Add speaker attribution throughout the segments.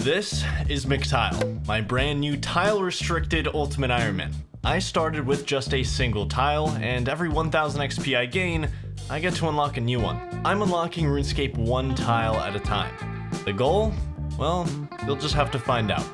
Speaker 1: This is McTile, my brand new tile-restricted Ultimate Iron Man. I started with just a single tile, and every 1000 XP I gain, I get to unlock a new one. I'm unlocking RuneScape one tile at a time. The goal? Well, you'll just have to find out.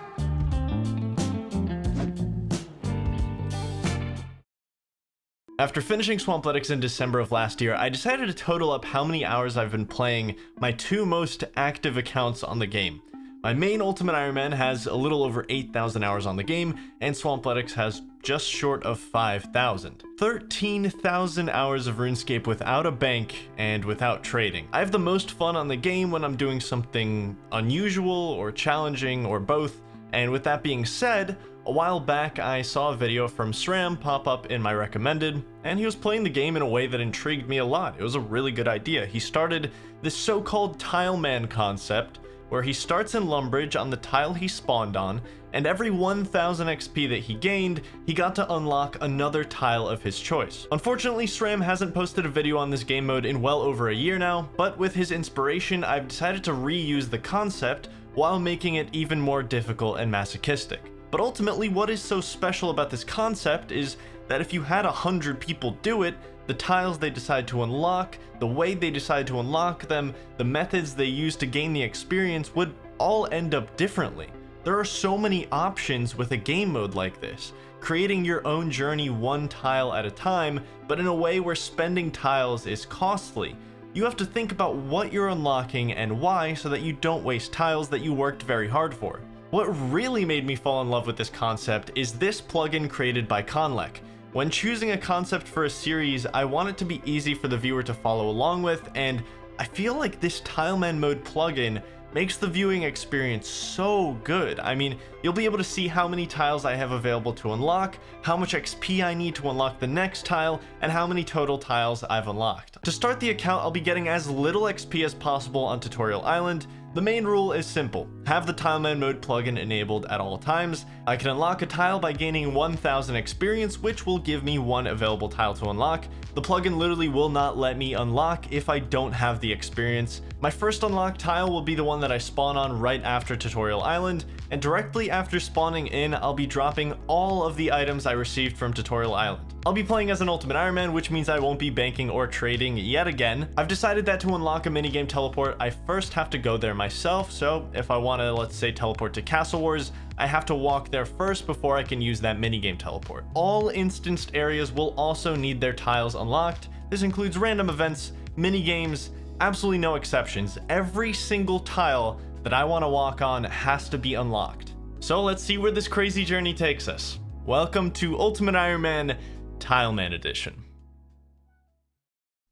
Speaker 1: After finishing Swampletics in December of last year, I decided to total up how many hours I've been playing my two most active accounts on the game. My main Ultimate Iron Man has a little over 8,000 hours on the game, and Swampletics has just short of 5,000. 13,000 hours of RuneScape without a bank and without trading. I have the most fun on the game when I'm doing something unusual or challenging or both, and with that being said, a while back I saw a video from SRAM pop up in my recommended, and he was playing the game in a way that intrigued me a lot. It was a really good idea. He started this so-called Tileman concept, where he starts in Lumbridge on the tile he spawned on, and every 1000 XP that he gained, he got to unlock another tile of his choice. Unfortunately, SRAM hasn't posted a video on this game mode in well over a year now, but with his inspiration, I've decided to reuse the concept while making it even more difficult and masochistic. But ultimately, what is so special about this concept is that if you had 100 people do it, the tiles they decide to unlock, the way they decide to unlock them, the methods they use to gain the experience would all end up differently. There are so many options with a game mode like this, creating your own journey one tile at a time, but in a way where spending tiles is costly. You have to think about what you're unlocking and why so that you don't waste tiles that you worked very hard for. What really made me fall in love with this concept is this plugin created by Conlec. When choosing a concept for a series, I want it to be easy for the viewer to follow along with, and I feel like this Tileman mode plugin makes the viewing experience so good. I mean, you'll be able to see how many tiles I have available to unlock, how much XP I need to unlock the next tile, and how many total tiles I've unlocked. To start the account, I'll be getting as little XP as possible on Tutorial Island. The main rule is simple. Have the Tileman mode plugin enabled at all times. I can unlock a tile by gaining 1000 experience, which will give me one available tile to unlock. The plugin literally will not let me unlock if I don't have the experience. My first unlocked tile will be the one that I spawn on right after Tutorial Island, and directly after spawning in, I'll be dropping all of the items I received from Tutorial Island. I'll be playing as an Ultimate Iron Man, which means I won't be banking or trading yet again. I've decided that to unlock a minigame teleport, I first have to go there myself, so if I want to, let's say, teleport to Castle Wars, I have to walk there first before I can use that minigame teleport. All instanced areas will also need their tiles unlocked. This includes random events, minigames, absolutely no exceptions. Every single tile that I want to walk on has to be unlocked. So let's see where this crazy journey takes us. Welcome to Ultimate Iron Man Tileman Edition.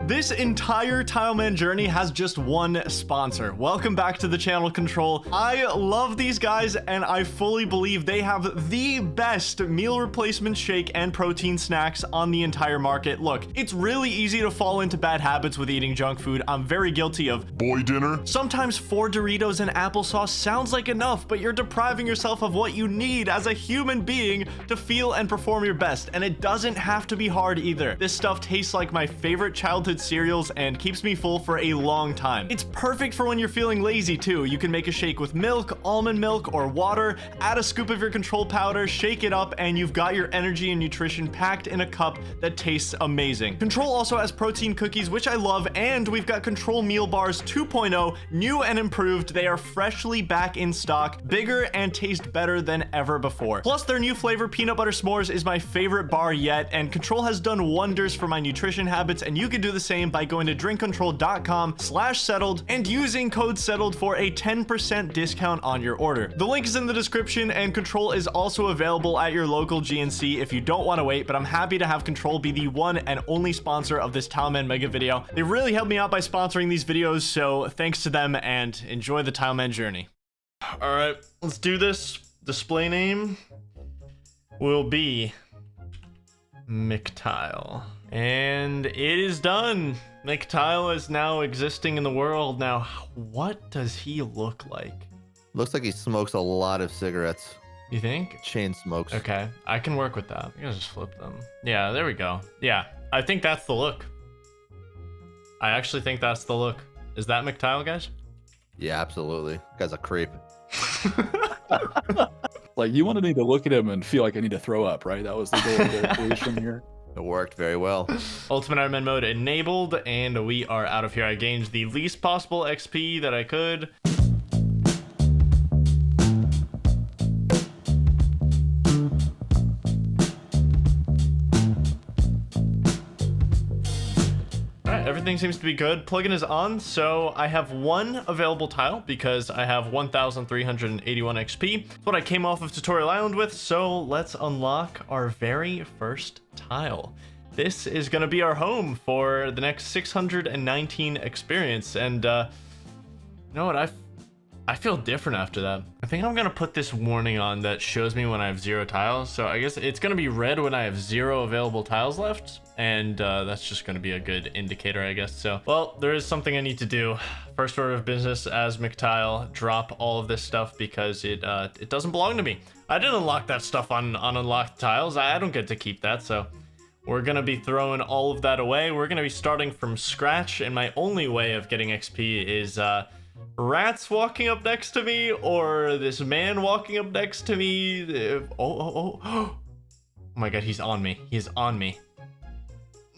Speaker 1: This entire Tileman journey has just one sponsor. Welcome back to the channel, Control. I love these guys, and I fully believe they have the best meal replacement shake and protein snacks on the entire market. Look, it's really easy to fall into bad habits with eating junk food. I'm very guilty of
Speaker 2: boy dinner.
Speaker 1: Sometimes 4 Doritos and applesauce sounds like enough, but you're depriving yourself of what you need as a human being to feel and perform your best, and it doesn't have to be hard either. This stuff tastes like my favorite childhood cereals and keeps me full for a long time. It's perfect for when you're feeling lazy too. You can make a shake with milk, almond milk, or water, add a scoop of your Control powder, shake it up, and you've got your energy and nutrition packed in a cup that tastes amazing. Control also has protein cookies, which I love, and we've got Control Meal Bars 2.0, new and improved. They are freshly back in stock, bigger and taste better than ever before. Plus, their new flavor, Peanut Butter S'mores, is my favorite bar yet, and Control has done wonders for my nutrition habits, and you can do the same by going to drinkcontrol.com/settled and using code settled for a 10% discount on your order. The link is in the description, and Control is also available at your local GNC if you don't want to wait, but I'm happy to have Control be the one and only sponsor of this Tileman mega video. They really helped me out by sponsoring these videos, so thanks to them, and enjoy the Tileman journey. All right, let's do this. Display name will be McTile. And it is done. McTile is now existing in the world. Now, what does he look like?
Speaker 3: Looks like he smokes a lot of cigarettes.
Speaker 1: You think?
Speaker 3: Chain smokes.
Speaker 1: Okay, I can work with that. I can just flip them. Yeah, there we go. Yeah, I think that's the look. I actually think that's the look. Is that McTile, guys?
Speaker 3: Yeah, absolutely. Guy's a creep.
Speaker 2: Like, you wanted me to look at him and feel like I need to throw up, right? That was the goal of the creation here.
Speaker 3: It worked very well.
Speaker 1: Ultimate Iron Man mode enabled, and we are out of here. I gained the least possible XP that I could. Everything seems to be good. Plugin is on, so I have one available tile because I have 1,381 XP. That's what I came off of Tutorial Island with, so let's unlock our very first tile. This is going to be our home for the next 619 experience, and you know what, I feel different after that. I think I'm gonna put this warning on that shows me when I have 0 tiles. So I guess it's gonna be red when I have 0 available tiles left. And that's just gonna be a good indicator, I guess. So, well, there is something I need to do. First order of business as McTile, drop all of this stuff because it doesn't belong to me. I didn't unlock that stuff on unlocked tiles. I don't get to keep that, so we're gonna be throwing all of that away. We're gonna be starting from scratch, and my only way of getting XP is rats walking up next to me or this man walking up next to me. Oh my god, he's on me. He's on me.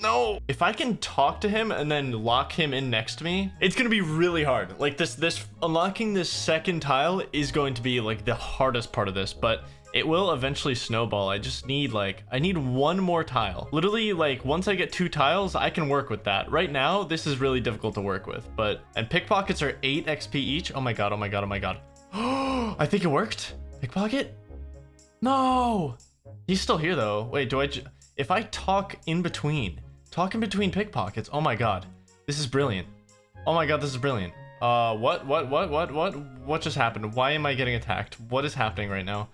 Speaker 1: No! If I can talk to him and then lock him in next to me, it's gonna be really hard. Like this unlocking this second tile is going to be like the hardest part of this, but it will eventually snowball. I just need I need one more tile. Literally, like, once I get 2 tiles, I can work with that. Right now, this is really difficult to work with, and pickpockets are 8 XP each. Oh my god, oh my god, oh my god. I think it worked. Pickpocket? No! He's still here though. Wait, if I talk in between pickpockets, oh my god. This is brilliant. Oh my god, this is brilliant. What just happened? Why am I getting attacked? What is happening right now?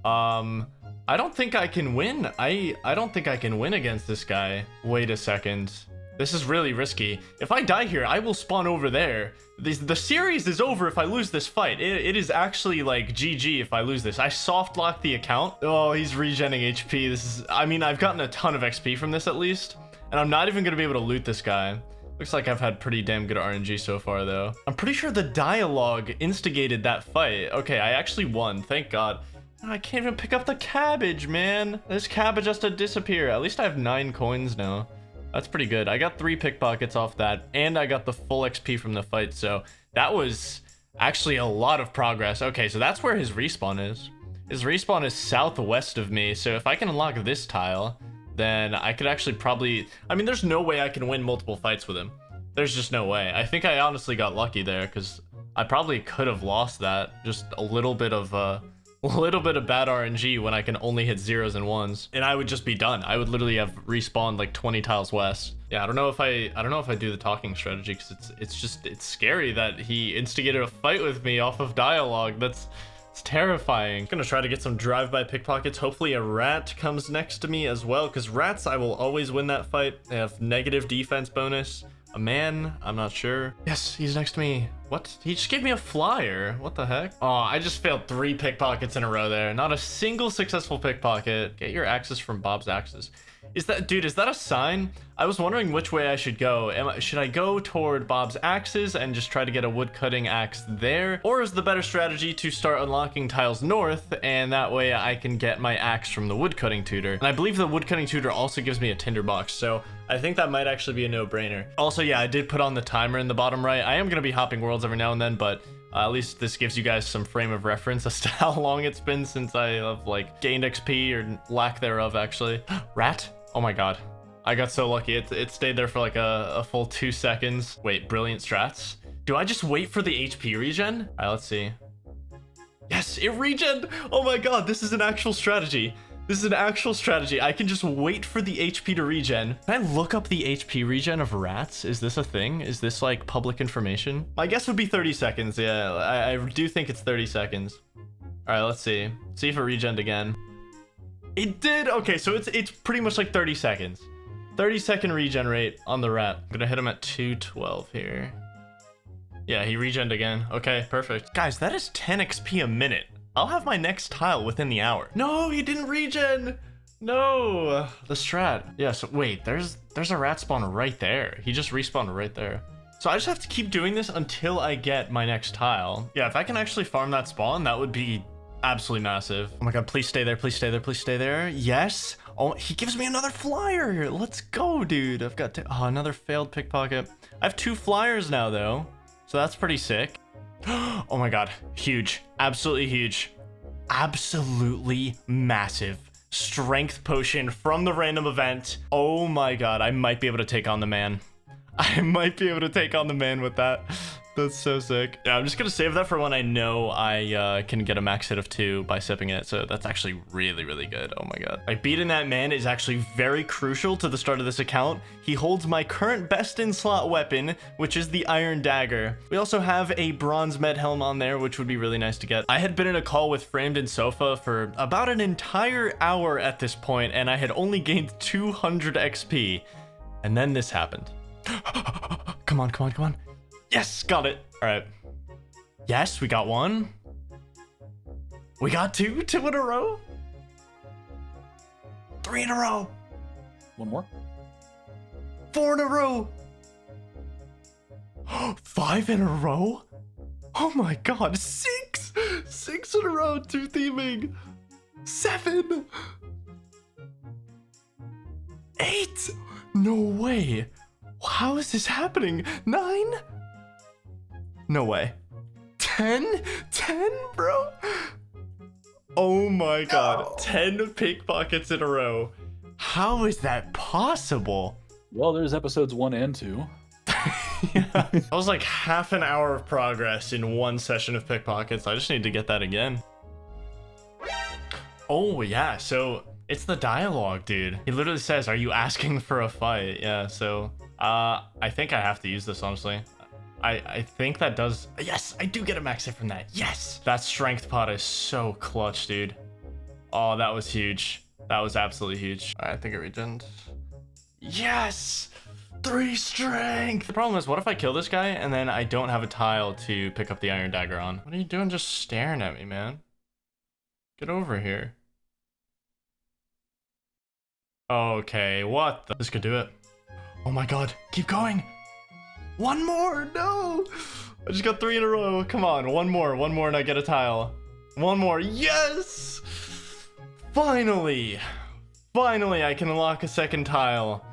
Speaker 1: I don't think I can win. I don't think I can win against this guy. Wait a second. This is really risky. If I die here, I will spawn over there. The series is over if I lose this fight. It is actually like GG if I lose this. I soft locked the account. Oh, he's regenning HP. I mean, I've gotten a ton of XP from this at least. And I'm not even gonna be able to loot this guy. Looks like I've had pretty damn good RNG so far though. I'm pretty sure the dialogue instigated that fight. Okay, I actually won, thank god. I can't even pick up the cabbage, man. This cabbage has to disappear. At least I have 9 coins now. That's pretty good. I got 3 pickpockets off that, and I got the full XP from the fight, so that was actually a lot of progress. Okay, so that's where his respawn is. His respawn is southwest of me, so if I can unlock this tile, then I could actually probably... I mean, there's no way I can win multiple fights with him. There's just no way. I think I honestly got lucky there, because I probably could have lost that. Just a little bit of bad RNG when I can only hit 0s and 1s, and I would just be done. I would literally have respawned like 20 tiles west. Yeah, I don't know if I do the talking strategy because it's scary that he instigated a fight with me off of dialogue. It's terrifying. I'm gonna try to get some drive-by pickpockets. Hopefully a rat comes next to me as well, because rats, I will always win that fight. They have negative defense bonus. A man, I'm not sure. Yes, he's next to me. What? He just gave me a flyer. What the heck? Oh, I just failed 3 pickpockets in a row there. Not a single successful pickpocket. Get your axes from Bob's Axes. Is that a sign? I was wondering which way I should go. Should I go toward Bob's Axes and just try to get a woodcutting axe there? Or is the better strategy to start unlocking tiles north, and that way I can get my axe from the woodcutting tutor? And I believe the woodcutting tutor also gives me a tinderbox, so I think that might actually be a no-brainer. Also, yeah, I did put on the timer in the bottom right. I am going to be hopping worlds every now and then, but at least this gives you guys some frame of reference as to how long it's been since I have, like, gained XP, or lack thereof, actually. Rat? Oh my god. I got so lucky. It stayed there for like a full 2 seconds. Wait, brilliant strats. Do I just wait for the HP regen? All right, let's see. Yes, it regen! Oh my god, this is an actual strategy. This is an actual strategy. I can just wait for the HP to regen. Can I look up the HP regen of rats? Is this a thing? Is this like public information? My guess would be 30 seconds. Yeah, I do think it's 30 seconds. All right, let's see. See if it regened again. It did. Okay, so it's pretty much like 30 seconds. 30-second regen rate on the rat. I'm gonna hit him at 212 here. Yeah, he regened again. Okay, perfect. Guys, that is 10 XP a minute. I'll have my next tile within the hour. No, he didn't regen. No, the strat. Yeah, so wait, there's a rat spawn right there. He just respawned right there. So I just have to keep doing this until I get my next tile. Yeah, if I can actually farm that spawn, that would be absolutely massive. Oh my god, please stay there, please stay there, please stay there. Yes. Oh, he gives me another flyer. Let's go, dude. I've got another failed pickpocket. I have 2 flyers now, though, so that's pretty sick. Oh my god, huge. Absolutely huge. Absolutely massive. Strength potion from the random event. Oh my god, I might be able to take on the man. I might be able to take on the man with that. That's so sick. Yeah, I'm just gonna save that for when I know I can get a max hit of 2 by sipping it. So that's actually really, really good. Oh my god. Like, beating that man is actually very crucial to the start of this account. He holds my current best in slot weapon, which is the Iron Dagger. We also have a bronze med helm on there, which would be really nice to get. I had been in a call with Framed and Sofa for about an entire hour at this point, and I had only gained 200 XP. And then this happened. Come on, come on, come on. Yes, got it. All right. Yes, we got 1. We got 2 in a row. 3 in a row.
Speaker 2: 1 more.
Speaker 1: 4 in a row. 5 in a row. Oh my god, 6 in a row. 2 theming. 7. 8. No way. How is this happening? 9. No way. 10? 10, bro? Oh my god. 10 pickpockets in a row. How is that possible?
Speaker 2: Well, there's episodes 1 and 2.
Speaker 1: Yeah. That was like half an hour of progress in 1 session of pickpockets. I just need to get that again. Oh, yeah. So it's the dialogue, dude. He literally says, "Are you asking for a fight?" Yeah, so I think I have to use this, honestly. I think that does. Yes, I do get a max hit from that. Yes, that strength pot is so clutch, dude. Oh, that was huge. That was absolutely huge. I think it regened. Yes, 3 strength. The problem is, what if I kill this guy and then I don't have a tile to pick up the Iron Dagger on? What are you doing just staring at me, man? Get over here. Okay, what the? This could do it. Oh my god, keep going. 1 more, no! I just got 3 in a row. Come on, 1 more and I get a tile. 1 more, yes! Finally! Finally, I can unlock a second tile.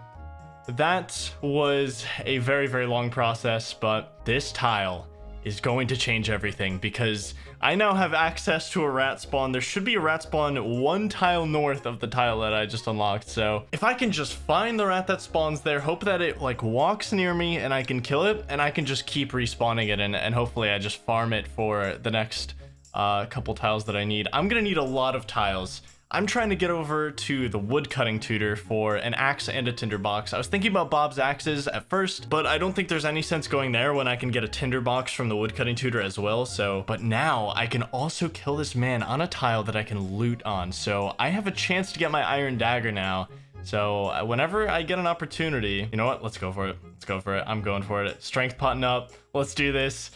Speaker 1: That was a very, very long process, but this tile is going to change everything because I now have access to a rat spawn. There should be a rat spawn 1 tile north of the tile that I just unlocked. So if I can just find the rat that spawns there, hope that it like walks near me and I can kill it, and I can just keep respawning it, and hopefully I just farm it for the next couple tiles that I need. I'm gonna need a lot of tiles. I'm trying to get over to the woodcutting tutor for an axe and a tinderbox. I was thinking about Bob's axes at first, but I don't think there's any sense going there when I can get a tinderbox from the woodcutting tutor as well. So, but now I can also kill this man on a tile that I can loot on. So I have a chance to get my Iron Dagger now. So whenever I get an opportunity, you know what? Let's go for it. Let's go for it. I'm going for it. Strength potting up. Let's do this.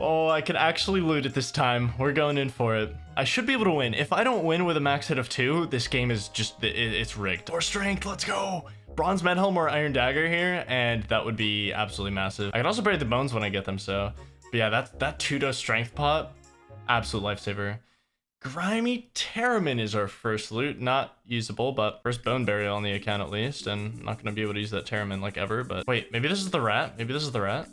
Speaker 1: Oh, I can actually loot it this time. We're going in for it. I should be able to win. If I don't win with a max hit of 2, this game is just, it's rigged. Or strength, let's go. Bronze med helm or Iron Dagger here, and that would be absolutely massive. I can also bury the bones when I get them, so. But yeah, that 2-dose strength pot, absolute lifesaver. Grimy Tileman is our first loot. Not usable, but first bone burial on the account at least, and I'm not gonna be able to use that Tileman like ever, but wait, maybe this is the rat? Maybe this is the rat?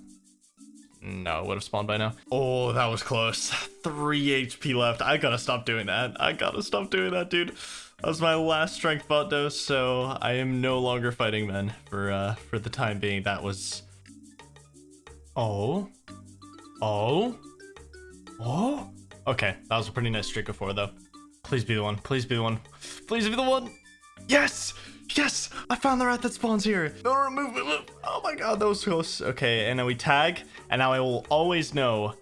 Speaker 1: No, it would have spawned by now. Oh, that was close. 3 HP left. I gotta stop doing that. I gotta stop doing that, dude. That was my last strength bot dose, so I am no longer fighting men for the time being. That was... Oh. Oh. Oh. Okay, that was a pretty nice streak of 4, though. Please be the one. Please be the one. Please be the one. Yes! Yes! I found the rat that spawns here. No, move. Oh my god, that was close. Okay, and then we tag, and now I will always know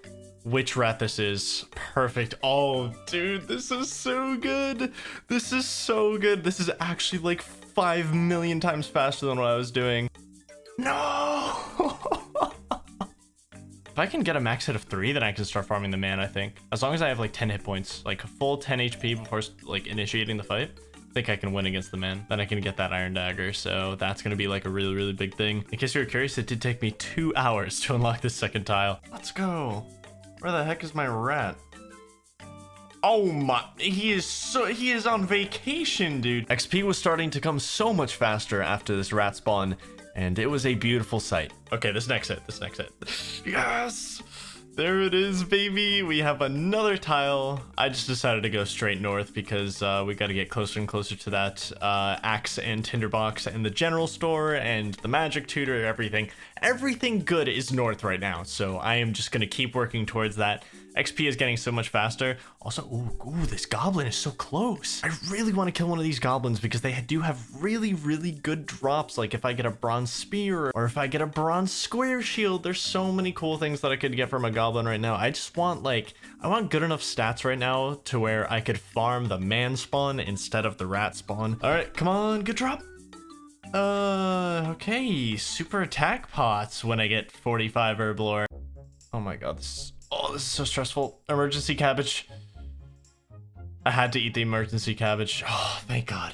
Speaker 1: which rat this is. Perfect. Oh, dude, this is so good. This is so good. This is actually like 5 million times faster than what I was doing. No! If I can get a max hit of 3, then I can start farming the man, I think. As long as I have like 10 hit points, like a full 10 HP before like initiating the fight. think I can win against the man. Then I can get that iron dagger. So that's going to be like a really, really big thing. In case you're curious, it did take me 2 hours to unlock this second tile. Let's go. Where the heck is my rat? Oh my, he is on vacation, dude. XP was starting to come so much faster after this rat spawn, and it was a beautiful sight. Okay, this next hit. Yes! There it is, baby. We have another tile. I just decided to go straight north because we got to get closer and closer to that axe and tinderbox and the general store and the magic tutor, everything. Everything good is north right now, so I am just going to keep working towards that. XP is getting so much faster. Also, ooh, this goblin is so close. I really want to kill one of these goblins because they do have really, really good drops. Like if I get a bronze spear or if I get a bronze square shield, there's so many cool things that I could get from a goblin right now. I just want I want good enough stats right now to where I could farm the man spawn instead of the rat spawn. All right, come on, good drop. Okay, super attack pots when I get 45 herblore. Oh my god, this is so stressful. Emergency cabbage. I had to eat the emergency cabbage. Oh, thank god.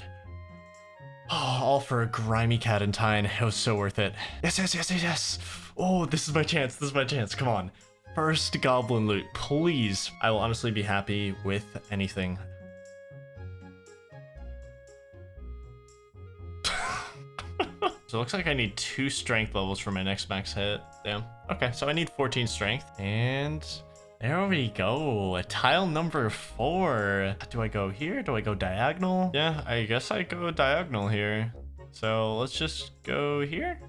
Speaker 1: Oh, all for a grimy cat and tine. It was so worth it. Yes. Oh, this is my chance. Come on. First goblin loot, please. I will honestly be happy with anything. So it looks like I need 2 strength levels for my next max hit. Damn. Okay, so I need 14 strength. And there we go. Tile number 4. Do I go here? Do I go diagonal? Yeah, I guess I go diagonal here. So let's just go here.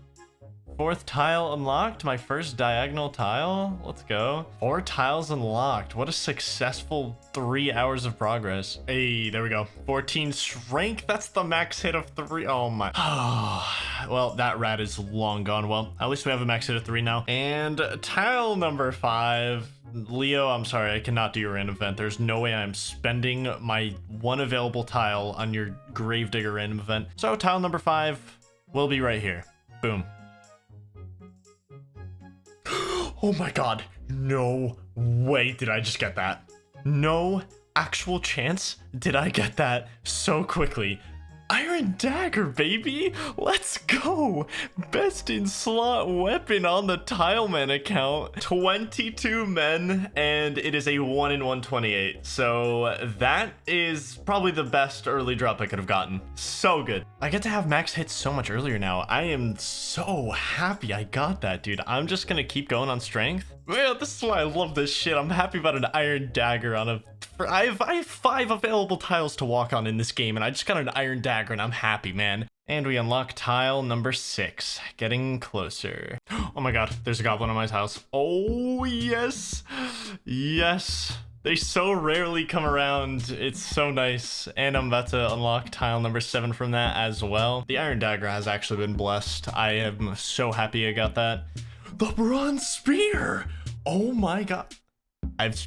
Speaker 1: 4th tile unlocked, my first diagonal tile. Let's go. 4 tiles unlocked. What a successful 3 hours of progress. Hey, there we go. 14 strength. That's the max hit of 3. Oh my. Well, that rat is long gone. Well, at least we have a max hit of 3 now. And tile number 5. Leo, I'm sorry, I cannot do your random event. There's no way I'm spending my 1 available tile on your Gravedigger random event. So tile number 5 will be right here. Boom. Oh my god, no way did I just get that. No actual chance did I get that so quickly. Iron dagger, baby! Let's go! Best in slot weapon on the Tileman account. 22 men, and it is a 1 in 128. So that is probably the best early drop I could have gotten. So good. I get to have max hits so much earlier now. I am so happy I got that, dude. I'm just gonna keep going on strength. Well, this is why I love this shit. I'm happy about an iron dagger on a... I have 5 available tiles to walk on in this game, and I just got an iron dagger, and I'm happy, man. And we unlock tile number 6. Getting closer. Oh my god, there's a goblin on my tiles. Oh, yes. Yes. They so rarely come around. It's so nice. And I'm about to unlock tile number 7 from that as well. The iron dagger has actually been blessed. I am so happy I got that. The bronze spear! Oh my god. I've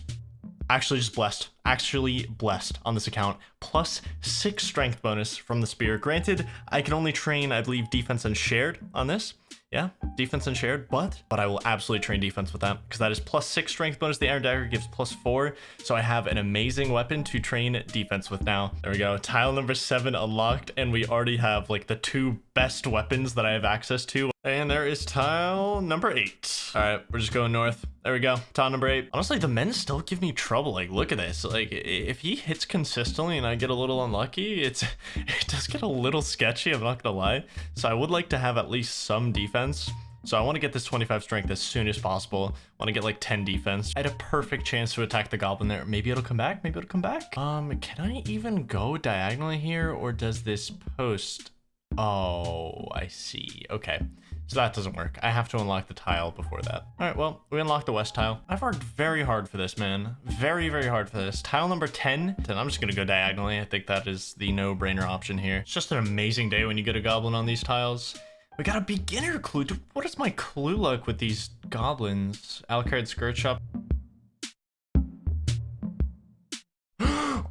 Speaker 1: actually just blessed. Actually blessed on this account. Plus 6 strength bonus from the spear. Granted, I can only train, I believe, defense and shared on this. Yeah, defense and shared, but I will absolutely train defense with that because that is plus 6 strength bonus. The iron dagger gives plus 4, so I have an amazing weapon to train defense with now. There we go. Tile number 7 unlocked, and we already have like the 2 best weapons that I have access to. And there is tile number 8. All right, we're just going north. There we go. Tile number 8. Honestly, the men still give me trouble. Like, look at this. Like, if he hits consistently and I get a little unlucky, it does get a little sketchy. I'm not gonna lie. So I would like to have at least some defense. So I want to get this 25 strength as soon as possible. I want to get like 10 defense. I had a perfect chance to attack the goblin there. Maybe it'll come back. Maybe it'll come back. Can I even go diagonally here, or does this post? Oh, I see. Okay. So that doesn't work. I have to unlock the tile before that. All right, well, we unlocked the west tile. I've worked very hard for this, man. Very, very hard for this. Tile number 10. Then I'm just gonna go diagonally. I think that is the no-brainer option here. It's just an amazing day when you get a goblin on these tiles. We got a beginner clue. Dude, what is my clue luck with these goblins? Alucard skirt shop.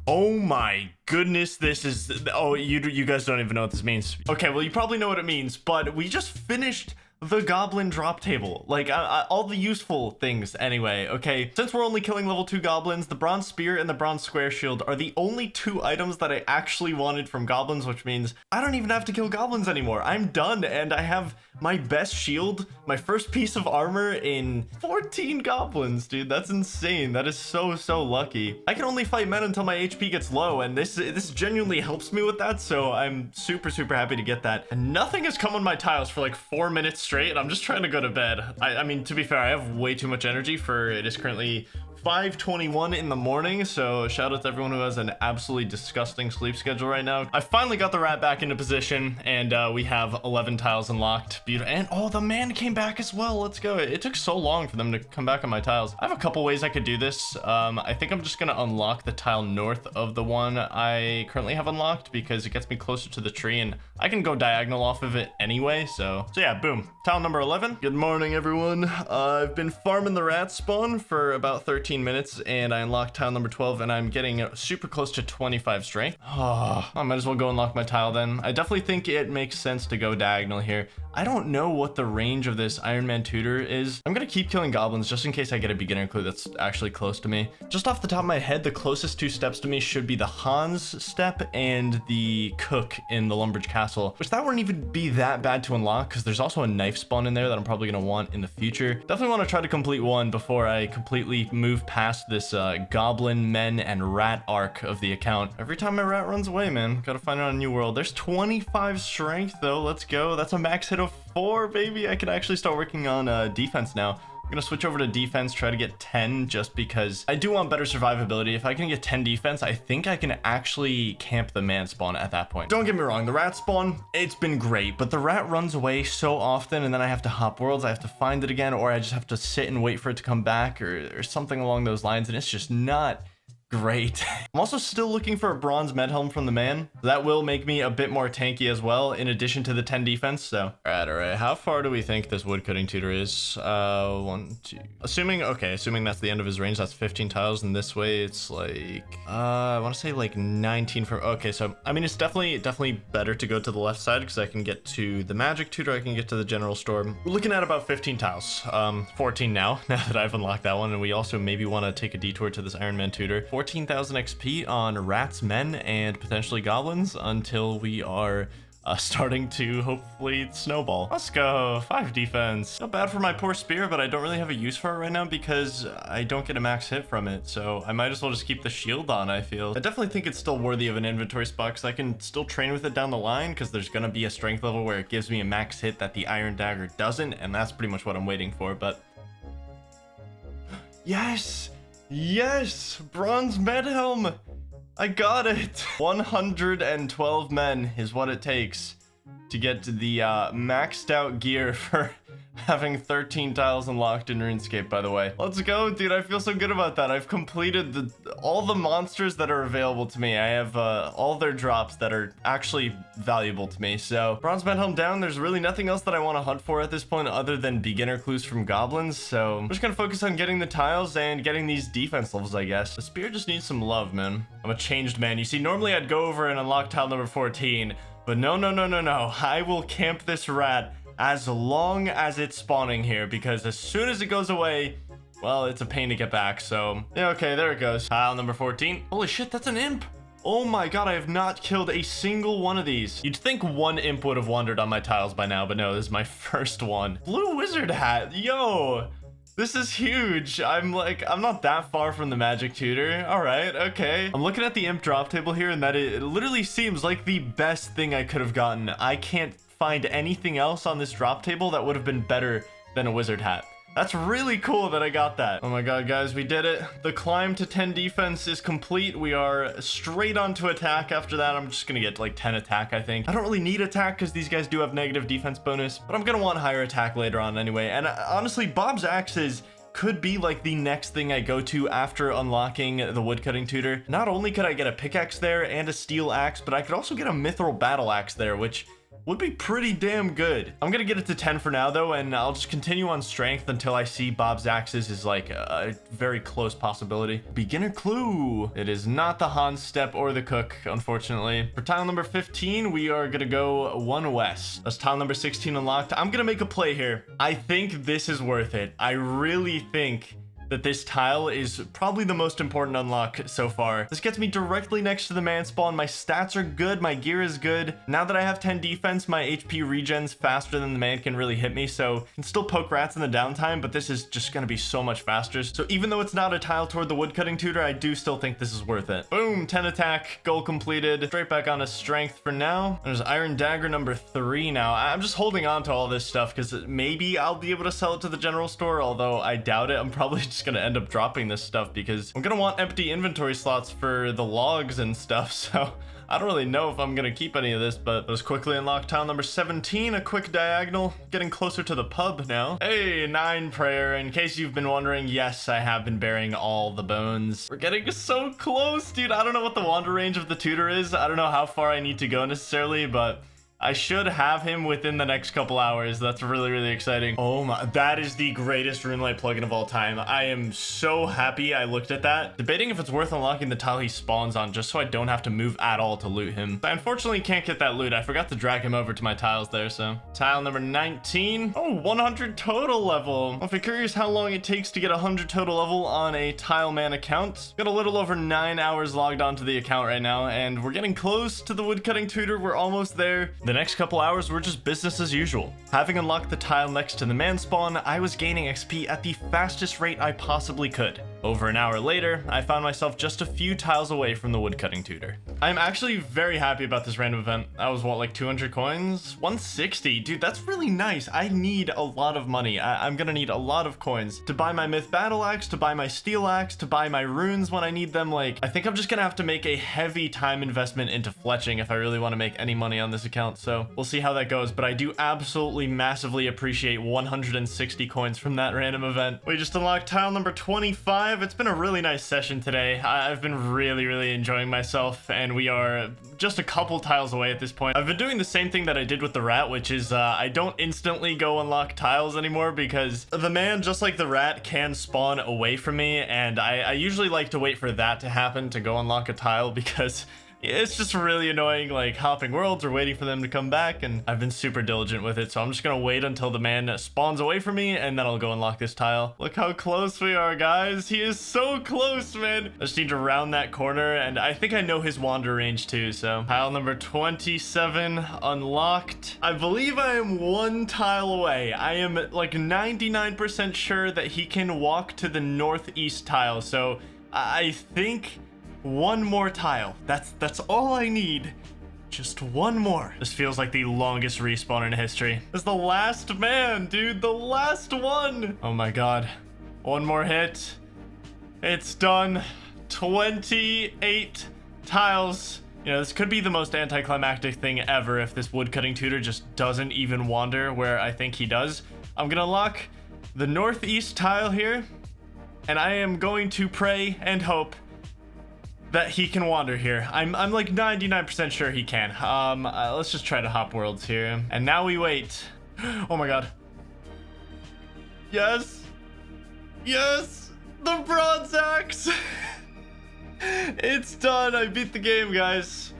Speaker 1: Oh my goodness, this is... Oh, you guys don't even know what this means. Okay, well, you probably know what it means, but we just finished the goblin drop table. Like, all the useful things anyway, okay? Since we're only killing level 2 goblins, the bronze spear and the bronze square shield are the only 2 items that I actually wanted from goblins, which means I don't even have to kill goblins anymore. I'm done, and I have my best shield, my first piece of armor in 14 goblins, dude. That's insane. That is so lucky. I can only fight men until my HP gets low, and this genuinely helps me with that, so I'm super happy to get that. And nothing has come on my tiles for like 4 minutes straight, and I'm just trying to go to bed. I mean, to be fair, I have way too much energy for it is currently 5:21 in the morning, so shout out to everyone who has an absolutely disgusting sleep schedule right now. I finally got the rat back into position, and we have 11 tiles unlocked. Beautiful. And oh, the man came back as well. Let's go. It took so long for them to come back on my tiles. I have a couple ways I could do this. I think I'm just gonna unlock the tile north of the one I currently have unlocked because it gets me closer to the tree, and I can go diagonal off of it anyway. So yeah, boom. Tile number 11. Good morning, everyone. I've been farming the rat spawn for about 13 minutes, and I unlocked tile number 12, and I'm getting super close to 25 strength. Oh, I might as well go unlock my tile then. I definitely think it makes sense to go diagonal here. I don't know what the range of this Iron Man tutor is. I'm gonna keep killing goblins just in case I get a beginner clue that's actually close to me. Just off the top of my head, the closest 2 steps to me should be the Hans step and the cook in the Lumbridge Castle, which that wouldn't even be that bad to unlock because there's also a knife spawn in there that I'm probably gonna want in the future. Definitely want to try to complete one before I completely move past this goblin, men, and rat arc of the account. Every time my rat runs away, man, gotta find it on a new world. There's 25 strength though. Let's go. That's a max hit of 4, baby. I can actually start working on defense now. I'm gonna switch over to defense, try to get 10 just because I do want better survivability. If I can get 10 defense, I think I can actually camp the man spawn at that point. Don't get me wrong, the rat spawn, it's been great, but the rat runs away so often, and then I have to hop worlds, I have to find it again, or I just have to sit and wait for it to come back or something along those lines, and it's just not great. I'm also still looking for a bronze med helm from the man. That will make me a bit more tanky as well, in addition to the 10 defense. So, all right. How far do we think this woodcutting tutor is? 1, 2. Assuming that's the end of his range. That's 15 tiles, and this way it's like, I want to say like 19 from. Okay, so I mean it's definitely better to go to the left side because I can get to the magic tutor. I can get to the general store. We're looking at about 15 tiles. 14 now that I've unlocked that one, and we also maybe want to take a detour to this Iron Man tutor. 14,000 XP on rats, men, and potentially goblins until we are starting to hopefully snowball. Let's go. 5 defense. Not bad for my poor spear, but I don't really have a use for it right now because I don't get a max hit from it. So I might as well just keep the shield on, I feel. I definitely think it's still worthy of an inventory spot because I can still train with it down the line because there's going to be a strength level where it gives me a max hit that the iron dagger doesn't. And that's pretty much what I'm waiting for. But yes! Yes! Bronze med helm! I got it! 112 men is what it takes to get to the maxed out gear for having 13 tiles unlocked in RuneScape, by the way. Let's go, dude. I feel so good about that. I've completed all the monsters that are available to me. I have all their drops that are actually valuable to me. So, Bronze med helm down. There's really nothing else that I want to hunt for at this point other than beginner clues from goblins. So, I'm just going to focus on getting the tiles and getting these defense levels, I guess. The spear just needs some love, man. I'm a changed man. You see, normally I'd go over and unlock tile number 14, but no. I will camp this rat as long as it's spawning here, because as soon as it goes away, well, it's a pain to get back. So yeah, okay, there it goes. Tile number 14. Holy shit, that's an imp. Oh my god, I have not killed a single one of these. You'd think one imp would have wandered on my tiles by now, but no, this is my first one. Blue wizard hat. Yo, this is huge. I'm not that far from the magic tutor. All right, okay. I'm looking at the imp drop table here, and that it literally seems like the best thing I could have gotten. I can't find anything else on this drop table that would have been better than a wizard hat. That's really cool that I got that. Oh my god, guys, we did it. The climb to 10 defense is complete. We are straight on to attack. After that, I'm just gonna get like 10 attack, I think. I don't really need attack because these guys do have negative defense bonus, but I'm gonna want higher attack later on anyway. And honestly, Bob's axes could be like the next thing I go to after unlocking the woodcutting tutor. Not only could I get a pickaxe there and a steel axe, but I could also get a mithril battle axe there, which would be pretty damn good. I'm gonna get it to 10 for now though, and I'll just continue on strength until I see Bob's axes is like a very close possibility. Beginner clue. It is not the Hans step or the cook, unfortunately. For tile number 15, we are gonna go 1 west. That's tile number 16 unlocked. I'm gonna make a play here. I think this is worth it. I really think that this tile is probably the most important unlock so far. This gets me directly next to the man spawn. My stats are good, my gear is good. Now that I have 10 defense, my HP regens faster than the man can really hit me, so I can still poke rats in the downtime, but this is just gonna be so much faster. So even though it's not a tile toward the woodcutting tutor, I do still think this is worth it. Boom, 10 attack, goal completed. Straight back on to strength for now. There's iron dagger number 3 now. I'm just holding on to all this stuff because maybe I'll be able to sell it to the general store, although I doubt it. I'm probably just gonna end up dropping this stuff because I'm gonna want empty inventory slots for the logs and stuff, so I don't really know if I'm gonna keep any of this. But let's quickly unlock tile number 17, a quick diagonal, getting closer to the pub now. Hey, 9 prayer. In case you've been wondering, yes, I have been burying all the bones. We're getting so close, dude. I don't know what the wander range of the tutor is. I don't know how far I need to go necessarily, but I should have him within the next couple hours. That's really, really exciting. Oh my, that is the greatest RuneLite plugin of all time. I am so happy I looked at that. Debating if it's worth unlocking the tile he spawns on just so I don't have to move at all to loot him. I unfortunately can't get that loot. I forgot to drag him over to my tiles there, so. Tile number 19. Oh, 100 total level. Well, if you're curious how long it takes to get 100 total level on a Tileman account, got a little over 9 hours logged onto the account right now, and we're getting close to the woodcutting tutor. We're almost there. The next couple hours were just business as usual. Having unlocked the tile next to the man spawn, I was gaining XP at the fastest rate I possibly could. Over an hour later, I found myself just a few tiles away from the woodcutting tutor. I'm actually very happy about this random event. That was what, like 200 coins? 160? Dude, that's really nice. I need a lot of money. I'm gonna need a lot of coins to buy my myth battle axe, to buy my steel axe, to buy my runes when I need them. Like, I think I'm just gonna have to make a heavy time investment into fletching if I really want to make any money on this account. So we'll see how that goes, but I do absolutely massively appreciate 160 coins from that random event. We just unlocked tile number 25. It's been a really nice session today. I've been really enjoying myself, and we are just a couple tiles away at this point. I've been doing the same thing that I did with the rat, which is I don't instantly go unlock tiles anymore because the man, just like the rat, can spawn away from me, and I usually like to wait for that to happen to go unlock a tile because it's just really annoying, like hopping worlds or waiting for them to come back, and I've been super diligent with it, so I'm just gonna wait until the man spawns away from me, and then I'll go unlock this tile. Look how close we are, guys. He is so close, man. I just need to round that corner, and I think I know his wander range too, so. Tile number 27 unlocked. I believe I am 1 tile away. I am like 99% sure that he can walk to the northeast tile, so I think 1 more tile. That's all I need. Just 1 more. This feels like the longest respawn in history. It's the last man, dude. The last one. Oh my god. 1 more hit. It's done. 28 tiles. You know, this could be the most anticlimactic thing ever if this woodcutting tutor just doesn't even wander where I think he does. I'm gonna lock the northeast tile here, and I am going to pray and hope that he can wander here. I'm like 99% sure he can. Let's just try to hop worlds here. And now we wait. Oh my god. Yes. Yes. The bronze axe. It's done. I beat the game, guys.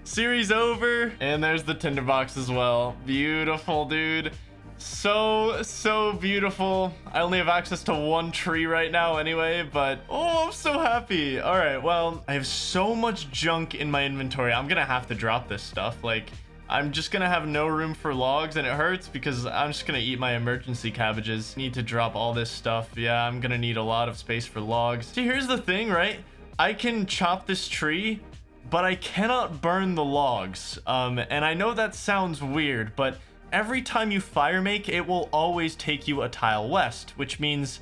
Speaker 1: Series over. And there's the tinderbox as well. Beautiful, dude. So beautiful. I only have access to 1 tree right now anyway, but oh, I'm so happy. All right, well, I have so much junk in my inventory. I'm gonna have to drop this stuff. Like, I'm just gonna have no room for logs, and it hurts because I'm just gonna eat my emergency cabbages. Need to drop all this stuff. Yeah, I'm gonna need a lot of space for logs. See, here's the thing, right? I can chop this tree, but I cannot burn the logs. And I know that sounds weird, but every time you fire make, it will always take you a tile west, which means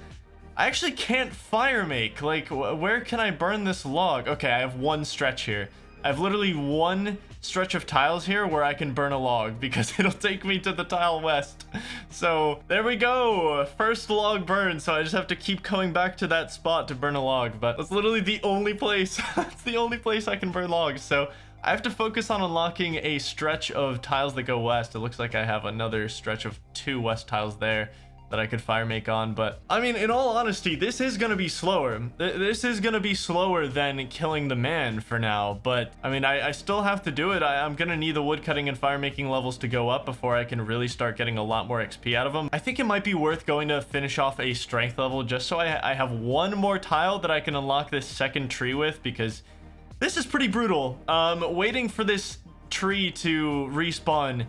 Speaker 1: I actually can't fire make. Like, where can I burn this log? Okay, I have 1 stretch here. I have literally 1 stretch of tiles here where I can burn a log because it'll take me to the tile west. So there we go. First log burned. So I just have to keep coming back to that spot to burn a log. But that's literally the only place. That's the only place I can burn logs. So I have to focus on unlocking a stretch of tiles that go west. It looks like I have another stretch of 2 west tiles there that I could fire make on, but I mean, in all honesty, this is gonna be slower. This is gonna be slower than killing the man for now, but I mean, I still have to do it. I'm gonna need the woodcutting and fire making levels to go up before I can really start getting a lot more XP out of them. I think it might be worth going to finish off a strength level just so I have 1 more tile that I can unlock this second tree with, because this is pretty brutal. Waiting for this tree to respawn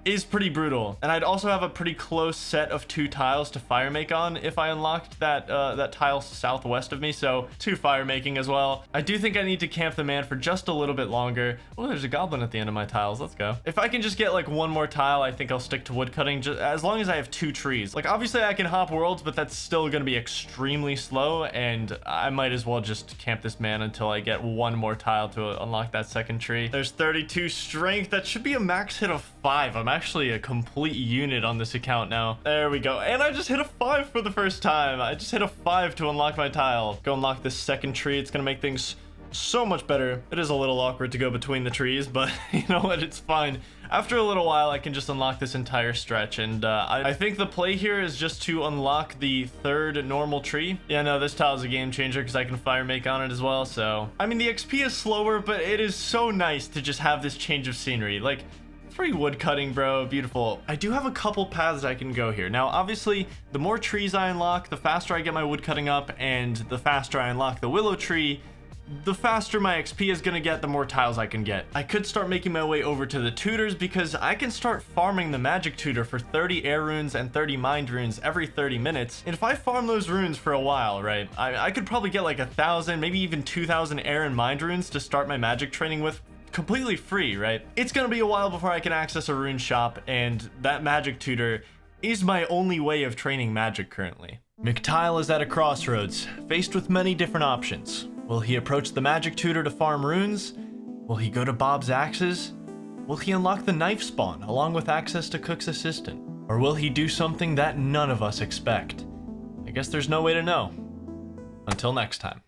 Speaker 1: is pretty brutal, and I'd also have a pretty close set of 2 tiles to fire make on if I unlocked that that tile southwest of me, so 2 fire making as well. I do think I need to camp the man for just a little bit longer. Oh, there's a goblin at the end of my tiles. Let's go. If I can just get like 1 more tile, I think I'll stick to woodcutting, just as long as I have 2 trees. Like, obviously I can hop worlds, but that's still gonna be extremely slow, and I might as well just camp this man until I get 1 more tile to unlock that second tree. There's 32 strength. That should be a max hit of 5. I'm actually a complete unit on this account now. There we go. And I just hit a 5 for the first time. I just hit a 5 to unlock my tile. Go unlock this second tree. It's gonna make things so much better. It is a little awkward to go between the trees, but you know what? It's fine. After a little while, I can just unlock this entire stretch, and I think the play here is just to unlock the 3rd normal tree. Yeah, no, this tile is a game changer because I can fire make on it as well, so... I mean, the XP is slower, but it is so nice to just have this change of scenery. Like, free wood cutting, bro. Beautiful. I do have a couple paths I can go here. Now, obviously, the more trees I unlock, the faster I get my wood cutting up, and the faster I unlock the willow tree, the faster my XP is gonna get, the more tiles I can get. I could start making my way over to the tutors because I can start farming the magic tutor for 30 air runes and 30 mind runes every 30 minutes. And if I farm those runes for a while, right, I could probably get like 1,000, maybe even 2,000 air and mind runes to start my magic training with completely free, right? It's gonna be a while before I can access a rune shop, and that magic tutor is my only way of training magic currently. McTile is at a crossroads, faced with many different options. Will he approach the magic tutor to farm runes? Will he go to Bob's axes? Will he unlock the knife spawn along with access to Cook's assistant? Or will he do something that none of us expect? I guess there's no way to know. Until next time.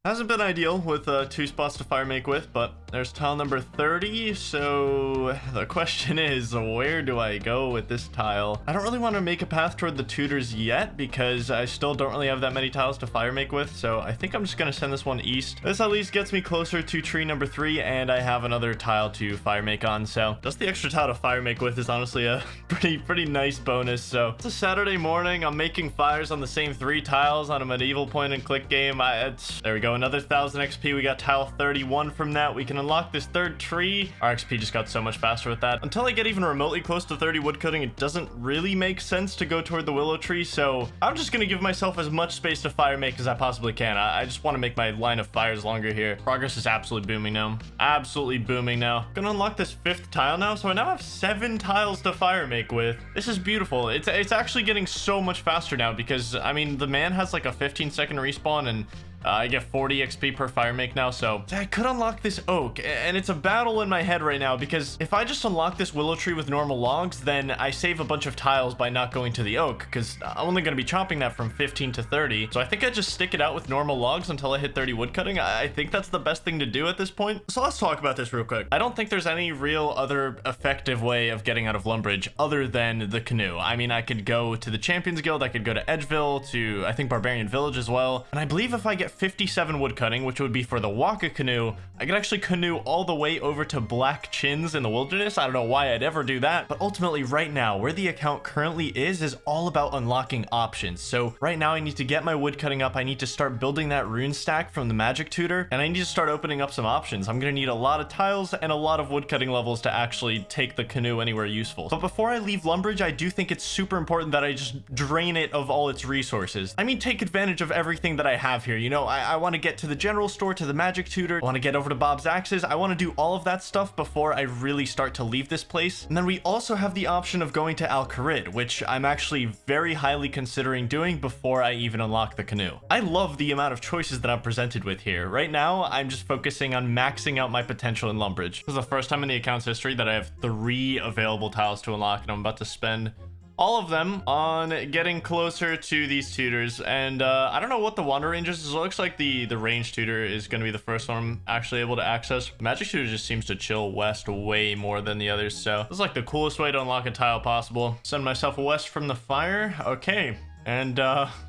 Speaker 1: Hasn't been ideal with 2 spots to fire make with, but there's tile number 30, so the question is, where do I go with this tile? I don't really want to make a path toward the tutors yet, because I still don't really have that many tiles to fire make with, so I think I'm just going to send this one east. This at least gets me closer to tree number 3, and I have another tile to fire make on, so just the extra tile to fire make with is honestly a pretty nice bonus. So it's a Saturday morning, I'm making fires on the same 3 tiles on a medieval point and click game. There we go. Another 1,000 XP. We got tile 31 from that. We can unlock this 3rd tree. Our XP just got so much faster with that. Until I get even remotely close to 30 woodcutting, it doesn't really make sense to go toward the willow tree, so I'm just gonna give myself as much space to fire make as I possibly can. I just want to make my line of fires longer here. Progress is absolutely booming now. Absolutely booming now. Gonna unlock this 5th tile now, so I now have 7 tiles to fire make with. This is beautiful. It's actually getting so much faster now because, I mean, the man has like a 15-second respawn, and I get 40 XP per fire make now, so I could unlock this oak, and it's a battle in my head right now because if I just unlock this willow tree with normal logs, then I save a bunch of tiles by not going to the oak because I'm only going to be chopping that from 15 to 30. So I think I just stick it out with normal logs until I hit 30 woodcutting. I think that's the best thing to do at this point. So let's talk about this real quick. I don't think there's any real other effective way of getting out of Lumbridge other than the canoe. I mean, I could go to the Champions Guild, I could go to Edgeville, to I think Barbarian Village as well, and I believe if I get 57 woodcutting, which would be for the Waka canoe, I could actually canoe all the way over to Black Chins in the wilderness. I don't know why I'd ever do that, but ultimately right now, where the account currently is all about unlocking options. So right now I need to get my woodcutting up, I need to start building that rune stack from the magic tutor, and I need to start opening up some options. I'm gonna need a lot of tiles and a lot of woodcutting levels to actually take the canoe anywhere useful. But before I leave Lumbridge, I do think it's super important that I just drain it of all its resources. I mean, take advantage of everything that I have here. You know, I want to get to the general store, to the magic tutor, I want to get over to Bob's axes. I want to do all of that stuff before I really start to leave this place. And then we also have the option of going to Al Kharid, which I'm actually very highly considering doing before I even unlock the canoe. I love the amount of choices that I'm presented with here. Right now, I'm just focusing on maxing out my potential in Lumbridge. This is the first time in the account's history that I have 3 available tiles to unlock, and I'm about to spend all of them on getting closer to these tutors. And I don't know what the wander range is. It looks like the range tutor is going to be the first one I'm actually able to access. Magic tutor just seems to chill west way more than the others, so this is like the coolest way to unlock a tile possible. Send myself west from the fire. Okay. And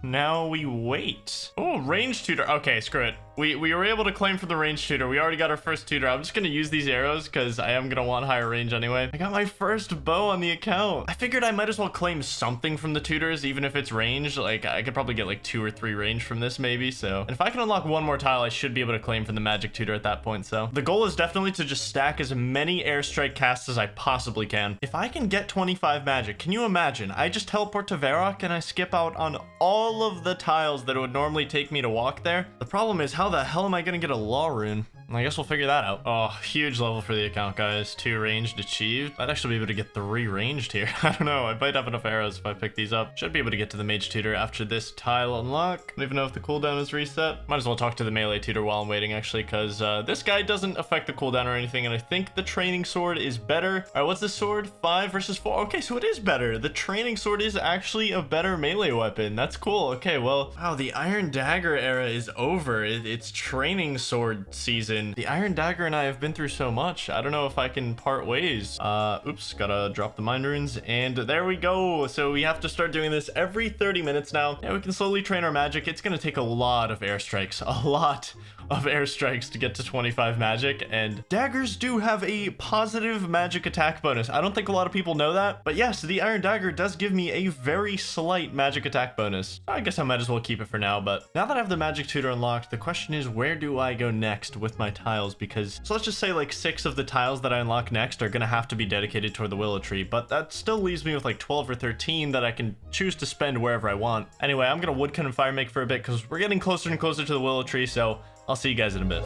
Speaker 1: now we wait. Oh, range tutor. Okay, screw it. We were able to claim for the range tutor. We already got our first tutor. I'm just gonna use these arrows because I am gonna want higher range anyway. I got my first bow on the account. I figured I might as well claim something from the tutors, even if it's range. Like, I could probably get like 2 or 3 range from this maybe. So, and if I can unlock one more tile, I should be able to claim from the magic tutor at that point. So the goal is definitely to just stack as many airstrike casts as I possibly can. If I can get 25 magic, can you imagine? I just teleport to Varrock and I skip out on all of the tiles that it would normally take me to walk there. The problem is, how the hell am I gonna get a law rune? I guess we'll figure that out. Oh, huge level for the account, guys. 2 ranged achieved. I'd actually be able to get 3 ranged here. I don't know. I might have enough arrows if I pick these up. Should be able to get to the mage tutor after this tile unlock. I don't even know if the cooldown is reset. Might as well talk to the melee tutor while I'm waiting, actually, because this guy doesn't affect the cooldown or anything, and I think the training sword is better. All right, what's this sword? 5 versus 4. Okay, so it is better. The training sword is actually a better melee weapon. That's cool. Okay, well, wow, the Iron Dagger era is over. It's training sword season. The Iron Dagger and I have been through so much. I don't know if I can part ways. Oops, gotta drop the mind runes, and there we go. So we have to start doing this every 30 minutes now. Yeah, we can slowly train our magic. It's gonna take a lot of airstrikes, a lot of airstrikes to get to 25 magic, and daggers do have a positive magic attack bonus. I don't think a lot of people know that, but yes, the Iron Dagger does give me a very slight magic attack bonus. I guess I might as well keep it for now, but now that I have the magic tutor unlocked, the question is, where do I go next with my tiles? Because, so let's just say like 6 of the tiles that I unlock next are gonna have to be dedicated toward the willow tree, but that still leaves me with like 12 or 13 that I can choose to spend wherever I want. Anyway, I'm gonna woodcut and fire make for a bit because we're getting closer and closer to the willow tree, so I'll see you guys in a bit.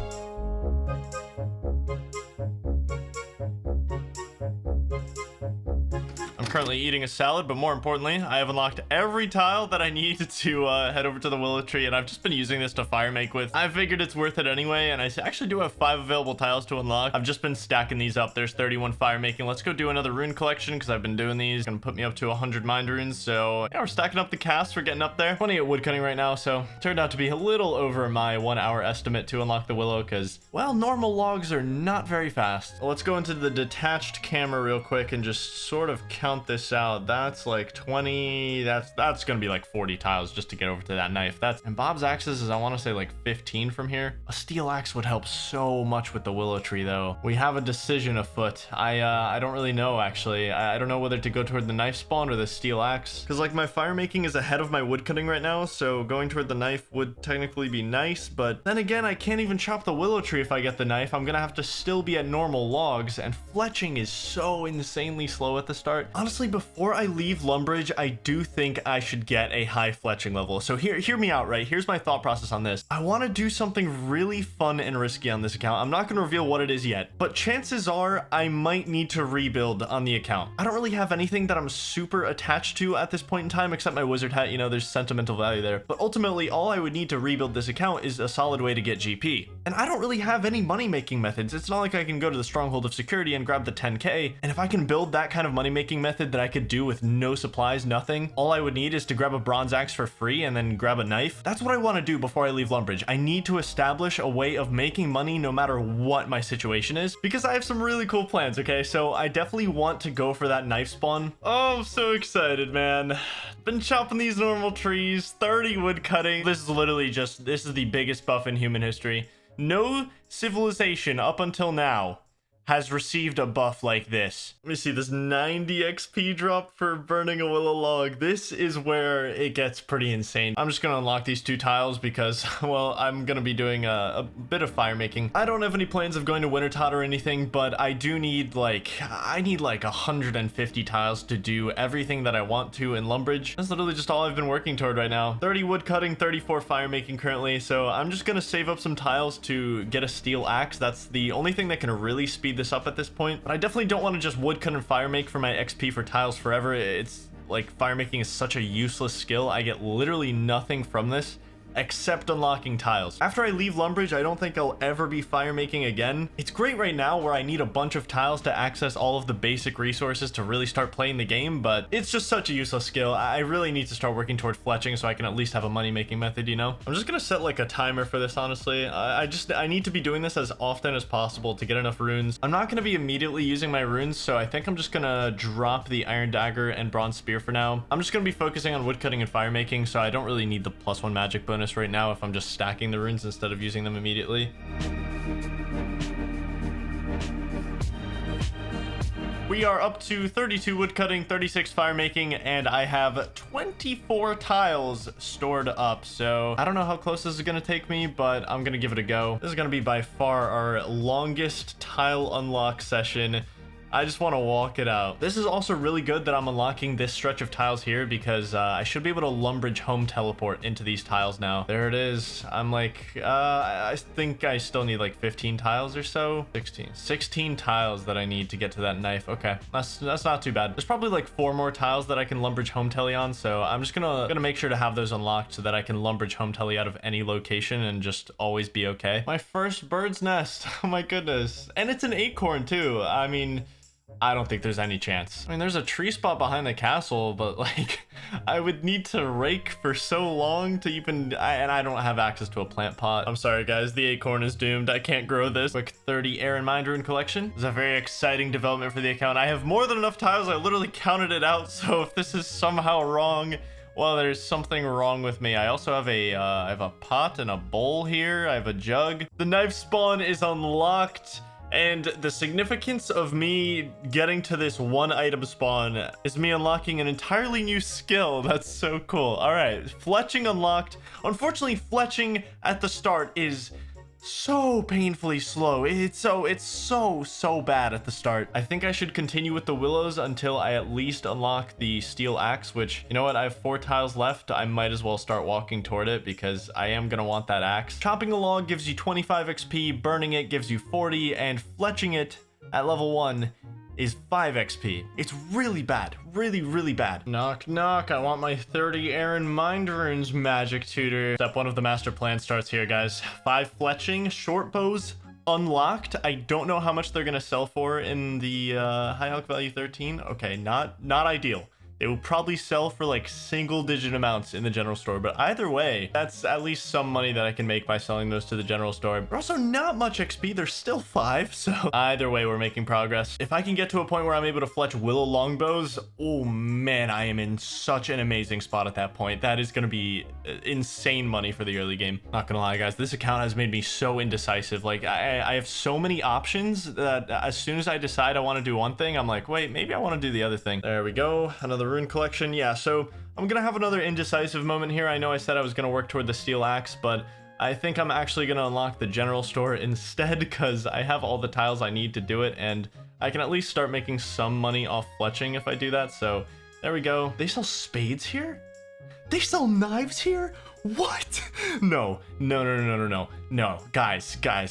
Speaker 1: Currently eating a salad, but more importantly, I have unlocked every tile that I need to head over to the willow tree, and I've just been using this to fire make with. I figured it's worth it anyway, and I actually do have 5 available tiles to unlock. I've just been stacking these up. There's 31 fire making. Let's go do another rune collection because I've been doing these. It's gonna put me up to 100 mind runes, so yeah, we're stacking up the casts. We're getting up there. 28 woodcutting right now, so turned out to be a little over my 1 hour estimate to unlock the willow because, well, normal logs are not very fast. Let's go into the detached camera real quick and just sort of count this out. That's like 20. That's gonna be like 40 tiles just to get over to that knife. And Bob's axes is, I want to say, like 15 from here. A steel axe would help so much with the willow tree though. We have a decision afoot. I don't really know, actually. I don't know whether to go toward the knife spawn or the steel axe, because like my fire making is ahead of my wood cutting right now, so going toward the knife would technically be nice, but then again, I can't even chop the willow tree if I get the knife. I'm gonna have to still be at normal logs, and fletching is so insanely slow at the start. Honestly, before I leave Lumbridge, I do think I should get a high fletching level. So hear me out, right? Here's my thought process on this. I want to do something really fun and risky on this account. I'm not going to reveal what it is yet, but chances are I might need to rebuild on the account. I don't really have anything that I'm super attached to at this point in time, except my wizard hat. You know, there's sentimental value there. But ultimately, all I would need to rebuild this account is a solid way to get GP. And I don't really have any money-making methods. It's not like I can go to the Stronghold of Security and grab the 10K. And if I can build that kind of money-making method that I could do with no supplies, nothing, all I would need is to grab a bronze axe for free and then grab a knife. That's what I want to do before I leave Lumbridge. I need to establish a way of making money no matter what my situation is, because I have some really cool plans, okay? So I definitely want to go for that knife spawn. Oh, I'm so excited, man. Been chopping these normal trees, 30 wood cutting. This is literally just, this is the biggest buff in human history. No civilization up until now has received a buff like this. Let me see, this 90 XP drop for burning a willow log. This is where it gets pretty insane. I'm just gonna unlock these 2 tiles because, well, I'm gonna be doing a bit of fire making. I don't have any plans of going to Wintertot or anything, but I do need like, 150 tiles to do everything that I want to in Lumbridge. That's literally just all I've been working toward right now. 30 wood cutting, 34 fire making currently, so I'm just gonna save up some tiles to get a steel axe. That's the only thing that can really speed this up at this point, but I definitely don't want to just woodcut and fire make for my XP for tiles forever. It's like, fire making is such a useless skill. I get literally nothing from this except unlocking tiles. After I leave Lumbridge, I don't think I'll ever be fire making again. It's great right now where I need a bunch of tiles to access all of the basic resources to really start playing the game, but it's just such a useless skill. I really need to start working toward fletching so I can at least have a money making method, you know? I'm just gonna set like a timer for this, honestly. I need to be doing this as often as possible to get enough runes. I'm not gonna be immediately using my runes, so I think I'm just gonna drop the Iron Dagger and Bronze Spear for now. I'm just gonna be focusing on woodcutting and fire making, so I don't really need the +1 magic bonus right now if I'm just stacking the runes instead of using them immediately. We are up to 32 woodcutting, 36 fire making, and I have 24 tiles stored up. So I don't know how close this is going to take me, but I'm going to give it a go. This is going to be by far our longest tile unlock session. I just want to walk it out. This is also really good that I'm unlocking this stretch of tiles here because I should be able to Lumbridge home teleport into these tiles now. There it is. I'm like, I think I still need like 15 tiles or so. 16 tiles that I need to get to that knife. Okay, that's not too bad. There's probably like 4 more tiles that I can Lumbridge home tele on, so I'm just gonna make sure to have those unlocked so that I can Lumbridge home tele out of any location and just always be okay. My first bird's nest. Oh my goodness. And it's an acorn too. I mean, I don't think there's any chance. I mean, there's a tree spot behind the castle, but like, I would need to rake for so long to even, and I don't have access to a plant pot. I'm sorry guys, the acorn is doomed. I can't grow this. Quick 30 air and mind rune collection. This is a very exciting development for the account. I have more than enough tiles. I literally counted it out. So if this is somehow wrong, well, there's something wrong with me. I also have I have a pot and a bowl here. I have a jug. The knife spawn is unlocked. And the significance of me getting to this one item spawn is me unlocking an entirely new skill. That's so cool. All right, fletching unlocked. Unfortunately, fletching at the start is so painfully slow. It's so bad at the start. I think I should continue with the willows until I at least unlock the steel axe, which, you know what, I have 4 tiles left. I might as well start walking toward it because I am gonna want that axe. Chopping a log gives you 25 XP, burning it gives you 40, and fletching it at level 1 is 5 XP. It's really bad. Really bad. Knock, knock. I want my 30 Aaron Mind Runes, Magic Tutor. Step 1 of the master plan starts here, guys. 5 fletching, short bows unlocked. I don't know how much they're gonna sell for in the High Hulk Value 13. Okay, not ideal. They will probably sell for like single-digit amounts in the general store, but either way, that's at least some money that I can make by selling those to the general store. They're also not much XP, they're still 5, so either way, we're making progress. If I can get to a point where I'm able to fletch willow longbows, oh man, I am in such an amazing spot at that point. That is gonna be insane money for the early game. Not gonna lie, guys, this account has made me so indecisive. Like, I have so many options that as soon as I decide I want to do one thing, I'm like, wait, maybe I want to do the other thing. There we go, another rune collection. Yeah, so I'm gonna have another indecisive moment here. I know I said I was gonna work toward the steel axe, but I think I'm actually gonna unlock the general store instead because I have all the tiles I need to do it, and I can at least start making some money off fletching if I do that. So there we go. They sell spades here? They sell knives here? What? No, guys. I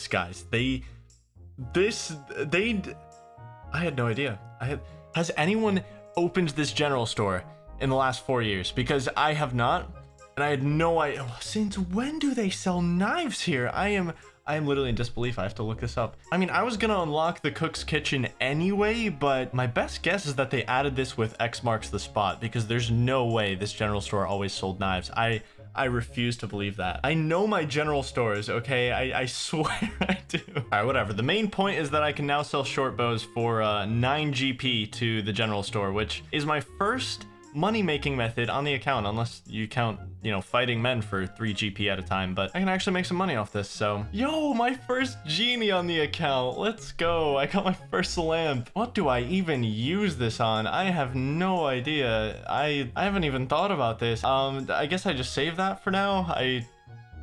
Speaker 1: had no idea. Has anyone opened this general store in the last 4 years? Because I have not, and I had no idea. Since when do they sell knives here? I am literally in disbelief. I have to look this up. I mean, I was gonna unlock the cook's kitchen anyway, but my best guess is that they added this with X marks the spot because there's no way this general store always sold knives. I refuse to believe that. I know my general stores, okay? I swear I do. All right, whatever. The main point is that I can now sell short bows for 9 GP to the general store, which is my first money-making method on the account, unless you count, you know, fighting men for 3 GP at a time, but I can actually make some money off this, so. Yo, my first genie on the account. Let's go. I got my first lamp. What do I even use this on? I have no idea. I haven't even thought about this. I guess I just save that for now.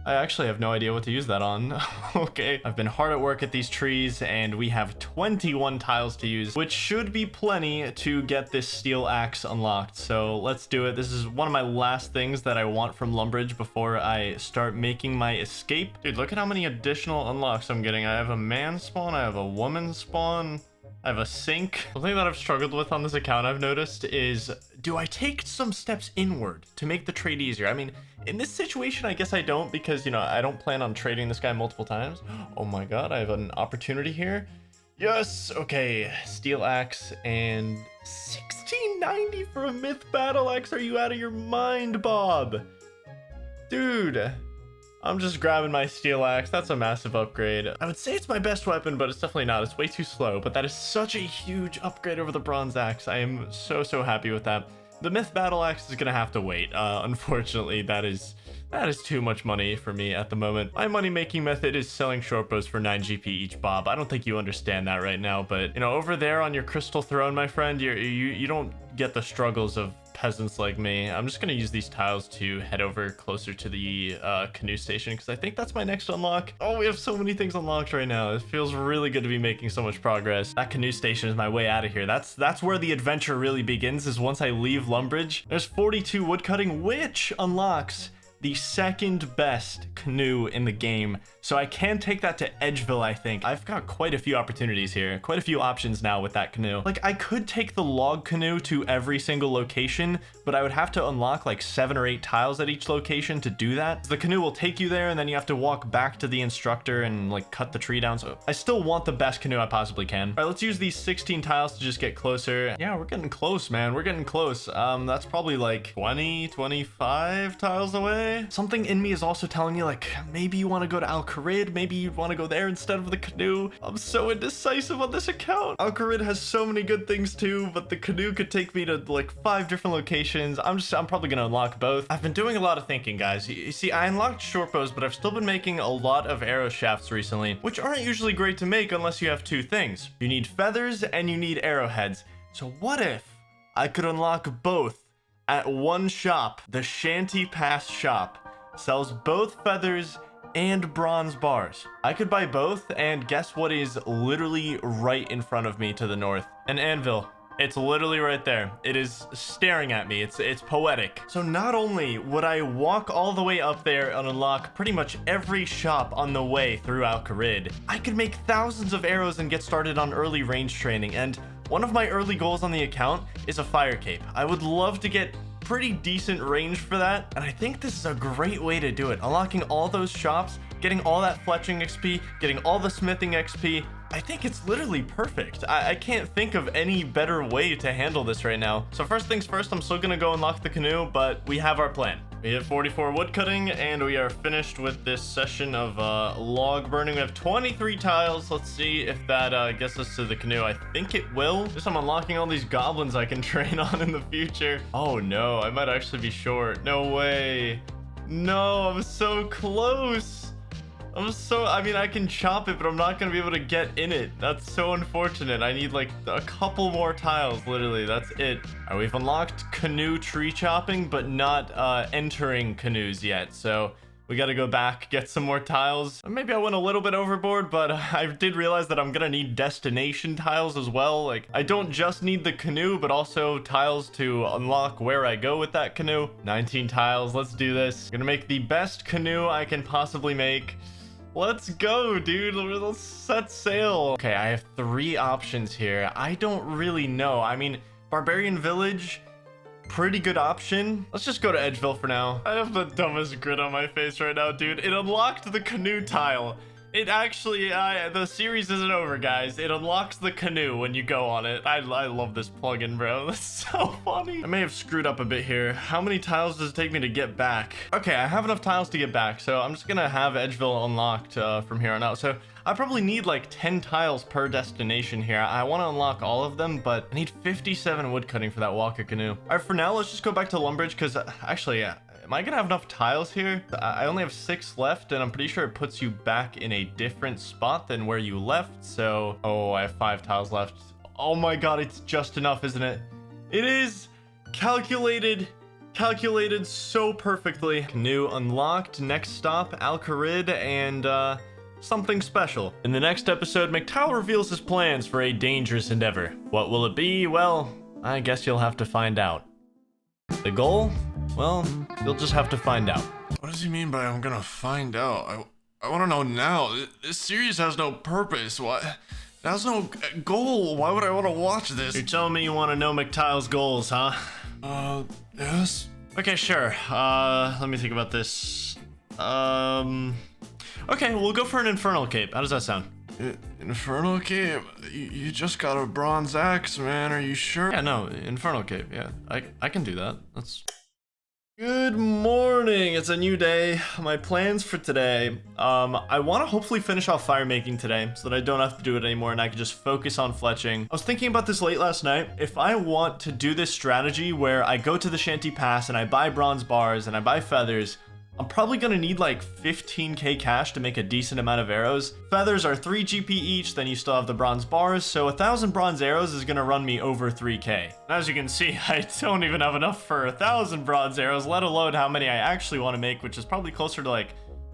Speaker 1: I actually have no idea what to use that on. Okay, I've been hard at work at these trees, and we have 21 tiles to use, which should be plenty to get this steel axe unlocked. So let's do it. This is one of my last things that I want from Lumbridge before I start making my escape. Dude, look at how many additional unlocks I'm getting. I have a man spawn, I have a woman spawn. I have a sink. Something that I've struggled with on this account I've noticed is, do I take some steps inward to make the trade easier? I mean, in this situation, I guess I don't, because, you know, I don't plan on trading this guy multiple times. Oh my god, I have an opportunity here. Yes, okay, steel axe and 1690 for a myth battle axe. Are you out of your mind, Bob? Dude, I'm just grabbing my steel axe. That's a massive upgrade. I would say it's my best weapon, but it's definitely not. It's way too slow, but that is such a huge upgrade over the bronze axe. I am so happy with that. The myth battle axe is gonna have to wait. Unfortunately, that is too much money for me at the moment. My money making method is selling short bows for 9 GP each, Bob. I don't think you understand that right now, but you know, over there on your crystal throne, my friend, you don't get the struggles of peasants like me. I'm just gonna use these tiles to head over closer to the canoe station, because I think that's my next unlock. Oh, we have so many things unlocked right now. It feels really good to be making so much progress. That canoe station is my way out of here. That's where the adventure really begins, is once I leave Lumbridge. There's 42 woodcutting, which unlocks the second best canoe in the game. So I can take that to Edgeville, I think. I've got quite a few opportunities here, quite a few options now with that canoe. Like, I could take the log canoe to every single location, but I would have to unlock like 7 or 8 tiles at each location to do that. The canoe will take you there, and then you have to walk back to the instructor and like cut the tree down. So I still want the best canoe I possibly can. All right, let's use these 16 tiles to just get closer. Yeah, we're getting close, man. We're getting close. That's probably like 20, 25 tiles away. Something in me is also telling me, like, maybe you want to go to Al Kharid, maybe you want to go there instead of the canoe. I'm so indecisive on this account. Al Kharid has so many good things too, but the canoe could take me to like 5 different locations. I'm probably gonna unlock both. I've been doing a lot of thinking, guys. You see, I unlocked short bows, but I've still been making a lot of arrow shafts recently, which aren't usually great to make unless you have 2 things. You need feathers and you need arrowheads. So what if I could unlock both at one shop? The Shanty Pass shop sells both feathers and bronze bars. I could buy both, and guess what is literally right in front of me to the north? An anvil. It's literally right there. It is staring at me. It's poetic. So not only would I walk all the way up there and unlock pretty much every shop on the way through Al Kharid, I could make thousands of arrows and get started on early range training. And one of my early goals on the account is a fire cape. I would love to get pretty decent range for that, and I think this is a great way to do it. Unlocking all those shops, getting all that fletching XP, getting all the smithing XP. I think it's literally perfect. I can't think of any better way to handle this right now. So first things first, I'm still gonna go unlock the canoe, but we have our plan. We hit 44 wood cutting, and we are finished with this session of log burning. We have 23 tiles. Let's see if that gets us to the canoe. I think it will. Just I'm unlocking all these goblins I can train on in the future. Oh no, I might actually be short. No way. No, I'm so close. I mean, I can chop it, but I'm not gonna be able to get in it. That's so unfortunate. I need like a couple more tiles, literally. That's it. All right, we've unlocked canoe tree chopping, but not entering canoes yet. So we gotta go back, get some more tiles. Maybe I went a little bit overboard, but I did realize that I'm gonna need destination tiles as well. Like, I don't just need the canoe, but also tiles to unlock where I go with that canoe. 19 tiles, let's do this. Gonna make the best canoe I can possibly make. Let's go, dude. Let's set sail. Okay, I have 3 options here. I don't really know. I mean, Barbarian Village, pretty good option. Let's just go to Edgeville for now. I have the dumbest grin on my face right now, dude. It unlocked the canoe tile. It actually, the series isn't over, guys. It unlocks the canoe when you go on it. I love this plugin, bro. That's so funny. I may have screwed up a bit here. How many tiles does it take me to get back? Okay, I have enough tiles to get back, so I'm just gonna have Edgeville unlocked from here on out. So I probably need like 10 tiles per destination here. I want to unlock all of them, but I need 57 wood cutting for that walker canoe. All right, for now, let's just go back to Lumbridge, because actually, am I gonna have enough tiles here? I only have 6 left, and I'm pretty sure it puts you back in a different spot than where you left. So, oh, I have 5 tiles left. Oh my god, it's just enough, isn't it? It is calculated so perfectly. Canoe unlocked. Next stop, Al Kharid, and something special. In the next episode, McTowell reveals his plans for a dangerous endeavor. What will it be? Well, I guess you'll have to find out. The goal? Well, you'll just have to find out.
Speaker 4: What does he mean by I'm gonna find out? I want to know now. This series has no purpose. Why That's no goal. Why would I want to watch this?
Speaker 1: You're telling me you want to know McTile's goals, huh?
Speaker 4: Yes.
Speaker 1: Okay, sure. Let me think about this. Okay, we'll go for an Infernal Cape. How does that sound?
Speaker 4: Infernal Cape? You just got a bronze axe, man. Are you sure?
Speaker 1: Yeah, no, Infernal Cape. Yeah, I can do that. That's... Good morning. It's a new day. My plans for today. I want to hopefully finish off fire making today so that I don't have to do it anymore and I can just focus on fletching. I was thinking about this late last night. If I want to do this strategy where I go to the Shanty Pass and I buy bronze bars and I buy feathers, I'm probably gonna need like 15k cash to make a decent amount of arrows. Feathers are 3 GP each, then you still have the bronze bars, so 1,000 bronze arrows is gonna run me over 3k. As you can see, I don't even have enough for 1,000 bronze arrows, let alone how many I actually want to make, which is probably closer to like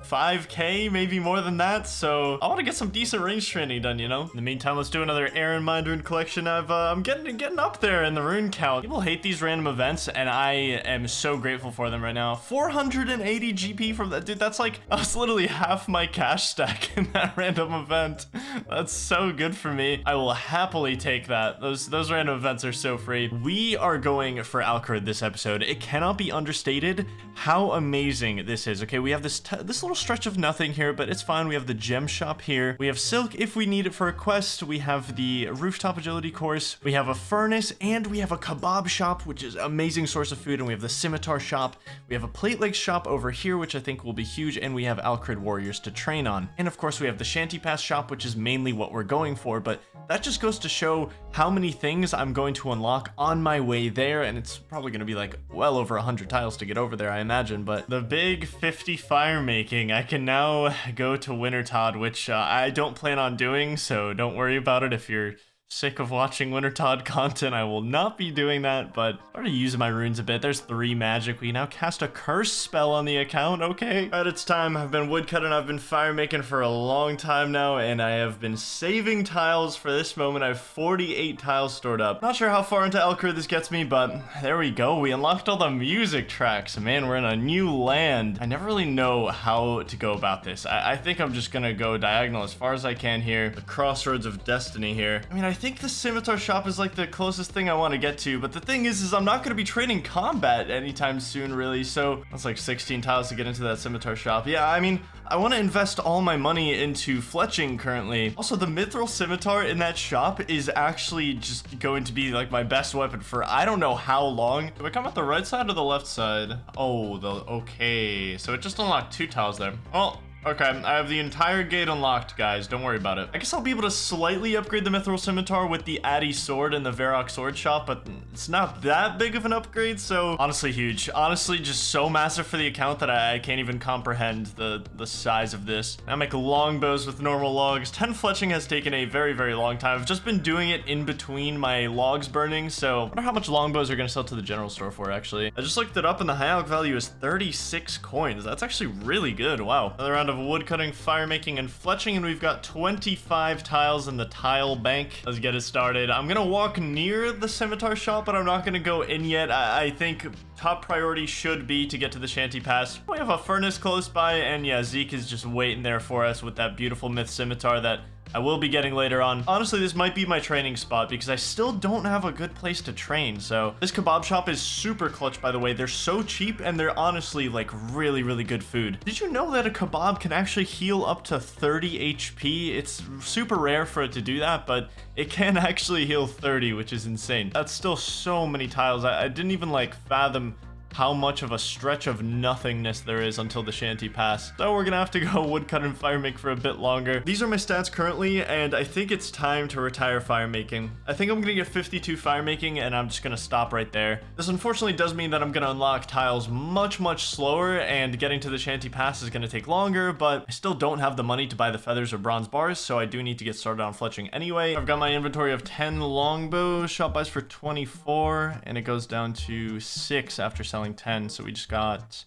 Speaker 1: 5k, maybe more than that, so I want to get some decent range training done, you know? In the meantime, let's do another Aaron Mind Rune collection. I'm getting up there in the rune count. People hate these random events, and I am so grateful for them right now. 480 GP from that, dude. That's like, that's literally half my cash stack in that random event. That's so good for me. I will happily take that. Those random events are so free. We are going for Alcrid this episode. It cannot be understated how amazing this is. Okay, we have this little stretch of nothing here, but it's fine. We have the gem shop here. We have silk if we need it for a quest. We have the rooftop agility course. We have a furnace, and we have a kebab shop, which is an amazing source of food. And we have the scimitar shop. We have a plate leg shop over here, which I think will be huge. And we have Alcrid warriors to train on. And of course, we have the Shanty Pass shop, which is mainly what we're going for. But that just goes to show how many things I'm going to unlock on my way there. And it's probably going to be like well over 100 tiles to get over there, I imagine. But the big 50 fire making, I can now go to Wintertodt, which I don't plan on doing, so don't worry about it if you're sick of watching Wintertodt content. I will not be doing that, but I already using my runes a bit. There's 3 magic. We now cast a curse spell on the account. Okay. All right, it's time. I've been woodcutting. I've been fire making for a long time now, and I have been saving tiles for this moment. I have 48 tiles stored up. Not sure how far into Alcrid this gets me, but there we go. We unlocked all the music tracks. Man, we're in a new land. I never really know how to go about this. I think I'm just gonna go diagonal as far as I can here. The crossroads of destiny here. I mean, I think the scimitar shop is like the closest thing I want to get to, but the thing is I'm not going to be training combat anytime soon, really, so that's like 16 tiles to get into that scimitar shop. Yeah, I mean, I want to invest all my money into fletching currently. Also, the mithril scimitar in that shop is actually just going to be like my best weapon for I don't know how long. Do I come out the right side or the left side? Oh, okay, so it just unlocked 2 tiles there. Well, okay, I have the entire gate unlocked, guys. Don't worry about it. I guess I'll be able to slightly upgrade the Mithril Scimitar with the Addy Sword and the Varrock Sword Shop, but it's not that big of an upgrade, so honestly huge. Honestly, just so massive for the account that I can't even comprehend the size of this. I make longbows with normal logs. 10 fletching has taken a very, very long time. I've just been doing it in between my logs burning, so I wonder how much longbows are going to sell to the general store for, actually. I just looked it up, and the high alch value is 36 coins. That's actually really good. Wow. Another round of wood cutting, fire making, and fletching, and we've got 25 tiles in the tile bank. Let's get it started. I'm gonna walk near the scimitar shop, but I'm not gonna go in yet. I think top priority should be to get to the Shanty Pass. We have a furnace close by, and yeah, Zeke is just waiting there for us with that beautiful myth scimitar that I will be getting later on. Honestly, this might be my training spot because I still don't have a good place to train. So this kebab shop is super clutch, by the way. They're so cheap and they're honestly like really, really good food. Did you know that a kebab can actually heal up to 30 HP? It's super rare for it to do that, but it can actually heal 30, which is insane. That's still so many tiles. I didn't even like fathom how much of a stretch of nothingness there is until the Shanty Pass. So we're gonna have to go woodcut and fire make for a bit longer. These are my stats currently, and I think it's time to retire fire making. I think I'm gonna get 52 fire making, and I'm just gonna stop right there. This unfortunately does mean that I'm gonna unlock tiles much, much slower, and getting to the Shanty Pass is gonna take longer, but I still don't have the money to buy the feathers or bronze bars, so I do need to get started on fletching anyway. I've got my inventory of 10 longbows, shot buys for 24, and it goes down to 6 after selling 10, so we just got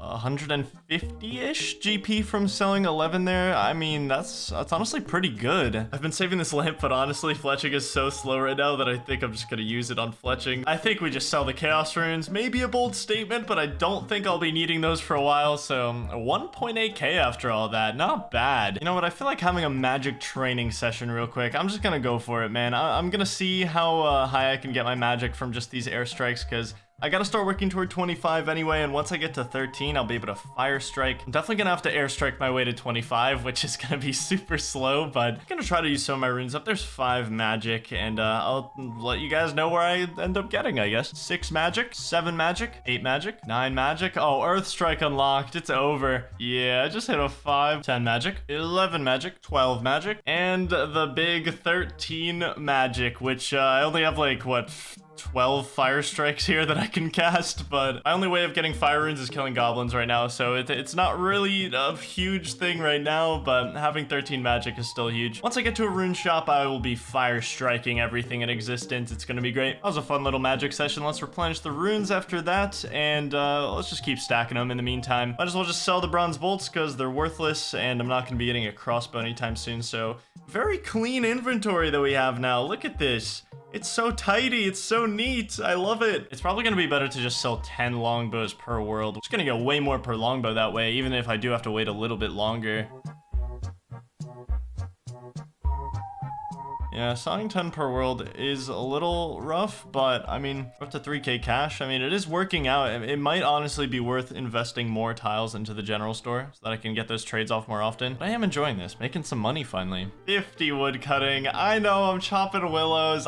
Speaker 1: 150-ish GP from selling 11 there. I mean, that's honestly pretty good. I've been saving this lamp, but honestly, fletching is so slow right now that I think I'm just gonna use it on fletching. I think we just sell the Chaos Runes. Maybe a bold statement, but I don't think I'll be needing those for a while, so 1.8k after all that. Not bad. You know what? I feel like having a magic training session real quick. I'm just gonna go for it, man. I'm gonna see how high I can get my magic from just these airstrikes, because I gotta start working toward 25 anyway, and once I get to 13, I'll be able to fire strike. I'm definitely gonna have to airstrike my way to 25, which is gonna be super slow, but I'm gonna try to use some of my runes up. There's 5 magic, and I'll let you guys know where I end up getting, I guess. 6 magic, 7 magic, 8 magic, 9 magic. Oh, Earth Strike unlocked. It's over. Yeah, I just hit a 5. 10 magic, 11 magic, 12 magic, and the big 13 magic, which I only have like, what, 12 fire strikes here that I can cast, but my only way of getting fire runes is killing goblins right now, so it's not really a huge thing right now, but having 13 magic is still huge. Once I get to a rune shop, I will be fire striking everything in existence. It's gonna be great. That was a fun little magic session. Let's replenish the runes after that, and let's just keep stacking them in the meantime. Might as well just sell the bronze bolts because they're worthless, and I'm not gonna be getting a crossbow anytime soon, so very clean inventory that we have now. Look at this. It's so tidy, it's so neat, I love it. It's probably gonna be better to just sell 10 longbows per world. I'm just gonna get way more per longbow that way, even if I do have to wait a little bit longer. Yeah, selling 10 per world is a little rough, but I mean, up to 3k cash, I mean, it is working out. It might honestly be worth investing more tiles into the general store so that I can get those trades off more often. But I am enjoying this, making some money finally. 50 wood cutting. I know I'm chopping willows.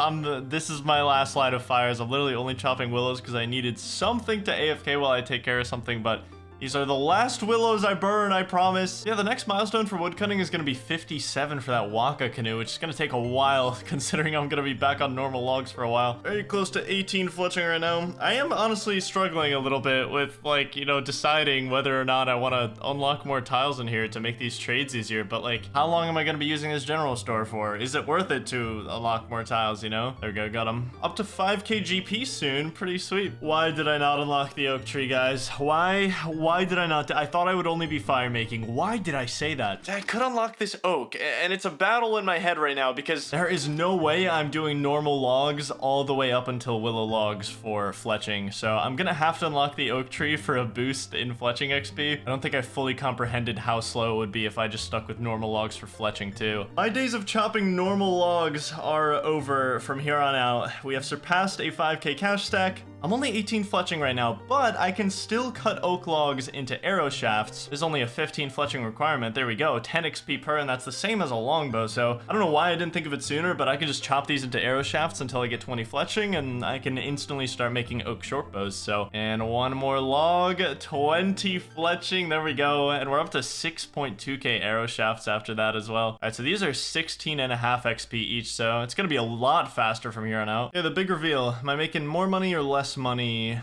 Speaker 1: This is my last line of fires. I'm literally only chopping willows because I needed something to AFK while I take care of something, but these are the last willows I burn, I promise. Yeah, the next milestone for woodcutting is gonna be 57 for that Waka canoe, which is gonna take a while considering I'm gonna be back on normal logs for a while. Very close to 18 fletching right now. I am honestly struggling a little bit with, like, you know, deciding whether or not I wanna unlock more tiles in here to make these trades easier, but like, how long am I gonna be using this general store for? Is it worth it to unlock more tiles, you know? There we go, got them. Up to 5k GP soon, pretty sweet. Why did I not unlock the oak tree, guys? Why did I not? I thought I would only be fire making. Why did I say that? I could unlock this oak, and it's a battle in my head right now because there is no way I'm doing normal logs all the way up until willow logs for fletching. So I'm gonna have to unlock the oak tree for a boost in fletching XP. I don't think I fully comprehended how slow it would be if I just stuck with normal logs for fletching too. My days of chopping normal logs are over from here on out. We have surpassed a 5k cash stack. I'm only 18 fletching right now, but I can still cut oak logs into arrow shafts. There's only a 15 fletching requirement. There we go, 10 XP per, and that's the same as a longbow. So I don't know why I didn't think of it sooner, but I can just chop these into arrow shafts until I get 20 fletching, and I can instantly start making oak short bows. So, and one more log, 20 fletching. There we go, and we're up to 6.2k arrow shafts after that as well. All right, so these are 16.5 XP each, so it's gonna be a lot faster from here on out. Yeah, the big reveal. Am I making more money or less money?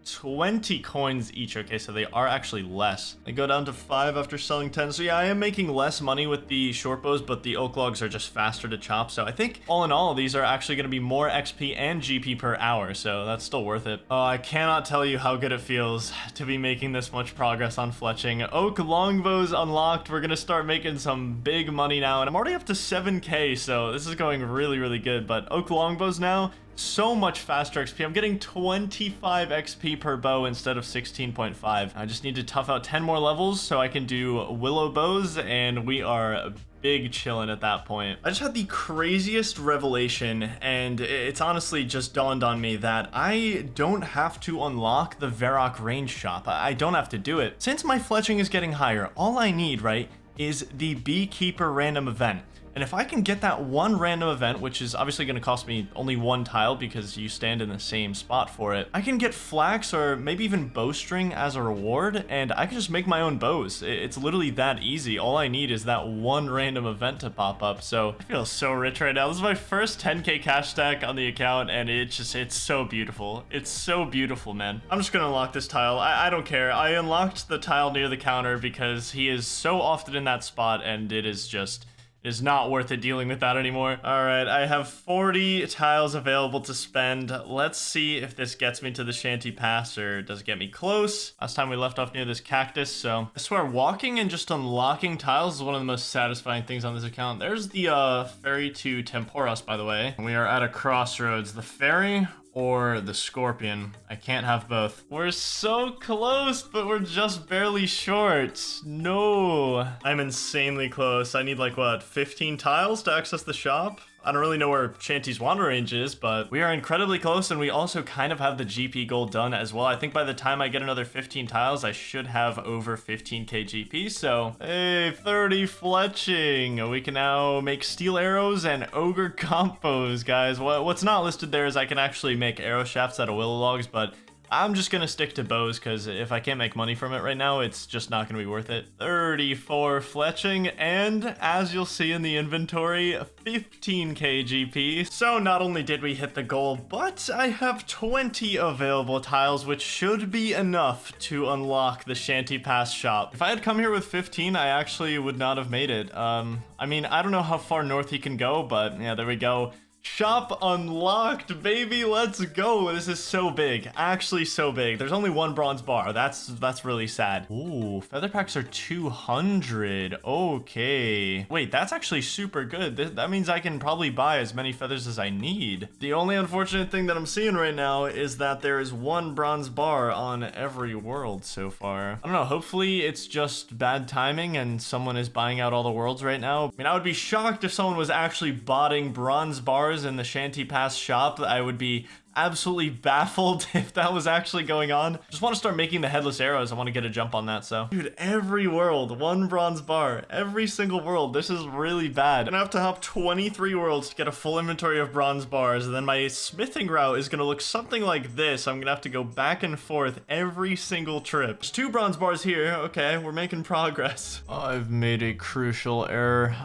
Speaker 1: 20 coins each. Okay, so they are actually less. They go down to 5 after selling 10. So yeah, I am making less money with the short bows, but the oak logs are just faster to chop. So I think all in all, these are actually going to be more XP and GP per hour. So that's still worth it. Oh, I cannot tell you how good it feels to be making this much progress on fletching. Oak longbows unlocked. We're going to start making some big money now. And I'm already up to 7k. So this is going really, really good. But oak longbows now, so much faster XP. I'm getting 25 XP per bow instead of 16.5. I just need to tough out 10 more levels so I can do willow bows, and we are big chillin' at that point. I just had the craziest revelation, and it's honestly just dawned on me that I don't have to unlock the Varrock range shop. I don't have to do it. Since my fletching is getting higher, all I need, right, is the beekeeper random event. And if I can get that one random event, which is obviously going to cost me only 1 tile because you stand in the same spot for it, I can get flax or maybe even bowstring as a reward, and I can just make my own bows. It's literally that easy. All I need is that one random event to pop up. So I feel so rich right now. This is my first 10k cash stack on the account, and it's so beautiful. It's so beautiful, man. I'm just going to unlock this tile. I don't care. I unlocked the tile near the counter because he is so often in that spot, and it is just... It is not worth it dealing with that anymore. All right, I have 40 tiles available to spend. Let's see if this gets me to the Shanty Pass or does it get me close. Last time we left off near this cactus, so I swear walking and just unlocking tiles is one of the most satisfying things on this account. There's the ferry to Temporos, by the way. We are at a crossroads. The ferry or the scorpion. I can't have both. We're so close, but we're just barely short. No. I'm insanely close. I need like, what, 15 tiles to access the shop? I don't really know where Shanty's wander range is, but we are incredibly close, and we also kind of have the GP goal done as well. I think by the time I get another 15 tiles, I should have over 15k GP, so hey, 30 fletching. We can now make steel arrows and ogre combos, guys. What's not listed there is I can actually make arrow shafts out of willow logs, but I'm just gonna stick to bows because if I can't make money from it right now, it's just not gonna be worth it. 34 fletching, and as you'll see in the inventory, 15k GP. So not only did we hit the goal, but I have 20 available tiles, which should be enough to unlock the Shanty Pass shop. If I had come here with 15, I actually would not have made it. I mean, I don't know how far north he can go, but yeah, there we go. Shop unlocked, baby. Let's go. This is so big. Actually so big. There's only one bronze bar. That's really sad. Ooh, feather packs are 200. Okay. Wait, that's actually super good. That means I can probably buy as many feathers as I need. The only unfortunate thing that I'm seeing right now is that there is one bronze bar on every world so far. I don't know. Hopefully it's just bad timing and someone is buying out all the worlds right now. I mean, I would be shocked if someone was actually botting bronze bars in the Shanty Pass shop. I would be absolutely baffled if that was actually going on. Just want to start making the headless arrows. I want to get a jump on that. So dude, every world, one bronze bar, every single world. This is really bad. And I have to hop 23 worlds to get a full inventory of bronze bars. And then my smithing route is going to look something like this. I'm going to have to go back and forth every single trip. There's 2 bronze bars here. Okay, we're making progress. I've made a crucial error.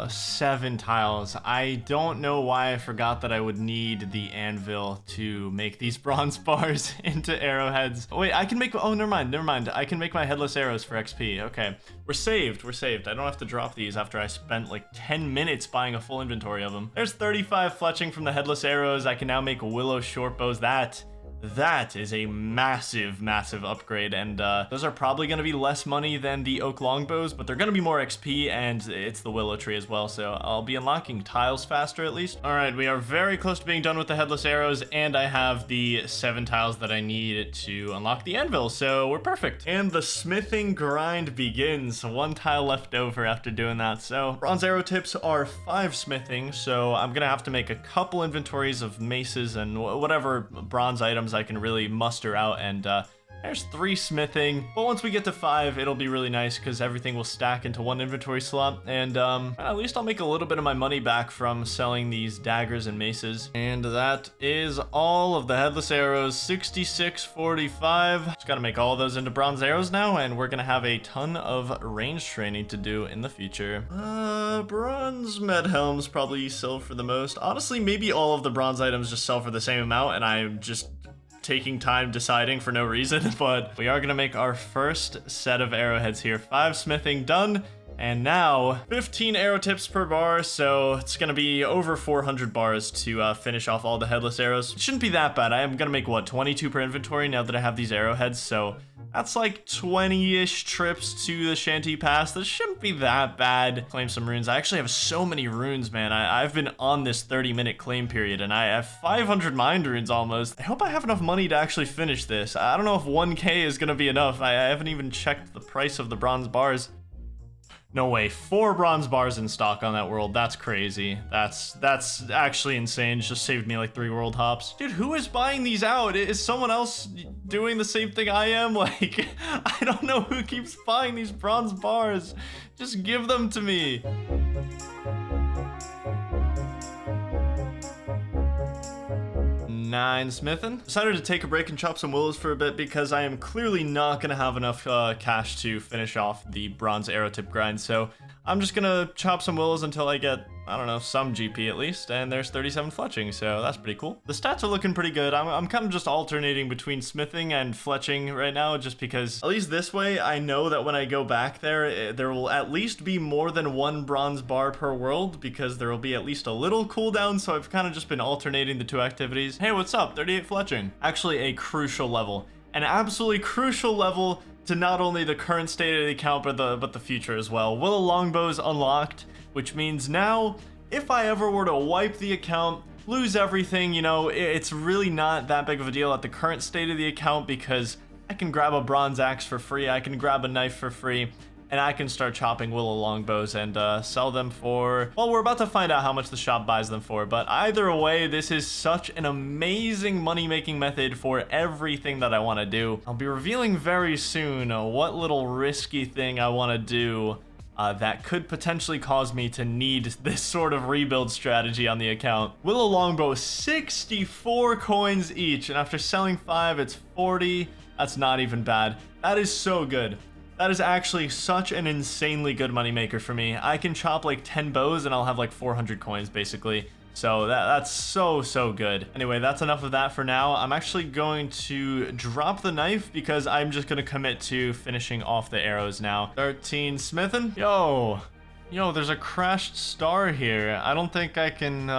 Speaker 1: 7 tiles. I don't know why I forgot that I would need the anvil to make these bronze bars into arrowheads. Oh, wait, I can make, oh, never mind. I can make my headless arrows for XP. Okay, we're saved. I don't have to drop these after I spent like 10 minutes buying a full inventory of them. There's 35 fletching from the headless arrows. I can now make willow short bows. That is a massive upgrade, and those are probably going to be less money than the oak longbows, but they're going to be more XP, and it's the willow tree as well, so I'll be unlocking tiles faster at least. All right, we are very close to being done with the headless arrows, and I have the 7 tiles that I need to unlock the anvil, so we're perfect. And the smithing grind begins. 1 tile left over after doing that, so bronze arrow tips are 5 smithing, so I'm going to have to make a couple inventories of maces and whatever bronze items I can really muster out, and there's 3 smithing, but once we get to 5, it'll be really nice because everything will stack into 1 inventory slot, and at least I'll make a little bit of my money back from selling these daggers and maces. And that is all of the headless arrows, 6645. Just gotta make all of those into bronze arrows now, and we're gonna have a ton of range training to do in the future. Bronze med helms probably sell for the most. Honestly, maybe all of the bronze items just sell for the same amount, and I'm just taking time deciding for no reason, but we are gonna make our first set of arrowheads here. 5 smithing done, and now 15 arrow tips per bar, so it's gonna be over 400 bars to finish off all the headless arrows. It shouldn't be that bad. I am gonna make, what, 22 per inventory now that I have these arrowheads, so that's like 20-ish trips to the Shanty Pass. This shouldn't be that bad. Claim some runes. I actually have so many runes, man. I've been on this 30-minute claim period, and I have 500 mind runes almost. I hope I have enough money to actually finish this. I don't know if 1k is gonna be enough. I haven't even checked the price of the bronze bars. No way, 4 bronze bars in stock on that world. That's crazy. That's actually insane. Just saved me like 3 world hops. Dude, who is buying these out? Is someone else doing the same thing I am? Like, I don't know who keeps buying these bronze bars. Just give them to me. 9 smithing. Decided to take a break and chop some willows for a bit because I am clearly not going to have enough cash to finish off the bronze arrow tip grind. So I'm just gonna chop some willows until I get, I don't know, some GP at least, and there's 37 fletching, so that's pretty cool. The stats are looking pretty good. I'm kind of just alternating between smithing and fletching right now, just because at least this way I know that when I go back there, there will at least be more than one bronze bar per world, because there will be at least a little cooldown, so I've kind of just been alternating the two activities. Hey, what's up? 38 fletching. Actually a crucial level. An absolutely crucial level to not only the current state of the account, but the future as well. Willow Longbow's unlocked, which means now, if I ever were to wipe the account, lose everything, you know, it's really not that big of a deal at the current state of the account, because I can grab a bronze axe for free, I can grab a knife for free, and I can start chopping willow longbows and sell them for, well, we're about to find out how much the shop buys them for, but either way, this is such an amazing money-making method for everything that I want to do. I'll be revealing very soon what little risky thing I want to do that could potentially cause me to need this sort of rebuild strategy on the account. Willow longbow, 64 coins each, and after selling 5, it's 40. That's not even bad. That is so good. That is actually such an insanely good moneymaker for me. I can chop like 10 bows and I'll have like 400 coins basically. So that's so good. Anyway, that's enough of that for now. I'm actually going to drop the knife because I'm just gonna commit to finishing off the arrows now. 13 smithing. Yo, there's a crashed star here. I don't think I can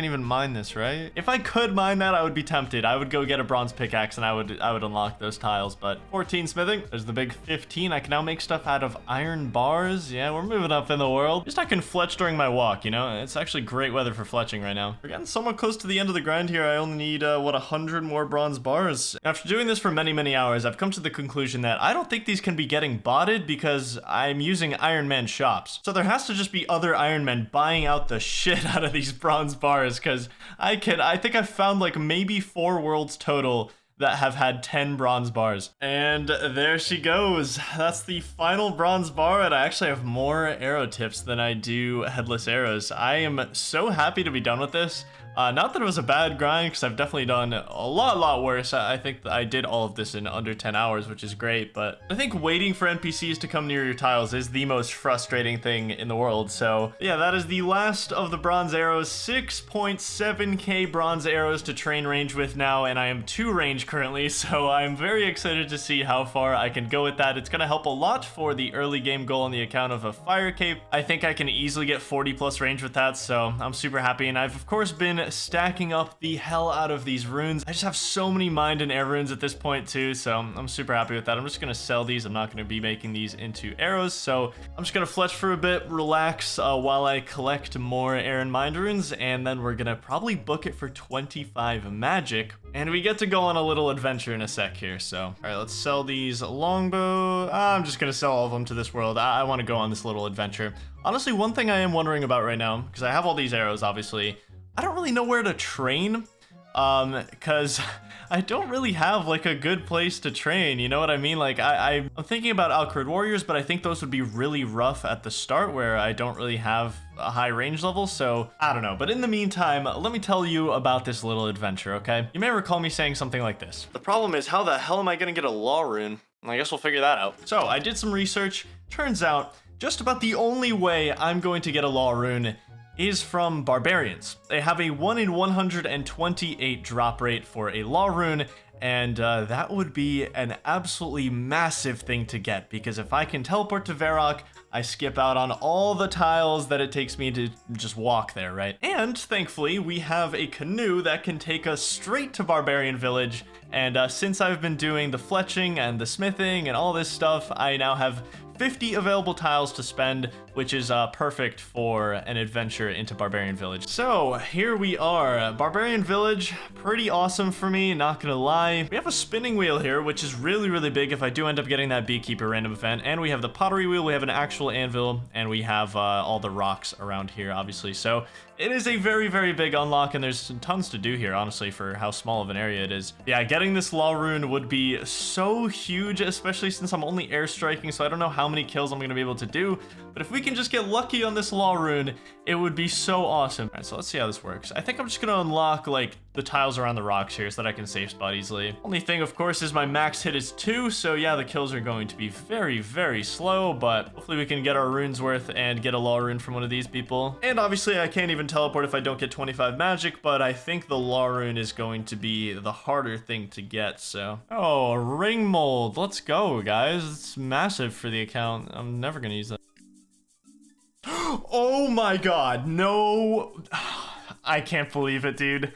Speaker 1: even mine this, right? If I could mine that, I would be tempted. I would go get a bronze pickaxe and I would unlock those tiles, but 14 smithing. There's the big 15. I can now make stuff out of iron bars. Yeah, we're moving up in the world. Just I can fletch during my walk, you know? It's actually great weather for fletching right now. We're getting somewhat close to the end of the grind here. I only need, 100 more bronze bars. After doing this for many hours, I've come to the conclusion that I don't think these can be getting botted because I'm using Iron Man shops. So there has to just be other Iron Men buying out the shit out of these bronze bars, because I think I've found like maybe 4 worlds total that have had 10 bronze bars. And there she goes. That's the final bronze bar, and I actually have more arrow tips than I do headless arrows. I am so happy to be done with this. Not that it was a bad grind, because I've definitely done a lot worse. I think I did all of this in under 10 hours, which is great, but I think waiting for NPCs to come near your tiles is the most frustrating thing in the world. So yeah, that is the last of the bronze arrows. 6.7k bronze arrows to train range with now, and I am 2 range currently, so I'm very excited to see how far I can go with that. It's going to help a lot for the early game goal on the account of a fire cape. I think I can easily get 40 plus range with that, so I'm super happy, and I've of course been stacking up the hell out of these runes. I just have so many mind and air runes at this point too, so I'm super happy with that. I'm just gonna sell these. I'm not gonna be making these into arrows, so I'm just gonna fletch for a bit, relax while I collect more air and mind runes, and then we're gonna probably book it for 25 magic, and we get to go on a little adventure in a sec here. So all right, let's sell these longbow. I'm just gonna sell all of them to this world. I want to go on this little adventure. Honestly, one thing I am wondering about right now, because I have all these arrows obviously, I don't really know where to train, because I don't really have like a good place to train, you know what I mean? Like I'm thinking about Alcrid Warriors, but I think those would be really rough at the start where I don't really have a high range level, so I don't know. But in the meantime, let me tell you about this little adventure, okay? You may recall me saying something like this. The problem is, how the hell am I gonna get a law rune? I guess we'll figure that out. So I did some research. Turns out, just about the only way I'm going to get a law rune is from barbarians. They have a 1 in 128 drop rate for a law rune, and that would be an absolutely massive thing to get, because if I can teleport to Varrock, I skip out on all the tiles that it takes me to just walk there, right? And thankfully, we have a canoe that can take us straight to Barbarian Village, and since I've been doing the fletching and the smithing and all this stuff, I now have 50 available tiles to spend, which is perfect for an adventure into Barbarian Village. So here we are, Barbarian Village, pretty awesome for me, not gonna lie. We have a spinning wheel here, which is really big if I do end up getting that beekeeper random event, and we have the pottery wheel, we have an actual anvil, and we have all the rocks around here, obviously. So it is a very big unlock, and there's tons to do here, honestly, for how small of an area it is. Yeah, getting this law rune would be so huge, especially since I'm only airstriking, so I don't know how many kills I'm gonna be able to do, but if we can can just get lucky on this law rune, it would be so awesome. All right, so let's see how this works. I think I'm just gonna unlock like the tiles around the rocks here so that I can safe spot easily. Only thing, of course, is my max hit is 2, so yeah, the kills are going to be very, very slow, but hopefully we can get our runes worth and get a law rune from one of these people. And obviously I can't even teleport if I don't get 25 magic, but I think the law rune is going to be the harder thing to get, so. Oh, a ring mold. Let's go, guys. It's massive for the account. I'm never gonna use that. Oh my god, no. I can't believe it, dude.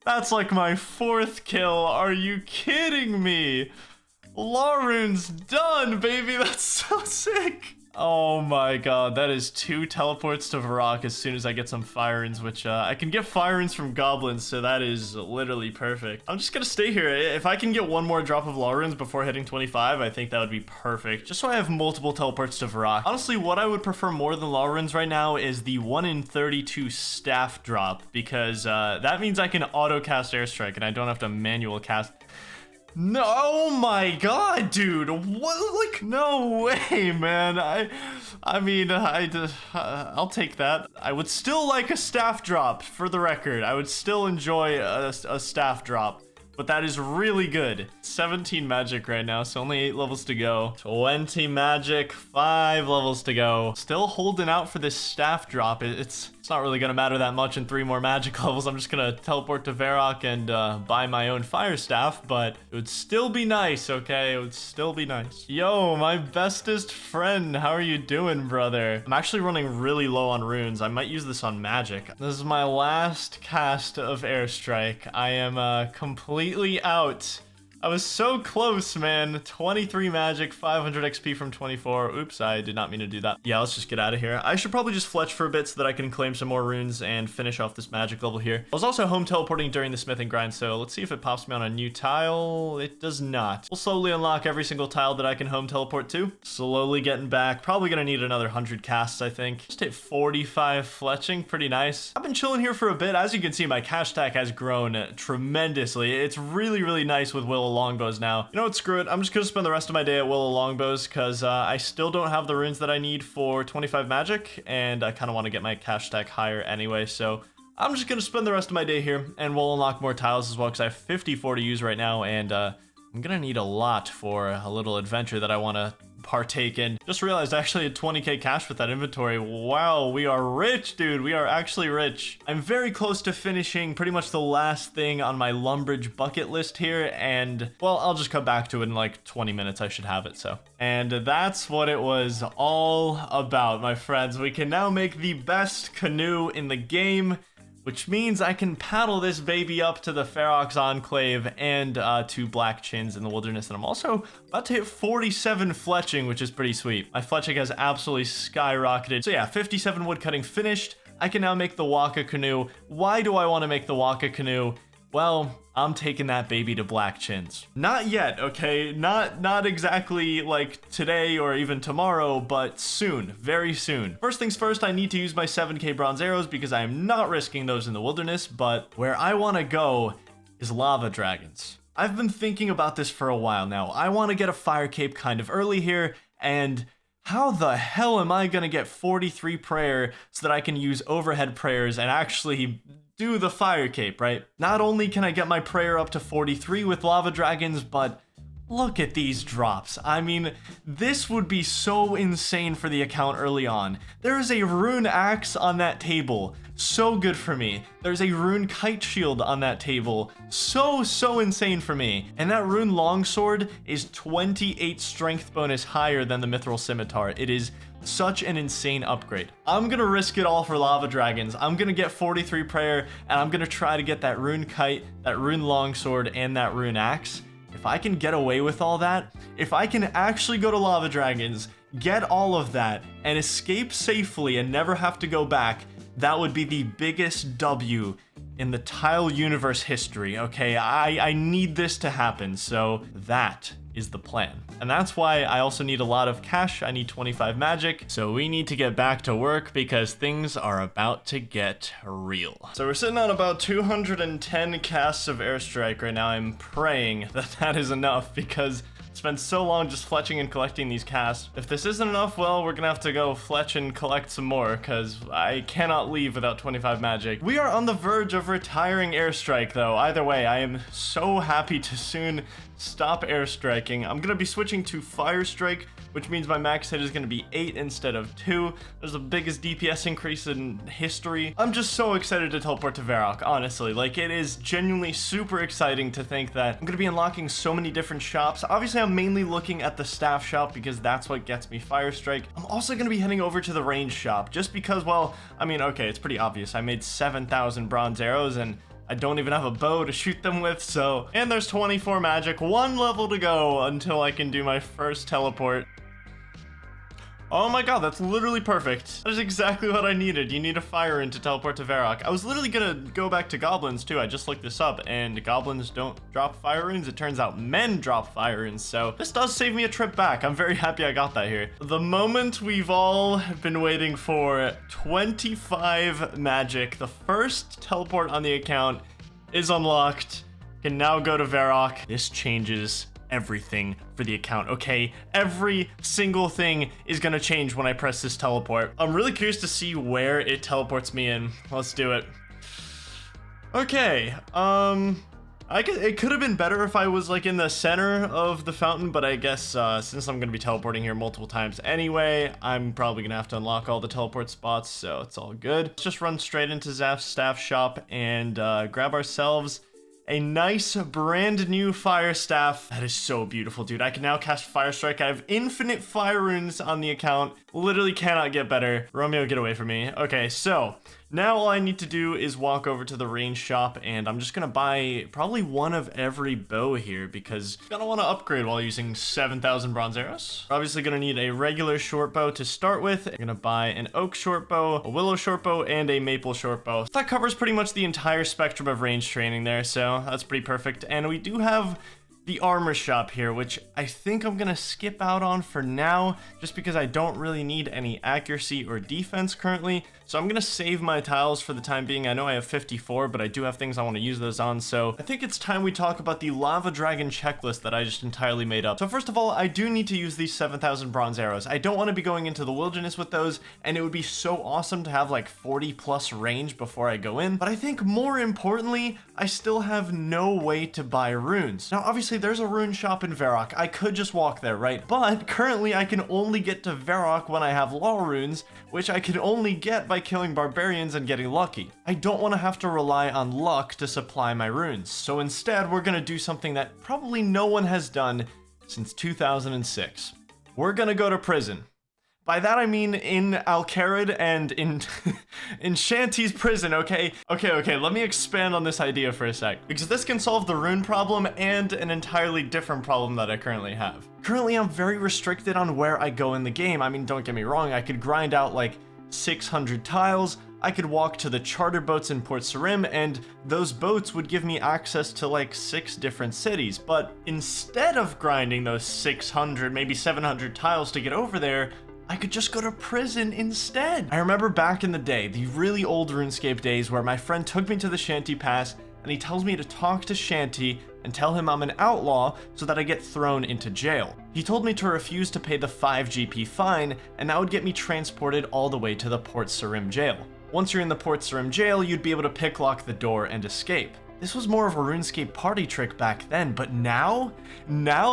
Speaker 1: That's like my 4th kill. Are you kidding me? Law rune's done, baby. That's so sick. Oh my god, that is 2 teleports to Varrock as soon as I get some fire runes, which I can get fire runes from goblins, so that is literally perfect. I'm just gonna stay here. If I can get 1 more drop of law runes before hitting 25, I think that would be perfect, just so I have multiple teleports to Varrock. Honestly, what I would prefer more than law runes right now is the 1 in 32 staff drop, because that means I can auto cast airstrike and I don't have to manual cast. No, oh my god, dude. What? Like, no way, man. I'll take that. I would still like a staff drop, for the record. I would still enjoy a staff drop. But that is really good. 17 magic right now, so only 8 levels to go. 20 magic, 5 levels to go. Still holding out for this staff drop. It's not really gonna matter that much in 3 more magic levels. I'm just gonna teleport to Varrock and buy my own fire staff, but it would still be nice, okay? It would still be nice. Yo, my bestest friend, how are you doing, brother? I'm actually running really low on runes. I might use this on magic. This is my last cast of airstrike. I am completely out. I was so close, man. 23 magic, 500 XP from 24. Oops, I did not mean to do that. Yeah, let's just get out of here. I should probably just fletch for a bit so that I can claim some more runes and finish off this magic level here. I was also home teleporting during the smithing grind, so let's see if it pops me on a new tile. It does not. We'll slowly unlock every single tile that I can home teleport to. Slowly getting back. Probably gonna need another 100 casts, I think. Just hit 45 fletching. Pretty nice. I've been chilling here for a bit. As you can see, my cash stack has grown tremendously. It's really, really nice with Willow Longbows now. You know what, screw it. I'm just gonna spend the rest of my day at Willow Longbows because I still don't have the runes that I need for 25 magic, and I kind of want to get my cash stack higher anyway, so I'm just gonna spend the rest of my day here, and we'll unlock more tiles as well because I have 54 to use right now, and I'm gonna need a lot for a little adventure that I want to partake in. Just realized I actually had 20k cash with that inventory. Wow, we are rich, dude. We are actually rich. I'm very close to finishing pretty much the last thing on my Lumbridge bucket list here, and well, I'll just come back to it in like 20 minutes. I should have it, so. And that's what it was all about, my friends. We can now make the best canoe in the game, which means I can paddle this baby up to the Ferox Enclave and to Black Chins in the wilderness. And I'm also about to hit 47 fletching, which is pretty sweet. My fletching has absolutely skyrocketed. So yeah, 57 woodcutting finished. I can now make the Waka canoe. Why do I want to make the Waka canoe? Well, I'm taking that baby to Black Chins. Not yet, okay? Not exactly like today or even tomorrow, but soon, very soon. First things first, I need to use my 7k bronze arrows because I am not risking those in the wilderness, but where I want to go is lava dragons. I've been thinking about this for a while now. I want to get a fire cape kind of early here, and how the hell am I gonna get 43 prayer so that I can use overhead prayers and actually do the fire cape, right? Not only can I get my prayer up to 43 with lava dragons, but look at these drops. I mean, this would be so insane for the account early on. There is a rune axe on that table. So good for me. There's a rune kite shield on that table. So insane for me. And that rune longsword is 28 strength bonus higher than the mithril scimitar. It is such an insane upgrade. I'm gonna risk it all for lava dragons. I'm gonna get 43 prayer, and I'm gonna try to get that rune kite, that rune longsword, and that rune axe. If I can get away with all that, if I can actually go to lava dragons, get all of that, and escape safely and never have to go back, that would be the biggest W in the Tile universe history, okay? I need this to happen, so that is the plan. And that's why I also need a lot of cash. I need 25 magic, so we need to get back to work because things are about to get real. So we're sitting on about 210 casts of airstrike right now. I'm praying that that is enough because Spent so long just fletching and collecting these casts. If this isn't enough, well, we're gonna have to go fletch and collect some more, because I cannot leave without 25 magic. We are on the verge of retiring airstrike, though. Either way, I am so happy to soon stop airstriking. I'm gonna be switching to fire strike, which means my max hit is gonna be 8 instead of 2. There's the biggest DPS increase in history. I'm just so excited to teleport to Varrock, honestly. Like, it is genuinely super exciting to think that I'm gonna be unlocking so many different shops. Obviously, I'm mainly looking at the staff shop because that's what gets me fire strike. I'm also gonna be heading over to the range shop just because, well, I mean, okay, it's pretty obvious. I made 7,000 bronze arrows and I don't even have a bow to shoot them with, so... And there's 24 magic, 1 level to go until I can do my first teleport. Oh my god, that's literally perfect. That is exactly what I needed. You need a fire rune to teleport to Varrock. I was literally gonna go back to goblins too. I just looked this up, and goblins don't drop fire runes. It turns out men drop fire runes, so this does save me a trip back. I'm very happy I got that here. The moment we've all been waiting for, 25 magic. The first teleport on the account is unlocked. Can now go to Varrock. This changes everything for the account, okay? Every single thing is gonna change when I press this teleport. I'm really curious to see where it teleports me in. Let's do it. Okay, it could have been better if I was like in the center of the fountain, but I guess since I'm gonna be teleporting here multiple times anyway, I'm probably gonna have to unlock all the teleport spots, so it's all good. Let's just run straight into Zaf's staff shop and grab ourselves a nice brand new fire staff. That is so beautiful, dude. I can now cast fire strike. I have infinite fire runes on the account. Literally cannot get better. Romeo, get away from me. Okay, so now all I need to do is walk over to the range shop, and I'm just gonna buy probably one of every bow here because I'm gonna want to upgrade while using 7,000 bronze arrows. We're obviously gonna need a regular short bow to start with. I'm gonna buy an oak short bow, a willow short bow, and a maple short bow. So that covers pretty much the entire spectrum of range training there, so that's pretty perfect. And we do have the armor shop here, which I think I'm gonna skip out on for now, just because I don't really need any accuracy or defense currently. So I'm gonna save my tiles for the time being. I know I have 54, but I do have things I want to use those on. So I think it's time we talk about the lava dragon checklist that I just entirely made up. So first of all, I do need to use these 7,000 bronze arrows. I don't want to be going into the wilderness with those, and it would be so awesome to have like 40 plus range before I go in. But I think more importantly, I still have no way to buy runes. Now, obviously there's a rune shop in Varrock. I could just walk there, right? But currently I can only get to Varrock when I have law runes, which I can only get by killing barbarians and getting lucky. I don't want to have to rely on luck to supply my runes. So instead, we're going to do something that probably no one has done since 2006. We're going to go to prison. By that I mean in Al-Kharid and in in Shanty's prison, okay? Okay, let me expand on this idea for a sec, because this can solve the rune problem and an entirely different problem that I currently have. Currently, I'm very restricted on where I go in the game. I mean, don't get me wrong, I could grind out like 600 tiles, I could walk to the charter boats in Port Sarim, and those boats would give me access to like 6 different cities. But instead of grinding those 600, maybe 700 tiles to get over there, I could just go to prison instead. I remember back in the day, the really old RuneScape days, where my friend took me to the Shanty Pass and he tells me to talk to Shanty and tell him I'm an outlaw so that I get thrown into jail. He told me to refuse to pay the 5 GP fine, and that would get me transported all the way to the Port Sarim jail. Once you're in the Port Sarim jail, you'd be able to picklock the door and escape. This was more of a RuneScape party trick back then, but now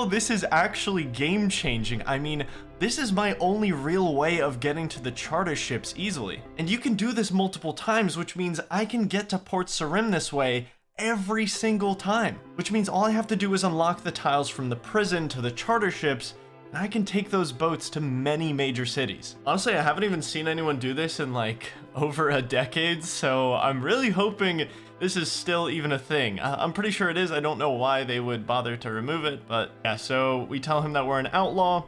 Speaker 1: this is actually game-changing. I mean, this is my only real way of getting to the charter ships easily. And you can do this multiple times, which means I can get to Port Sarim this way every single time. Which means all I have to do is unlock the tiles from the prison to the charter ships, and I can take those boats to many major cities. Honestly, I haven't even seen anyone do this in like over a decade, so I'm really hoping this is still even a thing. I'm pretty sure it is. I don't know why they would bother to remove it, but yeah, so we tell him that we're an outlaw,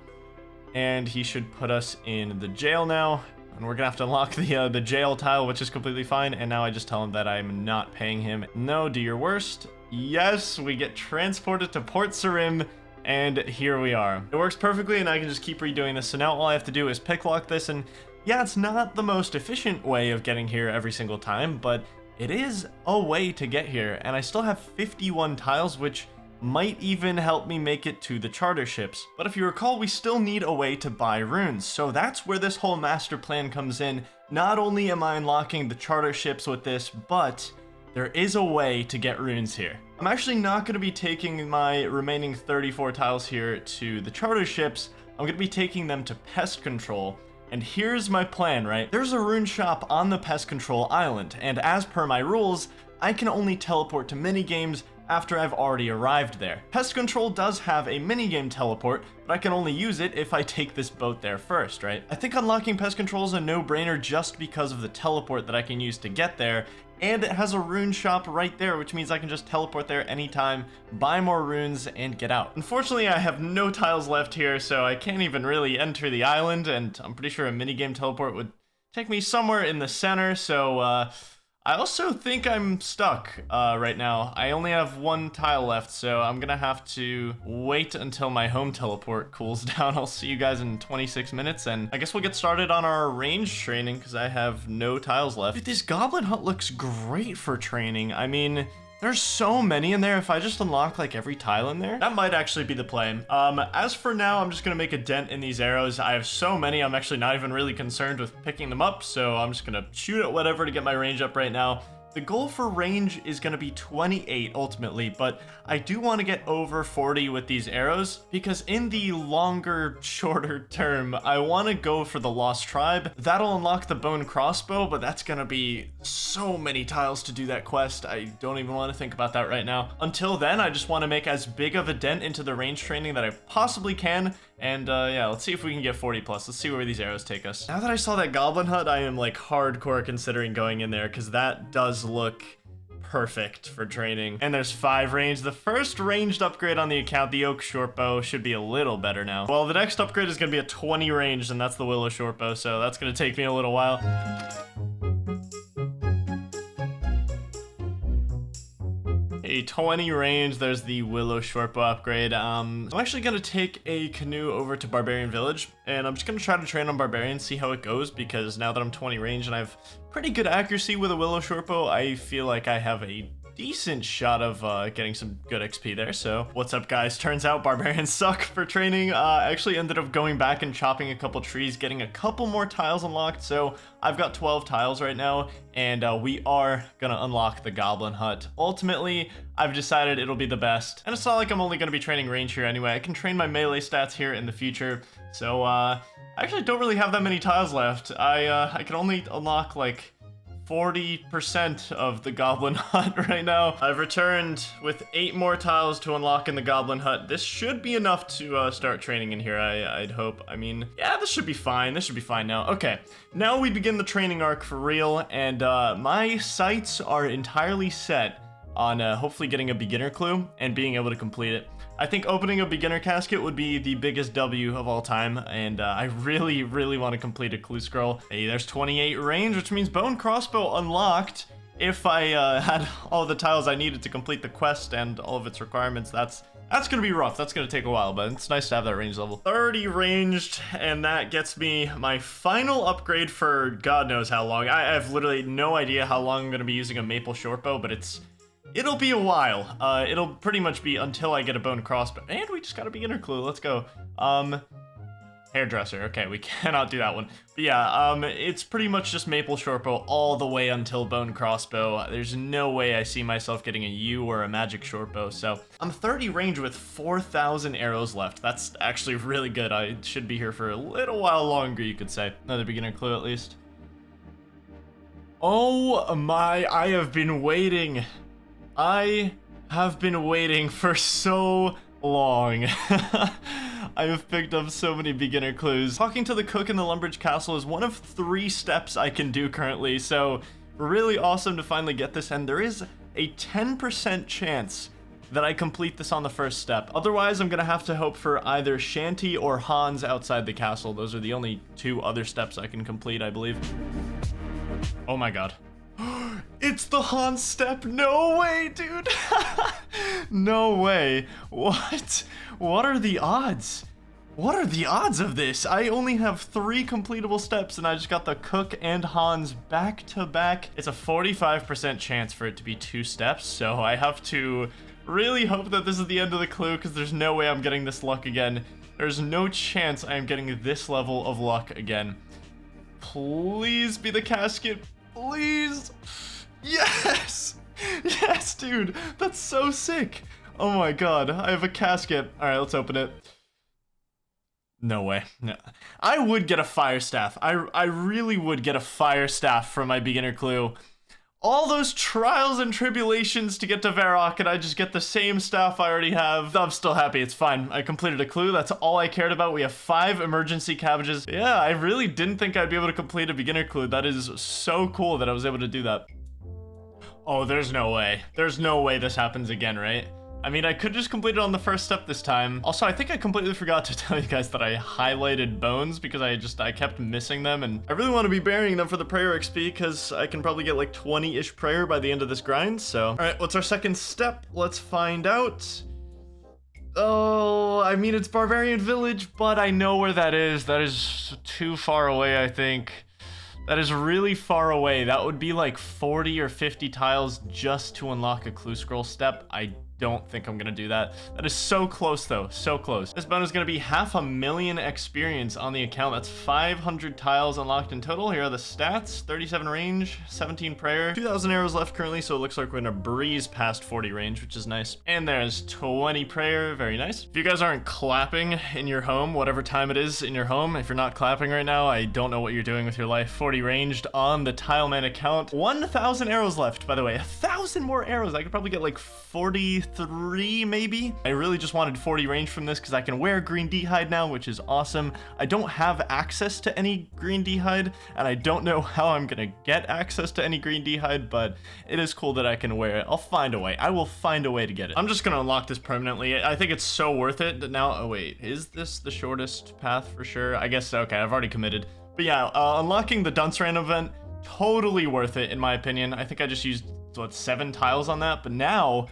Speaker 1: and he should put us in the jail now. And we're gonna have to unlock the jail tile, which is completely fine. And now I just tell him that I'm not paying him. No, do your worst. Yes, we get transported to Port Sarim, and here we are. It works perfectly, and I can just keep redoing this. So now all I have to do is picklock this, and yeah, it's not the most efficient way of getting here every single time, but it is a way to get here. And I still have 51 tiles, which might even help me make it to the charter ships. But if you recall, we still need a way to buy runes, so that's where this whole master plan comes in. Not only am I unlocking the charter ships with this, but there is a way to get runes here. I'm actually not going to be taking my remaining 34 tiles here to the charter ships. I'm going to be taking them to pest control. And here's my plan, right? There's a rune shop on the pest control island, and as per my rules, I can only teleport to minigames after I've already arrived there. Pest control does have a minigame teleport, but I can only use it if I take this boat there first, right? I think unlocking pest control is a no-brainer just because of the teleport that I can use to get there, and it has a rune shop right there, which means I can just teleport there anytime, buy more runes, and get out. Unfortunately, I have no tiles left here, so I can't even really enter the island, and I'm pretty sure a minigame teleport would take me somewhere in the center, so I also think I'm stuck right now. I only have one tile left, so I'm gonna have to wait until my home teleport cools down. I'll see you guys in 26 minutes, and I guess we'll get started on our range training because I have no tiles left. Dude, this goblin hut looks great for training. I mean, there's so many in there. If I just unlock like every tile in there, that might actually be the play. As for now, I'm just gonna make a dent in these arrows. I have so many, I'm actually not even really concerned with picking them up, so I'm just gonna shoot at whatever to get my range up right now. The goal for range is going to be 28 ultimately, but I do want to get over 40 with these arrows because in the longer, shorter term, I want to go for the Lost Tribe. That'll unlock the Bone Crossbow, but that's going to be so many tiles to do that quest. I don't even want to think about that right now. Until then, I just want to make as big of a dent into the range training that I possibly can. And yeah, let's see if we can get 40 plus. Let's see where these arrows take us. Now that I saw that goblin hut, I am like hardcore considering going in there because that does look perfect for training. And there's 5 range. The first ranged upgrade on the account, the Oak Shortbow, should be a little better now. Well, the next upgrade is going to be a 20 range, and that's the Willow Shortbow, so that's going to take me a little while. A 20 range, there's the Willow Shortbow upgrade. I'm actually going to take a canoe over to Barbarian Village, and I'm just going to try to train on Barbarian, see how it goes, because now that I'm 20 range and I have pretty good accuracy with a Willow Shortbow, I feel like I have a decent shot of getting some good XP there. So what's up, guys? Turns out barbarians suck for training. I actually ended up going back and chopping a couple trees, getting a couple more tiles unlocked. So I've got 12 tiles right now, and we are gonna unlock the goblin hut. Ultimately, I've decided it'll be the best, and it's not like I'm only gonna be training range here anyway. I can train my melee stats here in the future. So I actually don't really have that many tiles left. I can only unlock like 40% of the goblin hut right now. I've returned with 8 more tiles to unlock in the goblin hut. This should be enough to start training in here, I'd hope. I mean, yeah, this should be fine. This should be fine now. Okay, now we begin the training arc for real, and my sights are entirely set on hopefully getting a beginner clue and being able to complete it. I think opening a beginner casket would be the biggest W of all time, and I really, really want to complete a clue scroll. Hey, there's 28 range, which means Bone Crossbow unlocked. If I had all the tiles I needed to complete the quest and all of its requirements, that's gonna be rough. That's gonna take a while, but it's nice to have that range level. 30 ranged, and that gets me my final upgrade for God knows how long. I have literally no idea how long I'm gonna be using a maple shortbow, but it'll be a while. It'll pretty much be until I get a bone crossbow. And we just got a beginner clue. Let's go. Hairdresser. Okay, we cannot do that one. But yeah, it's pretty much just maple shortbow all the way until bone crossbow. There's no way I see myself getting a U or a magic shortbow. So I'm 30 range with 4,000 arrows left. That's actually really good. I should be here for a little while longer, you could say. Another beginner clue at least. Oh my, I have been waiting. I have been waiting for so long. I have picked up so many beginner clues. Talking to the cook in the Lumbridge Castle is one of 3 steps I can do currently, so really awesome to finally get this, and there is a 10% chance that I complete this on the first step. Otherwise, I'm gonna have to hope for either Shanty or Hans outside the castle. Those are the only 2 other steps I can complete, I believe. Oh my god. It's the Hans step. No way, dude. No way. What? What are the odds? What are the odds of this? I only have 3 completable steps, and I just got the cook and Hans back to back. It's a 45% chance for it to be 2 steps, so I have to really hope that this is the end of the clue, because there's no way I'm getting this luck again. There's no chance I am getting this level of luck again. Please be the casket. Please. Yes. Yes, dude. That's so sick. Oh my god. I have a casket. All right, let's open it. No way. No. I would get a fire staff. I really would get a fire staff for my beginner clue. All those trials and tribulations to get to Varrock, and I just get the same staff I already have. I'm still happy, it's fine. I completed a clue, that's all I cared about. We have 5 emergency cabbages. Yeah, I really didn't think I'd be able to complete a beginner clue. That is so cool that I was able to do that. Oh, there's no way. There's no way this happens again, right? I mean, I could just complete it on the first step this time. Also, I think I completely forgot to tell you guys that I highlighted bones because I kept missing them, and I really want to be burying them for the prayer XP because I can probably get like 20-ish prayer by the end of this grind, so. All right, what's our second step? Let's find out. Oh, I mean, it's Barbarian Village, but I know where that is. That is too far away, I think. That is really far away. That would be like 40 or 50 tiles just to unlock a clue scroll step. I don't think I'm gonna do that. That is so close though, so close. This bonus is gonna be 500,000 experience on the account. That's 500 tiles unlocked in total. Here are the stats: 37 range, 17 prayer, 2,000 arrows left currently, so it looks like we're gonna breeze past 40 range, which is nice. And there's 20 prayer, very nice. If you guys aren't clapping in your home, whatever time it is in your home, if you're not clapping right now, I don't know what you're doing with your life. 40 ranged on the Tileman account. 1,000 arrows left, by the way. 1,000 more arrows. I could probably get like 43 maybe. I really just wanted 40 range from this because I can wear green D-hide now, which is awesome. I don't have access to any green D-hide, and I don't know how I'm gonna get access to any green D-hide, but it is cool that I can wear it. I'll find a way. I will find a way to get it. I'm just gonna unlock this permanently. I think it's so worth it now. Oh wait, is this the shortest path for sure? I guess so. Okay, I've already committed. But yeah, unlocking the Dunce Random event, totally worth it in my opinion. I think I just used, what, 7 tiles on that, but now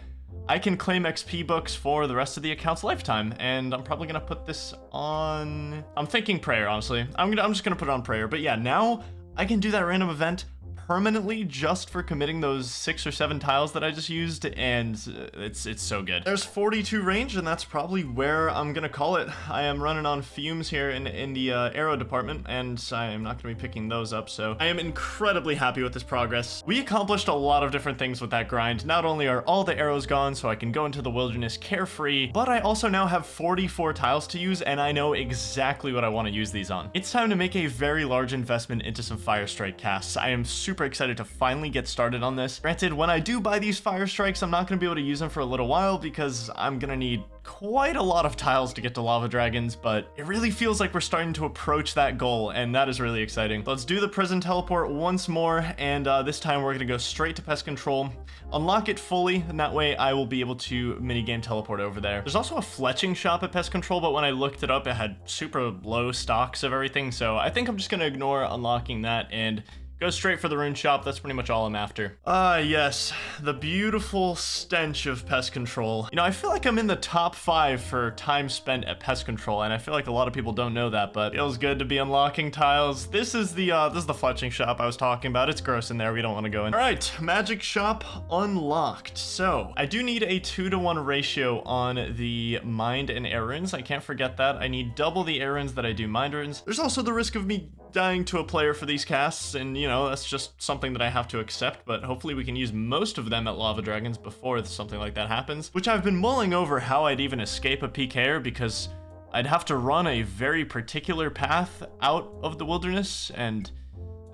Speaker 1: I can claim XP books for the rest of the account's lifetime, and I'm probably gonna put this on. I'm thinking prayer, honestly. I'm just gonna put it on prayer. But yeah, now I can do that random event permanently just for committing those 6 or 7 tiles that I just used, and it's so good. There's 42 range, and that's probably where I'm gonna call it. I am running on fumes here in the arrow department, and I am not gonna be picking those up, so I am incredibly happy with this progress. We accomplished a lot of different things with that grind. Not only are all the arrows gone, so I can go into the wilderness carefree, but I also now have 44 tiles to use, and I know exactly what I want to use these on. It's time to make a very large investment into some Fire Strike casts. I am super excited to finally get started on this. Granted, when I do buy these Fire Strikes, I'm not going to be able to use them for a little while because I'm going to need quite a lot of tiles to get to Lava Dragons, but it really feels like we're starting to approach that goal, and that is really exciting. Let's do the prison teleport once more, and this time we're going to go straight to Pest Control, unlock it fully, and that way I will be able to minigame teleport over there. There's also a fletching shop at Pest Control, but when I looked it up, it had super low stocks of everything, so I think I'm just going to ignore unlocking that and go straight for the rune shop. That's pretty much all I'm after. Ah, yes. The beautiful stench of Pest Control. You know, I feel like I'm in the top 5 for time spent at Pest Control, and I feel like a lot of people don't know that, but it feels good to be unlocking tiles. This is the fletching shop I was talking about. It's gross in there. We don't want to go in. All right, magic shop unlocked. So I do need a 2-to-1 ratio on the mind and air runes. I can't forget that. I need double the air runes that I do mind runes. There's also the risk of me dying to a player for these casts, and you know, that's just something that I have to accept, but hopefully we can use most of them at Lava Dragons before something like that happens, which I've been mulling over how I'd even escape a PKer, because I'd have to run a very particular path out of the wilderness, and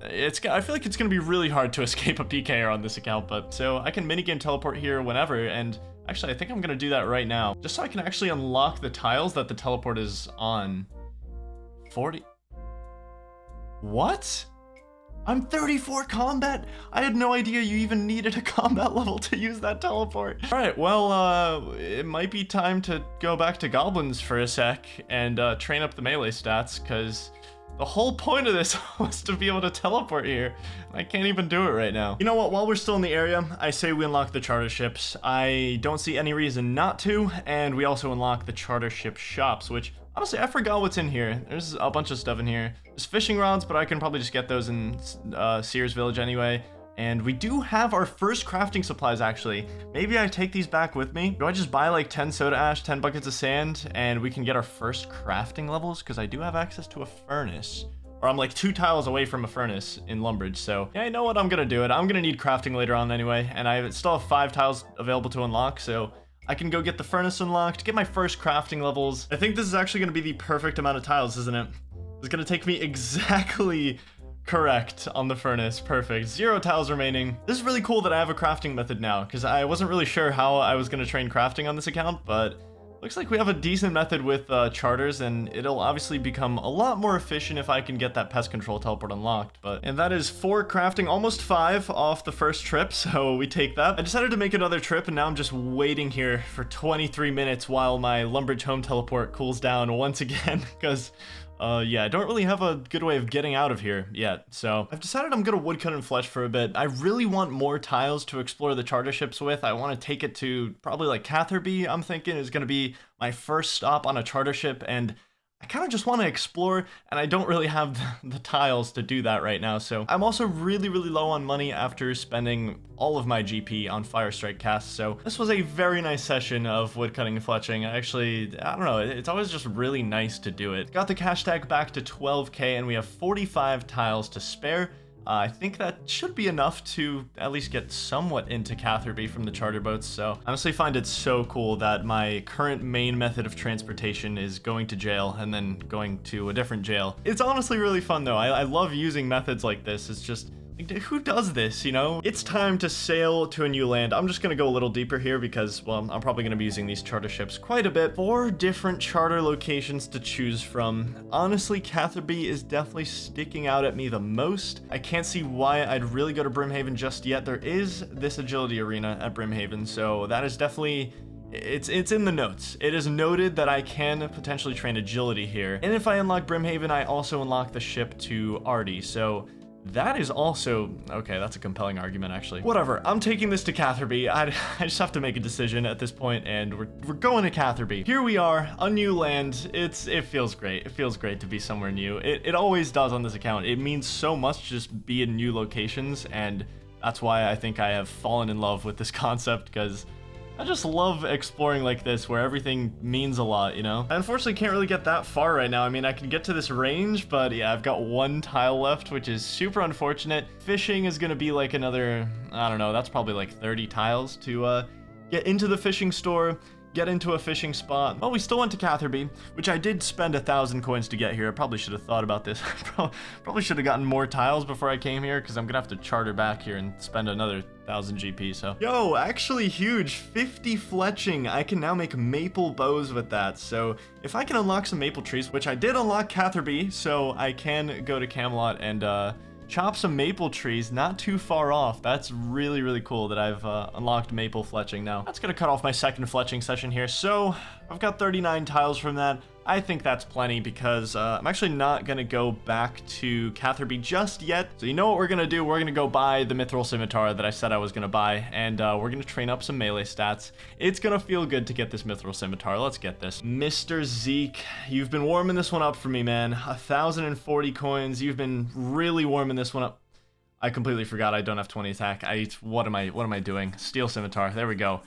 Speaker 1: I feel like it's going to be really hard to escape a PKer on this account, but so I can minigame teleport here whenever, and actually I think I'm going to do that right now, just so I can actually unlock the tiles that the teleport is on. 40... What? I'm 34 combat? I had no idea you even needed a combat level to use that teleport. All right, well, it might be time to go back to goblins for a sec and train up the melee stats, because the whole point of this was to be able to teleport here. I can't even do it right now. You know what, while we're still in the area, I say we unlock the charter ships. I don't see any reason not to, and we also unlock the charter ship shops, which honestly, I forgot what's in here. There's a bunch of stuff in here. There's fishing rods, but I can probably just get those in Sears Village anyway. And we do have our first crafting supplies, actually. Maybe I take these back with me. Do I just buy like 10 soda ash, 10 buckets of sand, and we can get our first crafting levels? Because I do have access to a furnace. Or I'm like 2 tiles away from a furnace in Lumbridge, so yeah, you know what? I'm gonna do it. I'm gonna need crafting later on anyway, and I still have 5 tiles available to unlock, so I can go get the furnace unlocked, get my first crafting levels. I think this is actually gonna be the perfect amount of tiles, isn't it? It's gonna take me exactly correct on the furnace. Perfect. 0 tiles remaining. This is really cool that I have a crafting method now, because I wasn't really sure how I was going to train crafting on this account, but looks like we have a decent method with charters, and it'll obviously become a lot more efficient if I can get that pest control teleport unlocked. And that is 4 crafting, almost 5 off the first trip, so we take that. I decided to make another trip, and now I'm just waiting here for 23 minutes while my Lumbridge home teleport cools down once again, because yeah, I don't really have a good way of getting out of here yet, so I've decided I'm gonna woodcut and fletch for a bit. I really want more tiles to explore the charter ships with. I want to take it to probably like Catherby, I'm thinking, is gonna be my first stop on a charter ship, and I kind of just want to explore, and I don't really have the tiles to do that right now, so I'm also really low on money after spending all of my GP on Fire Strike casts, so this was a very nice session of woodcutting and fletching. I don't know, it's always just really nice to do it. Got the cash tag back to 12k, and we have 45 tiles to spare. I think that should be enough to at least get somewhat into Catherby from the charter boats, so I honestly find it so cool that my current main method of transportation is going to jail and then going to a different jail. It's honestly really fun though. I love using methods like this. It's just, like, who does this, you know? It's time to sail to a new land. I'm just gonna go a little deeper here because, well, I'm probably gonna be using these charter ships quite a bit. 4 different charter locations to choose from. Honestly, Catherby is definitely sticking out at me the most. I can't see why I'd really go to Brimhaven just yet. There is this agility arena at Brimhaven, so that is definitely... It's in the notes. It is noted that I can potentially train agility here. And if I unlock Brimhaven, I also unlock the ship to Artie, so... that is also... okay, that's a compelling argument, actually. Whatever, I'm taking this to Catherby. I just have to make a decision at this point, and we're going to Catherby. Here we are, a new land. It feels great. It feels great to be somewhere new. It always does on this account. It means so much to just be in new locations, and that's why I think I have fallen in love with this concept, because I just love exploring like this, where everything means a lot, you know? I unfortunately can't really get that far right now. I mean, I can get to this range, but yeah, I've got 1 tile left, which is super unfortunate. Fishing is gonna be like another, I don't know, that's probably like 30 tiles to get into the fishing store, get into a fishing spot. Well, we still went to Catherby, which I did spend 1,000 coins to get here. I probably should have thought about this. Probably should have gotten more tiles before I came here, because I'm gonna have to charter back here and spend another 1,000 GP, so. Yo, actually huge, 50 fletching. I can now make maple bows with that, so if I can unlock some maple trees, which I did unlock Catherby, so I can go to Camelot and chop some maple trees not too far off. That's really cool that I've unlocked maple fletching now. That's gonna cut off my second fletching session here, so I've got 39 tiles from that. I think that's plenty because I'm actually not gonna go back to Catherby just yet. So you know what we're gonna do? We're gonna go buy the Mithril Scimitar that I said I was gonna buy, and we're gonna train up some melee stats. It's gonna feel good to get this Mithril Scimitar. Let's get this. Mr. Zeke, you've been warming this one up for me, man. 1,040 coins. You've been really warming this one up. I completely forgot I don't have 20 attack. What am I doing? Steel Scimitar. There we go.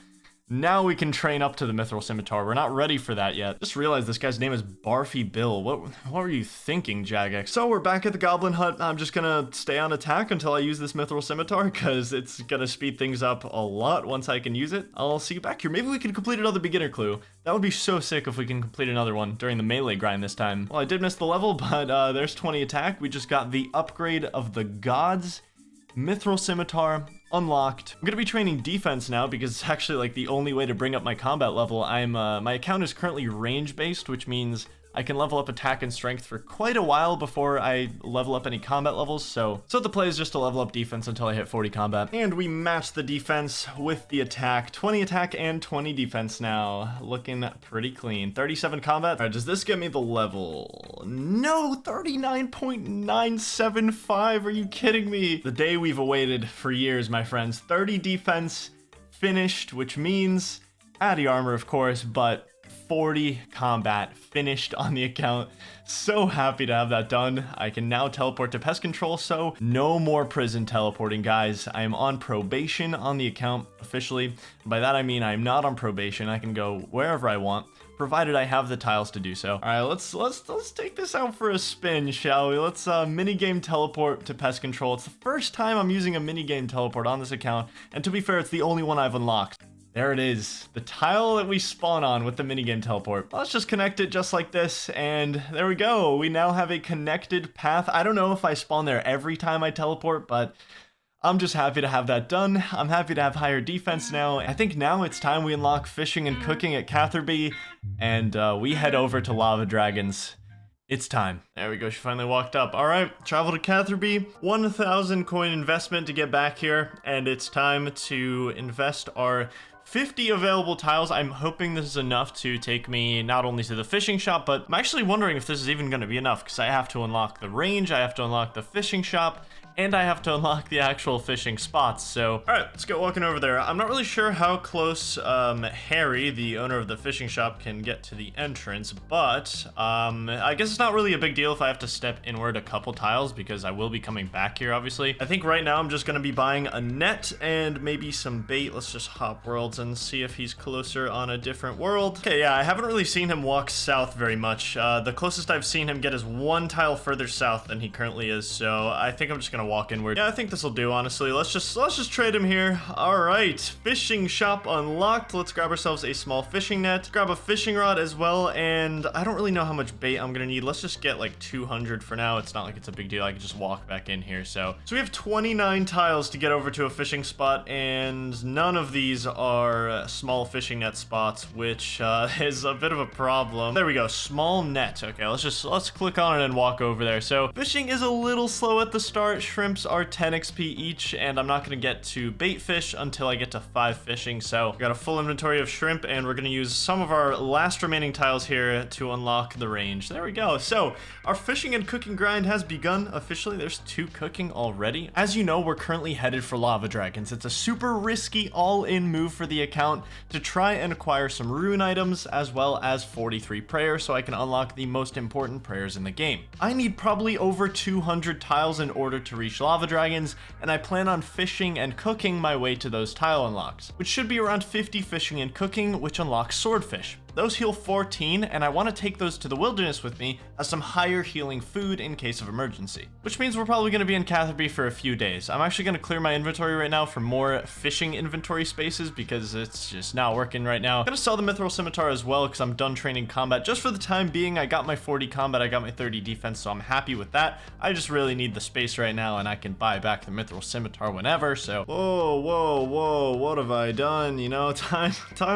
Speaker 1: Now we can train up to the Mithril Scimitar. We're not ready for that yet. Just realized this guy's name is Barfy Bill. What were you thinking, Jagex? So we're back at the Goblin Hut. I'm just gonna stay on attack until I use this Mithril Scimitar, because it's gonna speed things up a lot once I can use it. I'll see you back here. Maybe we can complete another beginner clue. That would be so sick if we can complete another one during the melee grind this time. Well, I did miss the level, but there's 20 attack. We just got the upgrade of the gods. Mithril Scimitar unlocked. I'm gonna be training defense now because it's actually like the only way to bring up my combat level. My account is currently range based, which means I can level up attack and strength for quite a while before I level up any combat levels, so the play is just to level up defense until I hit 40 combat. And we match the defense with the attack. 20 attack and 20 defense now. Looking pretty clean. 37 combat. All right, does this get me the level? No, 39.975. Are you kidding me? The day we've awaited for years, my friends. 30 defense finished, which means Addy armor, of course, but 40 combat finished on the account. So happy to have that done. I can now teleport to pest control, so no more prison teleporting, guys. I am on probation on the account officially. By that I mean I'm not on probation. I can go wherever I want, provided I have the tiles to do so. All right, let's take this out for a spin, shall we? Let's minigame teleport to pest control. It's the first time I'm using a minigame teleport on this account, and to be fair, it's the only one I've unlocked. There it is, the tile that we spawn on with the minigame teleport. Let's just connect it just like this, and there we go. We now have a connected path. I don't know if I spawn there every time I teleport, but I'm just happy to have that done. I'm happy to have higher defense now. I think now it's time we unlock fishing and cooking at Catherby, and we head over to Lava Dragons. It's time. There we go, she finally walked up. All right, travel to Catherby, 1,000 coin investment to get back here, and it's time to invest our 50 available tiles. I'm hoping this is enough to take me not only to the fishing shop, but I'm actually wondering if this is even going to be enough, because I have to unlock the range, I have to unlock the fishing shop, and I have to unlock the actual fishing spots. So, all right, let's get walking over there. I'm not really sure how close Harry, the owner of the fishing shop, can get to the entrance, but I guess it's not really a big deal if I have to step inward a couple tiles, because I will be coming back here, obviously. I think right now I'm just going to be buying a net and maybe some bait. Let's just hop worlds and see if he's closer on a different world. Okay, yeah, I haven't really seen him walk south very much. The closest I've seen him get is one tile further south than he currently is, so I think I'm just going to walk inward. Yeah, I think this will do, honestly. Let's just trade him here. All right, fishing shop unlocked. Let's grab ourselves a small fishing net, grab a fishing rod as well, and I don't really know how much bait I'm gonna need. Let's just get like 200 for now. It's not like it's a big deal. I can just walk back in here. So we have 29 tiles to get over to a fishing spot, and none of these are small fishing net spots, which is a bit of a problem. There we go, small net. Okay, let's click on it and walk over there. So fishing is a little slow at the start. Shrimps are 10 XP each, and I'm not gonna get to bait fish until I get to 5 fishing. So we got a full inventory of shrimp, and we're gonna use some of our last remaining tiles here to unlock the range. There we go. So our fishing and cooking grind has begun officially. There's 2 cooking already. As you know, we're currently headed for Lava Dragons. It's a super risky all-in move for the account to try and acquire some rune items as well as 43 prayers, so I can unlock the most important prayers in the game. I need probably over 200 tiles in order to reach Lava Dragons, and I plan on fishing and cooking my way to those tile unlocks, which should be around 50 fishing and cooking, which unlocks swordfish. Those heal 14, and I want to take those to the wilderness with me as some higher healing food in case of emergency. Which means we're probably going to be in Catherby for a few days. I'm actually going to clear my inventory right now for more fishing inventory spaces because it's just not working right now. I'm going to sell the mithril scimitar as well because I'm done training combat. Just for the time being, I got my 40 combat, I got my 30 defense, so I'm happy with that. I just really need the space right now, and I can buy back the mithril scimitar whenever, so... Whoa, what have I done? You know, time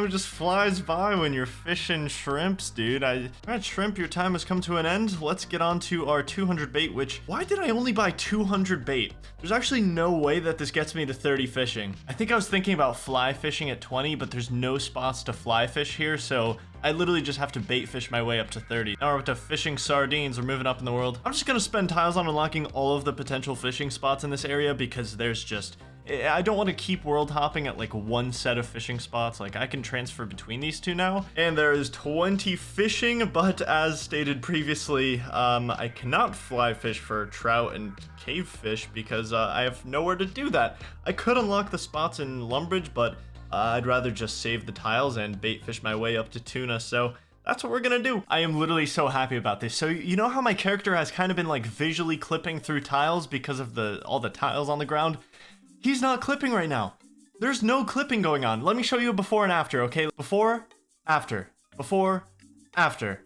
Speaker 1: just flies by when you're fishing shrimps, dude. Alright, shrimp, your time has come to an end. Let's get on to our 200 bait, which, why did I only buy 200 bait? There's actually no way that this gets me to 30 fishing. I think I was thinking about fly fishing at 20, but there's no spots to fly fish here, so I literally just have to bait fish my way up to 30. Now we're up to fishing sardines. We're moving up in the world. I'm just gonna spend tiles on unlocking all of the potential fishing spots in this area because there's just... I don't want to keep world hopping at like one set of fishing spots. Like I can transfer between these two now. And there is 20 fishing, but as stated previously, I cannot fly fish for trout and cave fish because I have nowhere to do that. I could unlock the spots in Lumbridge, but I'd rather just save the tiles and bait fish my way up to tuna. So that's what we're gonna do. I am literally so happy about this. So you know how my character has kind of been like visually clipping through tiles because of all the tiles on the ground? He's not clipping right now. There's no clipping going on. Let me show you a before and after, okay? Before, after, before, after.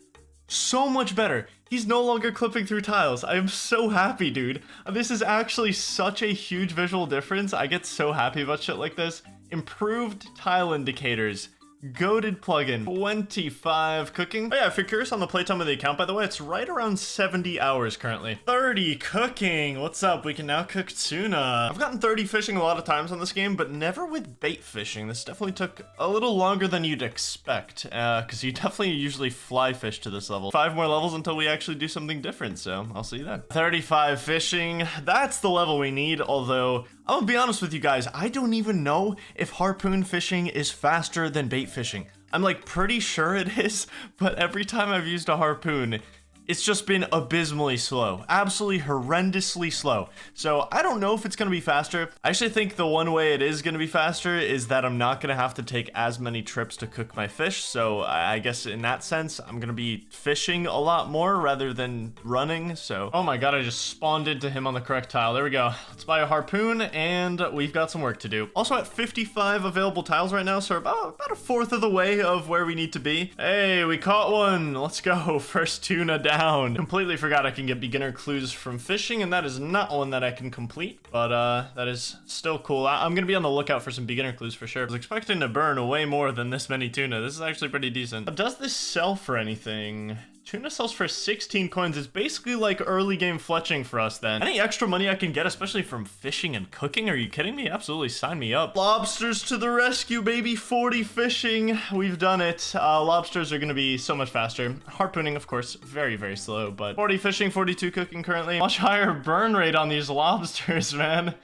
Speaker 1: So much better. He's no longer clipping through tiles. I am so happy, dude. This is actually such a huge visual difference. I get so happy about shit like this. Improved tile indicators. Goated plugin. 25 cooking. Oh yeah, if you're curious on the playtime of the account, by the way, it's right around 70 hours currently. 30 cooking. What's up? We can now cook tuna. I've gotten 30 fishing a lot of times on this game, but never with bait fishing. This definitely took a little longer than you'd expect, because you definitely usually fly fish to this level. 5 more levels until we actually do something different, so I'll see you then. 35 fishing. That's the level we need, although I'll be honest with you guys, I don't even know if harpoon fishing is faster than bait fishing. I'm like pretty sure it is, but every time I've used a harpoon, it's just been abysmally slow, absolutely horrendously slow. So I don't know if it's gonna be faster. I actually think the one way it is gonna be faster is that I'm not gonna have to take as many trips to cook my fish. So I guess in that sense, I'm gonna be fishing a lot more rather than running. So, oh my God, I just spawned into him on the correct tile. There we go. Let's buy a harpoon and we've got some work to do. Also at 55 available tiles right now, so about a fourth of the way of where we need to be. Hey, we caught one. Let's go. First tuna down. Completely forgot I can get beginner clues from fishing, and that is not one that I can complete, but that is still cool. I'm gonna be on the lookout for some beginner clues for sure. I was expecting to burn way more than this many tuna. This is actually pretty decent. Does this sell for anything? Tuna sells for 16 coins. It's basically like early game fletching for us then. Any extra money I can get, especially from fishing and cooking? Are you kidding me? Absolutely, sign me up. Lobsters to the rescue, baby. 40 fishing. We've done it. Lobsters are going to be so much faster. Harpooning, of course, very, very slow, but 40 fishing, 42 cooking currently. Much higher burn rate on these lobsters, man.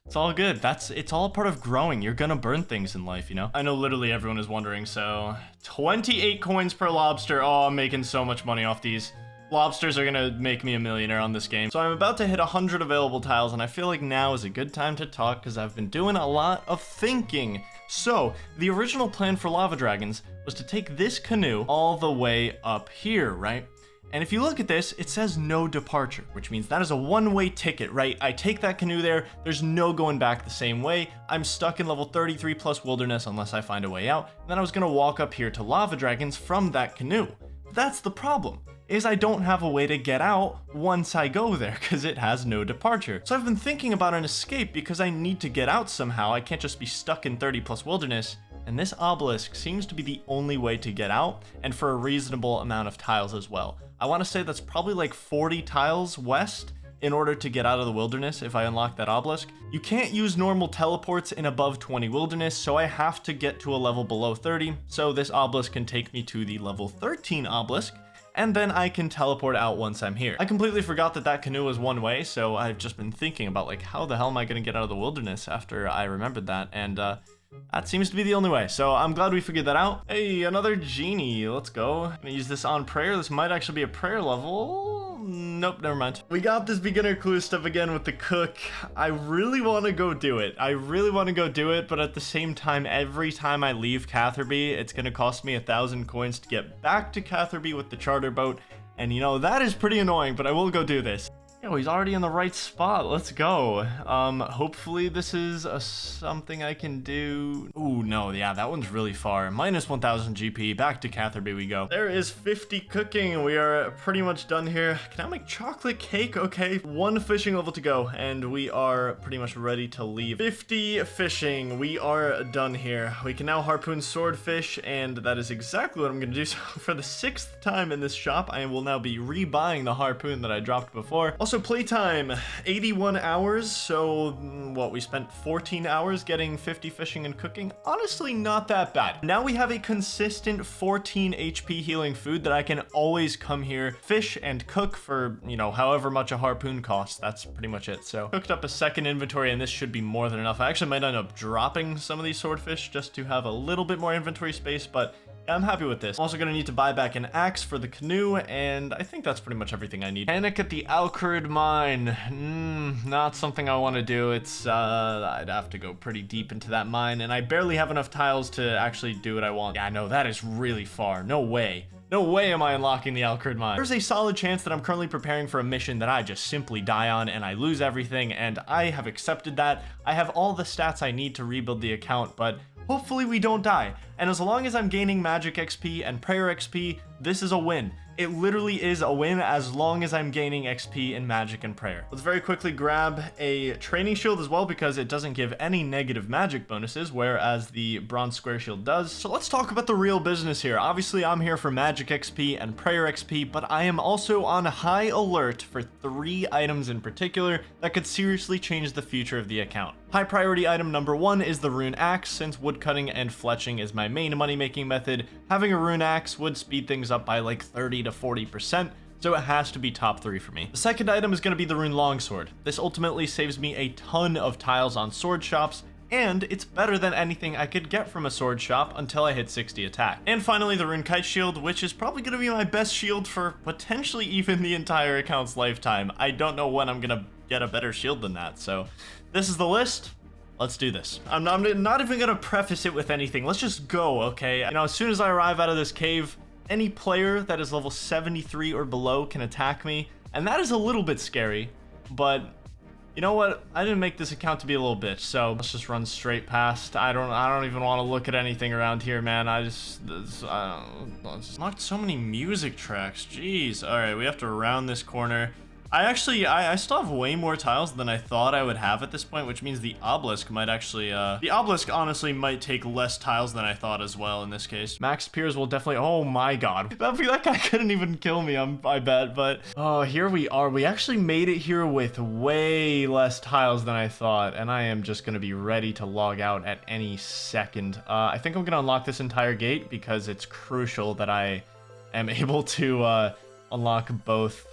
Speaker 1: It's all good. It's all a part of growing. You're gonna burn things in life, you know? I know literally everyone is wondering, so 28 coins per lobster. Oh, I'm making so much money off these. Lobsters are gonna make me a millionaire on this game. So I'm about to hit 100 available tiles, and I feel like now is a good time to talk because I've been doing a lot of thinking. So the original plan for lava dragons was to take this canoe all the way up here, right? And if you look at this, it says no departure, which means that is a one-way ticket, right? I take that canoe there, there's no going back the same way. I'm stuck in level 33 plus wilderness unless I find a way out. And then I was gonna walk up here to lava dragons from that canoe. That's the problem, is I don't have a way to get out once I go there because it has no departure. So I've been thinking about an escape because I need to get out somehow. I can't just be stuck in 30 plus wilderness. And this obelisk seems to be the only way to get out, and for a reasonable amount of tiles as well. I want to say that's probably like 40 tiles west in order to get out of the wilderness if I unlock that obelisk. You can't use normal teleports in above 20 wilderness, so I have to get to a level below 30, so this obelisk can take me to the level 13 obelisk, and then I can teleport out once I'm here. I completely forgot that that canoe was one way, so I've just been thinking about like, how the hell am I going to get out of the wilderness after I remembered that, and that seems to be the only way, so I'm glad we figured that out. Hey, another genie. Let's go. I'm gonna use this on prayer. This might actually be a prayer level. Nope, never mind. We got this beginner clue stuff again with the cook. I really want to go do it. But at the same time, every time I leave Catherby, it's gonna cost me 1,000 coins to get back to Catherby with the charter boat. And you know, that is pretty annoying, but I will go do this. Oh, he's already in the right spot. Let's go. Hopefully this is something I can do. Ooh, no, yeah, that one's really far. Minus 1,000 GP. Back to Catherby we go. There is 50 cooking. We are pretty much done here. Can I make chocolate cake? Okay, one fishing level to go, and we are pretty much ready to leave. 50 fishing. We are done here. We can now harpoon swordfish, and that is exactly what I'm gonna do. So for the 6th time in this shop, I will now be rebuying the harpoon that I dropped before. Also, playtime, 81 hours, so what, we spent 14 hours getting 50 fishing and cooking? Honestly, not that bad. Now we have a consistent 14 HP healing food that I can always come here, fish and cook for, you know, however much a harpoon costs. That's pretty much it. So, cooked up a second inventory, and this should be more than enough. I actually might end up dropping some of these swordfish just to have a little bit more inventory space, but I'm happy with this. I'm also gonna need to buy back an axe for the canoe, and I think that's pretty much everything I need. Panic at the Alcrid mine. Not something I want to do. It's, I'd have to go pretty deep into that mine, and I barely have enough tiles to actually do what I want. Yeah, no, that is really far. No way. No way am I unlocking the Alcrid mine. There's a solid chance that I'm currently preparing for a mission that I just simply die on and I lose everything, and I have accepted that. I have all the stats I need to rebuild the account, but hopefully we don't die. And as long as I'm gaining magic XP and prayer XP, this is a win. It literally is a win as long as I'm gaining XP in magic and prayer. Let's very quickly grab a training shield as well because it doesn't give any negative magic bonuses, whereas the bronze square shield does. So let's talk about the real business here. Obviously, I'm here for magic XP and prayer XP, but I am also on high alert for 3 items in particular that could seriously change the future of the account. High priority item number 1 is the rune axe. Since woodcutting and fletching is my main money-making method, having a rune axe would speed things up by like 30 to 40%, so it has to be top 3 for me. The second item is going to be the rune longsword. This ultimately saves me a ton of tiles on sword shops, and it's better than anything I could get from a sword shop until I hit 60 attack. And finally, the Rune Kite Shield, which is probably going to be my best shield for potentially even the entire account's lifetime. I don't know when I'm going to get a better shield than that, so this is the list. Let's do this. I'm not even gonna preface it with anything. Let's just go, okay? You know, as soon as I arrive out of this cave, any player that is level 73 or below can attack me, and that is a little bit scary, but you know what? I didn't make this account to be a little bitch, so let's just run straight past. I don't even want to look at anything around here, man. I just not so many music tracks. Jeez. All right, we have to round this corner. I still have way more tiles than I thought I would have at this point, which means the obelisk might actually, the obelisk honestly might take less tiles than I thought as well in this case. Max Piers will definitely, oh my god. That guy couldn't even kill me, I bet, but, oh, here we are. We actually made it here with way less tiles than I thought, and I am just gonna be ready to log out at any second. I think I'm gonna unlock this entire gate because it's crucial that I am able to, unlock both,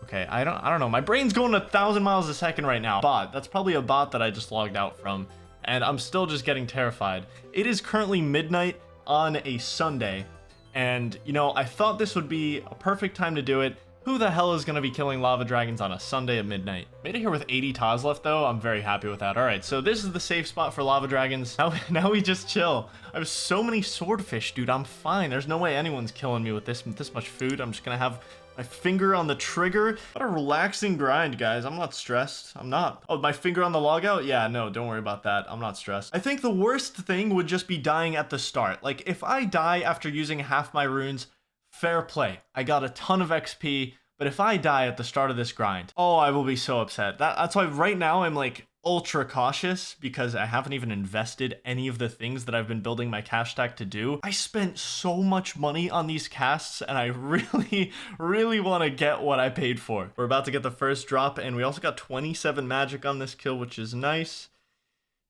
Speaker 1: Okay, I don't know. My brain's going 1,000 miles a second right now. Bot. That's probably a bot that I just logged out from. And I'm still just getting terrified. It is currently midnight on a Sunday. And, you know, I thought this would be a perfect time to do it. Who the hell is going to be killing lava dragons on a Sunday at midnight? Made it here with 80 tiles left, though. I'm very happy with that. All right, so this is the safe spot for lava dragons. Now we just chill. I have so many swordfish, dude. I'm fine. There's no way anyone's killing me with this much food. I'm just going to have my finger on the trigger. What a relaxing grind, guys. I'm not stressed. I'm not. Oh, my finger on the logout? Yeah, no, don't worry about that. I'm not stressed. I think the worst thing would just be dying at the start. Like, if I die after using half my runes, fair play. I got a ton of XP, but if I die at the start of this grind, oh, I will be so upset. That's why right now I'm like ultra cautious because I haven't even invested any of the things that I've been building my cash stack to do. I spent so much money on these casts and I really want to get what I paid for. We're about to get the first drop and we also got 27 magic on this kill, which is nice.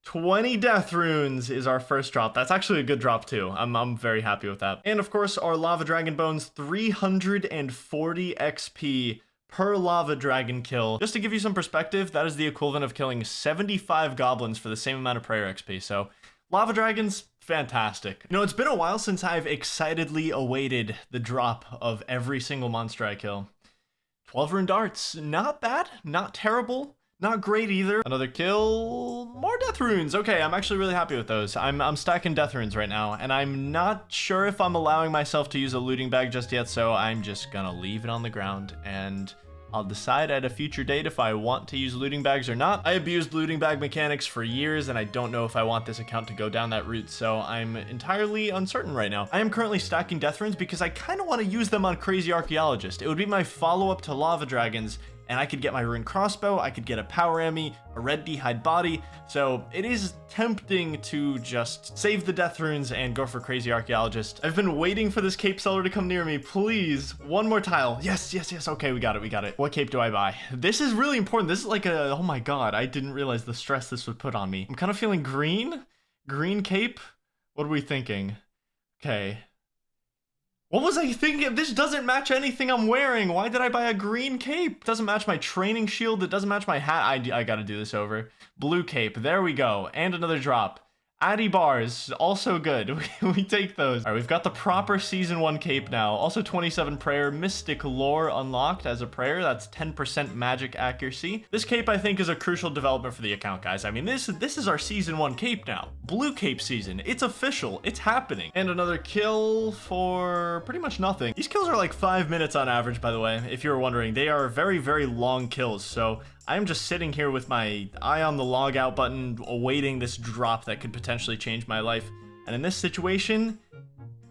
Speaker 1: 20 death runes is our first drop. That's actually a good drop too. I'm very happy with that. And of course, our lava dragon bones, 340 XP per lava dragon kill. Just to give you some perspective, that is the equivalent of killing 75 goblins for the same amount of prayer XP. So lava dragons, fantastic. You know, it's been a while since I've excitedly awaited the drop of every single monster I kill. 12 rune darts, not bad, not terrible. Not great either. Another kill, more death runes. Okay, I'm actually really happy with those. I'm stacking death runes right now, and I'm not sure if I'm allowing myself to use a looting bag just yet, so I'm just gonna leave it on the ground, and I'll decide at a future date if I want to use looting bags or not. I abused looting bag mechanics for years, and I don't know if I want this account to go down that route, so I'm entirely uncertain right now. I am currently stacking death runes because I kind of want to use them on Crazy Archaeologist. It would be my follow-up to lava dragons, and I could get my rune crossbow, I could get a power Emmy, a red d'hide body, so it is tempting to just save the death runes and go for Crazy Archaeologist. I've been waiting for this cape seller to come near me, please. One more tile. Yes, okay, we got it. What cape do I buy? This is really important. This is like a, oh my god, I didn't realize the stress this would put on me. I'm kind of feeling green. Green cape? What are we thinking? Okay. What was I thinking? This doesn't match anything I'm wearing. Why did I buy a green cape? It doesn't match my training shield. It doesn't match my hat. I gotta do this over. Blue cape. There we go. And another drop. Addy bars, also good. We take those. All right, we've got the proper season 1 cape now. Also 27 prayer, mystic lore unlocked as a prayer. That's 10% magic accuracy. This cape I think is a crucial development for the account, guys. I mean, this is our season 1 cape now. Blue cape season. It's official. It's happening. And another kill for pretty much nothing. These kills are like 5 minutes on average, by the way. If you were wondering, they are very, very long kills. So I'm just sitting here with my eye on the log out button, awaiting this drop that could potentially change my life. And in this situation,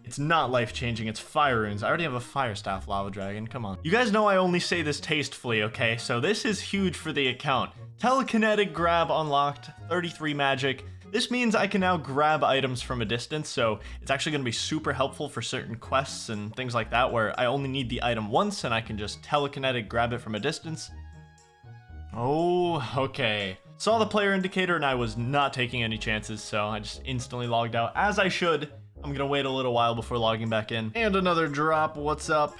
Speaker 1: it's not life-changing, it's fire runes. I already have a fire staff lava dragon, come on. You guys know I only say this tastefully, okay? So this is huge for the account. Telekinetic grab unlocked, 33 magic. This means I can now grab items from a distance, so it's actually going to be super helpful for certain quests and things like that, where I only need the item once and I can just telekinetic grab it from a distance. Oh, okay. Saw the player indicator and I was not taking any chances, so I just instantly logged out, as I should. I'm gonna wait a little while before logging back in. And another drop, what's up?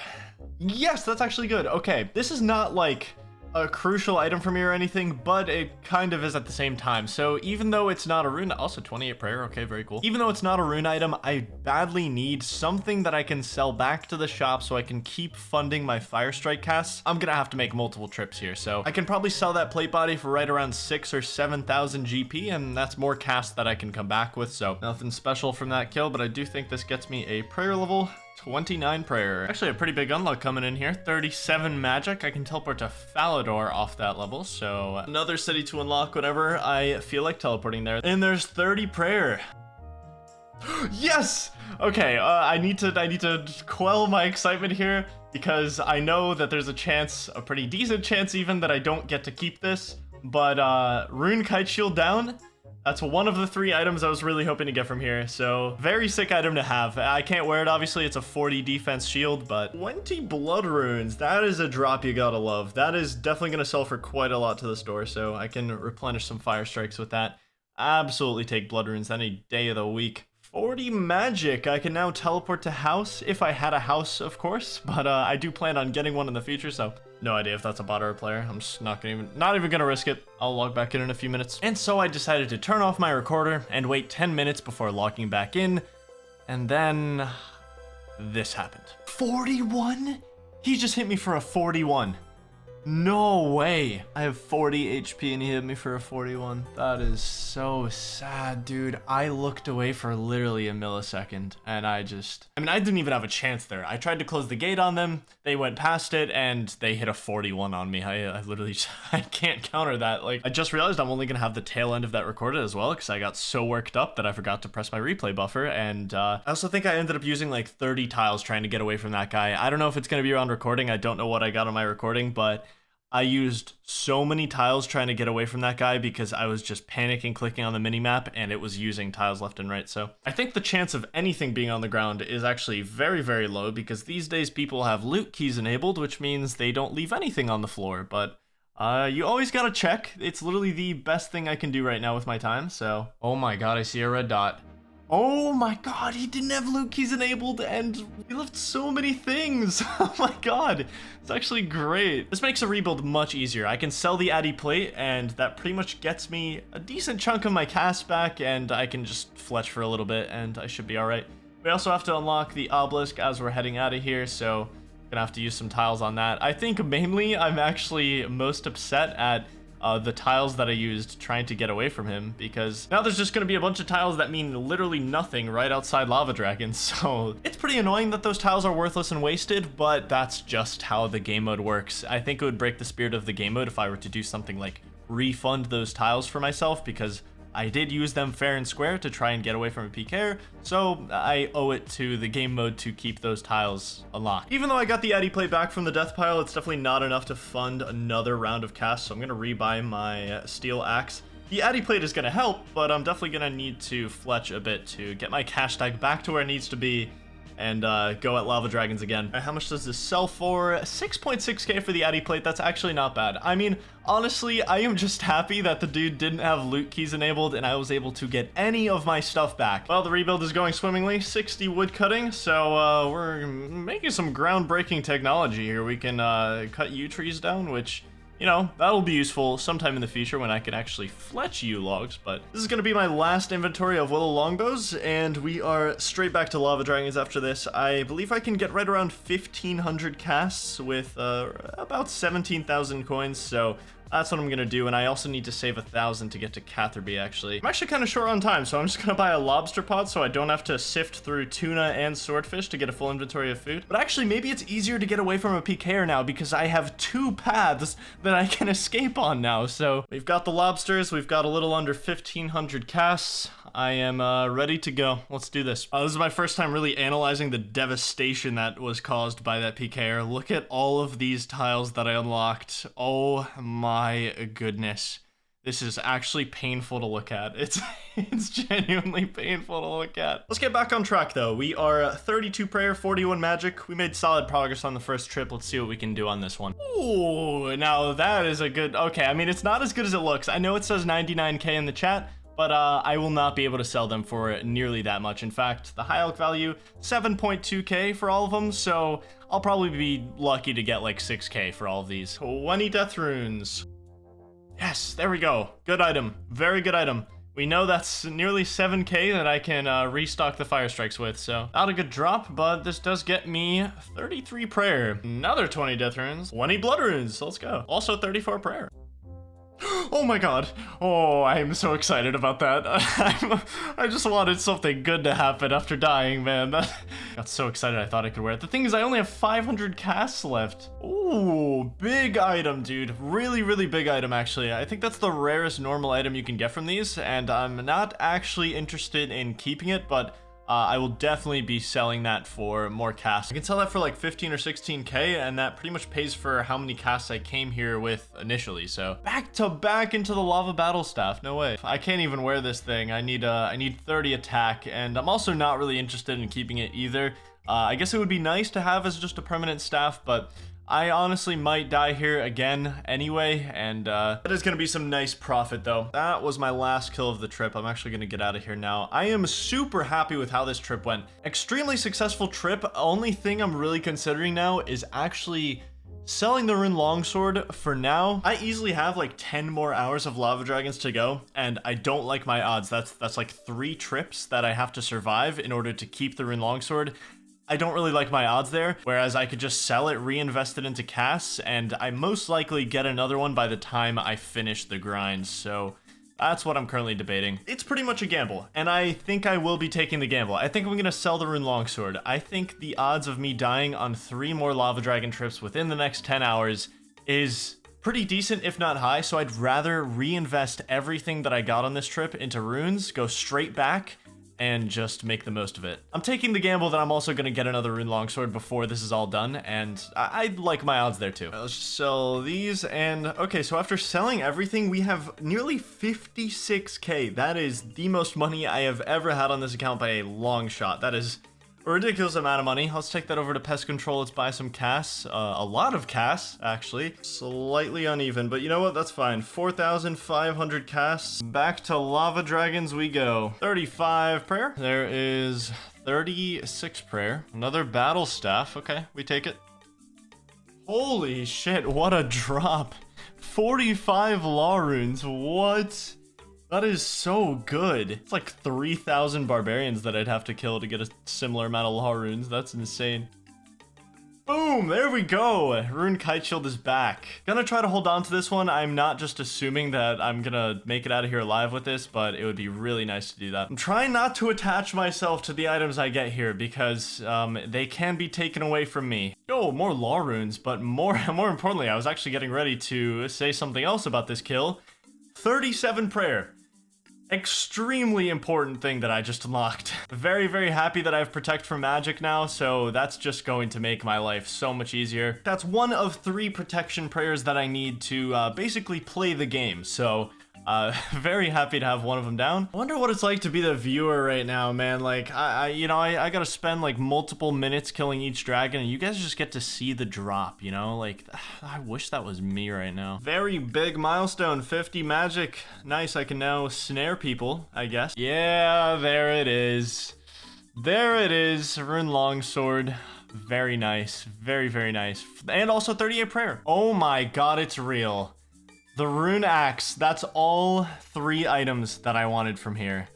Speaker 1: Yes, that's actually good. Okay, this is not like a crucial item for me or anything, but it kind of is at the same time. So even though it's not a rune, also 28 prayer, okay, very cool. Even though it's not a rune item, I badly need something that I can sell back to the shop so I can keep funding my fire strike casts. I'm gonna have to make multiple trips here, so I can probably sell that plate body for right around 6,000 or 7,000 GP, and that's more casts that I can come back with. So nothing special from that kill, but I do think this gets me a prayer level 29 prayer. Actually a pretty big unlock coming in here. 37 magic. I can teleport to Falador off that level, so another city to unlock whenever I feel like teleporting there. And there's 30 prayer. Yes! Okay, I need to quell my excitement here because I know that there's a chance, a pretty decent chance even, that I don't get to keep this, but Rune Kite Shield down. That's one of the 3 items I was really hoping to get from here, so very sick item to have. I can't wear it, obviously, it's a 40 defense shield, but 20 blood runes, that is a drop you gotta love. That is definitely gonna sell for quite a lot to the store, so I can replenish some fire strikes with that. Absolutely take blood runes any day of the week. 40 magic. I can now teleport to house, if I had a house, of course, but I do plan on getting one in the future, so no idea if that's a bot or a player. I'm just not even gonna risk it. I'll log back in a few minutes. And so I decided to turn off my recorder and wait 10 minutes before logging back in, and then this happened. 41? He just hit me for a 41. No way. I have 40 HP and he hit me for a 41. That is so sad, dude. I looked away for literally a millisecond and I didn't even have a chance there. I tried to close the gate on them. They went past it and they hit a 41 on me. I literally, I can't counter that. Like, I just realized I'm only gonna have the tail end of that recorded as well because I got so worked up that I forgot to press my replay buffer. And I also think I ended up using like 30 tiles trying to get away from that guy. I don't know if it's gonna be around recording. I don't know what I got on my recording, but I used so many tiles trying to get away from that guy because I was just panicking clicking on the minimap and it was using tiles left and right. So I think the chance of anything being on the ground is actually very, very low because these days people have loot keys enabled, which means they don't leave anything on the floor. But you always gotta check. It's literally the best thing I can do right now with my time. So, oh my god, I see a red dot. Oh my god, he didn't have loot keys enabled and we left so many things. Oh my god, it's actually great. This makes a rebuild much easier. I can sell the Addy plate and that pretty much gets me a decent chunk of my cast back and I can just fletch for a little bit and I should be all right. We also have to unlock the obelisk as we're heading out of here, so gonna have to use some tiles on that. I think mainly I'm actually most upset at the tiles that I used trying to get away from him because now there's just going to be a bunch of tiles that mean literally nothing right outside lava dragons. So it's pretty annoying that those tiles are worthless and wasted, but that's just how the game mode works. I think it would break the spirit of the game mode if I were to do something like refund those tiles for myself because I did use them fair and square to try and get away from a PK, so I owe it to the game mode to keep those tiles unlocked. Even though I got the Addy plate back from the death pile, it's definitely not enough to fund another round of casts, so I'm gonna rebuy my steel axe. The Addy plate is gonna help, but I'm definitely gonna need to fletch a bit to get my cash tag back to where it needs to be and go at lava dragons again. How much does this sell for? 6.6k for the Addy plate. That's actually not bad. I mean, honestly, I am just happy that the dude didn't have loot keys enabled and I was able to get any of my stuff back. Well, the rebuild is going swimmingly. 60 wood cutting, so we're making some groundbreaking technology here. We can cut yew trees down, which, you know, that'll be useful sometime in the future when I can actually fletch yew logs, but this is going to be my last inventory of willow longbows, and we are straight back to lava dragons after this. I believe I can get right around 1,500 casts with about 17,000 coins, so that's what I'm going to do, and I also need to save 1,000 to get to Catherby, actually. I'm actually kind of short on time, so I'm just going to buy a lobster pot so I don't have to sift through tuna and swordfish to get a full inventory of food. But actually, maybe it's easier to get away from a PKer now because I have 2 paths that I can escape on now. So we've got the lobsters, we've got a little under 1,500 casts. I am ready to go. Let's do this. This is my first time really analyzing the devastation that was caused by that PKer. Look at all of these tiles that I unlocked. Oh my goodness. This is actually painful to look at. It's genuinely painful to look at. Let's get back on track though. We are 32 prayer, 41 magic. We made solid progress on the first trip. Let's see what we can do on this one. Ooh, now that is a good, okay. I mean, it's not as good as it looks. I know it says 99k in the chat, but I will not be able to sell them for nearly that much. In fact, the high elk value, 7.2k for all of them, so I'll probably be lucky to get like 6k for all of these. 20 death runes. Yes, there we go. Good item. Very good item. We know that's nearly 7k that I can restock the fire strikes with, so not a good drop, but this does get me 33 prayer. Another 20 death runes, 20 blood runes. Let's go. Also 34 prayer. Oh my god. Oh, I am so excited about that. I just wanted something good to happen after dying, man. Got so excited I thought I could wear it. The thing is, I only have 500 casts left. Ooh, big item, dude. Really, really big item, actually. I think that's the rarest normal item you can get from these, and I'm not actually interested in keeping it, but I will definitely be selling that for more casts. I can sell that for like 15 or 16k, and that pretty much pays for how many casts I came here with initially. So back to back into the lava battle staff. No way. I can't even wear this thing. I need 30 attack, and I'm also not really interested in keeping it either. I guess it would be nice to have as just a permanent staff, but I honestly might die here again anyway, and that is going to be some nice profit though. That was my last kill of the trip. I'm actually going to get out of here now. I am super happy with how this trip went. Extremely successful trip. Only thing I'm really considering now is actually selling the rune longsword for now. I easily have like 10 more hours of lava dragons to go, and I don't like my odds. That's like 3 trips that I have to survive in order to keep the rune longsword. I don't really like my odds there, whereas I could just sell it, reinvest it into casts, and I most likely get another one by the time I finish the grind, so that's what I'm currently debating. It's pretty much a gamble, and I think I will be taking the gamble. I think I'm gonna sell the rune longsword. I think the odds of me dying on 3 more lava dragon trips within the next 10 hours is pretty decent, if not high, so I'd rather reinvest everything that I got on this trip into runes, go straight back, and just make the most of it. I'm taking the gamble that I'm also going to get another rune longsword before this is all done, and I like my odds there too. Let's just sell these, and okay, so after selling everything, we have nearly 56k. That is the most money I have ever had on this account by a long shot. That is a ridiculous amount of money. Let's take that over to pest control. Let's buy some casts. A lot of casts, actually. Slightly uneven, but you know what? That's fine. 4,500 casts. Back to lava dragons we go. 35 prayer. There is 36 prayer. Another battle staff. Okay, we take it. Holy shit, what a drop. 45 law runes. What? That is so good. It's like 3,000 barbarians that I'd have to kill to get a similar amount of law runes. That's insane. Boom, there we go. Rune Kite Shield is back. Gonna try to hold on to this one. I'm not just assuming that I'm gonna make it out of here alive with this, but it would be really nice to do that. I'm trying not to attach myself to the items I get here because they can be taken away from me. Oh, more law runes, but more importantly, I was actually getting ready to say something else about this kill. 37 prayer. Extremely important thing that I just unlocked. Very, very happy that I have Protect from Magic now, so that's just going to make my life so much easier. That's one of 3 protection prayers that I need to basically play the game, so very happy to have one of them down. I wonder what it's like to be the viewer right now, man. Like, I gotta spend like multiple minutes killing each dragon, and you guys just get to see the drop, you know? Like, I wish that was me right now. Very big milestone, 50 magic. Nice, I can now snare people, I guess. Yeah, there it is. There it is, Rune Longsword. Very nice, very, very nice. And also 38 prayer. Oh my god, it's real. The Rune Axe, that's all 3 items that I wanted from here.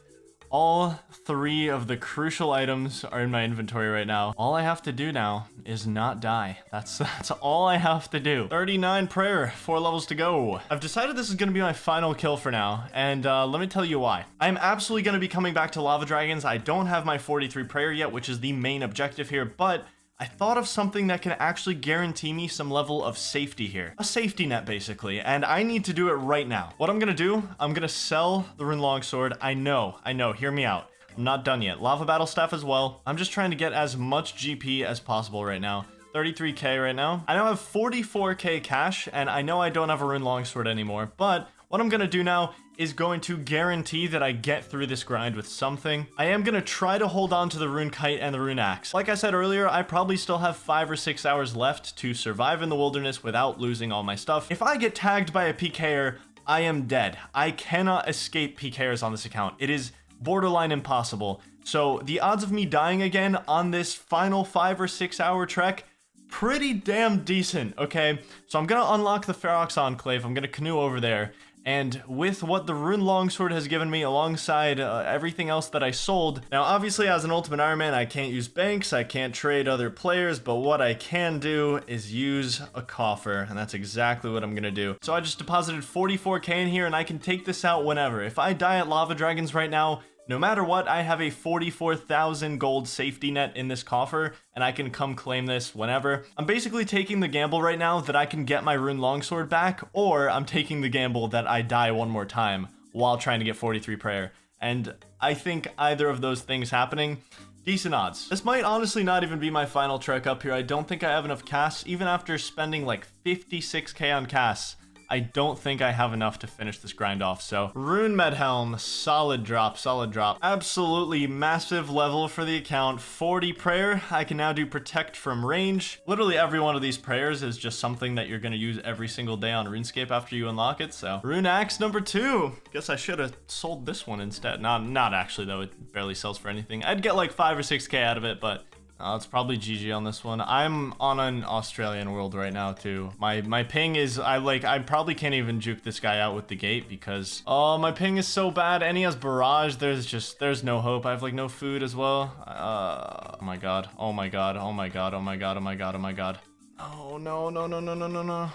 Speaker 1: All 3 of the crucial items are in my inventory right now. All I have to do now is not die. That's all I have to do. 39 prayer, 4 levels to go. I've decided this is going to be my final kill for now, and let me tell you why. I'm absolutely going to be coming back to lava dragons. I don't have my 43 prayer yet, which is the main objective here, but I thought of something that can actually guarantee me some level of safety here. A safety net, basically, and I need to do it right now. What I'm gonna do, I'm gonna sell the Rune Longsword. I know, hear me out. I'm not done yet. Lava Battle Staff as well. I'm just trying to get as much GP as possible right now. 33k right now. I now have 44k cash, and I know I don't have a Rune Longsword anymore, but what I'm gonna do now is going to guarantee that I get through this grind with something. I am gonna try to hold on to the Rune Kite and the Rune Axe. Like I said earlier, I probably still have 5 or 6 hours left to survive in the wilderness without losing all my stuff. If I get tagged by a PKer, I am dead. I cannot escape PKers on this account. It is borderline impossible. So the odds of me dying again on this final 5 or 6 hour trek, pretty damn decent, okay? So I'm gonna unlock the Ferox Enclave. I'm gonna canoe over there. And with what the Rune Longsword has given me alongside everything else that I sold, now obviously as an Ultimate Iron Man I can't use banks, I can't trade other players, but what I can do is use a coffer, and that's exactly what I'm gonna do. So I just deposited 44k in here and I can take this out whenever. If I die at Lava Dragons right now, no matter what, I have a 44,000 gold safety net in this coffer, and I can come claim this whenever. I'm basically taking the gamble right now that I can get my Rune Longsword back, or I'm taking the gamble that I die one more time while trying to get 43 prayer. And I think either of those things happening, decent odds. This might honestly not even be my final trek up here. I don't think I have enough casts, even after spending like 56k on casts. I don't think I have enough to finish this grind off, so Rune Medhelm, solid drop, solid drop. Absolutely massive level for the account. 40 prayer. I can now do protect from range. Literally every one of these prayers is just something that you're going to use every single day on RuneScape after you unlock it, so. Rune Axe number 2. Guess I should have sold this one instead. Not actually though, it barely sells for anything. I'd get like 5 or 6k out of it, but it's probably GG on this one. I'm on an Australian world right now too. My ping is, I probably can't even juke this guy out with the gate because, oh, my ping is so bad, and he has barrage. There's no hope. I have like no food as well. Oh my god. Oh my god. Oh my god. Oh my god. Oh my god. Oh my god. Oh no, no, no, no, no, no, no.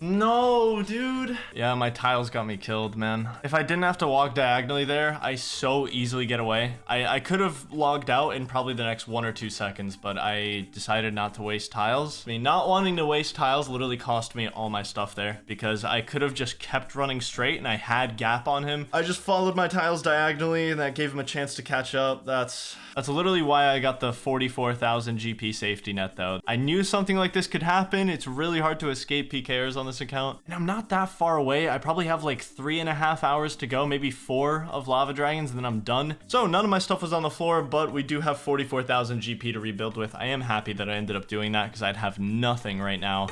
Speaker 1: No, dude. Yeah, my tiles got me killed, man. If I didn't have to walk diagonally there, I so easily get away. I could have logged out in probably the next 1 or 2 seconds, but I decided not to waste tiles. I mean, not wanting to waste tiles literally cost me all my stuff there because I could have just kept running straight and I had gap on him. I just followed my tiles diagonally and that gave him a chance to catch up. That's literally why I got the 44,000 GP safety net though. I knew something like this could happen. It's really hard to escape PKers on this account. And I'm not that far away. I probably have like 3.5 hours to go, maybe 4 of Lava Dragons, and then I'm done. So none of my stuff was on the floor, but we do have 44,000 GP to rebuild with. I am happy that I ended up doing that because I'd have nothing right now.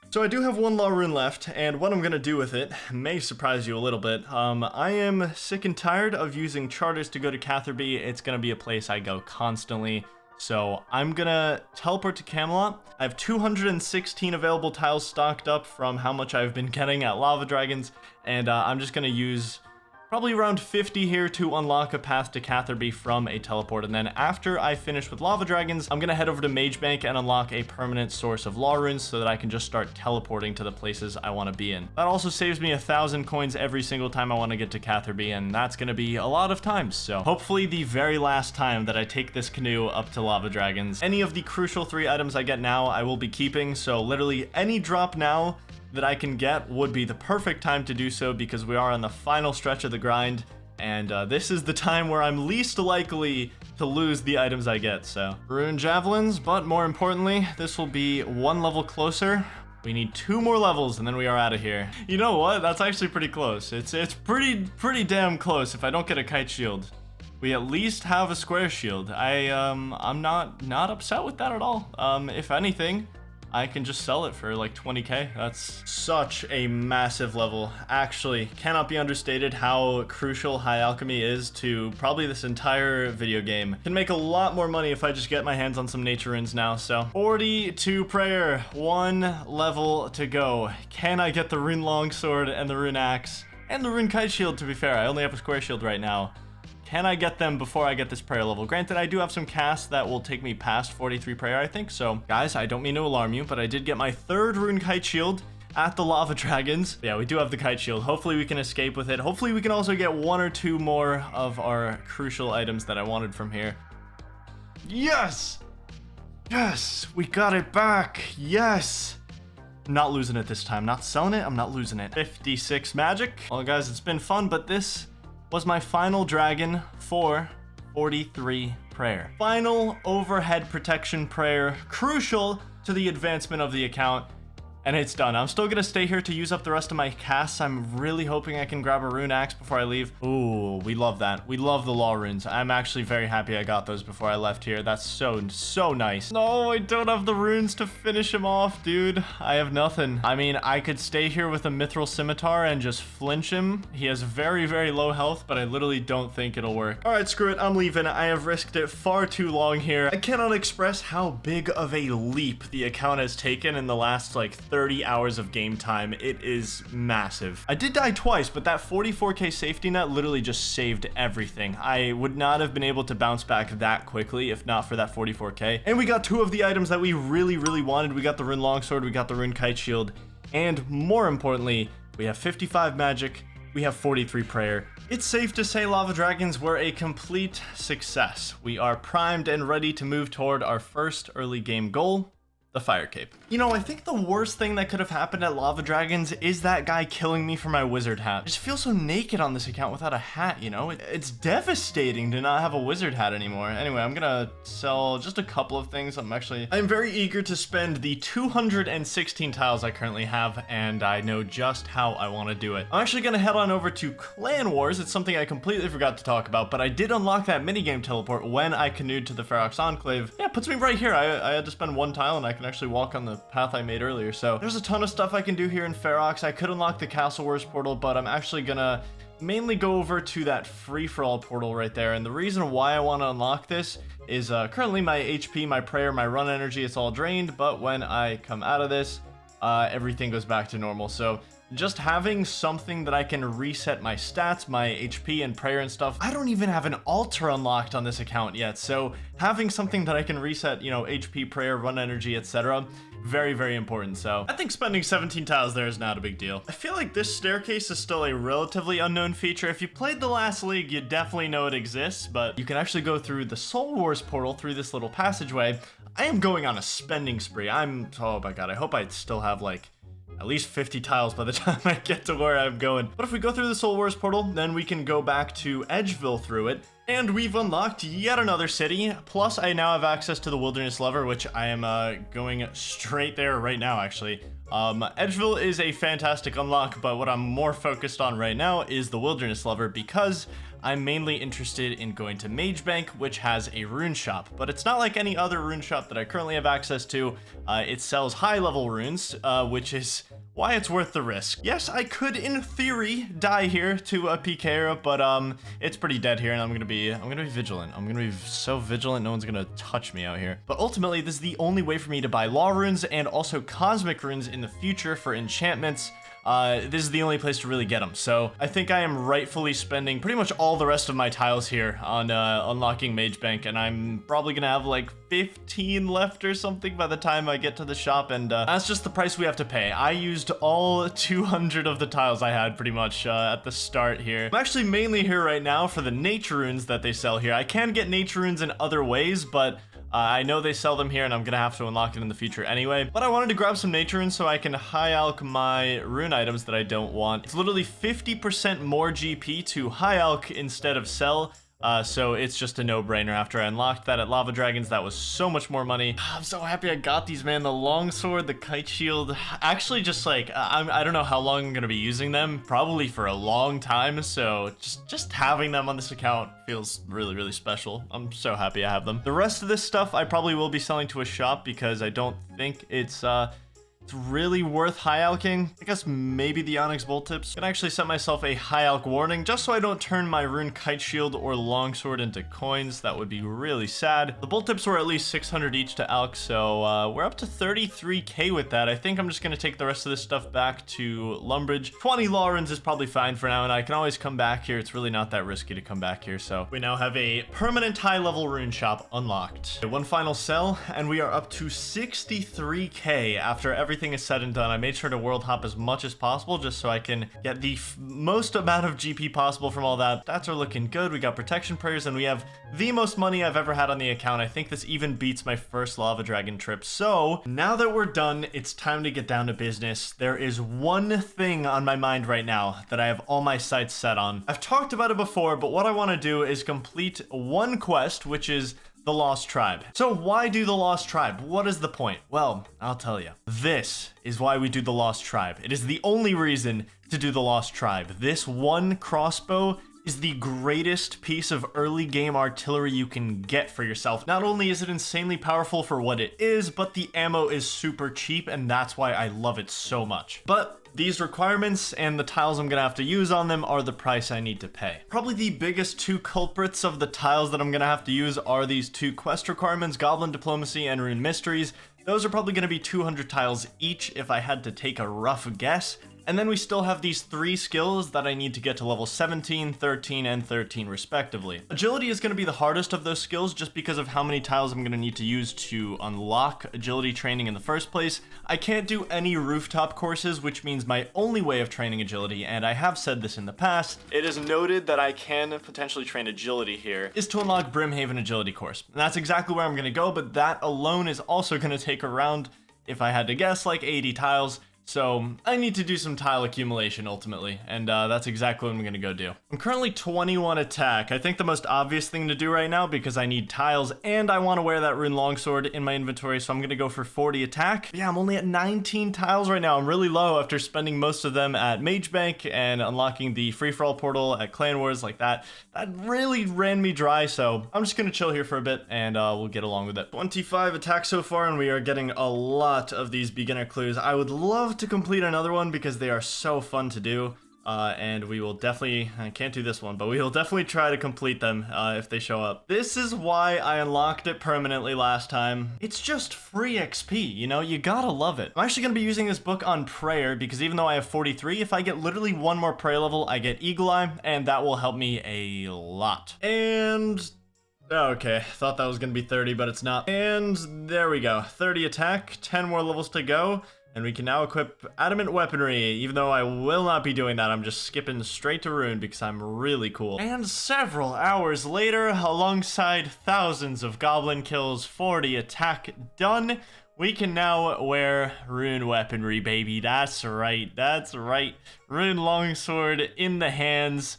Speaker 1: So I do have 1 Law Rune left, and what I'm going to do with it may surprise you a little bit. I am sick and tired of using charters to go to Catherby. It's going to be a place I go constantly. So I'm going to teleport to Camelot. I have 216 available tiles stocked up from how much I've been getting at Lava Dragons, and I'm just going to use probably around 50 here to unlock a path to Catherby from a teleport. And then after I finish with Lava Dragons, I'm going to head over to Mage Bank and unlock a permanent source of Law Runes so that I can just start teleporting to the places I want to be in. That also saves me 1,000 coins every single time I want to get to Catherby, and that's going to be a lot of times. So hopefully the very last time that I take this canoe up to Lava Dragons, any of the crucial 3 items I get now, I will be keeping. So literally any drop now that I can get would be the perfect time to do so because we are on the final stretch of the grind, and this is the time where I'm least likely to lose the items I get. So Rune Javelins, but more importantly, this will be 1 level closer. We need 2 more levels and then we are out of here. You know what? That's actually pretty close. It's pretty damn close. If I don't get a kite shield, we at least have a square shield. I'm not upset with that at all. If anything, I can just sell it for like 20k. That's such a massive level. Actually, cannot be understated how crucial high alchemy is to probably this entire video game. Can make a lot more money if I just get my hands on some nature runes now. So 42 prayer, 1 level to go. Can I get the Rune Longsword and the Rune Axe and the Rune Kite Shield? To be fair, I only have a square shield right now. Can I get them before I get this prayer level? Granted, I do have some casts that will take me past 43 prayer, I think. So, guys, I don't mean to alarm you, but I did get my 3rd Rune Kite Shield at the Lava Dragons. But yeah, we do have the Kite Shield. Hopefully, we can escape with it. Hopefully, we can also get 1 or 2 more of our crucial items that I wanted from here. Yes! Yes! We got it back! Yes! I'm not losing it this time. Not selling it. I'm not losing it. 56 magic. Well, guys, it's been fun, but this was my final dragon for 43 prayer. Final overhead protection prayer, crucial to the advancement of the account. and it's done. I'm still gonna stay here to use up the rest of my casts. I'm really hoping I can grab a rune axe before I leave. Ooh, we love that. We love the law runes. I'm actually very happy I got those before I left here. That's so nice. No, I don't have the runes to finish him off, dude. I have nothing. I mean, I could stay here with a mithril scimitar and just flinch him. He has very low health, but I literally don't think it'll work. All right, screw it. I'm leaving. I have risked it far too long here. I cannot express how big of a leap the account has taken in the last like 30 hours of game time. It is massive. I did die twice, but that 44k safety net literally just saved everything. I would not have been able to bounce back that quickly if not for that 44k. And we got two of the items that we really wanted. We got the rune longsword, we got the rune kite shield, and more importantly, we have 55 magic, we have 43 prayer. It's safe to say lava dragons were a complete success. We are primed and ready to move toward our first early game goal, the fire cape. You know, I think the worst thing that could have happened at lava dragons is that guy killing me for my wizard hat. I just feel so naked on this account without a hat, you know? It's devastating to not have a wizard hat anymore. Anyway, I'm gonna sell just a couple of things. I'm very eager to spend the 216 tiles I currently have, and I know just how I want to do it. I'm actually gonna head on over to Clan Wars. It's something I completely forgot to talk about, but I did unlock that minigame teleport when I canoed to the Ferox Enclave. Yeah, it puts me right here. I had to spend one tile and I can actually walk on the path I made earlier. So there's a ton of stuff I can do here in Ferox. I could unlock the Castle Wars portal, but I'm actually gonna mainly go over to that free-for-all portal right there. And the reason why I want to unlock this is currently my HP, my prayer, my run energy, it's all drained, but when I come out of this, everything goes back to normal. So just having something that I can reset my stats, my HP and prayer and stuff. I don't even have an altar unlocked on this account yet, so having something that I can reset, you know, HP, prayer, run energy, etc. Very important. So I think spending 17 tiles there is not a big deal. I feel like this staircase is still a relatively unknown feature. If you played the last league, you definitely know it exists, but you can actually go through the Soul Wars portal through this little passageway. I am going on a spending spree. Oh my god, I hope I still have like at least 50 tiles by the time I get to where I'm going. But if we go through the Soul Wars portal, then we can go back to Edgeville through it, and we've unlocked yet another city. Plus, I now have access to the Wilderness Lever, which I am going straight there right now, actually. Edgeville is a fantastic unlock, but what I'm more focused on right now is the Wilderness Lever, because I'm mainly interested in going to Magebank, which has a rune shop, but it's not like any other rune shop that I currently have access to. It sells high-level runes, which is why it's worth the risk. Yes, I could, in theory, die here to a PK era, but it's pretty dead here, and I'm gonna be vigilant. I'm gonna be so vigilant, no one's gonna touch me out here. But ultimately, this is the only way for me to buy law runes and also cosmic runes in the future for enchantments. This is the only place to really get them. So I think I am rightfully spending pretty much all the rest of my tiles here on unlocking Magebank, and I'm probably gonna have like 15 left or something by the time I get to the shop, and that's just the price we have to pay. I used all 200 of the tiles I had pretty much at the start here. I'm actually mainly here right now for the nature runes that they sell here. I can get nature runes in other ways, but I know they sell them here, and I'm gonna have to unlock it in the future anyway. But I wanted to grab some nature runes so I can high alch my rune items that I don't want. It's literally 50% more GP to high alch instead of sell. So it's just a no-brainer. After I unlocked that at Lava Dragons, that was so much more money. I'm so happy I got these, man. The longsword, the kite shield. Actually, just like, I don't know how long I'm gonna be using them. Probably for a long time. So just having them on this account feels really special. I'm so happy I have them. The rest of this stuff I probably will be selling to a shop because I don't think it's really worth high alching. I guess maybe the Onyx Bolt Tips. I can actually set myself a high alch warning just so I don't turn my rune kite shield or longsword into coins. That would be really sad. The Bolt Tips were at least 600 each to alch, so we're up to 33k with that. I think I'm just gonna take the rest of this stuff back to Lumbridge. 20 law runes is probably fine for now, and I can always come back here. It's really not that risky to come back here. So we now have a permanent high level rune shop unlocked. One final sell, and we are up to 63k after everything is said and done. I made sure to world hop as much as possible just so I can get the most amount of GP possible from all that. Stats are looking good. We got protection prayers, and we have the most money I've ever had on the account. I think this even beats my first Lava Dragon trip. So now that we're done, it's time to get down to business. There is one thing on my mind right now that I have all my sights set on. I've talked about it before, but what I want to do is complete one quest, which is the Lost Tribe. So why do the Lost Tribe? What is the point? Well, I'll tell you. This is why we do the Lost Tribe. It is the only reason to do the Lost Tribe. This one crossbow is the greatest piece of early game artillery you can get for yourself. Not only is it insanely powerful for what it is, but the ammo is super cheap, and that's why I love it so much. But these requirements and the tiles I'm gonna have to use on them are the price I need to pay. Probably the biggest two culprits of the tiles that I'm gonna have to use are these two quest requirements, Goblin Diplomacy and Rune Mysteries. Those are probably gonna be 200 tiles each if I had to take a rough guess. And then we still have these 3 skills that I need to get to level 17, 13, and 13 respectively. Agility is going to be the hardest of those skills just because of how many tiles I'm going to need to use to unlock agility training in the first place. I can't do any rooftop courses, which means my only way of training agility, and I have said this in the past, it is noted that I can potentially train agility here, is to unlock Brimhaven Agility course. And that's exactly where I'm going to go, but that alone is also going to take around, if I had to guess, like 80 tiles. So I need to do some tile accumulation ultimately, and that's exactly what I'm gonna go do. I'm currently 21 attack. I think the most obvious thing to do right now, because I need tiles and I want to wear that rune longsword in my inventory, so I'm gonna go for 40 attack. Yeah, I'm only at 19 tiles right now. I'm really low after spending most of them at Mage Bank and unlocking the free-for-all portal at Clan Wars like that. That really ran me dry, so I'm just gonna chill here for a bit and we'll get along with it. 25 attack so far, and we are getting a lot of these beginner clues. I would love to complete another one because they are so fun to do, and we will definitely, I can't do this one, but we will definitely try to complete them if they show up. This is why I unlocked it permanently last time. It's just free XP, you know, you gotta love it. I'm actually gonna be using this book on prayer because even though I have 43, if I get literally one more prayer level, I get Eagle Eye, and that will help me a lot. And okay, thought that was gonna be 30, but it's not. And there we go, 30 attack, 10 more levels to go. And we can now equip adamant weaponry. Even though I will not be doing that, I'm just skipping straight to rune because I'm really cool. And several hours later, alongside thousands of goblin kills, 40 attack done, we can now wear rune weaponry, baby. That's right, Rune longsword in the hands.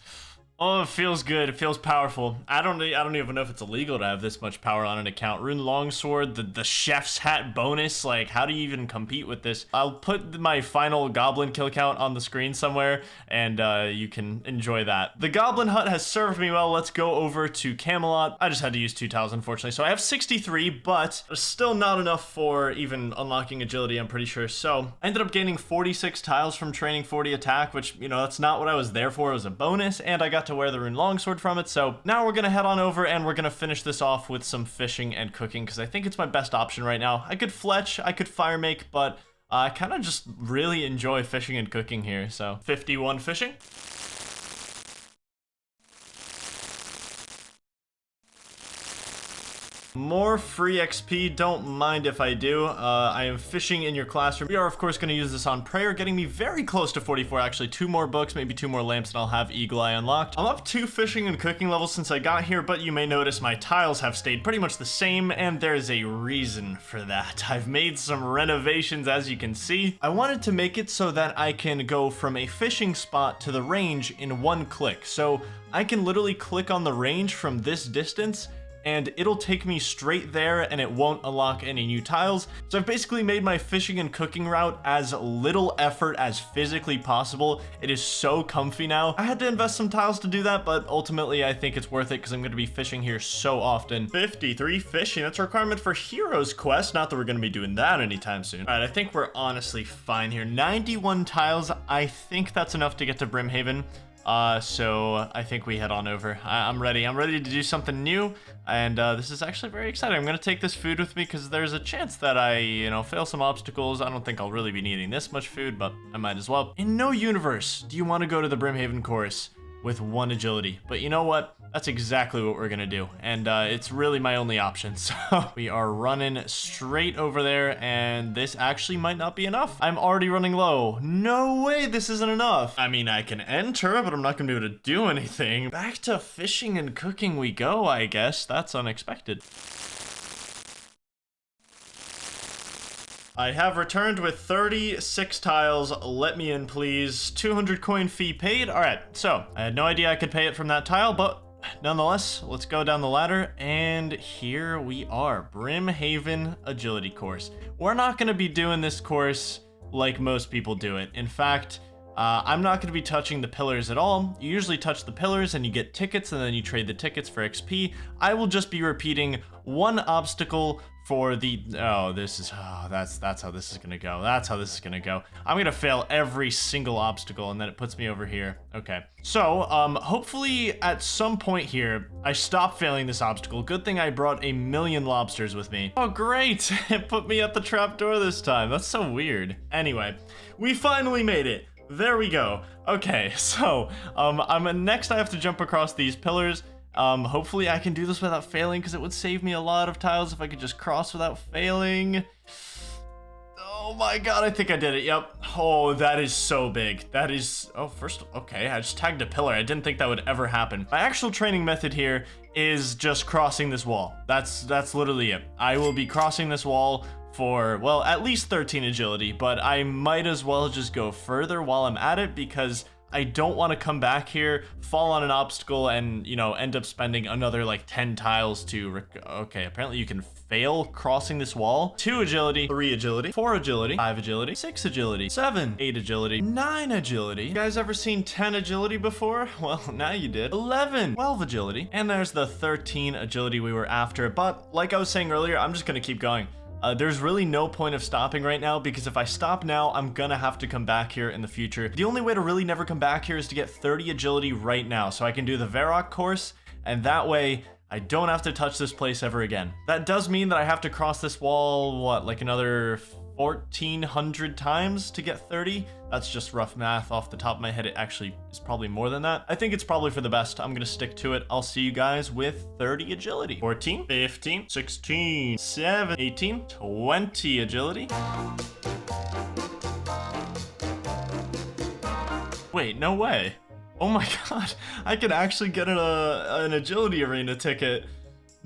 Speaker 1: Oh, it feels good. It feels powerful. I don't even know if it's illegal to have this much power on an account. Rune longsword, the chef's hat bonus. Like, how do you even compete with this? I'll put my final goblin kill count on the screen somewhere, and you can enjoy that. The goblin hut has served me well. Let's go over to Camelot. I just had to use 2 tiles, unfortunately. So I have 63, but still not enough for even unlocking agility, I'm pretty sure. So I ended up gaining 46 tiles from training 40 attack, which, you know, that's not what I was there for. It was a bonus, and I got to wear the rune longsword from it. So now we're gonna head on over and we're gonna finish this off with some fishing and cooking because I think it's my best option right now. I could fletch, I could fire make, but I kind of just really enjoy fishing and cooking here. So 51 fishing. More free XP, don't mind if I do. I am fishing in your classroom. We are, of course, going to use this on prayer, getting me very close to 44, actually. 2 more books, maybe 2 more lamps, and I'll have Eagle Eye unlocked. I'm up 2 fishing and cooking levels since I got here, but you may notice my tiles have stayed pretty much the same, and there's a reason for that. I've made some renovations, as you can see. I wanted to make it so that I can go from a fishing spot to the range in 1 click. So I can literally click on the range from this distance, and it'll take me straight there and it won't unlock any new tiles. So I've basically made my fishing and cooking route as little effort as physically possible. It is so comfy now. I had to invest some tiles to do that, but ultimately I think it's worth it because I'm going to be fishing here so often. 53 fishing, that's a requirement for Heroes Quest. Not that we're going to be doing that anytime soon. All right, I think we're honestly fine here. 91 tiles, I think that's enough to get to Brimhaven. So I think we head on over. I'm ready. I'm ready to do something new, and this is actually very exciting. I'm gonna take this food with me because there's a chance that I, you know, fail some obstacles. I don't think I'll really be needing this much food, but I might as well. In no universe do you want to go to the Brimhaven course with 1 agility, but you know what? That's exactly what we're gonna do, and it's really my only option. So we are running straight over there, and this actually might not be enough. I'm already running low. No way this isn't enough. I mean, I can enter, but I'm not gonna be able to do anything. Back to fishing and cooking we go, I guess. That's unexpected. I have returned with 36 tiles. Let me in, please. 200 coin fee paid. All right, so I had no idea I could pay it from that tile, but nonetheless, let's go down the ladder, and here we are, Brimhaven Agility Course. We're not going to be doing this course like most people do it. In fact, I'm not going to be touching the pillars at all. You usually touch the pillars and you get tickets, and then you trade the tickets for XP. I will just be repeating one obstacle for the, that's how this is gonna go. That's how this is gonna go. I'm gonna fail every single obstacle, and then it puts me over here. Okay, so hopefully at some point here I stop failing this obstacle. Good thing I brought 1,000,000 lobsters with me. Oh great, it put me at the trapdoor this time. That's so weird. Anyway, we finally made it. There we go. Okay, so next I have to jump across these pillars. Hopefully I can do this without failing, because it would save me a lot of tiles if I could just cross without failing. Oh my god, I think I did it. Yep. Oh, that is so big. That is, okay, I just tagged a pillar. I didn't think that would ever happen. My actual training method here is just crossing this wall. That's literally it. I will be crossing this wall for, well, at least 13 agility, but I might as well just go further while I'm at it, because I don't want to come back here, fall on an obstacle, and, you know, end up spending another like 10 tiles to, okay, apparently you can fail crossing this wall. 2 agility, 3 agility, 4 agility, 5 agility, 6 agility, 7, 8 agility, 9 agility. You guys ever seen 10 agility before? Well, now you did. 11, 12 agility, and there's the 13 agility we were after. But like I was saying earlier, I'm just gonna keep going. There's really no point of stopping right now, because if I stop now, I'm gonna have to come back here in the future. The only way to really never come back here is to get 30 agility right now, so I can do the Varrock course, and that way I don't have to touch this place ever again. That does mean that I have to cross this wall, what, like another 1,400 times to get 30? That's just rough math off the top of my head. It actually is probably more than that. I think it's probably for the best. I'm gonna stick to it. I'll see you guys with 30 agility. 14, 15, 16, 17, 18, 20 agility. Wait, no way. Oh my god, I can actually get an agility arena ticket.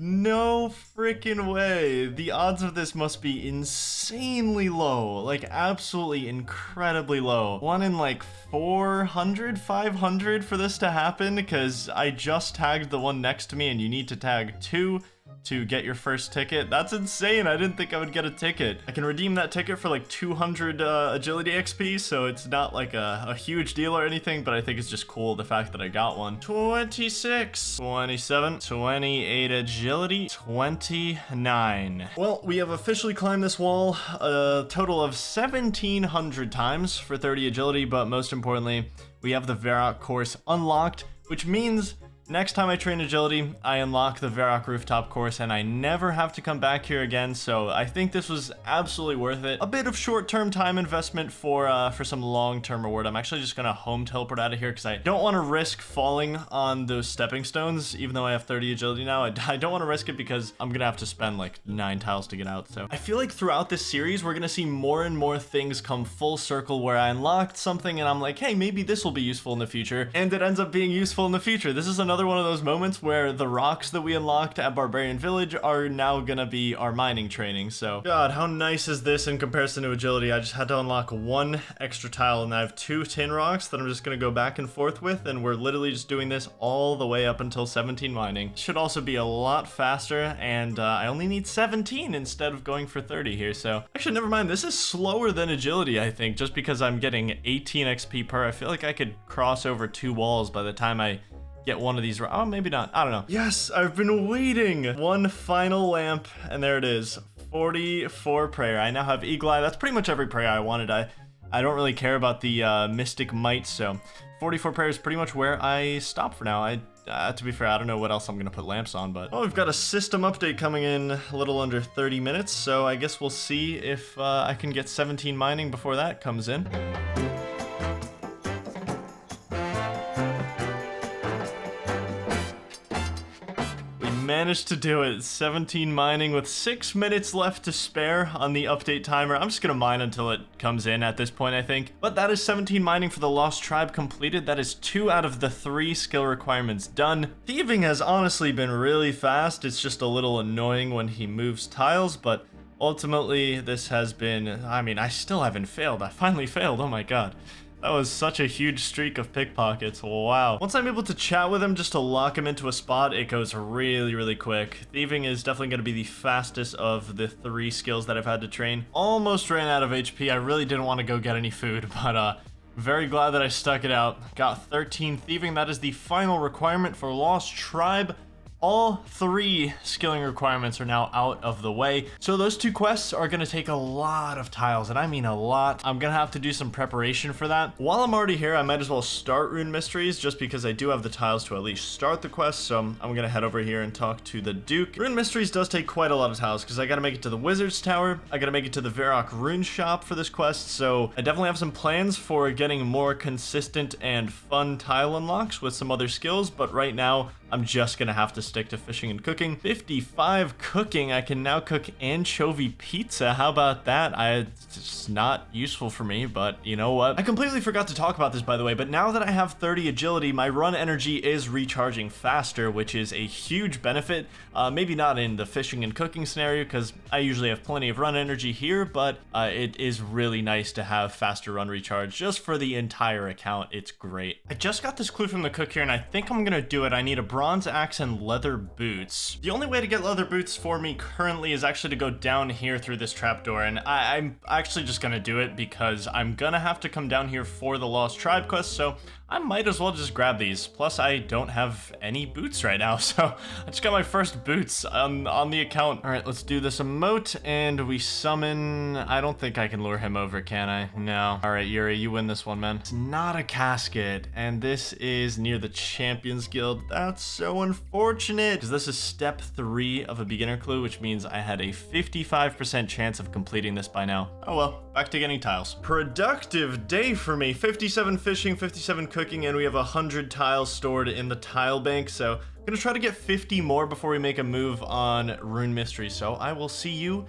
Speaker 1: No freaking way. The odds of this must be insanely low. Like, absolutely incredibly low. 1 in like 400, 500 for this to happen, because I just tagged the one next to me, and you need to tag 2 to get your first ticket. That's insane. I didn't think I would get a ticket. I can redeem that ticket for like 200 agility XP, so it's not like a huge deal or anything, but I think it's just cool the fact that I got one. 26, 27, 28 agility, 29. Well, we have officially climbed this wall a total of 1,700 times for 30 agility, but most importantly, we have the Varrock course unlocked, which means next time I train agility, I unlock the Varrock rooftop course, and I never have to come back here again, so I think this was absolutely worth it. A bit of short-term time investment for some long-term reward. I'm actually just gonna home teleport out of here, because I don't want to risk falling on those stepping stones, even though I have 30 agility now. I don't want to risk it, because I'm gonna have to spend like 9 tiles to get out, so. I feel like throughout this series, we're gonna see more and more things come full circle where I unlocked something, and I'm like, hey, maybe this will be useful in the future, and it ends up being useful in the future. This is another one of those moments where the rocks that we unlocked at Barbarian Village are now gonna be our mining training. So god, how nice is this in comparison to agility? I just had to unlock 1 extra tile, and I have 2 tin rocks that I'm just gonna go back and forth with, and we're literally just doing this all the way up until 17 mining. Should also be a lot faster, and I only need 17 instead of going for 30 here. So actually, never mind, this is slower than agility, I think, just because I'm getting 18 XP per. I feel like I could cross over 2 walls by the time I get one of these. Oh, maybe not. I don't know. Yes, I've been waiting. 1 final lamp, and there it is. 44 prayer. I now have Eagle Eye. That's pretty much every prayer I wanted. I don't really care about the Mystic Might, so 44 prayer is pretty much where I stop for now. To be fair, I don't know what else I'm gonna put lamps on, but oh, we've got a system update coming in a little under 30 minutes, so I guess we'll see if I can get 17 mining before that comes in. Managed to do it. 17 mining with 6 minutes left to spare on the update timer. I'm just gonna mine until it comes in at this point, I think. But that is 17 mining for the Lost Tribe completed. That is 2 out of the 3 skill requirements done. Thieving has honestly been really fast. It's just a little annoying when he moves tiles, but ultimately this has been, I mean, I still haven't failed. I finally failed, oh my god. That was such a huge streak of pickpockets. Wow. Once I'm able to chat with him just to lock him into a spot, it goes really, really quick. Thieving is definitely going to be the fastest of the 3 skills that I've had to train. Almost ran out of HP. I really didn't want to go get any food, but very glad that I stuck it out. Got 13 Thieving. That is the final requirement for Lost Tribe. All 3 skilling requirements are now out of the way. So those 2 quests are going to take a lot of tiles, and I mean a lot. I'm going to have to do some preparation for that. While I'm already here, I might as well start Rune Mysteries just because I do have the tiles to at least start the quest. So I'm going to head over here and talk to the Duke. Rune Mysteries does take quite a lot of tiles because I got to make it to the Wizard's Tower. I got to make it to the Varrock Rune Shop for this quest. So I definitely have some plans for getting more consistent and fun tile unlocks with some other skills. But right now, I'm just going to have to stick to fishing and cooking. 55 cooking. I can now cook anchovy pizza. How about that? It's not useful for me, but you know what? I completely forgot to talk about this, by the way, but now that I have 30 agility, my run energy is recharging faster, which is a huge benefit. Maybe not in the fishing and cooking scenario, because I usually have plenty of run energy here, but it is really nice to have faster run recharge just for the entire account. It's great. I just got this clue from the cook here, and I think I'm gonna do it. I need a bronze axe and leather boots. The only way to get leather boots for me currently is actually to go down here through this trapdoor, and I'm actually just gonna do it because I'm gonna have to come down here for the Lost Tribe quest, so I might as well just grab these. Plus, I don't have any boots right now, so I just got my first boots on the account. All right, let's do this emote, and we summon... I don't think I can lure him over, can I? No. All right, Yuri, you win this one, man. It's not a casket, and this is near the Champions Guild. That's so unfortunate, because this is step 3 of a beginner clue, which means I had a 55% chance of completing this by now. Oh well, back to getting tiles. Productive day for me. 57 fishing, 57 cooking, and we have 100 tiles stored in the tile bank, so I'm gonna try to get 50 more before we make a move on Rune Mystery, so I will see you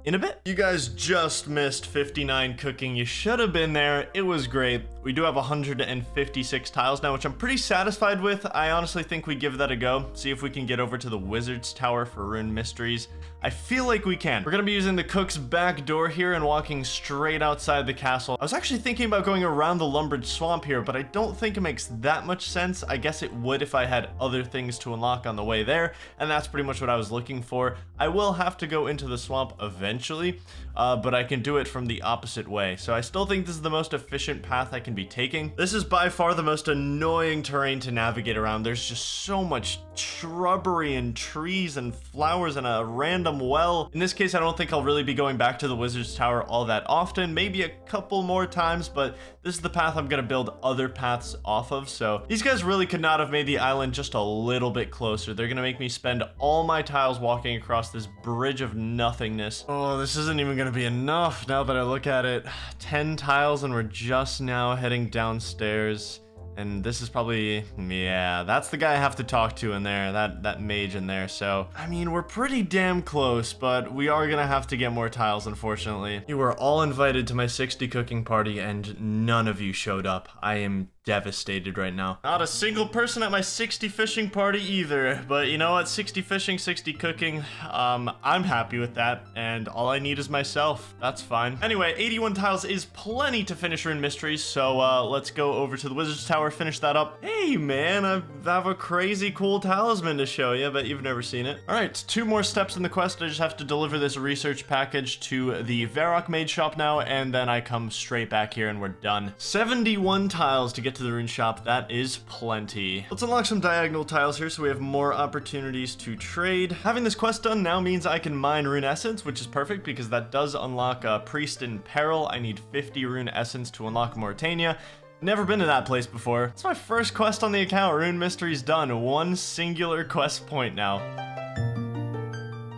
Speaker 1: in a bit. You guys just missed 59 cooking. You should have been there. It was great. We do have 156 tiles now, which I'm pretty satisfied with. I honestly think we give that a go. See if we can get over to the Wizard's Tower for Rune Mysteries. I feel like we can. We're gonna be using the cook's back door here and walking straight outside the castle. I was actually thinking about going around the Lumbridge Swamp here, but I don't think it makes that much sense. I guess it would if I had other things to unlock on the way there, and that's pretty much what I was looking for. I will have to go into the swamp eventually, but I can do it from the opposite way. So I still think this is the most efficient path I can be taking. This is by far the most annoying terrain to navigate around. There's just so much shrubbery and trees and flowers and a random well. In this case, I don't think I'll really be going back to the Wizard's Tower all that often, maybe a couple more times, but this is the path I'm gonna build other paths off of. So these guys really could not have made the island just a little bit closer. They're gonna make me spend all my tiles walking across this bridge of nothingness. Oh, this isn't even gonna be enough now that I look at it. 10 tiles and we're just now heading downstairs. And this is probably, yeah, that's the guy I have to talk to in there, that mage in there. So, I mean, we're pretty damn close, but we are gonna have to get more tiles, unfortunately. You were all invited to my 60 cooking party and none of you showed up. I am devastated right now. Not a single person at my 60 fishing party either, but you know what, 60 fishing, 60 cooking, I'm happy with that, and all I need is myself. That's fine. Anyway, 81 tiles is plenty to finish Rune Mysteries, so let's go over to the Wizard's Tower, finish that up. Hey man, I have a crazy cool talisman to show you, but you've never seen it. All right, 2 more steps in the quest. I just have to deliver this research package to the Varrock Mage shop now, and then I come straight back here and we're done. 71 tiles to get to the rune shop. That is plenty. Let's unlock some diagonal tiles here so we have more opportunities to trade. Having this quest done now means I can mine rune essence, which is perfect because that does unlock a priest in peril. I need 50 rune essence to unlock Morytania. Never been to that place before. It's my first quest on the account. Rune Mystery's done. 1 singular quest point now.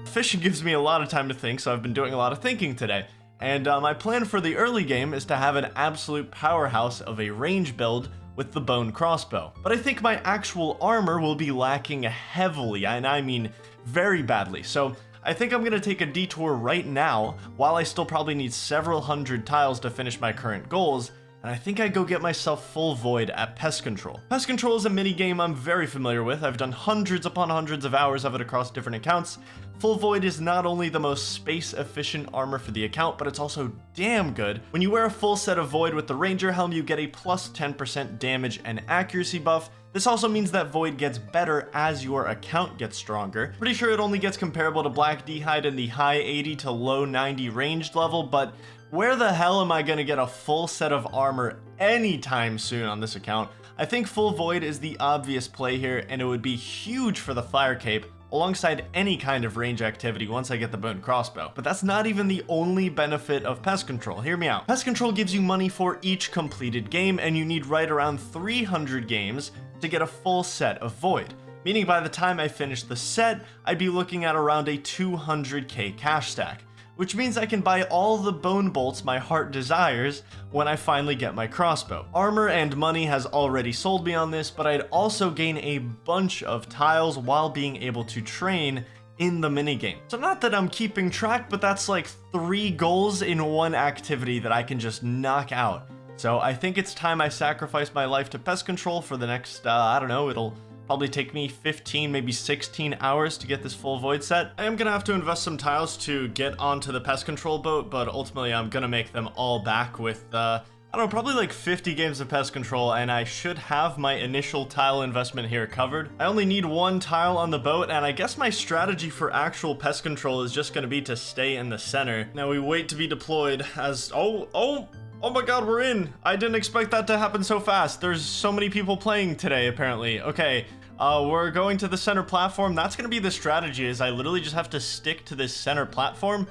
Speaker 1: Fishing gives me a lot of time to think, so I've been doing a lot of thinking today. And my plan for the early game is to have an absolute powerhouse of a range build with the bone crossbow. But I think my actual armor will be lacking heavily, and I mean very badly. So I think I'm gonna take a detour right now, while I still probably need several hundred tiles to finish my current goals, and I think I go get myself full void at Pest Control. Pest Control is a mini game I'm very familiar with. I've done hundreds upon hundreds of hours of it across different accounts. Full Void is not only the most space efficient armor for the account, but it's also damn good. When you wear a full set of Void with the Ranger helm, you get a plus 10% damage and accuracy buff. This also means that Void gets better as your account gets stronger. Pretty sure it only gets comparable to Black D'hide in the high 80 to low 90 ranged level, but where the hell am I gonna get a full set of armor anytime soon on this account? I think Full Void is the obvious play here, and it would be huge for the Fire Cape, alongside any kind of range activity once I get the Bone Crossbow. But that's not even the only benefit of Pest Control. Hear me out. Pest Control gives you money for each completed game, and you need right around 300 games to get a full set of Void. Meaning by the time I finish the set, I'd be looking at around a 200k cash stack, which means I can buy all the bone bolts my heart desires when I finally get my crossbow. Armor and money has already sold me on this, but I'd also gain a bunch of tiles while being able to train in the minigame. So not that I'm keeping track, but that's like 3 goals in one activity that I can just knock out. So I think it's time I sacrifice my life to Pest Control for the next, I don't know, it'll probably take me 15, maybe 16 hours to get this full Void set. I am gonna have to invest some tiles to get onto the Pest Control boat, but ultimately I'm gonna make them all back with, I don't know, probably like 50 games of Pest Control, and I should have my initial tile investment here covered. I only need 1 tile on the boat, and I guess my strategy for actual Pest Control is just gonna be to stay in the center. Now we wait to be deployed as, oh my god, we're in! I didn't expect that to happen so fast. There's so many people playing today, apparently. Okay, we're going to the center platform. That's gonna be the strategy, is I literally just have to stick to this center platform,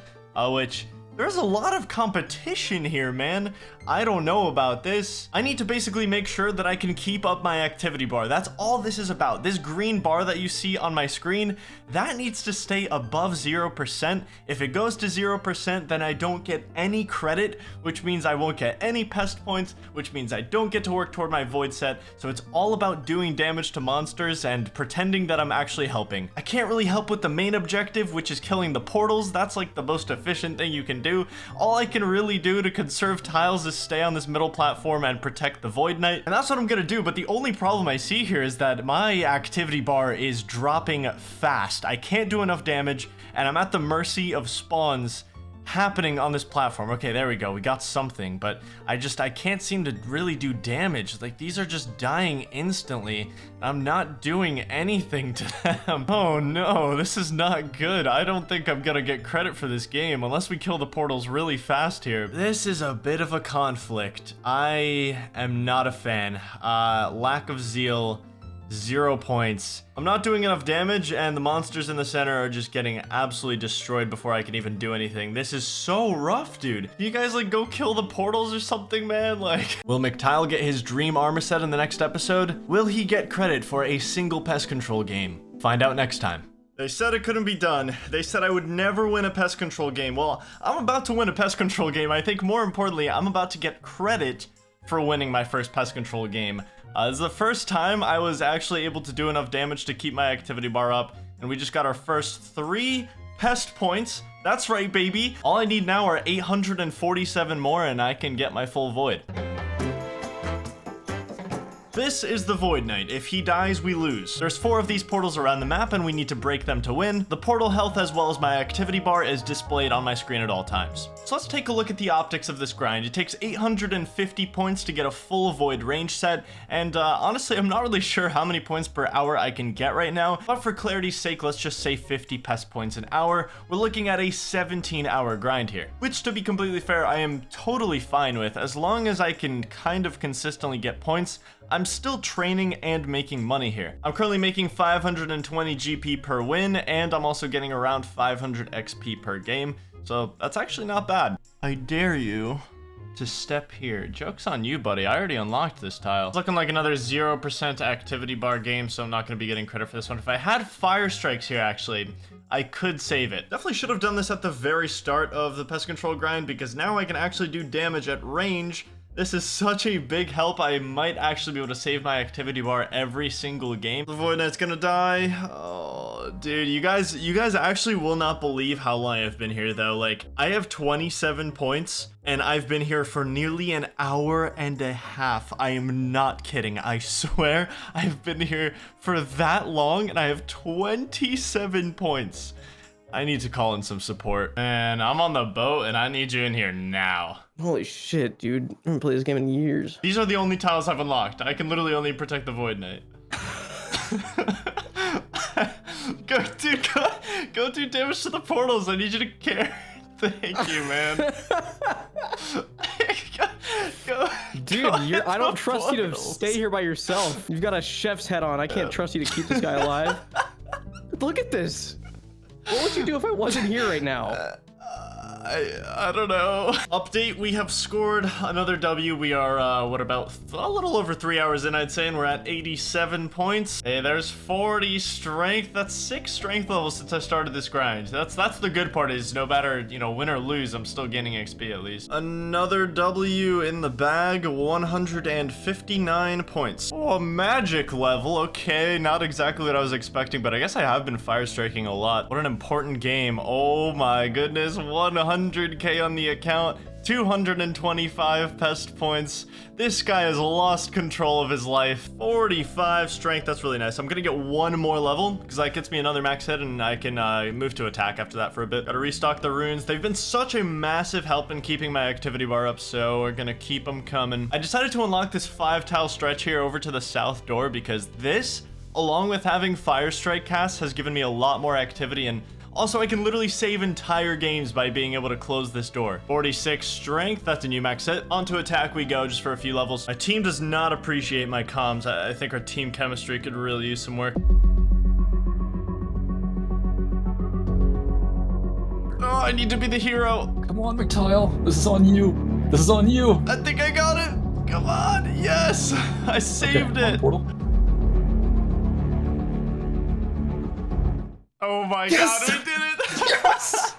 Speaker 1: which... there's a lot of competition here, man. I don't know about this. I need to basically make sure that I can keep up my activity bar. That's all this is about. This green bar that you see on my screen, that needs to stay above 0%. If it goes to 0%, then I don't get any credit, which means I won't get any pest points, which means I don't get to work toward my Void set. So it's all about doing damage to monsters and pretending that I'm actually helping. I can't really help with the main objective, which is killing the portals. That's like the most efficient thing you can do. All I can really do to conserve tiles is stay on this middle platform and protect the Void Knight, and that's what I'm gonna do. But the only problem I see here is that my activity bar is dropping fast. I can't do enough damage, and I'm at the mercy of spawns happening on this platform. Okay, there we go. We got something, but I can't seem to really do damage. Like, these are just dying instantly. I'm not doing anything to them. Oh no, this is not good. I don't think I'm gonna get credit for this game unless we kill the portals really fast here. This is a bit of a conflict. I am not a fan. Lack of zeal. 0 points. I'm not doing enough damage, and the monsters in the center are just getting absolutely destroyed before I can even do anything. This is so rough, dude. You guys, like, go kill the portals or something, man? Like, will McTile get his dream armor set in the next episode? Will he get credit for a single Pest Control game? Find out next time. They said it couldn't be done. They said I would never win a Pest Control game. Well, I'm about to win a Pest Control game. I think more importantly, I'm about to get credit for winning my first Pest Control game. This is the first time I was actually able to do enough damage to keep my activity bar up, and we just got our first 3 pest points. That's right, baby. All I need now are 847 more, and I can get my full Void. This is the Void Knight. If he dies, we lose. There's 4 of these portals around the map, and we need to break them to win. The portal health as well as my activity bar is displayed on my screen at all times. So let's take a look at the optics of this grind. It takes 850 points to get a full Void range set, and honestly, I'm not really sure how many points per hour I can get right now, but for clarity's sake, let's just say 50 pest points an hour. We're looking at a 17-hour grind here, which, to be completely fair, I am totally fine with. As long as I can kind of consistently get points, I'm still training and making money here. I'm currently making 520 GP per win, and I'm also getting around 500 XP per game, so that's actually not bad. I dare you to step here. Joke's on you, buddy. I already unlocked this tile. It's looking like another 0% activity bar game, so I'm not going to be getting credit for this one. If I had fire strikes here, actually, I could save it. Definitely should have done this at the very start of the Pest Control grind, because now I can actually do damage at range. This is such a big help. I might actually be able to save my activity bar every single game. The Void Knight's gonna die. Oh, dude, you guys actually will not believe how long I've been here, though. Like, I have 27 points, and I've been here for nearly an hour and a half. I am not kidding. I swear I've been here for that long, and I have 27 points. I need to call in some support. And I'm on the boat and I need you in here now.
Speaker 5: Holy shit, dude. I haven't played this game in years.
Speaker 1: These are the only tiles I've unlocked. I can literally only protect the Void Knight. Go do damage to the portals. I need you to care. Thank you, man. go
Speaker 5: Dude, I don't trust you to stay here by yourself. You've got a chef's head on. I can't trust you to keep this guy alive. Look at this. What would you do if I wasn't here right now?
Speaker 1: I don't know. Update, we have scored another W. We are, what, about a little over 3 hours in, I'd say, and we're at 87 points. Hey, there's 40 strength. That's 6 strength levels since I started this grind. That's the good part is no matter, you know, win or lose, I'm still gaining XP at least. Another W in the bag, 159 points. Oh, a magic level. Okay, not exactly what I was expecting, but I guess I have been fire striking a lot. What an important game. Oh my goodness, 100k on the account, 225 pest points. This guy has lost control of his life. 45 strength, that's really nice. I'm gonna get one more level because that gets me another max hit and I can move to attack after that for a bit. Gotta restock the runes. They've been such a massive help in keeping my activity bar up, so we're gonna keep them coming. I decided to unlock this 5 tile stretch here over to the south door because this, along with having fire strike casts, has given me a lot more activity, and also, I can literally save entire games by being able to close this door. 46 strength, that's a new max hit. Onto attack we go just for a few levels. My team does not appreciate my comms. I think our team chemistry could really use some work. Oh, I need to be the hero.
Speaker 2: Come on, McTile. This is on you. This is on you.
Speaker 1: I think I got it. Come on, yes, I saved
Speaker 2: Okay,
Speaker 1: it.
Speaker 2: portal.
Speaker 1: Oh my
Speaker 2: Yes!
Speaker 1: god, I did it!
Speaker 2: Yes!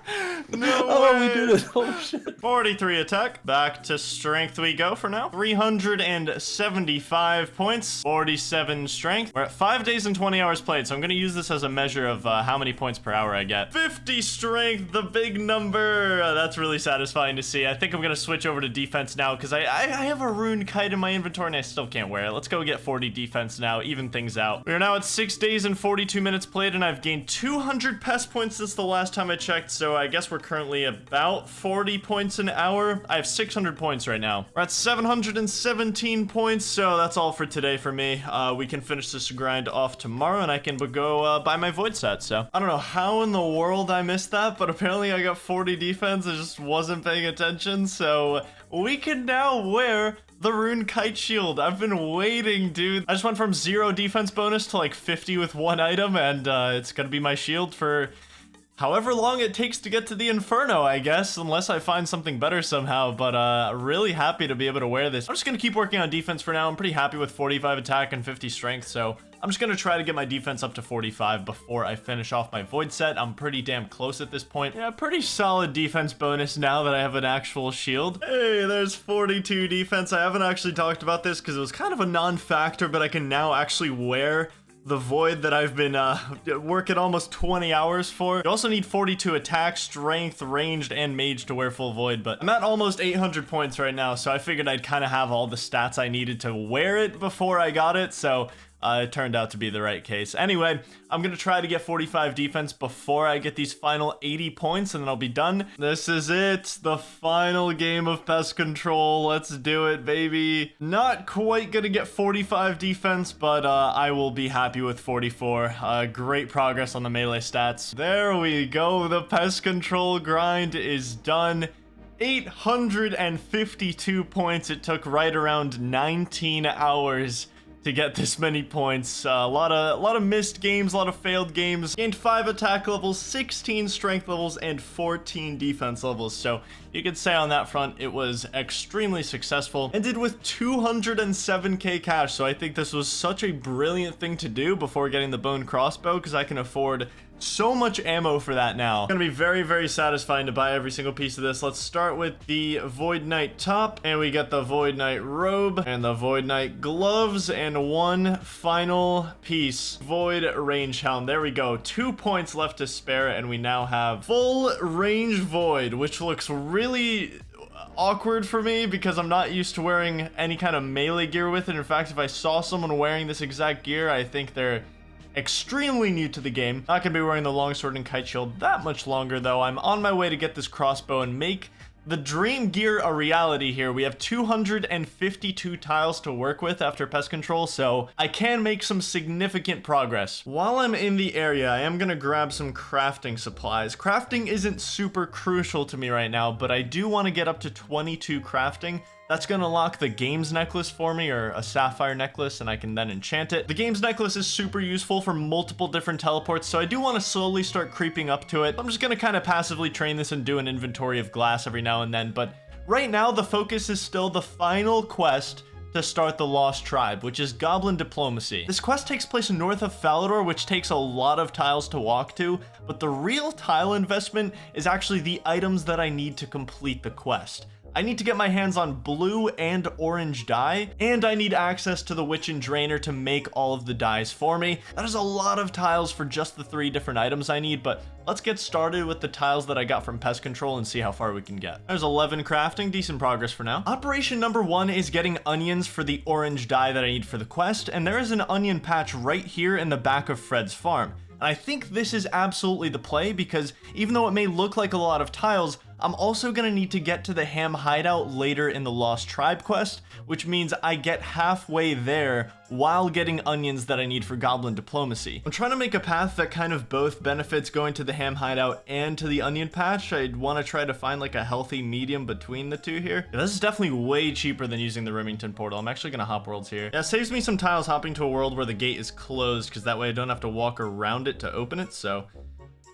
Speaker 1: No
Speaker 2: Oh,
Speaker 1: way!
Speaker 2: we did it. Oh, shit.
Speaker 1: 43 attack. Back to strength we go for now. 375 points. 47 strength. We're at 5 days and 20 hours played, so I'm going to use this as a measure of how many points per hour I get. 50 strength, the big number. That's really satisfying to see. I think I'm going to switch over to defense now because I have a rune kite in my inventory and I still can't wear it. Let's go get 40 defense now, even things out. We are now at 6 days and 42 minutes played, and I've gained 200 pest points since the last time I checked, so I guess we're currently about 40 points an hour. I have 600 points right now. We're at 717 points, so that's all for today for me. We can finish this grind off tomorrow, and I can go buy my void set, so. I don't know how in the world I missed that, but apparently I got 40 defense. I just wasn't paying attention, so we can now wear the rune kite shield. I've been waiting, dude. I just went from 0 defense bonus to like 50 with 1 item, and it's gonna be my shield for however long it takes to get to the Inferno, I guess, unless I find something better somehow, but really happy to be able to wear this. I'm just gonna keep working on defense for now. I'm pretty happy with 45 attack and 50 strength, so I'm just gonna try to get my defense up to 45 before I finish off my void set. I'm pretty damn close at this point. Yeah, pretty solid defense bonus now that I have an actual shield. Hey, there's 42 defense. I haven't actually talked about this because it was kind of a non-factor, but I can now actually wear the void that I've been working almost 20 hours for. You also need 42 attack, strength, ranged, and mage to wear full void, but I'm at almost 800 points right now, so I figured I'd kind of have all the stats I needed to wear it before I got it, so it turned out to be the right case. Anyway, I'm gonna try to get 45 defense before I get these final 80 points, and then I'll be done. This is it, the final game of pest control. Let's do it, baby. Not quite gonna get 45 defense, but I will be happy with 44. Great progress on the melee stats. There we go, the pest control grind is done. 852 points. It took right around 19 hours to get this many points. A lot of missed games, a lot of failed games. Gained 5 attack levels, 16 strength levels, and 14 defense levels. So you could say on that front, it was extremely successful. Ended with 207k cash. So I think this was such a brilliant thing to do before getting the bone crossbow, because I can afford so much ammo for that now. It's gonna be very, very satisfying to buy every single piece of this. Let's start with the Void Knight top, and we get the Void Knight robe and the Void Knight gloves, and one final piece, Void Range Helm. There we go, 2 points left to spare, and we now have full range Void, which looks really awkward for me because I'm not used to wearing any kind of melee gear with it. In fact, if I saw someone wearing this exact gear, I think they're extremely new to the game. Not gonna be wearing the longsword and kite shield that much longer though. I'm on my way to get this crossbow and make the dream gear a reality here. We have 252 tiles to work with after pest control, so I can make some significant progress. While I'm in the area, I am gonna grab some crafting supplies. Crafting isn't super crucial to me right now, but I do want to get up to 22 crafting. That's gonna unlock the games necklace for me, or a sapphire necklace, and I can then enchant it. The games necklace is super useful for multiple different teleports, so I do want to slowly start creeping up to it. I'm just gonna kind of passively train this and do an inventory of glass every now and then, but right now the focus is still the final quest to start the Lost Tribe, which is Goblin Diplomacy. This quest takes place north of Falador, which takes a lot of tiles to walk to, but the real tile investment is actually the items that I need to complete the quest. I need to get my hands on blue and orange dye, and I need access to the Witch and Drainer to make all of the dyes for me. That is a lot of tiles for just the 3 different items I need, but let's get started with the tiles that I got from pest control and see how far we can get. There's 11 crafting, decent progress for now. Operation number 1 is getting onions for the orange dye that I need for the quest, and there is an onion patch right here in the back of Fred's farm. And I think this is absolutely the play, because even though it may look like a lot of tiles, I'm also going to need to get to the Ham hideout later in the Lost Tribe quest, which means I get halfway there while getting onions that I need for Goblin Diplomacy. I'm trying to make a path that kind of both benefits going to the Ham hideout and to the onion patch. I'd want to try to find like a healthy medium between the two here. Yeah, this is definitely way cheaper than using the Remington portal. I'm actually going to hop worlds here. Yeah, it saves me some tiles hopping to a world where the gate is closed, because that way I don't have to walk around it to open it, so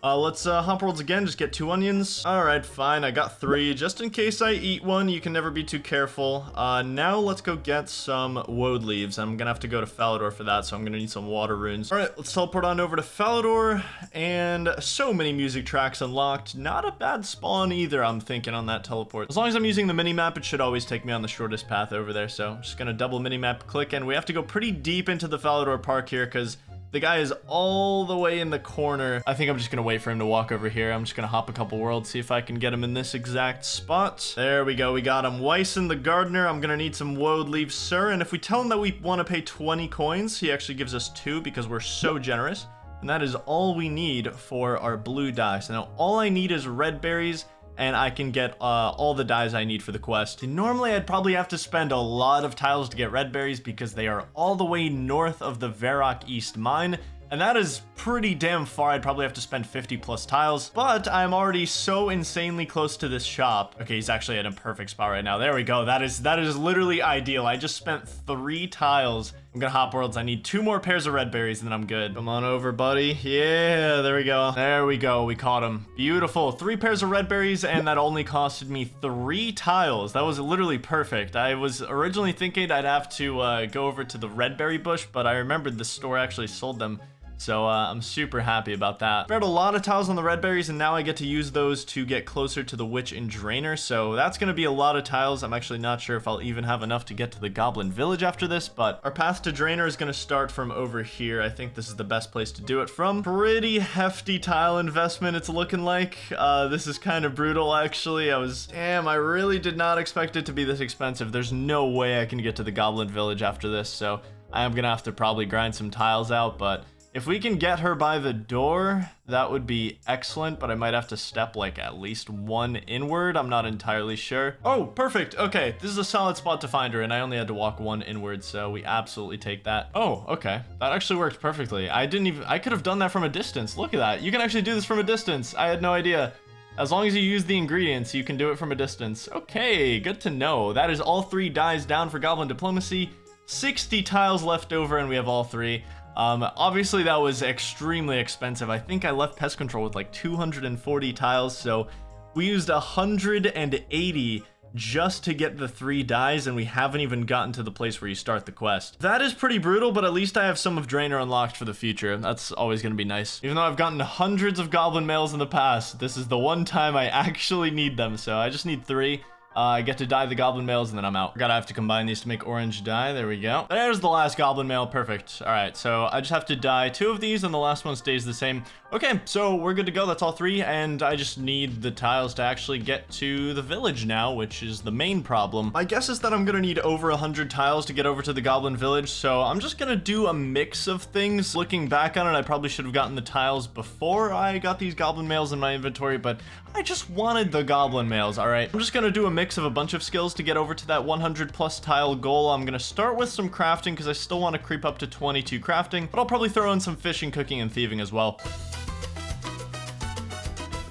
Speaker 1: let's hop worlds again, just get 2 onions. Alright, fine, I got 3. Just in case I eat one, you can never be too careful. Now let's go get some woad leaves. I'm gonna have to go to Falador for that, so I'm gonna need some water runes. Alright, let's teleport on over to Falador, and so many music tracks unlocked. Not a bad spawn either, I'm thinking, on that teleport. As long as I'm using the minimap, it should always take me on the shortest path over there, so I'm just gonna double minimap click, and we have to go pretty deep into the Falador Park here, because the guy is all the way in the corner. I think I'm just gonna wait for him to walk over here. I'm just gonna hop a couple worlds, see if I can get him in this exact spot. There we go, we got him. Wyson the gardener. I'm gonna need some woad leaves, sir. And if we tell him that we want to pay 20 coins, he actually gives us 2 because we're so generous. And that is all we need for our blue dye. So now all I need is red berries, and I can get all the dyes I need for the quest. And normally I'd probably have to spend a lot of tiles to get red berries, because they are all the way north of the Varrock East mine, and that is pretty damn far. I'd probably have to spend 50 plus tiles, but I'm already so insanely close to this shop. Okay, he's actually at a perfect spot right now. There we go. That is literally ideal. I just spent 3 tiles. I'm gonna hop worlds. I need 2 more pairs of red berries and then I'm good. Come on over, buddy. Yeah, there we go. There we go. We caught him. Beautiful. 3 pairs of red berries, and that only costed me 3 tiles. That was literally perfect. I was originally thinking I'd have to go over to the red berry bush, but I remembered the store actually sold them. So I'm super happy about that. Spared a lot of tiles on the red berries, and now I get to use those to get closer to the Witch and Drainer. So that's going to be a lot of tiles. I'm actually not sure if I'll even have enough to get to the Goblin Village after this, but our path to Drainer is going to start from over here. I think this is the best place to do it from. Pretty hefty tile investment, it's looking like. This is kind of brutal, actually. Damn, I really did not expect it to be this expensive. There's no way I can get to the Goblin Village after this, so I am going to have to probably grind some tiles out, but if we can get her by the door, that would be excellent, but I might have to step like at least 1 inward. I'm not entirely sure. Oh, perfect. Okay, this is a solid spot to find her, and I only had to walk 1 inward, so we absolutely take that. Oh, okay. That actually worked perfectly. I could have done that from a distance. Look at that. You can actually do this from a distance. I had no idea. As long as you use the ingredients, you can do it from a distance. Okay, good to know. That is all 3 dyes down for Goblin Diplomacy. 60 tiles left over, and we have all 3. Obviously that was extremely expensive. I think I left pest control with like 240 tiles, so we used 180 just to get the 3 dyes, and we haven't even gotten to the place where you start the quest. That is pretty brutal, but at least I have some of Drainer unlocked for the future. That's always going to be nice. Even though I've gotten hundreds of goblin mails in the past, this is the one time I actually need them, so I just need 3. I get to dye the goblin males, and then I'm out. Gotta have to combine these to make orange dye. There we go. There's the last goblin male. Perfect. All right, so I just have to dye 2 of these, and the last one stays the same. Okay, so we're good to go. That's all 3, and I just need the tiles to actually get to the village now, which is the main problem. My guess is that I'm gonna need over 100 tiles to get over to the goblin village, so I'm just gonna do a mix of things. Looking back on it, I probably should have gotten the tiles before I got these goblin males in my inventory, but I just wanted the goblin males. All right, I'm just gonna do a mix of a bunch of skills to get over to that 100 plus tile goal. I'm gonna start with some crafting because I still want to creep up to 22 crafting, but I'll probably throw in some fishing, cooking, and thieving as well.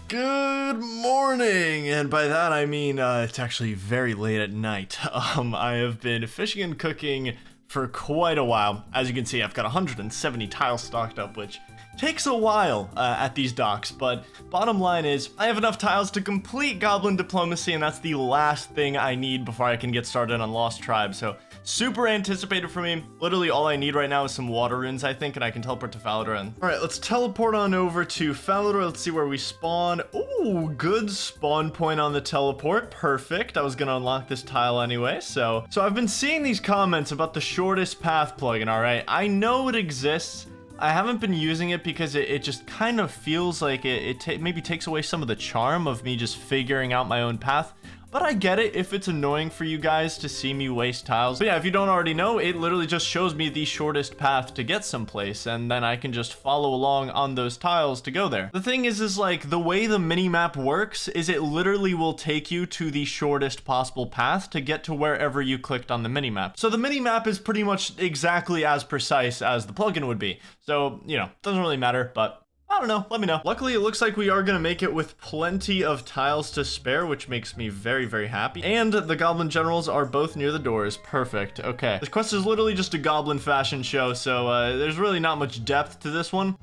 Speaker 1: Good morning, and by that I mean it's actually very late at night. I have been fishing and cooking for quite a while. As you can see, I've got 170 tiles stocked up, which takes a while at these docks, but bottom line is I have enough tiles to complete goblin diplomacy, and that's the last thing I need before I can get started on Lost Tribe. So super anticipated for me. Literally all I need right now is some water runes, I think, and I can teleport to Falador. All right, let's teleport on over to Falador. Let's see where we spawn. Ooh, good spawn point on the teleport. Perfect. I was gonna unlock this tile anyway. So I've been seeing these comments about the shortest path plugin. All right, I know it exists. I haven't been using it because it just kind of feels like it maybe takes away some of the charm of me just figuring out my own path. But I get it if it's annoying for you guys to see me waste tiles. But yeah, if you don't already know, it literally just shows me the shortest path to get someplace, and then I can just follow along on those tiles to go there. The thing is like the way the minimap works is it literally will take you to the shortest possible path to get to wherever you clicked on the minimap. So the minimap is pretty much exactly as precise as the plugin would be. So, you know, doesn't really matter, but I don't know, let me know. Luckily, it looks like we are gonna make it with plenty of tiles to spare, which makes me very, very happy. And the goblin generals are both near the doors. Perfect, okay. This quest is literally just a goblin fashion show, so there's really not much depth to this one.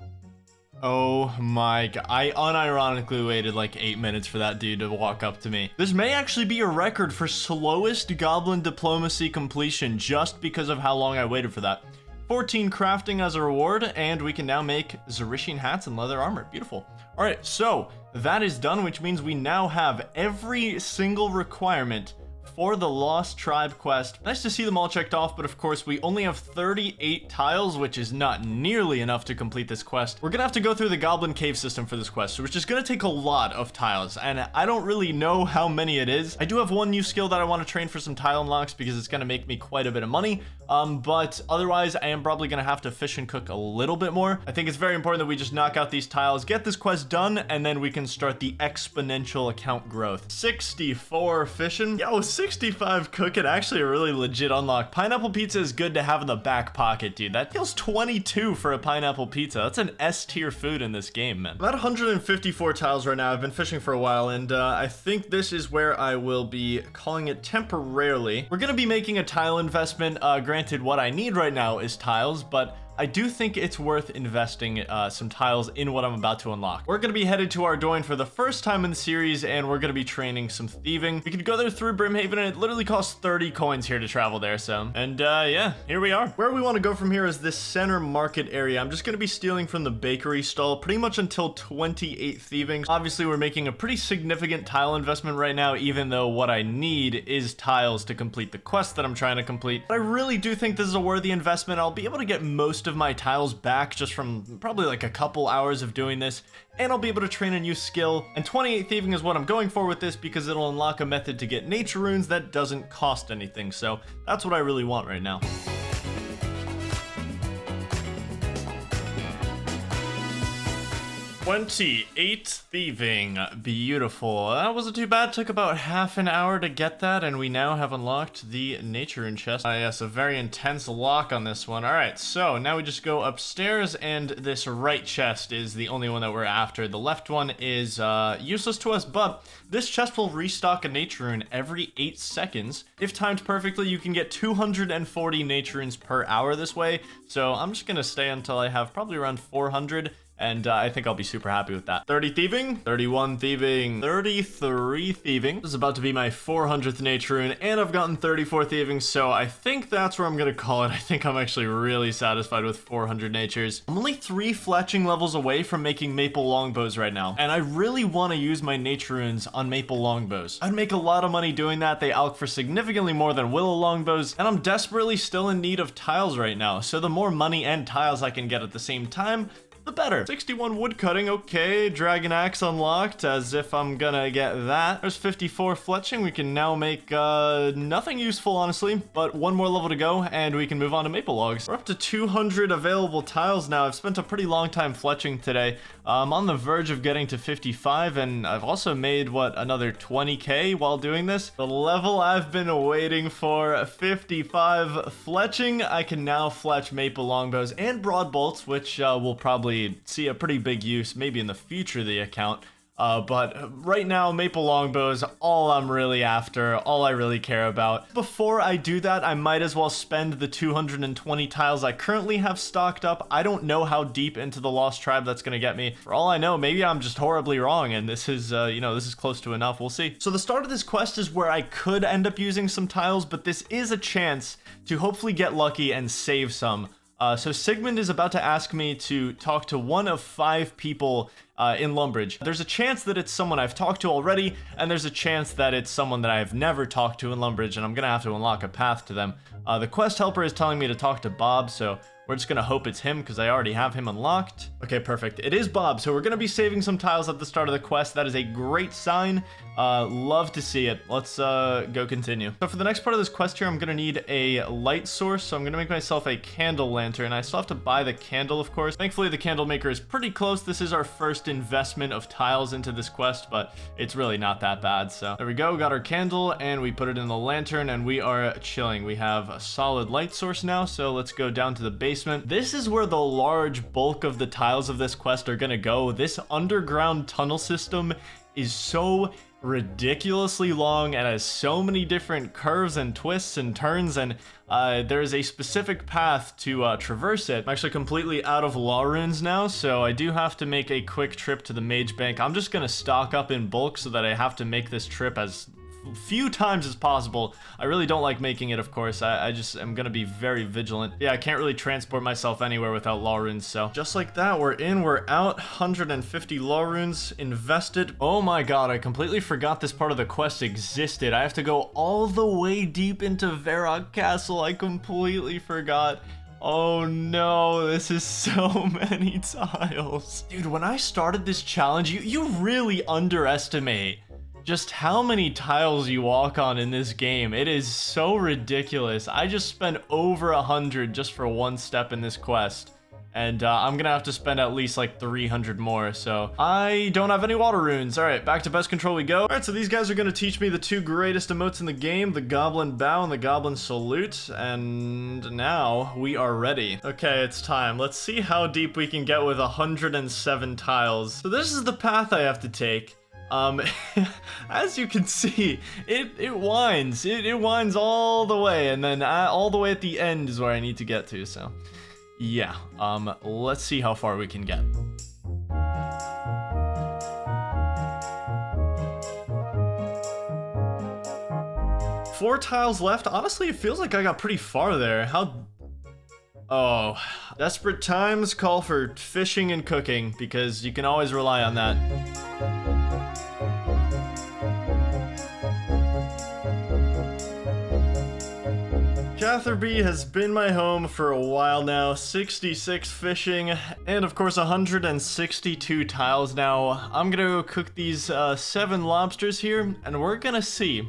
Speaker 1: Oh my god, I unironically waited like 8 minutes for that dude to walk up to me. This may actually be a record for slowest goblin diplomacy completion just because of how long I waited for that. 14 crafting as a reward, and we can now make Zarishian hats and leather armor. Beautiful. All right, so that is done, which means we now have every single requirement for the Lost Tribe quest. Nice to see them all checked off, but of course we only have 38 tiles, which is not nearly enough to complete this quest. We're gonna have to go through the Goblin Cave system for this quest, which is gonna take a lot of tiles, and I don't really know how many it is. I do have one new skill that I want to train for some tile unlocks because it's gonna make me quite a bit of money, but otherwise I am probably gonna have to fish and cook a little bit more. I think it's very important that we just knock out these tiles, get this quest done, and then we can start the exponential account growth. 64 fishing. Yo, 65 cooking, actually a really legit unlock. Pineapple pizza is good to have in the back pocket, dude. That feels 22 for a pineapple pizza. That's an S tier food in this game, man. I'm at 154 tiles right now. I've been fishing for a while, and I think this is where I will be calling it temporarily. We're gonna be making a tile investment. Granted, what I need right now is tiles, but I do think it's worth investing some tiles in what I'm about to unlock. We're going to be headed to Ardoyne for the first time in the series, and we're going to be training some thieving. We could go there through Brimhaven, and it literally costs 30 coins here to travel there, so. And yeah, here we are. Where we want to go from here is this center market area. I'm just going to be stealing from the bakery stall pretty much until 28 thieving. Obviously, we're making a pretty significant tile investment right now, even though what I need is tiles to complete the quest that I'm trying to complete. But I really do think this is a worthy investment. I'll be able to get most of my tiles back just from probably like a couple hours of doing this, and I'll be able to train a new skill. And 28 thieving is what I'm going for with this because it'll unlock a method to get nature runes that doesn't cost anything, so that's what I really want right now. 28 thieving. Beautiful. That wasn't too bad. Took about half an hour to get that, and we now have unlocked the nature rune chest. Yes, a very intense lock on this one. Alright, so now we just go upstairs, and this right chest is the only one that we're after. The left one is useless to us, but this chest will restock a nature rune every 8 seconds. If timed perfectly, you can get 240 nature runes per hour this way, so I'm just gonna stay until I have probably around 400. and I think I'll be super happy with that. 30 thieving, 31 thieving, 33 thieving. This is about to be my 400th nature rune, and I've gotten 34 thieving, so I think that's where I'm gonna call it. I think I'm actually really satisfied with 400 natures. I'm only 3 fletching levels away from making maple longbows right now, and I really want to use my nature runes on maple longbows. I'd make a lot of money doing that. They alch for significantly more than willow longbows, and I'm desperately still in need of tiles right now, so the more money and tiles I can get at the same time, the better. 61 woodcutting, okay. Dragon axe unlocked, as if I'm gonna get that. There's 54 fletching. We can now make nothing useful, honestly, but one more level to go, and we can move on to maple logs. We're up to 200 available tiles now. I've spent a pretty long time fletching today. I'm on the verge of getting to 55, and I've also made, what, another 20k while doing this? The level I've been waiting for, 55 fletching. I can now fletch maple longbows and broad bolts, which will probably see a pretty big use maybe in the future of the account. But right now, maple longbows, all I'm really after, all I really care about. Before I do that, I might as well spend the 220 tiles I currently have stocked up. I don't know how deep into the Lost Tribe that's gonna get me. For all I know, maybe I'm just horribly wrong, and this is, you know, this is close to enough. We'll see. So the start of this quest is where I could end up using some tiles, but this is a chance to hopefully get lucky and save some. So Sigmund is about to ask me to talk to one of 5 people in Lumbridge. There's a chance that it's someone I've talked to already, and there's a chance that it's someone that I've never talked to in Lumbridge, and I'm gonna have to unlock a path to them. The quest helper is telling me to talk to Bob, so we're just gonna hope it's him because I already have him unlocked. Okay, perfect. It is Bob, so we're gonna be saving some tiles at the start of the quest. That is a great sign. Love to see it. Let's go continue. So for the next part of this quest here, I'm gonna need a light source, so I'm gonna make myself a candle lantern. I still have to buy the candle, of course. Thankfully, the candle maker is pretty close. This is our first investment of tiles into this quest, but it's really not that bad. So there we go. Got our candle, and we put it in the lantern, and we are chilling. We have a solid light source now, so let's go down to the base. This is where the large bulk of the tiles of this quest are gonna go. This underground tunnel system is so ridiculously long and has so many different curves and twists and turns, and there's a specific path to traverse it. I'm actually completely out of law runes now, so I do have to make a quick trip to the mage bank. I'm just gonna stock up in bulk so that I have to make this trip as few times as possible. I really don't like making it, of course. I just am gonna be very vigilant. Yeah, I can't really transport myself anywhere without law runes, so just like that, we're in, we're out. 150 law runes invested. Oh my god, I completely forgot this part of the quest existed. I have to go all the way deep into Varrock Castle. I completely forgot. Oh no, this is so many tiles. Dude, when I started this challenge, you really underestimate just how many tiles you walk on in this game. It is so ridiculous. I just spent over 100 just for one step in this quest. And I'm gonna have to spend at least like 300 more, so I don't have any water runes. All right, back to best control we go. All right, so these guys are gonna teach me the 2 greatest emotes in the game, the Goblin Bow and the Goblin Salute, and now we are ready. Okay, it's time. Let's see how deep we can get with 107 tiles. So this is the path I have to take. As you can see, it winds. It winds all the way, and then all the way at the end is where I need to get to, so yeah. Let's see how far we can get. Four tiles left. Honestly, it feels like I got pretty far there. Oh, desperate times call for fishing and cooking, because you can always rely on that. Catherby has been my home for a while now. 66 fishing, and of course 162 tiles now. I'm gonna go cook these 7 lobsters here, and we're gonna see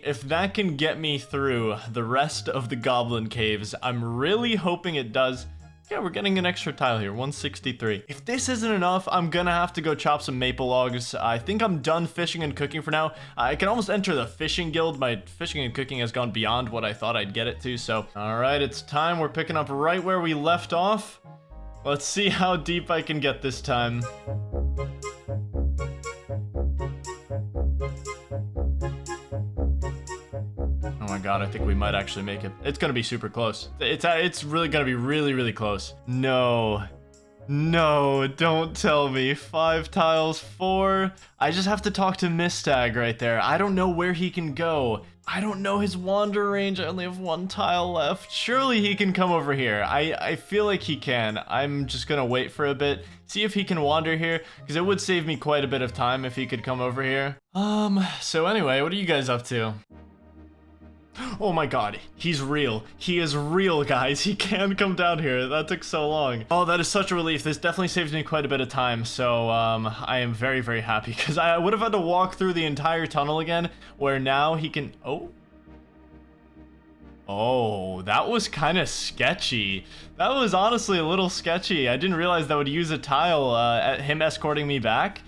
Speaker 1: if that can get me through the rest of the goblin caves. I'm really hoping it does. Yeah, we're getting an extra tile here, 163. If this isn't enough, I'm gonna have to go chop some maple logs. I think I'm done fishing and cooking for now. I can almost enter the fishing guild. My fishing and cooking has gone beyond what I thought I'd get it to, so. All right, it's time. We're picking up right where we left off. Let's see how deep I can get this time. Oh my god, I think we might actually make it. It's gonna be super close. It's really gonna be really close. No. No, don't tell me. 5 tiles, 4. I just have to talk to Mistag right there. I don't know where he can go. I don't know his wander range. I only have 1 tile left. Surely he can come over here. I feel like he can. I'm just gonna wait for a bit, see if he can wander here, because it would save me quite a bit of time if he could come over here. So anyway, what are you guys up to? Oh my god, he's real. He is real, guys. He can come down here. That took so long. Oh, that is such a relief. This definitely saves me quite a bit of time. So, I am very, very happy because I would have had to walk through the entire tunnel again, where now he can... Oh, that was kind of sketchy. That was honestly a little sketchy. I didn't realize that would use a tile at him escorting me back.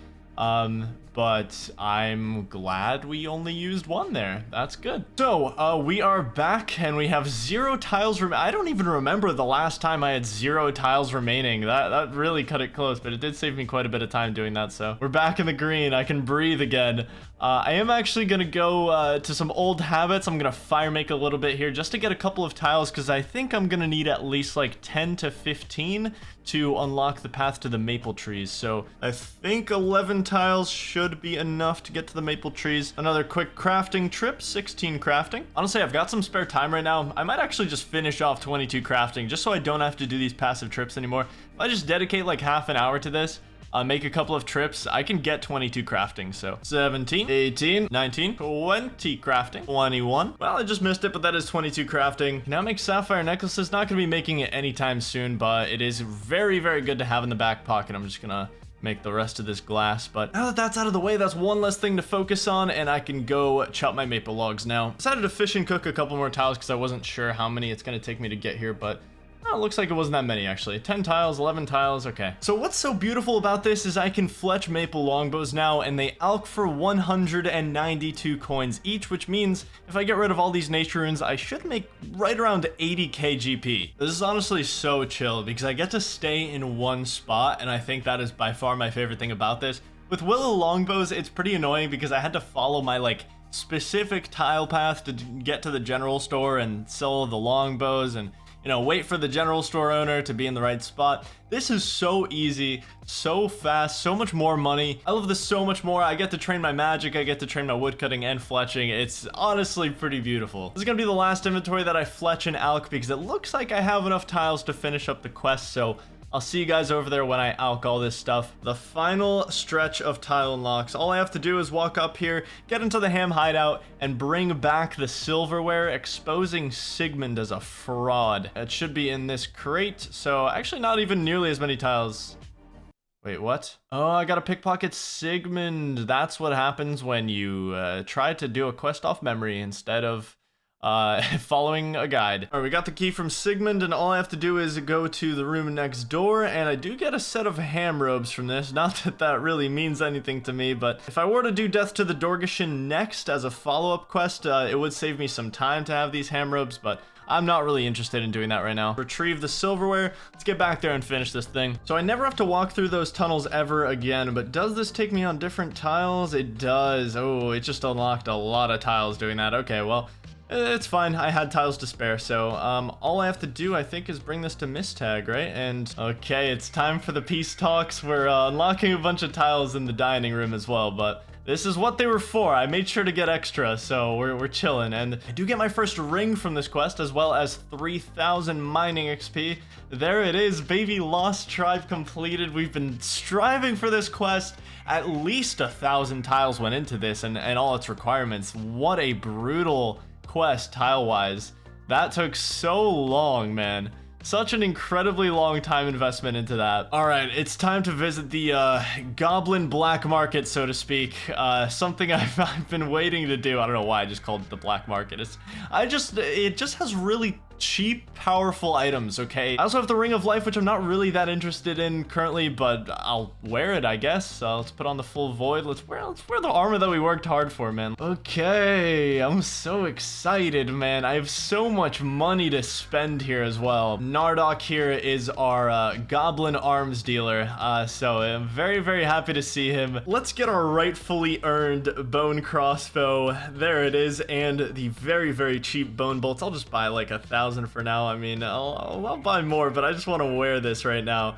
Speaker 1: But I'm glad we only used 1 there. That's good. So, we are back and we have 0 tiles I don't even remember the last time I had 0 tiles remaining. That really cut it close, but it did save me quite a bit of time doing that, so. We're back in the green. I can breathe again. I am actually gonna go to some old habits. I'm gonna fire make a little bit here just to get a couple of tiles, because I think I'm gonna need at least like 10 to 15 to unlock the path to the maple trees. So I think 11 tiles should be enough to get to the maple trees. Another quick crafting trip, 16 crafting. Honestly, I've got some spare time right now. I might actually just finish off 22 crafting just so I don't have to do these passive trips anymore. If I just dedicate like half an hour to this, make a couple of trips, I can get 22 crafting. So 17, 18, 19, 20 crafting, 21. Well, I just missed it, but that is 22 crafting. Now make sapphire necklaces. Not gonna be making it anytime soon, but it is very, very good to have in the back pocket. I'm just gonna make the rest of this glass, but now that that's out of the way, that's one less thing to focus on, and I can go chop my maple logs now. Decided to fish and cook a couple more tiles because I wasn't sure how many it's gonna take me to get here, but oh, it looks like it wasn't that many, actually. 10 tiles, 11 tiles, okay. So what's so beautiful about this is I can fletch maple longbows now, and they alch for 192 coins each, which means if I get rid of all these nature runes, I should make right around 80k GP. This is honestly so chill, because I get to stay in one spot, and I think that is by far my favorite thing about this. With willow longbows, it's pretty annoying because I had to follow my, like, specific tile path to get to the general store and sell the longbows and, you know, wait for the general store owner to be in the right spot. This is so easy, so fast, so much more money. I love this so much more. I get to train my magic, I get to train my woodcutting and fletching. It's honestly pretty beautiful. This is gonna be the last inventory that I fletch and alch because it looks like I have enough tiles to finish up the quest, so I'll see you guys over there when I alch all this stuff. The final stretch of tile unlocks. All I have to do is walk up here, get into the ham hideout, and bring back the silverware, exposing Sigmund as a fraud. It should be in this crate, so actually not even nearly as many tiles. Wait, what? Oh, I gotta pickpocket Sigmund. That's what happens when you try to do a quest off memory instead of following a guide. All right, we got the key from Sigmund, and all I have to do is go to the room next door, and I do get a set of ham robes from this. Not that that really means anything to me, but if I were to do Death to the Dorgeshin next as a follow-up quest, it would save me some time to have these ham robes, but I'm not really interested in doing that right now. Retrieve the silverware. Let's get back there and finish this thing. So I never have to walk through those tunnels ever again, but does this take me on different tiles? It does. Oh, it just unlocked a lot of tiles doing that. Okay, well, it's fine. I had tiles to spare, so all I have to do, I think, is bring this to Mistag, right? And okay, it's time for the peace talks. We're unlocking a bunch of tiles in the dining room as well, but this is what they were for. I made sure to get extra, so we're chilling. And I do get my first ring from this quest, as well as 3,000 mining XP. There it is, baby. Lost Tribe completed. We've been striving for this quest. At least 1,000 tiles went into this and all its requirements. What a brutal quest tile-wise. That took so long, man. Such an incredibly long time investment into that. All right, it's time to visit the goblin black market, so to speak. Something I've been waiting to do. I don't know why I just called it the black market. It just has really cheap, powerful items, okay? I also have the Ring of Life, which I'm not really that interested in currently, but I'll wear it, I guess. Let's put on the full void. Let's wear the armor that we worked hard for, man. Okay, I'm so excited, man. I have so much money to spend here as well. Nardoc here is our goblin arms dealer, so I'm very, very happy to see him. Let's get our rightfully earned bone crossbow. There it is, and the very, very cheap bone bolts. I'll just buy like 1,000 for now. I mean, I'll buy more, but I just want to wear this right now.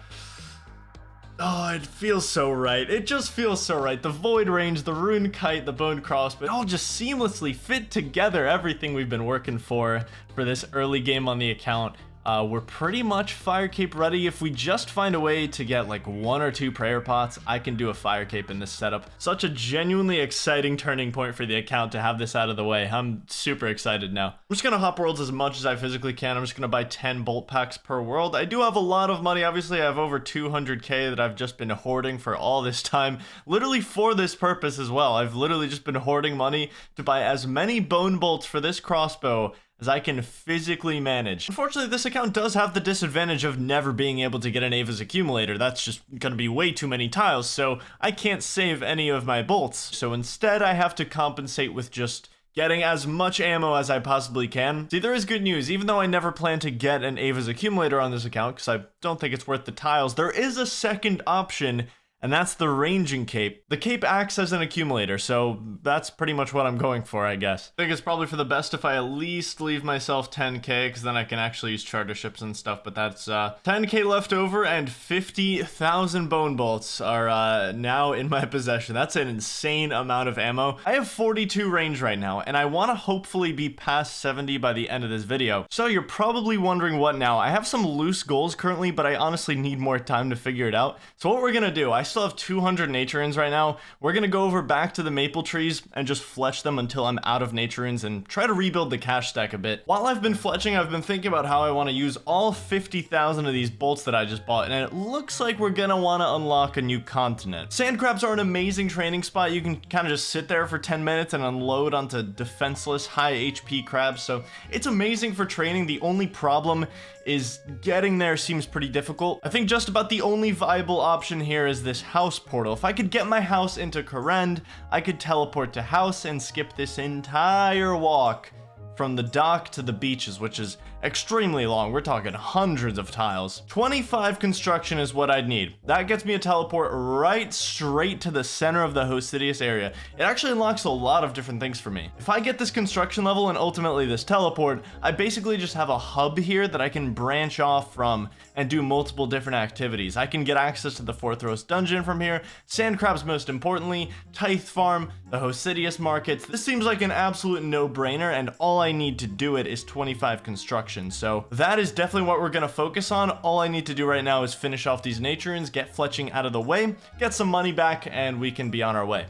Speaker 1: Oh, it feels so right. It just feels so right. The Void Range, the Rune Kite, the Bone Crossbow, it all just seamlessly fit together. Everything we've been working for this early game on the account. We're pretty much Fire Cape ready. If we just find a way to get like 1 or 2 prayer pots, I can do a Fire Cape in this setup. Such a genuinely exciting turning point for the account to have this out of the way. I'm super excited now. I'm just gonna hop worlds as much as I physically can. I'm just gonna buy 10 bolt packs per world. I do have a lot of money. Obviously, I have over 200k that I've just been hoarding for all this time, literally for this purpose as well. I've literally just been hoarding money to buy as many bone bolts for this crossbow as I can physically manage. Unfortunately, this account does have the disadvantage of never being able to get an Ava's accumulator. That's just gonna be way too many tiles, so I can't save any of my bolts. So instead, I have to compensate with just getting as much ammo as I possibly can. See, there is good news. Even though I never plan to get an Ava's accumulator on this account, because I don't think it's worth the tiles, there is a second option, and that's the ranging cape. The cape acts as an accumulator, so that's pretty much what I'm going for, I guess. I think it's probably for the best if I at least leave myself 10k, because then I can actually use charter ships and stuff, but that's 10k left over, and 50,000 bone bolts are now in my possession. That's an insane amount of ammo. I have 42 range right now, and I want to hopefully be past 70 by the end of this video. So you're probably wondering what now. I have some loose goals currently, but I honestly need more time to figure it out. So what we're gonna do, I still have 200 nature runes right now. We're gonna go over back to the maple trees and just fletch them until I'm out of nature runes and try to rebuild the cash stack a bit. While I've been fletching, I've been thinking about how I want to use all 50,000 of these bolts that I just bought, and it looks like we're gonna want to unlock a new continent. Sand crabs are an amazing training spot. You can kind of just sit there for 10 minutes and unload onto defenseless high HP crabs, so it's amazing for training. The only problem is getting there seems pretty difficult. I think just about the only viable option here is this house portal. If I could get my house into Korend, I could teleport to house and skip this entire walk from the dock to the beaches, which is extremely long. We're talking hundreds of tiles. 25 construction is what I'd need. That gets me a teleport right straight to the center of the Hosidius area. It actually unlocks a lot of different things for me. If I get this construction level and ultimately this teleport, I basically just have a hub here that I can branch off from and do multiple different activities. I can get access to the Fourth Roast Dungeon from here, sand crabs most importantly, Tithe Farm, the Hosidius markets. This seems like an absolute no-brainer, and all I need to do it is 25 construction. So that is definitely what we're going to focus on. All I need to do right now is finish off these nature runes, get fletching out of the way, get some money back, and we can be on our way.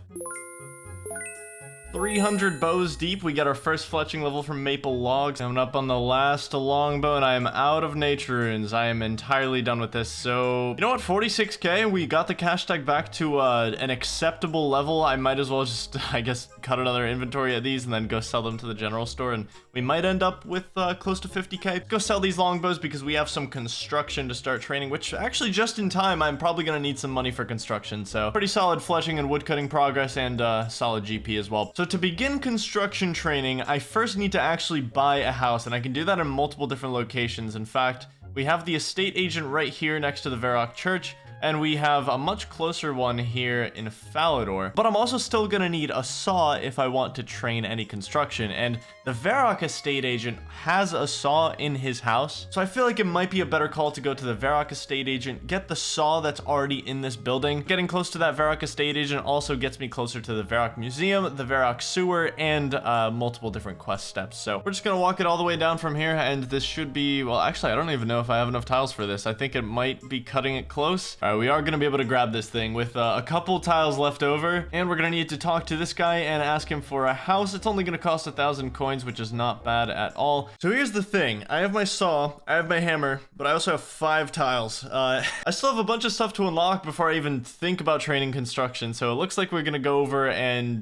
Speaker 1: 300 bows deep, we get our first fletching level from maple logs. I'm up on the last longbow, and I am out of nature runes. I am entirely done with this. So, you know what, 46k, we got the cash stack back to an acceptable level. I might as well just, I guess, cut another inventory of these and then go sell them to the general store, and we might end up with close to 50k. Go sell these longbows because we have some construction to start training, which actually just in time, I'm probably gonna need some money for construction. So pretty solid fletching and woodcutting progress, and solid GP as well. So to begin construction training, I first need to actually buy a house, and I can do that in multiple different locations. In fact, we have the estate agent right here next to the Varrock Church, and we have a much closer one here in Falador. But I'm also still gonna need a saw if I want to train any construction, and the Varrock estate agent has a saw in his house, so I feel like it might be a better call to go to the Varrock estate agent, get the saw that's already in this building. Getting close to that Varrock estate agent also gets me closer to the Varrock Museum, the Varrock Sewer, and multiple different quest steps. So we're just gonna walk it all the way down from here, and this should be, well, actually, I don't even know if I have enough tiles for this. I think it might be cutting it close. All right, we are gonna be able to grab this thing with a couple tiles left over, and we're gonna need to talk to this guy and ask him for a house. It's only gonna cost 1,000 coins, which is not bad at all. So here's the thing. I have my saw, I have my hammer, but I also have 5 tiles. I still have a bunch of stuff to unlock before I even think about training construction, so it looks like we're gonna go over and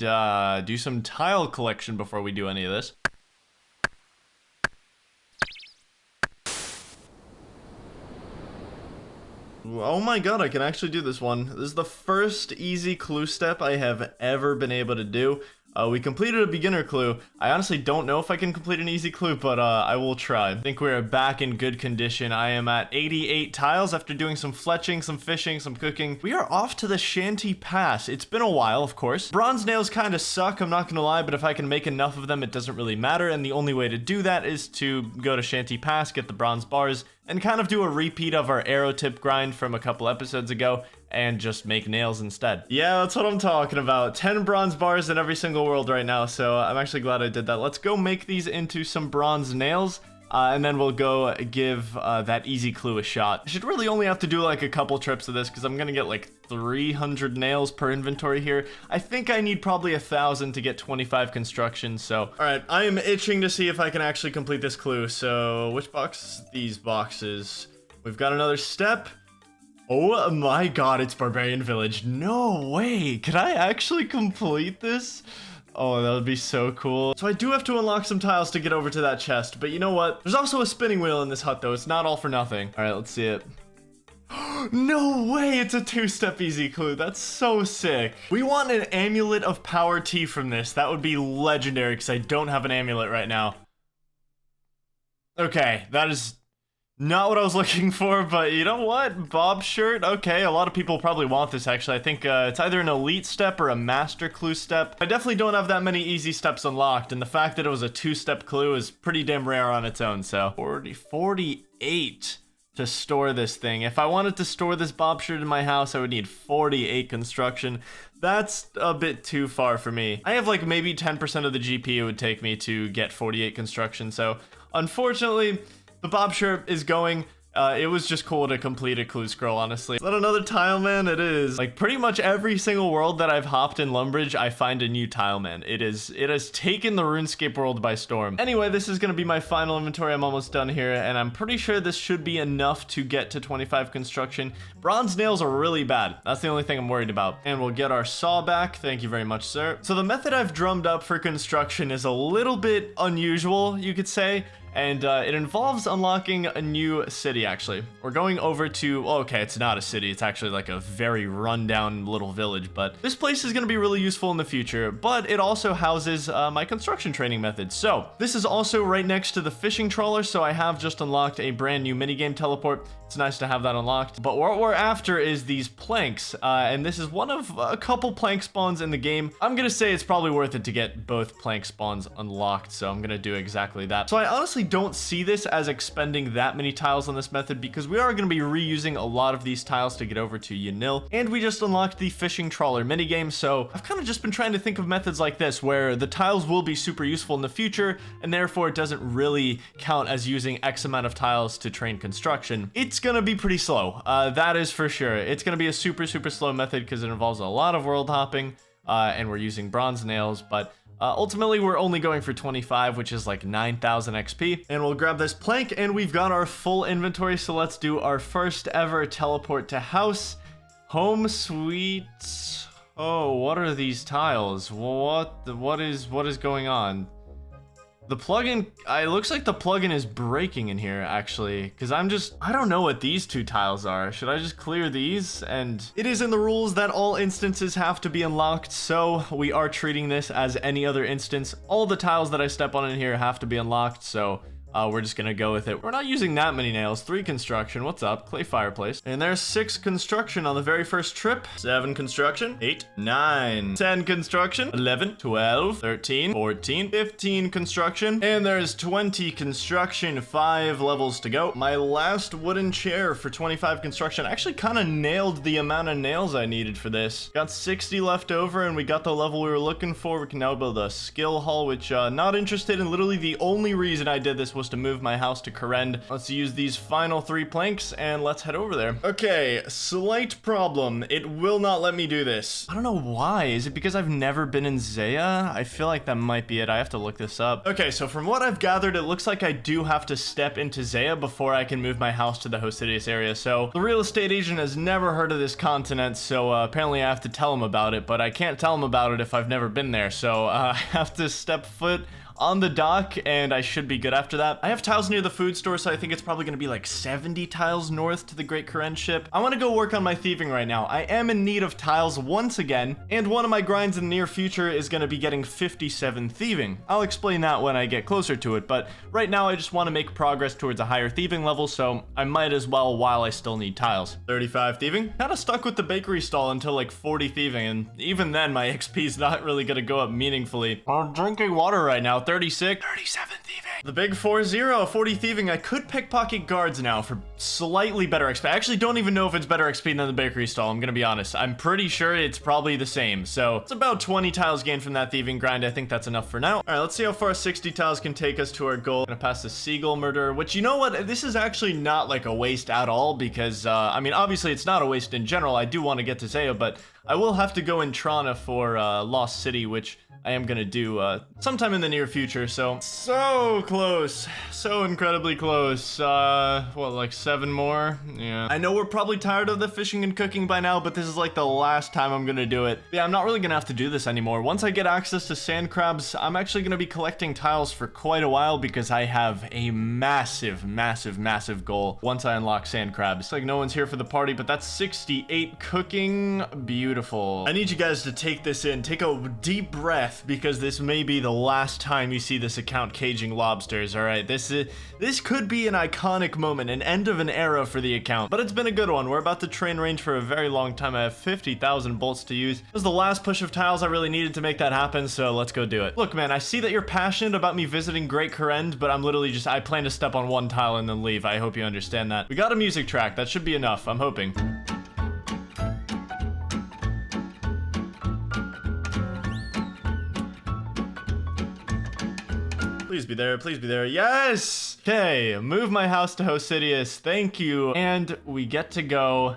Speaker 1: do some tile collection before we do any of this. Oh my god, I can actually do this one. This is the first easy clue step I have ever been able to do. We completed a beginner clue. I honestly don't know if I can complete an easy clue, but I will try. I think we're back in good condition. I am at 88 tiles after doing some fletching, some fishing, some cooking. We are off to the Shanty Pass. It's been a while, of course. Bronze nails kind of suck, I'm not gonna lie, but if I can make enough of them, it doesn't really matter, and the only way to do that is to go to Shanty Pass, get the bronze bars, and kind of do a repeat of our arrow tip grind from a couple episodes ago and just make nails instead. Yeah, that's what I'm talking about. 10 bronze bars in every single world right now, so I'm actually glad I did that. Let's go make these into some bronze nails. And then we'll go give that easy clue a shot. I should really only have to do like a couple trips of this because I'm gonna get like 300 nails per inventory here. I think I need probably 1,000 to get 25 construction, so. All right, I am itching to see if I can actually complete this clue. So which box? These boxes. We've got another step. Oh my god, it's Barbarian Village. No way, can I actually complete this? Oh, that would be so cool. So I do have to unlock some tiles to get over to that chest, but you know what? There's also a spinning wheel in this hut though. It's not all for nothing. All right, let's see it. No way, it's a 2-step easy clue. That's so sick. We want an amulet of power tea from this. That would be legendary because I don't have an amulet right now. Okay, that is not what I was looking for, but you know what? Bob shirt, okay, a lot of people probably want this actually. I think it's either an elite step or a master clue step. I definitely don't have that many easy steps unlocked, and the fact that it was a 2-step clue is pretty damn rare on its own, so. 48 to store this thing. If I wanted to store this Bob shirt in my house, I would need 48 construction. That's a bit too far for me. I have like maybe 10% of the GP it would take me to get 48 construction, so unfortunately, the Bob shirt is going. It was just cool to complete a clue scroll, honestly. Is that another Tileman? It is. Like, pretty much every single world that I've hopped in Lumbridge, I find a new Tileman. It has taken the RuneScape world by storm. Anyway, this is gonna be my final inventory. I'm almost done here, and I'm pretty sure this should be enough to get to 25 construction. Bronze nails are really bad. That's the only thing I'm worried about. And we'll get our saw back. Thank you very much, sir. So the method I've drummed up for construction is a little bit unusual, you could say. And it involves unlocking a new city, actually. We're going over to, oh, okay, it's not a city. It's actually like a very rundown little village, but this place is gonna be really useful in the future, but it also houses my construction training methods. So this is also right next to the fishing trawler, so I have just unlocked a brand new minigame teleport. It's nice to have that unlocked. But what we're after is these planks, and this is one of a couple plank spawns in the game. I'm gonna say it's probably worth it to get both plank spawns unlocked, so I'm gonna do exactly that. So I honestly don't see this as expending that many tiles on this method because we are going to be reusing a lot of these tiles to get over to Yanil, and we just unlocked the fishing trawler minigame, so I've kind of just been trying to think of methods like this where the tiles will be super useful in the future and therefore it doesn't really count as using X amount of tiles to train construction. It's gonna be pretty slow, that is for sure. It's gonna be a super slow method because it involves a lot of world hopping, and we're using bronze nails, but ultimately, we're only going for 25, which is like 9,000 XP. And we'll grab this plank, and we've got our full inventory. So let's do our first ever teleport to house. Home sweet. Oh, what are these tiles? What is going on? The plugin, it looks like the plugin is breaking in here, actually, because I don't know what these two tiles are. Should I just clear these? And it is in the rules that all instances have to be unlocked, so we are treating this as any other instance. All the tiles that I step on in here have to be unlocked, so we're just gonna go with it. We're not using that many nails. 3 construction, what's up? Clay fireplace. And there's 6 construction on the very first trip. 7 construction, 8, 9, 10 construction, 11, 12, 13, 14, 15 construction, and there's 20 construction, 5 levels to go. My last wooden chair for 25 construction. I actually kind of nailed the amount of nails I needed for this. Got 60 left over, and we got the level we were looking for. We can now build a skill hall, which not interested in. Literally the only reason I did this was to move my house to Korend. Let's use these final 3 planks and let's head over there. Okay, slight problem. It will not let me do this. I don't know why. Is it because I've never been in Zaya? I feel like that might be it. I have to look this up. Okay, so from what I've gathered, it looks like I do have to step into Zaya before I can move my house to the Hosidius area. So the real estate agent has never heard of this continent, so apparently I have to tell him about it, but I can't tell him about it if I've never been there. So I have to step foot on the dock, and I should be good after that. I have tiles near the food store, so I think it's probably gonna be like 70 tiles north to the Great Korend ship. I wanna go work on my thieving right now. I am in need of tiles once again, and one of my grinds in the near future is gonna be getting 57 thieving. I'll explain that when I get closer to it, but right now I just wanna make progress towards a higher thieving level, so I might as well while I still need tiles. 35 thieving. Kinda stuck with the bakery stall until like 40 thieving, and even then my XP is not really gonna go up meaningfully. I'm drinking water right now. 36, 37 thieving. The big 4-0, 40 thieving. I could pickpocket guards now for slightly better XP. I actually don't even know if it's better XP than the bakery stall, I'm gonna be honest. I'm pretty sure it's probably the same. So it's about 20 tiles gained from that thieving grind. I think that's enough for now. All right, let's see how far 60 tiles can take us to our goal. I'm gonna pass the seagull murder, which, you know what? This is actually not like a waste at all because, I mean, obviously it's not a waste in general. I do want to get to Zeo, but I will have to go in Trana for Lost City, which I am gonna do sometime in the near future. So close, so incredibly close. What, like 7 more? Yeah. I know we're probably tired of the fishing and cooking by now, but this is like the last time I'm gonna do it. Yeah, I'm not really gonna have to do this anymore. Once I get access to sand crabs, I'm actually gonna be collecting tiles for quite a while because I have a massive, massive, massive goal once I unlock sand crabs. It's like no one's here for the party, but that's 68 cooking. Beautiful. I need you guys to take this in. Take a deep breath, because this may be the last time you see this account caging lobsters. All right, this could be an iconic moment, an end of an era for the account, but it's been a good one. We're about to train range for a very long time. I have 50,000 bolts to use. This was the last push of tiles I really needed to make that happen, so let's go do it. Look, man, I see that you're passionate about me visiting Great Corrend, but I'm literally just, I plan to step on 1 tile and then leave. I hope you understand that. We got a music track. That should be enough, I'm hoping. Please be there, please be there. Yes! Okay, move my house to Hosidius. Thank you. And we get to go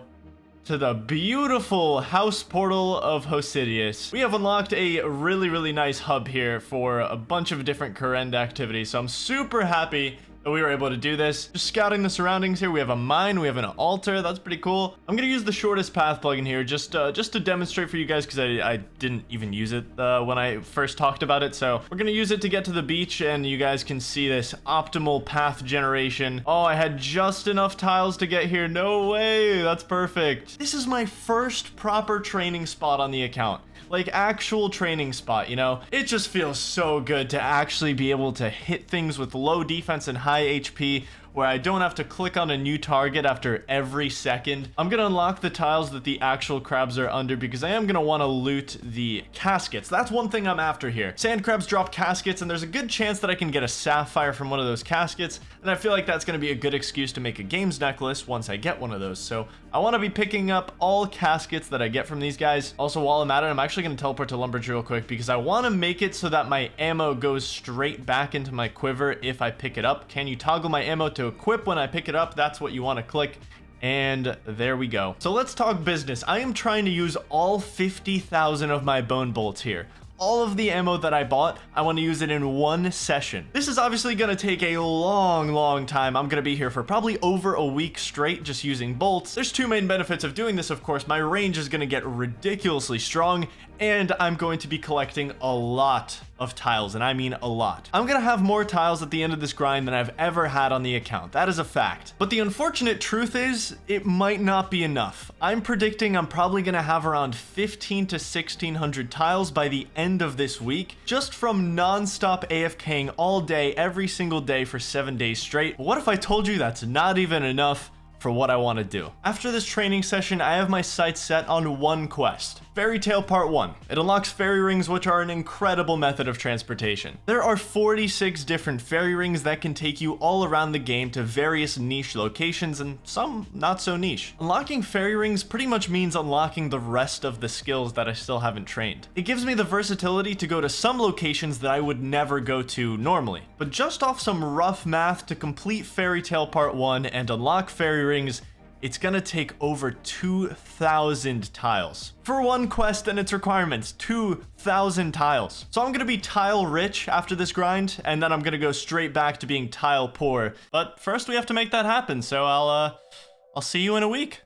Speaker 1: to the beautiful house portal of Hosidius. We have unlocked a really, really nice hub here for a bunch of different Corrend activities, so I'm super happy that we were able to do this. Just scouting the surroundings here. We have a mine, we have an altar. That's pretty cool. I'm gonna use the shortest path plugin here just to demonstrate for you guys, because I didn't even use it when I first talked about it. So we're gonna use it to get to the beach, and you guys can see this optimal path generation. Oh, I had just enough tiles to get here. No way, that's perfect. This is my first proper training spot on the account. Like, actual training spot, you know? It just feels so good to actually be able to hit things with low defense and high HP, where I don't have to click on a new target after every second. I'm gonna unlock the tiles that the actual crabs are under, because I am gonna want to loot the caskets. That's one thing I'm after here. Sand crabs drop caskets, and there's a good chance that I can get a sapphire from one of those caskets, and I feel like that's gonna be a good excuse to make a games necklace once I get one of those. So I want to be picking up all caskets that I get from these guys. Also, while I'm at it, I'm actually gonna teleport to Lumbertree real quick, because I want to make it so that my ammo goes straight back into my quiver if I pick it up. Can you toggle my ammo to equip when I pick it up? That's what you want to click, and there we go. So let's talk business. I am trying to use all 50,000 of my bone bolts here. All of the ammo that I bought, I want to use it in one session. This is obviously going to take a long time. I'm going to be here for probably over a week straight just using bolts. There's 2 main benefits of doing this, of course. My range is going to get ridiculously strong, and I'm going to be collecting a lot of tiles, and I mean a lot. I'm gonna have more tiles at the end of this grind than I've ever had on the account. That is a fact. But the unfortunate truth is, it might not be enough. I'm predicting I'm probably gonna have around 15 to 1600 tiles by the end of this week, just from non-stop AFKing all day, every single day for 7 days straight. But what if I told you that's not even enough for what I want to do? After this training session, I have my sights set on one quest. Fairy Tale Part 1. It unlocks fairy rings, which are an incredible method of transportation. There are 46 different fairy rings that can take you all around the game to various niche locations, and some not so niche. Unlocking fairy rings pretty much means unlocking the rest of the skills that I still haven't trained. It gives me the versatility to go to some locations that I would never go to normally. But just off some rough math, to complete Fairy Tale Part 1 and unlock fairy rings, it's gonna take over 2,000 tiles. For one quest and its requirements, 2,000 tiles. So I'm gonna be tile rich after this grind, and then I'm gonna go straight back to being tile poor. But first we have to make that happen, so I'll see you in a week.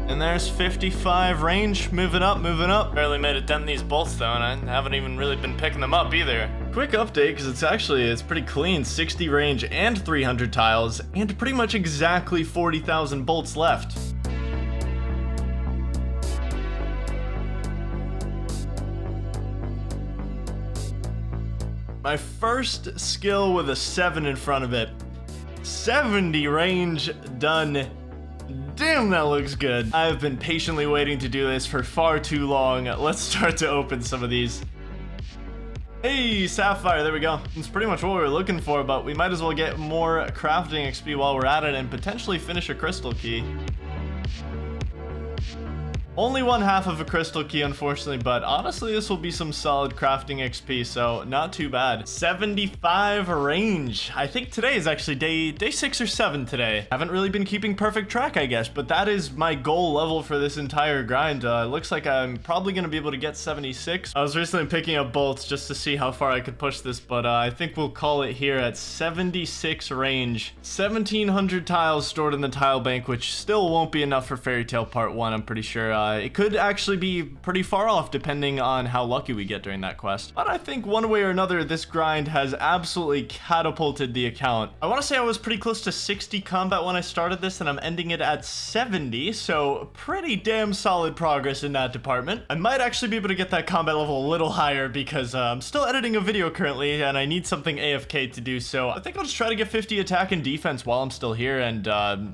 Speaker 1: And there's 55 range, moving up, moving up. Barely made a dent in these bolts though, and I haven't even really been picking them up either. Quick update, because it's pretty clean. 60 range and 300 tiles, and pretty much exactly 40,000 bolts left. My first skill with a 7 in front of it. 70 range done. Damn, that looks good. I've been patiently waiting to do this for far too long. Let's start to open some of these. Hey, Sapphire, there we go. It's pretty much what we were looking for, but we might as well get more crafting XP while we're at it and potentially finish a crystal key. Only one half of a crystal key, unfortunately, but honestly, this will be some solid crafting XP, so not too bad. 75 range. I think today is actually day 6 or 7 today. Haven't really been keeping perfect track, I guess, but that is my goal level for this entire grind. Looks like I'm probably going to be able to get 76. I was recently picking up bolts just to see how far I could push this, but I think we'll call it here at 76 range. 1,700 tiles stored in the tile bank, which still won't be enough for Fairy Tale Part 1, I'm pretty sure. It could actually be pretty far off depending on how lucky we get during that quest. But I think one way or another, this grind has absolutely catapulted the account. I want to say I was pretty close to 60 combat when I started this, and I'm ending it at 70, so pretty damn solid progress in that department. I might actually be able to get that combat level a little higher because I'm still editing a video currently, and I need something AFK to do, so I think I'll just try to get 50 attack and defense while I'm still here, and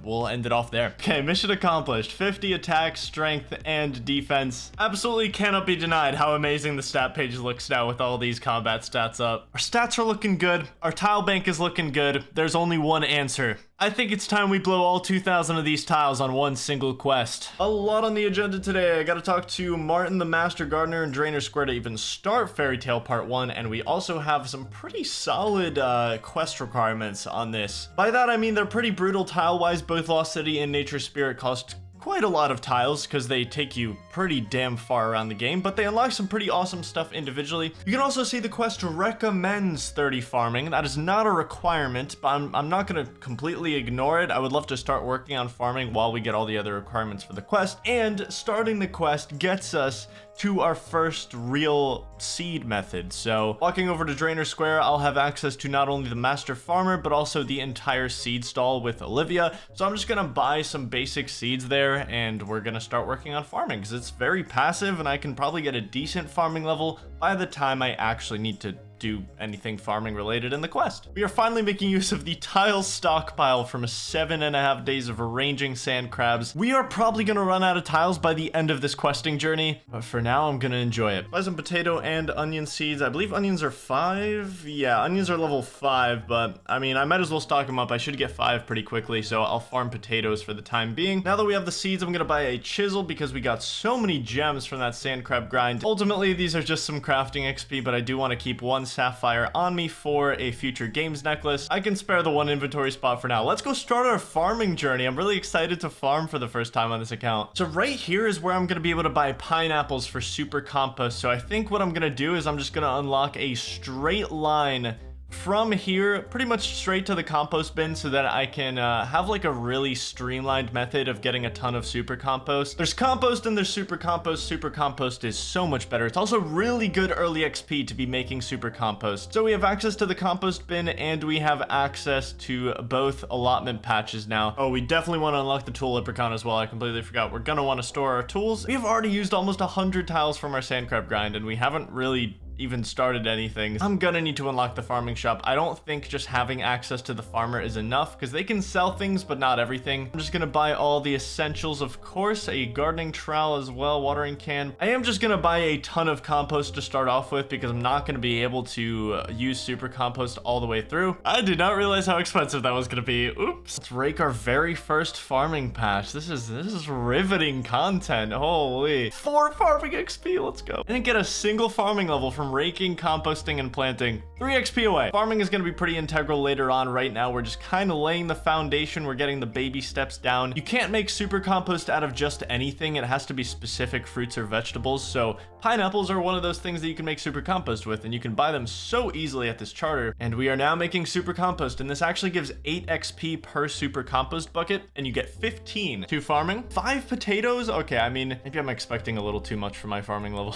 Speaker 1: we'll end it off there. Okay, mission accomplished. 50 attack, strength, and defense. Absolutely cannot be denied how amazing the stat page looks now with all these combat stats up. Our stats are looking good. Our tile bank is looking good. There's only one answer. I think it's time we blow all 2,000 of these tiles on one single quest. A lot on the agenda today. I gotta talk to Martin the Master Gardener and Drainer Square to even start Fairy Tale Part 1, and we also have some pretty solid quest requirements on this. By that I mean they're pretty brutal tile-wise. Both Lost City and Nature Spirit cost quite a lot of tiles because they take you pretty damn far around the game, but they unlock some pretty awesome stuff individually. You can also see the quest recommends 30 farming. That is not a requirement, but I'm not going to completely ignore it. I would love to start working on farming while we get all the other requirements for the quest, and starting the quest gets us to our first real seed method. So walking over to Drainer Square, I'll have access to not only the Master Farmer, but also the entire seed stall with Olivia. So I'm just gonna buy some basic seeds there, and we're gonna start working on farming because it's very passive, and I can probably get a decent farming level by the time I actually need to do anything farming related in the quest. We are finally making use of the tile stockpile from 7.5 days of arranging sand crabs. We are probably gonna run out of tiles by the end of this questing journey, but for now I'm gonna enjoy it. Buy some potato and onion seeds. I believe onions are 5. Yeah, onions are level 5, but I mean, I might as well stock them up. I should get 5 pretty quickly, so I'll farm potatoes for the time being. Now that we have the seeds, I'm gonna buy a chisel because we got so many gems from that sand crab grind. Ultimately, these are just some crafting XP, but I do want to keep one sapphire on me for a future games necklace. I can spare the one inventory spot for now. Let's go start our farming journey. I'm really excited to farm for the first time on this account. So right here is where I'm going to be able to buy pineapples for super compost. So I think what I'm going to do is I'm just going to unlock a straight line from here pretty much straight to the compost bin so that I can have like a really streamlined method of getting a ton of super compost. There's compost and there's super compost. Super compost is so much better. It's also really good early XP to be making super compost. So we have access to the compost bin and we have access to both allotment patches now. Oh, we definitely want to unlock the tool leprechaun as well. I completely forgot. We're gonna want to store our tools. We have already used almost 100 tiles from our sand crab grind and we haven't really even started anything. I'm gonna need to unlock the farming shop. I don't think just having access to the farmer is enough because they can sell things but not everything. I'm just gonna buy all the essentials, of course, a gardening trowel as well, watering can. I am just gonna buy a ton of compost to start off with because I'm not gonna be able to use super compost all the way through. I did not realize how expensive that was gonna be. Oops. Let's rake our very first farming patch. This is riveting content. Holy. 4 farming XP, let's go. I didn't get a single farming level from raking, composting, and planting. 3 XP away. Farming is going to be pretty integral later on. Right now, we're just kind of laying the foundation. We're getting the baby steps down. You can't make super compost out of just anything. It has to be specific fruits or vegetables. So pineapples are one of those things that you can make super compost with, and you can buy them so easily at this charter. And we are now making super compost, and this actually gives 8 XP per super compost bucket, and you get 15 to farming. 5 potatoes? Okay, I mean, maybe I'm expecting a little too much for my farming level.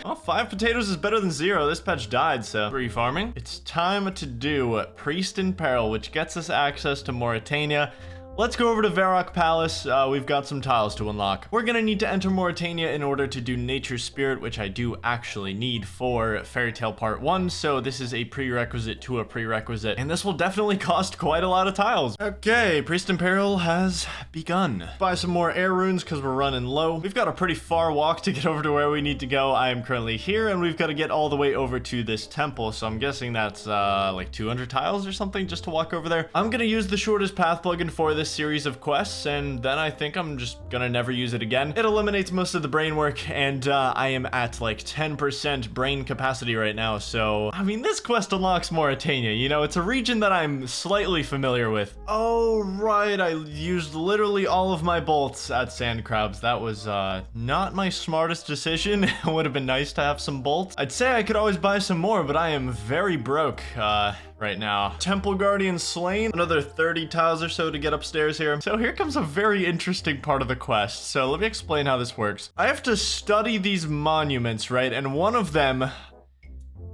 Speaker 1: Well, 5 potatoes is better than 0. This patch died, so free farming. It's time to do Priest in Peril, which gets us access to Morytania. Let's go over to Varrock Palace. We've got some tiles to unlock. We're gonna need to enter Morytania in order to do Nature's Spirit, which I do actually need for Fairy Tale Part 1, so this is a prerequisite to a prerequisite, and this will definitely cost quite a lot of tiles. Okay, Priest Imperial has begun. Buy some more air runes because we're running low. We've got a pretty far walk to get over to where we need to go. I am currently here, and we've got to get all the way over to this temple, so I'm guessing that's like 200 tiles or something just to walk over there. I'm gonna use the shortest path plugin for this series of quests, and then I think I'm just gonna never use it again. It eliminates most of the brain work, and I am at like 10% brain capacity right now, so I mean, this quest unlocks Morytania. You know, it's a region that I'm slightly familiar with. Oh right, I used literally all of my bolts at Sand Crabs. That was not my smartest decision. It would have been nice to have some bolts. I'd say I could always buy some more, but I am very broke right now. Temple Guardian slain. Another 30 tiles or so to get upstairs here. So here comes a very interesting part of the quest. So let me explain how this works. I have to study these monuments, right? And one of them,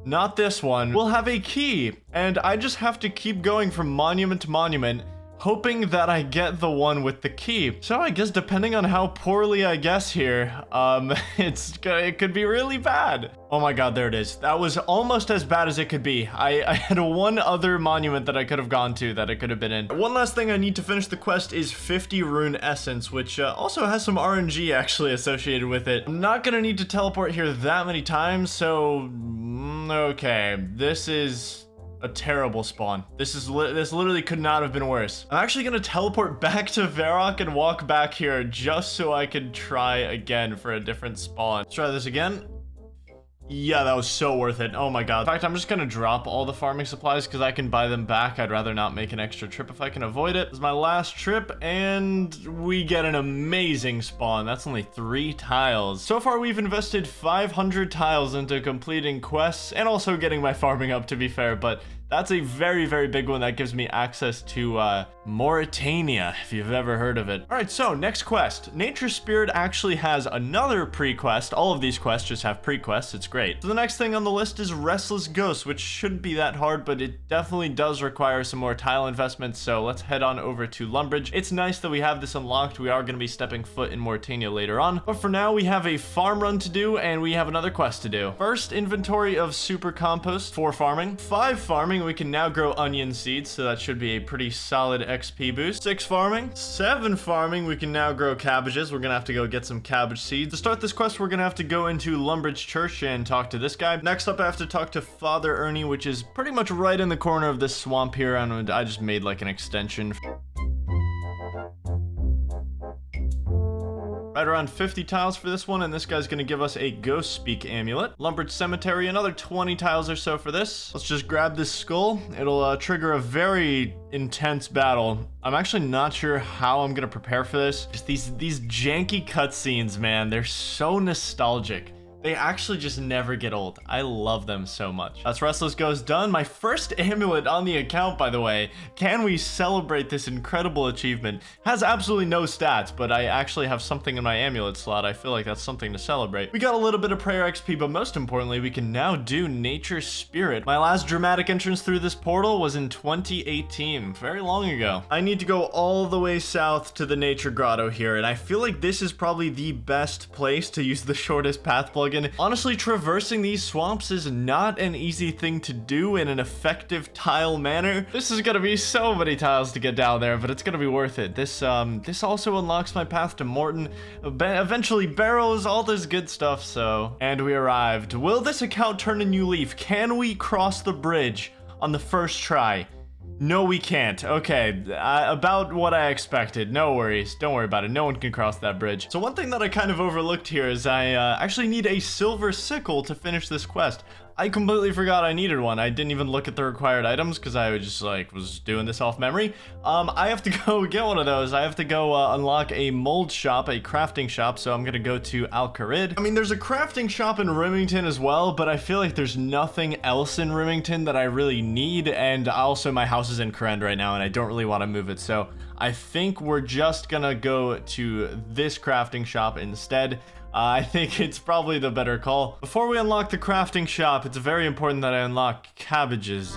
Speaker 1: not this one, will have a key. And I just have to keep going from monument to monument, hoping that I get the one with the key. So I guess depending on how poorly I guess here, it could be really bad. Oh my god, there it is. That was almost as bad as it could be. I had one other monument that I could have gone to that it could have been in. One last thing I need to finish the quest is 50 rune essence, which also has some RNG actually associated with it. I'm not gonna need to teleport here that many times, so okay, this is a terrible spawn. This literally could not have been worse. I'm actually gonna teleport back to Varrock and walk back here just so I can try again for a different spawn. Let's try this again. Yeah, that was so worth it. Oh my god. In fact, I'm just gonna drop all the farming supplies because I can buy them back. I'd rather not make an extra trip if I can avoid it. This is my last trip, and we get an amazing spawn. That's only 3 tiles. So far, we've invested 500 tiles into completing quests and also getting my farming up, to be fair, but that's a very, very big one that gives me access to Morytania, if you've ever heard of it. All right, so next quest. Nature's Spirit actually has another pre-quest. All of these quests just have pre-quests. It's great. So the next thing on the list is Restless Ghost, which shouldn't be that hard, but it definitely does require some more tile investments. So let's head on over to Lumbridge. It's nice that we have this unlocked. We are going to be stepping foot in Morytania later on. But for now, we have a farm run to do, and we have another quest to do. First, inventory of super compost, 4 farming, 5 farming. We can now grow onion seeds, so that should be a pretty solid XP boost. 6 farming, 7 farming. We can now grow cabbages. We're gonna have to go get some cabbage seeds. To start this quest, we're gonna have to go into Lumbridge Church and talk to this guy. Next up, I have to talk to Father Ernie, which is pretty much right in the corner of this swamp here, and I just made like an extension. Right around 50 tiles for this one, and this guy's gonna give us a Ghost Speak amulet. Lumbridge Cemetery, another 20 tiles or so for this. Let's just grab this skull. It'll trigger a very intense battle. I'm actually not sure how I'm gonna prepare for this. Just these janky cutscenes, man, they're so nostalgic. They actually just never get old. I love them so much. That's Restless Ghost done. My first amulet on the account, by the way. Can we celebrate this incredible achievement? Has absolutely no stats, but I actually have something in my amulet slot. I feel like that's something to celebrate. We got a little bit of prayer XP, but most importantly, we can now do Nature's Spirit. My last dramatic entrance through this portal was in 2018, very long ago. I need to go all the way south to the Nature Grotto here, and I feel like this is probably the best place to use the shortest path plugin. Honestly, traversing these swamps is not an easy thing to do in an effective tile manner. This is gonna be so many tiles to get down there, but it's gonna be worth it. This also unlocks my path to Morton, eventually Barrows, all this good stuff, so. And we arrived. Will this account turn a new leaf? Can we cross the bridge on the first try? No, we can't. Okay, about what I expected. No worries. Don't worry about it. No one can cross that bridge. So one thing that I kind of overlooked here is I actually need a silver sickle to finish this quest. I completely forgot I needed one. I didn't even look at the required items because I was doing this off memory. I have to go get one of those. I have to go unlock a mold shop, a crafting shop, so I'm gonna go to Al Kharid. I mean, there's a crafting shop in Rimington as well, but I feel like there's nothing else in Rimington that I really need, and also my house is in Kharend right now, and I don't really want to move it, so I think we're just gonna go to this crafting shop instead. I think it's probably the better call. Before we unlock the crafting shop, it's very important that I unlock cabbages.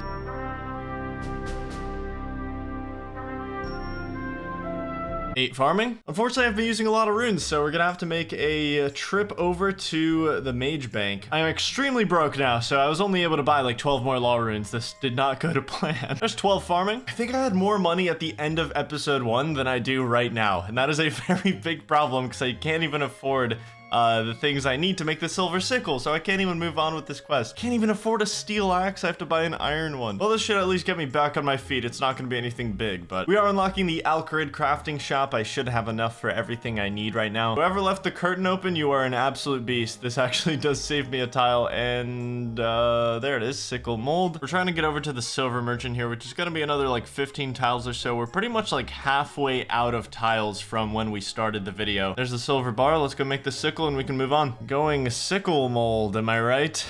Speaker 1: 8 farming. Unfortunately, I've been using a lot of runes, so we're gonna have to make a trip over to the mage bank. I'm extremely broke now, so I was only able to buy like 12 more law runes. This did not go to plan. There's 12 farming. I think I had more money at the end of episode 1 than I do right now, and that is a very big problem because I can't even afford the things I need to make the silver sickle, so I can't even move on with this quest. Can't even afford a steel axe, I have to buy an iron one. Well, this should at least get me back on my feet. It's not gonna be anything big, but we are unlocking the Alcarid crafting shop. I should have enough for everything I need right now. Whoever left the curtain open, you are an absolute beast. This actually does save me a tile, and there it is, sickle mold. We're trying to get over to the silver merchant here, which is gonna be another like 15 tiles or so. We're pretty much like halfway out of tiles from when we started the video. There's the silver bar. Let's go make the sickle and we can move on. Going sickle mold, am I right?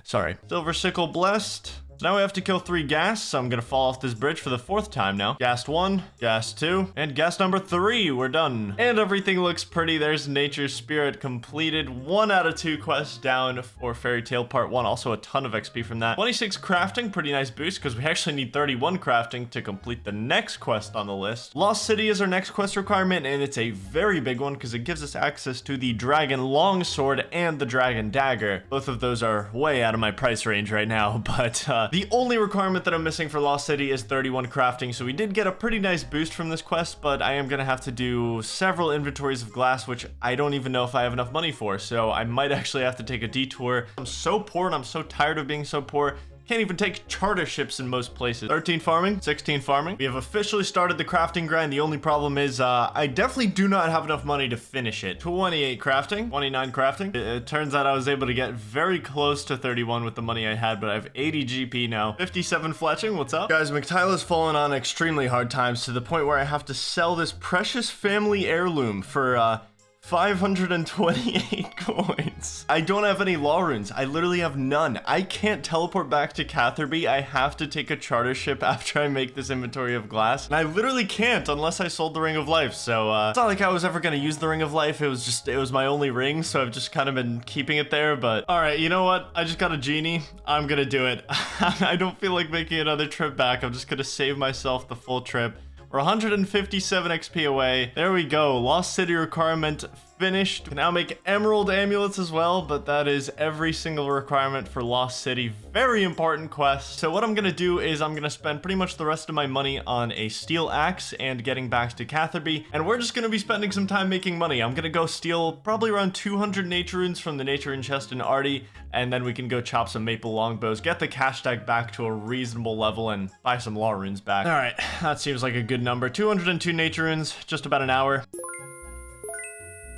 Speaker 1: Sorry. Silver sickle blessed. So now we have to kill 3 gas, so I'm gonna fall off this bridge for the 4th time now. Gas 1, gas 2, and gas number 3, we're done. And everything looks pretty. There's Nature's Spirit completed. 1 out of 2 quests down for Fairy Tale Part 1. Also a ton of XP from that. 26 crafting, pretty nice boost, because we actually need 31 crafting to complete the next quest on the list. Lost City is our next quest requirement, and it's a very big one, because it gives us access to the Dragon Longsword and the Dragon Dagger. Both of those are way out of my price range right now, but the only requirement that I'm missing for Lost City is 31 crafting, so we did get a pretty nice boost from this quest, but I am gonna have to do several inventories of glass, which I don't even know if I have enough money for, so I might actually have to take a detour. I'm so poor and I'm so tired of being so poor. Can't even take charter ships in most places. 13 farming, 16 farming. We have officially started the crafting grind. The only problem is I definitely do not have enough money to finish it. 28 crafting, 29 crafting. It turns out I was able to get very close to 31 with the money I had, but I have 80 GP now. 57 fletching, what's up? Guys, McTile has fallen on extremely hard times to the point where I have to sell this precious family heirloom for 528 coins. I don't have any law runes. I literally have none. I can't teleport back to Catherby. I have to take a charter ship after I make this inventory of glass. And I literally can't unless I sold the Ring of Life. So it's not like I was ever gonna use the Ring of Life. It was my only ring, so I've just kind of been keeping it there. But all right, you know what? I just got a genie. I'm gonna do it. I don't feel like making another trip back. I'm just gonna save myself the full trip. We're 157 XP away. There we go. Lost City requirement finished. Can now make emerald amulets as well, but that is every single requirement for Lost City. Very important quest. So what I'm gonna do is I'm gonna spend pretty much the rest of my money on a steel axe and getting back to Catherby, and we're just gonna be spending some time making money. I'm gonna go steal probably around 200 nature runes from the nature rune chest in Artie, and then we can go chop some maple longbows, get the cash tag back to a reasonable level, and buy some law runes back. All right, that seems like a good number. 202 nature runes, just about an hour.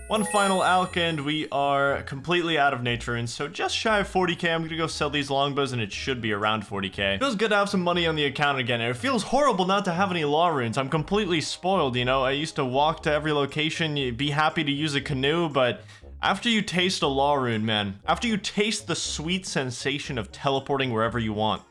Speaker 1: One final alch and we are completely out of nature runes, so just shy of 40k. I'm gonna go sell these longbows and it should be around 40k. It feels good to have some money on the account again, and it feels horrible not to have any law runes. I'm completely spoiled, you know? I used to walk to every location, you'd be happy to use a canoe, but after you taste a law rune, man, after you taste the sweet sensation of teleporting wherever you want,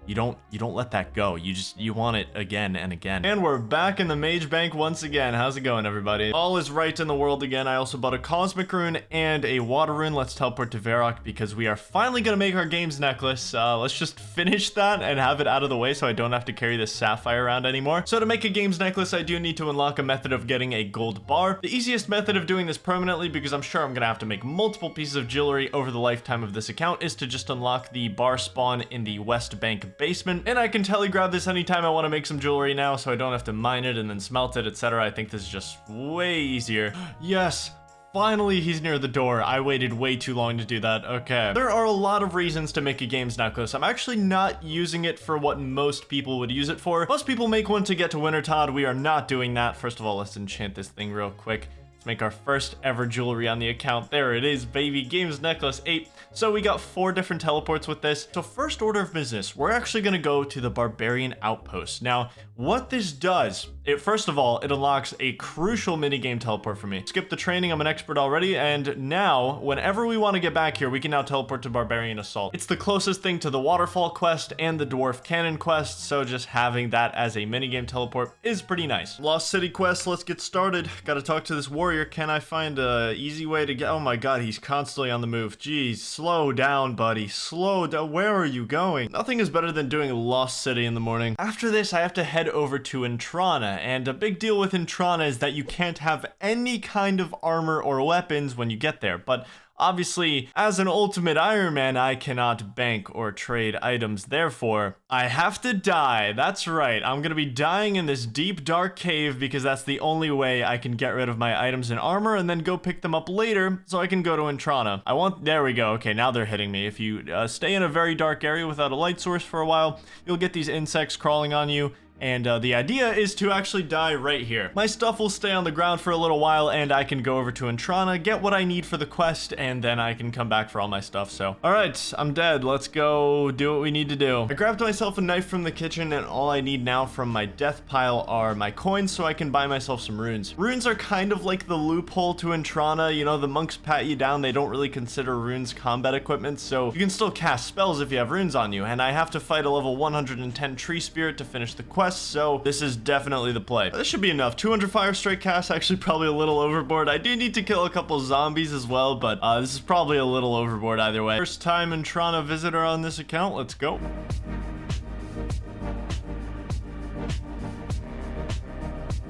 Speaker 1: you don't let that go. You want it again and again. And we're back in the mage bank once again. How's it going, everybody? All is right in the world again. I also bought a cosmic rune and a water rune. Let's teleport to Varrock because we are finally gonna make our games necklace. Let's just finish that and have it out of the way so I don't have to carry this sapphire around anymore. So to make a games necklace, I do need to unlock a method of getting a gold bar. The easiest method of doing this permanently, because I'm sure I'm gonna have to make multiple pieces of jewelry over the lifetime of this account, is to just unlock the bar spawn in the West Bank basement, and I can telegrab this anytime I want to make some jewelry now, so I don't have to mine it and then smelt it, etc. I think this is just way easier. Yes, finally he's near the door. I waited way too long to do that. Okay. There are a lot of reasons to make a games necklace. I'm actually not using it for what most people would use it for. Most people make one to get to Wintertod. We are not doing that. First of all, let's enchant this thing real quick. Let's make our first ever jewelry on the account. There it is, baby. Games Necklace 8. So we got 4 different teleports with this. So first order of business, we're actually going to go to the Barbarian Outpost. Now, what this does, first of all, it unlocks a crucial minigame teleport for me. Skip the training, I'm an expert already, and now, whenever we want to get back here, we can now teleport to Barbarian Assault. It's the closest thing to the Waterfall quest and the Dwarf Cannon quest, so just having that as a minigame teleport is pretty nice. Lost City quest, let's get started. Gotta talk to this warrior. Can I find a easy way to get... Oh my god, he's constantly on the move. Jeez, slow down, buddy. Slow down. Where are you going? Nothing is better than doing Lost City in the morning. After this, I have to head over to Intrana. And a big deal with Intrana is that you can't have any kind of armor or weapons when you get there. But obviously, as an Ultimate Iron Man, I cannot bank or trade items. Therefore, I have to die. That's right. I'm gonna be dying in this deep, dark cave because that's the only way I can get rid of my items and armor and then go pick them up later so I can go to Intrana. There we go. Okay, now they're hitting me. If you stay in a very dark area without a light source for a while, you'll get these insects crawling on you. And the idea is to actually die right here. My stuff will stay on the ground for a little while and I can go over to Intrana, get what I need for the quest, and then I can come back for all my stuff. So, all right, I'm dead. Let's go do what we need to do. I grabbed myself a knife from the kitchen and all I need now from my death pile are my coins so I can buy myself some runes. Runes are kind of like the loophole to Intrana. You know, the monks pat you down. They don't really consider runes combat equipment, so you can still cast spells if you have runes on you. And I have to fight a level 110 tree spirit to finish the quest. So this is definitely the play. This should be enough. 200 fire strike casts, actually probably a little overboard. I do need to kill a couple zombies as well, but this is probably a little overboard either way. First time Intrana visitor on this account, let's go.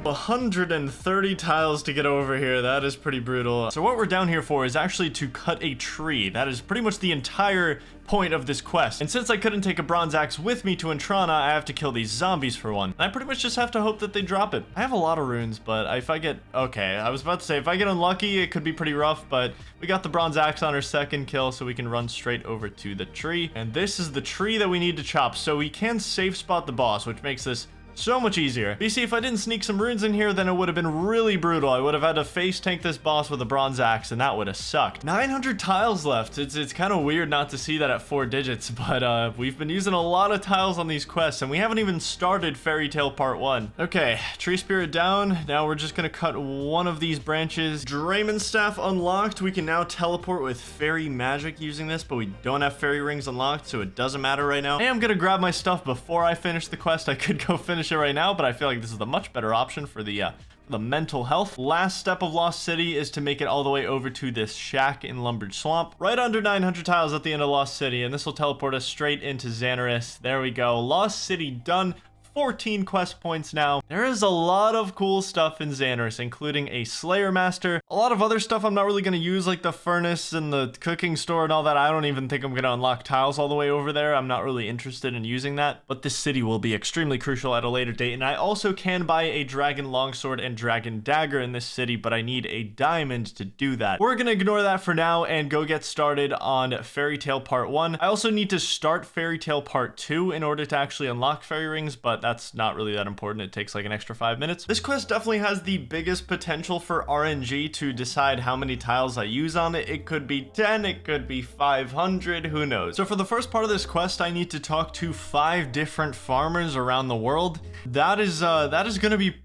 Speaker 1: $130 tiles to get over here. That is pretty brutal. So what we're down here for is actually to cut a tree. That is pretty much the entire point of this quest. And since I couldn't take a bronze axe with me to Intrana, I have to kill these zombies for one. And I pretty much just have to hope that they drop it. I have a lot of runes, but if I get... Okay, I was about to say, if I get unlucky, it could be pretty rough, but we got the bronze axe on our second kill, so we can run straight over to the tree. And this is the tree that we need to chop. So we can safe spot the boss, which makes this so much easier. But you see, if I didn't sneak some runes in here, then it would have been really brutal. I would have had to face tank this boss with a bronze axe, and that would have sucked. 900 tiles left. It's kind of weird not to see that at 4 digits, but we've been using a lot of tiles on these quests, and we haven't even started Fairy Tale Part 1. Okay, tree spirit down. Now we're just gonna cut one of these branches. Drayman staff unlocked. We can now teleport with fairy magic using this, but we don't have fairy rings unlocked, so it doesn't matter right now. I am gonna grab my stuff before I finish the quest. I could go finish it right now, but I feel like this is the much better option for the mental health. Last step of Lost City is to make it all the way over to this shack in Lumbridge Swamp, right under 900 tiles at the end of Lost City, and this will teleport us straight into Xanaris. There we go. Lost City done. 14 quest points now. There is a lot of cool stuff in Xanaris, including a Slayer Master. A lot of other stuff I'm not really going to use, like the furnace and the cooking store and all that. I don't even think I'm going to unlock tiles all the way over there. I'm not really interested in using that. But this city will be extremely crucial at a later date. And I also can buy a dragon longsword and dragon dagger in this city, but I need a diamond to do that. We're going to ignore that for now and go get started on Fairy Tale Part 1. I also need to start Fairy Tale Part 2 in order to actually unlock fairy rings, but that's not really that important. It takes like an extra 5 minutes. This quest definitely has the biggest potential for RNG to decide how many tiles I use on it. It could be 10, it could be 500, who knows. So for the first part of this quest, I need to talk to 5 different farmers around the world. That is gonna be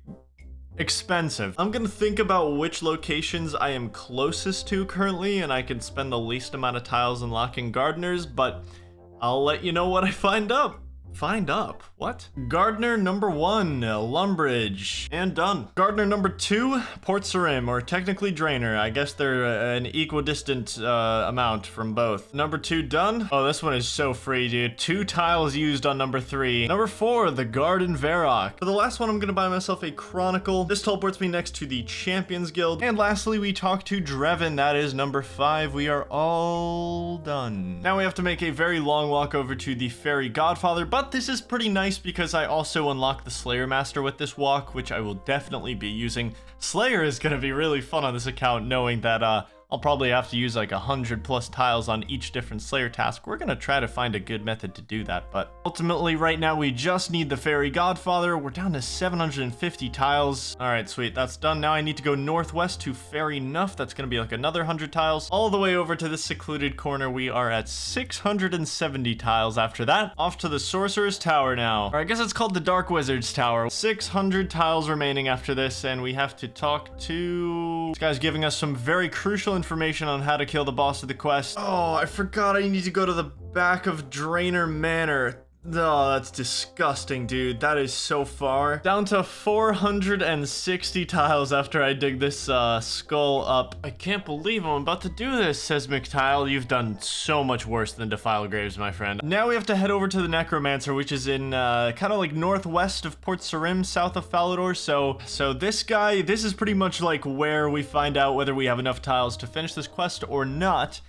Speaker 1: expensive. I'm gonna think about which locations I am closest to currently, and I can spend the least amount of tiles unlocking gardeners, but I'll let you know what I find up. What? Gardener number 1, Lumbridge, and done. Gardener number 2, Port Sarim, or technically Drainer. I guess they're an equidistant amount from both. Number 2 done. Oh, this one is so free, dude. 2 tiles used on number 3. Number 4, the Garden Varrock. For the last one, I'm gonna buy myself a Chronicle. This teleports me next to the Champions Guild. And lastly, we talk to Drevin. That is number 5. We are all done. Now we have to make a very long walk over to the Fairy Godfather, but this is pretty nice because I also unlock the Slayer Master with this walk, which I will definitely be using. Slayer is going to be really fun on this account, knowing that I'll probably have to use like 100+ tiles on each different Slayer task. We're going to try to find a good method to do that, but ultimately right now we just need the Fairy Godfather. We're down to 750 tiles. All right, sweet, that's done. Now I need to go northwest to Fairy Nuff. That's going to be like another 100 tiles. All the way over to this secluded corner, we are at 670 tiles after that. Off to the Sorcerer's Tower now. Or I guess it's called the Dark Wizard's Tower. 600 tiles remaining after this, and we have to talk to... This guy's giving us some very crucial information on how to kill the boss of the quest. Oh, I forgot I need to go to the back of Drainer Manor. Oh, that's disgusting, dude. That is so far. Down to 460 tiles after I dig this skull up. I can't believe I'm about to do this, says McTile. You've done so much worse than Defile Graves, my friend. Now we have to head over to the Necromancer, which is in kind of like northwest of Port Sarim, south of Falador. So this guy, this is pretty much like where we find out whether we have enough tiles to finish this quest or not.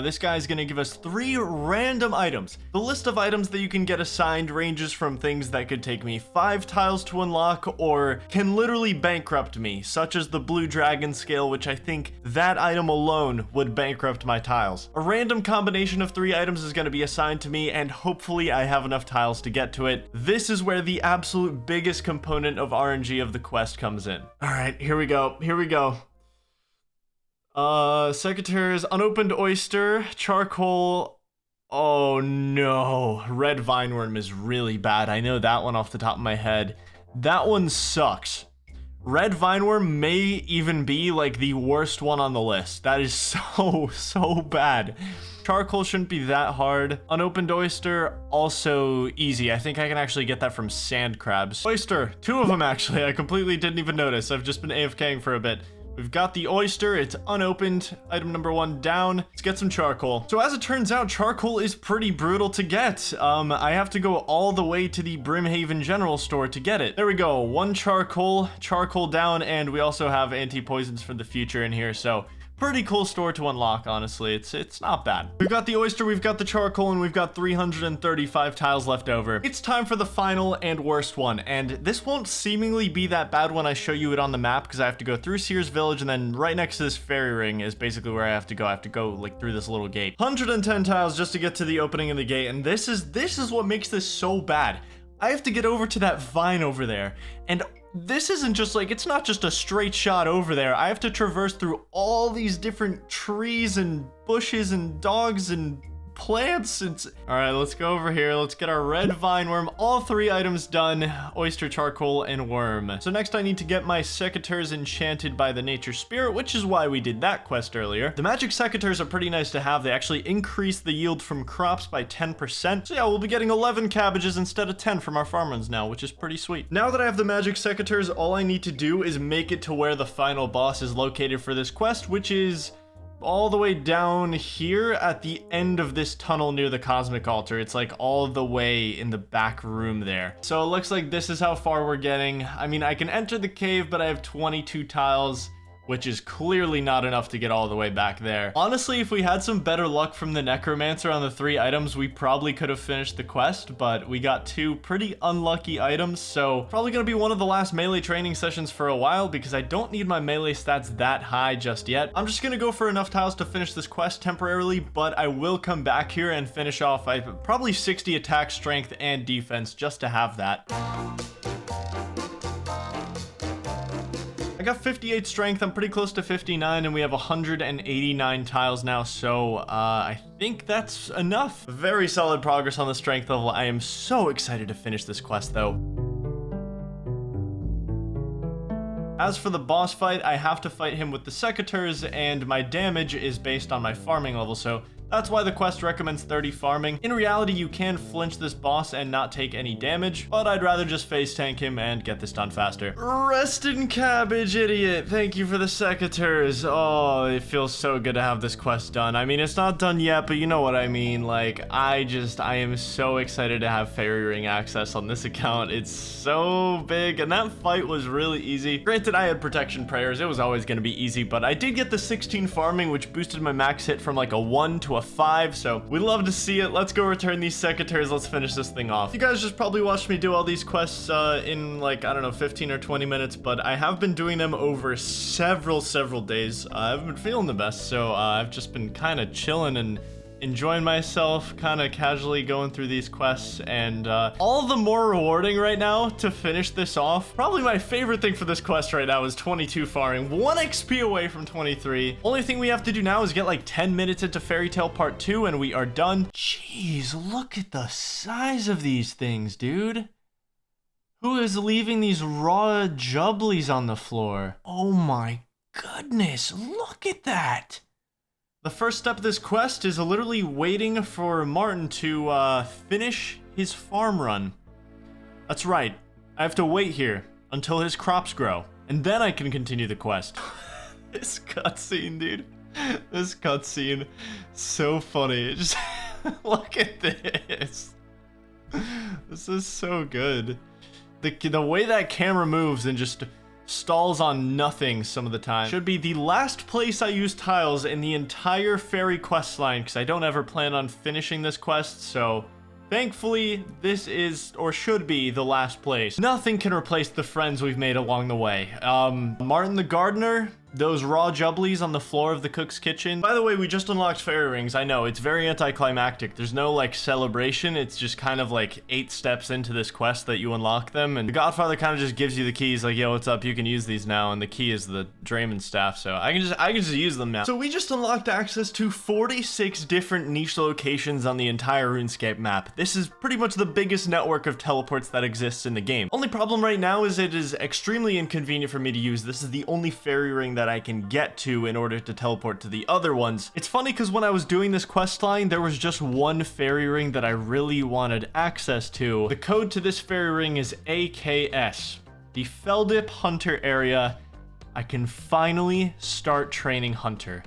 Speaker 1: This guy is going to give us 3 random items. The list of items that you can get assigned ranges from things that could take me 5 tiles to unlock or can literally bankrupt me, such as the Blue Dragon Scale, which I think that item alone would bankrupt my tiles. A random combination of 3 items is going to be assigned to me, and hopefully I have enough tiles to get to it. This is where the absolute biggest component of RNG of the quest comes in. All right, here we go. Here we go. Secretary's unopened oyster, charcoal. Oh no, red vineworm is really bad. I know that one off the top of my head. That one sucks. Red vineworm may even be like the worst one on the list. That is so bad. Charcoal shouldn't be that hard. Unopened oyster, also easy. I think I can actually get that from sand crabs. Oyster, 2 of them actually. I completely didn't even notice. I've just been AFKing for a bit. We've got the oyster, it's unopened, item number 1 down. Let's get some charcoal. So as it turns out, charcoal is pretty brutal to get. I have to go all the way to the Brimhaven General Store to get it. There we go, 1 charcoal down, and we also have anti-poisons for the future in here, so pretty cool store to unlock, honestly. It's not bad. We've got the oyster, we've got the charcoal, and we've got 335 tiles left over. It's time for the final and worst one, and this won't seemingly be that bad when I show you it on the map, because I have to go through Sears Village, and then right next to this fairy ring is basically where I have to go. I have to go like through this little gate. 110 tiles just to get to the opening of the gate, and this is what makes this so bad. I have to get over to that vine over there, and this isn't just like, it's not just a straight shot over there. I have to traverse through all these different trees and bushes and dogs and plants. All right, let's go over here. Let's get our red vine worm. All 3 items done: oyster, charcoal, and worm. So next I need to get my secateurs enchanted by the nature spirit, which is why we did that quest earlier. The magic secateurs are pretty nice to have. They actually increase the yield from crops by 10%. So yeah, we'll be getting 11 cabbages instead of 10 from our farmlands now, which is pretty sweet. Now that I have the magic secateurs, all I need to do is make it to where the final boss is located for this quest, which is all the way down here at the end of this tunnel near the cosmic altar. It's like all the way in the back room there. So it looks like this is how far we're getting. I mean, I can enter the cave, but I have 22 tiles, which is clearly not enough to get all the way back there. Honestly, if we had some better luck from the Necromancer on the 3 items, we probably could have finished the quest, but we got 2 pretty unlucky items, so probably gonna be one of the last melee training sessions for a while, because I don't need my melee stats that high just yet. I'm just gonna go for enough tiles to finish this quest temporarily, but I will come back here and finish off probably 60 attack, strength, and defense just to have that. I got 58 strength, I'm pretty close to 59, and we have 189 tiles now, so I think that's enough. Very solid progress on the strength level. I am so excited to finish this quest, though. As for the boss fight, I have to fight him with the secateurs, and my damage is based on my farming level, so that's why the quest recommends 30 farming. In reality, you can flinch this boss and not take any damage, but I'd rather just face tank him and get this done faster. Rest in cabbage, idiot. Thank you for the secateurs. Oh, it feels so good to have this quest done. I mean, it's not done yet, but you know what I mean. Like, I am so excited to have fairy ring access on this account. It's so big, and that fight was really easy. Granted, I had protection prayers. It was always going to be easy, but I did get the 16 farming, which boosted my max hit from like a 1 to a 5, so we love to see it. Let's go return these secateurs. Let's finish this thing off. You guys just probably watched me do all these quests in like, I don't know, 15 or 20 minutes, but I have been doing them over several days. I've been feeling the best, so I've just been kind of chilling and enjoying myself, kind of casually going through these quests, and all the more rewarding right now to finish this off. Probably my favorite thing for this quest right now is 22 farming, 1 XP away from 23. Only thing we have to do now is get like 10 minutes into Fairy Tale Part 2 and we are done. Jeez, look at the size of these things, dude. Who is leaving these raw jubblies on the floor? Oh my goodness, look at that. The first step of this quest is literally waiting for Martin to finish his farm run. That's right. I have to wait here until his crops grow, and then I can continue the quest. This cutscene, dude. This cutscene, so funny. Just look at this. This is so good. The way that camera moves and just stalls on nothing some of the time. Should be the last place I use tiles in the entire fairy quest line, because I don't ever plan on finishing this quest, so thankfully this is, or should be, the last place. Nothing can replace the friends we've made along the way. Martin the gardener, those raw jubblies on the floor of the cook's kitchen. By the way, we just unlocked fairy rings. I know, it's very anticlimactic. There's no, like, celebration. It's just kind of, like, 8 steps into this quest that you unlock them. And the Godfather kind of just gives you the keys, like, yo, what's up? You can use these now. And the key is the Draymond staff, so I can just use them now. So we just unlocked access to 46 different niche locations on the entire RuneScape map. This is pretty much the biggest network of teleports that exists in the game. Only problem right now is it is extremely inconvenient for me to use. This is the only fairy ring that I can get to in order to teleport to the other ones. It's funny because when I was doing this quest line, there was just one fairy ring that I really wanted access to. The code to this fairy ring is AKS. The Feldip Hunter area. I can finally start training Hunter.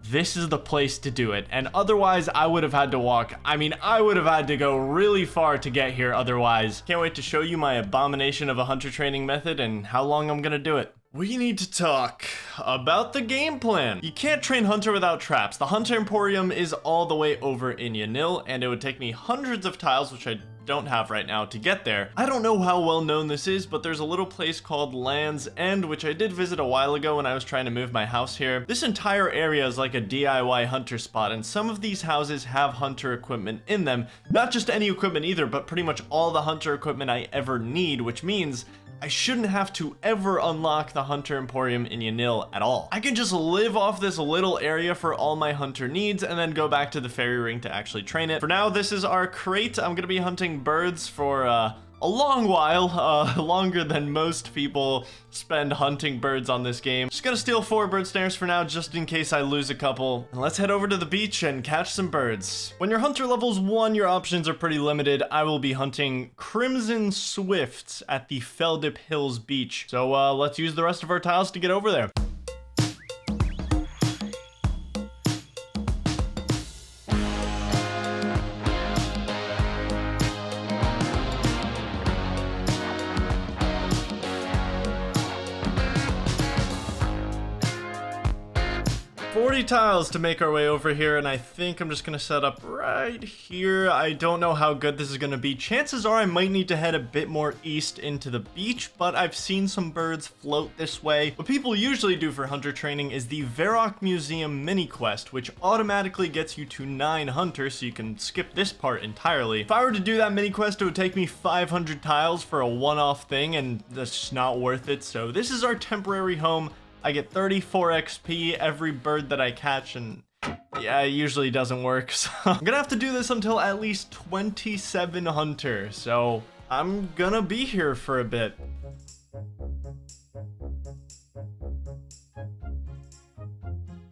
Speaker 1: This is the place to do it, and otherwise I would have had to walk. I mean, I would have had to go really far to get here otherwise. Can't wait to show you my abomination of a hunter training method and how long I'm gonna do it. We need to talk about the game plan. You can't train Hunter without traps. The Hunter Emporium is all the way over in Yanil, and it would take me hundreds of tiles, which I don't have right now, to get there. I don't know how well known this is, but there's a little place called Land's End, which I did visit a while ago when I was trying to move my house here. This entire area is like a DIY hunter spot, and some of these houses have hunter equipment in them. Not just any equipment either, but pretty much all the hunter equipment I ever need, which means I shouldn't have to ever unlock the Hunter Emporium in Yanil at all. I can just live off this little area for all my hunter needs and then go back to the fairy ring to actually train it. For now, this is our crate. I'm gonna be hunting birds for a long while, longer than most people spend hunting birds on this game. Just gonna steal 4 bird snares for now, just in case I lose a couple. And let's head over to the beach and catch some birds. When your hunter level's 1, your options are pretty limited. I will be hunting Crimson Swifts at the Feldip Hills beach. So let's use the rest of our tiles to get over there. 40 tiles to make our way over here, and I think I'm just gonna set up right here. I don't know how good this is gonna be. Chances are I might need to head a bit more east into the beach, but I've seen some birds float this way. What people usually do for hunter training is the Varrock Museum mini quest, which automatically gets you to 9 hunters, so you can skip this part entirely. If I were to do that mini quest, it would take me 500 tiles for a one-off thing, and that's just not worth it. So this is our temporary home. I get 34 XP every bird that I catch, and yeah, it usually doesn't work. So I'm gonna have to do this until at least 27 hunter. So I'm gonna be here for a bit.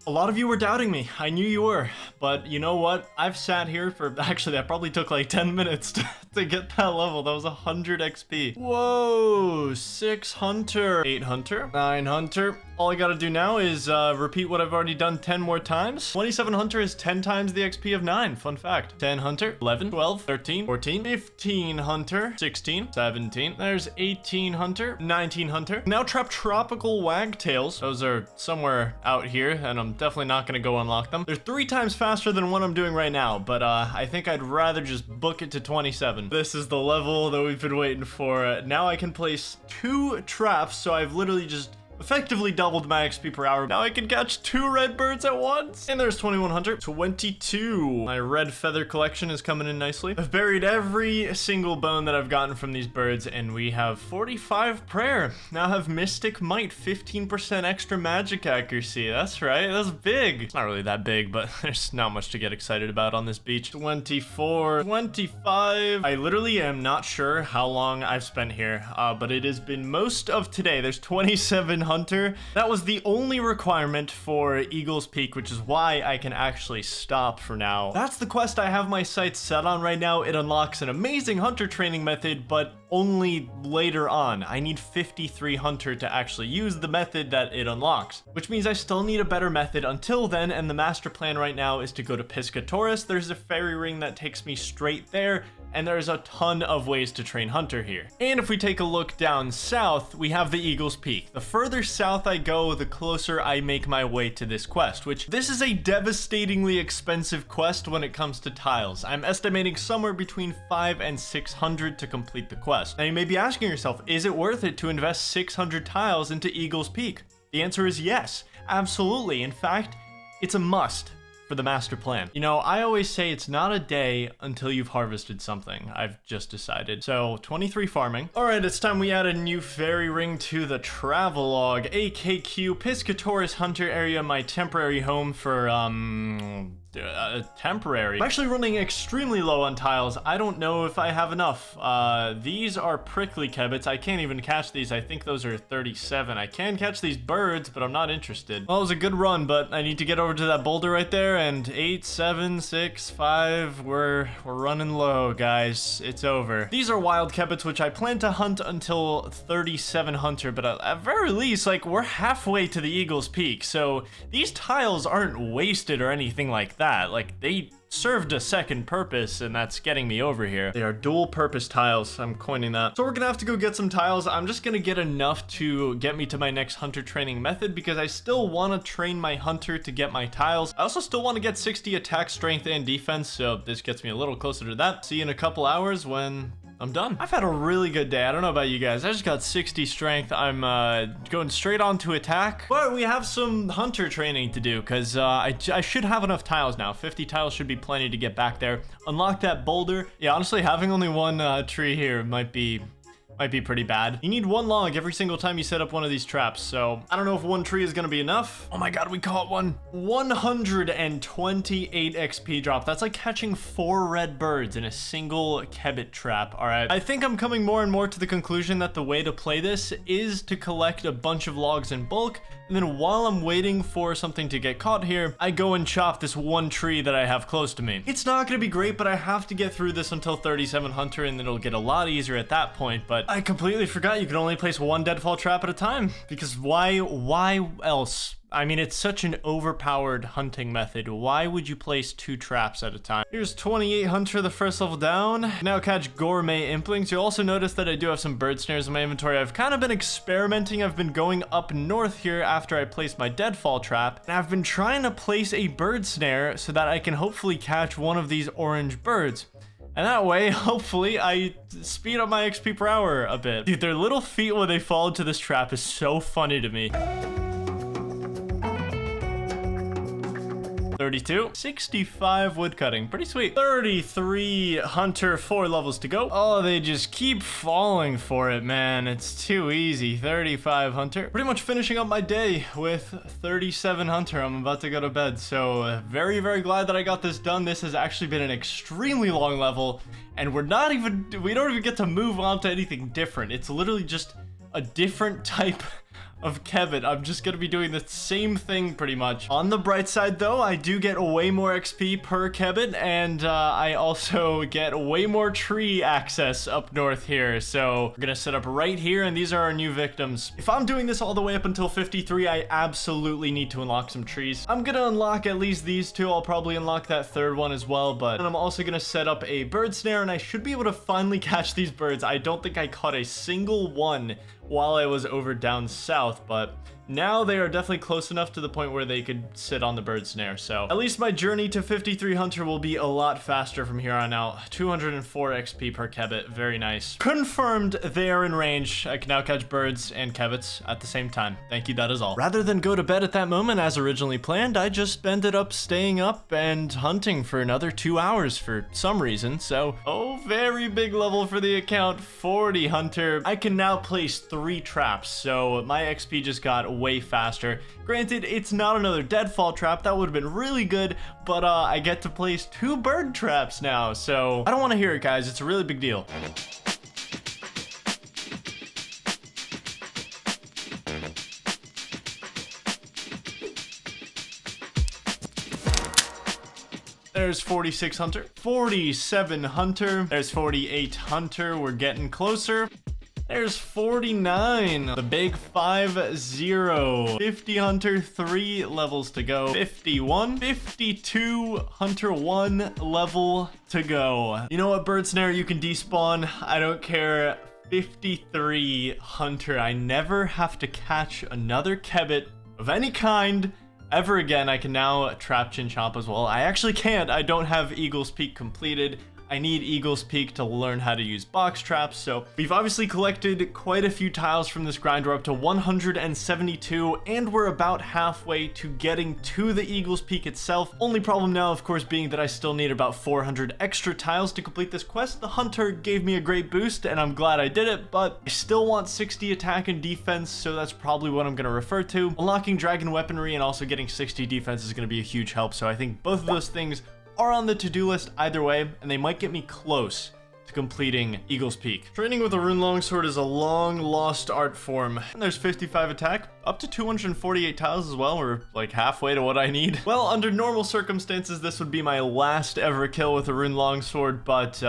Speaker 1: A lot of you were doubting me. I knew you were, but you know what? I've sat here for, actually that probably took like 10 minutes to get that level. That was 100 XP. Whoa, 6 hunter, 8 hunter, 9 hunter. All I gotta do now is repeat what I've already done 10 more times. 27 hunter is 10 times the XP of 9, fun fact. 10 hunter, 11, 12, 13, 14, 15 hunter, 16, 17, there's 18 hunter, 19 hunter. Now trap tropical wagtails. Those are somewhere out here, and I'm definitely not gonna go unlock them. They're 3 times faster than what I'm doing right now, but I think I'd rather just book it to 27. This is the level that we've been waiting for. Now I can place 2 traps, so I've literally just effectively doubled my XP per hour. Now I can catch 2 red birds at once. And there's 21 hunter. 22. My red feather collection is coming in nicely. I've buried every single bone that I've gotten from these birds, and we have 45 prayer. Now I have mystic might, 15% extra magic accuracy. That's right, that's big. It's not really that big, but there's not much to get excited about on this beach. 24, 25. I literally am not sure how long I've spent here, but it has been most of today. There's 27 hunter. That was the only requirement for Eagle's Peak, which is why I can actually stop for now. That's the quest I have my sights set on right now. It unlocks an amazing hunter training method, but only later on. I need 53 hunter to actually use the method that it unlocks, which means I still need a better method until then, and the master plan right now is to go to Piscatoris. There's a fairy ring that takes me straight there, and there's a ton of ways to train hunter here. And if we take a look down south, we have the Eagle's Peak. The further south I go, the closer I make my way to this quest, which this is a devastatingly expensive quest when it comes to tiles. I'm estimating somewhere between 500 and 600 to complete the quest. Now you may be asking yourself, is it worth it to invest 600 tiles into Eagle's Peak? The answer is yes, absolutely. In fact, it's a must for the master plan. You know, I always say it's not a day until you've harvested something. I've just decided. So 23 farming. All right, it's time we add a new fairy ring to the travelogue. AKQ Piscatoris Hunter area, my temporary home for temporary. I'm actually running extremely low on tiles. I don't know if I have enough. These are prickly kebbits. I can't even catch these. I think those are 37. I can catch these birds, but I'm not interested. Well, it was a good run, but I need to get over to that boulder right there, and 8, 7, 6, 5. We're running low, guys. It's over. These are wild kebbits, which I plan to hunt until 37 hunter, but at very least, like, we're halfway to the Eagle's Peak, so these tiles aren't wasted or anything like that. Like, they served a second purpose, and that's getting me over here. They are dual purpose tiles. I'm coining that. So we're gonna have to go get some tiles. I'm just gonna get enough to get me to my next hunter training method, because I still want to train my hunter to get my tiles. I also still want to get 60 attack, strength, and defense, so this gets me a little closer to that. See you in a couple hours when I'm done. I've had a really good day. I don't know about you guys. I just got 60 strength. I'm going straight on to attack. But we have some hunter training to do, because I should have enough tiles now. 50 tiles should be plenty to get back there. Unlock that boulder. Yeah, honestly, having only one tree here might be pretty bad. You need one log every single time you set up one of these traps, so I don't know if one tree is gonna be enough. Oh my god, we caught one. 128 XP drop. That's like catching 4 red birds in a single kebbit trap. All right, I think I'm coming more and more to the conclusion that the way to play this is to collect a bunch of logs in bulk, and then while I'm waiting for something to get caught here, I go and chop this one tree that I have close to me. It's not gonna be great, but I have to get through this until 37 hunter, and then it'll get a lot easier at that point. But I completely forgot you can only place one deadfall trap at a time, because why else? I mean, it's such an overpowered hunting method. Why would you place 2 traps at a time? Here's 28 hunter, the first level down. Now catch gourmet implings. You'll also notice that I do have some bird snares in my inventory. I've kind of been experimenting. I've been going up north here after I placed my deadfall trap, and I've been trying to place a bird snare so that I can hopefully catch one of these orange birds. And that way, hopefully, I speed up my XP per hour a bit. Dude, their little feet when they fall into this trap is so funny to me. 32, 65 woodcutting, pretty sweet. 33 hunter, 4 levels to go. Oh, they just keep falling for it, man. It's too easy. 35 hunter. Pretty much finishing up my day with 37 hunter. I'm about to go to bed, so very, very glad that I got this done. This has actually been an extremely long level, and we don't even get to move on to anything different. It's literally just a different type of kebbit. I'm just gonna be doing the same thing pretty much. On the bright side though, I do get way more XP per kebbit, and I also get way more tree access up north here. So we're gonna set up right here, and these are our new victims. If I'm doing this all the way up until 53, I absolutely need to unlock some trees. I'm gonna unlock at least these 2. I'll probably unlock that 3rd one as well, but I'm also gonna set up a bird snare, and I should be able to finally catch these birds. I don't think I caught a single one while I was over down south, but now they are definitely close enough to the point where they could sit on the bird snare. So at least my journey to 53 hunter will be a lot faster from here on out. 204 XP per kebbit, very nice. Confirmed they are in range. I can now catch birds and kebbits at the same time. Thank you, that is all. Rather than go to bed at that moment as originally planned, I just ended up staying up and hunting for another 2 hours for some reason. So, oh, very big level for the account, 40 hunter. I can now place 3 traps, so my XP just got way faster. Granted, it's not another deadfall trap. That would have been really good, but I get to place 2 bird traps now, so I don't want to hear it, guys. It's a really big deal. There's 46 hunter, 47 hunter, there's 48 hunter, we're getting closer. There's 49, the big 5-0, 50 hunter, 3 levels to go, 51, 52 hunter, 1 level to go. You know what, bird snare, you can despawn, I don't care. 53 hunter, I never have to catch another kebbit of any kind ever again. I can now trap Chinchomp as well. I actually can't, I don't have Eagle's Peak completed. I need Eagle's Peak to learn how to use box traps, so we've obviously collected quite a few tiles from this grind. We're up to 172, and we're about halfway to getting to the Eagle's Peak itself. Only problem now, of course, being that I still need about 400 extra tiles to complete this quest. The Hunter gave me a great boost, and I'm glad I did it, but I still want 60 attack and defense, so that's probably what I'm going to refer to. Unlocking Dragon Weaponry and also getting 60 defense is going to be a huge help, so I think both of those things are on the to-do list either way, and they might get me close to completing Eagle's Peak. Training with a Rune Longsword is a long lost art form. And there's 55 attack, up to 248 tiles as well. We're like halfway to what I need. Well, under normal circumstances, this would be my last ever kill with a Rune Longsword, but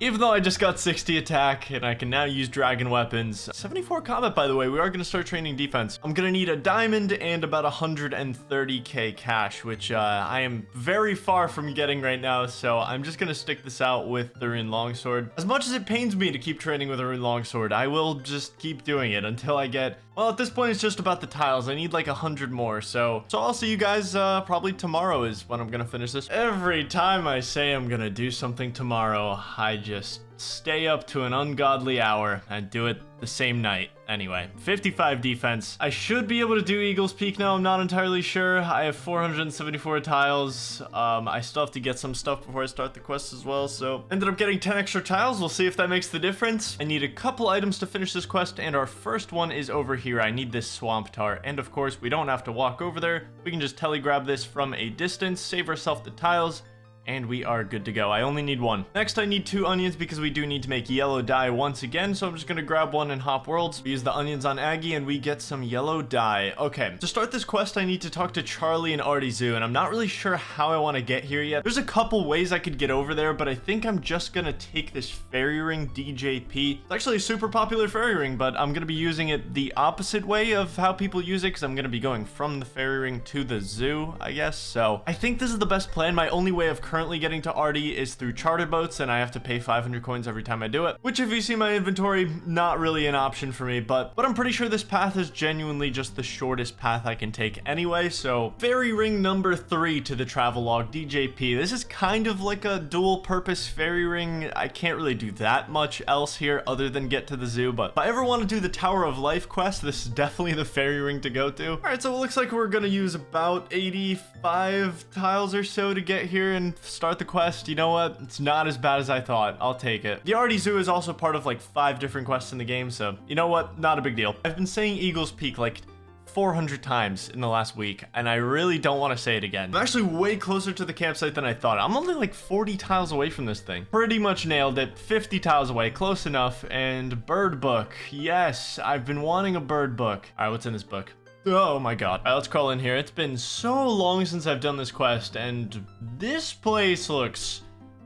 Speaker 1: even though I just got 60 attack and I can now use dragon weapons. 74 combat, by the way, we are going to start training defense. I'm going to need a diamond and about 130k cash, which I am very far from getting right now, so I'm just going to stick this out with the Rune Longsword. As much as it pains me to keep training with a Rune Longsword, I will just keep doing it until I get, well, at this point it's just about the tiles. I need like 100 more, so I'll see you guys probably tomorrow is when I'm going to finish this. Every time I say I'm going to do something tomorrow, I just stay up to an ungodly hour and do it the same night. Anyway, 55 defense. I should be able to do Eagle's Peak now. I'm not entirely sure. I have 474 tiles. I still have to get some stuff before I start the quest as well, so ended up getting 10 extra tiles. We'll see if that makes the difference. I need a couple items to finish this quest, and our first one is over here. I need this swamp tart, and of course we don't have to walk over there. We can just telegrab this from a distance, save ourselves the tiles, and we are good to go. I only need one. Next, I need 2 onions because we do need to make yellow dye once again, so I'm just gonna grab one in Hop Worlds. We use the onions on Aggie, and we get some yellow dye. Okay, to start this quest, I need to talk to Charlie and Artie Zoo, and I'm not really sure how I want to get here yet. There's a couple ways I could get over there, but I think I'm just gonna take this fairy ring DJP. It's actually a super popular fairy ring, but I'm gonna be using it the opposite way of how people use it, because I'm gonna be going from the fairy ring to the zoo, I guess. So I think this is the best plan. My only way of currently getting to Artie is through charter boats, and I have to pay 500 coins every time I do it, which, if you see my inventory, not really an option for me, but I'm pretty sure this path is genuinely just the shortest path I can take anyway. So fairy ring number 3 to the travelogue DJP. This is kind of like a dual purpose fairy ring. I can't really do that much else here other than get to the zoo, but if I ever want to do the Tower of Life quest, this is definitely the fairy ring to go to. All right, so it looks like we're gonna use about 85 tiles or so to get here and start the quest. You know what? It's not as bad as I thought. I'll take it. The Artie Zoo is also part of like 5 different quests in the game, so you know what? Not a big deal. I've been saying Eagle's Peak like 400 times in the last week, and I really don't want to say it again. I'm actually way closer to the campsite than I thought. I'm only like 40 tiles away from this thing. Pretty much nailed it. 50 tiles away, close enough. And bird book. Yes, I've been wanting a bird book. All right, what's in this book? Oh my god. All right, let's crawl in here. It's been so long since I've done this quest, and this place looks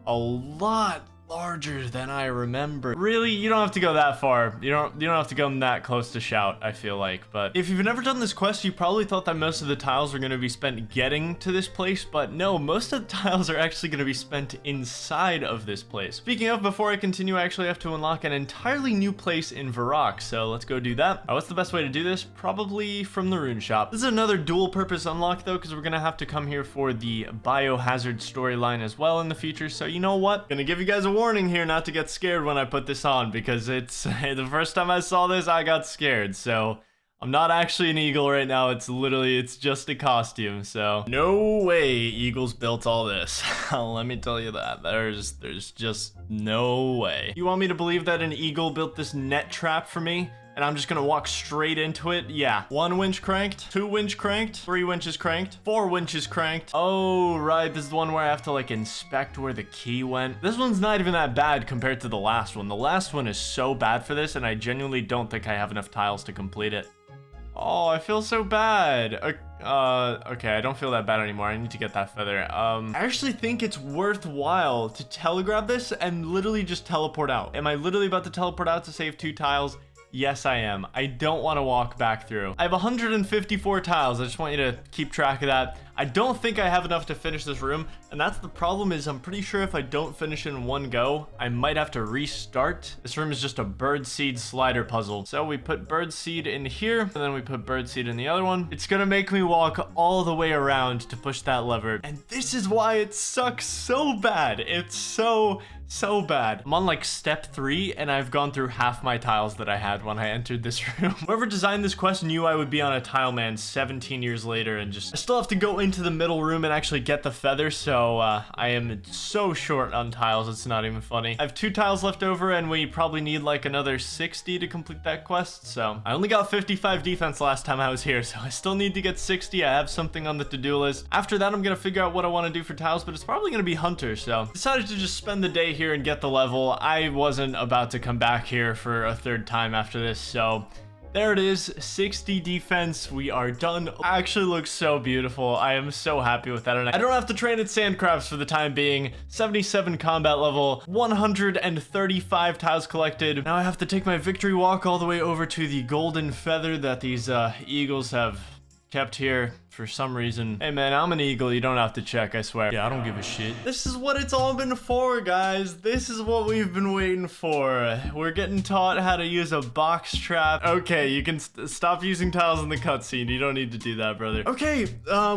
Speaker 1: a lot larger than I remember. Really, you don't have to go that far. You don't have to go that close to shout, I feel like. But if you've never done this quest, you probably thought that most of the tiles were going to be spent getting to this place, but no, most of the tiles are actually going to be spent inside of this place. Speaking of, before I continue, I actually have to unlock an entirely new place in Varrock, so let's go do that. What's the best way to do this? Probably from the rune shop. This is another dual purpose unlock though, because we're going to have to come here for the biohazard storyline as well in the future. So you know what? Gonna give you guys a warning here not to get scared when I put this on, because it's the first time I saw this I got scared. So I'm not actually an eagle right now. It's just a costume. So no way eagles built all this. Let me tell you that. There's just no way. You want me to believe that an eagle built this net trap for me and I'm just gonna walk straight into it? Yeah. 1 winch cranked, 2 winch cranked, 3 winches cranked, 4 winches cranked. Oh, right. This is the one where I have to like inspect where the key went. This one's not even that bad compared to the last one. The last one is so bad for this, and I genuinely don't think I have enough tiles to complete it. Oh, I feel so bad. Okay, I don't feel that bad anymore. I need to get that feather. I actually think it's worthwhile to telegraph this and literally just teleport out. Am I literally about to teleport out to save 2 tiles? Yes, I am. I don't want to walk back through. I have 154 tiles. I just want you to keep track of that. I don't think I have enough to finish this room, and that's the problem. Is I'm pretty sure if I don't finish it in one go, I might have to restart. This room is just a birdseed slider puzzle. So we put birdseed in here, and then we put birdseed in the other one. It's gonna make me walk all the way around to push that lever, and this is why it sucks so bad. It's so bad. I'm on like step 3, and I've gone through half my tiles that I had when I entered this room. Whoever designed this quest knew I would be on a Tileman 17 years later, and I still have to go into the middle room and actually get the feather, so I am so short on tiles, it's not even funny. I have 2 tiles left over, and we probably need like another 60 to complete that quest, so I only got 55 defense last time I was here, so I still need to get 60. I have something on the to-do list. After that, I'm gonna figure out what I want to do for tiles, but it's probably gonna be Hunter, so decided to just spend the day here and get the level. I wasn't about to come back here for a 3rd time after this, so there it is, 60 defense. We are done. Actually looks so beautiful. I am so happy with that. And I don't have to train at Sandcrafts for the time being. 77 combat level, 135 tiles collected. Now I have to take my victory walk all the way over to the golden feather that these eagles have kept here for some reason. Hey man, I'm an eagle. You don't have to check, I swear. Yeah, I don't give a shit. This is what it's all been for, guys. This is what we've been waiting for. We're getting taught how to use a box trap. Okay, you can stop using tiles in the cutscene. You don't need to do that, brother. Okay,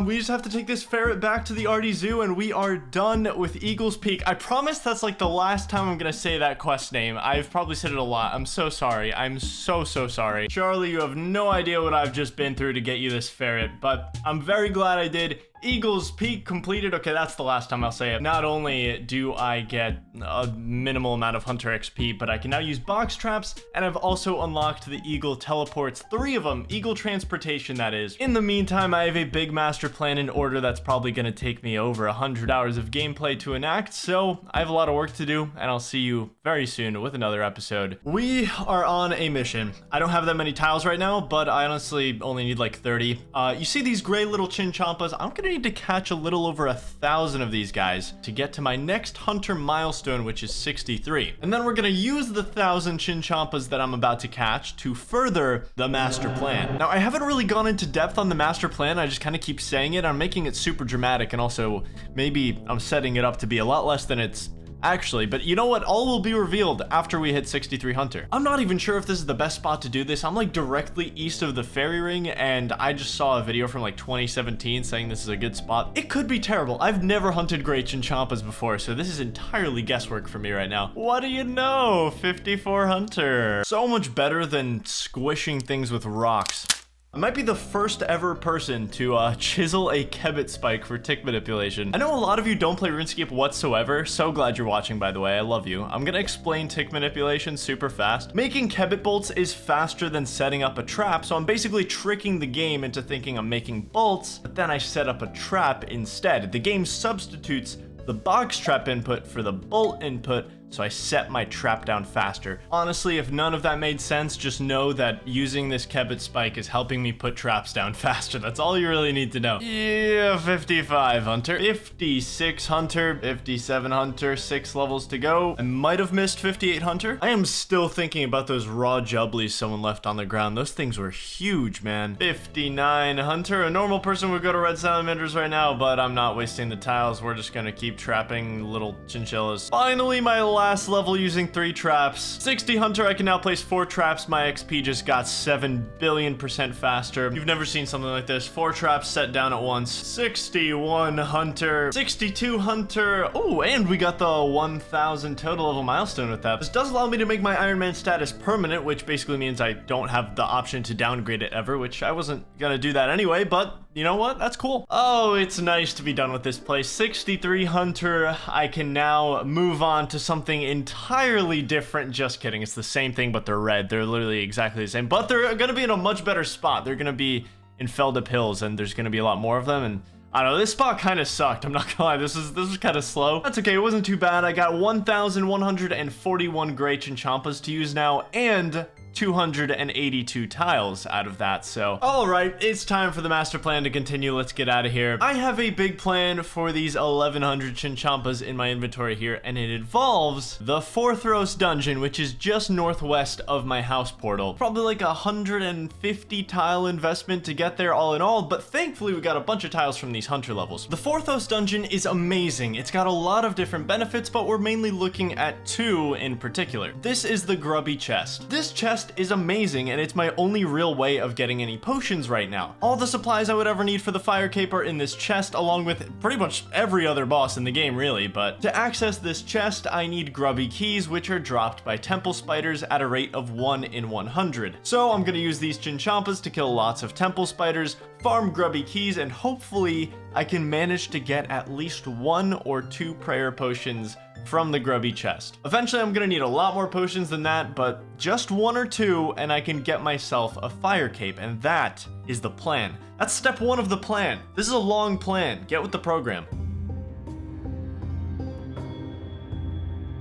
Speaker 1: we just have to take this ferret back to the RD Zoo, and we are done with Eagle's Peak. I promise that's like the last time I'm gonna say that quest name. I've probably said it a lot. I'm so sorry. I'm so sorry. Charlie, you have no idea what I've just been through to get you this ferret, but I'm very glad I did. Eagle's Peak completed. Okay, that's the last time I'll say it. Not only do I get a minimal amount of Hunter XP, but I can now use box traps, and I've also unlocked the Eagle teleports, 3 of them, Eagle transportation that is. In the meantime, I have a big master plan in order that's probably gonna take me over 100 hours of gameplay to enact, so I have a lot of work to do, and I'll see you very soon with another episode. We are on a mission. I don't have that many tiles right now, but I honestly only need like 30. You see these gray little chinchompas? I'm gonna need to catch a little over 1,000 of these guys to get to my next Hunter milestone, which is 63. And then we're gonna use the 1,000 chinchompas that I'm about to catch to further the master plan. Now, I haven't really gone into depth on the master plan. I just kind of keep saying it. I'm making it super dramatic, and also maybe I'm setting it up to be a lot less than it's actually, but you know what? All will be revealed after we hit 63 Hunter. I'm not even sure if this is the best spot to do this. I'm like directly east of the fairy ring, and I just saw a video from like 2017 saying this is a good spot. It could be terrible. I've never hunted great chinchompas before, so this is entirely guesswork for me right now. What do you know? 54 Hunter. So much better than squishing things with rocks. I might be the first ever person to chisel a Kebbit spike for tick manipulation. I know a lot of you don't play RuneScape whatsoever. So glad you're watching, by the way. I love you. I'm gonna explain tick manipulation super fast. Making Kebbit bolts is faster than setting up a trap, so I'm basically tricking the game into thinking I'm making bolts, but then I set up a trap instead. The game substitutes the box trap input for the bolt input, so I set my trap down faster. Honestly, if none of that made sense, just know that using this Kebbit spike is helping me put traps down faster. That's all you really need to know. Yeah, 55 Hunter, 56 Hunter, 57 Hunter, 6 levels to go. I might have missed 58 Hunter. I am still thinking about those raw jubblies someone left on the ground. Those things were huge, man. 59 Hunter. A normal person would go to red salamanders right now, but I'm not wasting the tiles. We're just gonna keep trapping little chinchillas. Finally, my last level using 3 traps. 60 Hunter, I can now place 4 traps. My XP just got 7 billion% faster. You've never seen something like this. 4 traps set down at once. 61 Hunter, 62 Hunter. Oh, and we got the 1,000 total level milestone with that. This does allow me to make my Iron Man status permanent, which basically means I don't have the option to downgrade it ever, which I wasn't gonna do that anyway, but you know what? That's cool. Oh, it's nice to be done with this place. 63 Hunter. I can now move on to something entirely different. Just kidding. It's the same thing, but they're red. They're literally exactly the same, but they're gonna be in a much better spot. They're gonna be in Feldip Hills, and there's gonna be a lot more of them, and I don't know, this spot kind of sucked. I'm not gonna lie, this was kind of slow. That's okay, it wasn't too bad. I got 1,141 gray chinchompas to use now, and 282 tiles out of that. So, all right, it's time for the master plan to continue. Let's get out of here. I have a big plan for these 1100 Chinchampas in my inventory here, and it involves the Forthros dungeon, which is just northwest of my house portal. Probably like 150 tile investment to get there all in all, but thankfully we got a bunch of tiles from these hunter levels. The Forthros dungeon is amazing. It's got a lot of different benefits, but we're mainly looking at two in particular. This is the grubby chest. This chest is amazing, and it's my only real way of getting any potions right now. All the supplies I would ever need for the fire cape are in this chest, along with pretty much every other boss in the game, really. But to access this chest, I need grubby keys, which are dropped by temple spiders at a rate of 1 in 100. So I'm gonna use these Chinchampas to kill lots of temple spiders, farm grubby keys, and hopefully I can manage to get at least 1 or 2 prayer potions from the grubby chest. Eventually I'm gonna need a lot more potions than that, but just 1 or 2 and I can get myself a fire cape, and that is the plan. That's step 1 of the plan. This is a long plan. Get with the program.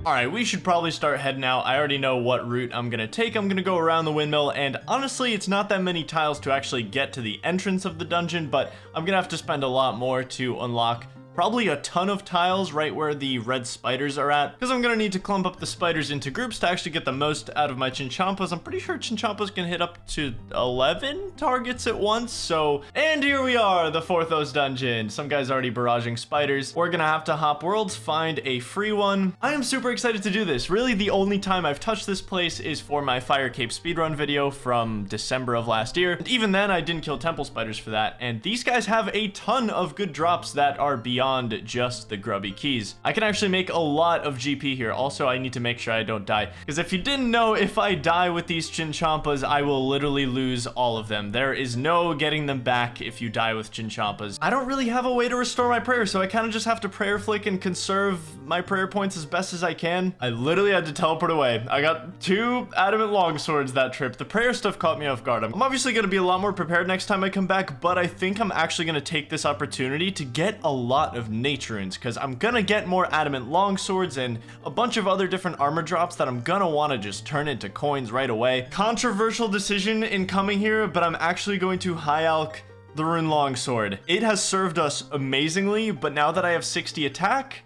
Speaker 1: Alright, we should probably start heading out. I already know what route I'm gonna take. I'm gonna go around the windmill, and honestly, it's not that many tiles to actually get to the entrance of the dungeon, but I'm gonna have to spend a lot more to unlock probably a ton of tiles right where the red spiders are at, because I'm gonna need to clump up the spiders into groups to actually get the most out of my Chinchampas. I'm pretty sure Chinchampas can hit up to 11 targets at once, so... And here we are, the Forthros dungeon. Some guy's already barraging spiders. We're gonna have to hop worlds, find a free one. I am super excited to do this. Really, the only time I've touched this place is for my Fire Cape speedrun video from December of last year, and even then I didn't kill temple spiders for that, and these guys have a ton of good drops that are beyond just the grubby keys. I can actually make a lot of GP here. Also, I need to make sure I don't die, because if you didn't know, if I die with these Chinchampas, I will literally lose all of them. There is no getting them back if you die with Chinchampas. I don't really have a way to restore my prayer, so I kind of just have to prayer flick and conserve my prayer points as best as I can. I literally had to teleport away. I got 2 adamant longswords that trip. The prayer stuff caught me off guard. I'm obviously going to be a lot more prepared next time I come back, but I think I'm actually going to take this opportunity to get a lot of nature runes, because I'm gonna get more adamant longswords and a bunch of other different armor drops that I'm gonna want to just turn into coins right away. Controversial decision in coming here, but I'm actually going to high alch the rune longsword. It has served us amazingly, but now that I have 60 attack,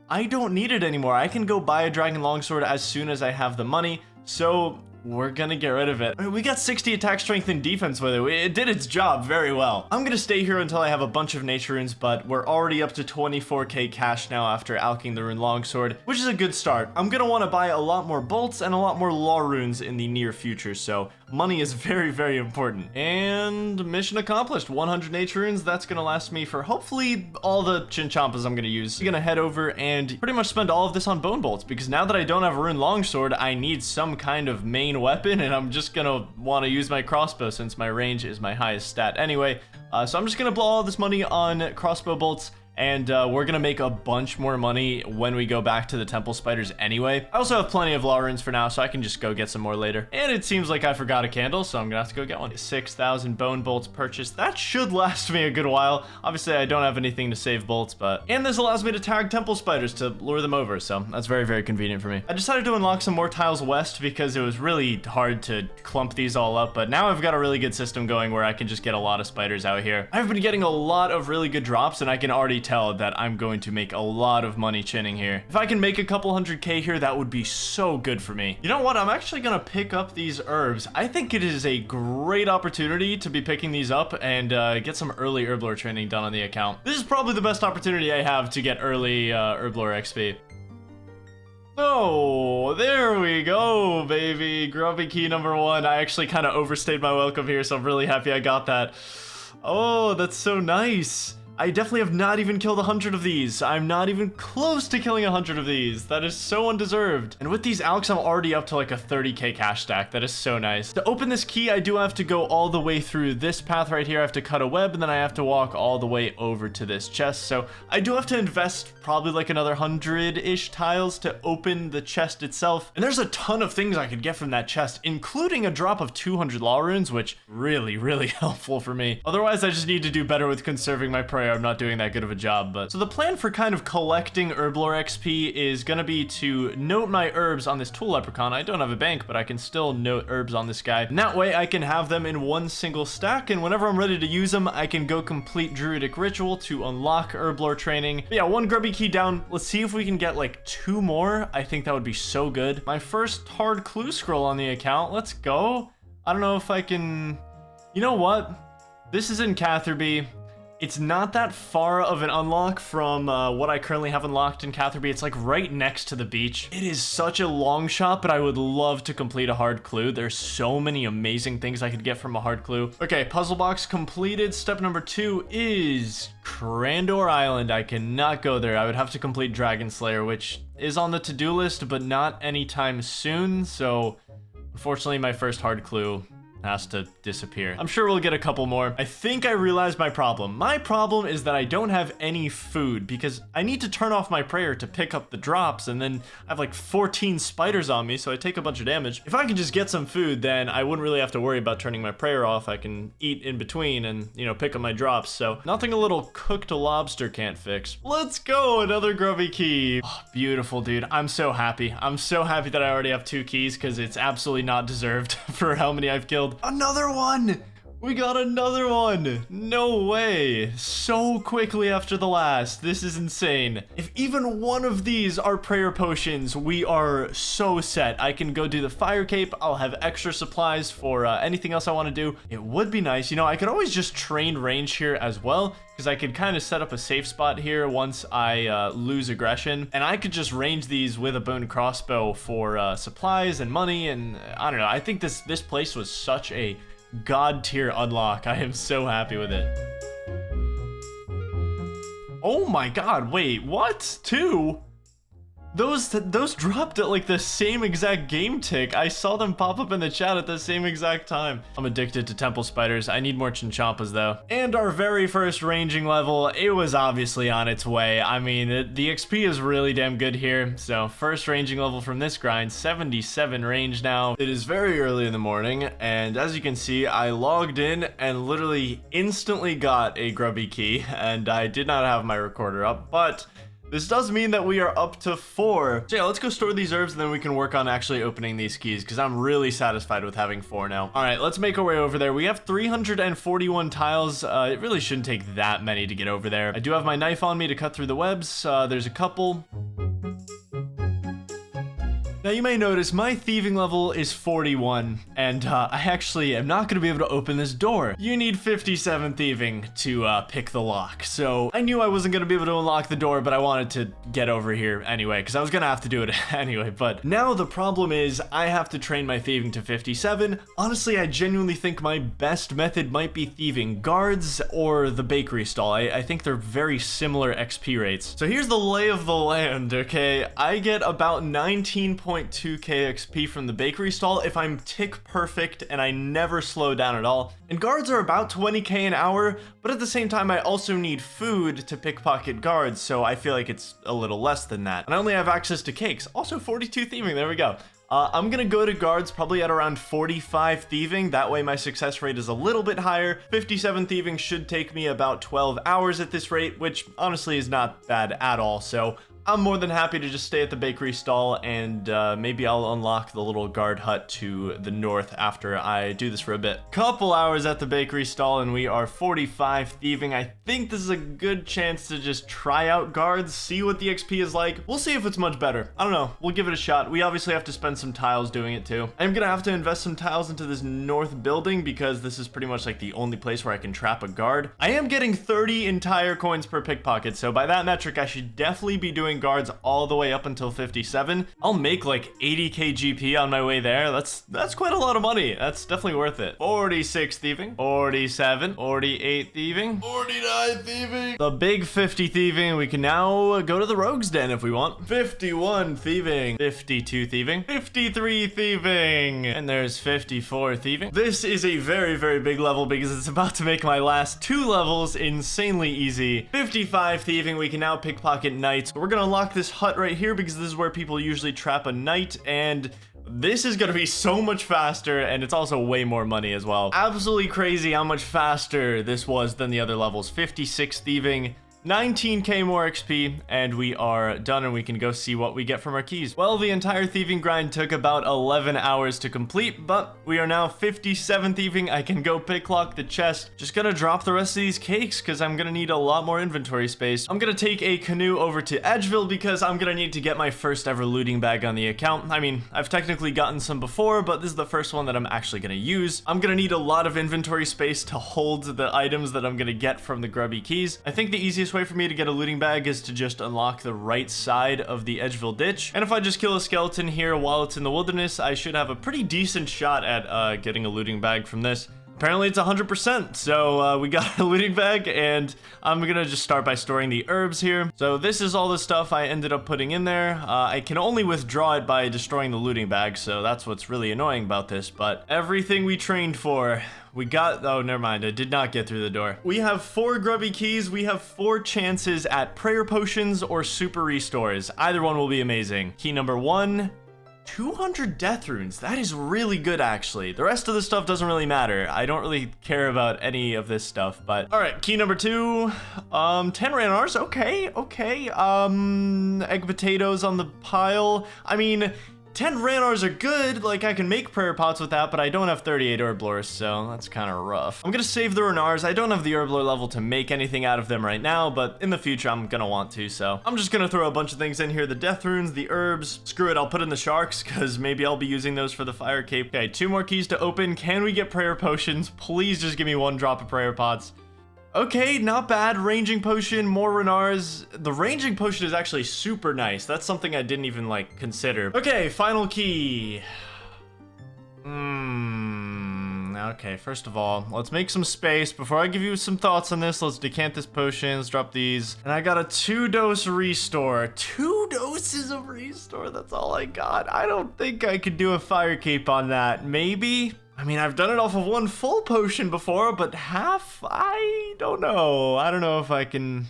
Speaker 1: I don't need it anymore. I can go buy a dragon longsword as soon as I have the money, so we're gonna get rid of it. I mean, we got 60 attack, strength, and defense with it. It did its job very well. I'm gonna stay here until I have a bunch of nature runes, but we're already up to 24k cash now after alching the rune longsword, which is a good start. I'm gonna want to buy a lot more bolts and a lot more law runes in the near future, so money is very, very important. And mission accomplished. 100 nature runes. That's gonna last me for hopefully all the Chinchampas I'm gonna use. I'm gonna head over and pretty much spend all of this on bone bolts, because now that I don't have a rune longsword, I need some kind of main weapon, and I'm just gonna want to use my crossbow since my range is my highest stat anyway. So I'm just gonna blow all this money on crossbow bolts, and we're gonna make a bunch more money when we go back to the temple spiders anyway. I also have plenty of law runes for now, so I can just go get some more later. And it seems like I forgot a candle, so I'm gonna have to go get one. 6,000 bone bolts purchased. That should last me a good while. Obviously, I don't have anything to save bolts, but... And this allows me to tag temple spiders to lure them over, so that's very, very convenient for me. I decided to unlock some more tiles west because it was really hard to clump these all up, but now I've got a really good system going where I can just get a lot of spiders out here. I've been getting a lot of really good drops, and I can already tell that I'm going to make a lot of money chinning here. If I can make a couple 100k here, that would be so good for me. You know what? I'm actually gonna pick up these herbs. I think it is a great opportunity to be picking these up and get some early herb lore training done on the account. This is probably the best opportunity I have to get early herb lore XP. Oh, there we go, baby. Grubby key number 1. I actually kind of overstayed my welcome here, so I'm really happy I got that. Oh, that's so nice. I definitely have not even killed 100 of these. I'm not even close to killing 100 of these. That is so undeserved. And with these alchs, I'm already up to like a 30k cash stack. That is so nice. To open this key, I do have to go all the way through this path right here. I have to cut a web, and then I have to walk all the way over to this chest. So I do have to invest probably like another 100-ish tiles to open the chest itself. And there's a ton of things I could get from that chest, including a drop of 200 law runes, which really, really helpful for me. Otherwise, I just need to do better with conserving my prayer prayer, I'm not doing that good of a job. But so the plan for kind of collecting herblore XP is gonna be to note my herbs on this tool leprechaun. I don't have a bank, but I can still note herbs on this guy. And that way I can have them in one single stack, and whenever I'm ready to use them, I can go complete druidic ritual to unlock herblore training. But yeah, one grubby key down. Let's see if we can get like 2 more. I think that would be so good. My first hard clue scroll on the account. Let's go. I don't know if I can... You know what? This is in Catherby. It's not that far of an unlock from what I currently have unlocked in Catherby. It's like right next to the beach. It is such a long shot, but I would love to complete a hard clue. There's so many amazing things I could get from a hard clue. Okay, puzzle box completed. Step number 2 is Crandor Island. I cannot go there. I would have to complete Dragon Slayer, which is on the to-do list, but not anytime soon. So unfortunately, my first hard clue has to disappear. I'm sure we'll get a couple more. I think I realized my problem. My problem is that I don't have any food because I need to turn off my prayer to pick up the drops, and then I have like 14 spiders on me, so I take a bunch of damage. If I can just get some food, then I wouldn't really have to worry about turning my prayer off. I can eat in between and, you know, pick up my drops. So nothing a little cooked lobster can't fix. Let's go, another grubby key. Oh, beautiful, dude. I'm so happy. I'm so happy that I already have 2 keys because it's absolutely not deserved for how many I've killed. Another one! We got another one! No way! So quickly after the last. This is insane. If even one of these are prayer potions, we are so set. I can go do the fire cape. I'll have extra supplies for anything else I want to do. It would be nice. You know, I could always just train range here as well, because I could kind of set up a safe spot here once I lose aggression. And I could just range these with a bone crossbow for supplies and money. And I don't know. I think this place was such a God tier unlock. I am so happy with it. Oh my god, wait, what? 2? Those dropped at like the same exact game tick. I saw them pop up in the chat at the same exact time. I'm addicted to temple spiders. I need more chinchampas though. And our very first ranging level, it was obviously on its way. I mean, the XP is really damn good here. So first ranging level from this grind, 77 range now. It is very early in the morning, and as you can see, I logged in and literally instantly got a grubby key, and I did not have my recorder up, but this does mean that we are up to 4. So yeah, let's go store these herbs and then we can work on actually opening these keys because I'm really satisfied with having 4 now. All right, let's make our way over there. We have 341 tiles. It really shouldn't take that many to get over there. I do have my knife on me to cut through the webs. There's a couple. Now you may notice my thieving level is 41, and I actually am not going to be able to open this door. You need 57 thieving to pick the lock, so I knew I wasn't going to be able to unlock the door, but I wanted to get over here anyway, because I was going to have to do it anyway. But now the problem is I have to train my thieving to 57. Honestly, I genuinely think my best method might be thieving guards or the bakery stall. I think they're very similar XP rates. So here's the lay of the land, okay? I get about 19.2k XP from the bakery stall if I'm tick perfect and I never slow down at all. And guards are about 20k an hour, but at the same time I also need food to pickpocket guards, so I feel like it's a little less than that. And I only have access to cakes. Also 42 thieving, there we go. I'm gonna go to guards probably at around 45 thieving. That way my success rate is a little bit higher. 57 thieving should take me about 12 hours at this rate, which honestly is not bad at all. So I'm more than happy to just stay at the bakery stall, and maybe I'll unlock the little guard hut to the north after I do this for a bit. Couple hours at the bakery stall and we are 45 thieving. I think this is a good chance to just try out guards, see what the XP is like. We'll see if it's much better. I don't know. We'll give it a shot. We obviously have to spend some tiles doing it too. I'm gonna have to invest some tiles into this north building because this is pretty much like the only place where I can trap a guard. I am getting 30 entire coins per pickpocket, so by that metric I should definitely be doing guards all the way up until 57. I'll make like 80k GP on my way there. That's quite a lot of money. That's definitely worth it. 46 thieving, 47, 48 thieving,
Speaker 4: 49 thieving.
Speaker 1: the big 50 thieving. We can now go to the rogue's den if we want. 51 thieving, 52 thieving, 53 thieving, and there's 54 thieving. This is a very, very big level because it's about to make my last 2 levels insanely easy. 55 thieving. We can now pickpocket knights. We're gonna unlock this hut right here because this is where people usually trap a knight, and This is gonna be so much faster, and it's also way more money as well. Absolutely crazy how much faster this was than the other levels. 56 thieving, 19k more XP, and we are done, and we can go see what we get from our keys. Well, the entire thieving grind took about 11 hours to complete, but we are now 57 thieving. I can go picklock the chest. Just gonna drop the rest of these cakes because I'm gonna need a lot more inventory space. I'm gonna take a canoe over to Edgeville because I'm gonna need to get my first ever looting bag on the account. I mean, I've technically gotten some before, but this is the first one that I'm actually gonna use. I'm gonna need a lot of inventory space to hold the items that I'm gonna get from the grubby keys. I think the easiest way for me to get a looting bag is to just unlock the right side of the Edgeville ditch. And if I just kill a skeleton here while it's in the wilderness, I should have a pretty decent shot at getting a looting bag from this. Apparently it's 100%, so we got a looting bag, and I'm gonna just start by storing the herbs here. So this is all the stuff I ended up putting in there. I can only withdraw it by destroying the looting bag, so that's what's really annoying about this, but everything we trained for, we got. Oh, never mind, I did not get through the door. We have 4 grubby keys. We have 4 chances at prayer potions or super restores. Either one will be amazing. Key number 1, 200 death runes. That is really good, actually. The rest of the stuff doesn't really matter. I don't really care about any of this stuff, but all right. Key number 2, 10 ranars. Okay. Egg potatoes on the pile. I mean, 10 ranars are good, like I can make prayer pots with that, but I don't have 38 herblores, so that's kind of rough. I'm gonna save the ranars. I don't have the herblore level to make anything out of them right now, but in the future I'm gonna want to, so I'm just gonna throw a bunch of things in here. The death runes, the herbs, screw it, I'll put in the sharks, because maybe I'll be using those for the fire cape. Okay, 2 more keys to open. Can we get prayer potions? Please just give me 1 drop of prayer pots. Okay, not bad. Ranging potion, more renars. The ranging potion is actually super nice. That's something I didn't even, like, consider. Okay, final key. Okay, first of all, let's make some space. Before I give you some thoughts on this, let's decant this potion. Let's drop these. And I got a 2-dose restore. 2 doses of restore, that's all I got. I don't think I could do a fire cape on that. Maybe? I mean, I've done it off of 1 full potion before, but half? I don't know. I don't know if I can...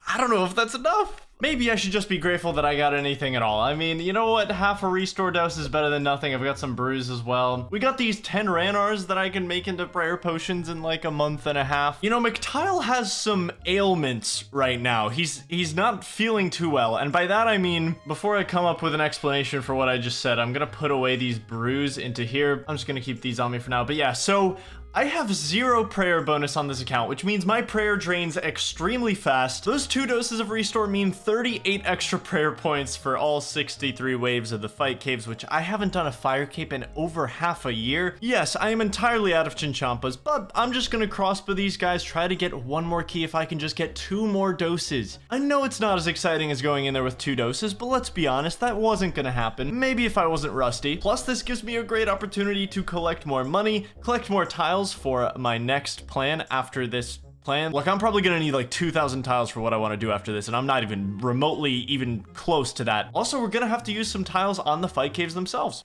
Speaker 1: I don't know if that's enough. Maybe I should just be grateful that I got anything at all. I mean, you know what? Half a restore dose is better than nothing. I've got some brews as well. We got these 10 ranars that I can make into prayer potions in like a month and a half. You know, McTile has some ailments right now. He's not feeling too well. And by that, I mean, before I come up with an explanation for what I just said, I'm gonna put away these brews into here. I'm just gonna keep these on me for now. But yeah, so I have 0 prayer bonus on this account, which means my prayer drains extremely fast. Those 2 doses of restore mean 38 extra prayer points for all 63 waves of the fight caves, which I haven't done a fire cape in over half a year. Yes, I am entirely out of chinchampas, but I'm just gonna crossbow these guys, try to get 1 more key if I can just get 2 more doses. I know it's not as exciting as going in there with 2 doses, but let's be honest, that wasn't gonna happen. Maybe if I wasn't rusty. Plus, this gives me a great opportunity to collect more money, collect more tiles for my next plan after this plan. Look, I'm probably gonna need like 2,000 tiles for what I want to do after this, and I'm not even remotely even close to that. Also, we're gonna have to use some tiles on the fight caves themselves.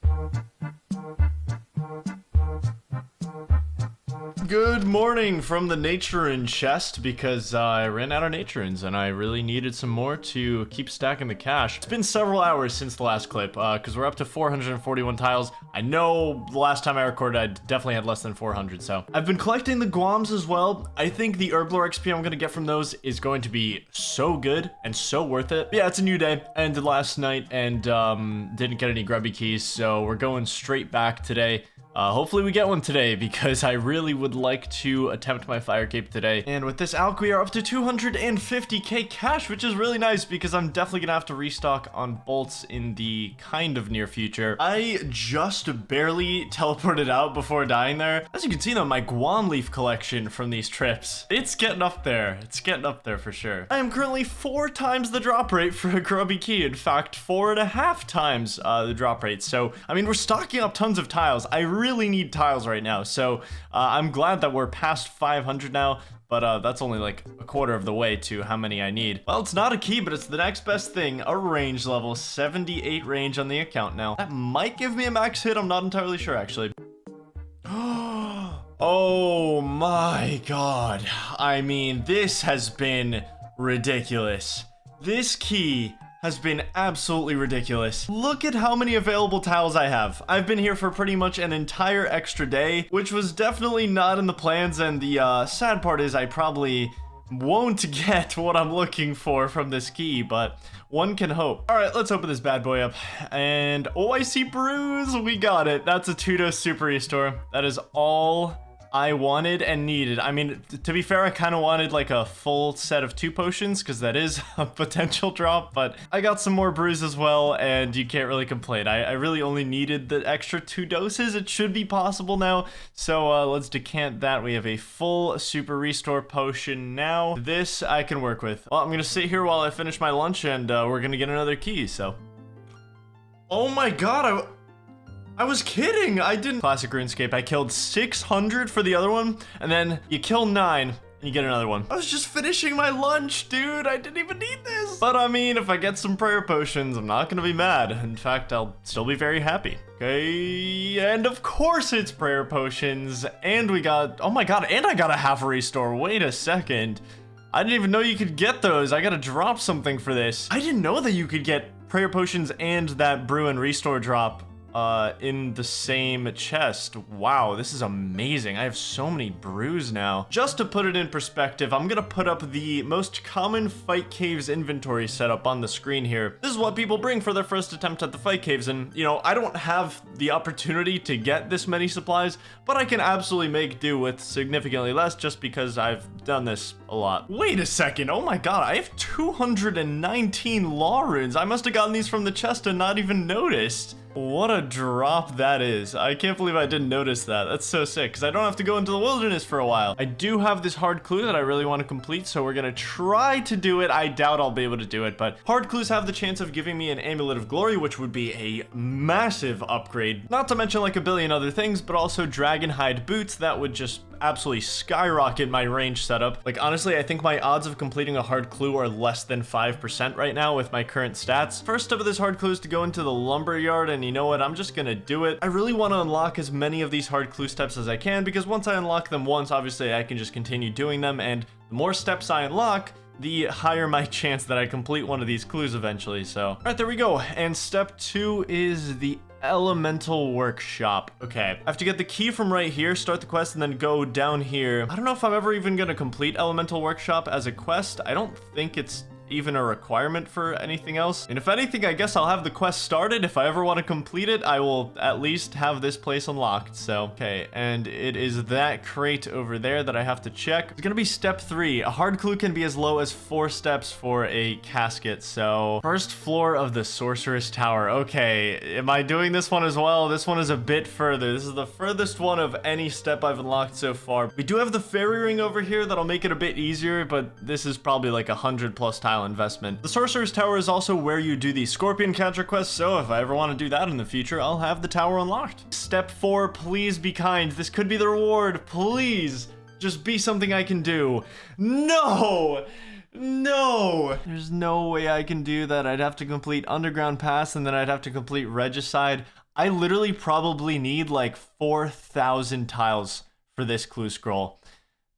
Speaker 1: Good morning from the Naturin chest, because I ran out of Naturins and I really needed some more to keep stacking the cash. It's been several hours since the last clip, because we're up to 441 tiles. I know the last time I recorded, I definitely had less than 400, so. I've been collecting the guams as well. I think the herblore XP I'm gonna get from those is going to be so good and so worth it. But yeah, it's a new day. I ended last night and didn't get any grubby keys, so we're going straight back today. Hopefully we get one today, because I really would like to attempt my fire cape today. And with this alch, we are up to 250k cash, which is really nice, because I'm definitely gonna have to restock on bolts in the kind of near future. I just barely teleported out before dying there. As you can see though, my guam leaf collection from these trips, it's getting up there. It's getting up there for sure. I am currently 4 times the drop rate for a grubby key. In fact, 4.5 times the drop rate. So, I mean, we're stocking up tons of tiles. I really need tiles right now, so I'm glad that we're past 500 now, but that's only like a quarter of the way to how many I need. Well, it's not a key, but it's the next best thing. A range level, 78 range on the account now. That might give me a max hit, I'm not entirely sure actually. Oh my god. I mean, this has been ridiculous. This key has been absolutely ridiculous. Look at how many available tiles I have. I've been here for pretty much an entire extra day, which was definitely not in the plans, and the sad part is I probably won't get what I'm looking for from this key, but one can hope. All right, let's open this bad boy up. And oh, I see Bruise. We got it. That's a 2-dose super restore. That is all I wanted and needed. I mean, to be fair, I kind of wanted like a full set of 2 potions because that is a potential drop, but I got some more brews as well, and you can't really complain. I really only needed the extra 2 doses. It should be possible now, so let's decant that. We have a full super restore potion now. This I can work with. Well, I'm gonna sit here while I finish my lunch, and we're gonna get another key, so. Oh my god, I was kidding. I didn't. Classic RuneScape. I killed 600 for the other one, and then you kill 9 and you get another one. I was just finishing my lunch, dude. I didn't even need this. But I mean, if I get some prayer potions, I'm not gonna be mad. In fact, I'll still be very happy. Okay, and of course it's prayer potions, and we got, oh my god, and I got a half a restore. Wait a second. I didn't even know you could get those. I gotta drop something for this. I didn't know that you could get prayer potions and that brew and restore drop in the same chest. Wow, this is amazing. I have so many brews now. Just to put it in perspective, I'm gonna put up the most common fight caves inventory setup on the screen here. This is what people bring for their first attempt at the fight caves, and you know, I don't have the opportunity to get this many supplies, but I can absolutely make do with significantly less just because I've done this a lot. Wait a second, oh my god, I have 219 law runes. I must have gotten these from the chest and not even noticed. What a drop that is. I can't believe I didn't notice that. That's so sick, because I don't have to go into the wilderness for a while. I do have this hard clue that I really want to complete, so we're going to try to do it. I doubt I'll be able to do it, but hard clues have the chance of giving me an Amulet of Glory, which would be a massive upgrade. Not to mention like a billion other things, but also Dragon Hide Boots that would just absolutely skyrocket my range setup. Like, honestly, I think my odds of completing a hard clue are less than 5% right now with my current stats. First step of this hard clue is to go into the lumber yard, and you know what? I'm just gonna do it. I really want to unlock as many of these hard clue steps as I can, because once I unlock them once, obviously I can just continue doing them, and the more steps I unlock, the higher my chance that I complete one of these clues eventually. So, all right, there we go. And step 2 is the Elemental Workshop. Okay, I have to get the key from right here, start the quest, and then go down here. I don't know if I'm ever even gonna complete Elemental Workshop as a quest. I don't think it's even a requirement for anything else. And if anything, I guess I'll have the quest started. If I ever want to complete it, I will at least have this place unlocked. So, okay, and it is that crate over there that I have to check. It's gonna be step 3. A hard clue can be as low as 4 steps for a casket. So, first floor of the Sorceress Tower. Okay, am I doing this one as well? This one is a bit further. This is the furthest one of any step I've unlocked so far. We do have the fairy ring over here that'll make it a bit easier, but this is probably like 100+ tile investment. The Sorcerer's Tower is also where you do the Scorpion Catcher quest, so if I ever want to do that in the future, I'll have the tower unlocked. Step 4, please be kind. This could be the reward. Please, just be something I can do. No! No! There's no way I can do that. I'd have to complete Underground Pass, and then I'd have to complete Regicide. I literally probably need like 4,000 tiles for this clue scroll.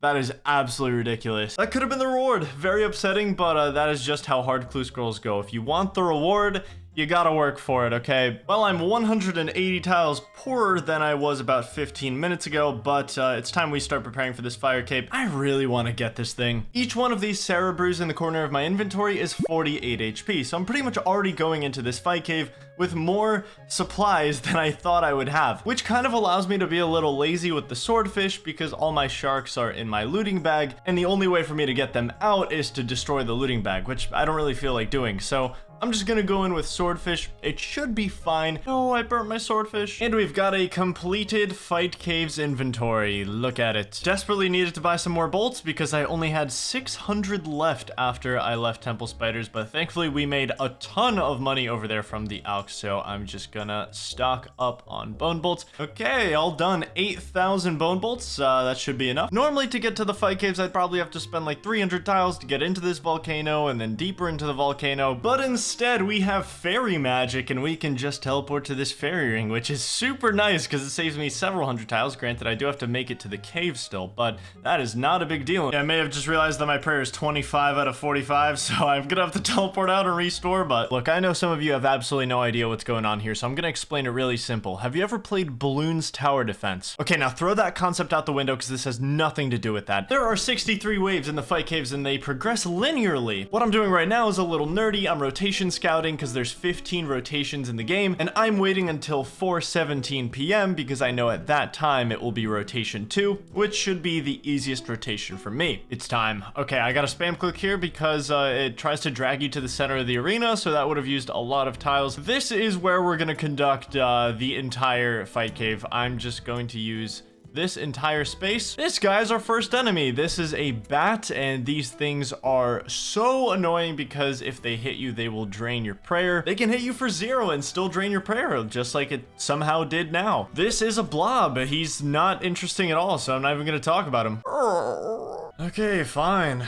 Speaker 1: That is absolutely ridiculous. That could have been the reward. Very upsetting, but that is just how hard clue scrolls go. If you want the reward, you gotta work for it, okay? Well, I'm 180 tiles poorer than I was about 15 minutes ago, but it's time we start preparing for this fire cape. I really want to get this thing. Each one of these Sarah brews in the corner of my inventory is 48 HP, so I'm pretty much already going into this fight cave with more supplies than I thought I would have, which kind of allows me to be a little lazy with the swordfish because all my sharks are in my looting bag, and the only way for me to get them out is to destroy the looting bag, which I don't really feel like doing, so I'm just gonna go in with swordfish. It should be fine. Oh, I burnt my swordfish. And we've got a completed Fight Caves inventory. Look at it. Desperately needed to buy some more bolts because I only had 600 left after I left Temple Spiders, but thankfully we made a ton of money over there from the Alks, so I'm just gonna stock up on bone bolts. Okay, all done. 8,000 bone bolts. That should be enough. Normally to get to the Fight Caves, I'd probably have to spend like 300 tiles to get into this volcano and then deeper into the volcano, but instead instead we have fairy magic, and we can just teleport to this fairy ring, which is super nice because it saves me several hundred tiles. Granted, I do have to make it to the cave still, but that is not a big deal. I may have just realized that my prayer is 25 out of 45, so I'm gonna have to teleport out and restore. But look, I know some of you have absolutely no idea what's going on here, so I'm gonna explain it really simple. Have you ever played Bloons Tower Defense? Okay, now throw that concept out the window because this has nothing to do with that. There are 63 waves in the fight caves and they progress linearly. What I'm doing right now is a little nerdy. I'm rotation scouting because there's 15 rotations in the game, and I'm waiting until 4:17 p.m. because I know at that time it will be rotation 2, which should be the easiest rotation for me. It's time. Okay, I gotta spam click here because it tries to drag you to the center of the arena, so that would have used a lot of tiles. This is where we're gonna conduct the entire fight cave. I'm just going to use this entire space. This guy is our first enemy. This is a bat, and these things are so annoying because if they hit you, they will drain your prayer. They can hit you for 0 and still drain your prayer, just like it somehow did now. This is a blob. He's not interesting at all, so I'm not even gonna talk about him. Okay, fine.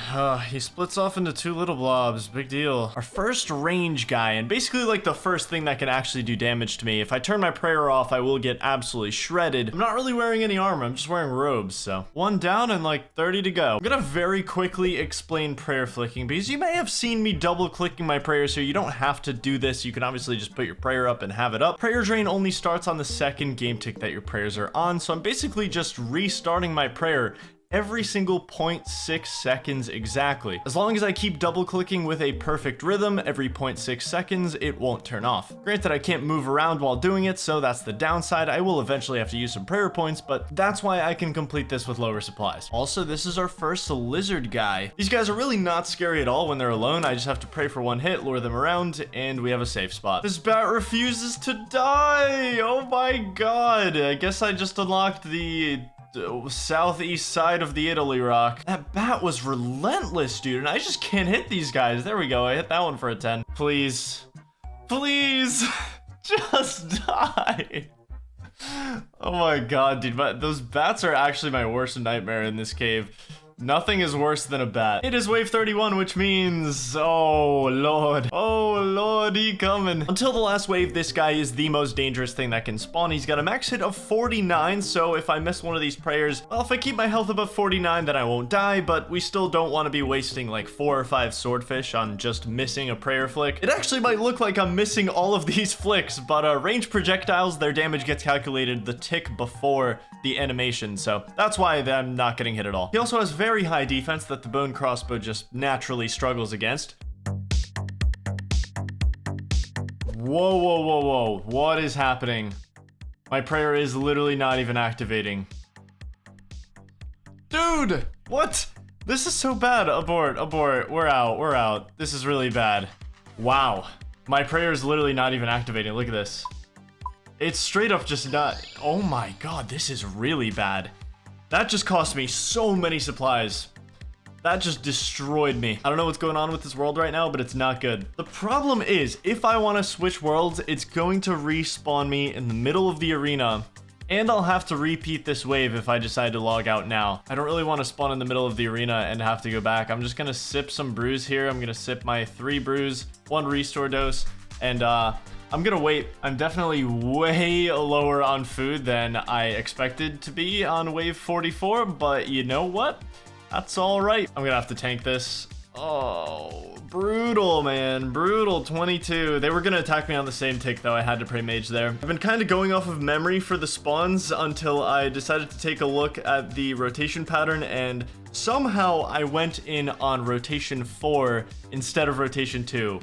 Speaker 1: He splits off into 2 little blobs. Big deal. Our first range guy, and basically like the first thing that can actually do damage to me. If I turn my prayer off, I will get absolutely shredded. I'm not really wearing any armor. I'm just wearing robes, so 1 down and like 30 to go. I'm gonna very quickly explain prayer flicking because you may have seen me double clicking my prayers here. You don't have to do this. You can obviously just put your prayer up and have it up. Prayer drain only starts on the 2nd game tick that your prayers are on, so I'm basically just restarting my prayer every single 0.6 seconds exactly. As long as I keep double clicking with a perfect rhythm every 0.6 seconds, it won't turn off. Granted, I can't move around while doing it, so that's the downside. I will eventually have to use some prayer points, but that's why I can complete this with lower supplies. Also, this is our first lizard guy. These guys are really not scary at all when they're alone. I just have to pray for 1 hit, lure them around, and we have a safe spot. This bat refuses to die! Oh my god! I guess I just unlocked the southeast side of the Italy rock. That bat was relentless, dude, and I just can't hit these guys. There we go. I hit that one for a 10. Please. Please. Just die. Oh my god, dude. But those bats are actually my worst nightmare in this cave. Nothing is worse than a bat. It is wave 31, which means, oh lord, he coming. Until the last wave, this guy is the most dangerous thing that can spawn. He's got a max hit of 49, so if I miss one of these prayers, well, if I keep my health above 49, then I won't die, but we still don't want to be wasting like 4 or 5 swordfish on just missing a prayer flick. It actually might look like I'm missing all of these flicks, but ranged projectiles, their damage gets calculated the tick before the animation, so that's why I'm not getting hit at all. He also has very high defense that the bone crossbow just naturally struggles against. Whoa. What is happening? My prayer is literally not even activating. Dude, what? This is so bad. Abort. We're out. This is really bad. Wow. My prayer is literally not even activating. Look at this. It's straight up just not. Oh my god, this is really bad. That just cost me so many supplies. That just destroyed me. I don't know what's going on with this world right now, but it's not good. The problem is, if I want to switch worlds, it's going to respawn me in the middle of the arena, and I'll have to repeat this wave if I decide to log out now. I don't really want to spawn in the middle of the arena and have to go back. I'm just going to sip some brews here. I'm going to sip my 3 brews, 1 restore dose, and I'm gonna wait. I'm definitely way lower on food than I expected to be on wave 44, but you know what? That's all right. I'm gonna have to tank this. Oh, brutal, man. Brutal. 22. They were gonna attack me on the same tick, though. I had to pray mage there. I've been kind of going off of memory for the spawns until I decided to take a look at the rotation pattern, and somehow I went in on rotation 4 instead of rotation 2.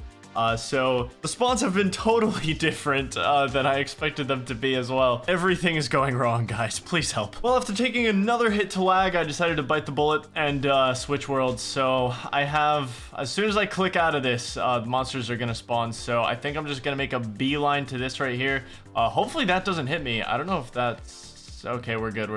Speaker 1: So the spawns have been totally different than I expected them to be as well. Everything is going wrong, guys. Please help. Well, after taking another hit to lag, I decided to bite the bullet and switch worlds. So I have, as soon as I click out of this, the monsters are gonna spawn. So I think I'm just gonna make a beeline to this right here. Hopefully that doesn't hit me. I don't know if that's... Okay, we're good.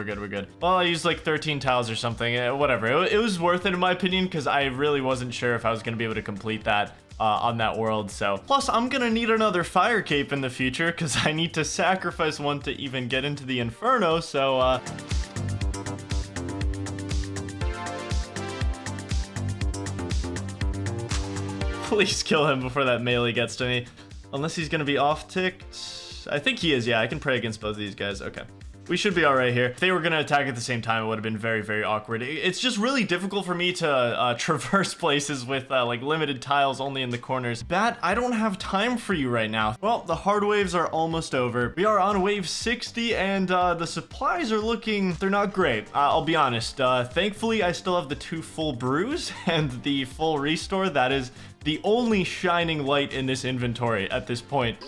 Speaker 1: Well, I used like 13 tiles or something. Whatever. It was worth it in my opinion because I really wasn't sure if I was gonna be able to complete that. On that world. So plus I'm gonna need another fire cape in the future because I need to sacrifice one to even get into the inferno. So Please kill him before that melee gets to me. Unless he's gonna be off-ticked. I think he is, yeah. I can pray against both of these guys. Okay. We should be all right here. If they were going to attack at the same time, it would have been very, very awkward. It's just really difficult for me to traverse places with like limited tiles only in the corners. Bat, I don't have time for you right now. Well, the hard waves are almost over. We are on wave 60 and the supplies are looking, they're not great. I'll be honest. Thankfully, I still have the 2 full brews and the full restore. That is the only shining light in this inventory at this point.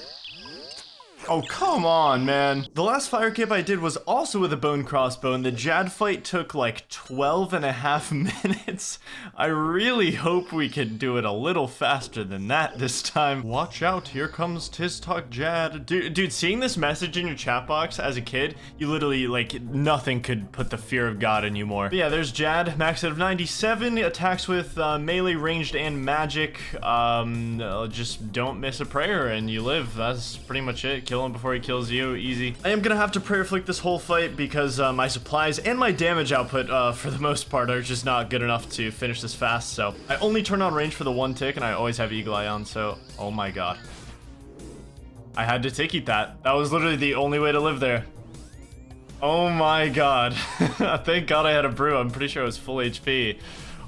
Speaker 1: Oh, come on, man. The last fire cape I did was also with a bone crossbow, and the Jad fight took like 12.5 minutes. I really hope we can do it a little faster than that this time. Watch out, here comes Tistok Jad. Dude, seeing this message in your chat box as a kid, you literally, like, nothing could put the fear of God in you more. But yeah, there's Jad, max out of 97, attacks with melee, ranged, and magic. Just don't miss a prayer and you live. That's pretty much it. Kill him before he kills you, easy. I am gonna have to prayer flick this whole fight because my supplies and my damage output for the most part are just not good enough to finish this fast, so I only turn on range for the 1 tick and I always have eagle eye on, so oh my god. I had to tick eat that. That was literally the only way to live there. Oh my god. Thank god I had a brew. I'm pretty sure it was full HP.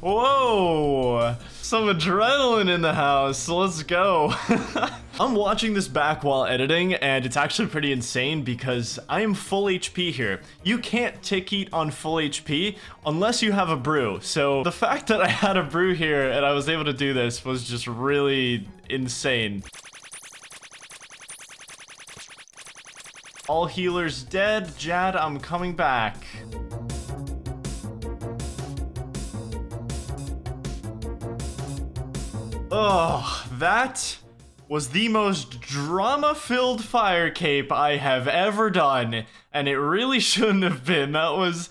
Speaker 1: Whoa! Some adrenaline in the house. Let's go. I'm watching this back while editing, and it's actually pretty insane because I am full HP here. You can't tick eat on full HP unless you have a brew. So the fact that I had a brew here and I was able to do this was just really insane. All healers dead. Jad, I'm coming back. Oh, that was the most drama-filled fire cape I have ever done, and it really shouldn't have been. That was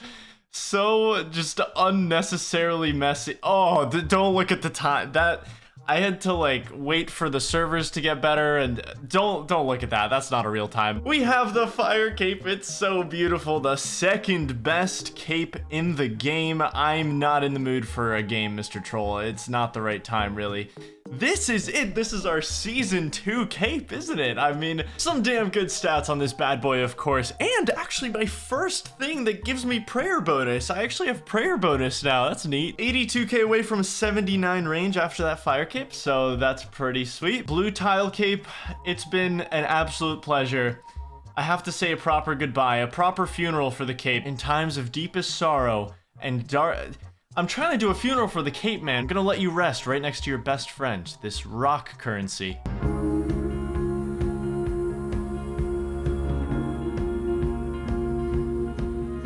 Speaker 1: so just unnecessarily messy. Oh, don't look at the time. That I had to like wait for the servers to get better, and don't look at that. That's not a real time. We have the fire cape. It's so beautiful. The second best cape in the game. I'm not in the mood for a game, Mr. Troll. It's not the right time, really. This is it. This is our season 2 cape, isn't it? I mean, some damn good stats on this bad boy, of course. And actually my first thing that gives me prayer bonus. I actually have prayer bonus now. That's neat. 82k away from 79 range after that fire cape, so that's pretty sweet. Blue tile cape. It's been an absolute pleasure. I have to say a proper goodbye, a proper funeral for the cape in times of deepest sorrow and dark. I'm trying to do a funeral for the cape, man. I'm gonna let you rest right next to your best friend, this rock currency.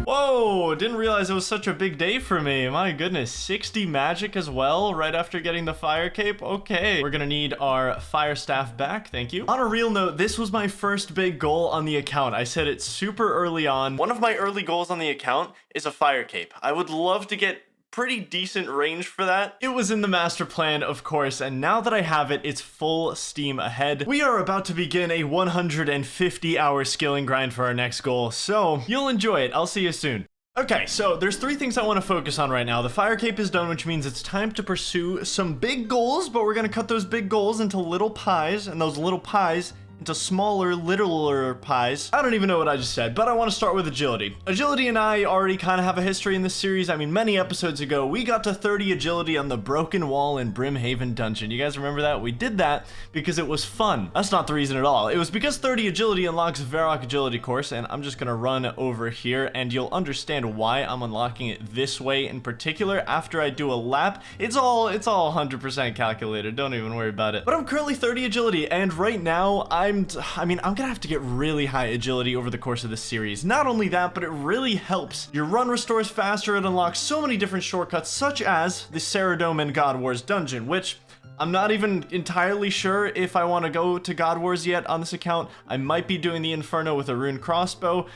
Speaker 1: Whoa, didn't realize it was such a big day for me. My goodness, 60 magic as well right after getting the fire cape. Okay, we're gonna need our fire staff back, thank you. On a real note, this was my first big goal on the account. I said it super early on. One of my early goals on the account is a fire cape. I would love to get pretty decent range for that. It was in the master plan, of course, and now that I have it, it's full steam ahead. We are about to begin a 150-hour skilling grind for our next goal, so you'll enjoy it. I'll see you soon. Okay, so there's 3 things I want to focus on right now. The fire cape is done, which means it's time to pursue some big goals, but we're gonna cut those big goals into little pies, and those little pies into smaller, littler pies. I don't even know what I just said, but I want to start with agility. Agility and I already kind of have a history in this series. I mean, many episodes ago, we got to 30 agility on the Broken Wall in Brimhaven Dungeon. You guys remember that? We did that because it was fun. That's not the reason at all. It was because 30 agility unlocks Varrock agility course, and I'm just gonna run over here, and you'll understand why I'm unlocking it this way in particular after I do a lap. It's all 100% calculated. Don't even worry about it. But I'm currently 30 agility, and right now, I'm gonna have to get really high agility over the course of this series. Not only that, but it really helps. Your run restores faster. It unlocks so many different shortcuts, such as the Ceradome and God Wars dungeon, which I'm not even entirely sure if I want to go to God Wars yet on this account. I might be doing the Inferno with a rune crossbow,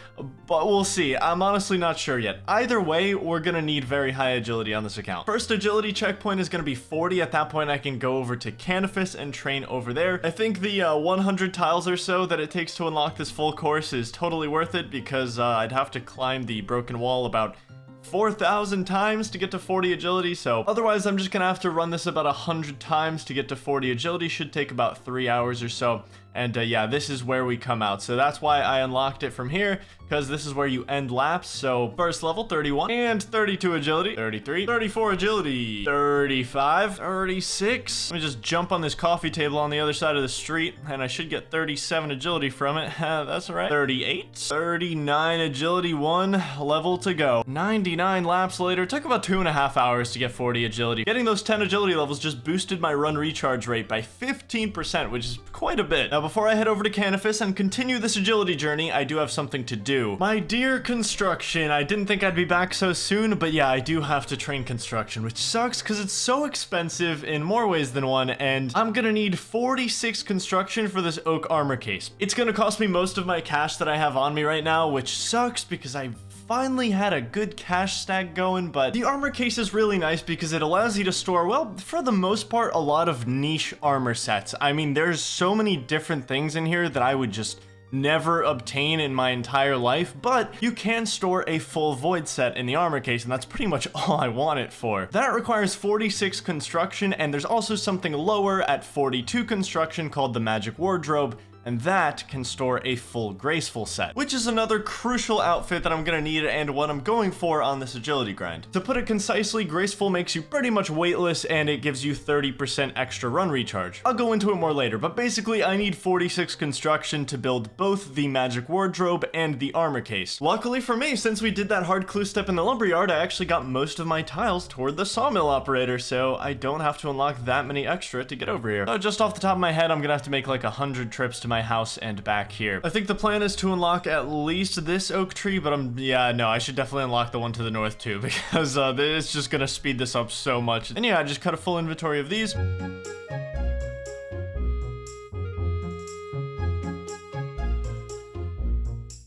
Speaker 1: but we'll see. I'm honestly not sure yet. Either way, we're gonna need very high agility on this account. First agility checkpoint is gonna be 40. At that point, I can go over to Canifis and train over there. I think the 100 tiles or so that it takes to unlock this full course is totally worth it because I'd have to climb the Broken Wall about 4,000 times to get to 40 agility, so otherwise I'm just gonna have to run this about 100 times to get to 40 agility. Should take about 3 hours or so. And yeah, this is where we come out. So that's why I unlocked it from here, because this is where you end laps. So first level, 31, and 32 agility, 33, 34 agility, 35, 36. Let me just jump on this coffee table on the other side of the street, and I should get 37 agility from it. That's right. 38, 39 agility, 1 level to go. 99 laps later, took about 2.5 hours to get 40 agility. Getting those 10 agility levels just boosted my run recharge rate by 15%, which is quite a bit. Now, before I head over to Canifis and continue this agility journey, I do have something to do. My dear construction, I didn't think I'd be back so soon, but yeah, I do have to train construction, which sucks because it's so expensive in more ways than one, and I'm gonna need 46 construction for this oak armor case. It's gonna cost me most of my cash that I have on me right now, which sucks because I finally had a good cash stack going, but the armor case is really nice because it allows you to store, well, for the most part, a lot of niche armor sets. I mean, there's so many different things in here that I would just never obtain in my entire life, but you can store a full void set in the armor case, and that's pretty much all I want it for. That requires 46 construction, and there's also something lower at 42 construction called the magic wardrobe, and that can store a full graceful set, which is another crucial outfit that I'm gonna need and what I'm going for on this agility grind. To put it concisely, graceful makes you pretty much weightless and it gives you 30% extra run recharge. I'll go into it more later, but basically I need 46 construction to build both the magic wardrobe and the armor case. Luckily for me, since we did that hard clue step in the lumberyard, I actually got most of my tiles toward the sawmill operator, so I don't have to unlock that many extra to get over here. So just off the top of my head, I'm gonna have to make like 100 trips to my house and back here. I think the plan is to unlock at least this oak tree, but I should definitely unlock the one to the north too, because it's just gonna speed this up so much. And yeah, I just cut a full inventory of these.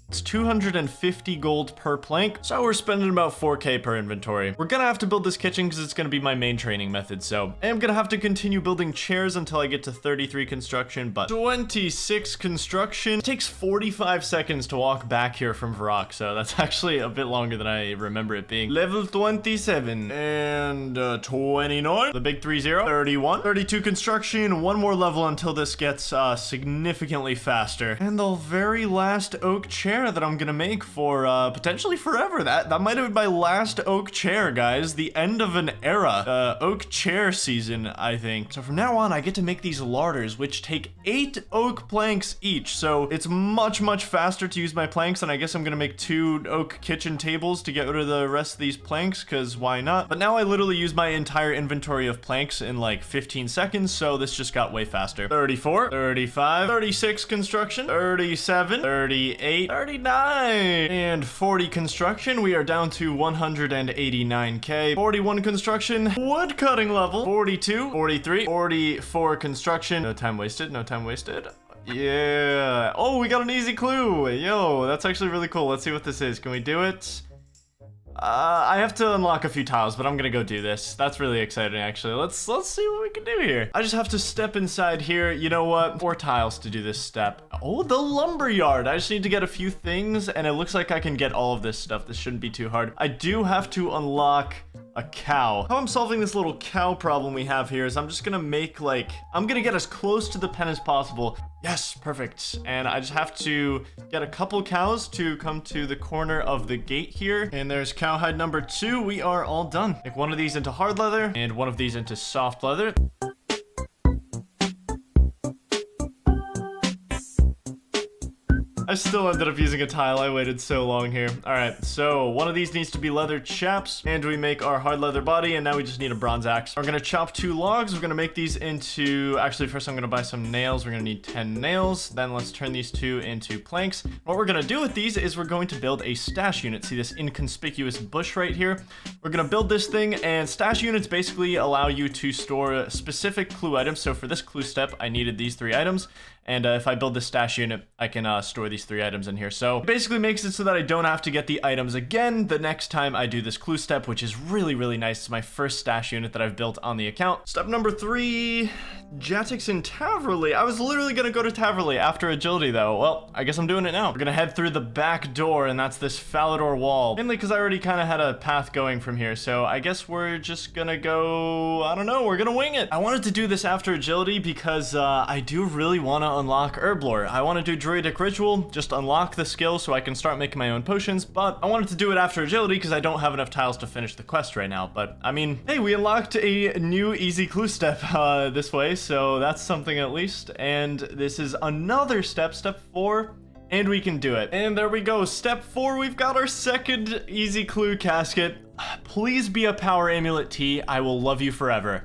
Speaker 1: It's 250 gold per plank, so we're spending about 4k per inventory. We're gonna have to build this kitchen because it's gonna be my main training method, so I am gonna have to continue building chairs until I get to 33 construction, but 26 construction. It takes 45 seconds to walk back here from Varrock, so that's actually a bit longer than I remember it being. Level 27 and 29, the big 30, 31, 32 construction, one more level until this gets significantly faster. And the very last oak chair that I'm gonna make for potentially forever. That might have been my last oak chair, guys. The end of an era. Oak chair season, I think. So from now on, I get to make these larders, which take 8 oak planks each. So it's much, much faster to use my planks, and I guess I'm gonna make 2 oak kitchen tables to get rid of the rest of these planks, because why not? But now I literally use my entire inventory of planks in like 15 seconds, so this just got way faster. 34, 35, 36 construction, 37, 38, 39, and 40 construction. We are down to 189k. 41 construction, wood cutting level. 42, 43, 44 construction. No time wasted, no time wasted. Yeah. Oh, we got an easy clue. Yo, that's actually really cool. Let's see what this is. Can we do it? I have to unlock a few tiles, but I'm gonna go do this. That's really exciting, actually. Let's see what we can do here. I just have to step inside here. You know what? 4 tiles to do this step. Oh, the lumberyard. I just need to get a few things, and it looks like I can get all of this stuff. This shouldn't be too hard. I do have to unlock a cow. How I'm solving this little cow problem we have here is I'm just gonna make I'm gonna get as close to the pen as possible. Yes, perfect. And I just have to get a couple cows to come to the corner of the gate here. And there's cowhide number 2. We are all done. Make one of these into hard leather and one of these into soft leather. I still ended up using a tile. I waited so long here. All right, so one of these needs to be leather chaps, and we make our hard leather body, and now we just need a bronze axe. We're gonna chop 2 logs. We're gonna make these into, actually first I'm gonna buy some nails. We're gonna need 10 nails. Then let's turn these 2 into planks. What we're gonna do with these is we're going to build a stash unit. See this inconspicuous bush right here? We're gonna build this thing, and stash units basically allow you to store specific clue items. So for this clue step, I needed these 3 items. And if I build this stash unit, I can store these these 3 items in here. So it basically makes it so that I don't have to get the items again the next time I do this clue step, which is really, really nice. It's my first stash unit that I've built on the account. Step number 3, Jatix in Taverley. I was literally gonna go to Taverley after agility though. Well, I guess I'm doing it now. We're gonna head through the back door, and that's this Falador wall. Mainly because I already kind of had a path going from here, so I guess we're just gonna go, I don't know, we're gonna wing it. I wanted to do this after agility because I do really want to unlock Herblore. I want to do Druidic Ritual, just unlock the skill so I can start making my own potions, but I wanted to do it after agility because I don't have enough tiles to finish the quest right now. But I mean, hey, we unlocked a new easy clue step this way, so that's something at least. And this is another step, step 4. And we can do it. And there we go. Step 4, we've got our second easy clue casket. Please be a power amulet T. I will love you forever.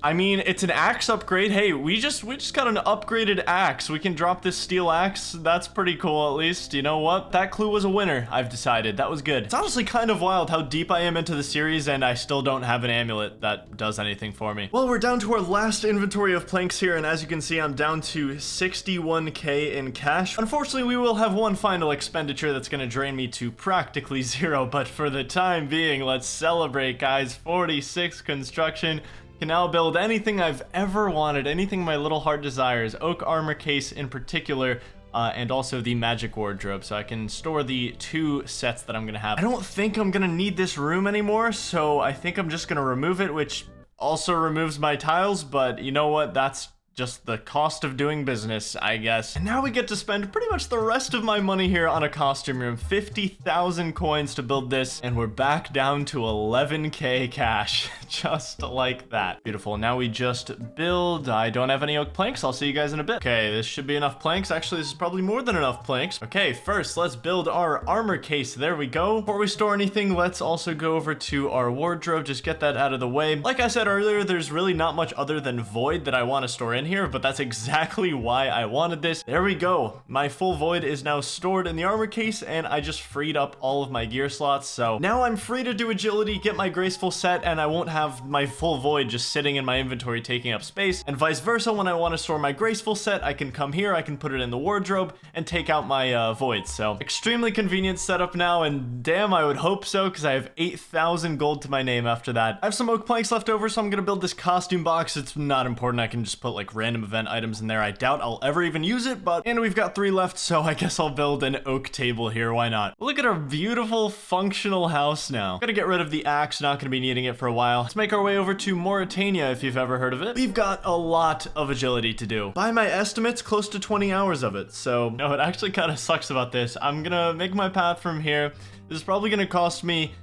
Speaker 1: I mean, it's an axe upgrade. Hey, we just got an upgraded axe. We can drop this steel axe. That's pretty cool, at least. You know what? That clue was a winner, I've decided. That was good. It's honestly kind of wild how deep I am into the series, and I still don't have an amulet that does anything for me. Well, we're down to our last inventory of planks here, and as you can see, I'm down to 61k in cash. Unfortunately, we will have one final expenditure that's gonna drain me to practically 0, but for the time being, let's celebrate, guys. 46 construction. Can now build anything I've ever wanted, anything my little heart desires. Oak armor case in particular, and also the magic wardrobe, so I can store the 2 sets that I'm gonna have. I don't think I'm gonna need this room anymore, so I think I'm just gonna remove it, which also removes my tiles, but you know what? That's just the cost of doing business, I guess. And now we get to spend pretty much the rest of my money here on a costume room. 50,000 coins to build this, and we're back down to 11k cash. Just like that. Beautiful. Now we just build. I don't have any oak planks. I'll see you guys in a bit. Okay, this should be enough planks. Actually, this is probably more than enough planks. Okay, first, let's build our armor case. There we go. Before we store anything, let's also go over to our wardrobe. Just get that out of the way. Like I said earlier, there's really not much other than void that I want to store in here, but that's exactly why I wanted this. There we go. My full void is now stored in the armor case, and I just freed up all of my gear slots. So now I'm free to do agility, get my graceful set, and I won't have my full void just sitting in my inventory taking up space. And vice versa, when I want to store my graceful set, I can come here, I can put it in the wardrobe and take out my void. So extremely convenient setup now, and damn, I would hope so, because I have 8,000 gold to my name after that. I have some oak planks left over, so I'm gonna build this costume box. It's not important. I can just put like random event items in there. I doubt I'll ever even use it, but and we've got 3 left, so I guess I'll build an oak table here. Why not? Look at our beautiful functional house now. Gotta get rid of the axe, not gonna be needing it for a while. Let's make our way over to Morytania, if you've ever heard of it. We've got a lot of agility to do. By my estimates, close to 20 hours of it. So no, it actually kind of sucks about this. I'm gonna make my path from here. This is probably gonna cost me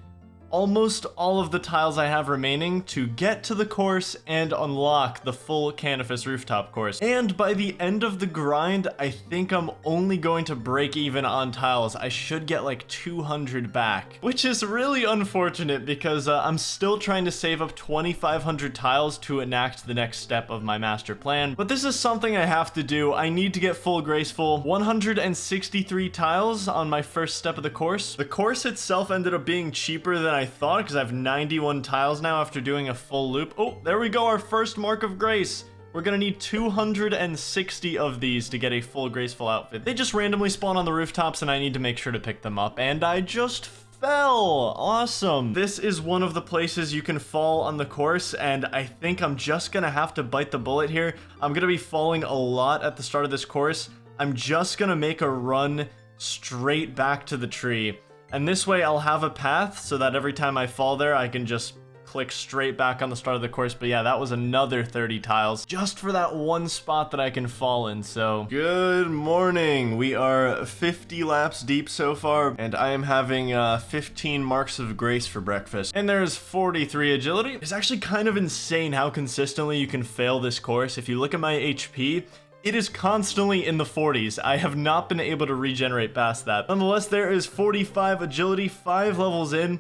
Speaker 1: almost all of the tiles I have remaining to get to the course and unlock the full Canifis rooftop course. And by the end of the grind, I think I'm only going to break even on tiles. I should get like 200 back, which is really unfortunate because I'm still trying to save up 2,500 tiles to enact the next step of my master plan. But this is something I have to do. I need to get full graceful. 163 tiles on my first step of the course. The course itself ended up being cheaper than I thought because I have 91 tiles now after doing a full loop. Oh, there we go, our first mark of grace. We're gonna need 260 of these to get a full graceful outfit. They just randomly spawn on the rooftops and I need to make sure to pick them up, and I just fell. Awesome. This is one of the places you can fall on the course, and I think I'm just gonna have to bite the bullet here. I'm gonna be falling a lot at the start of this course. I'm just gonna make a run straight back to the tree. And this way I'll have a path so that every time I fall there, I can just click straight back on the start of the course. But yeah, that was another 30 tiles just for that one spot that I can fall in. So good morning. We are 50 laps deep so far, and I am having 15 marks of grace for breakfast. And there's 43 agility. It's actually kind of insane how consistently you can fail this course. If you look at my HP, it is constantly in the 40s. I have not been able to regenerate past that. Nonetheless, there is 45 agility, 5 levels in.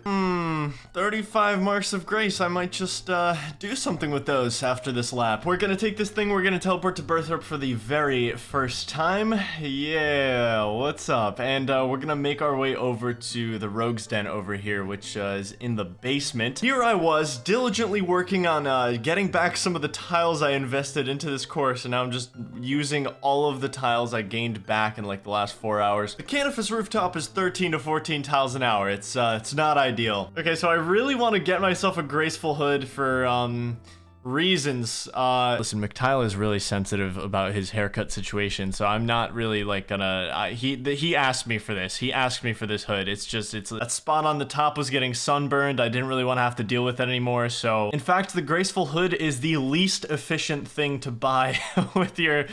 Speaker 1: 35 marks of grace. I might just do something with those after this lap. We're gonna take this thing, we're gonna teleport to Birthrop for the very first time. Yeah, what's up? And we're gonna make our way over to the Rogue's Den over here, which is in the basement. Here I was, diligently working on getting back some of the tiles I invested into this course, and now I'm just using all of the tiles I gained back in like the last 4 hours. The canvas rooftop is 13 to 14 tiles an hour. It's not ideal. Okay, so I really want to get myself a graceful hood for reasons. Listen, McTile is really sensitive about his haircut situation, so I'm not really like gonna he asked me for this. He asked me for this hood. It's that spot on the top was getting sunburned. I didn't really want to have to deal with it anymore. So in fact, the graceful hood is the least efficient thing to buy with your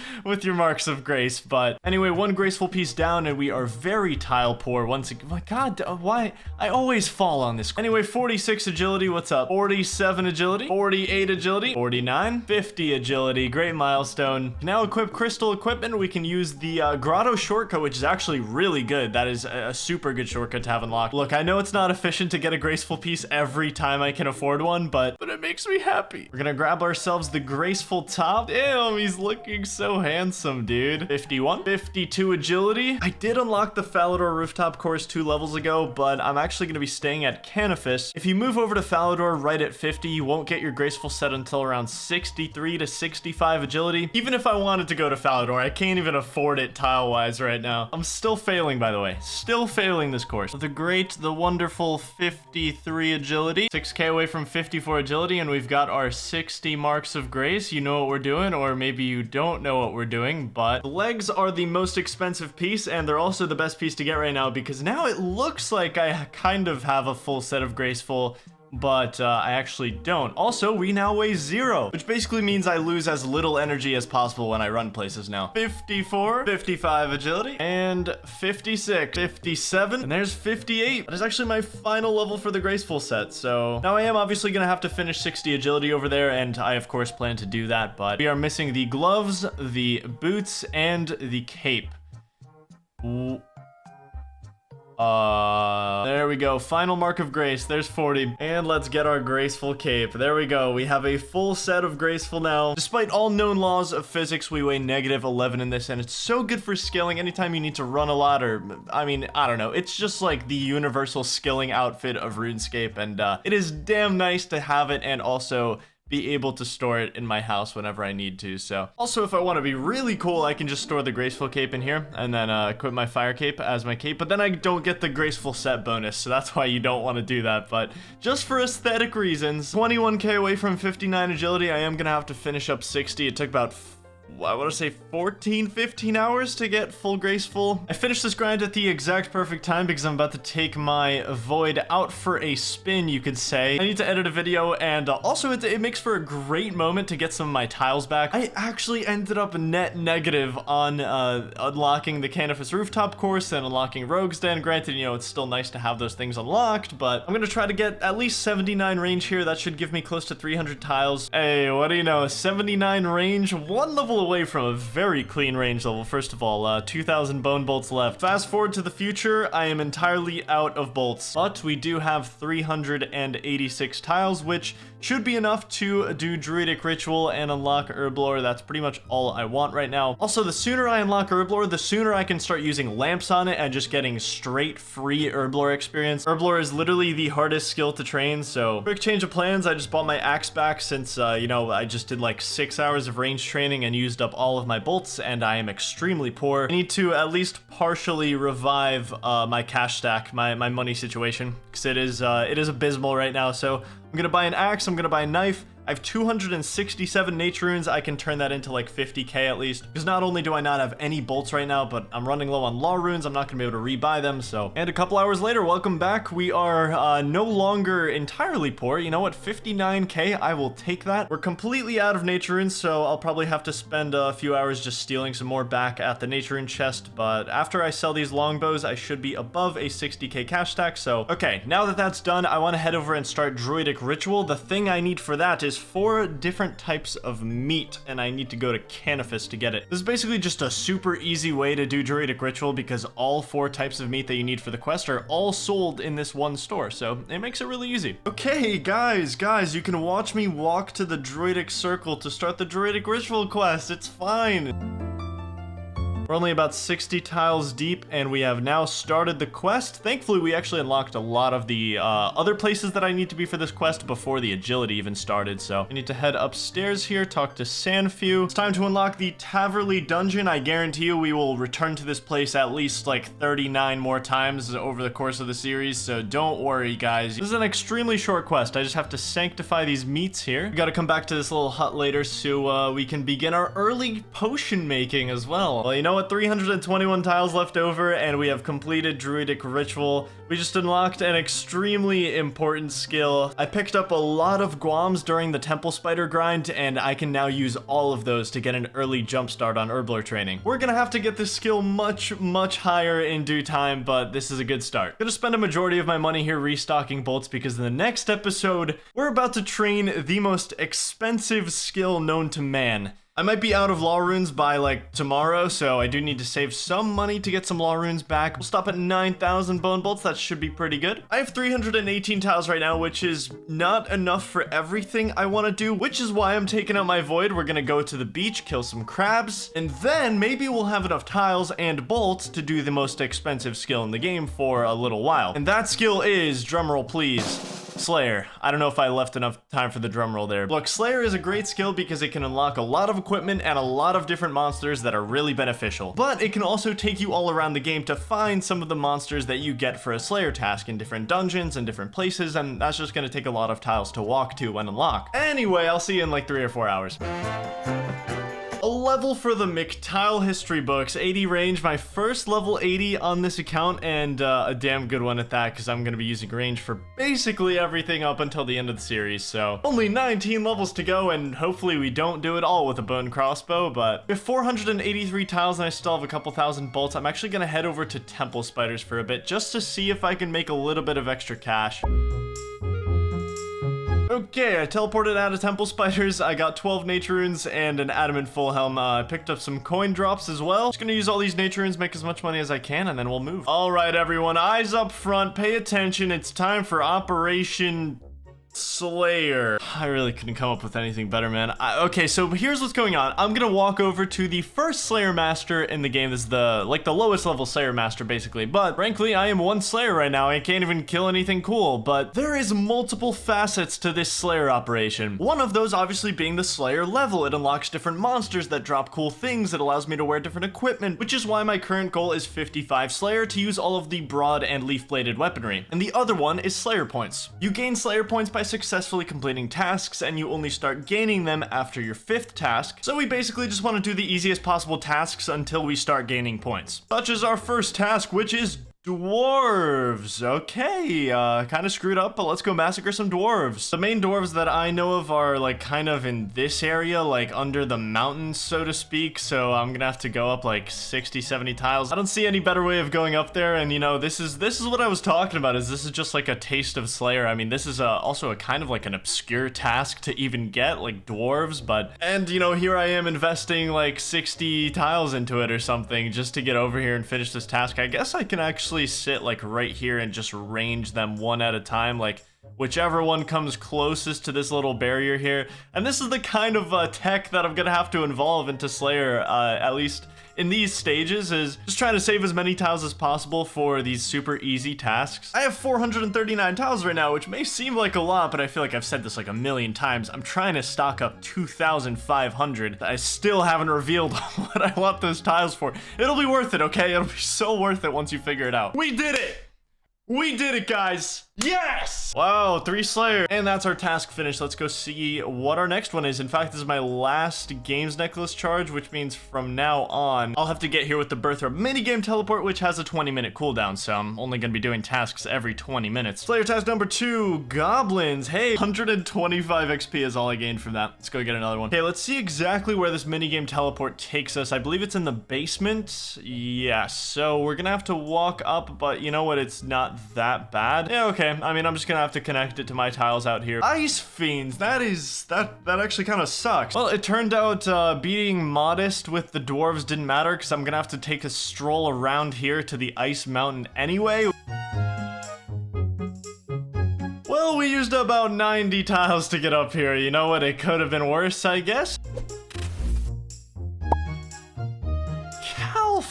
Speaker 1: marks of grace. But anyway, one graceful piece down and we are very tile poor once again. My god, why I always fall on this. Anyway, 46 agility, what's up? 47 agility, 48 agility, 49, 50 agility, great milestone. Now equip crystal equipment. We can use the grotto shortcut, which is actually really good. That is a super good shortcut to have unlocked. Look, I know it's not efficient to get a graceful piece every time I can afford one, but it makes me happy. We're gonna grab ourselves the graceful top. Damn, he's looking so handsome, dude. 51, 52 agility. I did unlock the Falador rooftop course 2 levels ago, but I'm actually gonna be staying at Canifis. If you move over to Falador right at 50, you won't get your graceful set until around 63 to 65 agility. Even if I wanted to go to Falador, I can't even afford it tile-wise right now. I'm still failing, by the way. Still failing this course. The great, the wonderful 53 agility. 6k away from 54 agility, and we've got our 60 marks of grace. You know what we're doing, or maybe you don't know what we're doing, but the legs are the most expensive piece, and they're also the best piece to get right now, because now it looks like I kind of have a full set of graceful, but I actually don't. Also, we now weigh 0, which basically means I lose as little energy as possible when I run places now. 54, 55 agility, and 56, 57, and there's 58. That is actually my final level for the graceful set, so now I am obviously gonna have to finish 60 agility over there, and I of course plan to do that, but we are missing the gloves, the boots, and the cape. There we go. Final mark of grace. There's 40. And let's get our graceful cape. There we go. We have a full set of graceful now. Despite all known laws of physics, we weigh -11 in this, and it's so good for skilling anytime you need to run a lot, or, I mean, I don't know. It's just like the universal skilling outfit of RuneScape, and it is damn nice to have it and also be able to store it in my house whenever I need to. So also, if I want to be really cool, I can just store the graceful cape in here and then equip my fire cape as my cape, but then I don't get the graceful set bonus, so that's why you don't want to do that. But just for aesthetic reasons, 21k away from 59 agility, I am gonna have to finish up 60. It took about I want to say 15 hours to get full graceful. I finished this grind at the exact perfect time because I'm about to take my void out for a spin, you could say. I need to edit a video, and also it makes for a great moment to get some of my tiles back. I actually ended up net negative on unlocking the Canifis rooftop course and unlocking Rogue's Den. Granted, you know, it's still nice to have those things unlocked, but I'm gonna try to get at least 79 range here. That should give me close to 300 tiles. Hey, what do you know? 79 range, one level away from a very clean range level. First of all, 2,000 bone bolts left. Fast forward to the future, I am entirely out of bolts, but we do have 386 tiles, which should be enough to do Druidic Ritual and unlock Herblore. That's pretty much all I want right now. Also, the sooner I unlock Herblore, the sooner I can start using lamps on it and just getting straight free Herblore experience. Herblore is literally the hardest skill to train, so quick change of plans. I just bought my axe back since, you know, I just did like 6 hours of range training and used up all of my bolts, and I am extremely poor. I need to at least partially revive my cash stack, my money situation, because it is abysmal right now. So I'm gonna buy an axe, I'm gonna buy a knife. I have 267 nature runes. I can turn that into like 50k at least, because not only do I not have any bolts right now, but I'm running low on law runes. I'm not gonna be able to rebuy them. So, and a couple hours later, welcome back. We are no longer entirely poor. You know what? 59k, I will take that. We're completely out of nature runes, so I'll probably have to spend a few hours just stealing some more back at the nature rune chest. But after I sell these longbows, I should be above a 60k cash stack. So, okay, now that that's done, I want to head over and start Druidic Ritual. The thing I need for that is 4 different types of meat, and I need to go to Canifis to get it. This is basically just a super easy way to do Druidic Ritual because all 4 types of meat that you need for the quest are all sold in this one store, so it makes it really easy. Okay, guys, you can watch me walk to the Druidic Circle to start the Druidic Ritual quest. It's fine. We're only about 60 tiles deep, and we have now started the quest. Thankfully, we actually unlocked a lot of the other places that I need to be for this quest before the agility even started, so I need to head upstairs here, talk to Sanfew. It's time to unlock the Taverley dungeon. I guarantee you we will return to this place at least like 39 more times over the course of the series, so don't worry, guys. This is an extremely short quest. I just have to sanctify these meats here. We gotta come back to this little hut later so we can begin our early potion making as well. Well, you know what? 321 tiles left over, and we have completed Druidic Ritual. We just unlocked an extremely important skill. I picked up a lot of Guams during the Temple Spider grind, and I can now use all of those to get an early jump start on Herbler training. We're gonna have to get this skill much higher in due time, but this is a good start. Gonna spend a majority of my money here restocking bolts because in the next episode, we're about to train the most expensive skill known to man. I might be out of law runes by like tomorrow, so I do need to save some money to get some law runes back. We'll stop at 9,000 bone bolts. That should be pretty good. I have 318 tiles right now, which is not enough for everything I want to do, which is why I'm taking out my void. We're gonna go to the beach, kill some crabs, and then maybe we'll have enough tiles and bolts to do the most expensive skill in the game for a little while. And that skill is, drumroll please, Slayer. I don't know if I left enough time for the drum roll there. Look, Slayer is a great skill because it can unlock a lot of equipment and a lot of different monsters that are really beneficial. But it can also take you all around the game to find some of the monsters that you get for a Slayer task in different dungeons and different places, and that's just gonna take a lot of tiles to walk to and unlock. Anyway, I'll see you in like 3 or 4 hours. A level for the McTile history books, 80 range, my first level 80 on this account, and a damn good one at that, because I'm going to be using range for basically everything up until the end of the series, so only 19 levels to go, and hopefully we don't do it all with a bone crossbow, but with 483 tiles and I still have a couple thousand bolts, I'm actually going to head over to Temple Spiders for a bit, just to see if I can make a little bit of extra cash. Okay, I teleported out of Temple Spiders. I got 12 nature runes and an adamant full helm. I picked up some coin drops as well. Just gonna use all these nature runes, make as much money as I can, and then we'll move. All right, everyone, eyes up front, pay attention. It's time for Operation Slayer. I really couldn't come up with anything better, man. Okay, so here's what's going on. I'm gonna walk over to the first Slayer Master in the game. This is the lowest level Slayer Master, basically. But frankly, I am one Slayer right now. I can't even kill anything cool. But there is multiple facets to this Slayer operation. One of those obviously being the Slayer level. It unlocks different monsters that drop cool things. It allows me to wear different equipment, which is why my current goal is 55 Slayer to use all of the broad and leaf-bladed weaponry. And the other one is Slayer points. You gain Slayer points by successfully completing tasks, and you only start gaining them after your 5th task. So we basically just want to do the easiest possible tasks until we start gaining points. Such as our first task, which is dwarves. Okay, kind of screwed up, but let's go massacre some dwarves. The main dwarves that I know of are like kind of in this area, like under the mountains, so to speak. So I'm gonna have to go up like 60, 70 tiles. I don't see any better way of going up there. And you know, this is what I was talking about, is this is just like a taste of Slayer. I mean, this is also a kind of like an obscure task to even get, like dwarves, and you know, here I am investing like 60 tiles into it or something just to get over here and finish this task. I guess I can actually sit like right here and just range them one at a time, like whichever one comes closest to this little barrier here. And this is the kind of tech that I'm gonna have to involve into Slayer, at least in these stages, is just trying to save as many tiles as possible for these super easy tasks. I have 439 tiles right now, which may seem like a lot, but I feel like I've said this like a million tiles. I'm trying to stock up 2,500. I still haven't revealed what I want those tiles for. It'll be worth it, okay? It'll be so worth it once you figure it out. We did it! We did it, guys! Yes! Wow, 3 Slayer. And that's our task finished. Let's go see what our next one is. In fact, this is my last Games Necklace charge, which means from now on, I'll have to get here with the Birthra minigame teleport, which has a 20-minute cooldown, so I'm only gonna be doing tasks every 20 minutes. Slayer task number 2, Goblins. Hey, 125 XP is all I gained from that. Let's go get another one. Okay, let's see exactly where this minigame teleport takes us. I believe it's in the basement. Yeah, so we're gonna have to walk up, but you know what? It's not that bad. Yeah, okay. I mean, I'm just gonna have to connect it to my tiles out here. Ice Fiends, that actually kind of sucks. Well, it turned out being modest with the dwarves didn't matter, because I'm gonna have to take a stroll around here to the ice mountain anyway. Well, we used about 90 tiles to get up here. You know what? It could have been worse, I guess.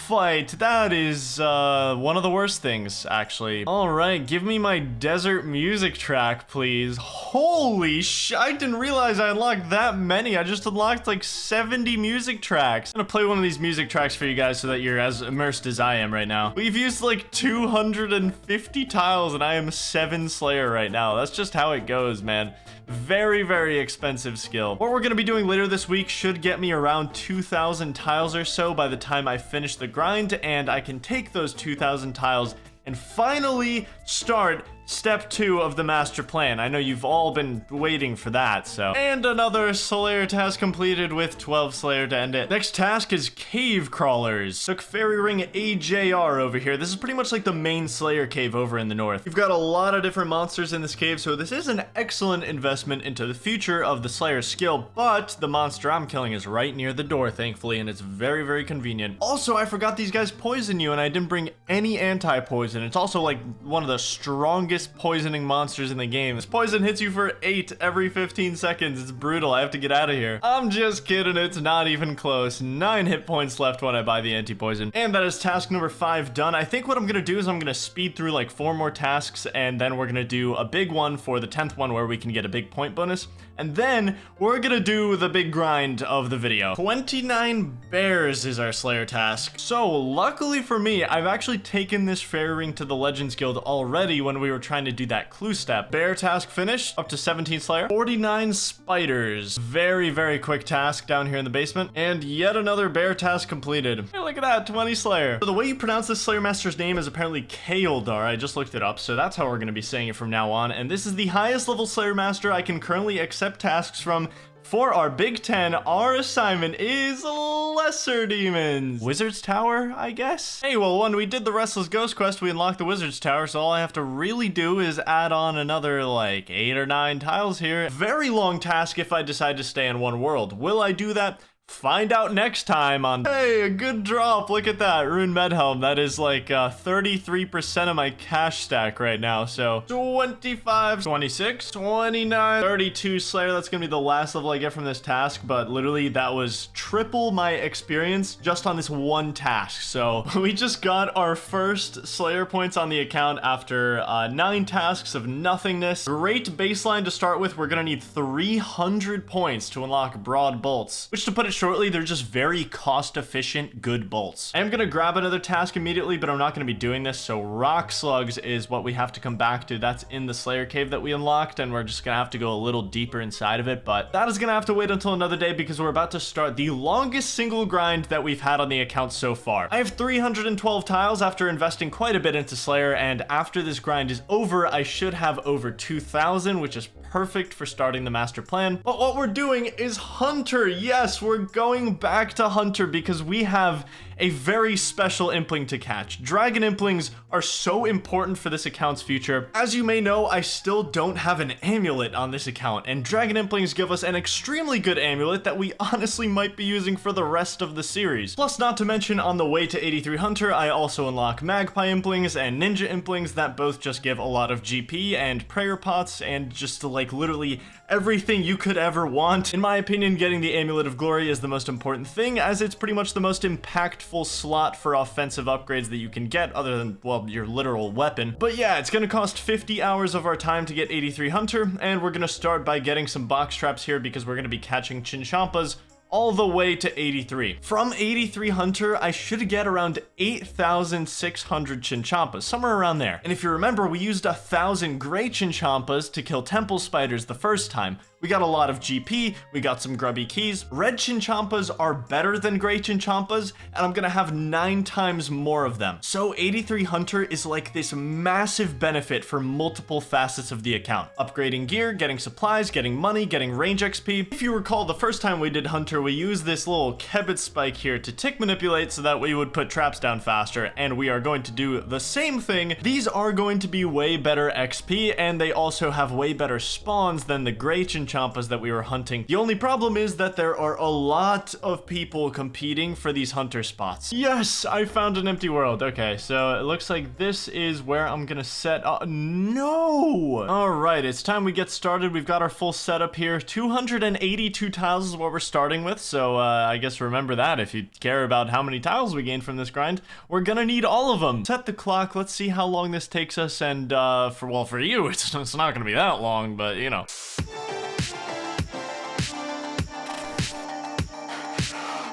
Speaker 1: fight. That is one of the worst things, actually. All right, give me my desert music track, please. Holy sh! I didn't realize I unlocked that many. I just unlocked like 70 music tracks. I'm gonna play one of these music tracks for you guys so that you're as immersed as I am right now. We've used like 250 tiles and I am 7 Slayer right now. That's just how it goes, man. Very, very expensive skill. What we're going to be doing later this week should get me around 2,000 tiles or so by the time I finish the grind, and I can take those 2,000 tiles and finally start step 2 of the master plan. I know you've all been waiting for that, so. And another Slayer task completed with 12 Slayer to end it. Next task is cave crawlers. Took fairy ring AJR over here. This is pretty much like the main Slayer cave over in the north. You've got a lot of different monsters in this cave, so this is an excellent investment into the future of the Slayer skill, but the monster I'm killing is right near the door, thankfully, and it's very, very convenient. Also, I forgot these guys poison you, and I didn't bring any anti-poison. It's also like one of the strongest poisoning monsters in the game. This poison hits you for 8 every 15 seconds. It's brutal. I have to get out of here. I'm just kidding. It's not even close. 9 hit points left when I buy the anti-poison. And that is task number 5 done. I think what I'm gonna do is I'm gonna speed through like 4 more tasks, and then we're gonna do a big one for the 10th one where we can get a big point bonus. And then we're gonna do the big grind of the video. 29 bears is our Slayer task. So luckily for me, I've actually taken this fairy ring to the Legends Guild already when we were trying to do that clue step. Bear task finished, up to 17 Slayer. 49 spiders. Very, very quick task down here in the basement. And yet another bear task completed. Hey, look at that, 20 Slayer. So the way you pronounce this Slayer Master's name is apparently Kaeldar. I just looked it up, so that's how we're gonna be saying it from now on. And this is the highest level Slayer Master I can currently accept tasks from. For our Big 10, our assignment is Lesser Demons. Wizard's Tower, I guess? Hey, well, when we did the Restless Ghost quest, we unlocked the Wizard's Tower, so all I have to really do is add on another, like, 8 or 9 tiles here. Very long task if I decide to stay in one world. Will I do that? Find out next time on... Hey, a good drop. Look at that. Rune Medhelm. That is like 33% of my cash stack right now. So 25, 26, 29, 32 Slayer. That's going to be the last level I get from this task. But literally that was triple my experience just on this one task. So we just got our first Slayer points on the account after 9 tasks of nothingness. Great baseline to start with. We're going to need 300 points to unlock Broad Bolts, which, to put it shortly, they're just very cost-efficient, good bolts. I am going to grab another task immediately, but I'm not going to be doing this, so Rock Slugs is what we have to come back to. That's in the Slayer Cave that we unlocked, and we're just going to have to go a little deeper inside of it, but that is going to have to wait until another day because we're about to start the longest single grind that we've had on the account so far. I have 312 tiles after investing quite a bit into Slayer, and after this grind is over, I should have over 2,000, which is perfect for starting the master plan. But what we're doing is Hunter. Yes, we're going back to Hunter because we have a very special impling to catch. Dragon implings are so important for this account's future. As you may know, I still don't have an amulet on this account, and dragon implings give us an extremely good amulet that we honestly might be using for the rest of the series. Plus, not to mention, on the way to 83 Hunter, I also unlock magpie implings and ninja implings that both just give a lot of GP and prayer pots and just like literally everything you could ever want. In my opinion, getting the Amulet of Glory is the most important thing, as it's pretty much the most impactful slot for offensive upgrades that you can get, other than, well, your literal weapon. But yeah, it's gonna cost 50 hours of our time to get 83 Hunter, and we're gonna start by getting some box traps here because we're gonna be catching Chinchampas all the way to 83. From 83 Hunter, I should get around 8,600 Chinchampas, somewhere around there. And if you remember, we used 1,000 gray Chinchampas to kill temple spiders the first time. We got a lot of GP, we got some grubby keys. Red Chinchampas are better than gray Chinchampas, and I'm gonna have 9 times more of them. So 83 Hunter is like this massive benefit for multiple facets of the account. Upgrading gear, getting supplies, getting money, getting range XP. If you recall, the first time we did Hunter, we used this little Kebit spike here to tick manipulate so that we would put traps down faster, and we are going to do the same thing. These are going to be way better XP, and they also have way better spawns than the gray Chinchampas that we were hunting. The only problem is that there are a lot of people competing for these hunter spots. Yes, I found an empty world. Okay, so it looks like this is where I'm gonna set up. No! All right, it's time we get started. We've got our full setup here. 282 tiles is what we're starting with. with, so I guess remember that if you care about how many tiles we gain from this grind. We're gonna need all of them. Set the clock, let's see how long this takes us, and for you, it's not gonna be that long, but you know.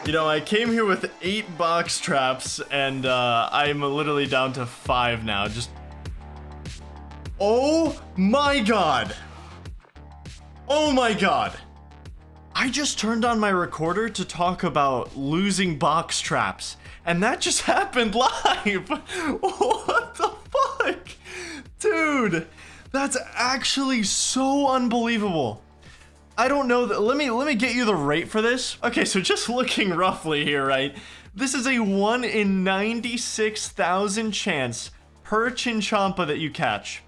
Speaker 1: You know, I came here with 8 box traps, and I'm literally down to 5 now. Just... Oh my god! Oh my god! I just turned on my recorder to talk about losing box traps, and that just happened live! What the fuck? Dude, that's actually so unbelievable. I don't know that. Let me get you the rate for this. Okay, so just looking roughly here, right? This is a 1 in 96,000 chance per Chinchampa that you catch.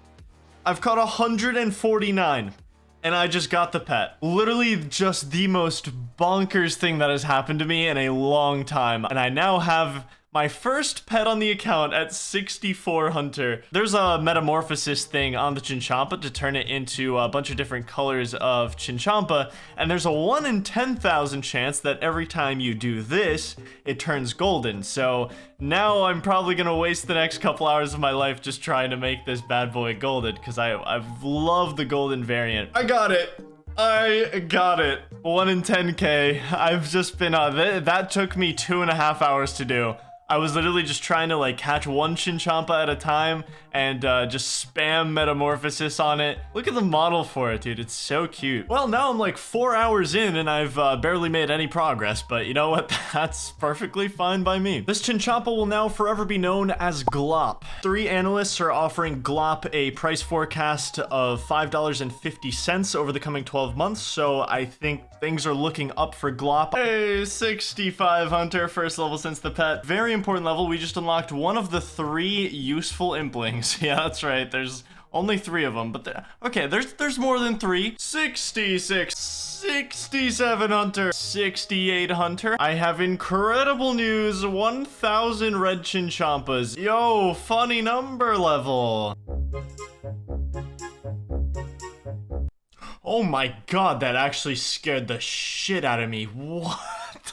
Speaker 1: I've caught 149, and I just got the pet. Literally just the most bonkers thing that has happened to me in a long time, and I now have my first pet on the account at 64 Hunter. There's a metamorphosis thing on the Chinchampa to turn it into a bunch of different colors of Chinchampa, and there's a 1 in 10,000 chance that every time you do this, it turns golden. So now I'm probably gonna waste the next couple hours of my life just trying to make this bad boy golden, because I've loved the golden variant. I got it. 1 in 10k. I've just been that took me 2.5 hours to do. I was literally just trying to like catch one Chinchampa at a time and just spam metamorphosis on it. Look at the model for it, dude. It's so cute. Well, now I'm like 4 hours in and I've barely made any progress, but you know what? That's perfectly fine by me. This Chinchampa will now forever be known as Glop. 3 analysts are offering Glop a price forecast of $5.50 over the coming 12 months, so I think things are looking up for Glop. Hey, 65 Hunter, first level since the pet. Very important level. We just unlocked one of the 3 useful implings. Yeah, that's right. There's only 3 of them, but okay, there's more than 3. 66, 67 Hunter, 68 Hunter. I have incredible news. 1,000 red Chinchampas. Yo, funny number level. Oh my god, that actually scared the shit out of me. What?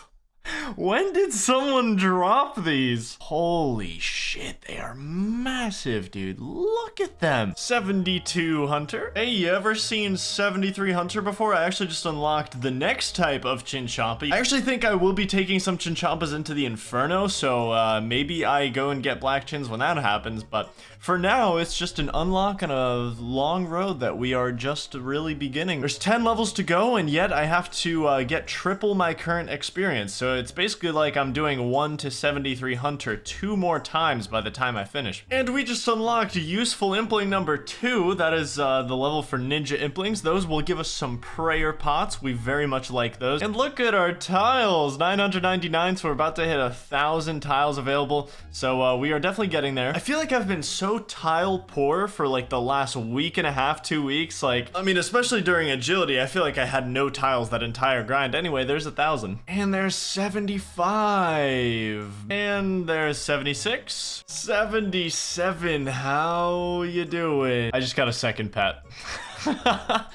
Speaker 1: When did someone drop these? Holy shit, they are massive, dude. Look at them. 72 Hunter. Hey, you ever seen 73 Hunter before? I actually just unlocked the next type of Chinchampa. I actually think I will be taking some Chinchampas into the Inferno, so maybe I go and get Black Chins when that happens, but for now, it's just an unlock on a long road that we are just really beginning. There's 10 levels to go, and yet I have to get triple my current experience, so it's basically like I'm doing 1 to 73 Hunter 2 more times by the time I finish. And we just unlocked useful impling number 2. That is the level for ninja implings. Those will give us some prayer pots. We very much like those. And look at our tiles, 999, so we're about to hit 1,000 tiles available. So we are definitely getting there. I feel like I've been so tile poor for like the last week and a half, 2 weeks. Like, I mean, especially during agility, I feel like I had no tiles that entire grind. Anyway, there's 1,000. And there's 75. And there's 76. 77. How you doing? I just got a second pet.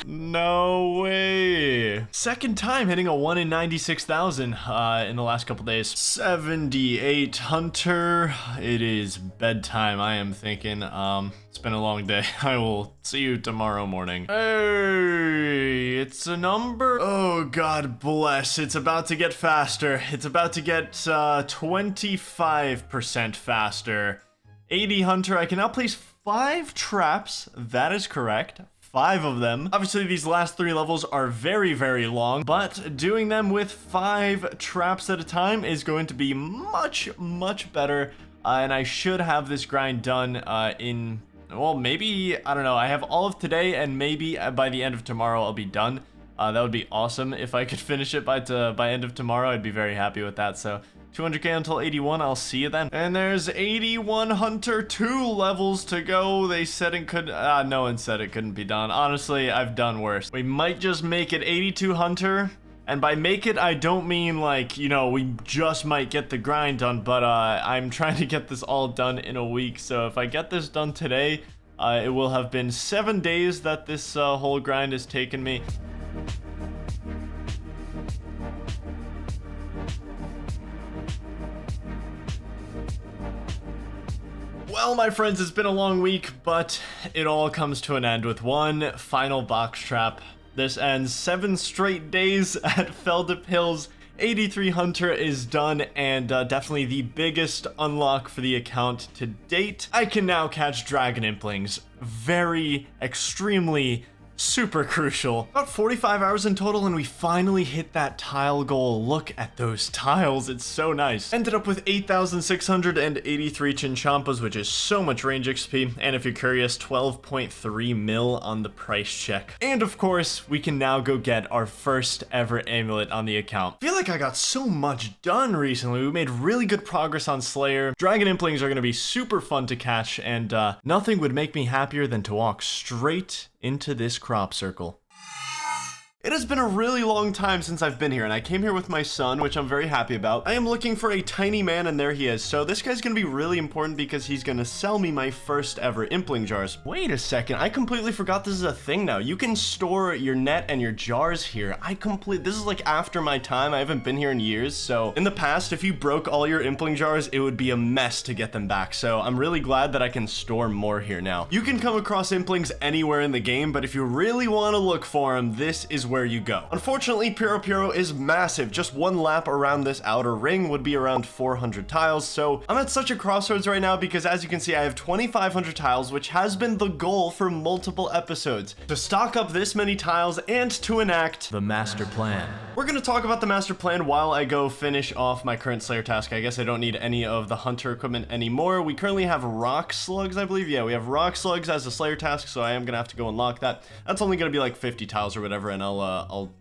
Speaker 1: No way. Second time hitting a 1 in 96,000 in the last couple days. 78 Hunter. It is bedtime, I am thinking. It's been a long day. I will see you tomorrow morning. Hey, it's a number. Oh, God bless. It's about to get faster. It's about to get 25% faster. 80 Hunter. I can now place 5 traps. That is correct. 5 of them. Obviously, these last 3 levels are very, very long, but doing them with 5 traps at a time is going to be much, much better, and I should have this grind done in, well, maybe, I don't know, I have all of today, and maybe by the end of tomorrow I'll be done. That would be awesome if I could finish it by end of tomorrow. I'd be very happy with that, so 200k until 81, I'll see you then. And there's 81 Hunter, 2 levels to go. They said it could, no one said it couldn't be done. Honestly, I've done worse. We might just make it 82 Hunter. And by make it, I don't mean like, you know, we just might get the grind done, but I'm trying to get this all done in a week. So if I get this done today, it will have been 7 days that this whole grind has taken me. Well, my friends, it's been a long week, but it all comes to an end with one final box trap. This ends 7 straight days at Feldip Hills. 83 Hunter is done, and definitely the biggest unlock for the account to date. I can now catch Dragon Implings. Very, extremely, super crucial. About 45 hours in total, and we finally hit that tile goal. Look at those tiles, it's so nice. Ended up with 8,683 Chinchampas, which is so much range XP, and if you're curious, 12.3 mil on the price check. And of course, we can now go get our first ever amulet on the account. I feel like I got so much done recently. We made really good progress on Slayer. Dragon Implings are gonna be super fun to catch, and nothing would make me happier than to walk straight into this crop circle. It has been a really long time since I've been here, and I came here with my son, which I'm very happy about. I am looking for a tiny man, and there he is. So this guy's gonna be really important because he's gonna sell me my first ever impling jars. Wait a second, I completely forgot this is a thing now. You can store your net and your jars here. This is like after my time. I haven't been here in years, so in the past, if you broke all your impling jars, it would be a mess to get them back. So I'm really glad that I can store more here now. You can come across implings anywhere in the game, but if you really want to look for them, this is where you go. Unfortunately, Piro is massive. Just one lap around this outer ring would be around 400 tiles, so I'm at such a crossroads right now because as you can see, I have 2,500 tiles, which has been the goal for multiple episodes. To stock up this many tiles and to enact the master plan. We're gonna talk about the master plan while I go finish off my current Slayer task. I guess I don't need any of the hunter equipment anymore. We currently have rock slugs, I believe. Yeah, we have rock slugs as a Slayer task, so I am gonna have to go unlock that. That's only gonna be like 50 tiles or whatever, and I'll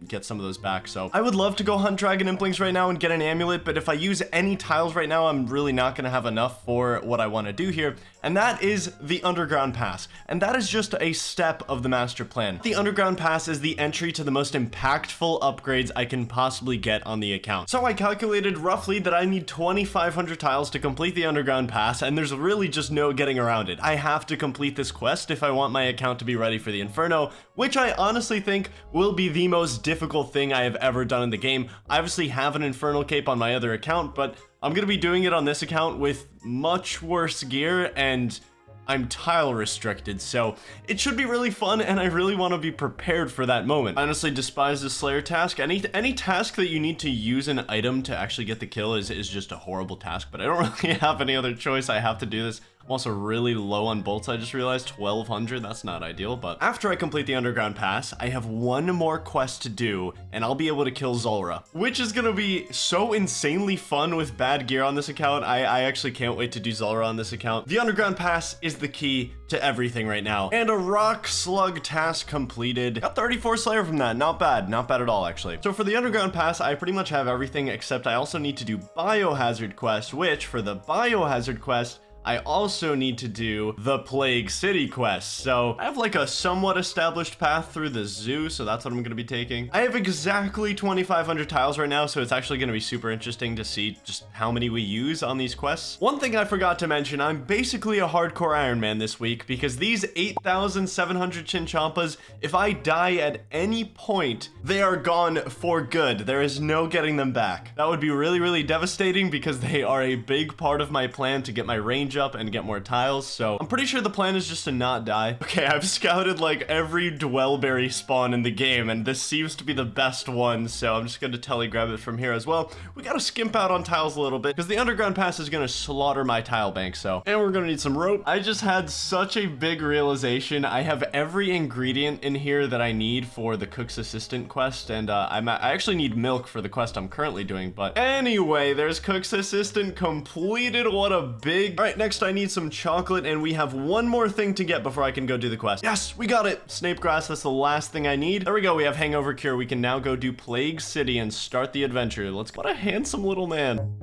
Speaker 1: get some of those back. So I would love to go hunt Dragon Implings right now and get an amulet, but if I use any tiles right now, I'm really not gonna have enough for what I want to do here, and that is the Underground Pass. And that is just a step of the master plan. The Underground Pass is the entry to the most impactful upgrades I can possibly get on the account. So I calculated roughly that I need 2,500 tiles to complete the Underground Pass, and there's really just no getting around it. I have to complete this quest if I want my account to be ready for the Inferno, which I honestly think will be the most difficult thing I have ever done in the game. I obviously have an Infernal Cape on my other account, but I'm gonna be doing it on this account with much worse gear, and I'm tile restricted, so it should be really fun, and I really want to be prepared for that moment. I honestly despise the Slayer task. Any task that you need to use an item to actually get the kill is just a horrible task, but I don't really have any other choice. I have to do this. I'm also really low on bolts, I just realized. 1,200, that's not ideal, but after I complete the Underground Pass, I have one more quest to do, and I'll be able to kill Zulrah, which is gonna be so insanely fun with bad gear on this account. I actually can't wait to do Zulrah on this account. The Underground Pass is the key to everything right now. And a rock slug task completed. Got 34 Slayer from that, not bad at all, actually. So for the Underground Pass, I pretty much have everything, except I also need to do Biohazard quest, which for the Biohazard quest, I also need to do the Plague City quest. So I have like a somewhat established path through the zoo, so that's what I'm gonna be taking. I have exactly 2,500 tiles right now, so it's actually gonna be super interesting to see just how many we use on these quests. One thing I forgot to mention, I'm basically a hardcore Iron Man this week because these 8,700 Chinchampas, if I die at any point, they are gone for good. There is no getting them back. That would be really, really devastating because they are a big part of my plan to get my range up and get more tiles, so I'm pretty sure the plan is just to not die. Okay, I've scouted like every Dwellberry spawn in the game, and this seems to be the best one, so I'm just gonna telegrab it from here as well. We gotta skimp out on tiles a little bit, because the Underground Pass is gonna slaughter my tile bank, so. And we're gonna need some rope. I just had such a big realization. I have every ingredient in here that I need for the Cook's Assistant quest, and I actually need milk for the quest I'm currently doing, but anyway, there's Cook's Assistant completed. What a big... All right, next I need some chocolate, and we have one more thing to get before I can go do the quest. Yes, we got it! Snape grass, that's the last thing I need. There we go, we have Hangover Cure. We can now go do Plague City and start the adventure. What a handsome little man.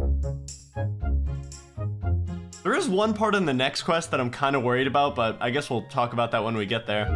Speaker 1: There is one part in the next quest that I'm kind of worried about, but I guess we'll talk about that when we get there.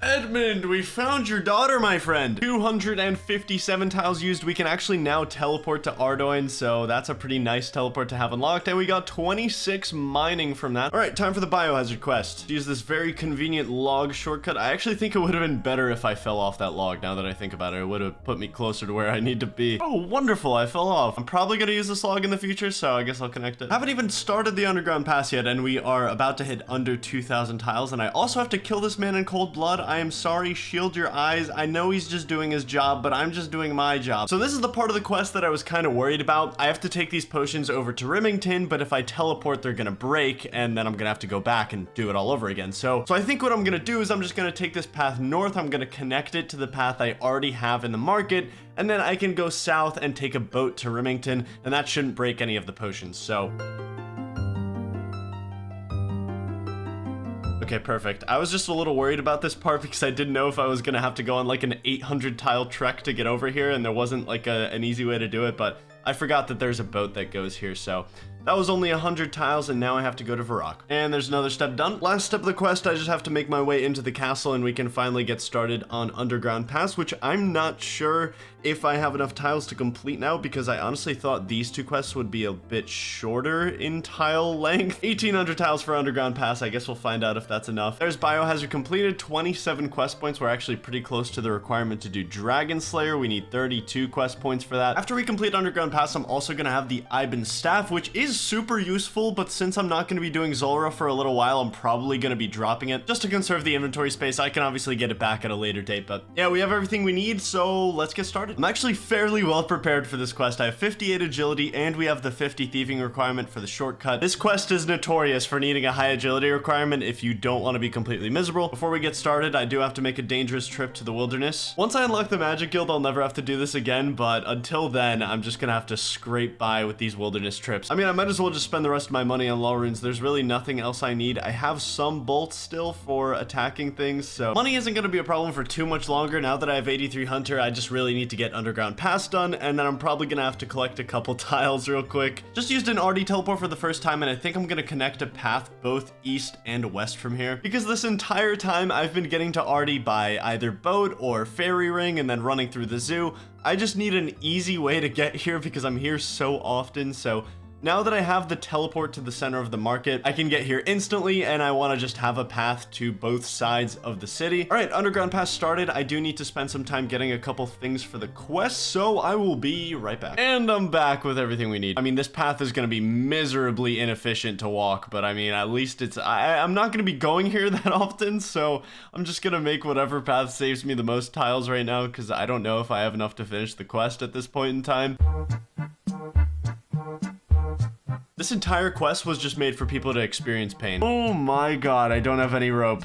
Speaker 1: Edmund, we found your daughter, my friend. 257 tiles used. We can actually now teleport to Ardoin, so that's a pretty nice teleport to have unlocked, and we got 26 mining from that. All right, time for the biohazard quest. Use this very convenient log shortcut. I actually think it would have been better if I fell off that log. Now that I think about it, it would have put me closer to where I need to be. Oh, wonderful, I fell off. I'm probably gonna use this log in the future, so I guess I'll connect it. Haven't even started the underground pass yet, and we are about to hit under 2,000 tiles, and I also have to kill this man in cold blood. I am sorry, shield your eyes. I know he's just doing his job, but I'm just doing my job. So this is the part of the quest that I was kind of worried about. I have to take these potions over to Remington, but if I teleport, they're gonna break, and then I'm gonna have to go back and do it all over again. So I think what I'm gonna do is I'm just gonna take this path north. I'm gonna connect it to the path I already have in the market, and then I can go south and take a boat to Remington, and that shouldn't break any of the potions. So okay, perfect. I was just a little worried about this part because I didn't know if I was gonna have to go on like an 800 tile trek to get over here, and there wasn't like an easy way to do it, but I forgot that there's a boat that goes here, so that was only 100 tiles, and now I have to go to Varrock. And there's another step done. Last step of the quest, I just have to make my way into the castle, and we can finally get started on Underground Pass, which I'm not sure if I have enough tiles to complete now, because I honestly thought these two quests would be a bit shorter in tile length. 1,800 tiles for Underground Pass. I guess we'll find out if that's enough. There's Biohazard completed. 27 quest points. We're actually pretty close to the requirement to do Dragon Slayer. We need 32 quest points for that. After we complete Underground Pass, I'm also going to have the Iban Staff, which is super useful, but since I'm not going to be doing Zulrah for a little while, I'm probably going to be dropping it just to conserve the inventory space. I can obviously get it back at a later date, but yeah, we have everything we need, so let's get started. I'm actually fairly well prepared for this quest. I have 58 agility, and we have the 50 thieving requirement for the shortcut. This quest is notorious for needing a high agility requirement if you don't want to be completely miserable. Before we get started, I do have to make a dangerous trip to the wilderness. Once I unlock the magic guild, I'll never have to do this again, but until then, I'm just gonna have to scrape by with these wilderness trips. I mean, I might as well just spend the rest of my money on law runes. There's really nothing else I need. I have some bolts still for attacking things, so money isn't going to be a problem for too much longer. Now that I have 83 hunter, I just really need to get underground pass done, and then I'm probably going to have to collect a couple tiles real quick. Just used an RD teleport for the first time, and I think I'm going to connect a path both east and west from here, because this entire time I've been getting to RD by either boat or fairy ring and then running through the zoo. I just need an easy way to get here because I'm here so often. So now that I have the teleport to the center of the market, I can get here instantly, and I want to just have a path to both sides of the city. All right, Underground Pass started. I do need to spend some time getting a couple things for the quest, so I will be right back. And I'm back with everything we need. I mean, this path is going to be miserably inefficient to walk, but I mean, at least it's, I'm not going to be going here that often, so I'm just going to make whatever path saves me the most tiles right now, because I don't know if I have enough to finish the quest at this point in time. This entire quest was just made for people to experience pain. Oh my god, I don't have any rope.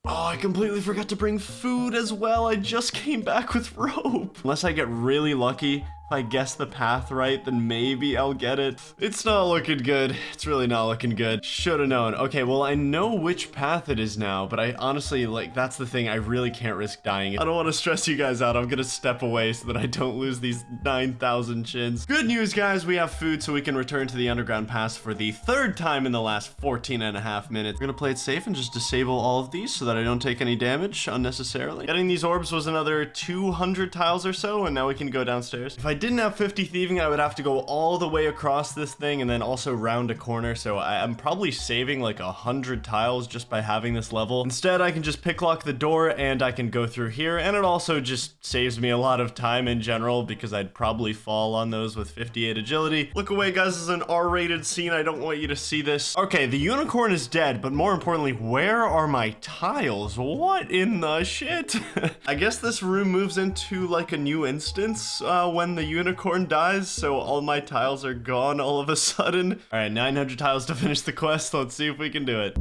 Speaker 1: Oh, I completely forgot to bring food as well. I just came back with rope. Unless I get really lucky, if I guess the path right, then maybe I'll get it. It's not looking good. It's really not looking good. Should've known. Okay, well, I know which path it is now, but I honestly, like, that's the thing. I really can't risk dying. I don't want to stress you guys out. I'm gonna step away so that I don't lose these 9,000 chins. Good news, guys. We have food, so we can return to the underground pass for the third time in the last 14 and a half minutes. We're gonna play it safe and just disable all of these so that I don't take any damage unnecessarily. Getting these orbs was another 200 tiles or so, and now we can go downstairs. If I didn't have 50 thieving, I would have to go all the way across this thing and then also round a corner, so I'm probably saving like 100 tiles just by having this level. Instead, I can just pick lock the door and I can go through here, and it also just saves me a lot of time in general because I'd probably fall on those with 58 agility. Look away, guys. This is an R-rated scene. I don't want you to see this. Okay, the unicorn is dead, but more importantly, where are my tiles? What in the shit? I guess this room moves into like a new instance when the unicorn dies, so all my tiles are gone all of a sudden. All right, 900 tiles to finish the quest. Let's see if we can do it.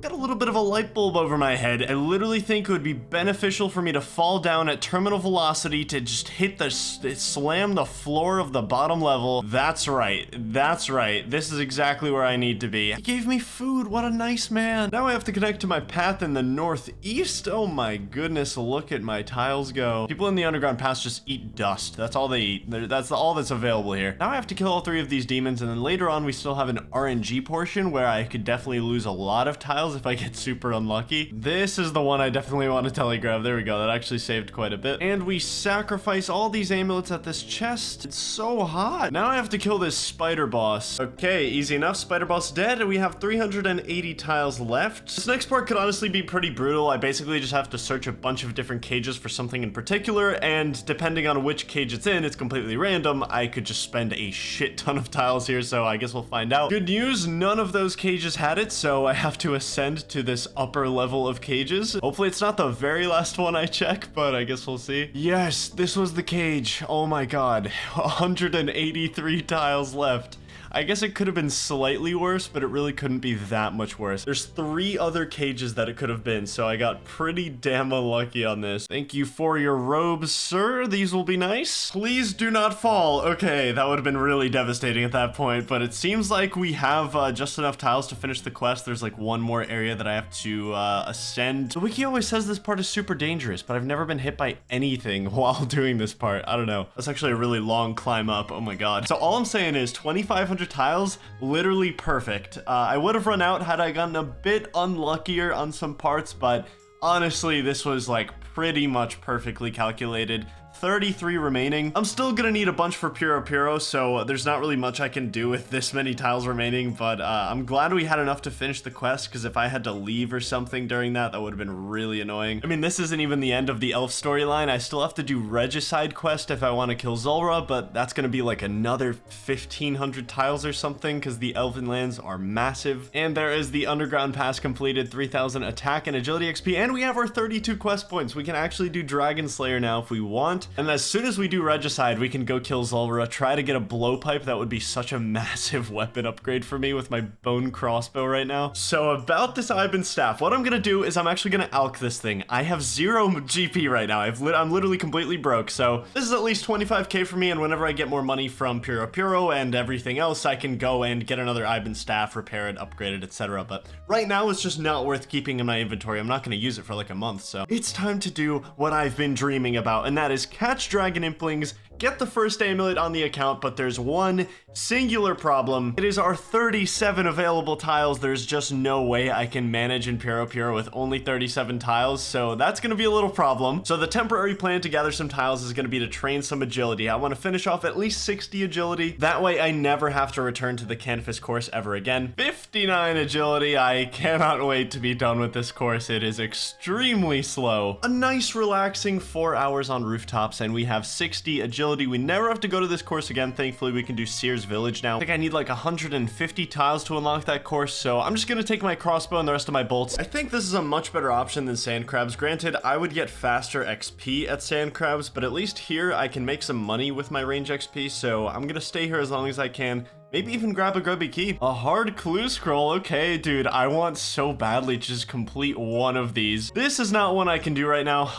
Speaker 1: Got a little bit of a light bulb over my head. I literally think it would be beneficial for me to fall down at terminal velocity to just hit slam the floor of the bottom level. That's right. That's right. This is exactly where I need to be. He gave me food. What a nice man. Now I have to connect to my path in the northeast. Oh my goodness, look at my tiles go. People in the underground pass just eat dust. That's all they eat. That's all that's available here. Now I have to kill all 3 of these demons, and then later on we still have an RNG portion where I could definitely lose a lot of tiles if I get super unlucky. This is the one I definitely want to telegraph. There we go. That actually saved quite a bit. And we sacrifice all these amulets at this chest. It's so hot. Now I have to kill this spider boss. Okay, easy enough. Spider boss dead. We have 380 tiles left. This next part could honestly be pretty brutal. I basically just have to search a bunch of different cages for something in particular, and depending on which cage it's in, it's completely random. I could just spend a shit ton of tiles here, so I guess we'll find out. Good news, none of those cages had it, so I have to ascend to this upper level of cages. Hopefully it's not the very last one I check, but I guess we'll see. Yes, this was the cage. Oh my god, 183 tiles left. I guess it could have been slightly worse, but it really couldn't be that much worse. There's 3 other cages that it could have been, so I got pretty damn unlucky on this. Thank you for your robes, sir. These will be nice. Please do not fall. Okay, that would have been really devastating at that point, but it seems like we have just enough tiles to finish the quest. There's like one more area that I have to ascend. The wiki always says this part is super dangerous, but I've never been hit by anything while doing this part. I don't know. That's actually a really long climb up. Oh my god. So all I'm saying is 2,500 tiles, literally perfect. I would have run out had I gotten a bit unluckier on some parts, but honestly, this was like pretty much perfectly calculated. 33 remaining. I'm still gonna need a bunch for Puro, so there's not really much I can do with this many tiles remaining, but I'm glad we had enough to finish the quest, because if I had to leave or something during that, that would have been really annoying. I mean, this isn't even the end of the elf storyline. I still have to do Regicide quest if I want to kill Zulrah, but that's gonna be like another 1,500 tiles or something, because the elven lands are massive. And there is the underground pass completed, 3,000 attack and agility XP, and we have our 32 quest points. We can actually do Dragon Slayer now if we want. And as soon as we do Regicide, we can go kill Zulrah, try to get a blowpipe. That would be such a massive weapon upgrade for me with my bone crossbow right now. So about this Iban staff, what I'm gonna do is I'm actually gonna alch this thing. I have 0 GP right now. I'm literally completely broke. So this is at least 25k for me, and whenever I get more money from Puro and everything else, I can go and get another Iban staff, repair it, upgrade it, etc. But right now it's just not worth keeping in my inventory. I'm not gonna use it for like a month. So it's time to do what I've been dreaming about, and that is catch dragon implings, get the first amulet on the account, but there's one singular problem. It is our 37 available tiles. There's just no way I can manage in Puro with only 37 tiles, so that's gonna be a little problem. So the temporary plan to gather some tiles is gonna be to train some agility. I wanna finish off at least 60 agility. That way I never have to return to the Canvas course ever again. 59 agility. I cannot wait to be done with this course. It is extremely slow. A nice relaxing 4 hours on rooftops, and we have 60 agility. We never have to go to this course again. Thankfully, we can do Sears Village now. I think I need like 150 tiles to unlock that course, so I'm just gonna take my crossbow and the rest of my bolts. I think this is a much better option than sand crabs. Granted, I would get faster XP at sand crabs, but at least here I can make some money with my range XP, so I'm gonna stay here as long as I can. Maybe even grab a grubby key. A hard clue scroll. Okay, dude, I want so badly to just complete one of these. This is not one I can do right now.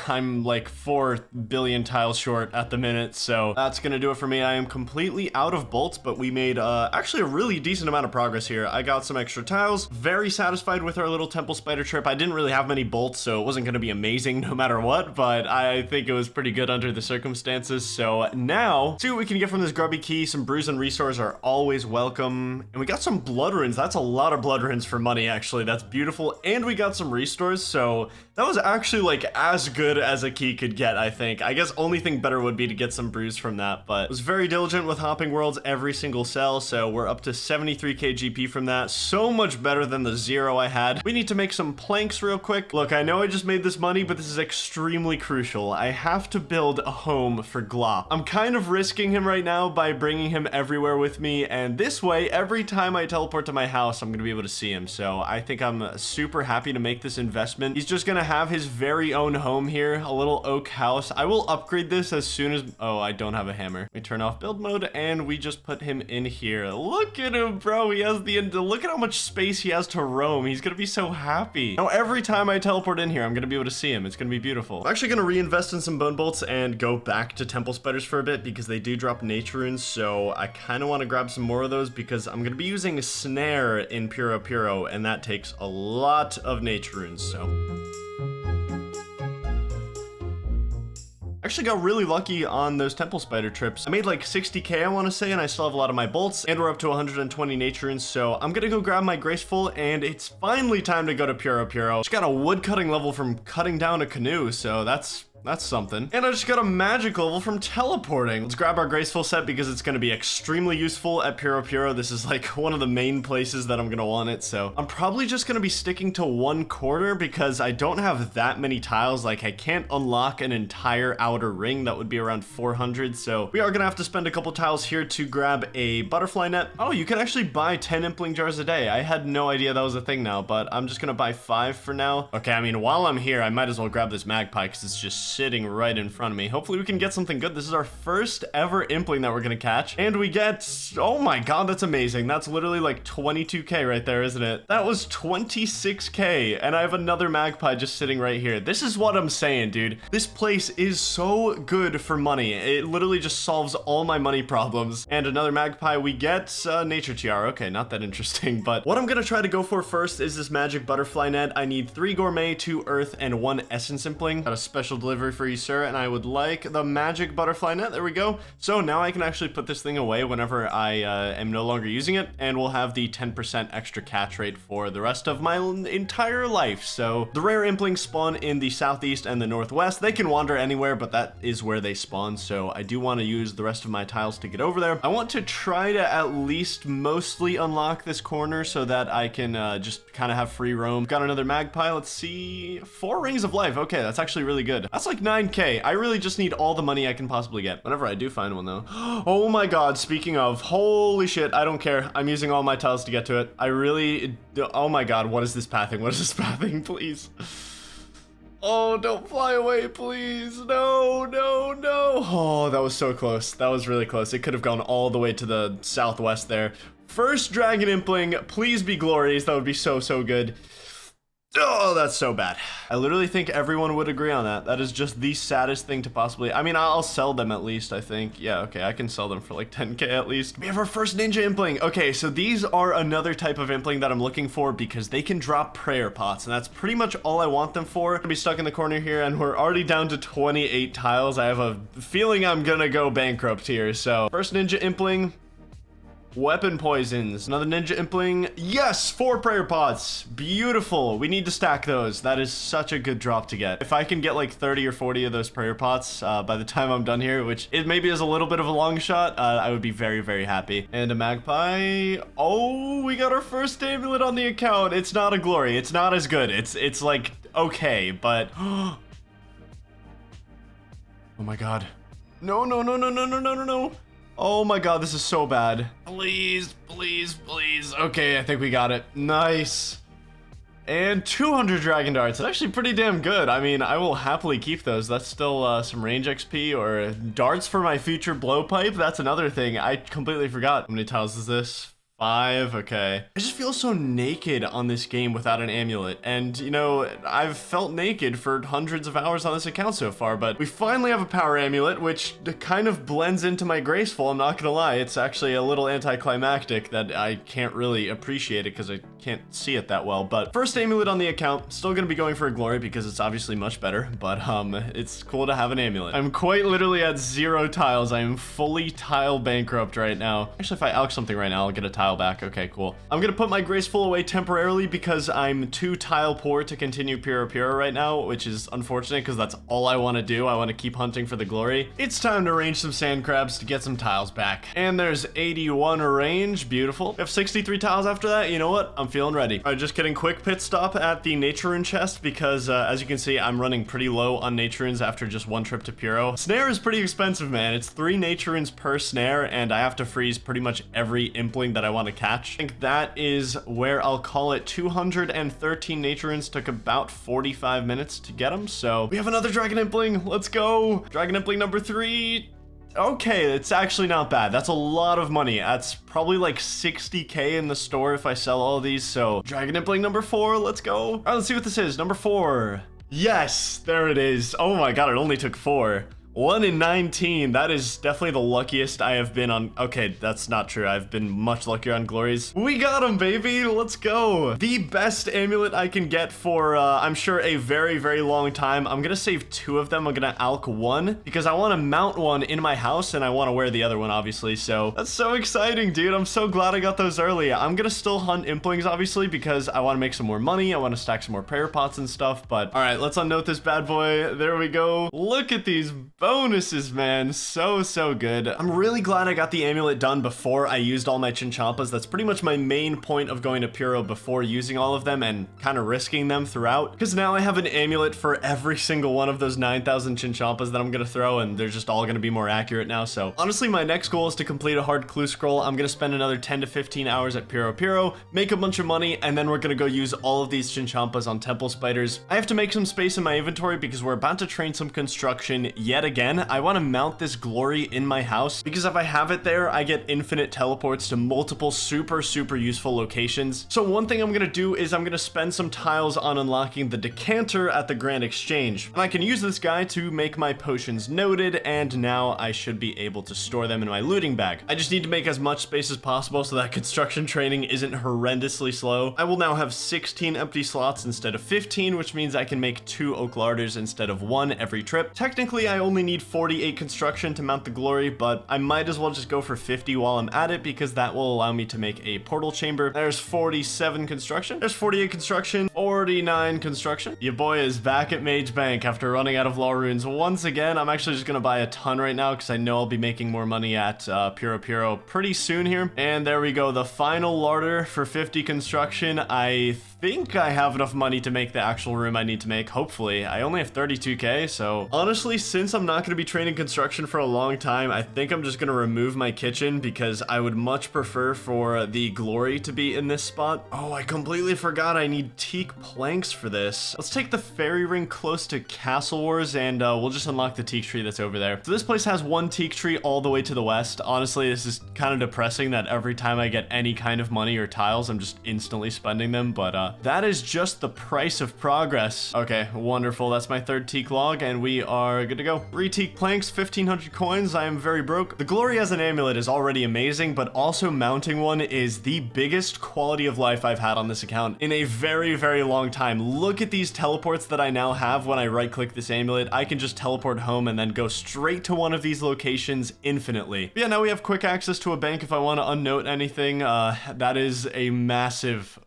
Speaker 1: I'm like 4 billion tiles short at the minute, so that's gonna do it for me. I am completely out of bolts, but we made actually a really decent amount of progress here. I got some extra tiles. Very satisfied with our little temple spider trip. I didn't really have many bolts, so it wasn't gonna be amazing no matter what, but I think it was pretty good under the circumstances. So now, see what we can get from this grubby key. Some brews and restores are always welcome, and we got some blood runes. That's a lot of blood runes for money, actually. That's beautiful. And we got some restores, so that was actually like as good as a key could get, I think. I guess only thing better would be to get some brews from that, but I was very diligent with hopping worlds every single cell, so we're up to 73k GP from that. So much better than the 0 I had. We need to make some planks real quick. Look, I know I just made this money, but this is extremely crucial. I have to build a home for Glop. I'm kind of risking him right now by bringing him everywhere with with me, and this way, every time I teleport to my house, I'm gonna be able to see him. So I think I'm super happy to make this investment. He's just gonna have his very own home here, a little oak house. I will upgrade this as soon as, oh, I don't have a hammer. We turn off build mode, and we just put him in here. Look at him, bro. He has look at how much space he has to roam. He's gonna be so happy. Now, every time I teleport in here, I'm gonna be able to see him. It's gonna be beautiful. I'm actually gonna reinvest in some bone bolts and go back to temple spiders for a bit because they do drop nature runes, so I kind of want to grab some more of those because I'm gonna be using a snare in Puro, and that takes a lot of nature runes, so. Actually got really lucky on those temple spider trips. I made like 60k, I want to say, and I still have a lot of my bolts, and we're up to 120 nature runes, so I'm gonna go grab my graceful, and it's finally time to go to Puro. Just got a wood cutting level from cutting down a canoe, so that's something. And I just got a magic level from teleporting. Let's grab our graceful set because it's going to be extremely useful at Puro. This is like one of the main places that I'm going to want it. So I'm probably just going to be sticking to one corner because I don't have that many tiles. Like I can't unlock an entire outer ring. That would be around 400. So we are going to have to spend a couple tiles here to grab a butterfly net. Oh, you can actually buy 10 impling jars a day. I had no idea that was a thing now, but I'm just going to buy 5 for now. Okay, I mean, while I'm here, I might as well grab this magpie because it's just sitting right in front of me. Hopefully we can get something good. This is our first ever impling that we're gonna catch, and we get, oh my god, that's amazing. That's literally like 22k right there, isn't it? That was 26k, and I have another magpie just sitting right here. This is what I'm saying, dude. This place is so good for money. It literally just solves all my money problems. And another magpie, we get nature tiara. Okay, not that interesting, but what I'm gonna try to go for first is this magic butterfly net. I need 3 gourmet, 2 earth, and 1 essence impling. Got a special delivery for you, sir, and I would like the magic butterfly net. There we go. So now I can actually put this thing away whenever I am no longer using it, and we'll have the 10% extra catch rate for the rest of my entire life. So the rare implings spawn in the southeast and the northwest. They can wander anywhere, but that is where they spawn, so I do want to use the rest of my tiles to get over there. I want to try to at least mostly unlock this corner so that I can just kind of have free roam. Got another magpie. Let's see. 4 rings of life. Okay, that's actually really good. That's like 9k. I really just need all the money I can possibly get. Whenever I do find one, though. Oh my god, speaking of, holy shit, I don't care. I'm using all my tiles to get to it. I really, oh my god, what is this pathing? What is this pathing, please? Oh, don't fly away, please. No, no, no. Oh, that was so close. That was really close. It could have gone all the way to the southwest there. First dragon impling, please be glorious. That would be so, so good. Oh, that's so bad. I literally think everyone would agree on that. That is just the saddest thing to possibly, I mean, I'll sell them at least, I think. Yeah, okay, I can sell them for like 10k at least. We have our first ninja impling. Okay, so these are another type of impling that I'm looking for because they can drop prayer pots, and that's pretty much all I want them for. I'm gonna be stuck in the corner here, and we're already down to 28 tiles. I have a feeling I'm gonna go bankrupt here. So first ninja impling. Weapon poisons. Another ninja impling. Yes, 4 prayer pots. Beautiful. We need to stack those. That is such a good drop to get. If I can get like 30 or 40 of those prayer pots by the time I'm done here, which it maybe is a little bit of a long shot, I would be very, very happy. And a magpie. Oh, we got our first amulet on the account. It's not a glory. It's not as good. It's like okay, but oh my god. No, no, no, no, no, no, no, no, no. Oh my god, this is so bad. Please, please, please. Okay, I think we got it. Nice. And 200 dragon darts. That's actually pretty damn good. I mean, I will happily keep those. That's still some range XP or darts for my future blowpipe. That's another thing. I completely forgot. How many tiles is this? 5, okay. I just feel so naked on this game without an amulet. And, you know, I've felt naked for hundreds of hours on this account so far, but we finally have a power amulet, which kind of blends into my graceful, I'm not gonna lie. It's actually a little anticlimactic that I can't really appreciate it because I can't see it that well. But first amulet on the account, still gonna be going for a glory because it's obviously much better, but it's cool to have an amulet. I'm quite literally at 0 tiles. I am fully tile bankrupt right now. Actually, if I alch something right now, I'll get a tile back. Okay, cool. I'm gonna put my graceful away temporarily because I'm too tile poor to continue Puro right now, which is unfortunate because that's all I want to do. I want to keep hunting for the glory. It's time to range some sand crabs to get some tiles back. And there's 81 range. Beautiful. We have 63 tiles after that. You know what? I'm feeling ready. All right, just kidding. Quick pit stop at the nature rune chest because as you can see, I'm running pretty low on nature runes after just one trip to Puro. Snare is pretty expensive, man. It's 3 nature runes per snare, and I have to freeze pretty much every impling that I want to catch. I think that is where I'll call it. 213 nature runes took about 45 minutes to get them, so we have another dragon impling. Let's go. Dragon impling number 3. Okay, it's actually not bad. That's a lot of money. That's probably like 60k in the store if I sell all of these. So dragon impling number 4, let's go. All right, let's see what this is. Number 4. Yes, there it is. Oh my god, it only took 4. 1 in 19. That is definitely the luckiest I have been on. Okay, that's not true. I've been much luckier on glories. We got him, baby. Let's go. The best amulet I can get for, I'm sure, a very, very long time. I'm gonna save 2 of them. I'm gonna alch 1 because I want to mount one in my house and I want to wear the other one, obviously. So that's so exciting, dude. I'm so glad I got those early. I'm gonna still hunt implings, obviously, because I want to make some more money. I want to stack some more prayer pots and stuff. But all right, let's unnote this bad boy. There we go. Look at these bonuses, man. So good. I'm really glad I got the amulet done before I used all my Chinchampas. That's pretty much my main point of going to Puro before using all of them and kind of risking them throughout, because now I have an amulet for every single one of those 9,000 Chinchampas that I'm gonna throw, and they're just all gonna be more accurate now. So honestly, my next goal is to complete a hard clue scroll. I'm gonna spend another 10 to 15 hours at Puro, make a bunch of money, and then we're gonna go use all of these Chinchampas on temple spiders. I have to make some space in my inventory because we're about to train some construction yet again. I want to mount this glory in my house because if I have it there, I get infinite teleports to multiple super useful locations. So one thing I'm going to do is I'm going to spend some tiles on unlocking the decanter at the Grand Exchange. And I can use this guy to make my potions noted, and now I should be able to store them in my looting bag. I just need to make as much space as possible so that construction training isn't horrendously slow. I will now have 16 empty slots instead of 15, which means I can make 2 oak larders instead of 1 every trip. Technically, I only need 48 construction to mount the glory, but I might as well just go for 50 while I'm at it because that will allow me to make a portal chamber. There's 47 construction. There's 48 construction, 49 construction. Your boy is back at Mage Bank after running out of law runes once again. I'm actually just gonna buy a ton right now because I know I'll be making more money at Puro pretty soon here. And there we go, the final larder for 50 construction. I think I have enough money to make the actual room I need to make, hopefully. I only have 32k, so honestly, since I'm not going to be training construction for a long time, I think I'm just going to remove my kitchen because I would much prefer for the glory to be in this spot. Oh, I completely forgot I need teak planks for this. Let's take the fairy ring close to Castle Wars and we'll just unlock the teak tree that's over there. So this place has 1 teak tree all the way to the west. Honestly, this is kind of depressing that every time I get any kind of money or tiles, I'm just instantly spending them, but that is just the price of progress. Okay, wonderful. That's my 3rd teak log, and we are good to go. 3 teak planks, 1,500 coins. I am very broke. The glory as an amulet is already amazing, but also mounting one is the biggest quality of life I've had on this account in a very long time. Look at these teleports that I now have when I right-click this amulet. I can just teleport home and then go straight to one of these locations infinitely. But yeah, now we have quick access to a bank if I want to unnote anything. That is a massive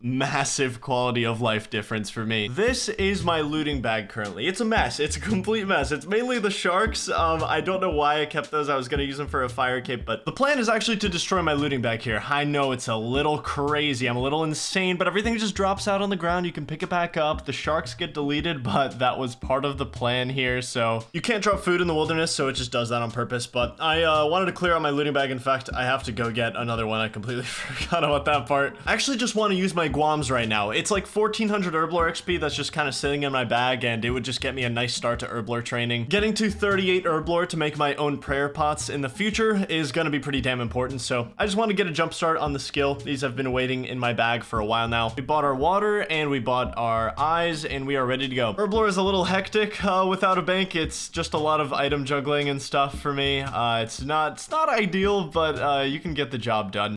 Speaker 1: quality of life difference for me. This is my looting bag currently. It's a mess. It's a complete mess. It's mainly the sharks. I don't know why I kept those. I was gonna use them for a fire cape, but the plan is actually to destroy my looting bag here. I know it's a little crazy. I'm a little insane, but everything just drops out on the ground. You can pick it back up. The sharks get deleted, but that was part of the plan here. So you can't drop food in the wilderness, so it just does that on purpose. But I wanted to clear out my looting bag. In fact, I have to go get another one. I completely forgot about that part. I actually just want to use my guams right now. It's like 1400 herblore XP that's just kind of sitting in my bag, and it would just get me a nice start to herblore training. Getting to 38 herblore to make my own prayer pots in the future is going to be pretty damn important, so I just want to get a jump start on the skill. These have been waiting in my bag for a while now. We bought our water and we bought our eyes, and we are ready to go. Herblore is a little hectic without a bank. It's just a lot of item juggling and stuff for me. It's not ideal, but you can get the job done.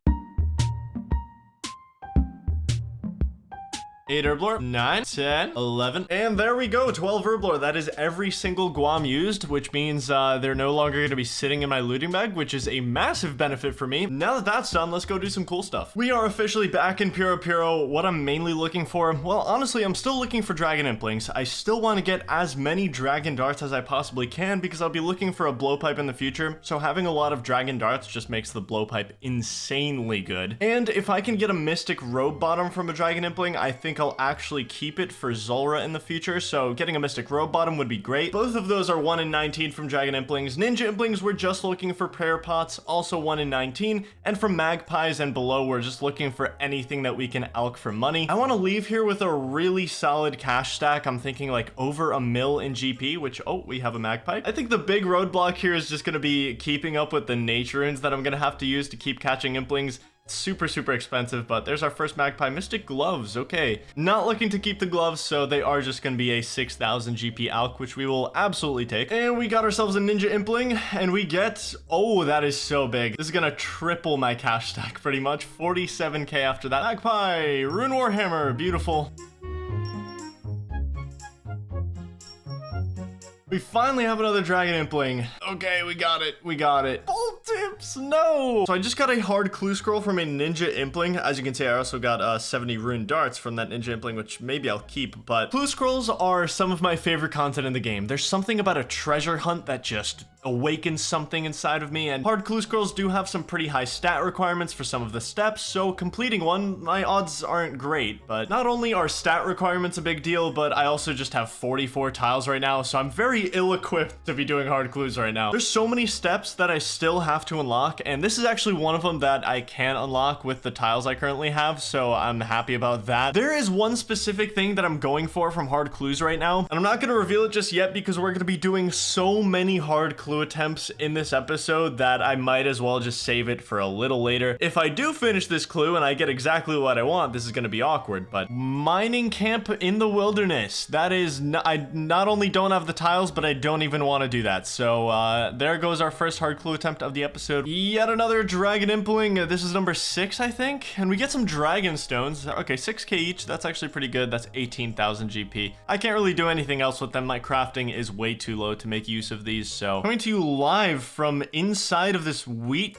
Speaker 1: 8 herblore, 9, 10, 11, and there we go, 12 herblore. That is every single Guam used, which means they're no longer going to be sitting in my looting bag, which is a massive benefit for me. Now that that's done, let's go do some cool stuff. We are officially back in Puro Puro. What I'm mainly looking for, well, honestly, I'm still looking for dragon implings. I still want to get as many dragon darts as I possibly can because I'll be looking for a blowpipe in the future. So having a lot of dragon darts just makes the blowpipe insanely good. And if I can get a mystic robe bottom from a dragon impling, I think I'll actually keep it for Zulrah in the future. So getting a mystic robe bottom would be great. Both of those are 1 in 19 from dragon implings. Ninja implings, we're just looking for prayer pots, also 1 in 19. And from magpies and below, we're just looking for anything that we can alch for money. I want to leave here with a really solid cash stack. I'm thinking like over a mil in GP, which, oh, we have a magpie. I think the big roadblock here is just going to be keeping up with the nature runes that I'm going to have to use to keep catching implings. Super expensive, but there's our first magpie. Mystic gloves, okay. Not looking to keep the gloves, so they are just gonna be a 6,000 GP alch, which we will absolutely take. And we got ourselves a ninja impling, and we get, oh, that is so big. This is gonna triple my cash stack pretty much. 47k after that. Magpie, rune warhammer, beautiful. We finally have another dragon impling. Okay, we got it. We got it. Bolt tips, no. So I just got a hard clue scroll from a ninja impling. As you can see, I also got 70 rune darts from that ninja impling, which maybe I'll keep. But clue scrolls are some of my favorite content in the game. There's something about a treasure hunt that just awakens something inside of me, and hard clue scrolls do have some pretty high stat requirements for some of the steps, so completing one, my odds aren't great. But not only are stat requirements a big deal, but I also just have 44 tiles right now, so I'm very ill-equipped to be doing hard clues right now. There's so many steps that I still have to unlock, and this is actually one of them that I can unlock with the tiles I currently have, so I'm happy about that. There is one specific thing that I'm going for from hard clues right now, and I'm not going to reveal it just yet because we're going to be doing so many hard clue attempts in this episode that I might as well just save it for a little later. If I do finish this clue and I get exactly what I want, this is going to be awkward, but mining camp in the wilderness, that is, I not only don't have the tiles, but I don't even want to do that. So there goes our first hard clue attempt of the episode. Yet another dragon impling. This is number 6, I think, and we get some dragon stones. Okay, 6k each. That's actually pretty good. That's 18,000 GP. I can't really do anything else with them. My crafting is way too low to make use of these, so coming to you live from inside of this wheat.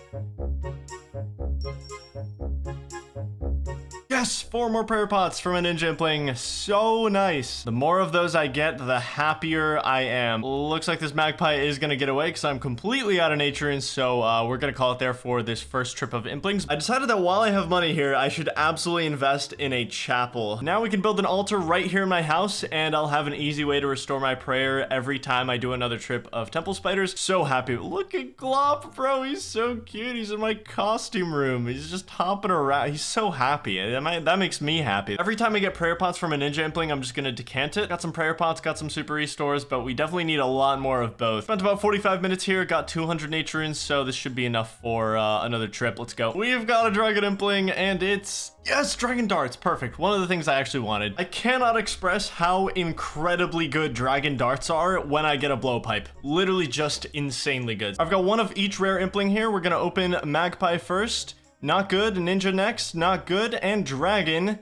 Speaker 1: Yes, 4 more prayer pots from a ninja impling. So nice. The more of those I get, the happier I am. Looks like this magpie is gonna get away because I'm completely out of nature, and so we're gonna call it there for this first trip of implings. I decided that while I have money here, I should absolutely invest in a chapel. Now we can build an altar right here in my house, and I'll have an easy way to restore my prayer every time I do another trip of temple spiders. So happy. Look at Glop, bro. He's so cute. He's in my costume room. He's just hopping around. He's so happy. That makes me happy. Every time I get prayer pots from a ninja impling, I'm just gonna decant it. Got some prayer pots, got some super restores, but we definitely need a lot more of both. Spent about 45 minutes here, got 200 nature runes, so this should be enough for another trip. Let's go. We've got a dragon impling, and it's, yes, dragon darts. Perfect. One of the things I actually wanted. I cannot express how incredibly good dragon darts are when I get a blowpipe. Literally just insanely good. I've got one of each rare impling here. We're gonna open magpie first. Not good. Ninja next. Not good. And dragon.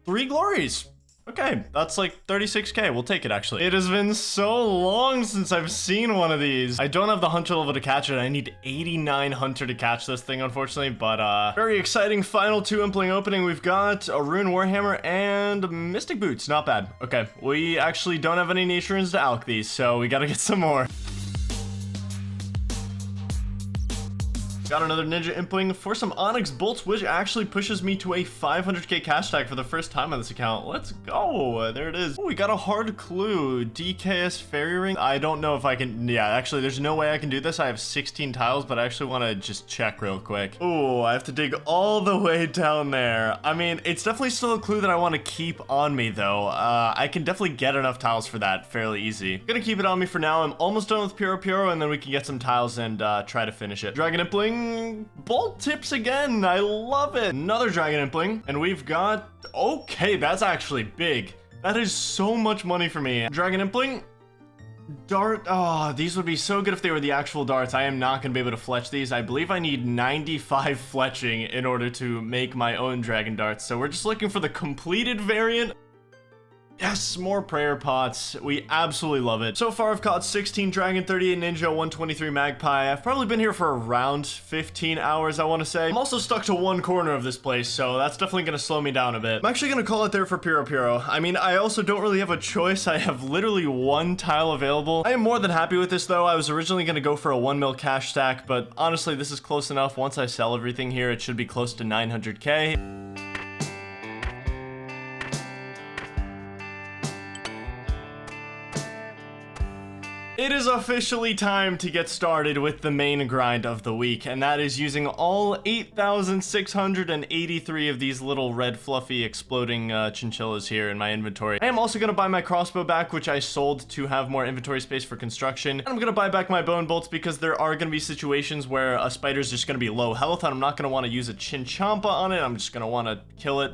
Speaker 1: 3 glories. Okay, that's like 36k. We'll take it, actually. It has been so long since I've seen one of these. I don't have the hunter level to catch it. I need 89 hunter to catch this thing, unfortunately, but very exciting final 2 impling opening. We've got a rune warhammer and mystic boots. Not bad. Okay, we actually don't have any nature runes to alch these, so we gotta get some more. Got another ninja impling for some onyx bolts, which actually pushes me to a 500k cash tag for the first time on this account. Let's go. There it is. Oh, we got a hard clue. DKS fairy ring. I don't know if I can. Yeah, actually, there's no way I can do this. I have 16 tiles, but I actually want to just check real quick. Oh, I have to dig all the way down there. I mean, it's definitely still a clue that I want to keep on me, though. I can definitely get enough tiles for that fairly easy. Gonna keep it on me for now. I'm almost done with Puro Puro, and then we can get some tiles and try to finish it. Dragon impling. Bolt tips again. I love it. Another dragon impling, and we've got, okay, that's actually big. That is so much money for me. Dragon impling, Dart, oh, these would be so good if they were the actual darts. I am not going to be able to fletch these. I believe I need 95 fletching in order to make my own dragon darts. So we're just looking for the completed variant. Yes, more prayer pots. We absolutely love it. So far, I've caught 16 dragon, 38 ninja, 123 magpie. I've probably been here for around 15 hours, I want to say. I'm also stuck to one corner of this place, so that's definitely going to slow me down a bit. I'm actually going to call it there for Piro Piro. I mean, I also don't really have a choice. I have literally one tile available. I am more than happy with this, though. I was originally going to go for a 1 mil cash stack, but honestly, this is close enough. Once I sell everything here, it should be close to 900k. It is officially time to get started with the main grind of the week, and that is using all 8,683 of these little red fluffy exploding chinchillas here in my inventory. I am also going to buy my crossbow back, which I sold to have more inventory space for construction. And I'm going to buy back my bone bolts because there are going to be situations where a spider's just going to be low health, and I'm not going to want to use a chinchampa on it. I'm just going to want to kill it.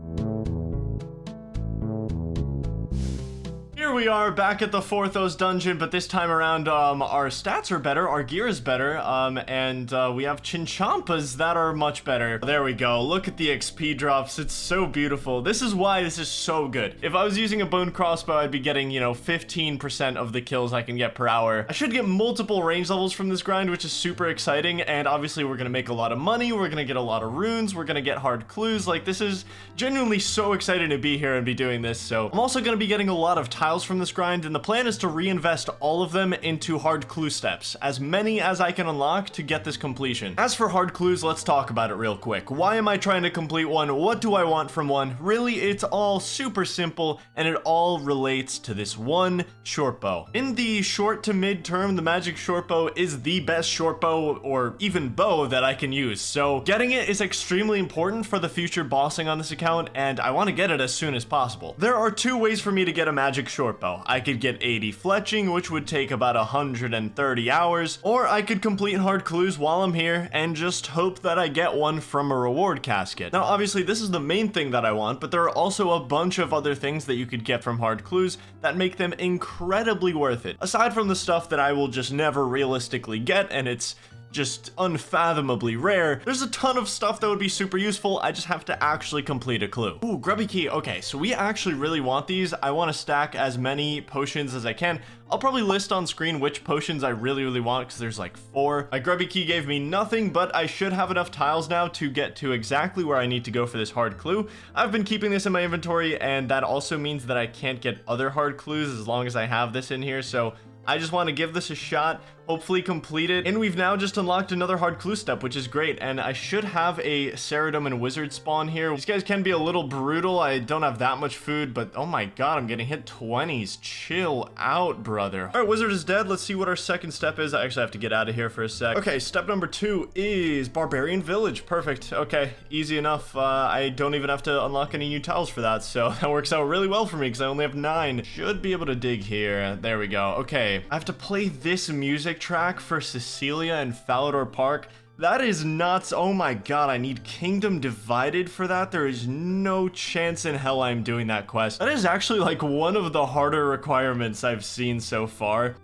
Speaker 1: Here we are back at the Forthos dungeon, but this time around our stats are better, our gear is better, and we have chinchampas that are much better. There we go. Look at the XP drops. It's so beautiful. This is why this is so good. If I was using a bone crossbow, I'd be getting, you know, 15% of the kills I can get per hour. I should get multiple range levels from this grind, which is super exciting, and obviously we're gonna make a lot of money, we're gonna get a lot of runes, we're gonna get hard clues. Like, this is genuinely so exciting to be here and be doing this. So I'm also gonna be getting a lot of tiles from this grind, and the plan is to reinvest all of them into hard clue steps, as many as I can unlock to get this completion. As for hard clues, let's talk about it real quick. Why am I trying to complete one? What do I want from one? Really, it's all super simple, and it all relates to this one short bow. In the short to mid term, the magic short bow is the best short bow or even bow that I can use, so getting it is extremely important for the future bossing on this account, and I want to get it as soon as possible. There are two ways for me to get a magic short bow. I could get 80 fletching, which would take about 130 hours, or I could complete hard clues while I'm here and just hope that I get one from a reward casket. Now, obviously, this is the main thing that I want, but there are also a bunch of other things that you could get from hard clues that make them incredibly worth it. Aside from the stuff that I will just never realistically get, and it's just unfathomably rare, there's a ton of stuff that would be super useful. I just have to actually complete a clue. Ooh, grubby key. Okay, so we actually really want these. I want to stack as many potions as I can. I'll probably list on screen which potions I really want, because there's like 4. My grubby key gave me nothing, but I should have enough tiles now to get to exactly where I need to go for this hard clue. I've been keeping this in my inventory, and that also means that I can't get other hard clues as long as I have this in here, so I just want to give this a shot, hopefully complete it, and we've now just unlocked another hard clue step, which is great, and I should have a Ceridom and Wizard spawn here. These guys can be a little brutal. I don't have that much food, but oh my god, I'm getting hit 20s. Chill out, brother. All right, Wizard is dead. Let's see what our second step is. I actually have to get out of here for a sec. Okay, step number 2 is Barbarian Village. Perfect. Okay, easy enough. I don't even have to unlock any new tiles for that, so that works out really well for me because I only have 9. Should be able to dig here. There we go. Okay, I have to play this music track for Cecilia and Falador Park. That is nuts. Oh my god, I need Kingdom Divided for that. There is no chance in hell I'm doing that quest. That is actually like one of the harder requirements I've seen so far.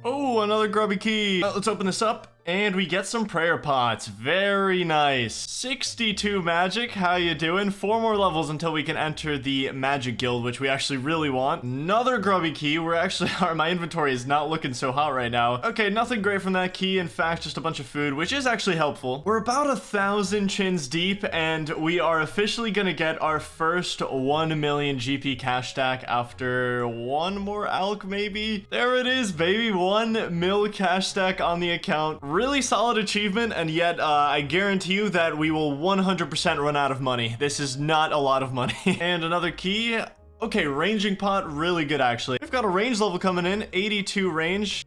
Speaker 1: Oh, another grubby key. Let's open this up. And we get some prayer pots. Very nice. 62 magic. How you doing? 4 more levels until we can enter the magic guild, which we actually really want. Another grubby key. We're actually, my inventory is not looking so hot right now. Okay, nothing great from that key. In fact, just a bunch of food, which is actually helpful. We're about 1,000 chins deep, and we are officially gonna get our first 1 million GP cash stack after 1 more alch, maybe? There it is, baby. 1 mil cash stack on the account. Really solid achievement, and yet I guarantee you that we will 100% run out of money. This is not a lot of money. And another key. Okay, ranging pot, really good actually. We've got a range level coming in, 82 range.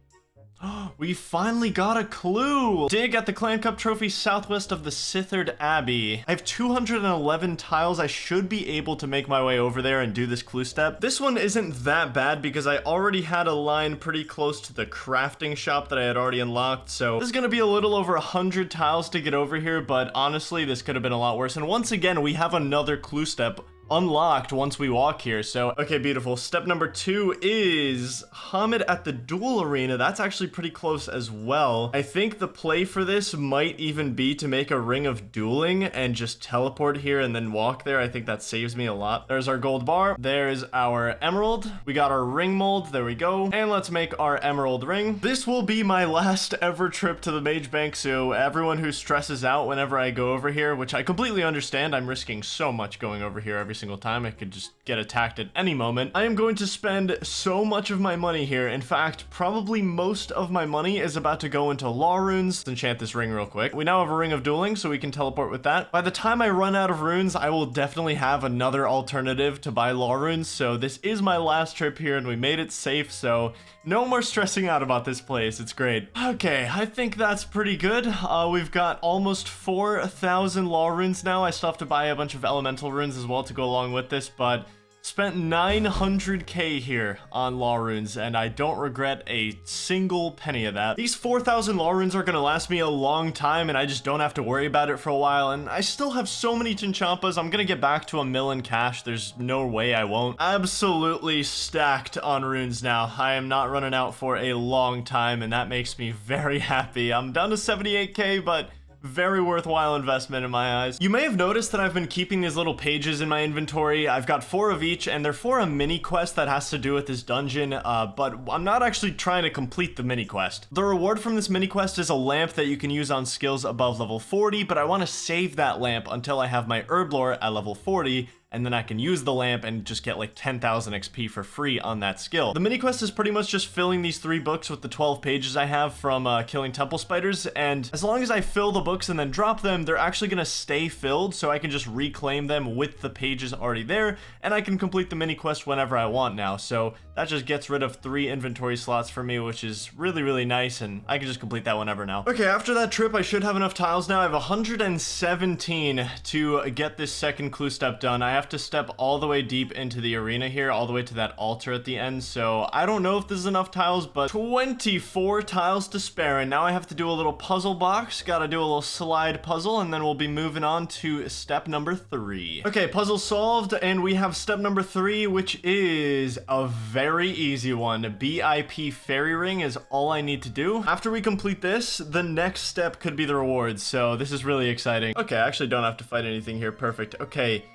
Speaker 1: We finally got a clue! Dig at the Clan Cup trophy southwest of the Cipher Abbey. I have 211 tiles. I should be able to make my way over there and do this clue step. This one isn't that bad because I already had a line pretty close to the crafting shop that I had already unlocked, so this is gonna be a little over 100 tiles to get over here, but honestly, this could have been a lot worse. And once again, we have another clue step unlocked once we walk here. So, okay, beautiful. Step number 2 is Hamid at the duel arena. That's actually pretty close as well. I think the play for this might even be to make a ring of dueling and just teleport here and then walk there. I think that saves me a lot. There's our gold bar. There's our emerald. We got our ring mold. There we go. And let's make our emerald ring. This will be my last ever trip to the Mage Bank, so everyone who stresses out whenever I go over here, which I completely understand, I'm risking so much going over here every single time. I could just get attacked at any moment. I am going to spend so much of my money here. In fact, probably most of my money is about to go into law runes. Let's enchant this ring real quick. We now have a ring of dueling, so we can teleport with that. By the time I run out of runes, I will definitely have another alternative to buy law runes, so this is my last trip here, and we made it safe, so no more stressing out about this place. It's great. Okay, I think that's pretty good. We've got almost 4,000 law runes now. I still have to buy a bunch of elemental runes as well to go along with this, but spent 900k here on law runes, and I don't regret a single penny of that. These 4,000 law runes are gonna last me a long time, and I just don't have to worry about it for a while, and I still have so many chinchampas. I'm gonna get back to 1 million cash. There's no way I won't. Absolutely stacked on runes now. I am not running out for a long time, and that makes me very happy. I'm down to 78k, but very worthwhile investment in my eyes. You may have noticed that I've been keeping these little pages in my inventory. I've got 4 of each, and they're for a mini quest that has to do with this dungeon, but I'm not actually trying to complete the mini quest. The reward from this mini quest is a lamp that you can use on skills above level 40, but I want to save that lamp until I have my herb lore at level 40, and then I can use the lamp and just get like 10,000 XP for free on that skill. The mini quest is pretty much just filling these 3 books with the 12 pages I have from killing temple spiders, and as long as I fill the books and then drop them, they're actually gonna stay filled, so I can just reclaim them with the pages already there, and I can complete the mini quest whenever I want now. So that just gets rid of 3 inventory slots for me, which is really, really nice, and I can just complete that whenever now. Okay, after that trip, I should have enough tiles now. I have 117 to get this second clue step done. I have to step all the way deep into the arena here, all the way to that altar at the end, so I don't know if this is enough tiles, but 24 tiles to spare, and now I have to do a little puzzle box. Gotta do a little slide puzzle, and then we'll be moving on to step number 3. Okay, puzzle solved, and we have step number 3, which is a very easy one. BIP fairy ring is all I need to do. After we complete this, the next step could be the rewards, so this is really exciting. Okay, I actually don't have to fight anything here. Perfect. Okay.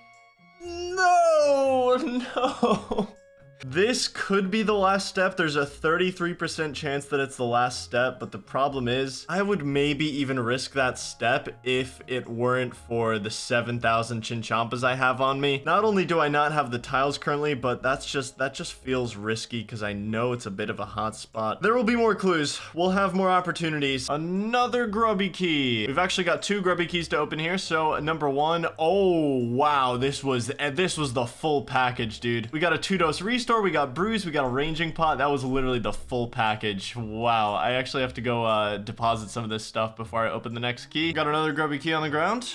Speaker 1: No. This could be the last step. There's a 33% chance that it's the last step, but the problem is I would maybe even risk that step if it weren't for the 7,000 chinchampas I have on me. Not only do I not have the tiles currently, but that just feels risky because I know it's a bit of a hot spot. There will be more clues. We'll have more opportunities. Another grubby key. We've actually got 2 grubby keys to open here. So number 1, oh wow, this was the full package, dude. We got a 2-dose restore. We got brews, we got a ranging pot. That was literally the full package. Wow, I actually have to go deposit some of this stuff before I open the next key. Got another grubby key on the ground.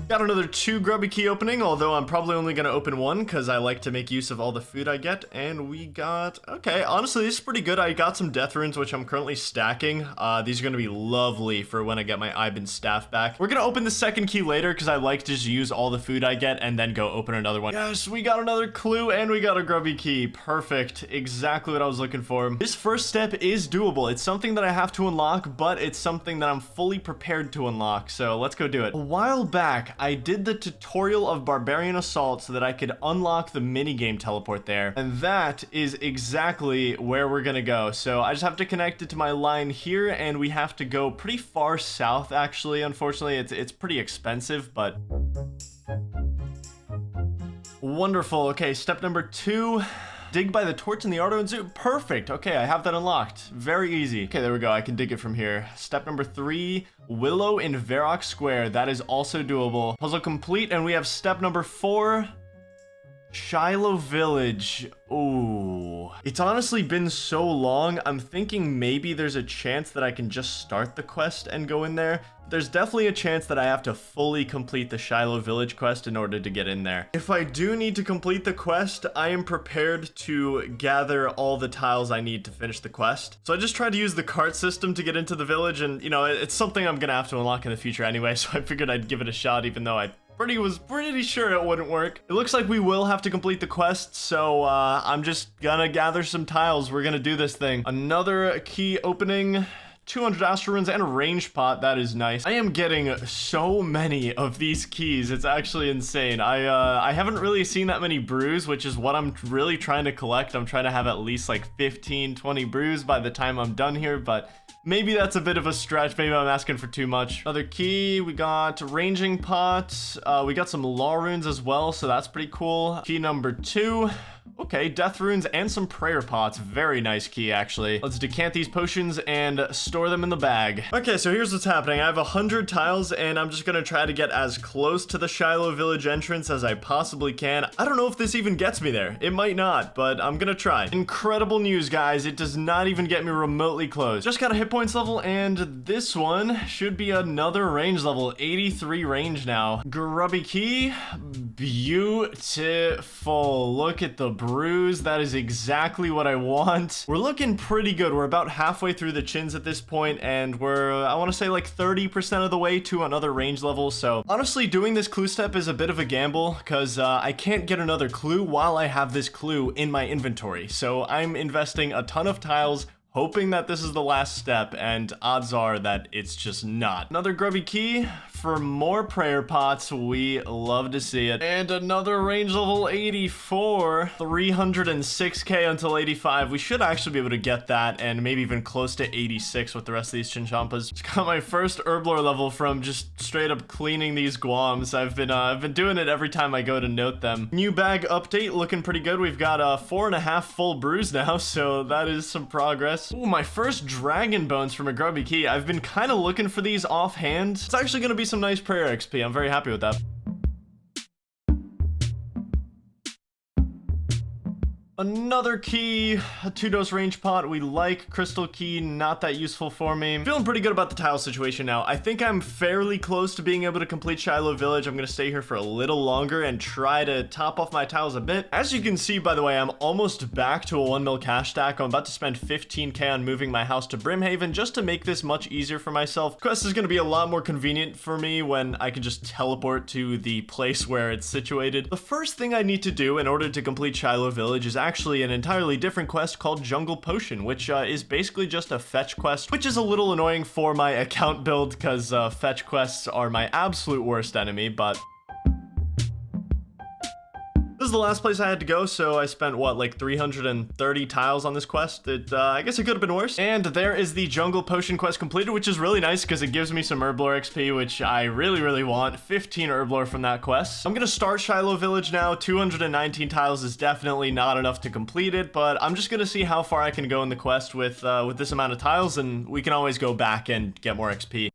Speaker 1: Got another 2 grubby key opening, although I'm probably only going to open 1 because I like to make use of all the food I get. And we got, okay, honestly, this is pretty good. I got some death runes, which I'm currently stacking. These are going to be lovely for when I get my Iban staff back. We're going to open the second key later because I like to just use all the food I get and then go open another one. Yes, we got another clue and we got a grubby key. Perfect. Exactly what I was looking for. This first step is doable. It's something that I have to unlock, but it's something that I'm fully prepared to unlock. So let's go do it. A while back, I did the tutorial of Barbarian Assault so that I could unlock the minigame teleport there, and that is exactly where we're gonna go. So I just have to connect it to my line here, and we have to go pretty far south, actually. Unfortunately, it's pretty expensive, but wonderful. Okay, step number 2. Dig by the torch in the Ardo and Zoo. Perfect. Okay, I have that unlocked. Very easy. Okay, there we go. I can dig it from here. Step number 3, Willow in Varrock Square. That is also doable. Puzzle complete, and we have step number 4, Shiloh Village. Ooh. It's honestly been so long, I'm thinking maybe there's a chance that I can just start the quest and go in there. There's definitely a chance that I have to fully complete the Shiloh Village quest in order to get in there. If I do need to complete the quest, I am prepared to gather all the tiles I need to finish the quest. So I just tried to use the cart system to get into the village, and you know, it's something I'm gonna have to unlock in the future anyway, so I figured I'd give it a shot even though I was pretty sure it wouldn't work. It looks like we will have to complete the quest, so I'm just gonna gather some tiles. We're gonna do this thing. Another key opening. 200 Astral Runes and a range pot. That is nice. I am getting so many of these keys. It's actually insane. I haven't really seen that many brews, which is what I'm really trying to collect. I'm trying to have at least like 15, 20 brews by the time I'm done here, but maybe that's a bit of a stretch. Maybe I'm asking for too much. Another key. We got ranging pots. We got some law runes as well, so that's pretty cool. Key number 2. Okay, death runes and some prayer pots. Very nice key, actually. Let's decant these potions and store them in the bag. Okay, so here's what's happening. I have 100 tiles, and I'm just gonna try to get as close to the Shiloh village entrance as I possibly can. I don't know if this even gets me there. It might not, but I'm gonna try. Incredible news, guys. It does not even get me remotely close. Just got a hit points level, and this one should be another range level. 83 range now. Grubby key. Beautiful. Look at the bruise. That is exactly what I want. We're looking pretty good. We're about halfway through the chins at this point, and we're, I want to say, like 30% of the way to another range level. So honestly, doing this clue step is a bit of a gamble because I can't get another clue while I have this clue in my inventory. So I'm investing a ton of tiles, hoping that this is the last step, and odds are that it's just not. Another grubby key for more prayer pots. We love to see it. And another range level 84. 306k until 85. We should actually be able to get that, and maybe even close to 86 with the rest of these Chinchampas. Just got my first herblore level from just straight up cleaning these guams. I've been doing it every time I go to note them. New bag update, looking pretty good. We've got 4.5 full brews now, so that is some progress. Ooh, my first dragon bones from a grubby key. I've been kind of looking for these offhand. It's actually going to be some nice prayer XP. I'm very happy with that. Another key, a 2-dose range pot. We like crystal key, not that useful for me. Feeling pretty good about the tile situation now. I think I'm fairly close to being able to complete Shiloh Village. I'm gonna stay here for a little longer and try to top off my tiles a bit. As you can see, by the way, I'm almost back to a 1 mil cash stack. I'm about to spend 15k on moving my house to Brimhaven just to make this much easier for myself. Quest is gonna be a lot more convenient for me when I can just teleport to the place where it's situated. The first thing I need to do in order to complete Shiloh Village is actually an entirely different quest called Jungle Potion, which is basically just a fetch quest, which is a little annoying for my account build because fetch quests are my absolute worst enemy, but this is the last place I had to go, so I spent, what, like 330 tiles on this quest? I guess it could have been worse. And there is the Jungle Potion quest completed, which is really nice because it gives me some herblore XP, which I really, really want. 15 herblore from that quest. I'm gonna start Shiloh Village now. 219 tiles is definitely not enough to complete it, but I'm just gonna see how far I can go in the quest with this amount of tiles, and we can always go back and get more XP.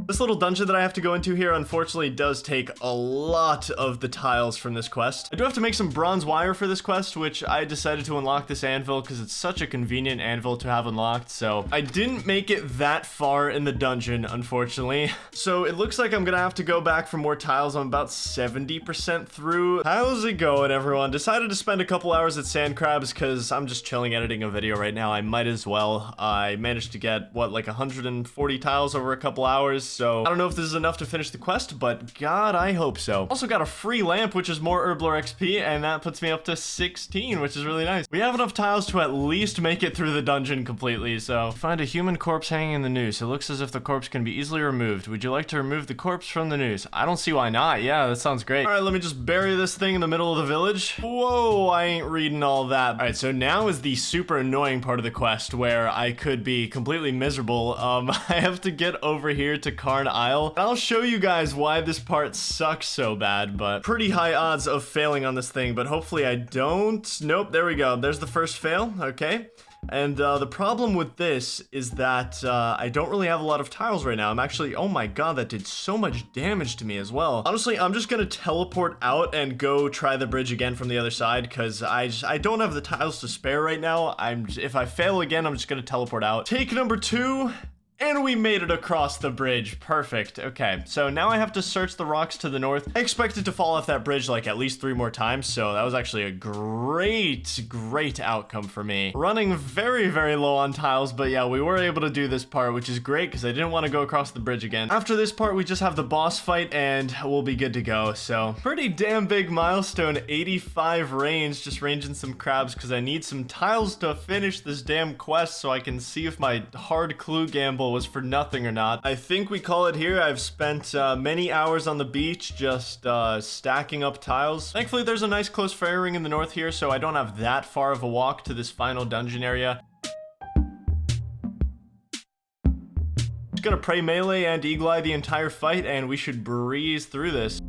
Speaker 1: This little dungeon that I have to go into here, unfortunately, does take a lot of the tiles from this quest. I do have to make some bronze wire for this quest, which I decided to unlock this anvil because it's such a convenient anvil to have unlocked, so I didn't make it that far in the dungeon, unfortunately. So it looks like I'm gonna have to go back for more tiles. I'm about 70% through. How's it going, everyone? Decided to spend a couple hours at Sand Crabs because I'm just chilling editing a video right now. I might as well. I managed to get, what, like 140 tiles over a couple hours. So I don't know if this is enough to finish the quest, but God, I hope so. Also got a free lamp, which is more herblore XP, and that puts me up to 16, which is really nice. We have enough tiles to at least make it through the dungeon completely, so. Find a human corpse hanging in the noose. It looks as if the corpse can be easily removed. Would you like to remove the corpse from the noose? I don't see why not. Yeah, that sounds great. All right, let me just bury this thing in the middle of the village. Whoa, I ain't reading all that. All right, so now is the super annoying part of the quest where I could be completely miserable. I have to get over here to Karn Isle. I'll show you guys why this part sucks so bad, but pretty high odds of failing on this thing, but hopefully I don't. Nope, there we go. There's the first fail, okay. And the problem with this is that I don't really have a lot of tiles right now. I'm actually, oh my God, that did so much damage to me as well. Honestly, I'm just gonna teleport out and go try the bridge again from the other side because I don't have the tiles to spare right now. If I fail again, I'm just gonna teleport out. Take number 2. And we made it across the bridge. Perfect. Okay, so now I have to search the rocks to the north. I expected to fall off that bridge like at least 3 more times, so that was actually a great outcome for me. Running very, very low on tiles, but yeah, we were able to do this part, which is great because I didn't want to go across the bridge again. After this part, we just have the boss fight and we'll be good to go. So pretty damn big milestone, 85 range, just ranging some crabs because I need some tiles to finish this damn quest so I can see if my hard clue gamble was for nothing or not. I think we call it here. I've spent many hours on the beach just stacking up tiles. Thankfully, there's a nice close fairy ring in the north here, so I don't have that far of a walk to this final dungeon area. Just gonna pray melee and eagle eye the entire fight, and we should breeze through this.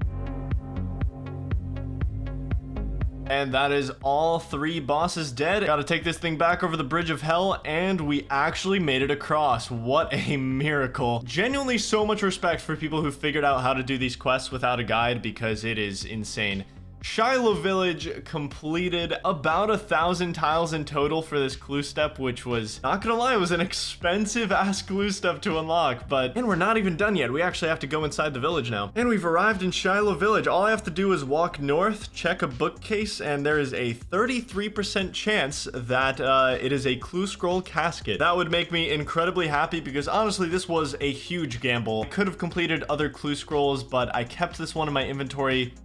Speaker 1: And that is all 3 bosses dead. Gotta take this thing back over the bridge of hell, and we actually made it across. What a miracle. Genuinely so much respect for people who figured out how to do these quests without a guide, because it is insane. Shiloh Village completed about 1,000 tiles in total for this clue step, which was, not gonna lie, it was an expensive ass clue step to unlock, and we're not even done yet. We actually have to go inside the village now. And we've arrived in Shiloh Village. All I have to do is walk north, check a bookcase, and there is a 33% chance that it is a clue scroll casket. That would make me incredibly happy because honestly, this was a huge gamble. I could have completed other clue scrolls, but I kept this one in my inventory.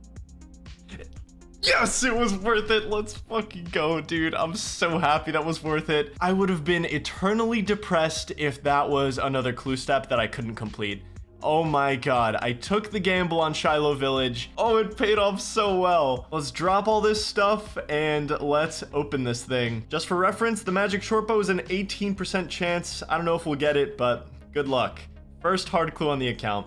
Speaker 1: Yes, it was worth it. Let's fucking go, dude. I'm so happy that was worth it. I would have been eternally depressed if that was another clue step that I couldn't complete. Oh my god, I took the gamble on Shiloh Village. Oh, it paid off so well. Let's drop all this stuff and let's open this thing. Just for reference, the magic short bow is an 18% chance. I don't know if we'll get it, but good luck. First hard clue on the account.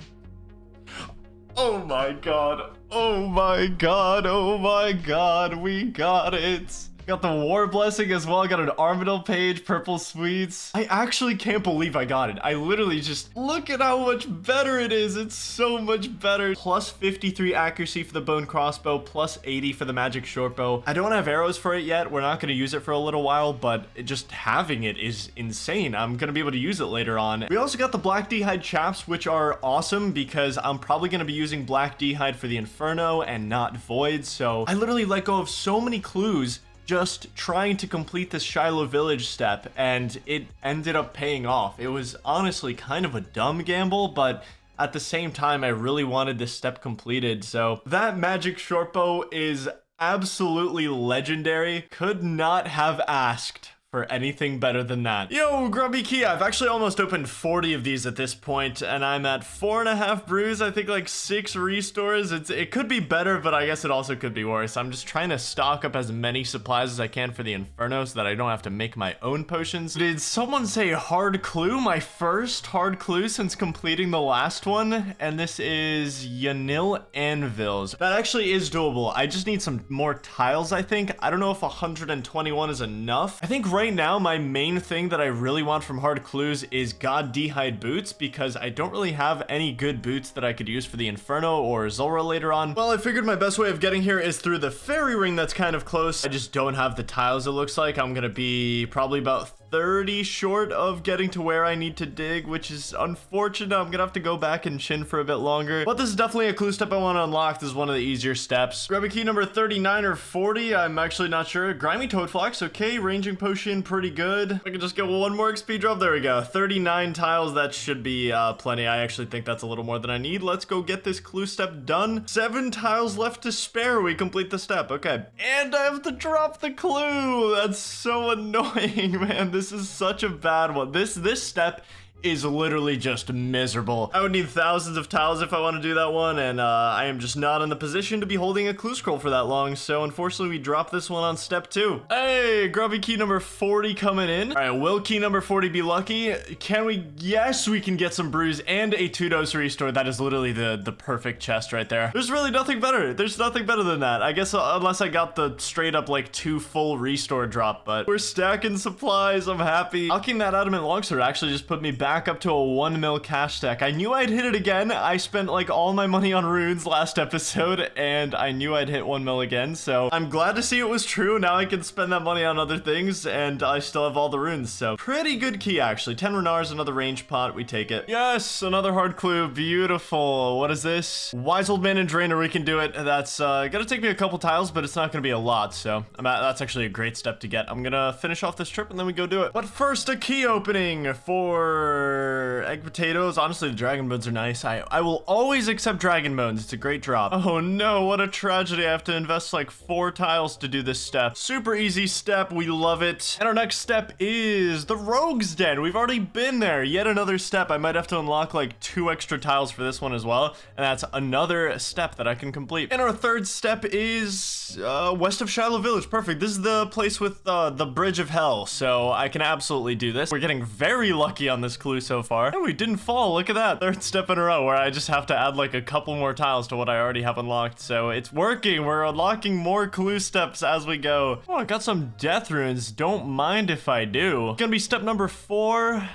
Speaker 1: Oh my god. Oh my god. Oh my god. We got it. Got the war blessing as well. Got an Armadillo page, purple sweets. I actually can't believe I got it. I literally just look at how much better it is. It's so much better. Plus 53 accuracy for the bone crossbow, plus 80 for the magic short bow. I don't have arrows for it yet. We're not going to use it for a little while, but just having it is insane. I'm going to be able to use it later on. We also got the black d'hide chaps, which are awesome because I'm probably going to be using black d'hide for the Inferno and not Void. So I literally let go of so many clues just trying to complete this Shiloh Village step, and it ended up paying off. It was honestly kind of a dumb gamble, but at the same time, I really wanted this step completed. So that magic short bow is absolutely legendary. Could not have asked for anything better than that. Yo, Grubby Key, I've actually almost opened 40 of these at this point, and I'm at 4.5 brews, I think like 6 restores. It could be better, but I guess it also could be worse. I'm just trying to stock up as many supplies as I can for the Inferno so that I don't have to make my own potions. Did someone say hard clue? My first hard clue since completing the last one, and this is Yanil Anvils. That actually is doable. I just need some more tiles, I think. I don't know if 121 is enough. I think right now, my main thing that I really want from hard clues is God d'hide boots, because I don't really have any good boots that I could use for the Inferno or Zulrah later on. Well, I figured my best way of getting here is through the fairy ring that's kind of close. I just don't have the tiles, it looks like. I'm gonna be probably about 30 short of getting to where I need to dig, which is unfortunate. I'm gonna have to go back and chin for a bit longer, but this is definitely a clue step I want to unlock. This is one of the easier steps. Grab a key number 39 or 40, I'm actually not sure. Grimy Toadflax, okay. Ranging potion, pretty good. I can just get one more XP drop. There we go. 39 tiles, that should be plenty. I actually think that's a little more than I need. Let's go get this clue step done. 7 tiles left to spare. We complete the step. Okay, and I have to drop the clue. That's so annoying, man. This is such a bad one. This step is literally just miserable. I would need thousands of tiles if I want to do that one, and I am just not in the position to be holding a clue scroll for that long, so unfortunately we dropped this one on step 2. Hey, grubby key number 40 coming in. All right, will key number 40 be lucky? Can we? Yes, we can get some brews and a 2-dose restore. That is literally the perfect chest right there. There's really nothing better. There's nothing better than that. I guess unless I got the straight up like 2 full restore drop, but we're stacking supplies. I'm happy. Alking that adamant longsword actually just put me back back up to a 1 mil cash stack. I knew I'd hit it again. I spent like all my money on runes last episode, and I knew I'd hit 1 mil again. So I'm glad to see it was true. Now I can spend that money on other things, and I still have all the runes. So pretty good key, actually. 10 renars, another range pot. We take it. Yes, another hard clue. Beautiful. What is this? Wise Old Man and Drainer. We can do it. That's gonna take me a couple tiles, but it's not gonna be a lot. So that's actually a great step to get. I'm gonna finish off this trip and then we go do it. But first, a key opening for egg potatoes. Honestly, the dragon bones are nice. I will always accept dragon bones. It's a great drop. Oh no, what a tragedy. I have to invest like 4 tiles to do this step. Super easy step. We love it. And our next step is the Rogue's Den. We've already been there. Yet another step. I might have to unlock like 2 extra tiles for this one as well. And that's another step that I can complete. And our third step is west of Shiloh Village. Perfect. This is the place with the Bridge of Hell. So I can absolutely do this. We're getting very lucky on this clue so far. And we didn't fall. Look at that. Third step in a row where I just have to add like a couple more tiles to what I already have unlocked. So it's working. We're unlocking more clue steps as we go. Oh, I got some death runes. Don't mind if I do. Gonna be step number 4.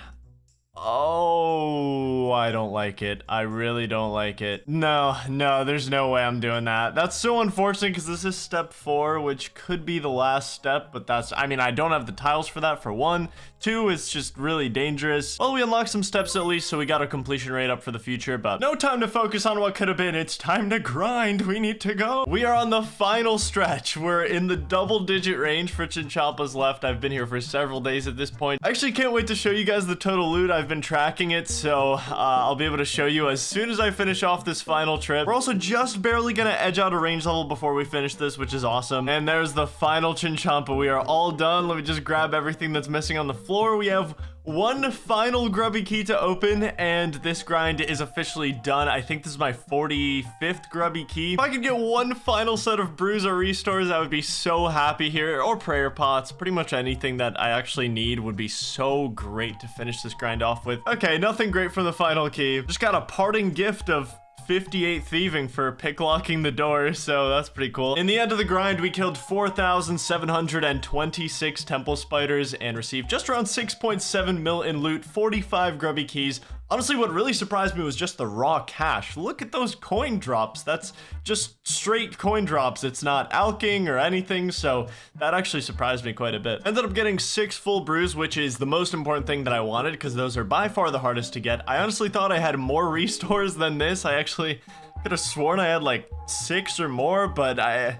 Speaker 1: Oh, I don't like it. I really don't like it. No, there's no way I'm doing that. That's so unfortunate because this is step 4, which could be the last step, but I mean, I don't have the tiles for that for 1. 2, it's just really dangerous. Well, we unlocked some steps at least, so we got a completion rate up for the future, but no time to focus on what could have been. It's time to grind. We need to go. We are on the final stretch. We're in the double-digit range for Chinchampa's left. I've been here for several days at this point. I actually can't wait to show you guys the total loot. I've been tracking it, so I'll be able to show you as soon as I finish off this final trip. We're also just barely gonna edge out a range level before we finish this, which is awesome. And there's the final Chinchampa. We are all done. Let me just grab everything that's missing on the floor. We have 1 final grubby key to open, and this grind is officially done. I think this is my 45th grubby key. If I could get 1 final set of brews or restores, I would be so happy here. Or prayer pots. Pretty much anything that I actually need would be so great to finish this grind off with. Okay, nothing great from the final key. Just got a parting gift of 58 thieving for picklocking the door, so that's pretty cool. In the end of the grind, we killed 4,726 temple spiders and received just around 6.7 mil in loot, 45 grubby keys. Honestly, what really surprised me was just the raw cash. Look at those coin drops. That's just straight coin drops. It's not alking or anything, so that actually surprised me quite a bit. Ended up getting 6 full brews, which is the most important thing that I wanted because those are by far the hardest to get. I honestly thought I had more restores than this. I actually could have sworn I had like 6 or more, but I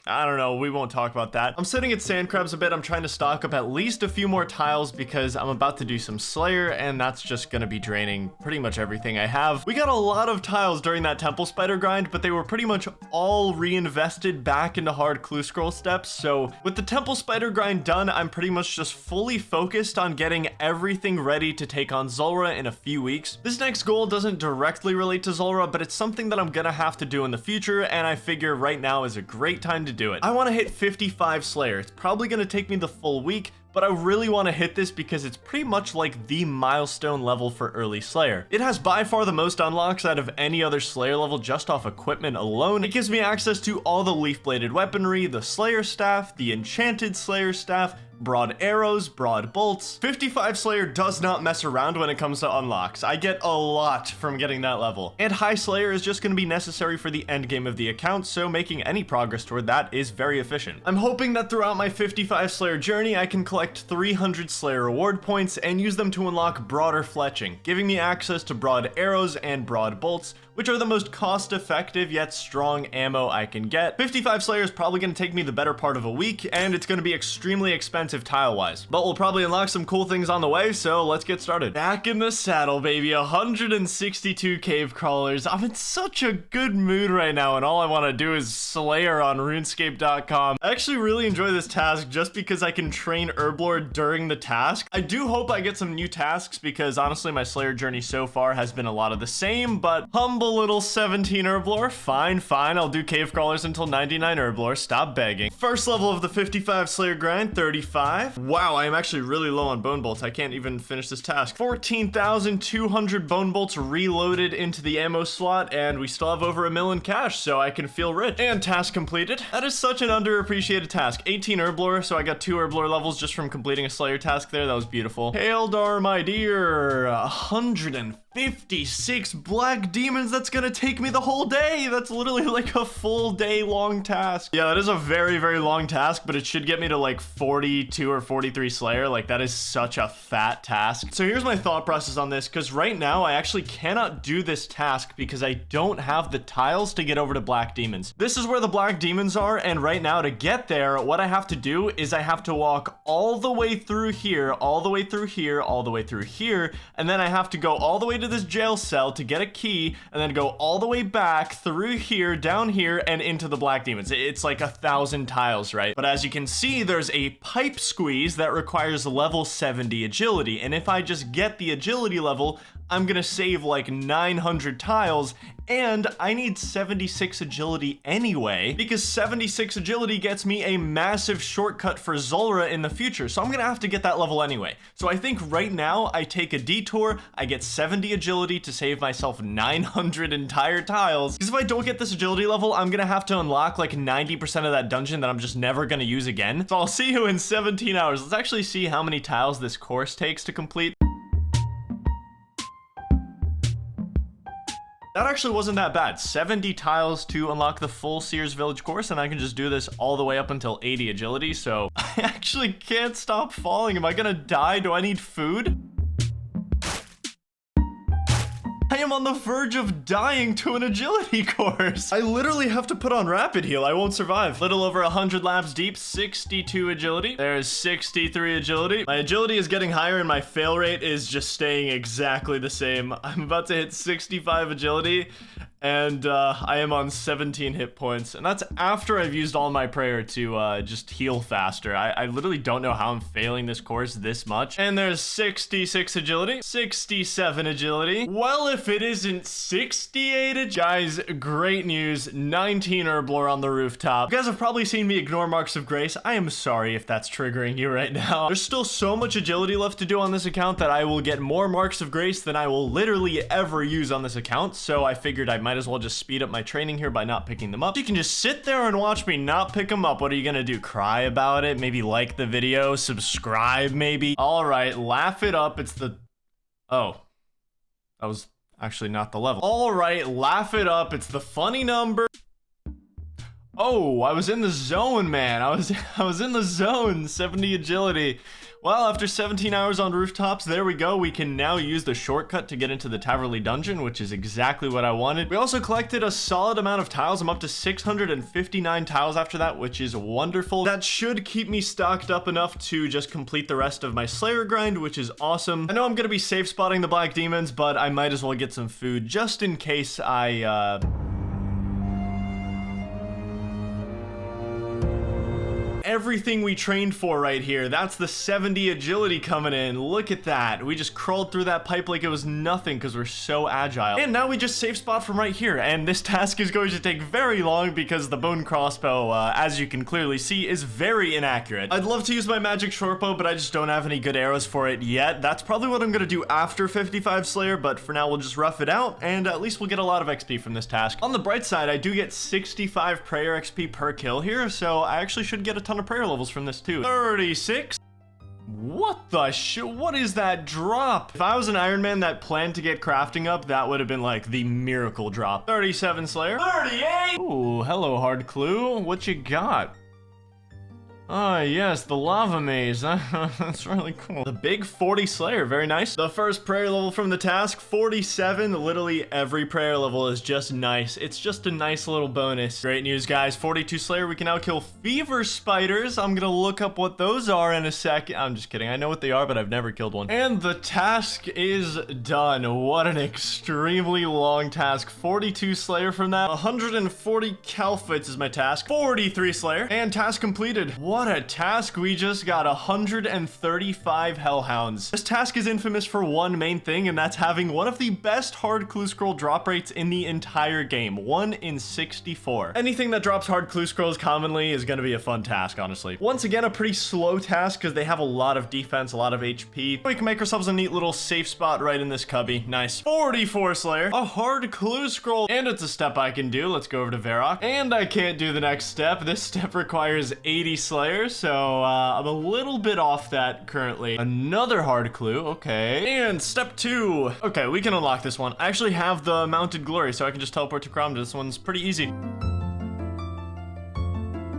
Speaker 1: don't know. We won't talk about that. I'm sitting at sand crabs a bit. I'm trying to stock up at least a few more tiles because I'm about to do some Slayer, and that's just gonna be draining pretty much everything I have. We got a lot of tiles during that temple spider grind, but they were pretty much all reinvested back into hard clue scroll steps. So with the temple spider grind done, I'm pretty much just fully focused on getting everything ready to take on Zulrah in a few weeks. This next goal doesn't directly relate to Zulrah, but it's something that I'm gonna have to do in the future, and I figure right now is a great time to do it. I want to hit 55 Slayer. It's probably going to take me the full week, but I really want to hit this because it's pretty much like the milestone level for early Slayer. It has by far the most unlocks out of any other Slayer level just off equipment alone. It gives me access to all the leaf-bladed weaponry, the Slayer staff, the enchanted Slayer staff, broad arrows, broad bolts. 55 Slayer does not mess around when it comes to unlocks. I get a lot from getting that level. And high Slayer is just going to be necessary for the end game of the account, so making any progress toward that is very efficient. I'm hoping that throughout my 55 Slayer journey, I can collect 300 Slayer reward points and use them to unlock broader fletching, giving me access to broad arrows and broad bolts, which are the most cost-effective yet strong ammo I can get. 55 Slayer is probably going to take me the better part of a week, and it's going to be extremely expensive tile-wise. But we'll probably unlock some cool things on the way, so let's get started. Back in the saddle, baby. 162 cave crawlers. I'm in such a good mood right now, and all I want to do is Slayer on RuneScape.com. I actually really enjoy this task just because I can train Herblord during the task. I do hope I get some new tasks because honestly, my Slayer journey so far has been a lot of the same, but humble little 17 Herblore. Fine, I'll do cave crawlers until 99 Herblore. Stop begging. First level of the 55 Slayer grind, 35 35. Wow, I am actually really low on bone bolts. I can't even finish this task. 14,200 bone bolts reloaded into the ammo slot, and we still have over $1 million cash, so I can feel rich. And task completed. That is such an underappreciated task. 18 herb lore, so I got 2 herb lore levels just from completing a Slayer task there. That was beautiful. Haildar, my dear. 156 black demons. That's gonna take me the whole day. That's literally like a full day long task. Yeah, that is a very, very long task, but it should get me to like 42 or 43 Slayer. Like, that is such a fat task. So here's my thought process on this, because right now I actually cannot do this task because I don't have the tiles to get over to black demons. This is where the black demons are, and right now to get there, what I have to do is I have to walk all the way through here, all the way through here, all the way through here, and then I have to go all the way to this jail cell to get a key, and then go all the way back through here, down here, and into the black demons. It's like 1,000 tiles, right? But as you can see, there's a pipe squeeze that requires level 70 agility, and if I just get the agility level, I'm gonna save like 900 tiles, and I need 76 agility anyway, because 76 agility gets me a massive shortcut for Zulrah in the future, so I'm gonna have to get that level anyway. So I think right now, I take a detour, I get 70 agility to save myself 900 entire tiles, because if I don't get this agility level, I'm gonna have to unlock like 90% of that dungeon that I'm just never gonna use again. So I'll see you in 17 hours. Let's actually see how many tiles this course takes to complete. That actually wasn't that bad. 70 tiles to unlock the full Sears Village course, and I can just do this all the way up until 80 agility, so I actually can't stop falling. Am I gonna die? Do I need food? I am on the verge of dying to an agility course. I literally have to put on rapid heal. I won't survive. Little over 100 laps deep, 62 agility. There's 63 agility. My agility is getting higher and my fail rate is just staying exactly the same. I'm about to hit 65 agility and I am on 17 hit points, and that's after I've used all my prayer to just heal faster. I literally don't know how I'm failing this course this much. And there's 66 agility, 67 agility. Well, if it isn't 68 guys, great news. 19 herb lore on the rooftop. You guys have probably seen me ignore marks of grace. I am sorry if that's triggering you right now. There's still so much agility left to do on this account that I will get more marks of grace than I will literally ever use on this account, so I figured I might as well just speed up my training here by not picking them up. You can just sit there and watch me not pick them up. What are you gonna do? Cry about it? Maybe like the video? Subscribe maybe? All right, laugh it up. It's the... Oh. That was actually not the level. All right, laugh it up. It's the funny number. Oh, I was in the zone, man. I was in the zone. 70 agility. Well, after 17 hours on rooftops, there we go. We can now use the shortcut to get into the Taverley dungeon, which is exactly what I wanted. We also collected a solid amount of tiles. I'm up to 659 tiles after that, which is wonderful. That should keep me stocked up enough to just complete the rest of my Slayer grind, which is awesome. I know I'm gonna be safe spotting the black demons, but I might as well get some food just in case everything we trained for right here. That's the 70 agility coming in. Look at that. We just crawled through that pipe like it was nothing because we're so agile. And now we just safe spot from right here. And this task is going to take very long because the bone crossbow, as you can clearly see, is very inaccurate. I'd love to use my magic shortbow, but I just don't have any good arrows for it yet. That's probably what I'm going to do after 55 Slayer, but for now we'll just rough it out, and at least we'll get a lot of XP from this task. On the bright side, I do get 65 prayer XP per kill here, so I actually should get a ton of prayer levels from this too. 36. What the what is that drop? If I was an Iron Man that planned to get crafting up, that would have been like the miracle drop. 37 Slayer. 38. Ooh, hello hard clue. What you got? Ah, yes, the lava maze. That's really cool. The big 40 Slayer, very nice. The first prayer level from the task, 47. Literally every prayer level is just nice. It's just a nice little bonus. Great news, guys. 42 Slayer, we can now kill fever spiders. I'm gonna look up what those are in a second. I'm just kidding. I know what they are, but I've never killed one. And the task is done. What an extremely long task. 42 Slayer from that. 140 Calfits is my task. 43 Slayer. And task completed. What what a task we just got. 135 hellhounds. This task is infamous for one main thing, and that's having one of the best hard clue scroll drop rates in the entire game. 1 in 64. Anything that drops hard clue scrolls commonly is gonna be a fun task, honestly. Once again, a pretty slow task because they have a lot of defense, a lot of HP. We can make ourselves a neat little safe spot right in this cubby. Nice. 44 Slayer. A hard clue scroll. And it's a step I can do. Let's go over to Varrock. And I can't do the next step. This step requires 80 Slayer, so I'm a little bit off that currently. Another hard clue. Okay. And step 2. Okay, we can unlock this one. I actually have the Mounted Glory, so I can just teleport to Crom. This one's pretty easy.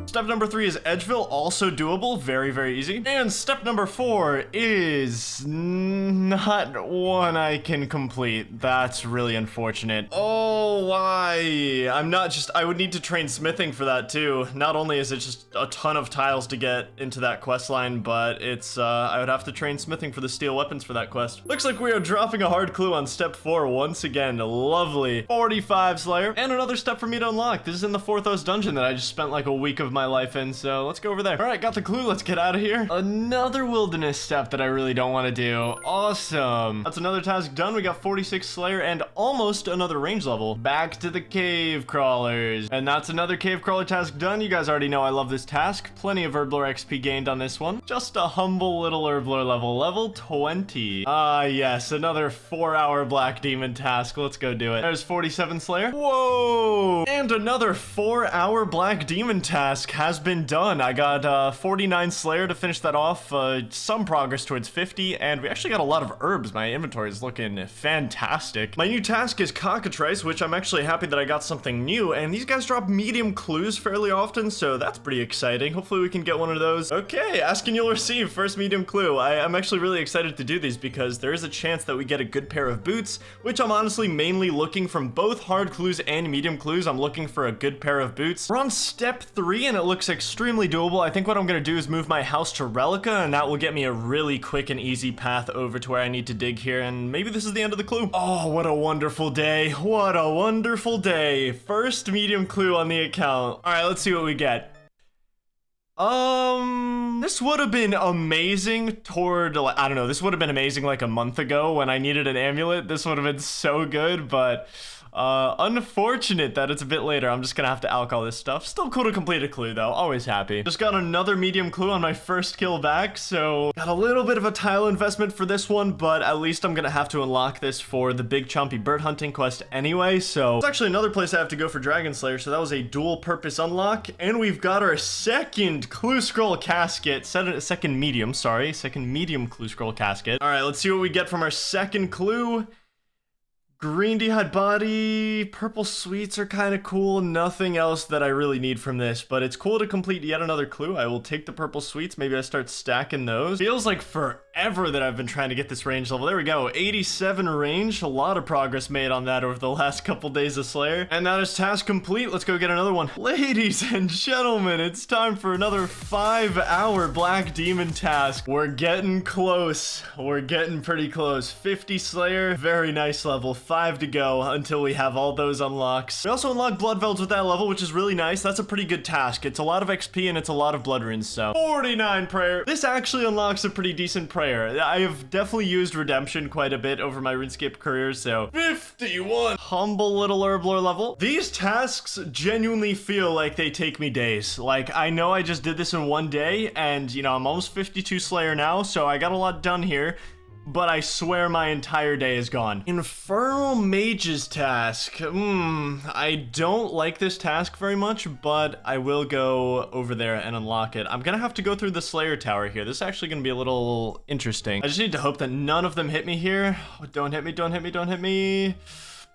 Speaker 1: Step number 3 is Edgeville, also doable, very, very easy. And step number 4 is not one I can complete. That's really unfortunate. Oh, why? I would need to train smithing for that too. Not only is it just a ton of tiles to get into that quest line, but it's, I would have to train smithing for the steel weapons for that quest. Looks like we are dropping a hard clue on step 4 once again. Lovely. 45 Slayer. And another step for me to unlock. This is in the Forthos dungeon that I just spent like a week of my life in, so let's go over there. All right, got the clue. Let's get out of here. Another wilderness step that I really don't want to do. Awesome. That's another task done. We got 46 Slayer and almost another range level. Back to the cave crawlers. And that's another cave crawler task done. You guys already know I love this task. Plenty of Herblore XP gained on this one. Just a humble little Herblore level 20. Ah, yes, another 4-hour Black Demon task. Let's go do it. There's 47 Slayer. Whoa! And another 4-hour Black Demon task has been done. I got 49 Slayer to finish that off, some progress towards 50, and we actually got a lot of herbs. My inventory is looking fantastic. My new task is Cockatrice, which I'm actually happy that I got something new, and these guys drop medium clues fairly often, so that's pretty exciting. Hopefully we can get one of those. Okay, ask and you'll receive. First medium clue. I'm actually really excited to do these because there is a chance that we get a good pair of boots, which I'm honestly mainly looking from both hard clues and medium clues. I'm looking for a good pair of boots. We're on step 3, and it looks extremely doable. I think what I'm gonna do is move my house to Relica, and that will get me a really quick and easy path over to where I need to dig here, and maybe this is the end of the clue. Oh, what a wonderful day. What a wonderful day. First medium clue on the account. All right, let's see what we get. This would have been amazing toward, I don't know, this would have been amazing like a month ago when I needed an amulet. This would have been so good, but unfortunate that it's a bit later. I'm just gonna have to alch all this stuff. Still cool to complete a clue though, always happy. Just got another medium clue on my first kill back, so got a little bit of a tile investment for this one, but at least I'm gonna have to unlock this for the big chompy bird hunting quest anyway, so it's actually another place I have to go for Dragon Slayer, so that was a dual purpose unlock, and we've got our second clue scroll casket, second medium clue scroll casket. All right, let's see what we get from our second clue. Green D'hide body, purple sweets are kind of cool. Nothing else that I really need from this, but it's cool to complete yet another clue. I will take the purple sweets. Maybe I start stacking those. Feels like forever that I've been trying to get this range level. There we go, 87 range. A lot of progress made on that over the last couple days of Slayer. And that is task complete. Let's go get another one. Ladies and gentlemen, it's time for another 5-hour Black Demon task. We're getting close. We're getting pretty close. 50 Slayer, very nice level. 5 to go until we have all those unlocks. We also unlock blood velds with that level, which is really nice. That's a pretty good task. It's a lot of XP and it's a lot of blood runes, so 49 prayer. This actually unlocks a pretty decent prayer. I have definitely used redemption quite a bit over my RuneScape career, so 51. Humble little herblore level. These tasks genuinely feel like they take me days. Like, I know I just did this in one day, and you know, I'm almost 52 Slayer now, so I got a lot done here. But I swear my entire day is gone. Infernal Mage's task. I don't like this task very much, but I will go over there and unlock it. I'm gonna have to go through the Slayer Tower here. This is actually gonna be a little interesting. I just need to hope that none of them hit me here. Oh, don't hit me, don't hit me, don't hit me.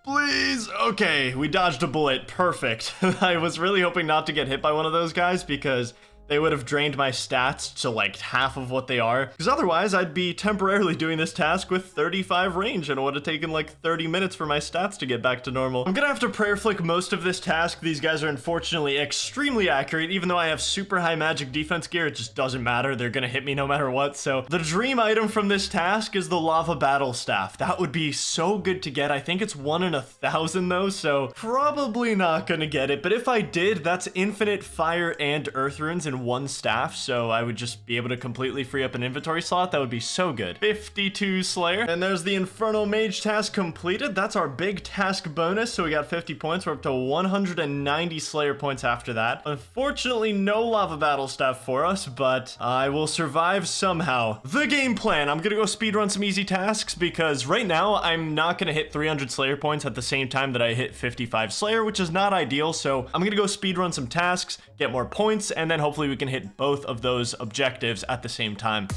Speaker 1: Please. Okay, we dodged a bullet. Perfect. I was really hoping not to get hit by one of those guys because they would have drained my stats to like half of what they are. Because otherwise, I'd be temporarily doing this task with 35 range and it would have taken like 30 minutes for my stats to get back to normal. I'm gonna have to prayer flick most of this task. These guys are unfortunately extremely accurate. Even though I have super high magic defense gear, it just doesn't matter. They're gonna hit me no matter what. So the dream item from this task is the Lava Battle Staff. That would be so good to get. I think it's 1 in 1,000 though, so probably not gonna get it. But if I did, that's infinite fire and earth runes in than 1 staff, so I would just be able to completely free up an inventory slot. That would be so good. 52 Slayer. And there's the Infernal Mage task completed. That's our big task bonus, so we got 50 points. We're up to 190 Slayer points after that. Unfortunately, no Lava Battle Staff for us, but I will survive somehow. The game plan. I'm gonna go speedrun some easy tasks because right now I'm not gonna hit 300 Slayer points at the same time that I hit 55 Slayer, which is not ideal, so I'm gonna go speedrun some tasks, get more points, and then hopefully we can hit both of those objectives at the same time.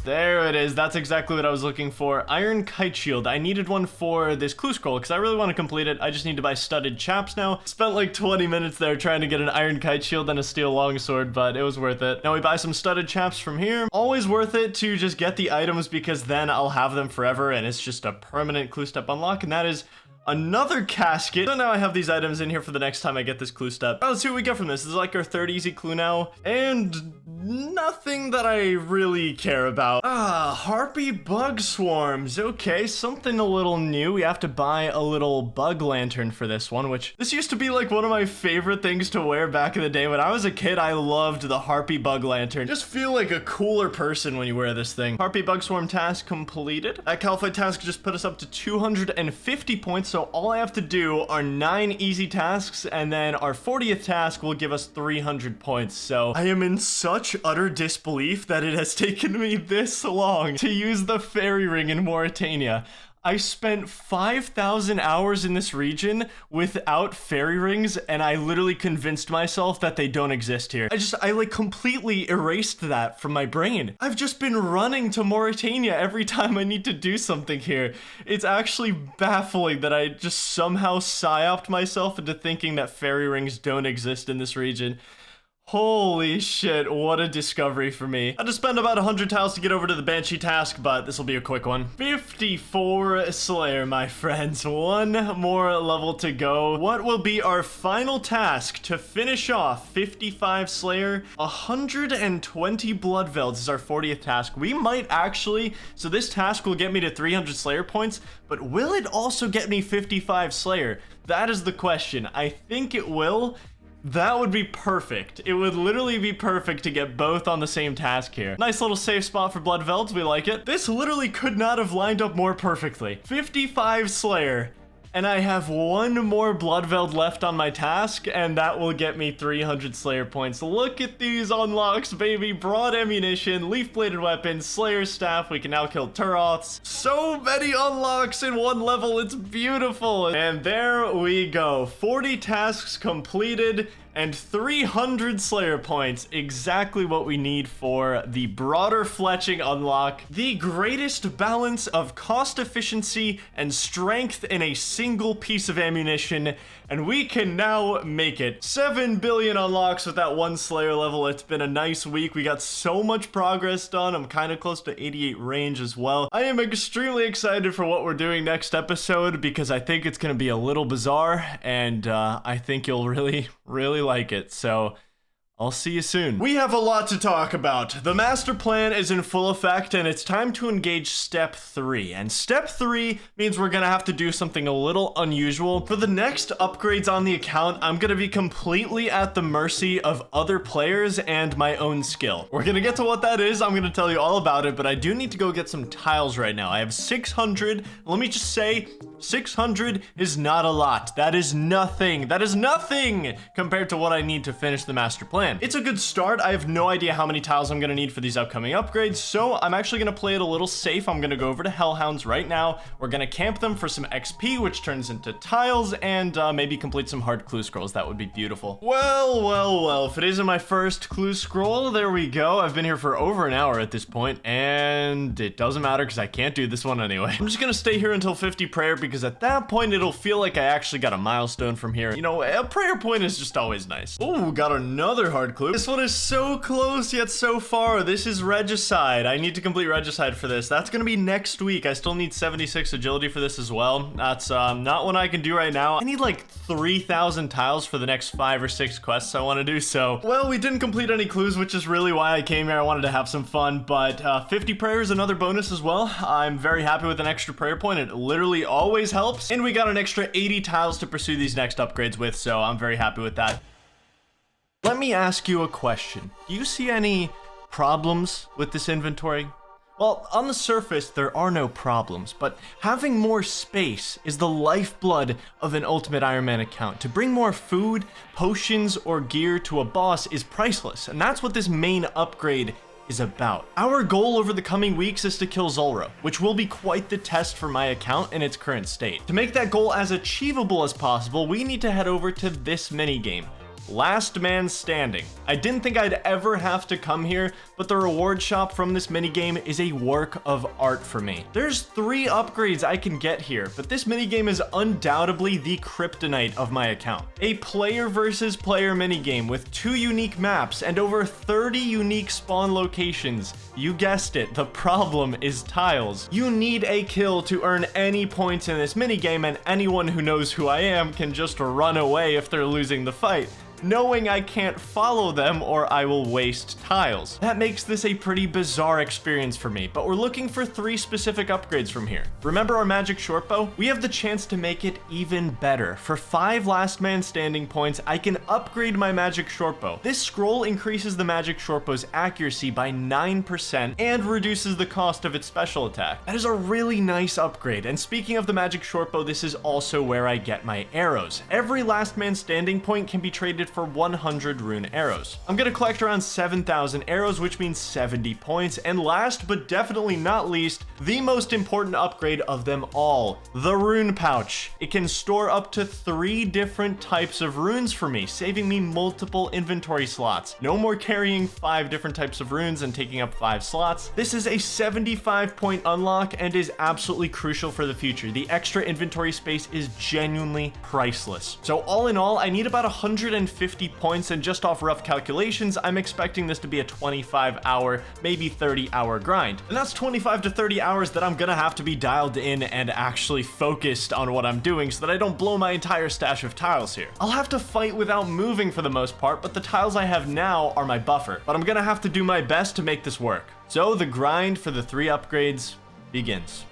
Speaker 1: There it is. That's exactly what I was looking for. Iron Kite Shield. I needed one for this clue scroll because I really want to complete it. I just need to buy studded chaps now. Spent like 20 minutes there trying to get an Iron Kite Shield and a steel longsword, but it was worth it. Now we buy some studded chaps from here. Always worth it to just get the items because then I'll have them forever and it's just a permanent clue step unlock, and that is another casket. So now I have these items in here for the next time I get this clue step. Let's see what we get from this. This is like our 3rd easy clue now, and nothing that I really care about. Harpy bug swarms. Okay, something a little new. We have to buy a little bug lantern for this one, which this used to be like one of my favorite things to wear back in the day. When I was a kid, I loved the Harpy bug lantern. Just feel like a cooler person when you wear this thing. Harpy bug swarm task completed. That Calphite task just put us up to 250 points, so all I have to do are 9 easy tasks, and then our 40th task will give us 300 points. So I am in such utter disbelief that it has taken me this long to use the fairy ring in Morytania. I spent 5,000 hours in this region without fairy rings, and I literally convinced myself that they don't exist here. I like completely erased that from my brain. I've just been running to Morytania every time I need to do something here. It's actually baffling that I just somehow psyoped myself into thinking that fairy rings don't exist in this region. Holy shit, what a discovery for me. I had to spend about 100 tiles to get over to the Banshee task, but this will be a quick one. 54 Slayer, my friends. 1 more level to go. What will be our final task to finish off 55 Slayer? 120 Blood Velds is our 40th task. We might actually, so this task will get me to 300 Slayer points, but will it also get me 55 Slayer? That is the question. I think it will. That would be perfect. It would literally be perfect to get both on the same task here. Nice little safe spot for Blood Velds, we like it. This literally could not have lined up more perfectly. 55 Slayer, and I have 1 more Blood Veld left on my task, and that will get me 300 Slayer points. Look at these unlocks, baby. Broad ammunition, leaf-bladed weapons, Slayer staff. We can now kill Turoths. So many unlocks in 1 level. It's beautiful. And there we go. 40 tasks completed and 300 Slayer points. Exactly what we need for the broader fletching unlock. The greatest balance of cost efficiency and strength in a single piece of ammunition. And we can now make it. 7 billion unlocks with that 1 Slayer level. It's been a nice week. We got so much progress done. I'm kind of close to 88 range as well. I am extremely excited for what we're doing next episode because I think it's going to be a little bizarre, and I think you'll really like it. So I'll see you soon. We have a lot to talk about. The master plan is in full effect, and it's time to engage step 3. And step 3 means we're gonna have to do something a little unusual. For the next upgrades on the account, I'm gonna be completely at the mercy of other players and my own skill. We're gonna get to what that is. I'm gonna tell you all about it, but I do need to go get some tiles right now. I have 600. Let me just say, 600 is not a lot. That is nothing. That is nothing compared to what I need to finish the master plan. It's a good start. I have no idea how many tiles I'm gonna need for these upcoming upgrades, so I'm actually gonna play it a little safe. I'm gonna go over to Hellhounds right now. We're gonna camp them for some XP, which turns into tiles, and maybe complete some hard clue scrolls. That would be beautiful. Well, if it isn't my first clue scroll, there we go. I've been here for over an hour at this point, and it doesn't matter because I can't do this one anyway. I'm just gonna stay here until 50 prayer because at that point, it'll feel like I actually got a milestone from here. You know, a prayer point is just always nice. Oh, got another hard clue. This one is so close yet so far. This is Regicide. I need to complete Regicide for this. That's gonna be next week. I still need 76 agility for this as well. That's not one I can do right now. I need like 3,000 tiles for the next 5 or 6 quests I want to do. So, well, we didn't complete any clues, which is really why I came here. I wanted to have some fun, but 50 prayer is another bonus as well. I'm very happy with an extra prayer point. It literally always helps. And we got an extra 80 tiles to pursue these next upgrades with, so I'm very happy with that. Let me ask you a question. Do you see any problems with this inventory? Well, on the surface, there are no problems, but having more space is the lifeblood of an Ultimate Iron Man account. To bring more food, potions, or gear to a boss is priceless, and that's what this main upgrade is about. Our goal over the coming weeks is to kill Zulrah, which will be quite the test for my account in its current state. To make that goal as achievable as possible, we need to head over to this minigame. Last Man Standing. I didn't think I'd ever have to come here, but the reward shop from this minigame is a work of art for me. There's 3 upgrades I can get here, but this minigame is undoubtedly the kryptonite of my account. A player versus player minigame with 2 unique maps and over 30 unique spawn locations. You guessed it, the problem is tiles. You need a kill to earn any points in this minigame, and anyone who knows who I am can just run away if they're losing the fight, knowing I can't follow them or I will waste tiles. That makes this a pretty bizarre experience for me, but we're looking for 3 specific upgrades from here. Remember our magic shortbow? We have the chance to make it even better. For 5 last man standing points, I can upgrade my magic shortbow. This scroll increases the magic shortbow's accuracy by 9% and reduces the cost of its special attack. That is a really nice upgrade, and speaking of the magic shortbow, this is also where I get my arrows. Every last man standing point can be traded for 100 rune arrows. I'm gonna collect around 7,000 arrows, which means 70 points, and last but definitely not least, the most important upgrade of them all, the rune pouch. It can store up to 3 different types of runes for me, saving me multiple inventory slots. No more carrying 5 different types of runes and taking up 5 slots. This is a 75 point unlock and is absolutely crucial for the future. The extra inventory space is genuinely priceless. So all in all, I need about 150 points, and just off rough calculations, I'm expecting this to be a 25-hour, maybe 30-hour grind. And that's 25 to 30 hours that I'm gonna have to be dialed in and actually focused on what I'm doing so that I don't blow my entire stash of tiles here. I'll have to fight without moving for the most part, but the tiles I have now are my buffer. But I'm gonna have to do my best to make this work. So the grind for the 3 upgrades begins.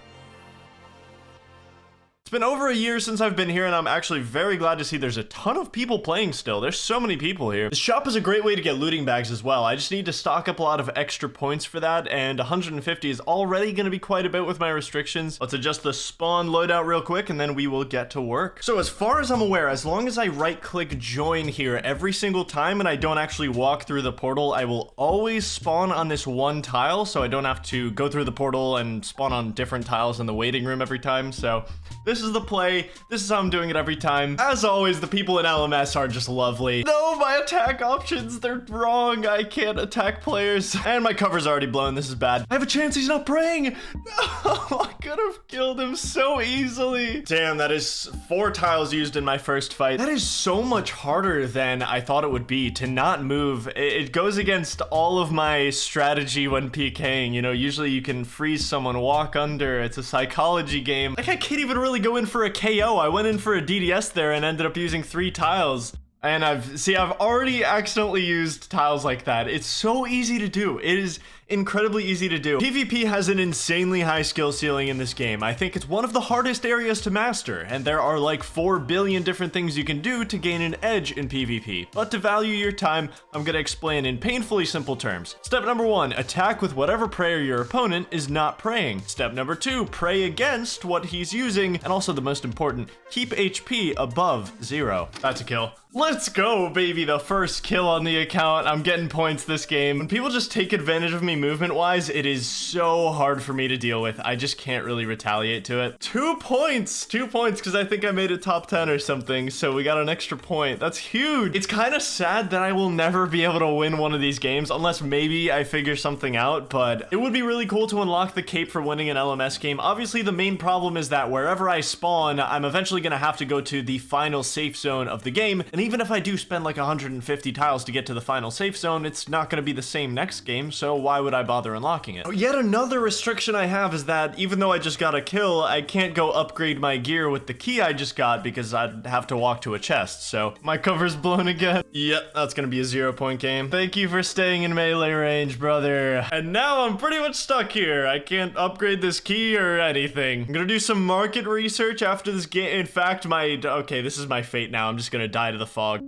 Speaker 1: It's been over a year since I've been here, and I'm actually very glad to see there's a ton of people playing still. There's so many people here. The shop is a great way to get looting bags as well. I just need to stock up a lot of extra points for that, and 150 is already going to be quite a bit with my restrictions. Let's adjust the spawn loadout real quick, and then we will get to work. So as far as I'm aware, as long as I right-click join here every single time and I don't actually walk through the portal, I will always spawn on this one tile, so I don't have to go through the portal and spawn on different tiles in the waiting room every time. So this is the play. This is how I'm doing it every time. As always, the people in LMS are just lovely. No, my attack options, they're wrong. I can't attack players. And my cover's already blown. This is bad. I have a chance he's not praying. No, I could have killed him so easily. Damn, that is 4 tiles used in my first fight. That is so much harder than I thought it would be to not move. It goes against all of my strategy when PKing. You know, usually you can freeze someone, walk under. It's a psychology game. Like, I can't even really go in for a KO. I went in for a DDS there and ended up using 3 tiles. And I've already accidentally used tiles like that. It's so easy to do. It is incredibly easy to do. PvP has an insanely high skill ceiling in this game. I think it's one of the hardest areas to master, and there are like 4 billion different things you can do to gain an edge in PvP. But to value your time, I'm gonna explain in painfully simple terms. Step number 1, attack with whatever prayer your opponent is not praying. Step number 2, pray against what he's using, and also the most important, keep HP above 0. That's a kill. Let's go, baby. The first kill on the account. I'm getting points this game. When people just take advantage of me movement-wise, it is so hard for me to deal with. I just can't really retaliate to it. 2 points! 2 points, because I think I made it top 10 or something, so we got an extra point. That's huge. It's kind of sad that I will never be able to win one of these games, unless maybe I figure something out, but it would be really cool to unlock the cape for winning an LMS game. Obviously, the main problem is that wherever I spawn, I'm eventually going to have to go to the final safe zone of the game, and even if I do spend like 150 tiles to get to the final safe zone, it's not going to be the same next game, so why would I bother unlocking it? Yet another restriction I have is that even though I just got a kill, I can't go upgrade my gear with the key I just got because I'd have to walk to a chest, so my cover's blown again. Yep, that's going to be a 0-point game. Thank you for staying in melee range, brother. And now I'm pretty much stuck here. I can't upgrade this key or anything. I'm going to do some market research after this game. In fact, okay, this is my fate now. I'm just going to die to the fog.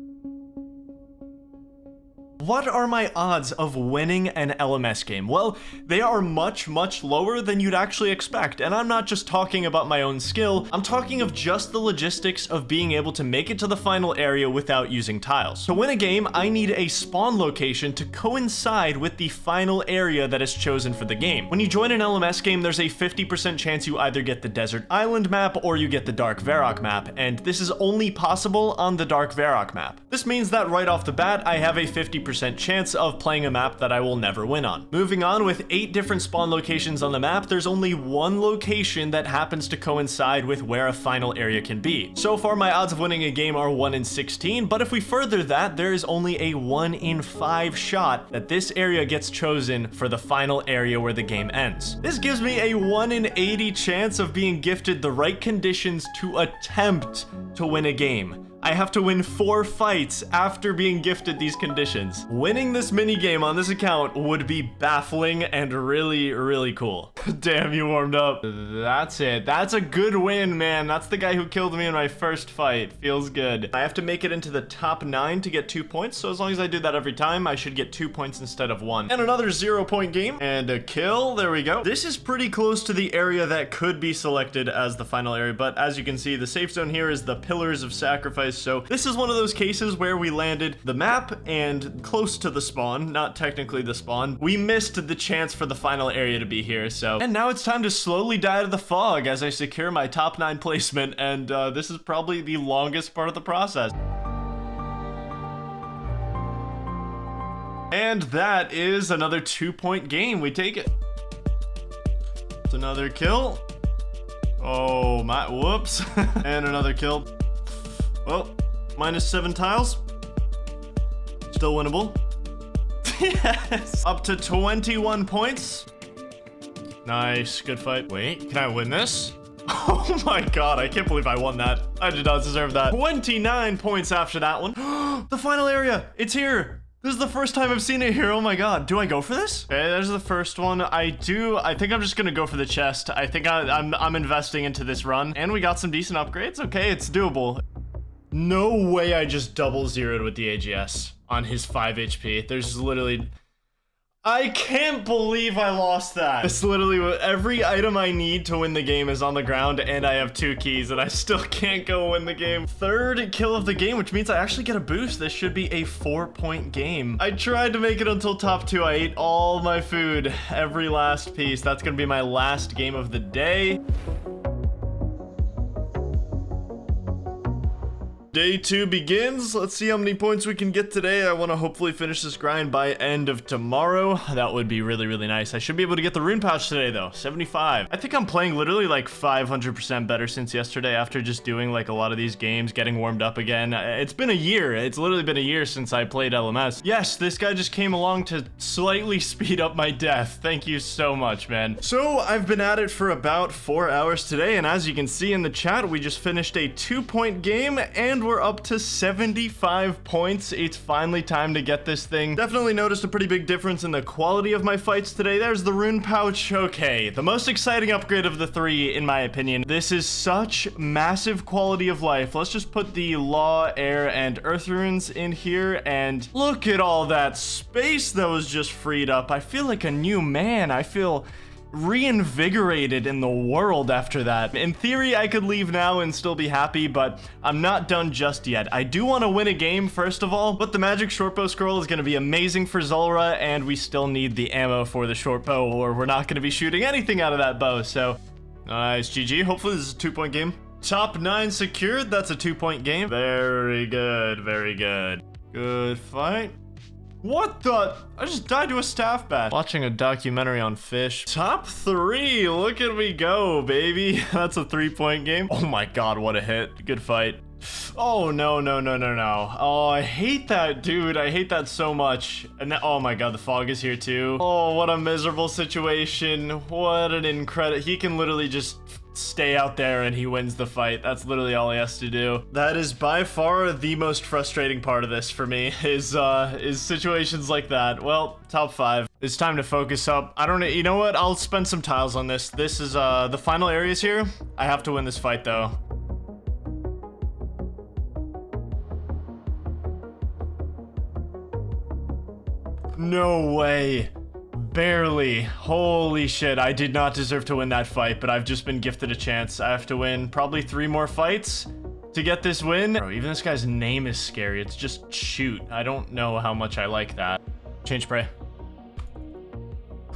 Speaker 1: What are my odds of winning an LMS game? Well, they are much, much lower than you'd actually expect, and I'm not just talking about my own skill, I'm talking of just the logistics of being able to make it to the final area without using tiles. To win a game, I need a spawn location to coincide with the final area that is chosen for the game. When you join an LMS game, there's a 50% chance you either get the Desert Island map or you get the Dark Varrock map, and this is only possible on the Dark Varrock map. This means that right off the bat, I have a 50% chance of playing a map that I will never win on. Moving on, with 8 different spawn locations on the map, there's only one location that happens to coincide with where a final area can be. So far, my odds of winning a game are 1 in 16, but if we further that, there is only a 1 in 5 shot that this area gets chosen for the final area where the game ends. This gives me a 1 in 80 chance of being gifted the right conditions to attempt to win a game. I have to win 4 fights after being gifted these conditions. Winning this mini game on this account would be baffling and really, really cool. Damn, you warmed up. That's it. That's a good win, man. That's the guy who killed me in my first fight. Feels good. I have to make it into the top 9 to get 2 points, so as long as I do that every time, I should get 2 points instead of 1. And another 0-point game. And a kill. There we go. This is pretty close to the area that could be selected as the final area, but as you can see, the safe zone here is the Pillars of Sacrifice. So this is one of those cases where we landed the map and close to the spawn, not technically the spawn. We missed the chance for the final area to be here, so. And now it's time to slowly die to the fog as I secure my top 9 placement, and this is probably the longest part of the process. And that is another 2-point game. We take it. It's another kill. Oh my, whoops. And another kill. Well, -7 tiles. Still winnable. Yes. Up to 21 points. Nice, good fight. Wait, can I win this? Oh my god, I can't believe I won that. I did not deserve that. 29 points after that one. The final area, it's here. This is the first time I've seen it here. Oh my god. Do I go for this? Okay, there's the first one. I think I'm just gonna go for the chest. I think I'm investing into this run. And we got some decent upgrades. Okay, it's doable. No way I just double zeroed with the AGS on his 5 HP. There's literally... I can't believe I lost that. It's literally every item I need to win the game is on the ground, and I have 2 keys, and I still can't go win the game. 3rd kill of the game, which means I actually get a boost. This should be a 4-point game. I tried to make it until top 2. I ate all my food, every last piece. That's gonna be my last game of the day. Day 2 begins. Let's see how many points we can get today. I want to hopefully finish this grind by end of tomorrow. That would be really, really nice. I should be able to get the rune pouch today though. 75. I think I'm playing literally like 500% better since yesterday after just doing like a lot of these games, getting warmed up again. It's been a year. It's literally been a year since I played LMS. Yes, this guy just came along to slightly speed up my death. Thank you so much, man. So I've been at it for about 4 hours today, and as you can see in the chat, we just finished a 2-point game and we're up to 75 points. It's finally time to get this thing. Definitely noticed a pretty big difference in the quality of my fights today. There's the rune pouch. Okay, the most exciting upgrade of the 3, in my opinion. This is such massive quality of life. Let's just put the law, air, and earth runes in here, and look at all that space that was just freed up. I feel like a new man. I feel reinvigorated in the world after that. In theory, I could leave now and still be happy, but I'm not done just yet. I do want to win a game, first of all, but the magic shortbow scroll is going to be amazing for Zulrah, and we still need the ammo for the shortbow, or we're not going to be shooting anything out of that bow, so nice. GG. Hopefully this is a 2-point game. Top 9 secured. That's a 2-point game. Very good, very good. Good fight. What the? I just died to a staff bat. Watching a documentary on fish. Top 3. Look at me go, baby. That's a 3-point game. Oh my god, what a hit. Good fight. Oh, no, no, no, no, no. Oh, I hate that, dude. I hate that so much. And that, oh my god, the fog is here too. Oh, what a miserable situation. What an incredible... He can literally just stay out there and he wins the fight. That's literally all he has to do. That is by far the most frustrating part of this for me, is situations like that. Well, top 5. It's time to focus up. I don't know, you know what? I'll spend some tiles on this. This is the final areas here. I have to win this fight though. No way. Barely. Holy shit, I did not deserve to win that fight, but I've just been gifted a chance. I have to win probably 3 more fights to get this win. Bro, even this guy's name is scary. It's just shoot. I don't know how much I like that. Change spray.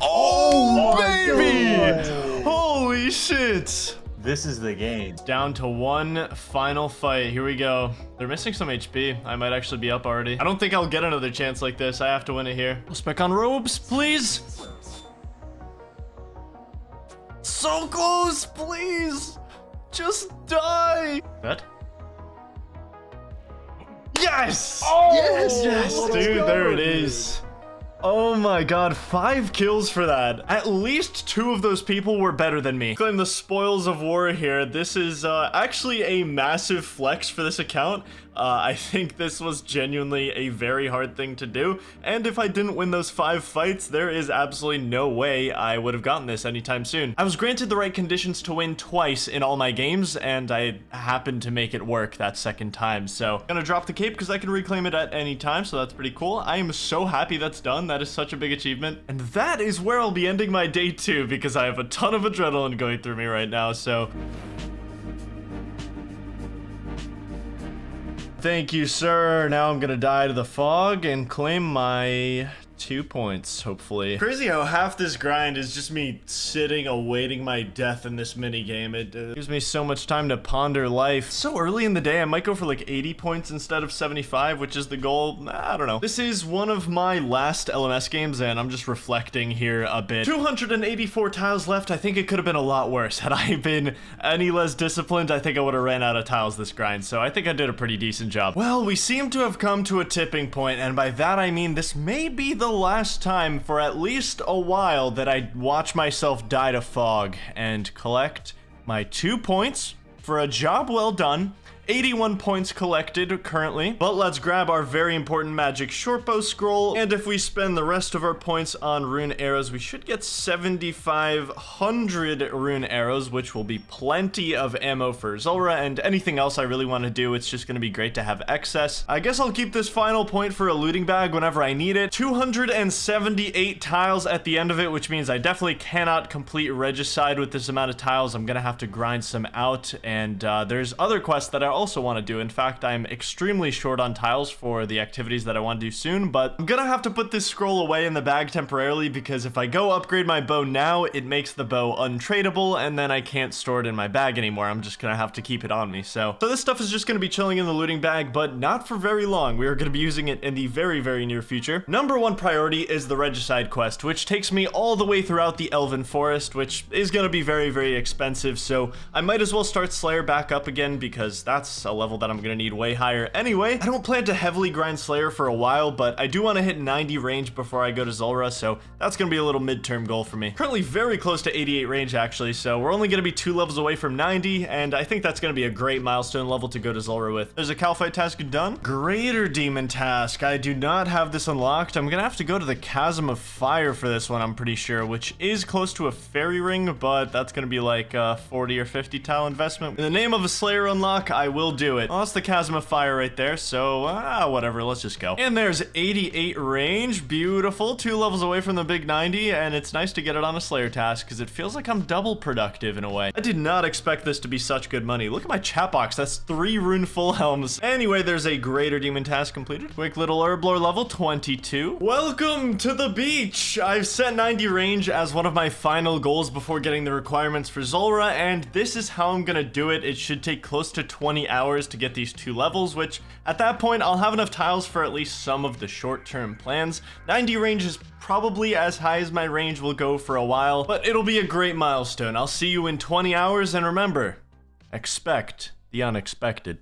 Speaker 1: Oh, baby! Holy shit!
Speaker 6: This is the game.
Speaker 1: Down to 1 final fight. Here we go. They're missing some HP. I might actually be up already. I don't think I'll get another chance like this. I have to win it here. Spec on robes, please. So close, please. Just die. That? Yes!
Speaker 3: Oh,
Speaker 1: Yes, dude, there it is. Oh my god, 5 kills for that. At least 2 of those people were better than me. Claim the spoils of war here. This is actually a massive flex for this account. I think this was genuinely a very hard thing to do, and if I didn't win those 5 fights, there is absolutely no way I would have gotten this anytime soon. I was granted the right conditions to win twice in all my games, and I happened to make it work that second time, so I'm gonna drop the cape because I can reclaim it at any time, so that's pretty cool. I am so happy that's done. That is such a big achievement, and that is where I'll be ending my day 2 because I have a ton of adrenaline going through me right now, so thank you, sir. Now I'm gonna die to the fog and claim my 2 points, hopefully. Crazy how half this grind is just me sitting awaiting my death in this mini game. It gives me so much time to ponder life. So early in the day, I might go for like 80 points instead of 75, which is the goal. I don't know. This is one of my last LMS games, and I'm just reflecting here a bit. 284 tiles left. I think it could have been a lot worse. Had I been any less disciplined, I think I would have ran out of tiles this grind, so I think I did a pretty decent job. Well, we seem to have come to a tipping point, and by that I mean this may be the last time for at least a while that I watch myself die to fog and collect my 2 points for a job well done. 81 points collected currently, but let's grab our very important magic shortbow scroll, and if we spend the rest of our points on rune arrows, we should get 7,500 rune arrows, which will be plenty of ammo for Zulrah and anything else I really want to do. It's just going to be great to have excess. I guess I'll keep this final point for a looting bag whenever I need it. 278 tiles at the end of it, which means I definitely cannot complete Regicide with this amount of tiles. I'm going to have to grind some out, and there's other quests that I also want to do. In fact, I'm extremely short on tiles for the activities that I want to do soon, but I'm gonna have to put this scroll away in the bag temporarily because if I go upgrade my bow now, it makes the bow untradeable, and then I can't store it in my bag anymore. I'm just gonna have to keep it on me. So this stuff is just gonna be chilling in the looting bag, but not for very long. We are gonna be using it in the very, very near future. Number 1 priority is the Regicide quest, which takes me all the way throughout the Elven Forest, which is gonna be very, very expensive, so I might as well start Slayer back up again because that's a level that I'm gonna need way higher anyway. I don't plan to heavily grind Slayer for a while, but I do want to hit 90 range before I go to Zulrah, so that's gonna be a little midterm goal for me. Currently very close to 88 range actually, so we're only gonna be 2 levels away from 90, and I think that's gonna be a great milestone level to go to Zulrah with. There's a Calphite task done. Greater Demon task. I do not have this unlocked. I'm gonna have to go to the Chasm of Fire for this one, I'm pretty sure, which is close to a fairy ring, but that's gonna be like a 40 or 50 tile investment. In the name of a Slayer unlock, I will do it. Well, that's the Chasm of Fire right there, so whatever, let's just go. And there's 88 range, beautiful, 2 levels away from the big 90, and it's nice to get it on a Slayer task because it feels like I'm double productive in a way. I did not expect this to be such good money. Look at my chat box, that's 3 rune full helms. Anyway, there's a Greater Demon task completed. Quick little Herblore level 22. Welcome to the beach! I've set 90 range as one of my final goals before getting the requirements for Zulrah, and this is how I'm gonna do it. It should take close to 20 hours to get these 2 levels, which at that point I'll have enough tiles for at least some of the short-term plans. 90 range is probably as high as my range will go for a while, but it'll be a great milestone. I'll see you in 20 hours, and remember, expect the unexpected.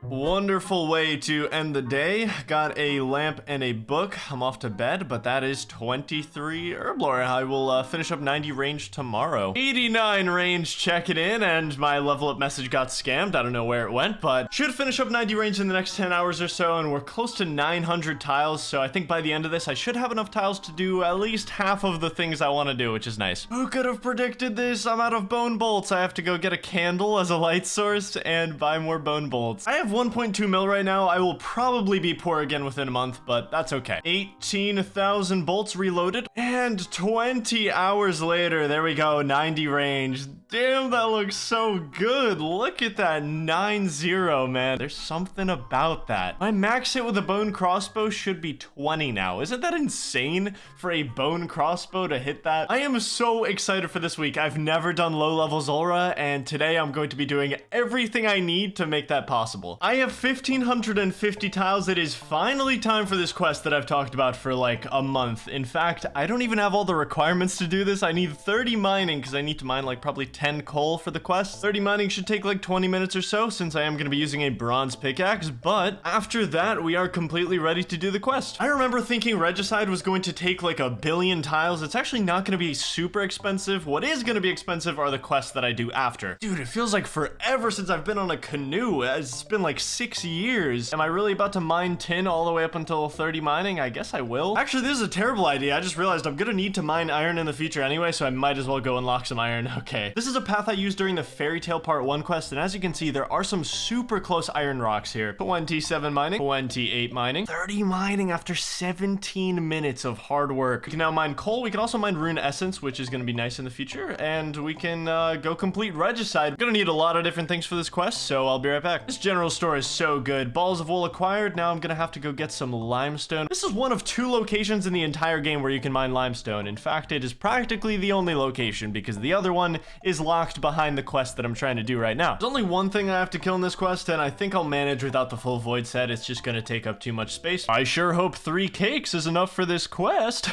Speaker 1: Wonderful way to end the day. Got a lamp and a book. I'm off to bed, but that is 23 Herblore. I will finish up 90 range tomorrow. 89 range, check it in, and my level up message got scammed. I don't know where it went, but should finish up 90 range in the next 10 hours or so, and we're close to 900 tiles, so I think by the end of this, I should have enough tiles to do at least half of the things I want to do, which is nice. Who could have predicted this? I'm out of bone bolts. I have to go get a candle as a light source and buy more bone bolts. I have one 1.2 mil right now. I will probably be poor again within a month, but that's okay. 18,000 bolts reloaded, and 20 hours later, there we go, 90 range. Damn, that looks so good. Look at that 9-0, man. There's something about that. My max hit with a bone crossbow should be 20 now. Isn't that insane for a bone crossbow to hit that? I am so excited for this week. I've never done low-level Zulrah, and today I'm going to be doing everything I need to make that possible. I have 1,550 tiles. It is finally time for this quest that I've talked about for like a month. In fact, I don't even have all the requirements to do this. I need 30 mining because I need to mine like probably 10 coal for the quest. 30 mining should take like 20 minutes or so since I am going to be using a bronze pickaxe, but after that, we are completely ready to do the quest. I remember thinking Regicide was going to take like 1 billion tiles. It's actually not going to be super expensive. What is going to be expensive are the quests that I do after. Dude, it feels like forever since I've been on a canoe. It's been like 6 years. Am I really about to mine tin all the way up until 30 mining? I guess I will. Actually, this is a terrible idea. I just realized I'm going to need to mine iron in the future anyway, so I might as well go unlock some iron. Okay. This is a path I used during the Fairy Tale Part 1 quest, and as you can see, there are some super close iron rocks here. 27 mining, 28 mining, 30 mining after 17 minutes of hard work. We can now mine coal. We can also mine rune essence, which is going to be nice in the future, and we can go complete Regicide. I'm going to need a lot of different things for this quest, so I'll be right back. This general store is so good. Balls of wool acquired. Now I'm going to have to go get some limestone. This is one of 2 locations in the entire game where you can mine limestone. In fact, it is practically the only location because the other one is locked behind the quest that I'm trying to do right now. There's only one thing I have to kill in this quest, and I think I'll manage without the full void set. It's just going to take up too much space. I sure hope 3 cakes is enough for this quest.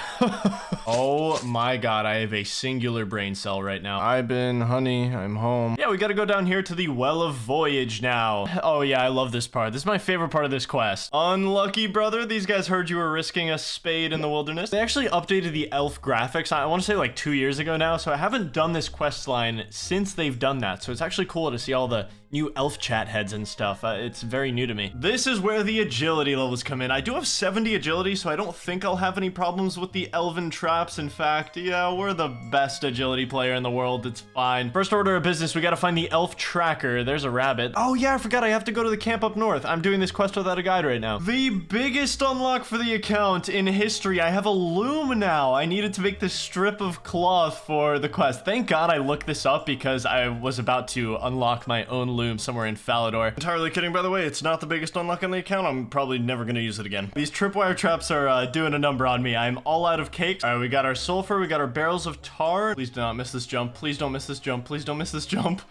Speaker 1: Oh my god, I have a singular brain cell right now.
Speaker 4: I've been, honey, I'm home.
Speaker 1: Yeah, we gotta go down here to the Well of Voyage now. Oh yeah, I love this part. This is my favorite part of this quest. Unlucky brother, these guys heard you were risking a spade in the wilderness. They actually updated the elf graphics, I want to say like 2 years ago now, so I haven't done this quest line since they've done that, so it's actually cool to see all the new elf chat heads and stuff. It's very new to me. This is where the agility levels come in. I do have 70 agility, so I don't think I'll have any problems with the elven traps. In fact, yeah, we're the best agility player in the world. It's fine. First order of business, we gotta find the elf tracker. There's a rabbit. Oh yeah, I forgot I have to go to the camp up north. I'm doing this quest without a guide right now. The biggest unlock for the account in history. I have a loom now. I needed to make this strip of cloth for the quest. Thank God I looked this up because I was about to unlock my own loom somewhere in Falador. Entirely kidding, by the way. It's not the biggest unlock on the account. I'm probably never gonna use it again. These tripwire traps are doing a number on me. I'm all out of cakes. All right, we got our sulfur. We got our barrels of tar. Please do not miss this jump. Please don't miss this jump. Please don't miss this jump.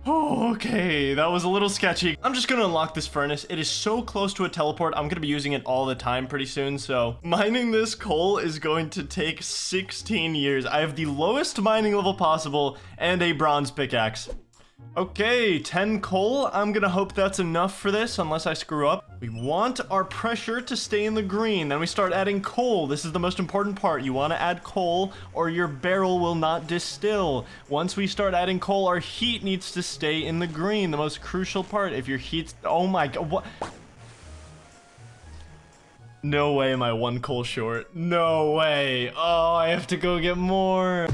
Speaker 1: Oh, okay. That was a little sketchy. I'm just gonna unlock this furnace. It is so close to a teleport. I'm gonna be using it all the time pretty soon, so mining this coal is going to take 16 years. I have the lowest mining level possible and a bronze pickaxe. Okay, 10 coal. I'm gonna hope that's enough for this, unless I screw up. We want our pressure to stay in the green. Then we start adding coal. This is the most important part. You want to add coal, or your barrel will not distill. Once we start adding coal, our heat needs to stay in the green. The most crucial part. If your heat's... Oh my god, what? No way am I 1 coal short. No way. Oh, I have to go get more.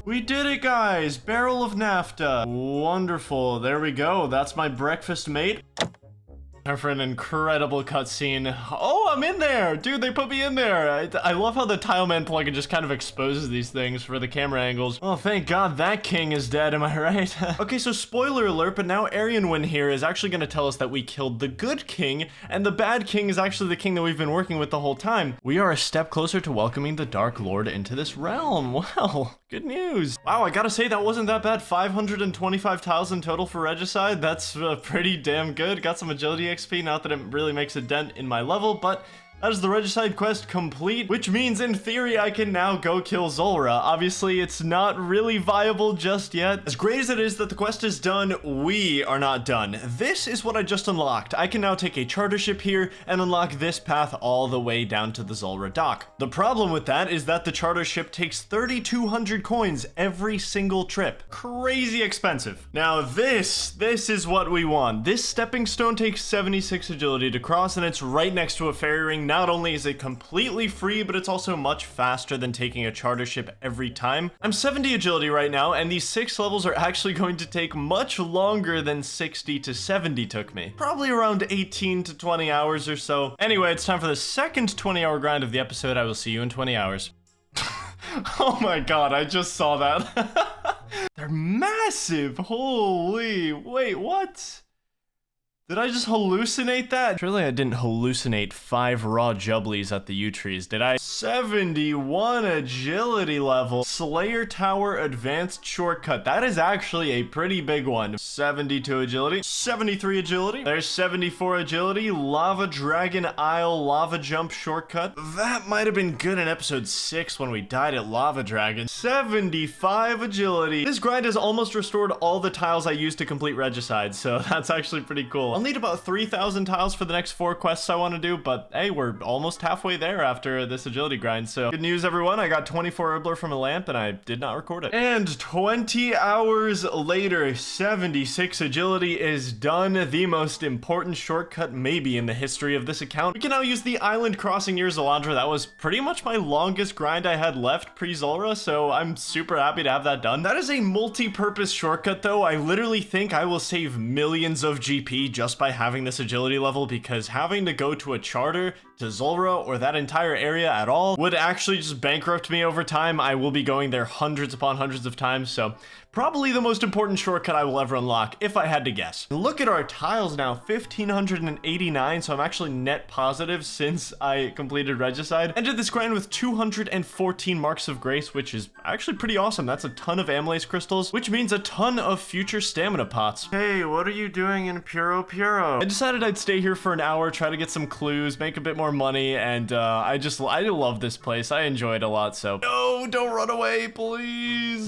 Speaker 1: We did it, guys! Barrel of naphtha. Wonderful. There we go. That's my breakfast mate. Time for an incredible cutscene. Oh, I'm in there! Dude, they put me in there! I love how the Tileman plugin just kind of exposes these things for the camera angles. Oh, thank God that king is dead, am I right? Okay, so spoiler alert, but now Arianwin here is actually going to tell us that we killed the good king, and the bad king is actually the king that we've been working with the whole time. We are a step closer to welcoming the Dark Lord into this realm. Well, good news. Wow, I gotta say, that wasn't that bad. 525 tiles in total for Regicide. That's pretty damn good. Got some agility XP, not that it really makes a dent in my level, but that is the Regicide quest complete, which means in theory I can now go kill Zulrah. Obviously, it's not really viable just yet. As great as it is that the quest is done, we are not done. This is what I just unlocked. I can now take a charter ship here and unlock this path all the way down to the Zulrah dock. The problem with that is that the charter ship takes 3,200 coins every single trip. Crazy expensive. Now this is what we want. This stepping stone takes 76 agility to cross, and it's right next to a fairy ring. not only is it completely free, but it's also much faster than taking a charter ship every time. I'm 70 agility right now, and these 6 levels are actually going to take much longer than 60 to 70 took me. Probably around 18 to 20 hours or so. Anyway, it's time for the second 20-hour grind of the episode. I will see you in 20 hours. Oh my god, I just saw that. They're massive. Holy, wait, what? Did I just hallucinate that? Surely I didn't hallucinate 5 raw jubblies at the yew trees, did I? 71 agility level. Slayer Tower Advanced Shortcut. That is actually a pretty big one. 72 agility. 73 agility. There's 74 agility. Lava Dragon Isle Lava Jump Shortcut. That might have been good in episode 6 when we died at Lava Dragon. 75 agility. This grind has almost restored all the tiles I used to complete Regicide, so that's actually pretty cool. I'll need about 3,000 tiles for the next 4 quests I want to do, but hey, we're almost halfway there after this agility grind, so good news everyone, I got 24 Herbler from a lamp and I did not record it. And 20 hours later, 76 agility is done, the most important shortcut maybe in the history of this account. We can now use the island crossing near Zalandra. That was pretty much my longest grind I had left pre-Zulrah, so I'm super happy to have that done. That is a multi-purpose shortcut though. I literally think I will save millions of GP just by having this agility level, because having to go to a charter to Zulrah or that entire area at all would actually just bankrupt me over time. I will be going there hundreds upon hundreds of times, so probably the most important shortcut I will ever unlock, if I had to guess. Look at our tiles now, 1,589, so I'm actually net positive since I completed Regicide. Ended this grind with 214 Marks of Grace, which is actually pretty awesome. That's a ton of Amylase crystals, which means a ton of future stamina pots. Hey, what are you doing in Puro Puro? I decided I'd stay here for an hour, try to get some clues, make a bit more money, and I love this place. I enjoy it a lot, so. No, don't run away, please.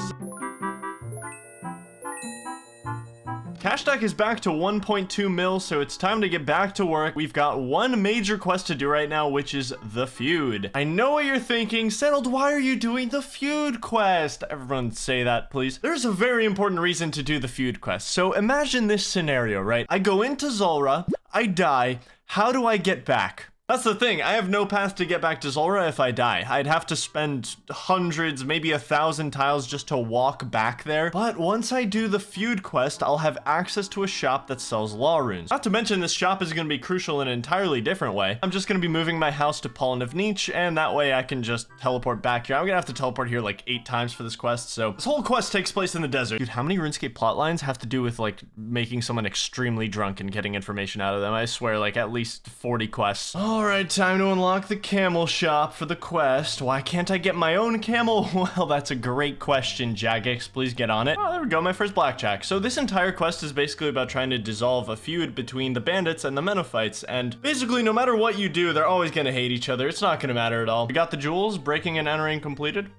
Speaker 1: Cash stack is back to 1.2 mil, so it's time to get back to work. We've got one major quest to do right now, which is the feud. I know what you're thinking, Settled, why are you doing the feud quest? Everyone say that, please. There's a very important reason to do the feud quest. So imagine this scenario, right? I go into Zulrah, I die, how do I get back? That's the thing, I have no path to get back to Zulrah if I die. I'd have to spend hundreds, maybe 1,000 tiles just to walk back there. But once I do the feud quest, I'll have access to a shop that sells law runes. Not to mention this shop is going to be crucial in an entirely different way. I'm just going to be moving my house to Pollen of Nietzsche, and that way I can just teleport back here. I'm going to have to teleport here like 8 times for this quest, so this whole quest takes place in the desert. Dude, how many RuneScape plotlines have to do with like making someone extremely drunk and getting information out of them? I swear, like at least 40 quests. Alright, time to unlock the camel shop for the quest. Why can't I get my own camel? Well, that's a great question, Jagex. Please get on it. Oh, there we go, my first blackjack. So this entire quest is basically about trying to dissolve a feud between the bandits and the Menophites, and basically no matter what you do, they're always gonna hate each other. It's not gonna matter at all. We got the jewels, breaking and entering completed.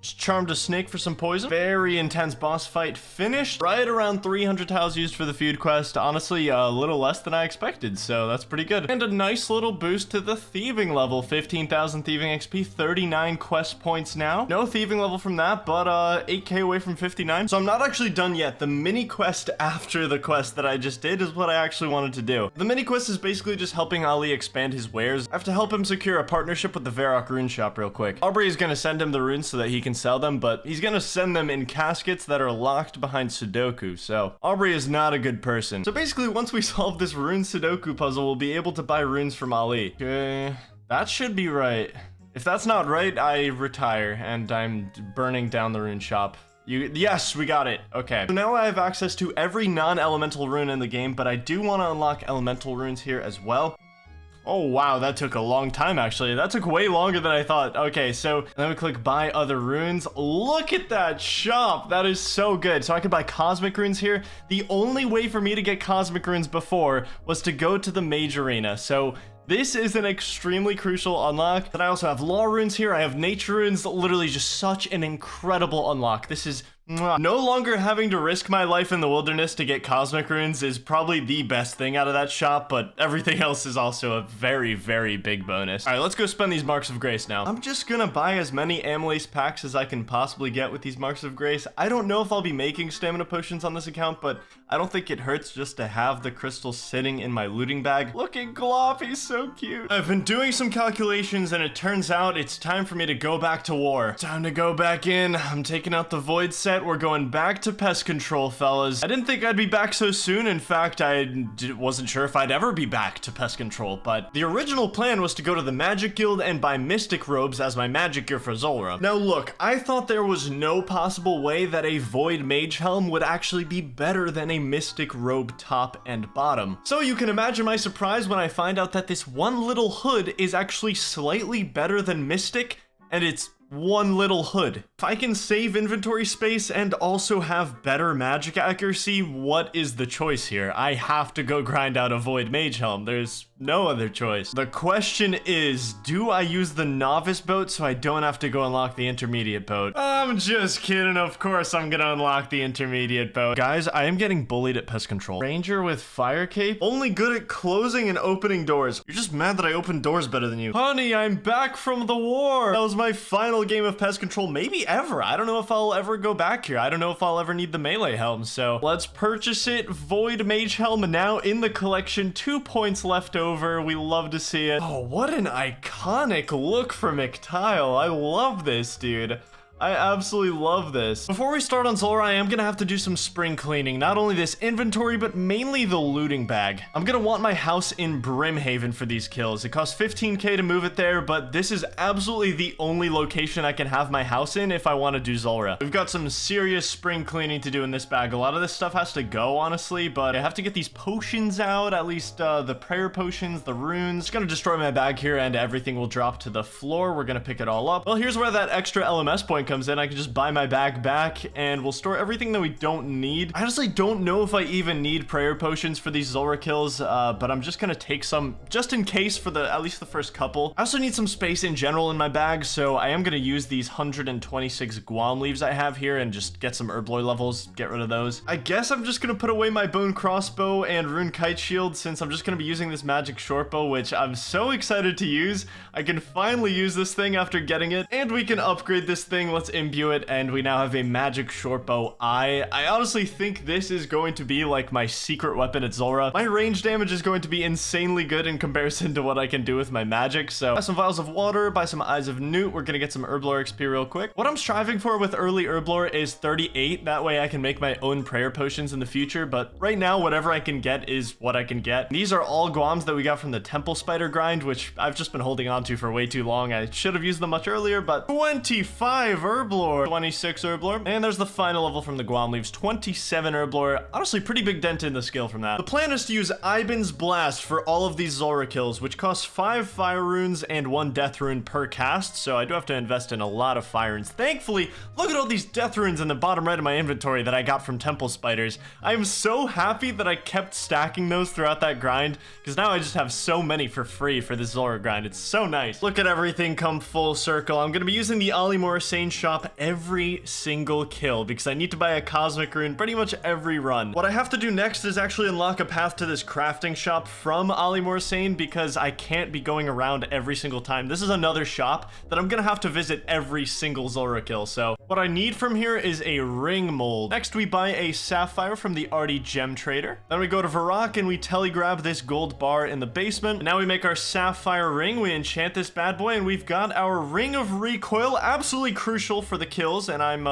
Speaker 1: Charmed a snake for some poison. Very intense boss fight finished. Right around 300 tiles used for the feud quest. Honestly, a little less than I expected, so that's pretty good. And a nice little boost to the thieving level. 15,000 thieving XP, 39 quest points now. No thieving level from that, but 8k away from 59. So I'm not actually done yet. The mini quest after the quest that I just did is what I actually wanted to do. The mini quest is basically just helping Ali expand his wares. I have to help him secure a partnership with the Varrock rune shop real quick. Aubrey is going to send him the runes so that he can sell them, but he's gonna send them in caskets that are locked behind Sudoku, so Aubrey is not a good person. So basically, once we solve this rune Sudoku puzzle, we'll be able to buy runes from Ali. Okay, that should be right. If that's not right, I retire, and I'm burning down the rune shop. Yes, we got it. Okay. So now I have access to every non-elemental rune in the game, but I do want to unlock elemental runes here as well. Oh wow, that took a long time actually. That took way longer than I thought. Okay, so then we click buy other runes. Look at that shop. That is so good. So I could buy cosmic runes here. The only way for me to get cosmic runes before was to go to the mage arena. So this is an extremely crucial unlock. But I also have law runes here. I have nature runes. Literally just such an incredible unlock. This is Mwah. No longer having to risk my life in the wilderness to get cosmic runes is probably the best thing out of that shop, but everything else is also a very, very big bonus. All right, let's go spend these Marks of Grace now. I'm just gonna buy as many Amylase packs as I can possibly get with these Marks of Grace. I don't know if I'll be making stamina potions on this account, but I don't think it hurts just to have the crystals sitting in my looting bag. Look at Glop, he's so cute. I've been doing some calculations and it turns out it's time for me to go back to war. Time to go back in. I'm taking out the Void set. We're going back to pest control, fellas. I didn't think I'd be back so soon. In fact, wasn't sure if I'd ever be back to pest control, but the original plan was to go to the Magic Guild and buy Mystic Robes as my magic gear for Zulrah. Now look, I thought there was no possible way that a Void Mage Helm would actually be better than a Mystic Robe top and bottom. So you can imagine my surprise when I find out that this one little hood is actually slightly better than Mystic, and it's one little hood. If I can save inventory space and also have better magic accuracy, what is the choice here? I have to go grind out a Void Mage Helm. There's no other choice. The question is, do I use the novice boat so I don't have to go unlock the intermediate boat? I'm just kidding, of course I'm gonna unlock the intermediate boat. Guys, I am getting bullied at pest control. Ranger with fire cape, only good at closing and opening doors. You're just mad that I opened doors better than you. Honey, I'm back from the war. That was my final game of pest control, maybe ever. I don't know if I'll ever go back here. I don't know if I'll ever need the melee helm, so let's purchase it. Void Mage Helm now in the collection. 2 points left over. We love to see it. Oh, what an iconic look for McTile. I love this, dude. I absolutely love this. Before we start on Zulrah, I am gonna have to do some spring cleaning. Not only this inventory, but mainly the looting bag. I'm gonna want my house in Brimhaven for these kills. It costs 15k to move it there, but this is absolutely the only location I can have my house in if I want to do Zulrah. We've got some serious spring cleaning to do in this bag. A lot of this stuff has to go, honestly, but I have to get these potions out, at least the prayer potions, the runes. Just gonna destroy my bag here and everything will drop to the floor. We're gonna pick it all up. Well, here's where that extra LMS point comes in. I can just buy my bag back and we'll store everything that we don't need. I honestly don't know if I even need prayer potions for these Zulrah kills, but I'm just gonna take some just in case for at least the first couple. I also need some space in general in my bag, so I am gonna use these 126 Guam leaves I have here and just get some herb lore levels, get rid of those. I guess I'm just gonna put away my bone crossbow and rune kite shield since I'm just gonna be using this magic short bow, which I'm so excited to use. I can finally use this thing after getting it, and we can upgrade this thing. Let's imbue it, and we now have a magic short bow. I honestly think this is going to be like my secret weapon at Zulrah. My range damage is going to be insanely good in comparison to what I can do with my magic. So buy some vials of water, buy some eyes of newt. We're gonna get some herb lore XP real quick. What I'm striving for with early herb lore is 38. That way I can make my own prayer potions in the future, but right now whatever I can get is what I can get. These are all Guams that we got from the temple spider grind, which I've just been holding on to for way too long. I should have used them much earlier, but 25 herb lore. 26 herb lore, and there's the final level from the Guam leaves, 27 herb lore. Honestly, pretty big dent in the skill from that. The plan is to use Iban's Blast for all of these Zulrah kills, which costs 5 fire runes and 1 death rune per cast, so I do have to invest in a lot of fire runes. Thankfully, look at all these death runes in the bottom right of my inventory that I got from temple spiders. I am so happy that I kept stacking those throughout that grind, because now I just have so many for free for this Zulrah grind. It's so nice. Look at everything come full circle. I'm gonna be using the Morytania shop every single kill because I need to buy a cosmic rune pretty much every run. What I have to do next is actually unlock a path to this crafting shop from Morytania because I can't be going around every single time. This is another shop that I'm gonna have to visit every single Zulrah kill. So what I need from here is a ring mold. Next we buy a sapphire from the Arty Gem Trader. Then we go to Varrock and we telegrab this gold bar in the basement. Now we make our sapphire ring, we enchant this bad boy, and we've got our ring of recoil, absolutely crucial for the kills, and I'm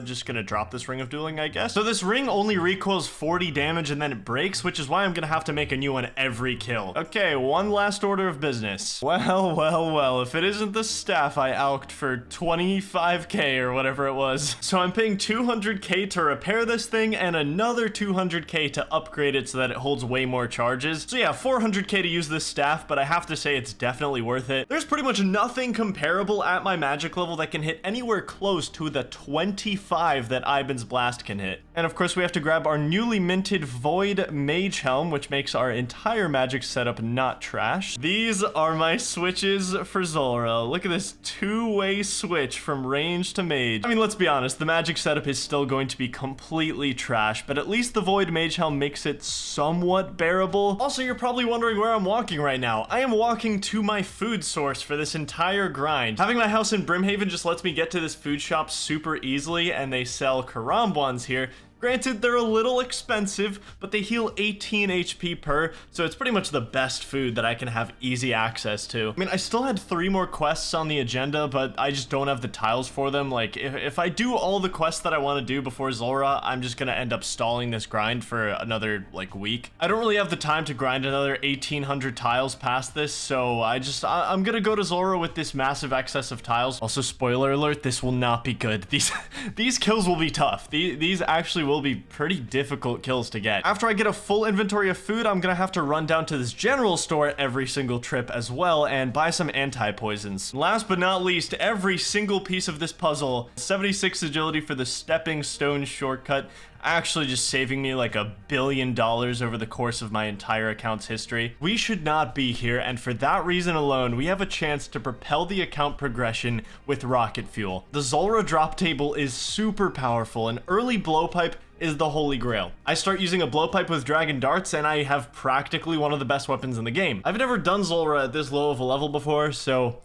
Speaker 1: just gonna drop this ring of dueling, I guess. So this ring only recoils 40 damage and then it breaks, which is why I'm gonna have to make a new one every kill. Okay, one last order of business. Well, if it isn't the staff I alked for 25k or whatever it was. So I'm paying 200k to repair this thing and another 200k to upgrade it so that it holds way more charges. So yeah, 400k to use this staff, but I have to say it's definitely worth it. There's pretty much nothing comparable at my magic level that can hit anywhere nowhere close to the 25 that Iban's blast can hit. And of course we have to grab our newly minted Void Mage Helm, which makes our entire magic setup not trash. These are my switches for Zulrah. Look at this two-way switch from range to mage. I mean, let's be honest, the magic setup is still going to be completely trash, but at least the Void Mage Helm makes it somewhat bearable. Also, you're probably wondering where I'm walking right now. I am walking to my food source for this entire grind. Having my house in Brimhaven just lets me get to this food shop super easily, and they sell Karambwans here. Granted, they're a little expensive, but they heal 18 HP per, so it's pretty much the best food that I can have easy access to. I mean, I still had 3 more quests on the agenda, but I just don't have the tiles for them. Like, if I do all the quests that I want to do before Zulrah, I'm just gonna end up stalling this grind for another, like, week. I don't really have the time to grind another 1800 tiles past this, so I'm gonna go to Zulrah with this massive excess of tiles. Also, spoiler alert, this will not be good. These kills will be tough. These actually will be pretty difficult kills to get. After I get a full inventory of food, I'm gonna have to run down to this general store every single trip as well and buy some anti-poisons. Last but not least, every single piece of this puzzle, 76 agility for the stepping stone shortcut, actually just saving me like $1 billion over the course of my entire account's history. We should not be here, and for that reason alone, we have a chance to propel the account progression with rocket fuel. The Zulrah drop table is super powerful, and early blowpipe is the holy grail. I start using a blowpipe with dragon darts, and I have practically one of the best weapons in the game. I've never done Zulrah at this low of a level before, so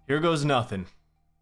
Speaker 1: here goes nothing.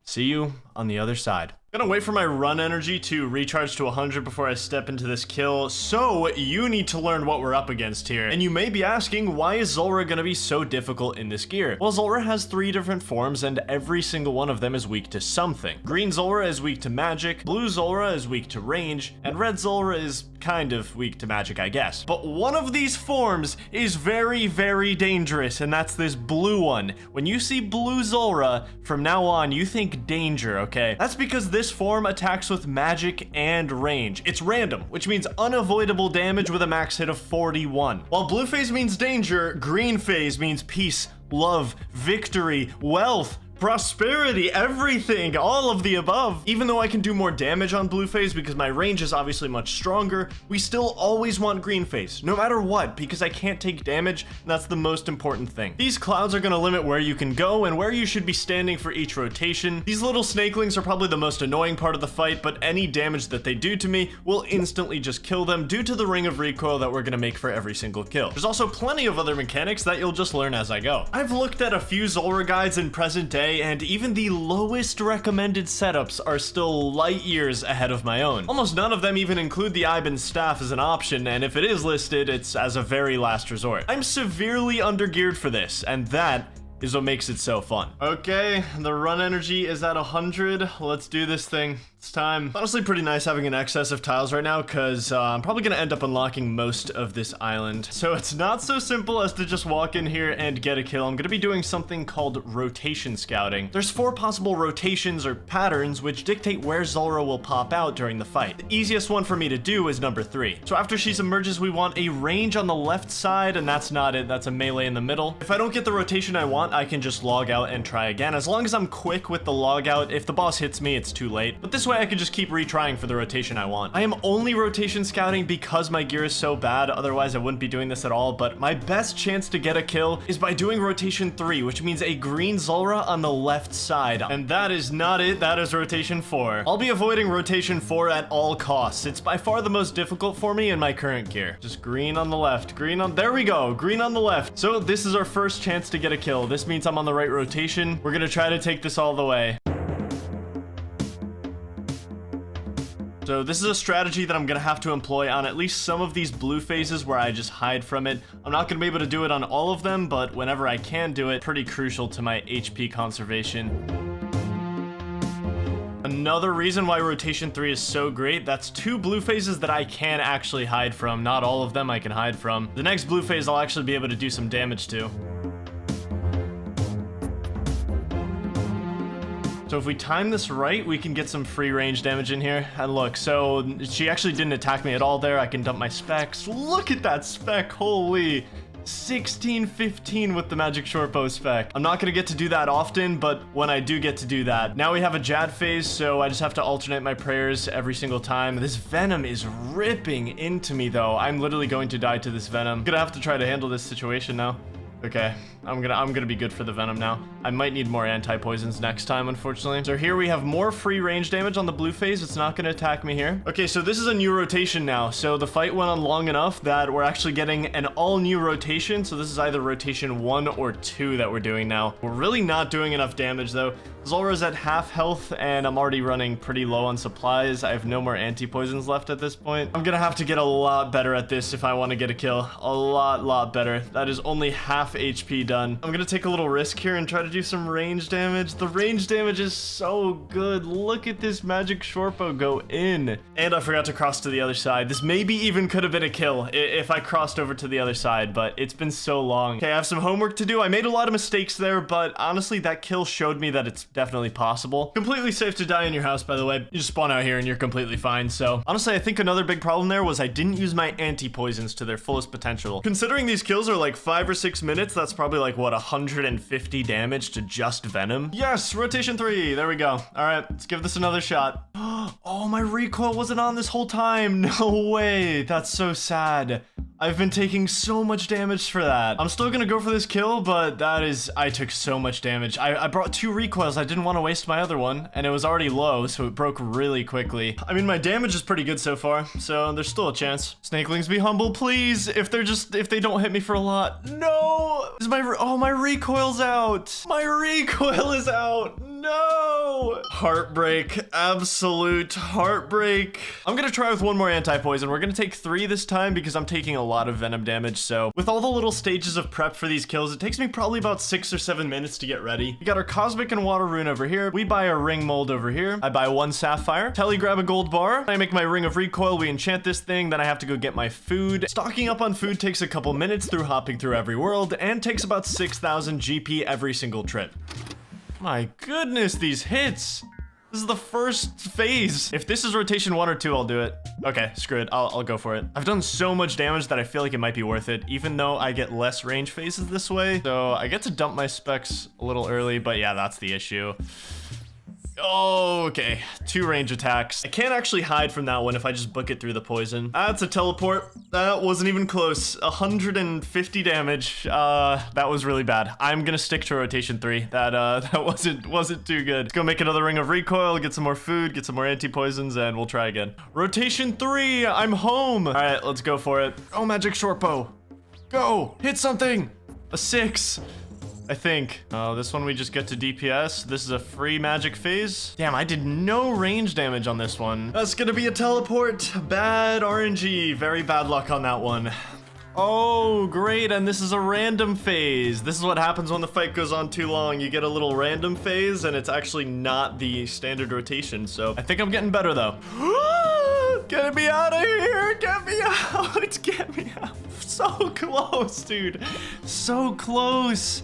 Speaker 1: See you on the other side. I'm gonna wait for my run energy to recharge to 100 before I step into this kill, so you need to learn what we're up against here. And you may be asking, why is Zulrah gonna be so difficult in this gear? Well, Zulrah has 3 different forms, and every single one of them is weak to something. Green Zulrah is weak to magic, blue Zulrah is weak to range, and red Zulrah is kind of weak to magic, I guess. But one of these forms is very, very dangerous, and that's this blue one. When you see blue Zulrah, from now on, you think danger, okay? That's because this form attacks with magic and range. It's random, which means unavoidable damage with a max hit of 41. While blue phase means danger, green phase means peace, love, victory, wealth, prosperity, everything, all of the above. Even though I can do more damage on blue phase because my range is obviously much stronger, we still always want green phase, no matter what, because I can't take damage, and that's the most important thing. These clouds are gonna limit where you can go and where you should be standing for each rotation. These little snakelings are probably the most annoying part of the fight, but any damage that they do to me will instantly just kill them due to the ring of recoil that we're gonna make for every single kill. There's also plenty of other mechanics that you'll just learn as I go. I've looked at a few Zulrah guides in present day, and even the lowest recommended setups are still light years ahead of my own. Almost none of them even include the Iban's staff as an option, and if it is listed, it's as a very last resort. I'm severely undergeared for this, and that is what makes it so fun. Okay, the run energy is at 100. Let's do this thing. It's time. Honestly, pretty nice having an excess of tiles right now, because I'm probably gonna end up unlocking most of this island. So it's not so simple as to just walk in here and get a kill. I'm gonna be doing something called rotation scouting. There's 4 possible rotations or patterns which dictate where Zulrah will pop out during the fight. The easiest one for me to do is number 3. So after she submerges, we want a range on the left side, and that's not it. That's a melee in the middle. If I don't get the rotation I want, I can just log out and try again. As long as I'm quick with the log out, if the boss hits me, it's too late. But this way I can just keep retrying for the rotation I want. I am only rotation scouting because my gear is so bad, otherwise I wouldn't be doing this at all, but my best chance to get a kill is by doing rotation 3, which means a green Zulrah on the left side. And that is not it, that is rotation 4. I'll be avoiding rotation 4 at all costs. It's by far the most difficult for me in my current gear. Just green on the left, green on, there we go, green on the left. So this is our first chance to get a kill. This means I'm on the right rotation. We're gonna try to take this all the way. So this is a strategy that I'm gonna have to employ on at least some of these blue phases where I just hide from it. I'm not gonna be able to do it on all of them, but whenever I can do it, pretty crucial to my HP conservation. Another reason why rotation 3 is so great, that's 2 blue phases that I can actually hide from. Not all of them I can hide from. The next blue phase I'll actually be able to do some damage to. So if we time this right, we can get some free range damage in here. And look, so she actually didn't attack me at all there. I can dump my specs. Look at that spec, holy. 1615 with the magic short bow spec. I'm not gonna get to do that often, but when I do get to do that, now we have a Jad phase, so I just have to alternate my prayers every single time. This venom is ripping into me though. I'm literally going to die to this venom. I'm gonna have to try to handle this situation now. Okay, I'm gonna be good for the venom now. I might need more anti-poisons next time, unfortunately. So here we have more free range damage on the blue phase. It's not gonna attack me here. Okay, so this is a new rotation now. So the fight went on long enough that we're actually getting an all new rotation. So this is either rotation 1 or 2 that we're doing now. We're really not doing enough damage though. Zulra's at half health and I'm already running pretty low on supplies. I have no more anti-poisons left at this point. I'm gonna have to get a lot better at this if I want to get a kill. A lot better. That is only half HP done. I'm gonna take a little risk here and try to do some range damage. The range damage is so good. Look at this magic shortbow go in. And I forgot to cross to the other side. This maybe even could have been a kill if I crossed over to the other side, but it's been so long. Okay, I have some homework to do. I made a lot of mistakes there, but honestly, that kill showed me that it's definitely possible. Completely safe to die in your house, by the way. You just spawn out here and you're completely fine. So honestly, I think another big problem there was I didn't use my anti-poisons to their fullest potential. Considering these kills are like 5 or 6 minutes, that's probably like what, 150 damage to just venom. Yes, rotation 3. There we go. All right, let's give this another shot. Oh, my recoil wasn't on this whole time. No way. That's so sad. I've been taking so much damage for that. I'm still gonna go for this kill, but I took so much damage. I brought 2 recoils. I didn't want to waste my other one, and it was already low, so it broke really quickly. I mean, my damage is pretty good so far, so there's still a chance. Snakelings, be humble, please. If they don't hit me for a lot. No! My recoil's out. My recoil is out. No! Heartbreak. Absolute heartbreak. I'm gonna try with one more anti-poison. We're gonna take 3 this time because I'm taking a lot of venom damage. So with all the little stages of prep for these kills, it takes me probably about 6 or 7 minutes to get ready. We got our Cosmic and Water Rune over here. We buy a Ring Mold over here. I buy 1 Sapphire. Telly grab a gold bar. I make my Ring of Recoil. We enchant this thing. Then I have to go get my food. Stocking up on food takes a couple minutes through hopping through every world and takes about 6,000 GP every single trip. My goodness, these hits. This is the first phase. If this is rotation 1 or 2, I'll do it. Okay, screw it. I'll go for it. I've done so much damage that I feel like it might be worth it, even though I get less range phases this way. So I get to dump my specs a little early, but yeah, that's the issue. Oh, okay. 2 range attacks. I can't actually hide from that one if I just book it through the poison. That's a teleport. That wasn't even close. 150 damage. That was really bad. I'm gonna stick to rotation 3. That wasn't too good. Let's go make another Ring of Recoil, get some more food, get some more anti-poisons, and we'll try again. Rotation 3. I'm home. All right, let's go for it. Oh, magic shortbow. Go. Hit something. A 6. I think. Oh, this one we just get to DPS. This is a free magic phase. Damn, I did no range damage on this one. That's gonna be a teleport. Bad RNG. Very bad luck on that one. Oh, great, and this is a random phase. This is what happens when the fight goes on too long. You get a little random phase, and it's actually not the standard rotation, so I think I'm getting better, though. Get me out of here! Get me out! Get me out! So close, dude. So close.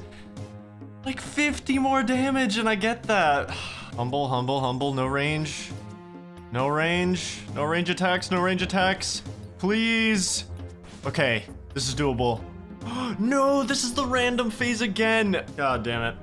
Speaker 1: Like 50 more damage, and I get that. Humble, humble, humble. No range. No range. No range attacks. No range attacks. Please. Okay, this is doable. No, this is the random phase again. God damn it.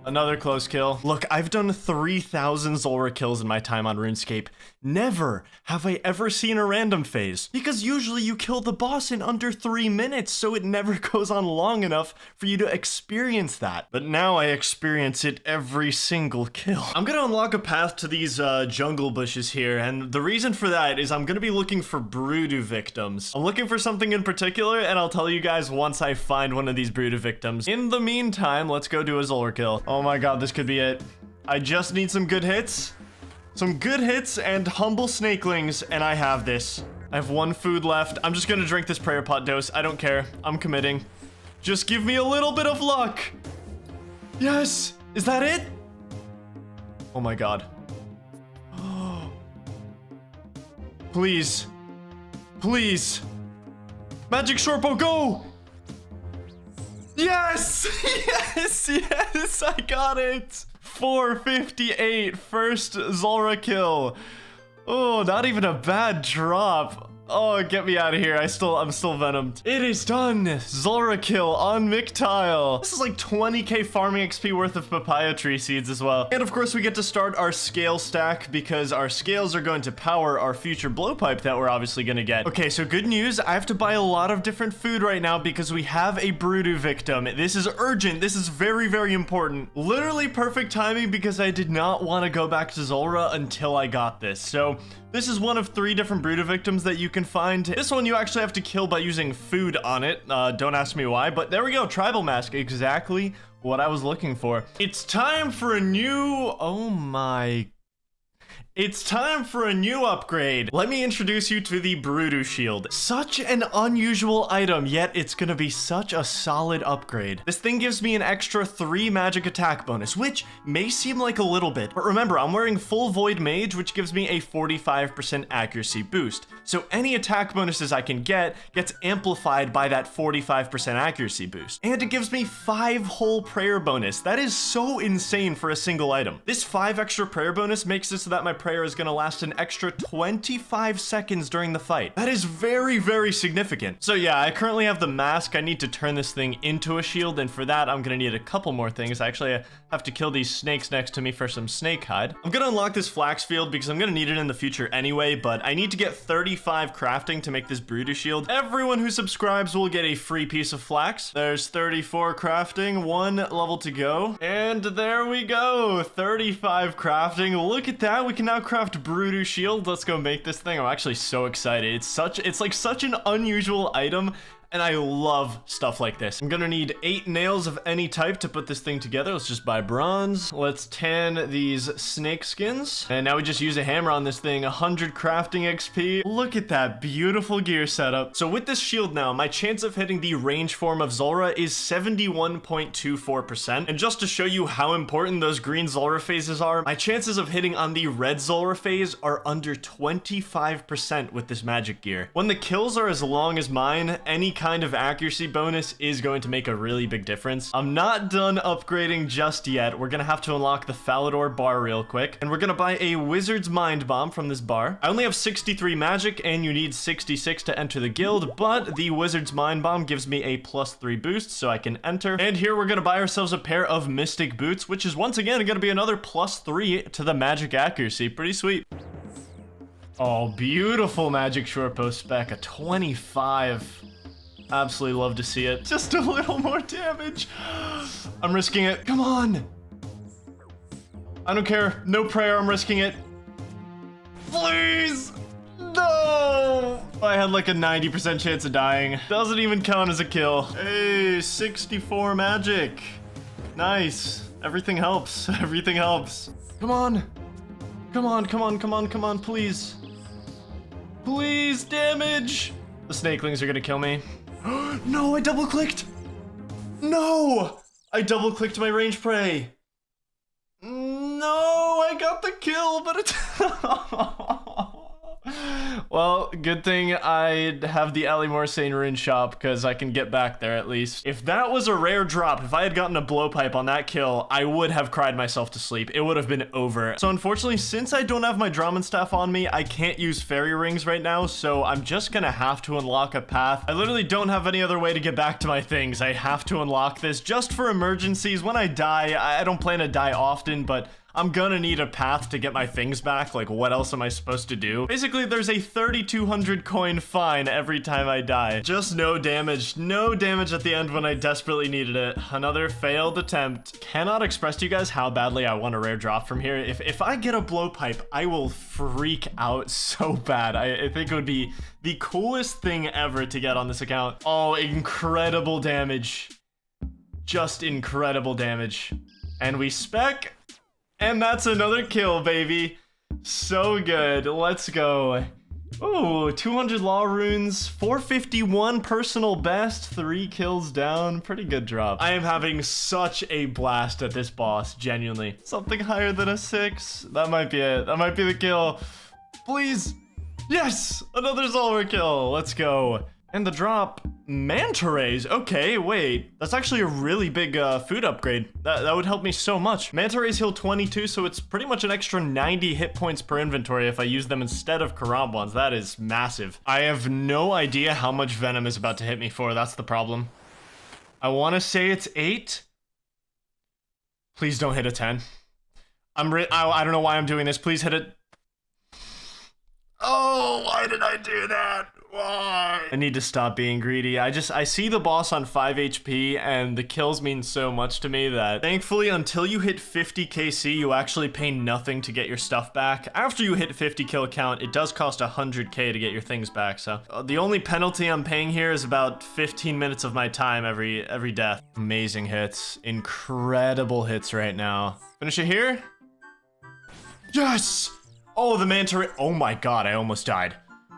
Speaker 1: Another close kill. Look, I've done 3,000 Zulra kills in my time on RuneScape. Never have I ever seen a random phase, because usually you kill the boss in under 3 minutes, so it never goes on long enough for you to experience that. But now I experience it every single kill. I'm gonna unlock a path to these jungle bushes here, and the reason for that is I'm gonna be looking for Broodoo victims. I'm looking for something in particular, and I'll tell you guys once I find one of these Broodoo victims. In the meantime, let's go do a Zulra kill. Oh my god, this could be it. I just need some good hits. Some good hits and humble snakelings, and I have this. I have 1 food left. I'm just gonna drink this prayer pot dose. I don't care. I'm committing. Just give me a little bit of luck. Yes! Is that it? Oh my god. Please. Please. Magic shortbow, go! Yes! Yes! Yes! I got it! 458, first Zulra kill. Oh, not even a bad drop. Oh, get me out of here. I'm still venomed. It is done. Zulrah kill on Mictile. This is like 20k farming XP worth of papaya tree seeds as well. And of course, we get to start our scale stack because our scales are going to power our future blowpipe that we're obviously going to get. Okay, so good news. I have to buy a lot of different food right now because we have a Broodoo victim. This is urgent. This is very, very important. Literally perfect timing because I did not want to go back to Zulrah until I got this. So this is one of 3 different Broodoo victims that you can find. This one you actually have to kill by using food on it. Don't ask me why, but there we go. Tribal mask, exactly what I was looking for. It's time for a new, oh my. It's time for a new upgrade. Let me introduce you to the Broodoo Shield. Such an unusual item, yet it's gonna be such a solid upgrade. This thing gives me an extra 3 magic attack bonus, which may seem like a little bit, but remember, I'm wearing full Void Mage, which gives me a 45% accuracy boost. So any attack bonuses I can get gets amplified by that 45% accuracy boost. And it gives me 5 whole prayer bonus. That is so insane for a single item. This 5 extra prayer bonus makes it so that my prayer is going to last an extra 25 seconds during the fight. That is very, very significant. So yeah, I currently have the mask. I need to turn this thing into a shield, and for that, I'm going to need a couple more things. Actually, I have to kill these snakes next to me for some snake hide. I'm going to unlock this flax field because I'm going to need it in the future anyway, but I need to get 35 crafting to make this Broodoo shield. Everyone who subscribes will get a free piece of flax. There's 34 crafting, 1 level to go, and there we go, 35 crafting. Look at that. We can now craft Broodoo shield. Let's go make this thing. I'm actually so excited. It's like such an unusual item, and I love stuff like this. I'm gonna need 8 nails of any type to put this thing together. Let's just buy bronze. Let's tan these snake skins. And now we just use a hammer on this thing. 100 crafting XP. Look at that beautiful gear setup. So with this shield now, my chance of hitting the range form of Zulrah is 71.24%. And just to show you how important those green Zulrah phases are, my chances of hitting on the red Zulrah phase are under 25% with this magic gear. When the kills are as long as mine, any kind of accuracy bonus is going to make a really big difference. I'm not done upgrading just yet. We're gonna have to unlock the Falador bar real quick, and we're gonna buy a Wizard's Mind Bomb from this bar. I only have 63 magic, and you need 66 to enter the guild, but the Wizard's Mind Bomb gives me a +3 boost, so I can enter. And here we're gonna buy ourselves a pair of Mystic Boots, which is once again gonna be another +3 to the magic accuracy. Pretty sweet. Oh, beautiful magic short post spec, a 25. Absolutely love to see it. Just a little more damage. I'm risking it. Come on. I don't care. No prayer. I'm risking it. Please. No. I had like a 90% chance of dying. Doesn't even count as a kill. Hey, 64 magic. Nice. Everything helps. Everything helps. Come on. Come on, come on, come on, come on, please. Please, damage. The snakelings are gonna kill me. No, I double clicked. No, I double clicked my range prey. No, I got the kill, but it's well, good thing I have the Morytania rune shop because I can get back there at least. If that was a rare drop, if I had gotten a blowpipe on that kill, I would have cried myself to sleep. It would have been over. So unfortunately, since I don't have my Drummond staff on me, I can't use fairy rings right now, so I'm just gonna have to unlock a path. I literally don't have any other way to get back to my things. I have to unlock this just for emergencies. When I die, I don't plan to die often, but I'm gonna need a path to get my things back. Like, what else am I supposed to do? Basically, there's a 3,200 coin fine every time I die. Just no damage. No damage at the end when I desperately needed it. Another failed attempt. Cannot express to you guys how badly I want a rare drop from here. If I get a blowpipe, I will freak out so bad. I think it would be the coolest thing ever to get on this account. Oh, incredible damage. Just incredible damage. And we spec. And that's another kill, baby. So good. Let's go. Ooh, 200 law runes, 451 personal best, 3 kills down. Pretty good drop. I am having such a blast at this boss, genuinely. Something higher than a 6. That might be it. That might be the kill. Please. Yes! Another Zulrah kill. Let's go. And the drop Manta rays. Okay, wait. That's actually a really big food upgrade. That would help me so much. Manta rays heal 22, so it's pretty much an extra 90 hit points per inventory if I use them instead of Karambwans. That is massive. I have no idea how much venom is about to hit me for. That's the problem. I want to say it's 8. Please don't hit a 10. I don't know why I'm doing this. Please hit it. Oh, why did I do that? Why? I need to stop being greedy. I see the boss on 5 HP and the kills mean so much to me that thankfully until you hit 50 KC, you actually pay nothing to get your stuff back. After you hit 50 kill count, it does cost 100k to get your things back. So the only penalty I'm paying here is about 15 minutes of my time every death. Amazing hits. Incredible hits right now. Finish it here. Yes! Oh, the manta. Oh my god, I almost died.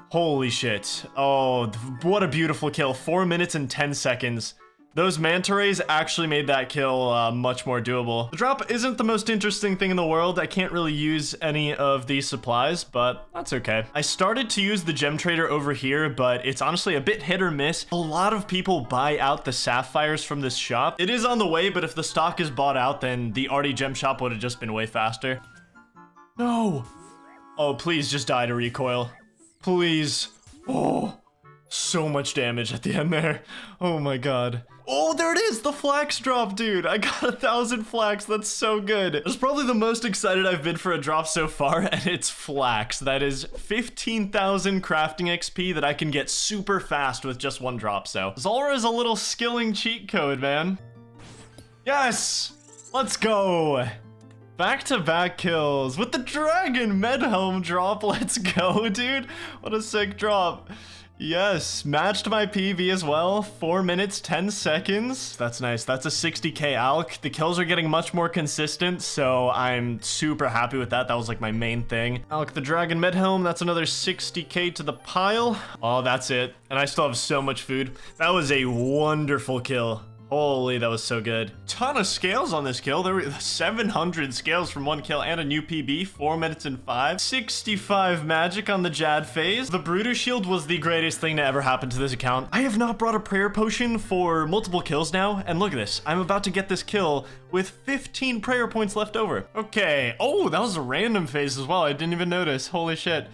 Speaker 1: Holy shit. Oh, what a beautiful kill. 4 minutes and 10 seconds. Those manta rays actually made that kill much more doable. The drop isn't the most interesting thing in the world. I can't really use any of these supplies, but that's okay. I started to use the gem trader over here, but it's honestly a bit hit or miss. A lot of people buy out the sapphires from this shop. It is on the way, but if the stock is bought out, then the arty gem shop would have just been way faster. No. Oh, please just die to recoil. Please. Oh, so much damage at the end there. Oh my god. Oh, there it is, the flax drop, dude. I got 1,000 flax. That's so good. That's probably the most excited I've been for a drop so far, and it's flax. That is 15,000 crafting XP that I can get super fast with just one drop. So Zulrah is a little skilling cheat code, man. Yes, let's go. Back-to-back kills with the Dragon Medhelm drop. Let's go, dude. What a sick drop. Yes, matched my PV as well. 4 minutes, 10 seconds. That's nice. That's a 60k alch. The kills are getting much more consistent, so I'm super happy with that. That was like my main thing. Alch the Dragon Medhelm, that's another 60k to the pile. Oh, that's it. And I still have so much food. That was a wonderful kill. Holy, that was so good. Ton of scales on this kill. There were 700 scales from one kill and a new PB, 4 minutes and 5. 65 magic on the Jad phase. The Brutus shield was the greatest thing to ever happen to this account. I have not brought a prayer potion for multiple kills now, and look at this. I'm about to get this kill with 15 prayer points left over. Okay. Oh, that was a random phase as well. I didn't even notice. Holy shit.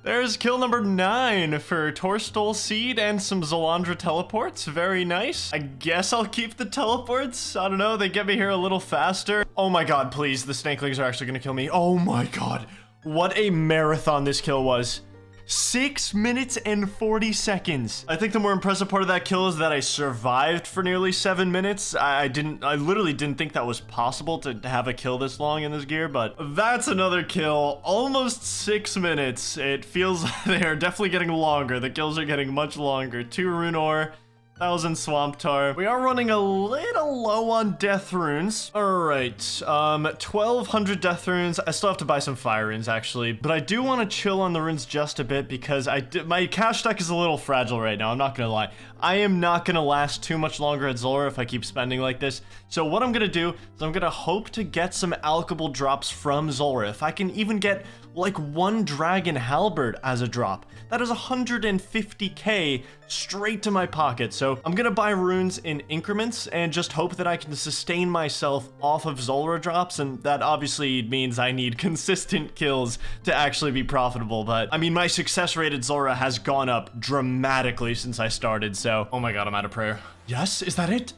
Speaker 1: There's kill number 9 for Torstol Seed and some Zalandra teleports. Very nice. I guess I'll keep the teleports. I don't know, they get me here a little faster. Oh my god, please, the snakelings are actually gonna kill me. Oh my god, what a marathon this kill was. 6 minutes and 40 seconds. I think the more impressive part of that kill is that I survived for nearly 7 minutes. I literally didn't think that was possible to have a kill this long in this gear, but that's another kill. Almost 6 minutes. It feels they are definitely getting longer. The kills are getting much longer. 2 rune ore. 1,000 swamp tar. We are running a little low on death runes. All right, 1,200 death runes. I still have to buy some fire runes actually, but I do want to chill on the runes just a bit because my cash stack is a little fragile right now. I'm not gonna lie. I am not gonna last too much longer at Zulrah if I keep spending like this. So what I'm gonna do is I'm gonna hope to get some alchable drops from Zulrah. If I can even get like 1 dragon halberd as a drop, that is 150k straight to my pocket. So I'm gonna buy runes in increments and just hope that I can sustain myself off of Zulrah drops, and that obviously means I need consistent kills to actually be profitable. But I mean, my success rate at Zulrah has gone up dramatically since I started. So oh my god, I'm out of prayer. Yes, is that it?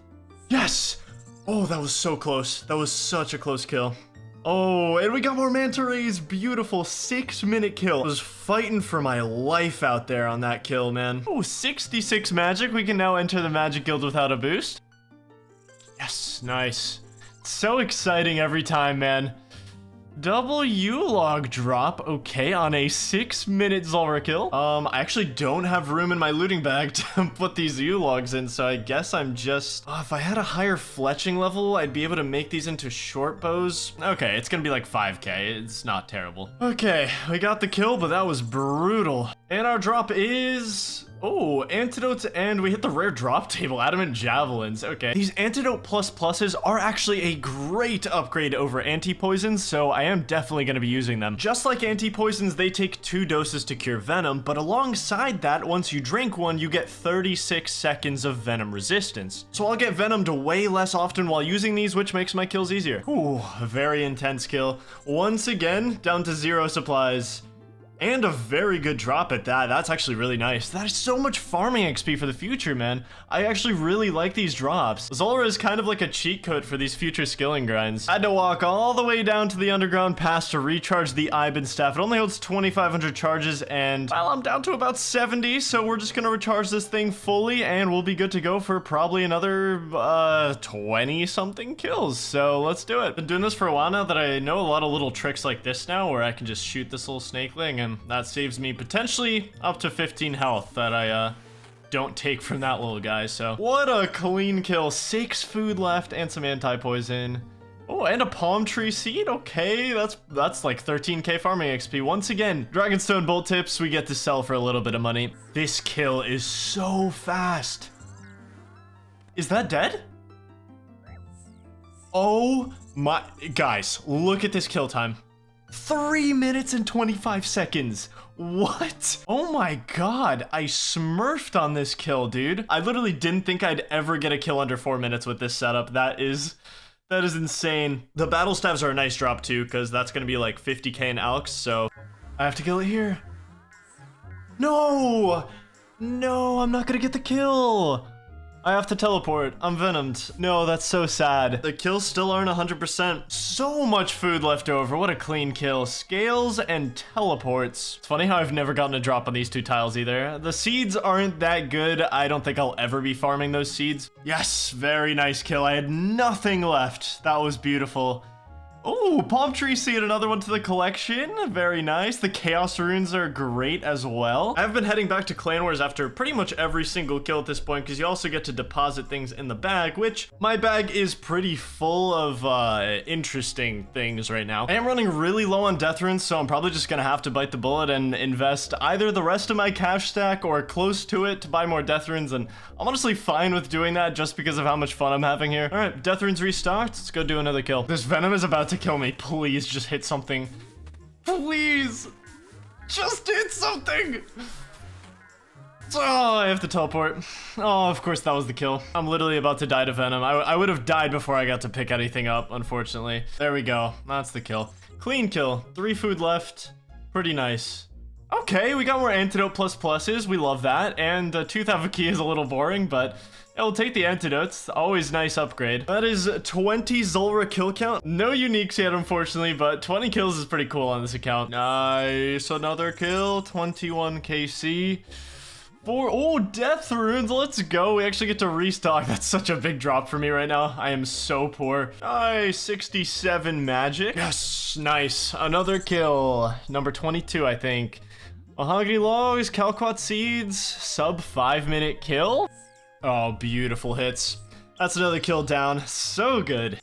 Speaker 1: Yes. Oh, that was so close. That was such a close kill. Oh, and we got more manta rays. Beautiful 6-minute kill. I was fighting for my life out there on that kill, man. Oh, 66 magic. We can now enter the magic guild without a boost. Yes, nice. So exciting every time, man. Double U-log drop, okay, on a 6-minute Zulrah kill. I actually don't have room in my looting bag to put these U-logs in, so I guess I'm just... Oh, if I had a higher fletching level, I'd be able to make these into short bows. Okay, it's gonna be like 5k, it's not terrible. Okay, we got the kill, but that was brutal. And our drop is... Oh, antidotes, and we hit the rare drop table, adamant javelins. Okay. These antidote plus pluses are actually a great upgrade over anti-poisons, so I am definitely going to be using them. Just like anti-poisons, they take 2 doses to cure venom, but alongside that, once you drink one, you get 36 seconds of venom resistance. So I'll get venomed way less often while using these, which makes my kills easier. Ooh, a very intense kill. Once again, down to 0 supplies. And a very good drop at that. That's actually really nice. That is so much farming XP for the future, man. I actually really like these drops. Zulrah is kind of like a cheat code for these future skilling grinds. I had to walk all the way down to the underground pass to recharge the Ibn staff. It only holds 2,500 charges, and well, I'm down to about 70, so we're just gonna recharge this thing fully, and we'll be good to go for probably another 20-something kills. So let's do it. Been doing this for a while now that I know a lot of little tricks like this now, where I can just shoot this little snakeling, and that saves me potentially up to 15 health that I don't take from that little guy. So what a clean kill. 6 food left and some anti-poison. Oh, and a palm tree seed. Okay, that's like 13k farming XP. Once again, Dragonstone bolt tips we get to sell for a little bit of money. This kill is so fast. Is that dead? Oh my, guys, look at this kill time. 3 minutes and 25 seconds. What? Oh my god, I smurfed on this kill, dude. I literally didn't think I'd ever get a kill under 4 minutes with this setup. That is insane. The battle staves are a nice drop too, because that's gonna be like 50k in Alex, so I have to kill it here. No, I'm not gonna get the kill. I have to teleport. I'm venomed. No, that's so sad. The kills still aren't 100%. So much food left over. What a clean kill. Scales and teleports. It's funny how I've never gotten a drop on these 2 tiles either. The seeds aren't that good. I don't think I'll ever be farming those seeds. Yes, very nice kill. I had nothing left. That was beautiful. Oh, palm tree seed, another one to the collection. Very nice. The chaos runes are great as well. I've been heading back to Clan Wars after pretty much every single kill at this point, because you also get to deposit things in the bag, which my bag is pretty full of interesting things right now. I am running really low on death runes, so I'm probably just gonna have to bite the bullet and invest either the rest of my cash stack or close to it to buy more death runes, and I'm honestly fine with doing that just because of how much fun I'm having here. All right, death runes restocked. Let's go do another kill. This venom is about to kill me. Please just hit something. Please just hit something. Oh, I have to teleport. Oh, of course that was the kill. I'm literally about to die to venom. I would have died before I got to pick anything up, unfortunately. There we go. That's the kill. Clean kill. 3 food left. Pretty nice. Okay, we got more antidote plus pluses. We love that. And Tooth of a Key is a little boring, but I'll take the antidotes. Always nice upgrade. That is 20 Zulrah kill count. No uniques yet, unfortunately, but 20 kills is pretty cool on this account. Nice. Another kill. 21 KC. 4. Oh, death runes. Let's go. We actually get to restock. That's such a big drop for me right now. I am so poor. Nice. 67 magic. Yes. Nice. Another kill. Number 22, I think. Mahogany logs, Calquat seeds, sub 5-minute kill. Oh, beautiful hits. That's another kill down. So good.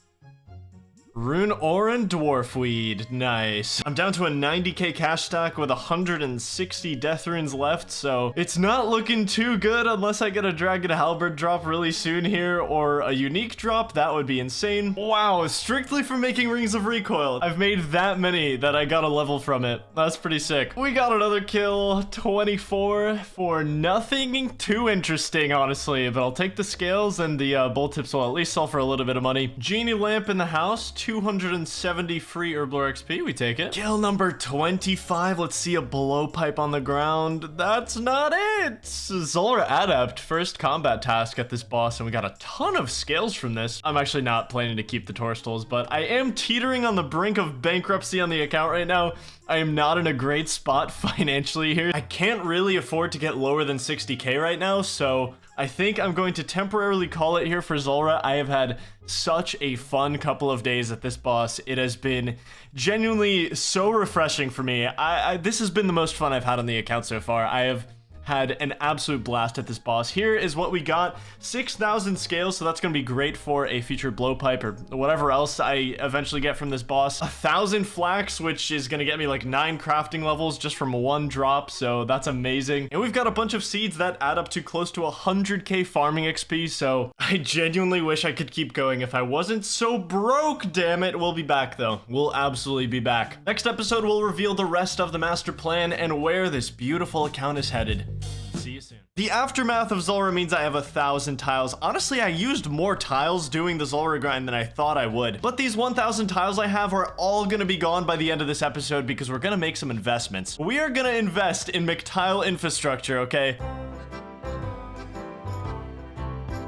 Speaker 1: Rune Oran Dwarfweed. Nice. I'm down to a 90k cash stack with 160 death runes left, so it's not looking too good unless I get a Dragon Halberd drop really soon here, or a unique drop. That would be insane. Wow, strictly for making Rings of Recoil. I've made that many that I got a level from it. That's pretty sick. We got another kill. 24 for nothing too interesting, honestly, but I'll take the scales, and the bolt tips will at least sell for a little bit of money. Genie lamp in the house. 270 free Herblore XP, we take it. Kill number 25, let's see a blowpipe on the ground. That's not it! Zulrah Adept, first combat task at this boss, and we got a ton of scales from this. I'm actually not planning to keep the Torstals, but I am teetering on the brink of bankruptcy on the account right now. I am not in a great spot financially here. I can't really afford to get lower than 60k right now, so I think I'm going to temporarily call it here for Zulrah. I have had such a fun couple of days at this boss. It has been genuinely so refreshing for me. This has been the most fun I've had on the account so far. I have had an absolute blast at this boss. Here is what we got: 6,000 scales, so that's going to be great for a featured blowpipe or whatever else I eventually get from this boss. 1,000 flax, which is going to get me like 9 crafting levels just from one drop, so that's amazing. And we've got a bunch of seeds that add up to close to 100k farming XP, so I genuinely wish I could keep going if I wasn't so broke, damn it. We'll be back though. We'll absolutely be back. Next episode, we'll reveal the rest of the master plan and where this beautiful account is headed. See you soon. The aftermath of Zulrah means I have 1,000 tiles. Honestly, I used more tiles doing the Zulrah grind than I thought I would. But these 1,000 tiles I have are all gonna be gone by the end of this episode because we're gonna make some investments. We are gonna invest in McTile infrastructure, okay?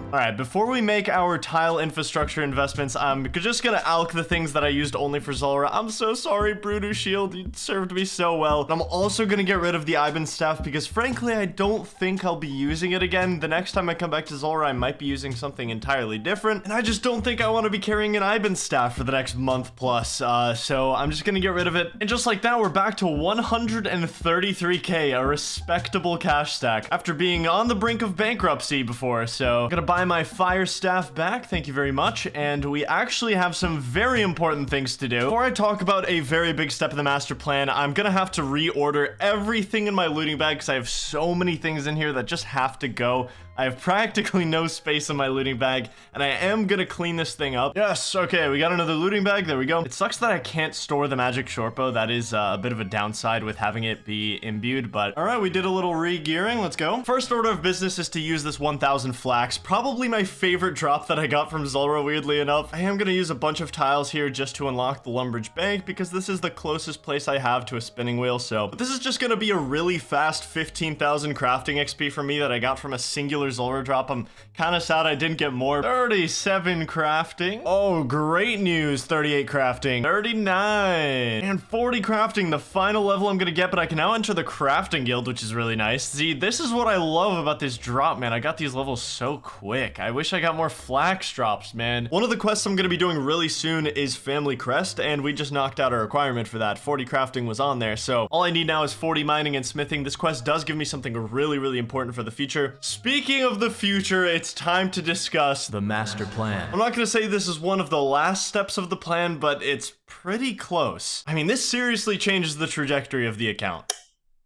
Speaker 1: Alright, before we make our tile infrastructure investments, I'm just gonna alch the things that I used only for Zulrah. I'm so sorry, Brutus Shield, you served me so well. I'm also gonna get rid of the Iban staff because frankly, I don't think I'll be using it again. The next time I come back to Zulrah, I might be using something entirely different, and I just don't think I want to be carrying an Iban staff for the next month plus, so I'm just gonna get rid of it. And just like that, we're back to 133k, a respectable cash stack, after being on the brink of bankruptcy before, so I'm gonna buy my fire staff back, thank you very much, and we actually have some very important things to do. Before I talk about a very big step in the master plan, I'm gonna have to reorder everything in my looting bag because I have so many things in here that just have to go. I have practically no space in my looting bag, and I am gonna clean this thing up. Yes, okay, we got another looting bag, there we go. It sucks that I can't store the magic shortbow. That is a bit of a downside with having it be imbued, but all right, we did a little re-gearing, let's go. First order of business is to use this 1,000 flax, probably my favorite drop that I got from Zulrah, weirdly enough. I am gonna use a bunch of tiles here just to unlock the Lumbridge Bank, because this is the closest place I have to a spinning wheel, so. But this is just gonna be a really fast 15,000 crafting XP for me that I got from a singular Zulrah drop. I'm kind of sad I didn't get more. 37 crafting. Oh, great news. 38 crafting. 39. And 40 crafting, the final level I'm gonna get, but I can now enter the crafting guild, which is really nice. See, this is what I love about this drop, man. I got these levels so quick. I wish I got more flax drops, man. One of the quests I'm gonna be doing really soon is Family Crest, and we just knocked out a requirement for that. 40 crafting was on there, so all I need now is 40 mining and smithing. This quest does give me something really, really important for the future. Speaking of the future, it's time to discuss the master plan. I'm not gonna say this is one of the last steps of the plan, but it's pretty close. I mean, this seriously changes the trajectory of the account.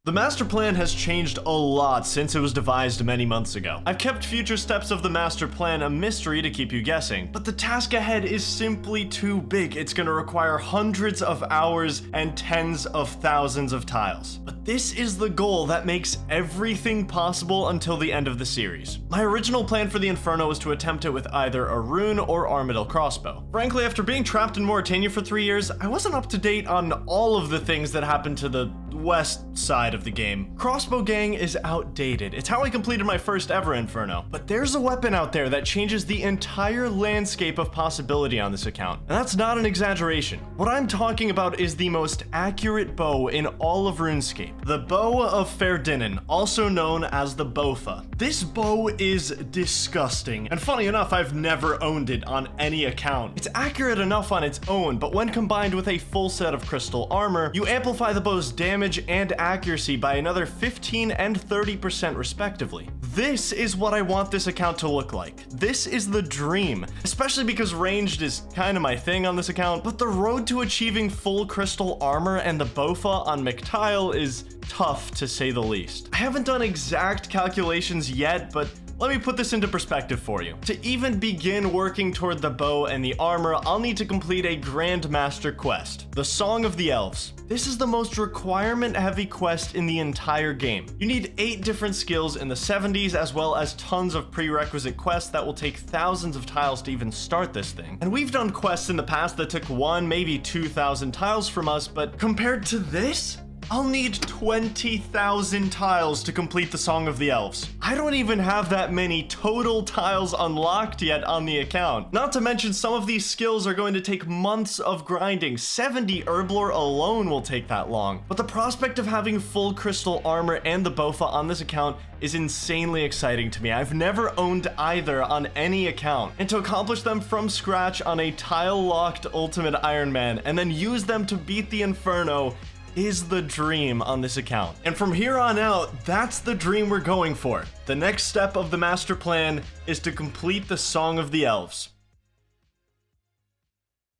Speaker 1: The master plan has changed a lot since it was devised many months ago. I've kept future steps of the master plan a mystery to keep you guessing, but the task ahead is simply too big. It's gonna require hundreds of hours and tens of thousands of tiles. But this is the goal that makes everything possible until the end of the series. My original plan for the Inferno was to attempt it with either a rune or Armadillo crossbow. Frankly, after being trapped in Morytania for 3 years, I wasn't up to date on all of the things that happened to the west side of the game. Crossbow gang is outdated. It's how I completed my first ever Inferno. But there's a weapon out there that changes the entire landscape of possibility on this account. And that's not an exaggeration. What I'm talking about is the most accurate bow in all of RuneScape. The Bow of Ferdinand, also known as the Bofa. This bow is disgusting. And funny enough, I've never owned it on any account. It's accurate enough on its own, but when combined with a full set of crystal armor, you amplify the bow's damage and accuracy by another 15 and 30% respectively. This is what I want this account to look like. This is the dream, especially because ranged is kind of my thing on this account, but the road to achieving full crystal armor and the Bofa on McTile is tough to say the least. I haven't done exact calculations yet, but let me put this into perspective for you. To even begin working toward the bow and the armor, I'll need to complete a Grandmaster quest, the Song of the Elves. This is the most requirement-heavy quest in the entire game. You need 8 different skills in the 70s, as well as tons of prerequisite quests that will take thousands of tiles to even start this thing. And we've done quests in the past that took 1, maybe 2,000 tiles from us, but compared to this, I'll need 20,000 tiles to complete the Song of the Elves. I don't even have that many total tiles unlocked yet on the account. Not to mention some of these skills are going to take months of grinding. 70 Herblore alone will take that long. But the prospect of having full crystal armor and the Bofa on this account is insanely exciting to me. I've never owned either on any account. And to accomplish them from scratch on a tile-locked Ultimate Iron Man and then use them to beat the Inferno is the dream on this account. And from here on out, that's the dream we're going for. The next step of the master plan is to complete the Song of the Elves.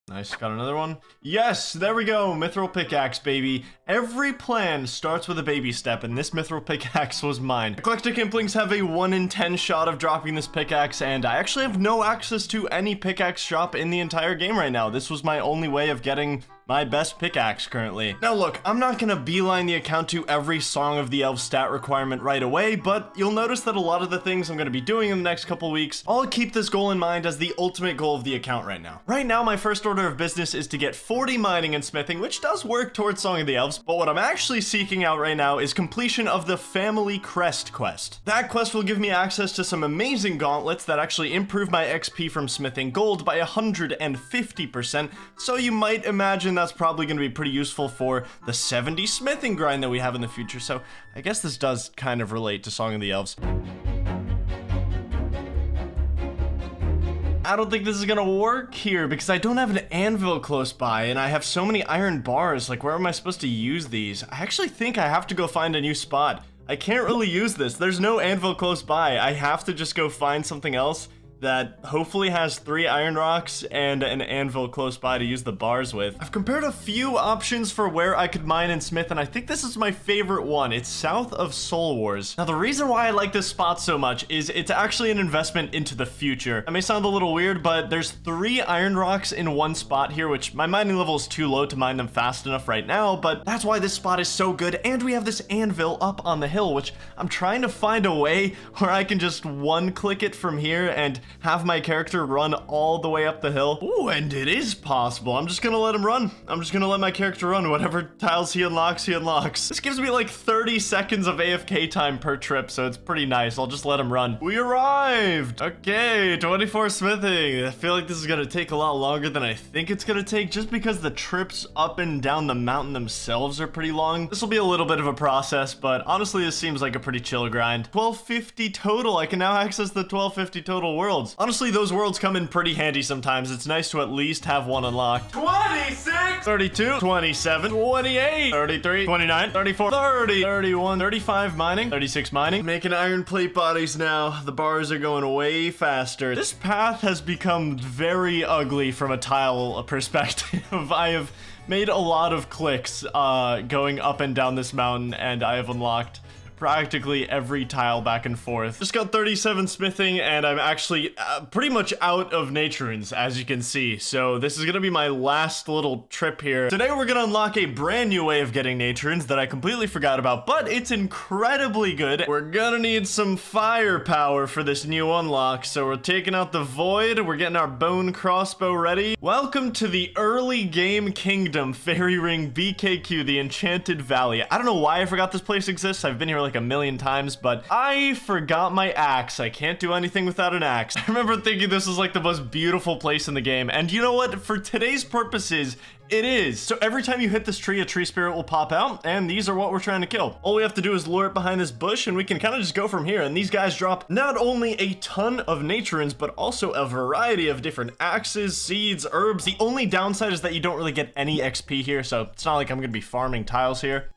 Speaker 1: Nice, got another one. Yes, there we go, Mithril Pickaxe, baby. Every plan starts with a baby step, and this Mithril Pickaxe was mine. Eclectic Implings have a 1 in 10 shot of dropping this pickaxe, and I actually have no access to any pickaxe shop in the entire game right now. This was my only way of getting my best pickaxe currently. Now look, I'm not gonna beeline the account to every Song of the Elves stat requirement right away, but you'll notice that a lot of the things I'm gonna be doing in the next couple weeks, I'll keep this goal in mind as the ultimate goal of the account right now. Right now, my first order of business is to get 40 mining and smithing, which does work towards Song of the Elves, but what I'm actually seeking out right now is completion of the Family Crest quest. That quest will give me access to some amazing gauntlets that actually improve my XP from smithing gold by 150%, so you might imagine that's probably going to be pretty useful for the 70 smithing grind that we have in the future, so I guess this does kind of relate to Song of the Elves. I don't think this is gonna work here because I don't have an anvil close by and I have so many iron bars. Like, where am I supposed to use these? I actually think I have to go find a new spot. I can't really use this. There's no anvil close by. I have to just go find something else that hopefully has 3 iron rocks and an anvil close by to use the bars with. I've compared a few options for where I could mine and smith, and I think this is my favorite one. It's south of Soul Wars. Now, the reason why I like this spot so much is it's actually an investment into the future. That may sound a little weird, but there's 3 iron rocks in one spot here, which my mining level is too low to mine them fast enough right now, but that's why this spot is so good, and we have this anvil up on the hill, which I'm trying to find a way where I can just one-click it from here and have my character run all the way up the hill. Ooh, and it is possible. I'm just gonna let him run. I'm just gonna let my character run. Whatever tiles he unlocks, he unlocks. This gives me like 30 seconds of AFK time per trip, so it's pretty nice. I'll just let him run. We arrived! Okay, 24 smithing. I feel like this is gonna take a lot longer than I think it's gonna take, just because the trips up and down the mountain themselves are pretty long. This will be a little bit of a process, but honestly, this seems like a pretty chill grind. 1250 total. I can now access the 1250 total worlds. Honestly, those worlds come in pretty handy sometimes. It's nice to at least have one unlocked. 26, 32, 27, 28, 33, 29, 34, 30, 31, 35 mining, 36 mining. Making iron plate bodies now. The bars are going way faster. This path has become very ugly from a tile perspective. I have made a lot of clicks going up and down this mountain, and I have unlocked practically every tile back and forth. Just got 37 smithing, and I'm actually pretty much out of nature runes, as you can see. So this is gonna be my last little trip here. Today we're gonna unlock a brand new way of getting nature runes that I completely forgot about, but it's incredibly good. We're gonna need some firepower for this new unlock, so we're taking out the void. We're getting our bone crossbow ready. Welcome to the early game kingdom, Fairy Ring BKQ, the Enchanted Valley. I don't know why I forgot this place exists. I've been here like a million times, but I forgot my axe. I can't do anything without an axe. I remember thinking this was like the most beautiful place in the game, and you know what? For today's purposes, it is. So every time you hit this tree, a tree spirit will pop out, and these are what we're trying to kill. All we have to do is lure it behind this bush, and we can kind of just go from here, and these guys drop not only a ton of nature runes, but also a variety of different axes, seeds, herbs. The only downside is that you don't really get any XP here, so it's not like I'm gonna be farming tiles here.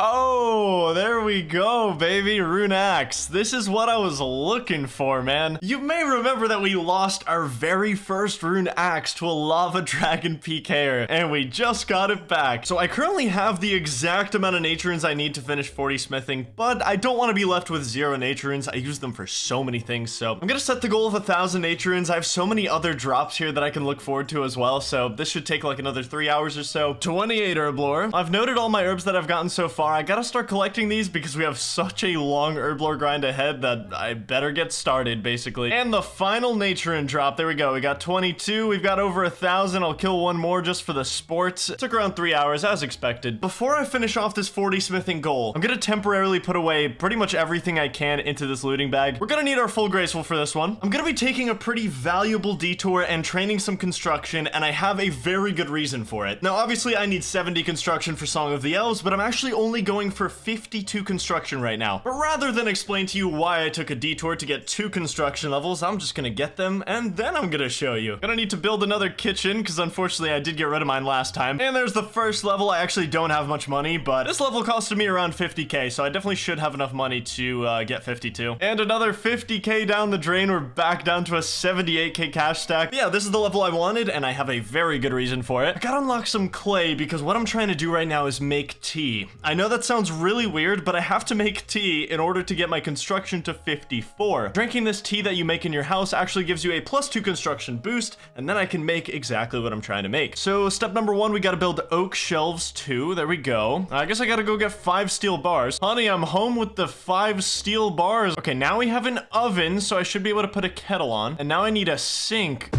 Speaker 1: Oh, there we go, baby. Rune axe. This is what I was looking for, man. You may remember that we lost our very first rune axe to a lava dragon PKer, and we just got it back. So I currently have the exact amount of nature runes I need to finish 40 smithing, but I don't want to be left with 0 nature runes. I use them for so many things, so I'm gonna set the goal of 1,000 nature runes. I have so many other drops here that I can look forward to as well, so this should take like another 3 hours or so. 28 herb lore. I've noted all my herbs that I've gotten so far. I gotta start collecting these because we have such a long herb lore grind ahead that I better get started, basically. And the final nature rune drop. There we go. We got 22. We've got over 1,000. I'll kill one more just for the sports. It took around 3 hours, as expected. Before I finish off this 40 smithing goal, I'm gonna temporarily put away pretty much everything I can into this looting bag. We're gonna need our full graceful for this one. I'm gonna be taking a pretty valuable detour and training some construction, and I have a very good reason for it. Now, obviously, I need 70 construction for Song of the Elves, but I'm actually only only going for 52 construction right now. But rather than explain to you why I took a detour to get 2 construction levels, I'm just gonna get them, and then I'm gonna show you. Gonna need to build another kitchen, because unfortunately I did get rid of mine last time. And there's the first level. I actually don't have much money, but this level costed me around 50k, so I definitely should have enough money to get 52. And another 50k down the drain. We're back down to a 78k cash stack. But yeah, this is the level I wanted, and I have a very good reason for it. I gotta unlock some clay, because what I'm trying to do right now is make tea. I know that sounds really weird, but I have to make tea in order to get my construction to 54. Drinking this tea that you make in your house actually gives you a +2 construction boost, and then I can make exactly what I'm trying to make. So step number 1, we gotta build oak shelves 2. There we go. I guess I gotta go get 5 steel bars. Honey, I'm home with the 5 steel bars. Okay, now we have an oven, so I should be able to put a kettle on. And now I need a sink.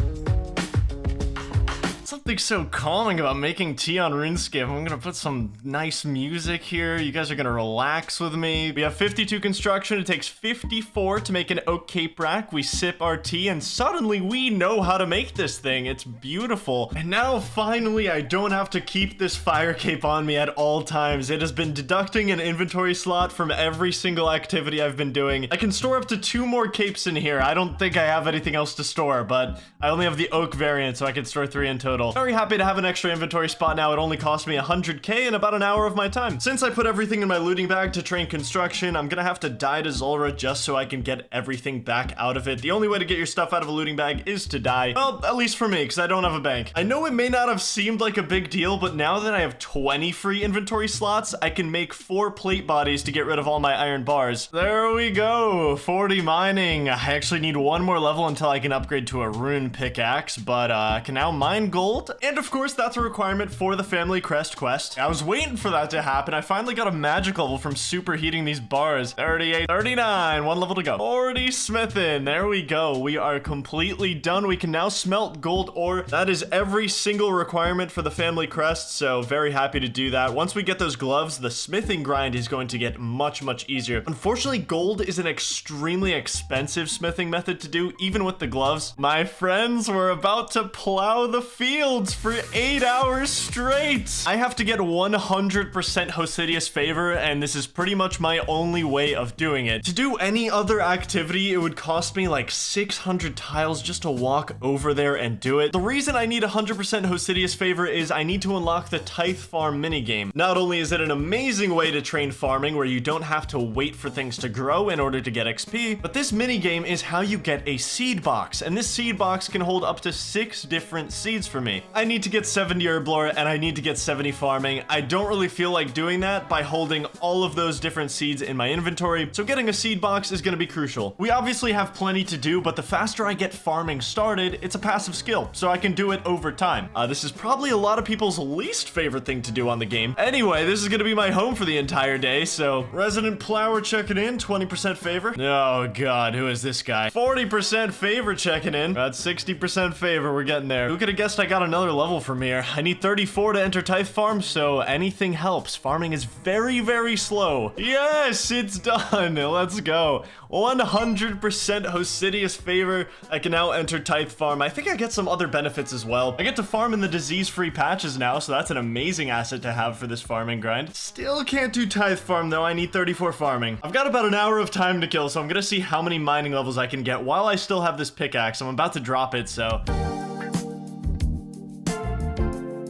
Speaker 1: Something so calming about making tea on RuneScape. I'm gonna put some nice music here. You guys are gonna relax with me. We have 52 construction. It takes 54 to make an oak cape rack. We sip our tea, and suddenly we know how to make this thing. It's beautiful. And now finally I don't have to keep this fire cape on me at all times. It has been deducting an inventory slot from every single activity I've been doing. I can store up to 2 more capes in here. I don't think I have anything else to store, but I only have the oak variant, so I can store 3 in total. Very happy to have an extra inventory spot now. It only cost me 100k in about an hour of my time. Since I put everything in my looting bag to train construction, I'm gonna have to die to Zulrah just so I can get everything back out of it. The only way to get your stuff out of a looting bag is to die. Well, at least for me, because I don't have a bank. I know it may not have seemed like a big deal, but now that I have 20 free inventory slots, I can make 4 plate bodies to get rid of all my iron bars. There we go, 40 mining. I actually need 1 more level until I can upgrade to a rune pickaxe, but I can now mine gold. And of course, that's a requirement for the family crest quest. I was waiting for that to happen. I finally got a magic level from superheating these bars. 38, 39, 1 level to go. 40 smithing, there we go. We are completely done. We can now smelt gold ore. That is every single requirement for the family crest, so very happy to do that. Once we get those gloves, the smithing grind is going to get much, much easier. Unfortunately, gold is an extremely expensive smithing method to do, even with the gloves. My friends, we're about to plow the fields for 8 hours straight. I have to get 100% Hosidious favor, and this is pretty much my only way of doing it. To do any other activity, it would cost me like 600 tiles just to walk over there and do it. The reason I need 100% Hosidious favor is I need to unlock the Tithe Farm minigame. Not only is it an amazing way to train farming where you don't have to wait for things to grow in order to get XP, but this minigame is how you get a seed box, and this seed box can hold up to 6 different seeds for me. I need to get 70 herblore and I need to get 70 farming. I don't really feel like doing that by holding all of those different seeds in my inventory, so getting a seed box is going to be crucial. We obviously have plenty to do, but the faster I get farming started, it's a passive skill, so I can do it over time. This is probably a lot of people's least favorite thing to do on the game. Anyway, this is going to be my home for the entire day, so Resident Plower checking in, 20% favor. Oh god, who is this guy? 40% favor checking in. About 60% favor, we're getting there. Who could have guessed I got another level from here? I need 34 to enter Tithe Farm, so anything helps. Farming is very, very slow. Yes, it's done. Let's go. 100% Hosidious favor. I can now enter Tithe Farm. I think I get some other benefits as well. I get to farm in the disease-free patches now, so that's an amazing asset to have for this farming grind. Still can't do Tithe Farm though. I need 34 farming. I've got about an hour of time to kill, so I'm gonna see how many mining levels I can get while I still have this pickaxe. I'm about to drop it, so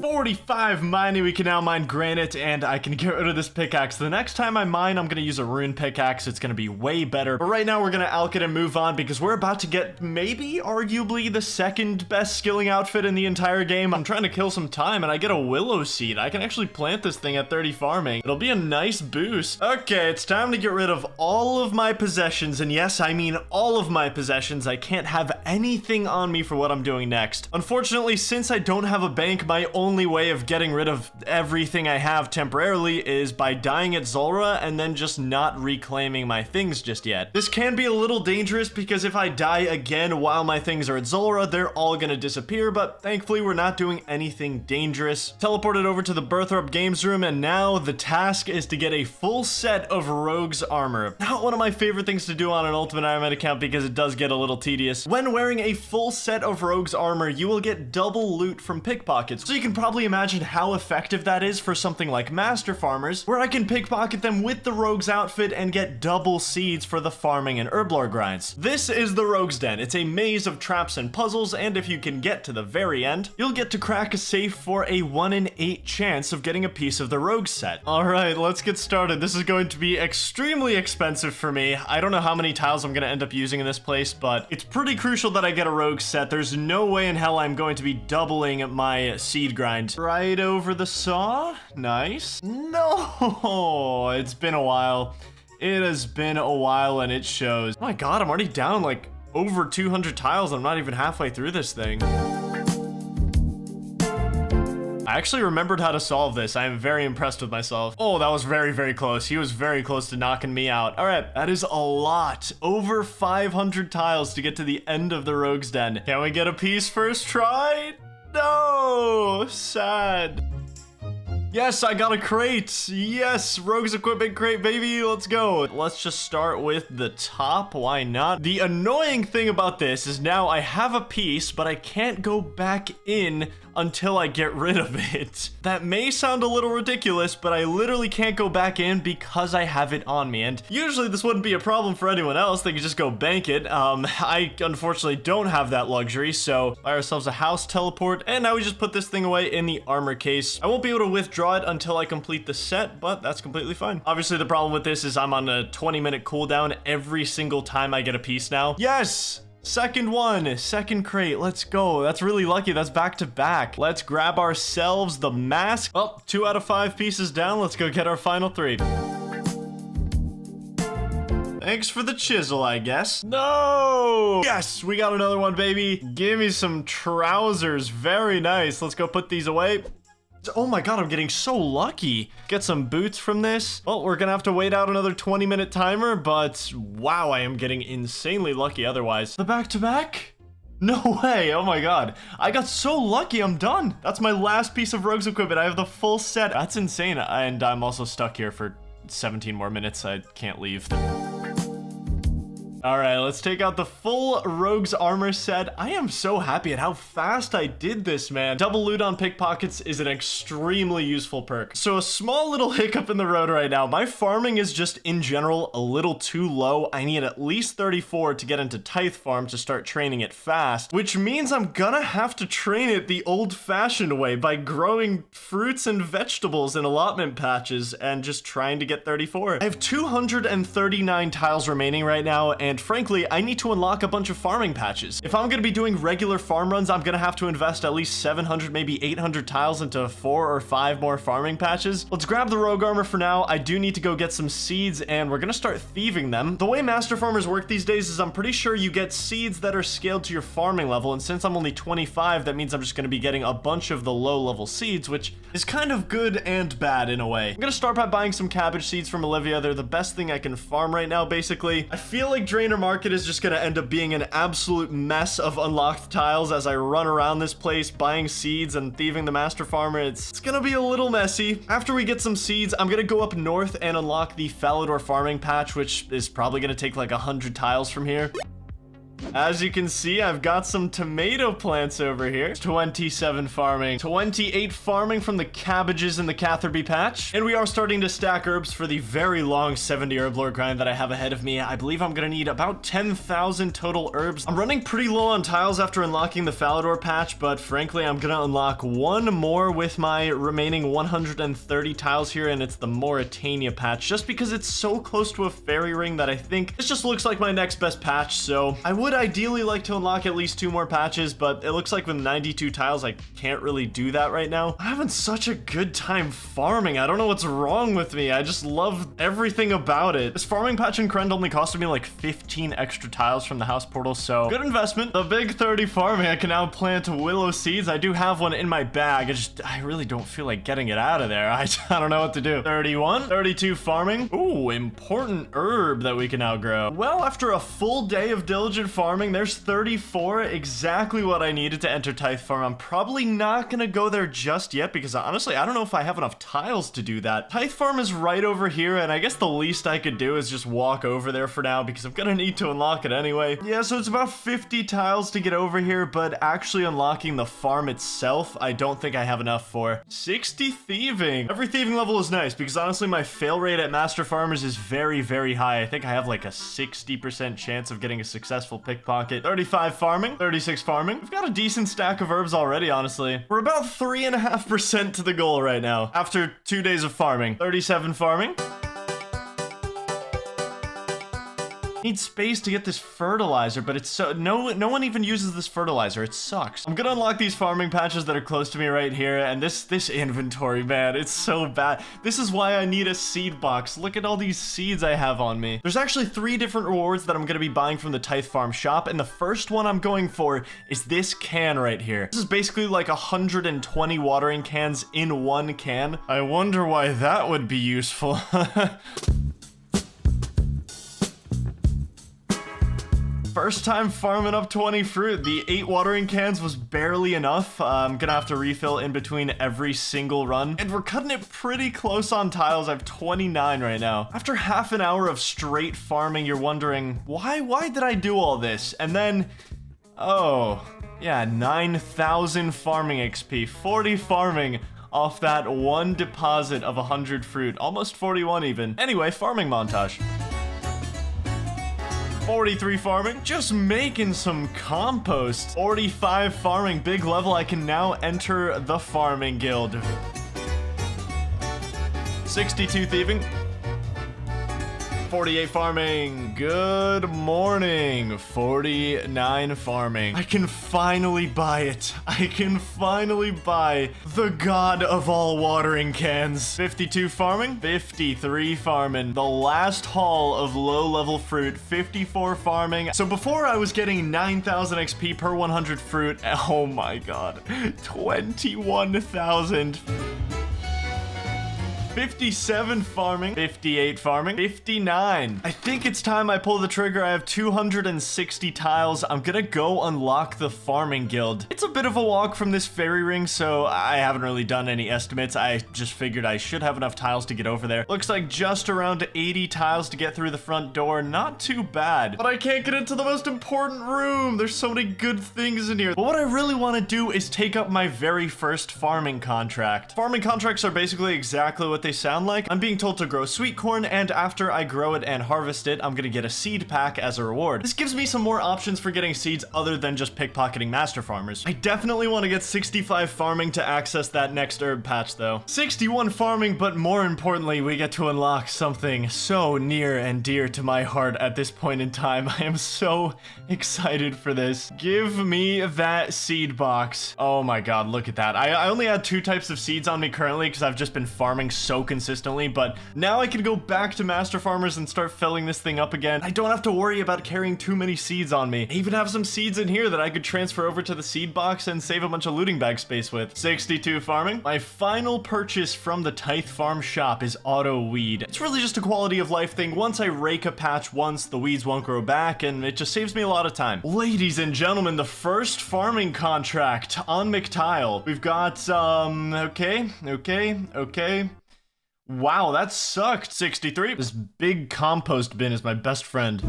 Speaker 1: 45 mining, we can now mine granite, and I can get rid of this pickaxe. The next time I mine, I'm gonna use a rune pickaxe. It's gonna be way better. But right now, we're gonna alch it and move on because we're about to get maybe, arguably, the second best skilling outfit in the entire game. I'm trying to kill some time, and I get a willow seed. I can actually plant this thing at 30 farming. It'll be a nice boost. Okay, it's time to get rid of all of my possessions, and yes, I mean all of my possessions. I can't have anything on me for what I'm doing next. Unfortunately, since I don't have a bank, my only way of getting rid of everything I have temporarily is by dying at Zulrah and then just not reclaiming my things just yet. This can be a little dangerous because if I die again while my things are at Zulrah, they're all gonna disappear, but thankfully we're not doing anything dangerous. Teleported over to the Birthorpe Games Room, and now the task is to get a full set of Rogue's Armor. Not one of my favorite things to do on an Ultimate Iron Man account because it does get a little tedious. When wearing a full set of Rogue's Armor, you will get double loot from pickpockets, so you can probably probably imagine how effective that is for something like Master Farmers, where I can pickpocket them with the Rogue's outfit and get double seeds for the farming and herblore grinds. This is the Rogue's Den. It's a maze of traps and puzzles, and if you can get to the very end, you'll get to crack a safe for a 1 in 8 chance of getting a piece of the Rogue's set. Alright, let's get started. This is going to be extremely expensive for me. I don't know how many tiles I'm going to end up using in this place, but it's pretty crucial that I get a Rogue's set. There's no way in hell I'm going to be doubling my seed grind. Right over the saw. Nice. No, it's been a while. It has been a while and it shows. Oh my god, I'm already down like over 200 tiles. I'm not even halfway through this thing. I actually remembered how to solve this. I am very impressed with myself. Oh, that was very, very close. He was very close to knocking me out. All right, that is a lot. Over 500 tiles to get to the end of the Rogue's Den. Can we get a piece first try? No, sad. Yes, I got a crate. Yes, Rogue's Equipment crate, baby. Let's go. Let's just start with the top. Why not? The annoying thing about this is now I have a piece, but I can't go back in until I get rid of it. That may sound a little ridiculous, but I literally can't go back in because I have it on me. And usually this wouldn't be a problem for anyone else. They could just go bank it. I unfortunately don't have that luxury, so buy ourselves a house teleport, and now we just put this thing away in the armor case. I won't be able to withdraw it until I complete the set, but that's completely fine. Obviously, the problem with this is I'm on a 20-minute cooldown every single time I get a piece now. Yes! Second one, second crate, let's go. That's really lucky, that's back to back. Let's grab ourselves the mask. Oh, 2 out of 5 pieces down. Let's go get our final 3. Thanks for the chisel, I guess. No! Yes, we got another one, baby. Give me some trousers, very nice. Let's go put these away. Oh my god, I'm getting so lucky. Get some boots from this. Well, we're gonna have to wait out another 20-minute timer, but wow, I am getting insanely lucky otherwise. The back-to-back? No way, oh my god. I got so lucky, I'm done. That's my last piece of Rogue's Equipment. I have the full set. That's insane, and I'm also stuck here for 17 more minutes. I can't leave. All right, let's take out the full Rogue's armor set. I am so happy at how fast I did this, man. Double loot on pickpockets is an extremely useful perk. So a small little hiccup in the road right now. My farming is just in general a little too low. I need at least 34 to get into Tithe Farm to start training it fast, which means I'm gonna have to train it the old-fashioned way by growing fruits and vegetables in allotment patches and just trying to get 34. I have 239 tiles remaining right now, and frankly, I need to unlock a bunch of farming patches. If I'm gonna be doing regular farm runs, I'm gonna have to invest at least 700, maybe 800 tiles into 4 or 5 more farming patches. Let's grab the rogue armor for now. I do need to go get some seeds, and we're gonna start thieving them. The way master farmers work these days is I'm pretty sure you get seeds that are scaled to your farming level, and since I'm only 25, that means I'm just gonna be getting a bunch of the low-level seeds, which is kind of good and bad in a way. I'm gonna start by buying some cabbage seeds from Olivia. They're the best thing I can farm right now, basically. I feel like Drainer Market is just gonna end up being an absolute mess of unlocked tiles as I run around this place buying seeds and thieving the master farmer. It's gonna be a little messy. After we get some seeds, I'm gonna go up north and unlock the Falador farming patch, which is probably gonna take like 100 tiles from here. As you can see, I've got some tomato plants over here. 27 farming, 28 farming from the cabbages in the Catherby patch. And we are starting to stack herbs for the very long 70 herb lore grind that I have ahead of me. I believe I'm gonna need about 10,000 total herbs. I'm running pretty low on tiles after unlocking the Falador patch, but frankly, I'm gonna unlock one more with my remaining 130 tiles here, and it's the Morytania patch, just because it's so close to a fairy ring that I think this just looks like my next best patch. So I would ideally like to unlock at least 2 more patches, but it looks like with 92 tiles, I can't really do that right now. I'm having such a good time farming. I don't know what's wrong with me. I just love everything about it. This farming patch in Krend only costed me like 15 extra tiles from the house portal, so good investment. The big 30 farming, I can now plant willow seeds. I do have one in my bag. I really don't feel like getting it out of there. I don't know what to do. 31, 32 farming. Ooh, important herb that we can now grow. Well, after a full day of diligent farming, farming. There's 34, exactly what I needed to enter Tithe Farm. I'm probably not gonna go there just yet because honestly, I don't know if I have enough tiles to do that. Tithe Farm is right over here, and I guess the least I could do is just walk over there for now because I'm gonna need to unlock it anyway. Yeah, so it's about 50 tiles to get over here, but actually unlocking the farm itself, I don't think I have enough for. 60 thieving. Every thieving level is nice because honestly, my fail rate at Master Farmers is very, very high. I think I have like a 60% chance of getting a successful pickpocket. 35 farming, 36 farming. We've got a decent stack of herbs already, honestly. We're about 3.5% to the goal right now after 2 days of farming. 37 farming. Need space to get this fertilizer, but it's so no one even uses this fertilizer. It sucks. I'm gonna unlock these farming patches that are close to me right here, and this inventory, man, it's so bad. This is why I need a seed box. Look at all these seeds I have on me. There's actually 3 different rewards that I'm gonna be buying from the Tithe Farm shop, and the first one I'm going for is this can right here. This is basically like 120 watering cans in one can. I wonder why that would be useful. First time farming up 20 fruit. The 8 watering cans was barely enough. I'm gonna have to refill in between every single run. And we're cutting it pretty close on tiles. I have 29 right now. After half an hour of straight farming, you're wondering, why did I do all this? And then, oh, yeah, 9,000 farming XP, 40 farming off that one deposit of 100 fruit. Almost 41 even. Anyway, farming montage. 43 farming, just making some compost. 45 farming, big level. I can now enter the farming guild. 62 thieving. 48 farming. Good morning. 49 farming. I can finally buy it. I can finally buy the god of all watering cans. 52 farming. 53 farming. The last haul of low-level fruit. 54 farming. So before I was getting 9,000 XP per 100 fruit. Oh my god. 21,000. 57 farming, 58 farming, 59. I think it's time I pull the trigger. I have 260 tiles. I'm gonna go unlock the farming guild. It's a bit of a walk from this fairy ring, so I haven't really done any estimates. I just figured I should have enough tiles to get over there. Looks like just around 80 tiles to get through the front door. Not too bad. But I can't get into the most important room. There's so many good things in here. But what I really want to do is take up my very first farming contract. Farming contracts are basically exactly what they sound like. I'm being told to grow sweet corn, and after I grow it and harvest it, I'm gonna get a seed pack as a reward. This gives me some more options for getting seeds other than just pickpocketing master farmers. I definitely want to get 65 farming to access that next herb patch though. 61 farming, but more importantly, we get to unlock something so near and dear to my heart at this point in time. I am so excited for this. Give me that seed box. Oh my god, look at that. I only had 2 types of seeds on me currently because I've just been farming so consistently, but now I can go back to master farmers and start filling this thing up again. I don't have to worry about carrying too many seeds on me. I even have some seeds in here that I could transfer over to the seed box and save a bunch of looting bag space with. 62 farming. My final purchase from the Tithe Farm shop is auto weed. It's really just a quality of life thing. Once I rake a patch once, the weeds won't grow back, and it just saves me a lot of time. Ladies and gentlemen, the first farming contract on McTile. We've got, okay. Wow, that sucked. 63. This big compost bin is my best friend.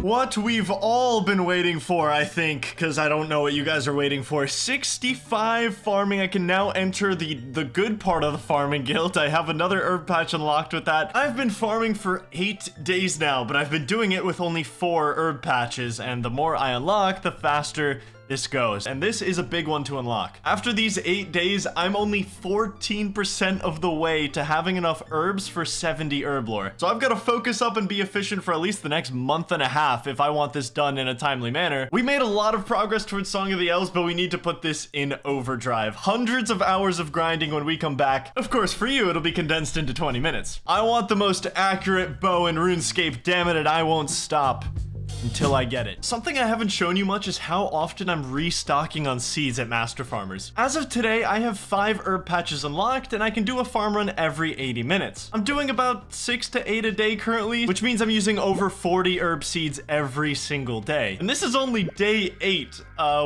Speaker 1: What we've all been waiting for, I think, because I don't know what you guys are waiting for. 65 farming. I can now enter the good part of the farming guild. I have another herb patch unlocked with that. I've been farming for 8 days now, but I've been doing it with only 4 herb patches, and the more I unlock, the faster this goes, and this is a big one to unlock. After these 8 days, I'm only 14% of the way to having enough herbs for 70 herb lore. So I've got to focus up and be efficient for at least the next month and a half if I want this done in a timely manner. We made a lot of progress towards Song of the Elves, but we need to put this in overdrive. Hundreds of hours of grinding when we come back. Of course, for you, it'll be condensed into 20 minutes. I want the most accurate bow in RuneScape, damn it, and I won't stop. until I get it. Something I haven't shown you much is how often I'm restocking on seeds at Master Farmers. As of today, I have 5 herb patches unlocked, and I can do a farm run every 80 minutes. I'm doing about 6 to 8 a day currently, which means I'm using over 40 herb seeds every single day. And this is only day 8.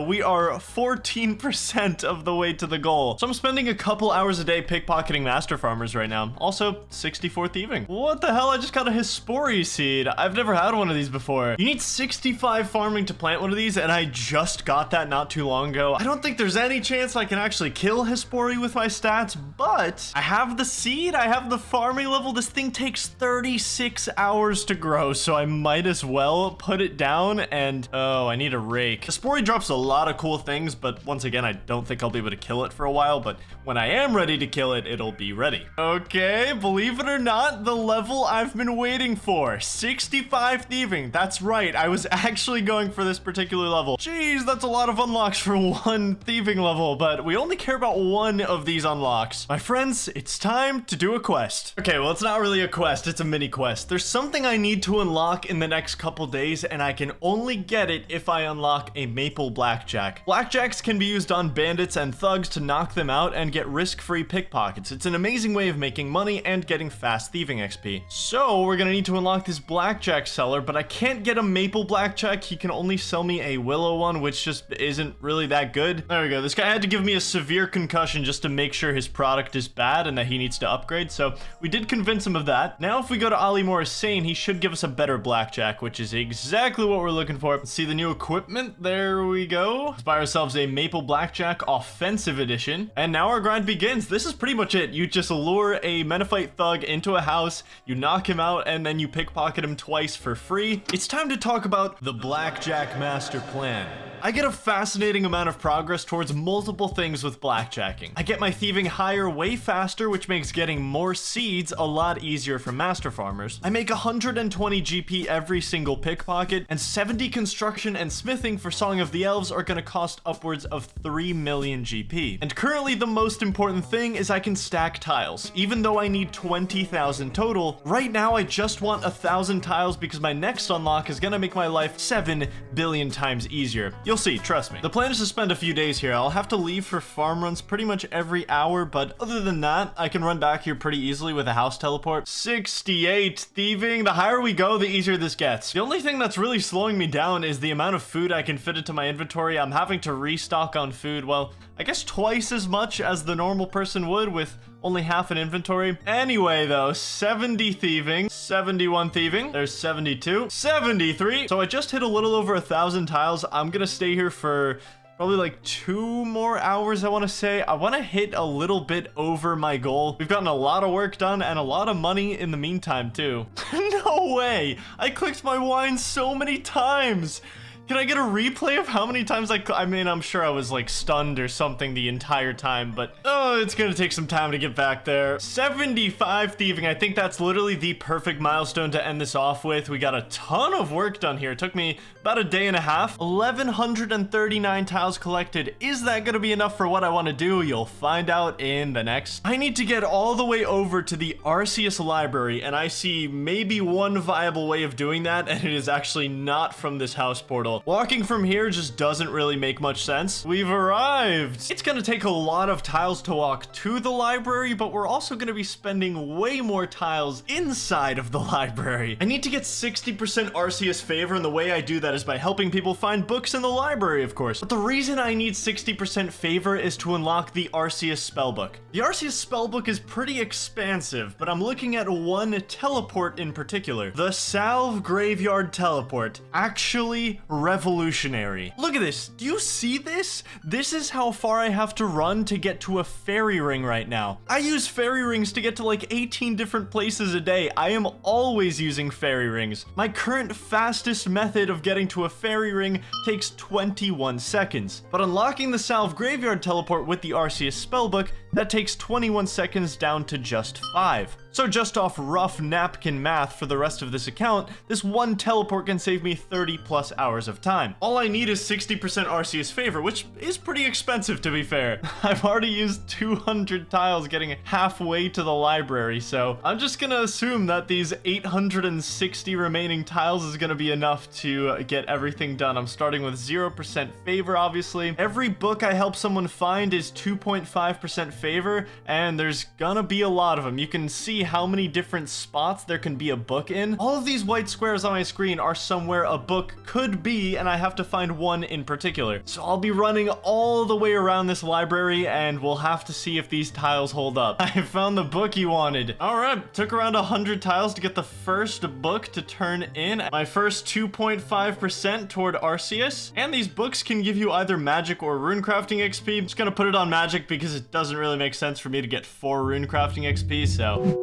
Speaker 1: We are 14% of the way to the goal. So I'm spending a couple hours a day pickpocketing Master Farmers right now. Also, 64 thieving. What the hell? I just got a Hespori seed. I've never had one of these before. You need 65 farming to plant one of these, and I just got that not too long ago. I don't think there's any chance I can actually kill Hespori with my stats, but I have the seed, I have the farming level. This thing takes 36 hours to grow, so I might as well put it down. And oh, I need a rake. Hespori drops a lot of cool things, but once again, I don't think I'll be able to kill it for a while, but when I am ready to kill it, it'll be ready. Okay, believe it or not, the level I've been waiting for, 65 thieving. That's right, I was actually going for this particular level. Jeez, that's a lot of unlocks for one thieving level, but we only care about one of these unlocks. My friends, it's time to do a quest. Okay, well, it's not really a quest, it's a mini quest. There's something I need to unlock in the next couple days, and I can only get it if I unlock a maple blackjack. Blackjacks can be used on bandits and thugs to knock them out and get risk-free pickpockets. It's an amazing way of making money and getting fast thieving XP. So we're gonna need to unlock this blackjack seller, but I can't get a maple blackjack. He can only sell me a willow one, which just isn't really that good. There we go. This guy had to give me a severe concussion just to make sure his product is bad and that he needs to upgrade, so we did convince him of that. Now if we go to Ali Morytania, he should give us a better blackjack, which is exactly what we're looking for. Let's see the new equipment. There we go. Let's buy ourselves a maple blackjack offensive edition, and now our grind begins. This is pretty much it. You just lure a Menophyte thug into a house, you knock him out, and then you pickpocket him twice for free. It's time to talk about the Blackjack Master Plan. I get a fascinating amount of progress towards multiple things with blackjacking. I get my thieving higher way faster, which makes getting more seeds a lot easier for Master Farmers. I make 120 GP every single pickpocket, and 70 construction and smithing for Song of the Elves are gonna cost upwards of 3 million GP. And currently the most important thing is I can stack tiles. Even though I need 20,000 total, right now I just want 1,000 tiles because my next unlock is gonna make my life 7 billion times easier. You'll see, trust me. The plan is to spend a few days here. I'll have to leave for farm runs pretty much every hour, but other than that, I can run back here pretty easily with a house teleport. 68 thieving. The higher we go, the easier this gets. The only thing that's really slowing me down is the amount of food I can fit into my inventory. I'm having to restock on food, well, I guess twice as much as the normal person would with only half an inventory. Anyway, though, 70 thieving, 71 thieving, there's 72, 73. So I just hit a little over 1,000 tiles. I'm gonna stay here for probably like 2 more hours, I want to say. I want to hit a little bit over my goal. We've gotten a lot of work done and a lot of money in the meantime, too. No way! I clicked my wine so many times! Can I get a replay of how many times I mean, I'm sure I was like stunned or something the entire time, but oh, it's gonna take some time to get back there. 75 thieving. I think that's literally the perfect milestone to end this off with. We got a ton of work done here. It took me about a day and a half. 1,139 tiles collected. Is that gonna be enough for what I want to do? You'll find out in the next. I need to get all the way over to the Arceus library, and I see maybe one viable way of doing that, and it is actually not from this house portal. Walking from here just doesn't really make much sense. We've arrived. It's gonna take a lot of tiles to walk to the library, but we're also gonna be spending way more tiles inside of the library. I need to get 60% Arceus favor, and the way I do that is by helping people find books in the library, of course. But the reason I need 60% favor is to unlock the Arceus spellbook. The Arceus spellbook is pretty expansive, but I'm looking at one teleport in particular. The Salve Graveyard teleport. Actually revolutionary. Look at this. Do you see this? This is how far I have to run to get to a fairy ring right now. I use fairy rings to get to like 18 different places a day. I am always using fairy rings. My current fastest method of getting to a fairy ring takes 21 seconds. But unlocking the Salve Graveyard teleport with the Arceus spellbook That takes 21 seconds down to just 5. So just off rough napkin math for the rest of this account, this one teleport can save me 30 plus hours of time. All I need is 60% Arceus favor, which is pretty expensive to be fair. I've already used 200 tiles getting halfway to the library, so I'm just gonna assume that these 860 remaining tiles is gonna be enough to get everything done. I'm starting with 0% favor, obviously. Every book I help someone find is 2.5% favor, and there's gonna be a lot of them. You can see how many different spots there can be a book in. All of these white squares on my screen are somewhere a book could be, and I have to find one in particular. So I'll be running all the way around this library, and we'll have to see if these tiles hold up. I found the book you wanted. All right, took around 100 tiles to get the first book to turn in. My first 2.5% toward Arceus, and these books can give you either magic or rune crafting XP. I'm just gonna put it on magic because it doesn't really make sense for me to get 4 rune crafting XP, so...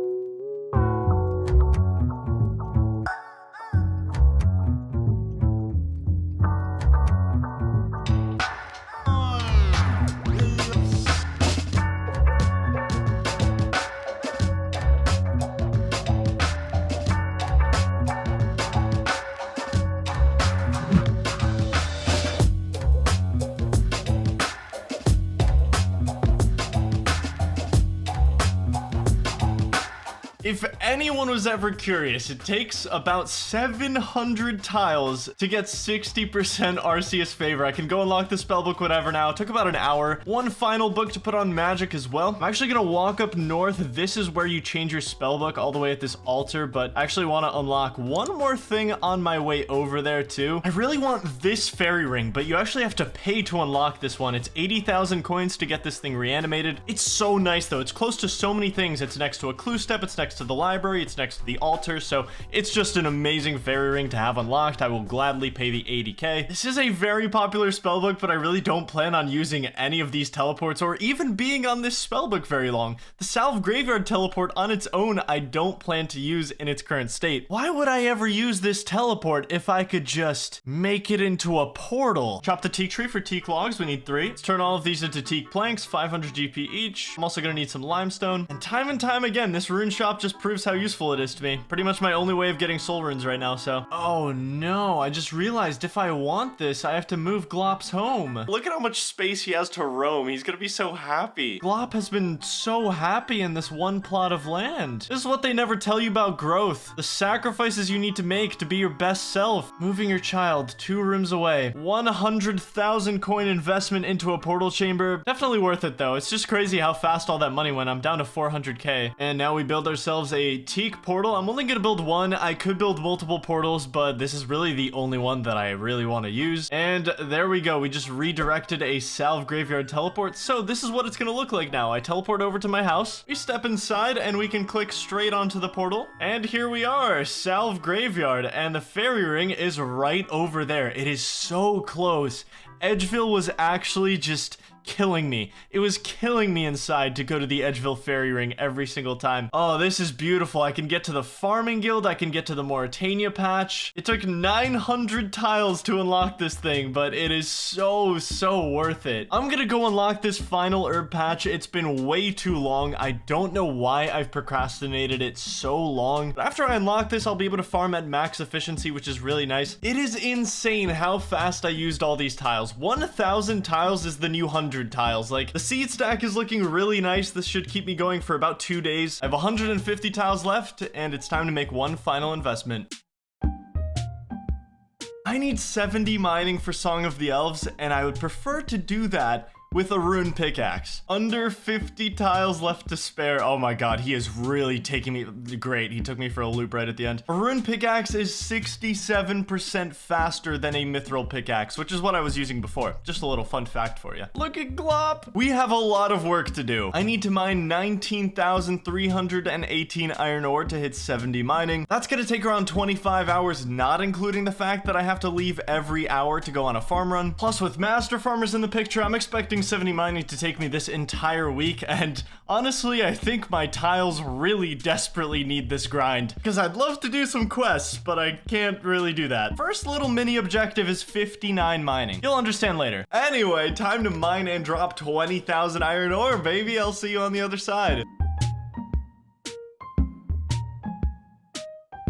Speaker 1: If anyone was ever curious, it takes about 700 tiles to get 60% Arceus favor. I can go unlock the spellbook, whatever now. It took about an hour. One final book to put on magic as well. I'm actually gonna walk up north. This is where you change your spellbook all the way at this altar, but I actually want to unlock one more thing on my way over there too. I really want this fairy ring, but you actually have to pay to unlock this one. It's 80,000 coins to get this thing reanimated. It's so nice though. It's close to so many things. It's next to a clue step. It's next to the library, it's next to the altar, so it's just an amazing fairy ring to have unlocked. I will gladly pay the 80k. This is a very popular spellbook, but I really don't plan on using any of these teleports or even being on this spellbook very long. The Salve Graveyard teleport on its own, I don't plan to use in its current state. Why would I ever use this teleport if I could just make it into a portal? Chop the teak tree for teak logs, we need 3. Let's turn all of these into teak planks, 500 GP each. I'm also gonna need some limestone. And time again, this rune shop just proves how useful it is to me. Pretty much my only way of getting soul runes right now, so. Oh no, I just realized if I want this, I have to move Glop's home. Look at how much space he has to roam. He's gonna be so happy. Glop has been so happy in this one plot of land. This is what they never tell you about growth. The sacrifices you need to make to be your best self. Moving your child 2 rooms away. 100,000 coin investment into a portal chamber. Definitely worth it though. It's just crazy how fast all that money went. I'm down to 400k. And now we build ourselves a teak portal. I'm only gonna build one. I could build multiple portals, but this is really the only one that I really want to use. And there we go. We just redirected a Salve Graveyard teleport. So this is what it's gonna look like now. I teleport over to my house. We step inside and we can click straight onto the portal. And here we are, Salve Graveyard. And the fairy ring is right over there. It is so close. Edgeville was actually just killing me. It was killing me inside to go to the Edgeville fairy ring every single time. Oh, this is beautiful. I can get to the farming guild. I can get to the Morytania patch. It took 900 tiles to unlock this thing, but it is so worth it. I'm gonna go unlock this final herb patch. It's been way too long. I don't know why I've procrastinated it so long, but after I unlock this, I'll be able to farm at max efficiency, which is really nice. It is insane how fast I used all these tiles. 1,000 tiles is the new 100 tiles. Like, the seed stack is looking really nice. This should keep me going for about 2 days. I have 150 tiles left, and it's time to make one final investment. I need 70 mining for Song of the Elves, and I would prefer to do that with a rune pickaxe. Under 50 tiles left to spare. Oh my god, he is really taking me. Great, he took me for a loop right at the end. A rune pickaxe is 67% faster than a mithril pickaxe, which is what I was using before. Just a little fun fact for you. Look at Glop. We have a lot of work to do. I need to mine 19,318 iron ore to hit 70 mining. That's gonna take around 25 hours, not including the fact that I have to leave every hour to go on a farm run. Plus, with master farmers in the picture, I'm expecting 70 mining to take me this entire week, and honestly, I think my tiles really desperately need this grind, because I'd love to do some quests, but I can't really do that. First little mini objective is 59 mining. You'll understand later. Anyway, time to mine and drop 20,000 iron ore, baby. I'll see you on the other side.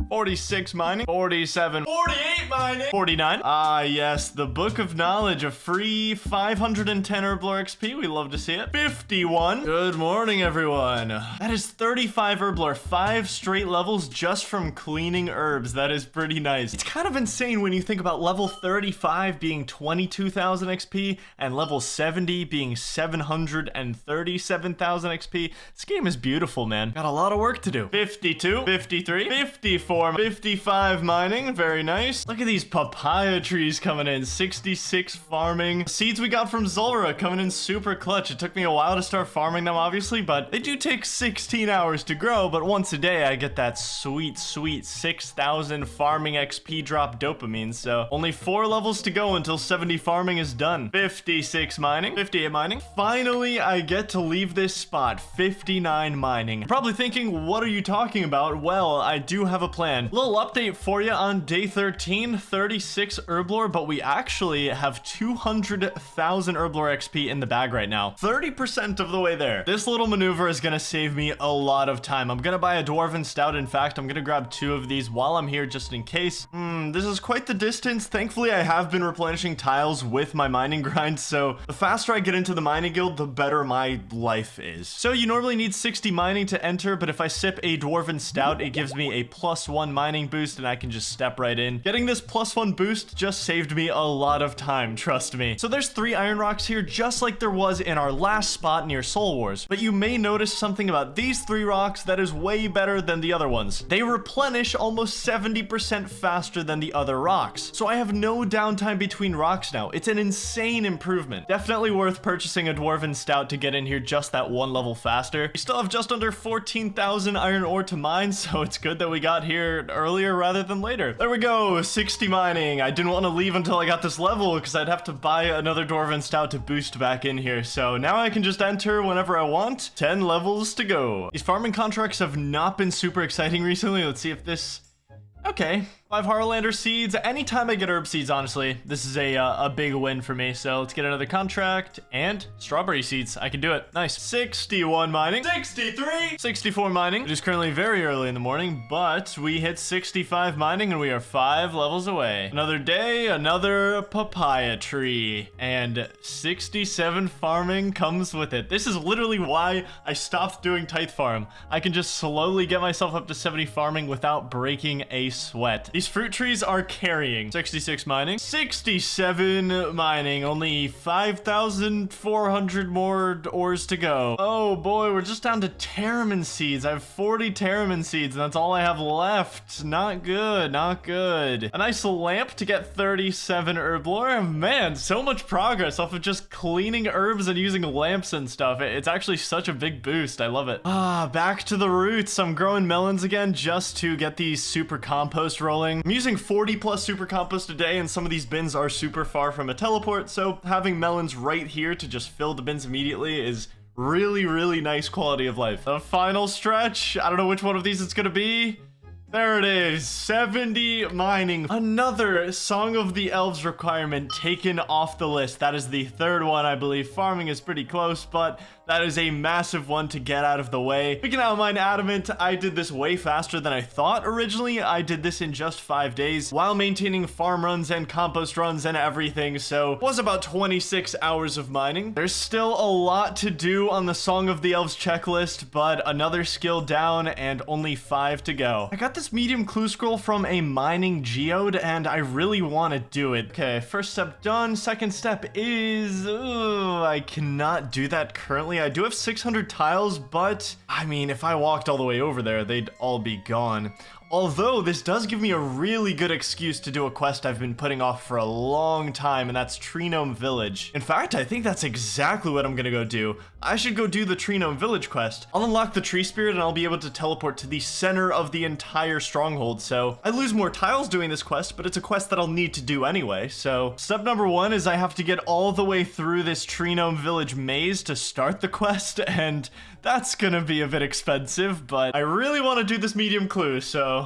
Speaker 1: 46 mining, 47, 48 mining, 49. Ah, yes, the Book of Knowledge, a free 510 Herblore XP. We love to see it. 51. Good morning, everyone. That is 35 Herblore, 5 straight levels just from cleaning herbs. That is pretty nice. It's kind of insane when you think about level 35 being 22,000 XP and level 70 being 737,000 XP. This game is beautiful, man. Got a lot of work to do. 52, 53, 54. 55 mining, very nice. Look at these papaya trees coming in, 66 farming. Seeds we got from Zulra coming in super clutch. It took me a while to start farming them, obviously, but they do take 16 hours to grow, but once a day I get that sweet, sweet 6,000 farming XP drop dopamine, so only 4 levels to go until 70 farming is done. 56 mining, 58 mining. Finally, I get to leave this spot, 59 mining. You're probably thinking, what are you talking about? Well, I do have a plan. Little update for you on day 13, 36 Herblore, but we actually have 200,000 Herblore XP in the bag right now. 30% of the way there. This little maneuver is gonna save me a lot of time. I'm gonna buy a Dwarven Stout. In fact, I'm gonna grab 2 of these while I'm here just in case. This is quite the distance. Thankfully, I have been replenishing tiles with my mining grind, so the faster I get into the mining guild, the better my life is. So you normally need 60 mining to enter, but if I sip a Dwarven Stout, it gives me a +1 mining boost and I can just step right in. Getting this +1 boost just saved me a lot of time, trust me. So there's 3 iron rocks here, just like there was in our last spot near Soul Wars. But you may notice something about these 3 rocks that is way better than the other ones. They replenish almost 70% faster than the other rocks. So I have no downtime between rocks now. It's an insane improvement. Definitely worth purchasing a Dwarven Stout to get in here just that 1 level faster. We still have just under 14,000 iron ore to mine, so it's good that we got here earlier rather than later. There we go, 60 mining. I didn't want to leave until I got this level because I'd have to buy another Dwarven Stout to boost back in here. So now I can just enter whenever I want. 10 levels to go. These farming contracts have not been super exciting recently. Let's see if this... Okay, 5 Harlander seeds. Anytime I get herb seeds, honestly, this is a big win for me. So let's get another contract and strawberry seeds. I can do it. Nice. 61 mining, 63, 64 mining. It is currently very early in the morning, but we hit 65 mining and we are 5 levels away. Another day, another papaya tree, and 67 farming comes with it. This is literally why I stopped doing Tithe Farm. I can just slowly get myself up to 70 farming without breaking a sweat. These fruit trees are carrying. 66 mining, 67 mining, only 5,400 more ores to go. Oh boy, we're just down to Tileman seeds. I have 40 Tileman seeds and that's all I have left. Not good, not good. A nice lamp to get 37 herblore. Man, so much progress off of just cleaning herbs and using lamps and stuff. It's actually such a big boost. I love it. Ah, back to the roots. I'm growing melons again just to get these super compost rolling. I'm using 40 plus super compost a day and some of these bins are super far from a teleport, so having melons right here to just fill the bins immediately is really, really nice quality of life. The final stretch. I don't know which one of these it's gonna be. There it is, 70 mining. Another Song of the Elves requirement taken off the list. That is the 3rd one, I believe. Farming is pretty close, but that is a massive one to get out of the way. We can now mine adamant. I did this way faster than I thought originally. I did this in just 5 days while maintaining farm runs and compost runs and everything, so it was about 26 hours of mining. There's still a lot to do on the Song of the Elves checklist, but another skill down and only 5 to go. I got this medium clue scroll from a mining geode and I really want to do it. Okay, first step done. Second step is... I cannot do that currently unfortunately. I do have 600 tiles, but I mean, if I walked all the way over there, they'd all be gone. Although this does give me a really good excuse to do a quest I've been putting off for a long time, and that's Tree Gnome Village. In fact, I think that's exactly what I'm gonna go do. I should go do the Tree Gnome Village quest. I'll unlock the Tree Spirit and I'll be able to teleport to the center of the entire stronghold. So I lose more tiles doing this quest, but it's a quest that I'll need to do anyway. So step number 1 is I have to get all the way through this Tree Gnome Village maze to start the quest, and that's gonna be a bit expensive, but I really want to do this medium clue, so...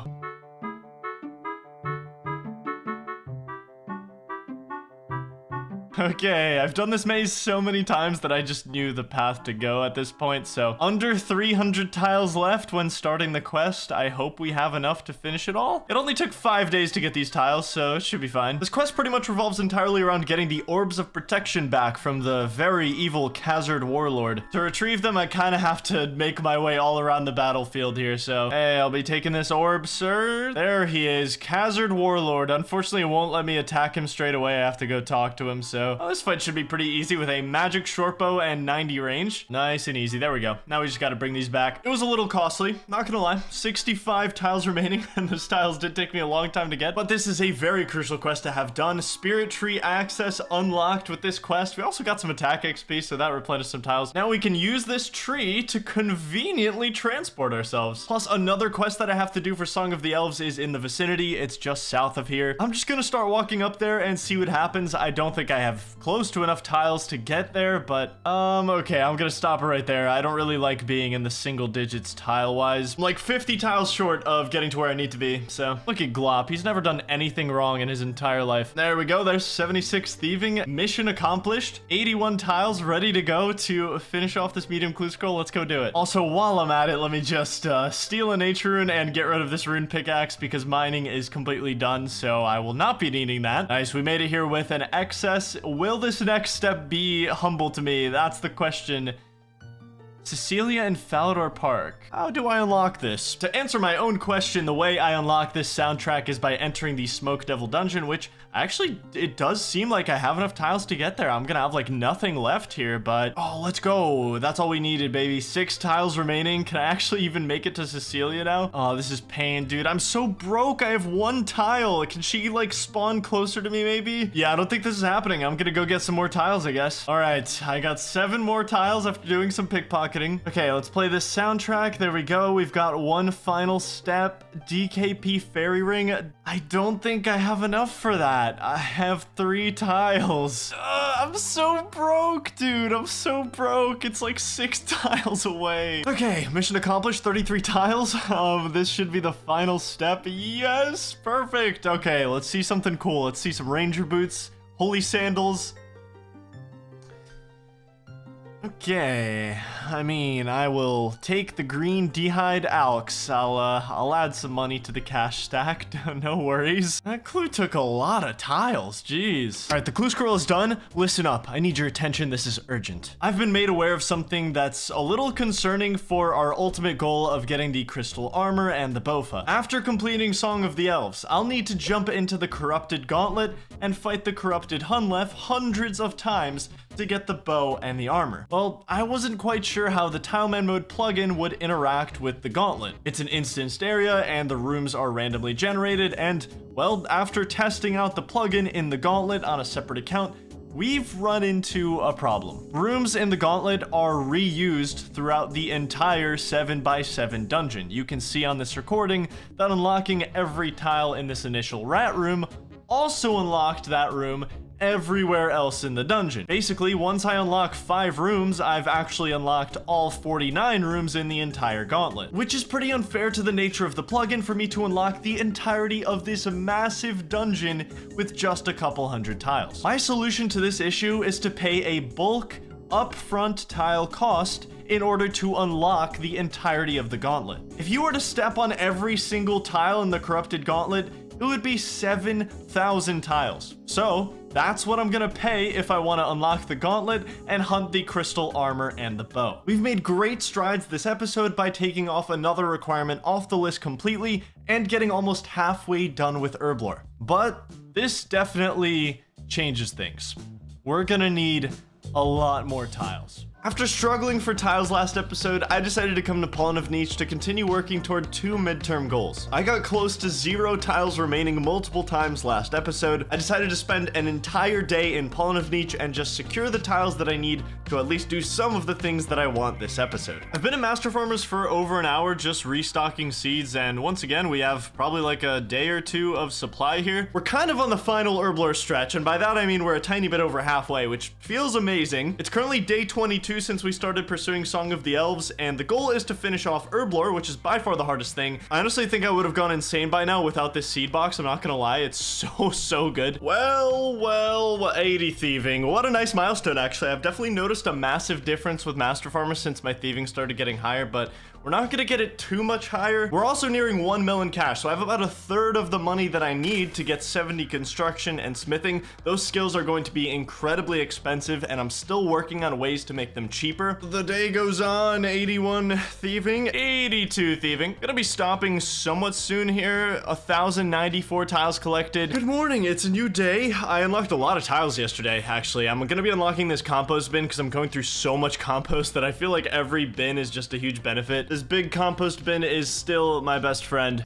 Speaker 1: Okay, I've done this maze so many times that I just knew the path to go at this point, so under 300 tiles left when starting the quest. I hope we have enough to finish it all. It only took 5 days to get these tiles, so it should be fine. This quest pretty much revolves entirely around getting the Orbs of Protection back from the very evil Khazard Warlord. To retrieve them, I kind of have to make my way all around the battlefield here, so... Hey, I'll be taking this orb, sir. There he is, Khazard Warlord. Unfortunately, it won't let me attack him straight away. I have to go talk to him, so... Oh, this fight should be pretty easy with a magic shortbow and 90 range. Nice and easy. There we go. Now we just got to bring these back. It was a little costly, not gonna lie. 65 tiles remaining, and those tiles did take me a long time to get, but this is a very crucial quest to have done. Spirit Tree access unlocked with this quest. We also got some attack XP, so that replenished some tiles. Now we can use this tree to conveniently transport ourselves. Plus, another quest that I have to do for Song of the Elves is in the vicinity. It's just south of here. I'm just gonna start walking up there and see what happens. I don't think I have close to enough tiles to get there, but okay, I'm gonna stop it right there. I don't really like being in the single digits tile-wise. I'm like 50 tiles short of getting to where I need to be, so look at Glop. He's never done anything wrong in his entire life. There we go. There's 76 thieving. Mission accomplished. 81 tiles ready to go to finish off this medium clue scroll. Let's go do it. Also, while I'm at it, let me just steal a nature rune and get rid of this rune pickaxe because mining is completely done, so I will not be needing that. Nice, we made it here with an excess. Will this next step be humble to me? That's the question. Cecilia in Falador Park. How do I unlock this? To answer my own question, the way I unlock this soundtrack is by entering the Smoke Devil dungeon, which actually, it does seem like I have enough tiles to get there. I'm gonna have like nothing left here, but oh, let's go. That's all we needed, baby. 6 tiles remaining. Can I actually even make it to Cecilia now? Oh, this is pain, dude. I'm so broke. I have 1 tile. Can she like spawn closer to me maybe? Yeah, I don't think this is happening. I'm gonna go get some more tiles, I guess. All right, I got 7 more tiles after doing some pickpocketing. Okay, let's play this soundtrack. There we go. We've got 1 final step. DKP Fairy Ring. I don't think I have enough for that. I have 3 tiles. I'm so broke, dude. I'm so broke. It's like 6 tiles away. Okay, mission accomplished. 33 tiles. This should be the final step. Yes, perfect. Okay, let's see something cool. Let's see some ranger boots, holy sandals. Okay, I mean, I will take the green D'hide Alks. I'll add some money to the cash stack, no worries. That clue took a lot of tiles, jeez. All right, the clue scroll is done. Listen up, I need your attention, this is urgent. I've been made aware of something that's a little concerning for our ultimate goal of getting the crystal armor and the Bofa. After completing Song of the Elves, I'll need to jump into the corrupted gauntlet and fight the corrupted Hunlef hundreds of times to get the bow and the armor. Well, I wasn't quite sure how the Tileman mode plugin would interact with the gauntlet. It's an instanced area and the rooms are randomly generated, and well, after testing out the plugin in the gauntlet on a separate account, we've run into a problem. Rooms in the gauntlet are reused throughout the entire 7x7 dungeon. You can see on this recording that unlocking every tile in this initial rat room also unlocked that room everywhere else in the dungeon. Basically, once I unlock 5 rooms, I've actually unlocked all 49 rooms in the entire gauntlet, which is pretty unfair to the nature of the plugin for me to unlock the entirety of this massive dungeon with just a couple hundred tiles. My solution to this issue is to pay a bulk upfront tile cost in order to unlock the entirety of the gauntlet. If you were to step on every single tile in the corrupted gauntlet, it would be 7,000 tiles. So that's what I'm gonna pay if I want to unlock the gauntlet and hunt the crystal armor and the bow. We've made great strides this episode by taking off another requirement off the list completely and getting almost halfway done with Herblore. But this definitely changes things. We're gonna need a lot more tiles. After struggling for tiles last episode, I decided to come to Pollen of Niche to continue working toward 2 midterm goals. I got close to 0 tiles remaining multiple times last episode. I decided to spend an entire day in Pollen of Niche and just secure the tiles that I need to at least do some of the things that I want this episode. I've been at Master Farmers for over an hour just restocking seeds, and once again we have probably like a day or two of supply here. We're kind of on the final herblore stretch, and by that I mean we're a tiny bit over halfway, which feels amazing. It's currently day 22 since we started pursuing Song of the Elves, and the goal is to finish off herblore, which is by far the hardest thing. I honestly think I would have gone insane by now without this seed box, I'm not gonna lie, it's so good. Well, 80 thieving. What a nice milestone, actually. I've definitely noticed a massive difference with Master Farmers since my thieving started getting higher, but we're not gonna get it too much higher. We're also nearing 1 mil in cash, so I have about a third of the money that I need to get 70 construction and smithing. Those skills are going to be incredibly expensive, and I'm still working on ways to make them cheaper. The day goes on, 81 thieving, 82 thieving. Gonna be stopping somewhat soon here. 1,094 tiles collected. Good morning, it's a new day. I unlocked a lot of tiles yesterday, actually. I'm gonna be unlocking this compost bin because I'm going through so much compost that I feel like every bin is just a huge benefit. This big compost bin is still my best friend.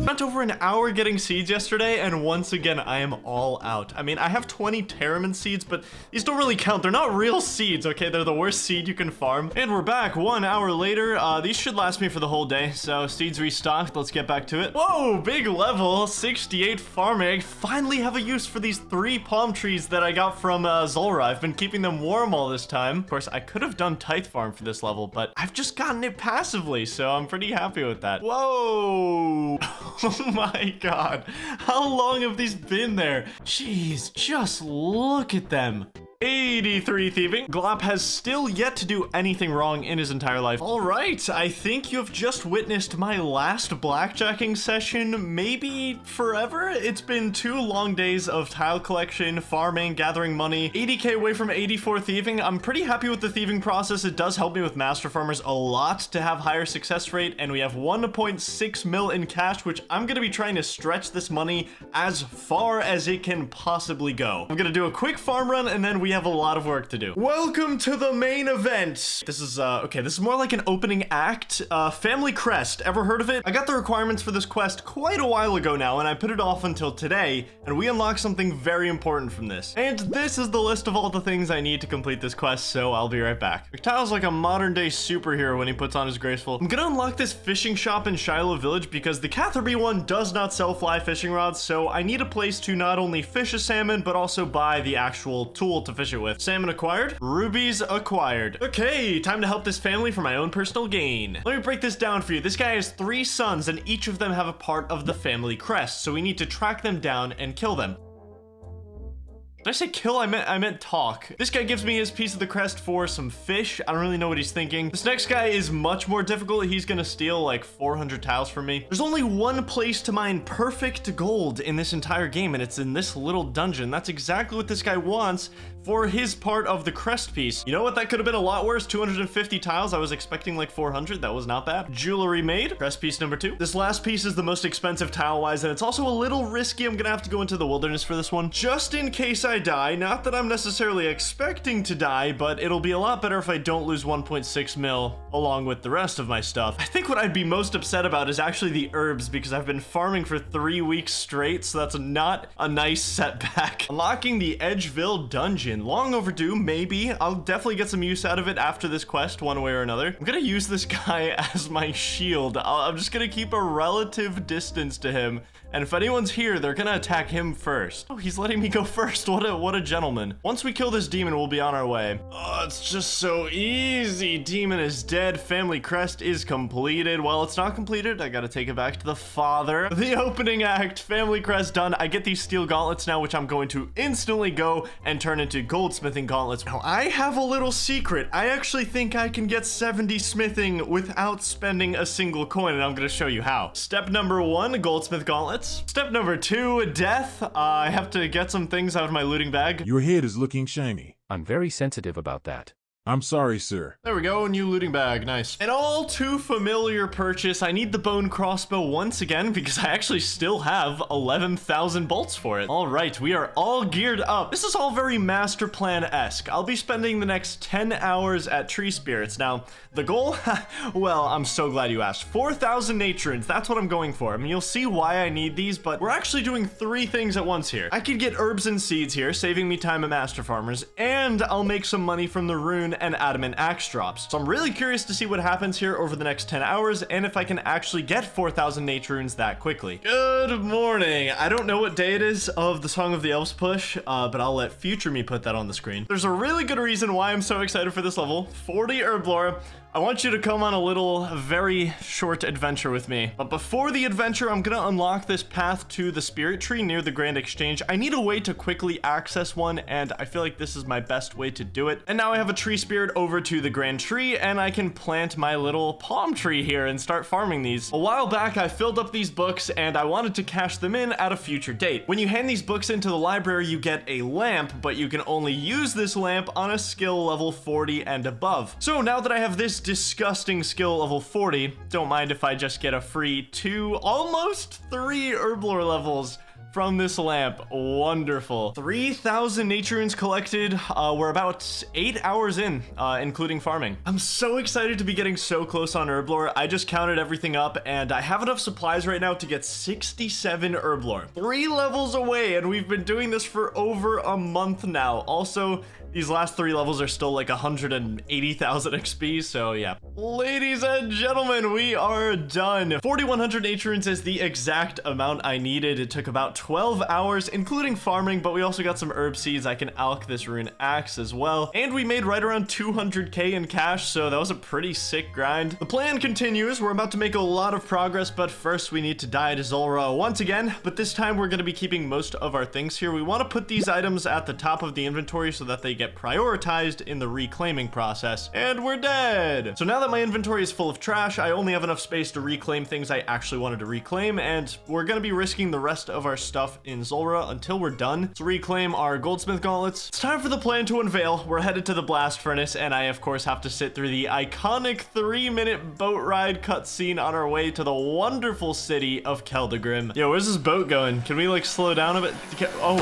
Speaker 1: Spent over an hour getting seeds yesterday, and once again I am all out. I mean, I have 20 Tileman seeds, but these don't really count. They're not real seeds, okay? They're the worst seed you can farm. And we're back 1 hour later. These should last me for the whole day, so seeds restocked. Let's get back to it. Whoa, big level, 68 farming. I finally have a use for these 3 palm trees that I got from Zulra. I've been keeping them warm all this time. Of course, I could have done Tithe Farm for this level, but I've just gotten it passively, so I'm pretty happy with that. Whoa. Oh my god, how long have these been there? Jeez, just look at them. 83 thieving. Glop has still yet to do anything wrong in his entire life. All right, I think you have just witnessed my last blackjacking session, maybe forever. It's been 2 long days of tile collection, farming, gathering money, 80k away from 84 thieving. I'm pretty happy with the thieving process. It does help me with Master Farmers a lot to have higher success rate, and we have 1.6 mil in cash, which I'm gonna be trying to stretch this money as far as it can possibly go. I'm gonna do a quick farm run, and then we have a lot of work to do. Welcome to the main event. This is okay, this is more like an opening act. Family Crest, ever heard of it? I got the requirements for this quest quite a while ago now, and I put it off until today, and we unlocked something very important from this. And this is the list of all the things I need to complete this quest, so I'll be right back. McTile's like a modern day superhero when he puts on his graceful. I'm gonna unlock this fishing shop in Shiloh Village because the Catherby one does not sell fly fishing rods, so I need a place to not only fish a salmon, but also buy the actual tool to fish it with. Salmon acquired, rubies acquired. Okay, time to help this family for my own personal gain. Let me break this down for you. This guy has 3 sons, and each of them have a part of the family crest, so we need to track them down and kill them. Did I say kill? I meant talk. This guy gives me his piece of the crest for some fish. I don't really know what he's thinking. This next guy is much more difficult. He's gonna steal like 400 tiles from me. There's only one place to mine perfect gold in this entire game, and it's in this little dungeon. That's exactly what this guy wants for his part of the crest piece. You know what? That could have been a lot worse. 250 tiles. I was expecting like 400. That was not bad. Jewelry made. Crest piece number 2. This last piece is the most expensive tile-wise, and it's also a little risky. I'm gonna have to go into the wilderness for this one, just in case I die. Not that I'm necessarily expecting to die, but it'll be a lot better if I don't lose 1.6 mil along with the rest of my stuff. I think what I'd be most upset about is actually the herbs, because I've been farming for 3 weeks straight, so that's not a nice setback. Unlocking the Edgeville dungeon. Long overdue, maybe. I'll definitely get some use out of it after this quest, one way or another. I'm gonna use this guy as my shield. I'm just gonna keep a relative distance to him, and if anyone's here, they're gonna attack him first. Oh, he's letting me go first. What a gentleman. Once we kill this demon, we'll be on our way. Oh, it's just so easy. Demon is dead. Family crest is completed. Well, it's not completed. I gotta take it back to the father. The opening act, family crest done. I get these steel gauntlets now, which I'm going to instantly go and turn into goldsmithing gauntlets. Now, I have a little secret. I actually think I can get 70 smithing without spending a single coin, and I'm gonna show you how. Step number 1, goldsmith gauntlets. Step number 2, death. I have to get some things out of my looting bag.
Speaker 6: Your head is looking shiny.
Speaker 7: I'm very sensitive about that.
Speaker 6: I'm sorry, sir.
Speaker 1: There we go, new looting bag, nice. An all too familiar purchase. I need the bone crossbow once again because I actually still have 11,000 bolts for it. All right, we are all geared up. This is all very master plan-esque. I'll be spending the next 10 hours at Tree Spirits. Now, the goal, well, I'm so glad you asked. 4,000 nature runes, that's what I'm going for. I mean, you'll see why I need these, but we're actually doing 3 things at once here. I could get herbs and seeds here, saving me time at Master Farmers, and I'll make some money from the rune and adamant axe drops. So I'm really curious to see what happens here over the next 10 hours and if I can actually get 4,000 nature runes that quickly. Good morning. I don't know what day it is of the Song of the Elves push, but I'll let future me put that on the screen. There's a really good reason why I'm so excited for this level. 40 herb lore. I want you to come on a little, very short adventure with me. But before the adventure, I'm gonna unlock this path to the spirit tree near the Grand Exchange. I need a way to quickly access one, and I feel like this is my best way to do it. And now I have a tree spirit over to the Grand Tree, and I can plant my little palm tree here and start farming these. A while back, I filled up these books, and I wanted to cash them in at a future date. When you hand these books into the library, you get a lamp, but you can only use this lamp on a skill level 40 and above. So now that I have this disgusting skill level 40, don't mind if I just get a free 2, almost 3 herblore levels from this lamp. Wonderful. 3,000 nature runes collected. We're about 8 hours in, including farming. I'm so excited to be getting so close on herblore. I just counted everything up and I have enough supplies right now to get 67 herblore. 3 levels away, and we've been doing this for over a month now. Also, these last 3 levels are still like 180,000 XP, so yeah. Ladies and gentlemen, we are done. 4,100 nature runes is the exact amount I needed. It took about 12 hours, including farming, but we also got some herb seeds. I can alch this rune axe as well. And we made right around 200k in cash, so that was a pretty sick grind. The plan continues. We're about to make a lot of progress, but first we need to die to Zulrah once again, but this time we're going to be keeping most of our things here. We want to put these items at the top of the inventory so that they get prioritized in the reclaiming process. And we're dead. So now that my inventory is full of trash, I only have enough space to reclaim things I actually wanted to reclaim, and we're going to be risking the rest of our stuff in Zulrah until we're done to reclaim our goldsmith gauntlets. It's time for the plan to unveil. We're headed to the blast furnace, and I of course have to sit through the iconic 3-minute boat ride cutscene on our way to the wonderful city of Keldagrim. Yo, where's this boat going? Can we like slow down a bit? Oh.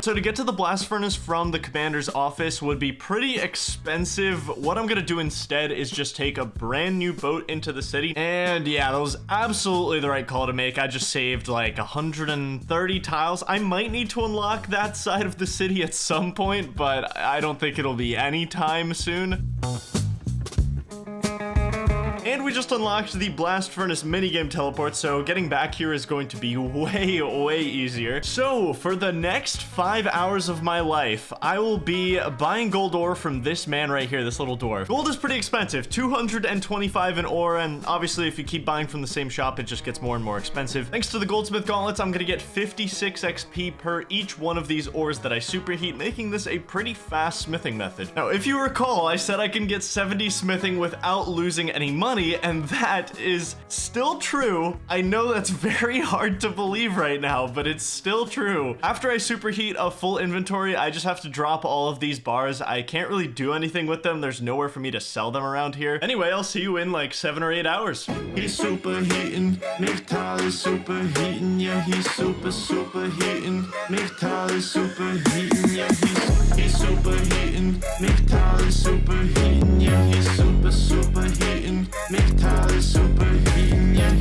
Speaker 1: So to get to the blast furnace from the commander's office would be pretty expensive. What I'm gonna do instead is just take a brand new boat into the city. And yeah, that was absolutely the right call to make. I just saved like 130 tiles. I might need to unlock that side of the city at some point, but I don't think it'll be anytime soon. And we just unlocked the blast furnace minigame teleport, so getting back here is going to be way easier. So for the next 5 hours of my life, I will be buying gold ore from this man right here, this little dwarf. Gold is pretty expensive, 225 an ore, and obviously if you keep buying from the same shop, it just gets more and more expensive. Thanks to the goldsmith gauntlets, I'm gonna get 56 XP per each one of these ores that I superheat, making this a pretty fast smithing method. Now, if you recall, I said I can get 70 smithing without losing any money, and that is still true. I know that's very hard to believe right now, but it's still true. After I superheat a full inventory, I just have to drop all of these bars. I can't really do anything with them. There's nowhere for me to sell them around here. Anyway, I'll see you in like 7 or 8 hours.
Speaker 4: He's superheating, Miktal is superheating, yeah, he's superheating. Miktal is superheating, yeah, he's superheating. Miktal is superheating, yeah, he's superheating. Miktal is superheating, yeah,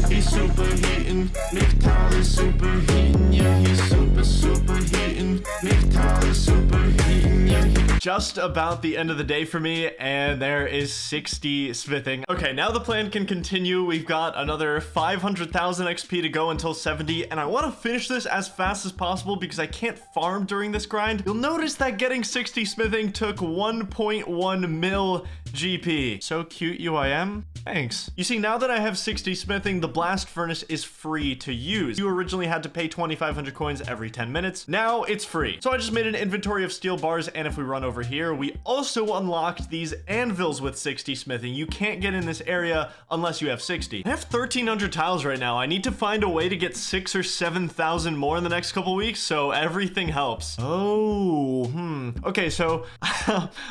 Speaker 4: he's superheating. Miktal is superheating, yeah, he's superheating. Miktal is superheating, yeah.
Speaker 1: Just about the end of the day for me, and there is 60 smithing. Okay, now the plan can continue. We've got another 500,000 XP to go until 70, and I want to finish this as fast as possible because I can't farm during this grind. You'll notice that getting 60 smithing took 1.1 mil GP. So cute UIM. Thanks. You see, now that I have 60 smithing, the blast furnace is free to use. You originally had to pay 2,500 coins every 10 minutes. Now it's free. So I just made an inventory of steel bars, and if we run over here, we also unlocked these anvils with 60 smithing. You can't get in this area unless you have 60. I have 1,300 tiles right now. I need to find a way to get 6,000 or 7,000 more in the next couple weeks, so everything helps. Okay, so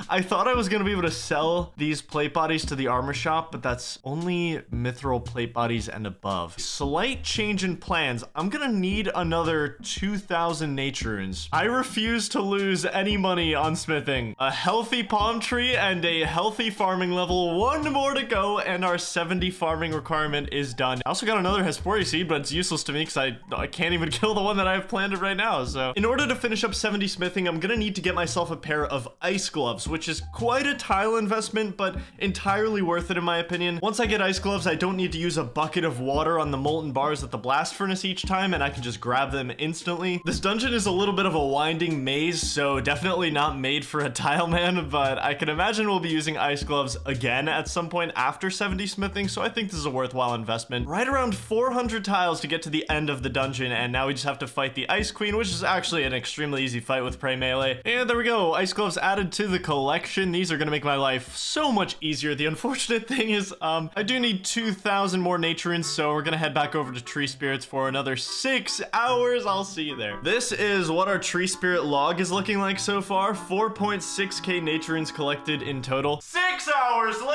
Speaker 1: I thought I was gonna be able to sell these plate bodies to the armor shop, but that's only mithril plate bodies and above. Slight change in plans. I'm gonna need another 2,000 nature runes. I refuse to lose any money on smithing. A healthy palm tree and a healthy farming level. One more to go, and our 70 farming requirement is done. I also got another Hesperia seed, but it's useless to me because I can't even kill the one that I have planted right now. So in order to finish up 70 smithing, I'm gonna need to get myself a pair of ice gloves, which is quite a tile investment, but entirely worth it in my opinion. Once I get ice gloves, I don't need to use a bucket of water on the molten bars at the blast furnace each time, and I can just grab them instantly. This dungeon is a little bit of a winding maze, so definitely not made for a tileman, but I can imagine we'll be using ice gloves again at some point after 70 smithing, so I think this is a worthwhile investment. Right around 400 tiles to get to the end of the dungeon, and now we just have to fight the Ice Queen, which is actually an extremely easy fight with Prey Melee. And there we go, ice gloves added to the collection. These are gonna make my life so much easier. The unfortunate thing is, I do need 2,000 more nature runes, so we're gonna head back over to Tree Spirits for another 6 hours. I'll see you there. This is what our Tree Spirit log is looking like so far. 4.6k nature runes collected in total. 6 hours later!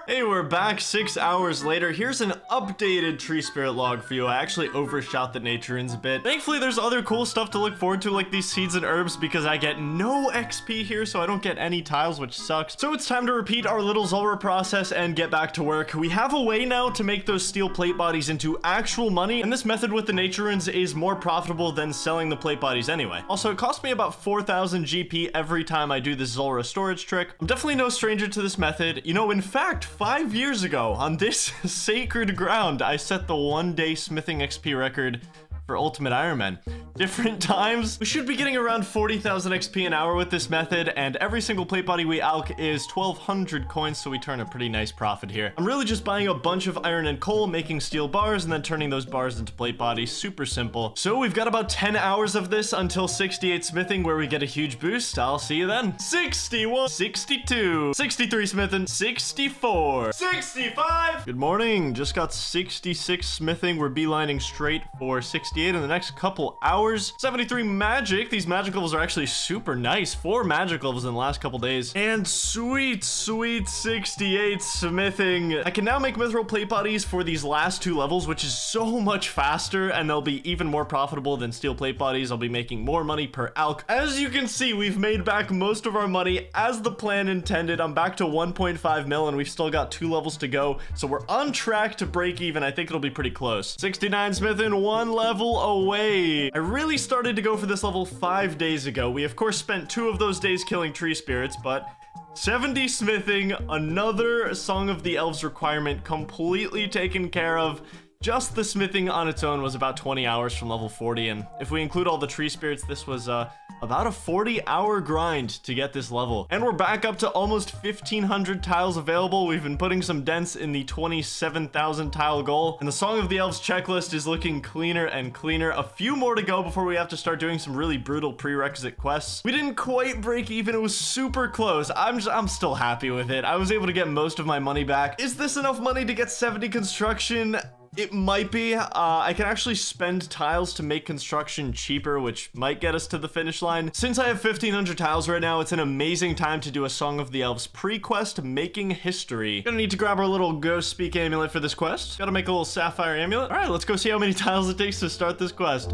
Speaker 1: Hey, we're back 6 hours later. Here's an updated Tree Spirit log for you. I actually overshot the nature runes a bit. Thankfully, there's other cool stuff to look forward to, like these seeds and herbs, because I get no XP here, so I don't get any tiles, which sucks. So it's time to repeat our little Zulrah process and get back to work. We have a way now to make those steel plate bodies into actual money, and this method with the nature runes is more profitable than selling the plate bodies anyway. Also, it costs me about 4,000 GP every time I do this Zulrah storage trick. I'm definitely no stranger to this method. You know, in fact, 5 years ago, on this sacred ground, I set the 1-day smithing XP record for Ultimate Iron Man. Different times. We should be getting around 40,000 XP an hour with this method, and every single plate body we alch is 1,200 coins, so we turn a pretty nice profit here. I'm really just buying a bunch of iron and coal, making steel bars, and then turning those bars into plate bodies. Super simple. So we've got about 10 hours of this until 68 smithing, where we get a huge boost. I'll see you then. 61, 62, 63 smithing, 64, 65. Good morning. Just got 66 smithing. We're beelining straight for 68 in the next couple hours. 73 magic. These magic levels are actually super nice. 4 magic levels in the last couple days. And sweet 68 smithing. I can now make mithril plate bodies for these last 2 levels, which is so much faster, and they'll be even more profitable than steel plate bodies. I'll be making more money per alch. As you can see, we've made back most of our money as the plan intended. I'm back to 1.5 mil, and we've still got 2 levels to go, so we're on track to break even. I think it'll be pretty close. 69 smithing, 1 level away. I really started to go for this level 5 days ago. We of course spent 2 of those days killing tree spirits, but 70 smithing, another Song of the Elves requirement completely taken care of. Just the smithing on its own was about 20 hours from level 40, and if we include all the tree spirits, this was about a 40-hour grind to get this level. And we're back up to almost 1,500 tiles available. We've been putting some dents in the 27,000 tile goal, and the Song of the Elves checklist is looking cleaner and cleaner. A few more to go before we have to start doing some really brutal prerequisite quests. We didn't quite break even. It was super close. I'm still happy with it. I was able to get most of my money back. Is this enough money to get 70 construction? It might be. I can actually spend tiles to make construction cheaper, which might get us to the finish line. Since I have 1,500 tiles right now, it's an amazing time to do a Song of the Elves pre-quest, making history. Gonna need to grab our little Ghost Speak amulet for this quest. Gotta make a little sapphire amulet. All right, let's go see how many tiles it takes to start this quest.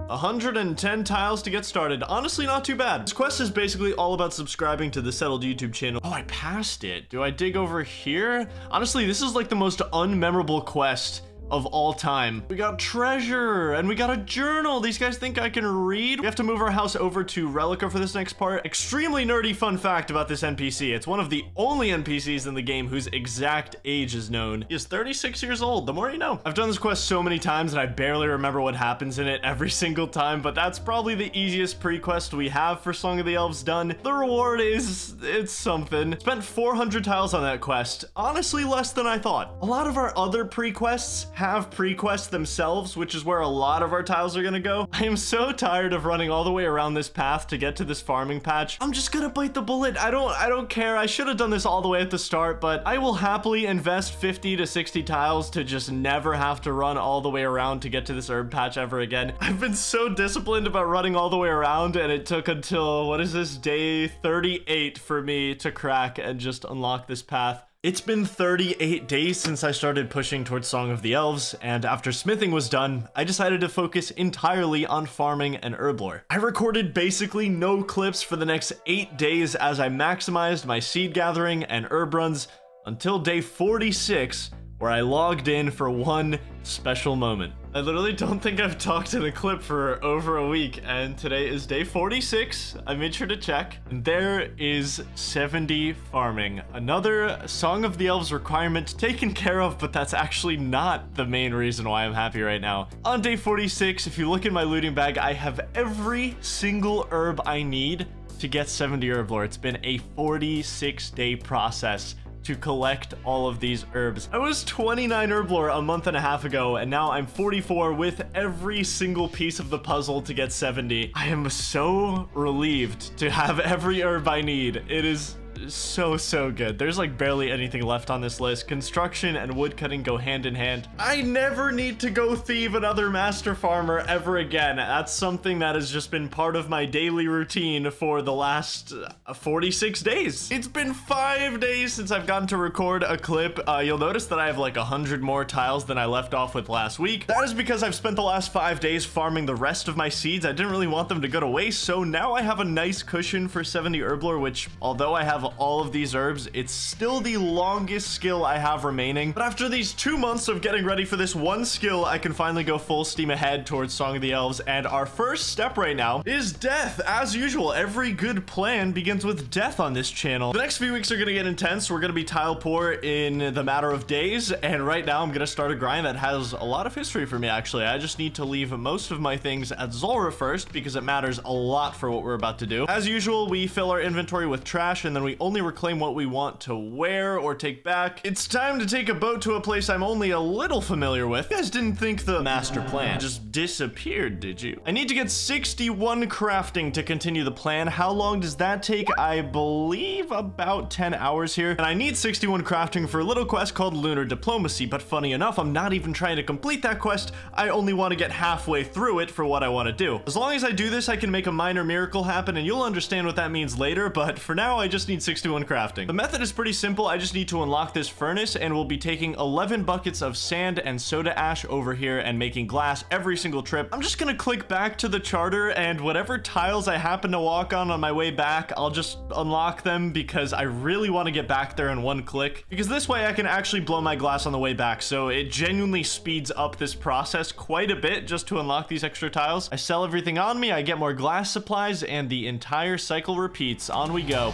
Speaker 1: 110 tiles to get started. Honestly, not too bad. This quest is basically all about subscribing to the Settled YouTube channel. Oh, I passed it. Do I dig over here? Honestly, this is like the most unmemorable quest of all time. We got treasure, and we got a journal. These guys think I can read. We have to move our house over to Relica for this next part. Extremely nerdy fun fact about this NPC. It's one of the only NPCs in the game whose exact age is known. He is 36 years old, the more you know. I've done this quest so many times and I barely remember what happens in it every single time, but that's probably the easiest pre-quest we have for Song of the Elves done. The reward is, it's something. Spent 400 tiles on that quest. Honestly, less than I thought. A lot of our other pre-quests have pre-quests themselves, which is where a lot of our tiles are gonna go. I am so tired of running all the way around this path to get to this farming patch. I'm just gonna bite the bullet. I don't care. I should have done this all the way at the start, but I will happily invest 50 to 60 tiles to just never have to run all the way around to get to this herb patch ever again. I've been so disciplined about running all the way around, and it took until, what is this, day 38 for me to crack and just unlock this path. It's been 38 days since I started pushing towards Song of the Elves, and after smithing was done, I decided to focus entirely on farming and herb lore. I recorded basically no clips for the next 8 days as I maximized my seed gathering and herb runs until day 46, where I logged in for one special moment. I literally don't think I've talked in a clip for over a week, and today is day 46. I made sure to check, and there is 70 farming. Another Song of the Elves requirement taken care of, but that's actually not the main reason why I'm happy right now. On day 46, if you look in my looting bag, I have every single herb I need to get 70 herb lore. It's been a 46-day process to collect all of these herbs. I was 29 herb lore a month and a half ago, and now I'm 44 with every single piece of the puzzle to get 70. I am so relieved to have every herb I need. It is so good. There's like barely anything left on this list. Construction and woodcutting go hand in hand. I never need to go thieve another master farmer ever again. That's something that has just been part of my daily routine for the last 46 days. It's been 5 days since I've gotten to record a clip. You'll notice that I have like 100 more tiles than I left off with last week. That is because I've spent the last 5 days farming the rest of my seeds. I didn't really want them to go to waste, so now I have a nice cushion for 70 herb lore, which, although I have all of these herbs, it's still the longest skill I have remaining. But after these 2 months of getting ready for this one skill, I can finally go full steam ahead towards Song of the Elves, and our first step right now is death. As usual, every good plan begins with death on this channel. The next few weeks are gonna get intense. We're gonna be tile poor in the matter of days, and right now I'm gonna start a grind that has a lot of history for me, actually. I just need to leave most of my things at Zulrah first because it matters a lot for what we're about to do. As usual, we fill our inventory with trash, and then we only reclaim what we want to wear or take back. It's time to take a boat to a place I'm only a little familiar with. You guys didn't think the master plan just disappeared, did you? I need to get 61 crafting to continue the plan. How long does that take? I believe about 10 hours here. And I need 61 crafting for a little quest called Lunar Diplomacy, but funny enough, I'm not even trying to complete that quest. I only want to get halfway through it for what I want to do. As long as I do this, I can make a minor miracle happen, and you'll understand what that means later, but for now, I just need 61 crafting. The method is pretty simple. I just need to unlock this furnace, and we'll be taking 11 buckets of sand and soda ash over here and making glass every single trip. I'm just gonna click back to the charter, and whatever tiles I happen to walk on my way back, I'll just unlock them because I really want to get back there in one click, because this way I can actually blow my glass on the way back, so it genuinely speeds up this process quite a bit just to unlock these extra tiles. I sell everything on me, I get more glass supplies, and the entire cycle repeats. On we go.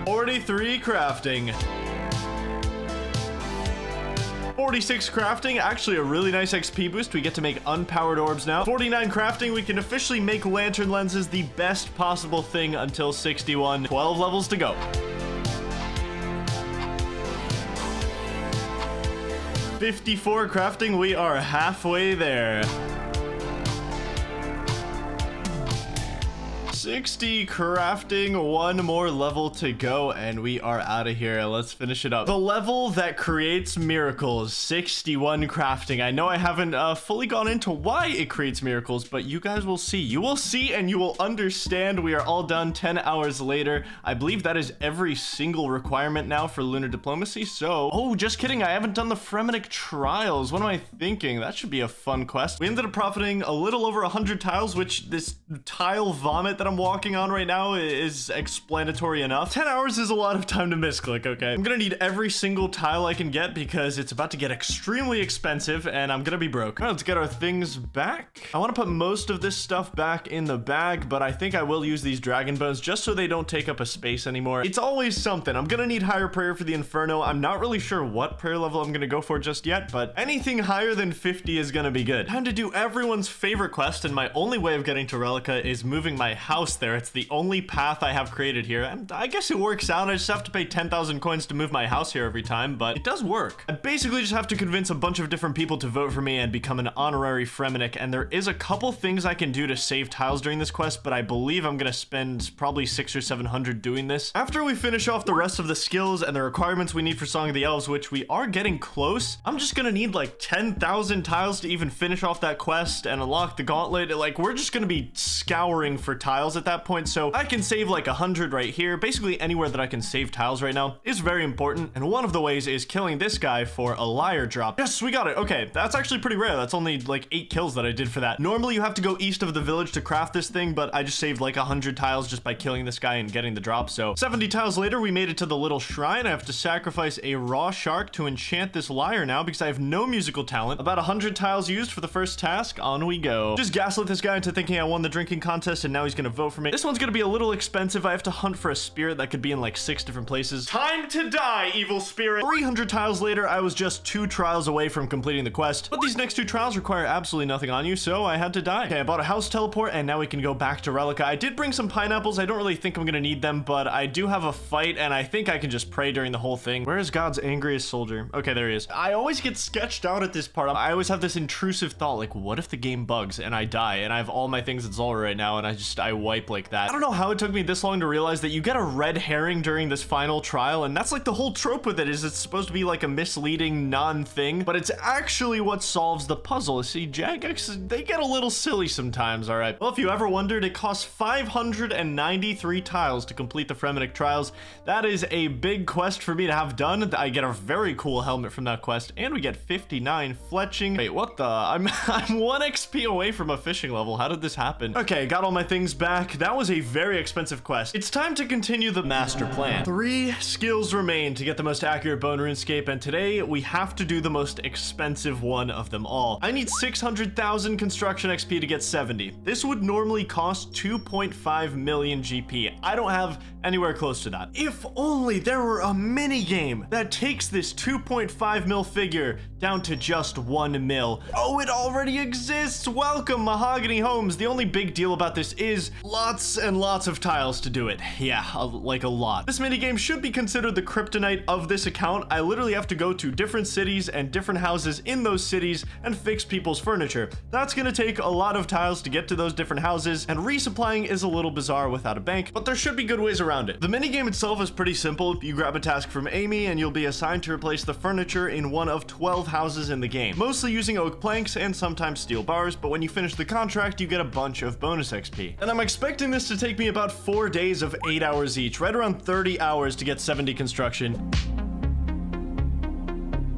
Speaker 1: $43 crafting. 46 crafting, actually a really nice XP boost. We get to make unpowered orbs now. 49 crafting, we can officially make lantern lenses the best possible thing until 61. 12 levels to go. $54 crafting, we are halfway there. 60 crafting, one more level to go, and we are out of here. Let's finish it up. The level that creates miracles, 61 crafting. I know I haven't fully gone into why it creates miracles, but you guys will see. You will see and you will understand. We are all done 10 hours later. I believe that is every single requirement now for Lunar Diplomacy. So, oh, just kidding. I haven't done the Fremetic Trials. What am I thinking? That should be a fun quest. We ended up profiting a little over 100 tiles, which this tile vomit that I'm walking on right now is explanatory enough. 10 hours is a lot of time to misclick, okay? I'm gonna need every single tile I can get because it's about to get extremely expensive and I'm gonna be broke. All right, let's get our things back. I want to put most of this stuff back in the bag, but I think I will use these dragon bones just so they don't take up a space anymore. It's always something. I'm gonna need higher prayer for the Inferno. I'm not really sure what prayer level I'm gonna go for just yet, but anything higher than 50 is gonna be good. Time to do everyone's favorite quest, and my only way of getting to Relica is moving my house there. It's the only path I have created here, and I guess it works out. I just have to pay 10,000 coins to move my house here every time, but it does work. I basically just have to convince a bunch of different people to vote for me and become an honorary Fremennik, and there is a couple things I can do to save tiles during this quest, but I believe I'm gonna spend probably 600 or 700 doing this. After we finish off the rest of the skills and the requirements we need for Song of the Elves, which we are getting close, I'm just gonna need like 10,000 tiles to even finish off that quest and unlock the gauntlet. Like, we're just gonna be scouring for tiles at that point, so I can save like 100 right here. Basically anywhere that I can save tiles right now is very important, and one of the ways is killing this guy for a liar drop. Yes, we got it. Okay, that's actually pretty rare. That's only like 8 kills that I did for that. Normally you have to go east of the village to craft this thing, but I just saved like 100 tiles just by killing this guy and getting the drop. So 70 tiles later, we made it to the little shrine. I have to sacrifice a raw shark to enchant this lyre now because I have no musical talent. About 100 tiles used for the first task. On we go. Just gaslit this guy into thinking I won the drinking contest and now he's gonna vote for me. This one's gonna be a little expensive. I have to hunt for a spirit that could be in like 6 different places. Time to die, evil spirit. 300 tiles later, I was just 2 trials away from completing the quest, but these next 2 trials require absolutely nothing on you, so I had to die. Okay, I bought a house teleport and now we can go back to Relica. I did bring some pineapples. I don't really think I'm gonna need them, but I do have a fight and I think I can just pray during the whole thing. Where is God's angriest soldier? Okay, there he is. I always get sketched out at this part. I always have this intrusive thought, like, what if the game bugs and I die and I have all my things installed right now and I wipe like that? I don't know how it took me this long to realize that you get a red herring during this final trial, and that's like the whole trope with it, is it's supposed to be like a misleading non-thing, but it's actually what solves the puzzle. See, Jagex, they get a little silly sometimes, all right? Well, if you ever wondered, it costs 593 tiles to complete the Fremennik trials. That is a big quest for me to have done. I get a very cool helmet from that quest, and we get 59 fletching. Wait, what the? I'm 1 XP away from a fishing level. How did this happen? Okay, got all my things back. That was a very expensive quest. It's time to continue the master plan. 3 skills remain to get the most accurate bone RuneScape, and today we have to do the most expensive one of them all. I need 600,000 construction XP to get 70. This would normally cost 2.5 million GP. I don't have anywhere close to that. If only there were a mini game that takes this 2.5 mil figure down to just 1 mil. Oh, it already exists. Welcome, Mahogany Homes. The only big deal about this is lots and lots of tiles to do it. Yeah, like a lot. This minigame should be considered the kryptonite of this account. I literally have to go to different cities and different houses in those cities and fix people's furniture. That's gonna take a lot of tiles to get to those different houses, and resupplying is a little bizarre without a bank, but there should be good ways around it. The minigame itself is pretty simple. You grab a task from Amy and you'll be assigned to replace the furniture in one of 12 houses in the game, mostly using oak planks and sometimes steel bars, but when you finish the contract, you get a bunch of bonus XP. And I'm expecting this to take me about 4 days of 8 hours each, right around 30 hours to get 70 construction.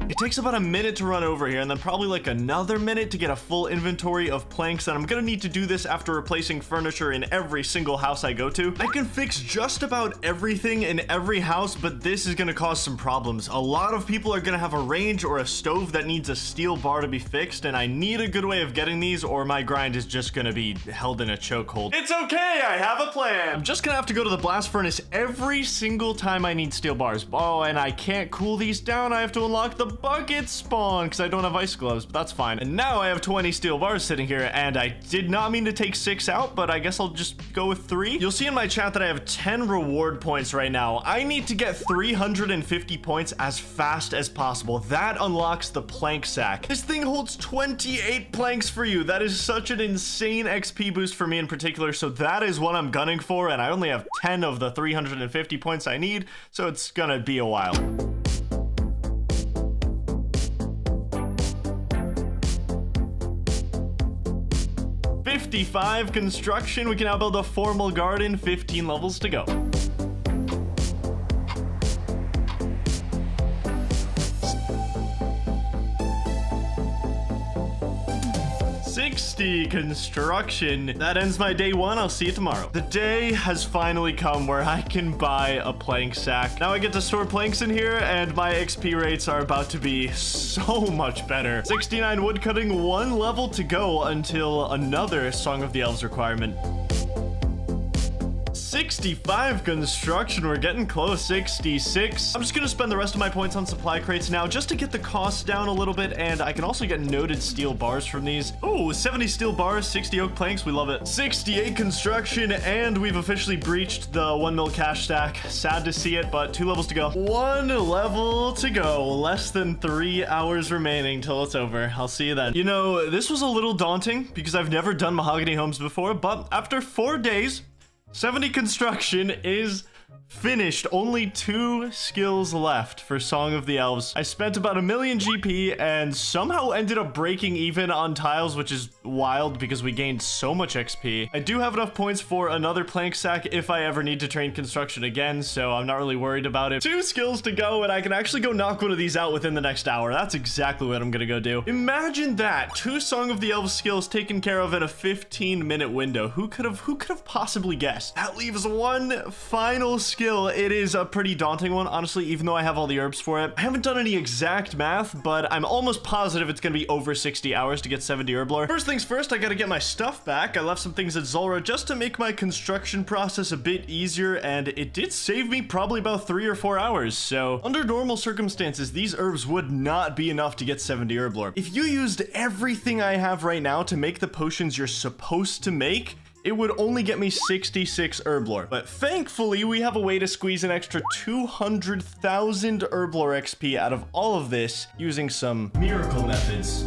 Speaker 1: It takes about a minute to run over here and then probably like another minute to get a full inventory of planks, and I'm gonna need to do this after replacing furniture in every single house I go to. I can fix just about everything in every house, but this is gonna cause some problems. A lot of people are gonna have a range or a stove that needs a steel bar to be fixed, and I need a good way of getting these or my grind is just gonna be held in a chokehold. It's okay, I have a plan. I'm just gonna have to go to the blast furnace every single time I need steel bars. Oh, and I can't cool these down. I have to unlock the bucket spawn because I don't have ice gloves, but that's fine. And now I have 20 steel bars sitting here, and I did not mean to take 6 out, but I guess I'll just go with 3. You'll see in my chat that I have 10 reward points right now. I need to get 350 points as fast as possible. That unlocks the plank sack. This thing holds 28 planks for you. That is such an insane XP boost for me in particular, so that is what I'm gunning for, and I only have 10 of the 350 points I need, so it's gonna be a while. 55 construction. We can now build a formal garden. 15 levels to go. 60 construction. That ends my day one. I'll see you tomorrow. The day has finally come where I can buy a plank sack. Now I get to store planks in here, and my XP rates are about to be so much better. 69 woodcutting, 1 level to go until another Song of the Elves requirement. 65 construction, we're getting close. 66. I'm just gonna spend the rest of my points on supply crates now just to get the cost down a little bit, and I can also get noted steel bars from these. Oh, 70 steel bars, 60 oak planks, we love it. 68 construction, and we've officially breached the 1 mil cash stack. Sad to see it, but 2 levels to go. 1 level to go. Less than 3 hours remaining till it's over. I'll see you then. You know, this was a little daunting because I've never done mahogany homes before, but after 4 days, 70 construction is finished. Only 2 skills left for Song of the Elves. I spent about 1 million GP and somehow ended up breaking even on tiles, which is wild because we gained so much XP. I do have enough points for another plank sack if I ever need to train construction again, so I'm not really worried about it. 2 skills to go, and I can actually go knock one of these out within the next hour. That's exactly what I'm gonna go do. Imagine that. 2 Song of the Elves skills taken care of in a 15-minute window. Who could have possibly guessed? That leaves 1 final skill. It is a pretty daunting one, honestly, even though I have all the herbs for it. I haven't done any exact math, but I'm almost positive it's gonna be over 60 hours to get 70 herb lore. First things first, I gotta get my stuff back. I left some things at Zulrah just to make my construction process a bit easier, and it did save me probably about 3 or 4 hours. So under normal circumstances, these herbs would not be enough to get 70 herb lore. If you used everything I have right now to make the potions you're supposed to make, it would only get me 66 herb lore. But thankfully, we have a way to squeeze an extra 200,000 herb lore XP out of all of this using some miracle methods.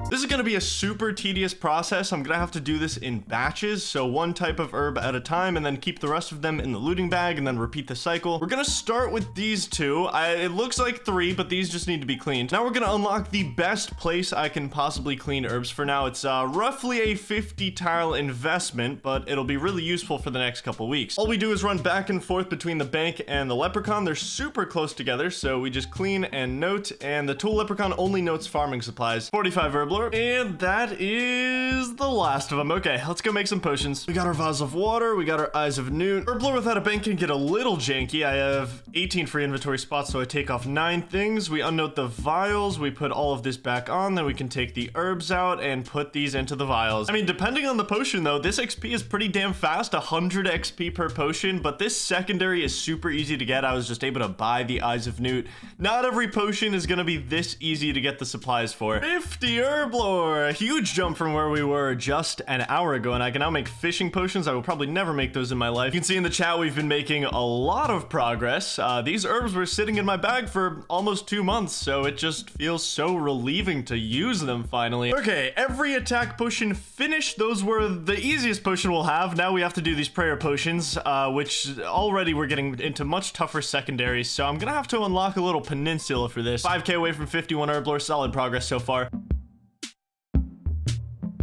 Speaker 1: This is gonna be a super tedious process. I'm gonna have to do this in batches, so 1 type of herb at a time, and then keep the rest of them in the looting bag, and then repeat the cycle. We're gonna start with these 2. It looks like 3, but these just need to be cleaned. Now we're gonna unlock the best place I can possibly clean herbs for now. It's roughly a 50 tile investment, but it'll be really useful for the next couple weeks. All we do is run back and forth between the bank and the leprechaun. They're super close together, so we just clean and note, and the tool leprechaun only notes farming supplies. 45 herb lore. And that is the last of them. Okay, let's go make some potions. We got our vials of water. We got our eyes of Newt. Herb lore without a bank can get a little janky. I have 18 free inventory spots, so I take off 9 things. We unnote the vials. We put all of this back on. Then we can take the herbs out and put these into the vials. I mean, depending on the potion, though, this XP is pretty damn fast. 100 XP per potion, but this secondary is super easy to get. I was just able to buy the eyes of Newt. Not every potion is going to be this easy to get the supplies for. 50 herb lore. A huge jump from where we were just an hour ago, and I can now make fishing potions. I will probably never make those in my life. You can see in the chat we've been making a lot of progress. These herbs were sitting in my bag for almost 2 months, so it just feels so relieving to use them finally. Okay, every attack potion finished. Those were the easiest potion we'll have. Now we have to do these prayer potions, which already we're getting into much tougher secondaries, so I'm gonna have to unlock a little peninsula for this. 5k away from 51 herb lore, solid progress so far.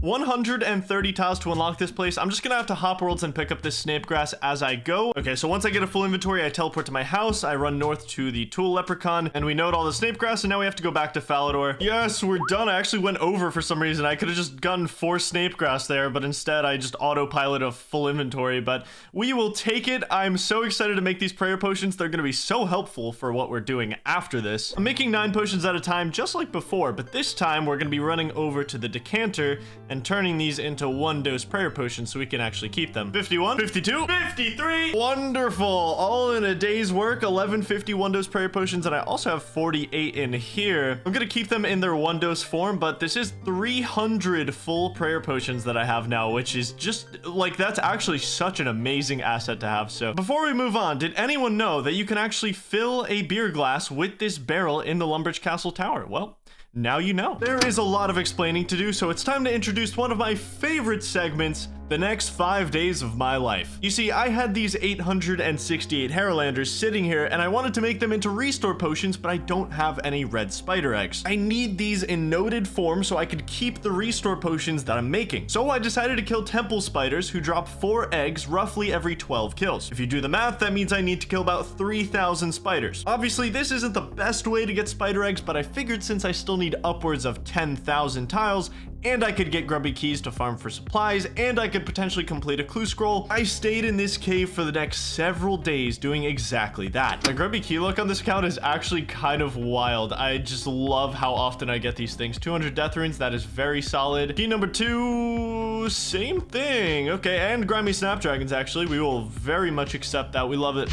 Speaker 1: 130 tiles to unlock this place. I'm just gonna have to hop worlds and pick up this snape grass as I go. Okay, so once I get a full inventory, I teleport to my house. I run north to the tool leprechaun, and we note all the snape grass, and now we have to go back to Falador. Yes, we're done. I actually went over for some reason. I could have just gotten 4 snape grass there, but instead I just autopilot a full inventory, but we will take it. I'm so excited to make these prayer potions. They're gonna be so helpful for what we're doing after this. I'm making 9 potions at a time, just like before, but this time we're gonna be running over to the decanter and turning these into 1-dose prayer potions so we can actually keep them. 51, 52, 53. Wonderful. All in a day's work. 11 51-dose prayer potions, and I also have 48 in here. I'm gonna keep them in their 1-dose form, but this is 300 full prayer potions that I have now, which is just like, that's actually such an amazing asset to have. So before we move on, did anyone know that you can actually fill a beer glass with this barrel in the Lumbridge Castle Tower? Well, now you know. There is a lot of explaining to do, so it's time to introduce one of my favorite segments, the next 5 days of my life. You see, I had these 868 Harrowlanders sitting here, and I wanted to make them into restore potions, but I don't have any red spider eggs. I need these in noded form so I could keep the restore potions that I'm making. So I decided to kill temple spiders who drop 4 eggs roughly every 12 kills. If you do the math, that means I need to kill about 3,000 spiders. Obviously, this isn't the best way to get spider eggs, but I figured since I still need upwards of 10,000 tiles, and I could get grubby keys to farm for supplies, and I could potentially complete a clue scroll, I stayed in this cave for the next several days doing exactly that. My grubby key luck on this account is actually kind of wild. I just love how often I get these things. 200 death runes, that is very solid. Key number 2, same thing. Okay, and grimy snapdragons, actually. We will very much accept that. We love it.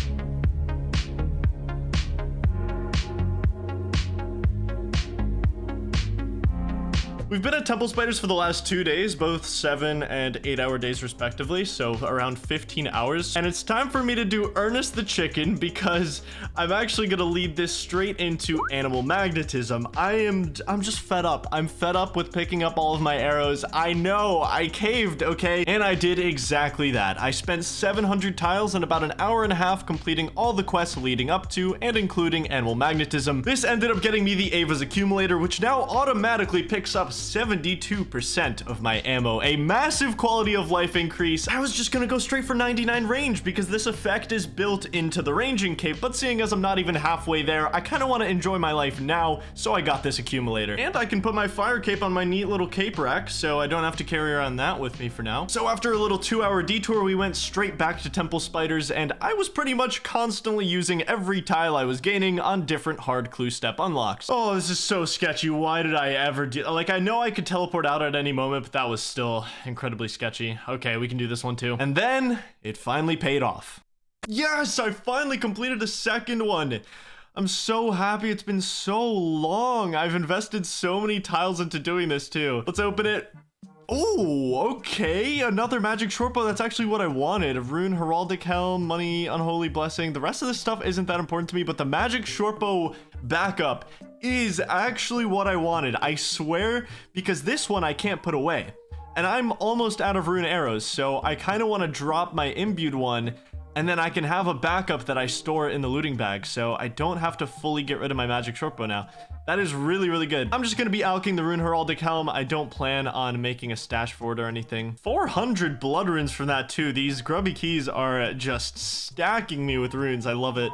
Speaker 1: We've been at temple spiders for the last 2 days, both 7 and 8 hour days respectively, so around 15 hours. And it's time for me to do Ernest the Chicken because I'm actually gonna lead this straight into animal magnetism. I'm just fed up. I'm fed up with picking up all of my arrows. I know, I caved, okay? And I did exactly that. I spent 700 tiles and about an hour and a half completing all the quests leading up to and including animal magnetism. This ended up getting me the Ava's accumulator, which now automatically picks up 72% of my ammo, a massive quality of life increase. I was just gonna go straight for 99 range because this effect is built into the ranging cape, but seeing as I'm not even halfway there, I kind of want to enjoy my life now, so I got this accumulator. And I can put my fire cape on my neat little cape rack, so I don't have to carry around that with me for now. So after a little 2-hour detour, we went straight back to temple spiders, and I was pretty much constantly using every tile I was gaining on different hard clue step unlocks. Oh, this is so sketchy. Why did I ever do, like, I know I could teleport out at any moment, but that was still incredibly sketchy. Okay, we can do this one too. And then it finally paid off. Yes, I finally completed a second one. I'm so happy. It's been so long. I've invested so many tiles into doing this too. Let's open it. Oh, okay. Another magic shortbow. That's actually what I wanted. A rune, heraldic helm, money, unholy blessing. The rest of this stuff isn't that important to me, but the magic shortbow backup is actually what I wanted. I swear, because this one I can't put away. And I'm almost out of rune arrows, so I kind of want to drop my imbued one, and then I can have a backup that I store in the looting bag, so I don't have to fully get rid of my magic shortbow now. That is really, really good. I'm just going to be alching the rune heraldic helm. I don't plan on making a stash for it or anything. 400 blood runes from that too. These grubby keys are just stacking me with runes. I love it.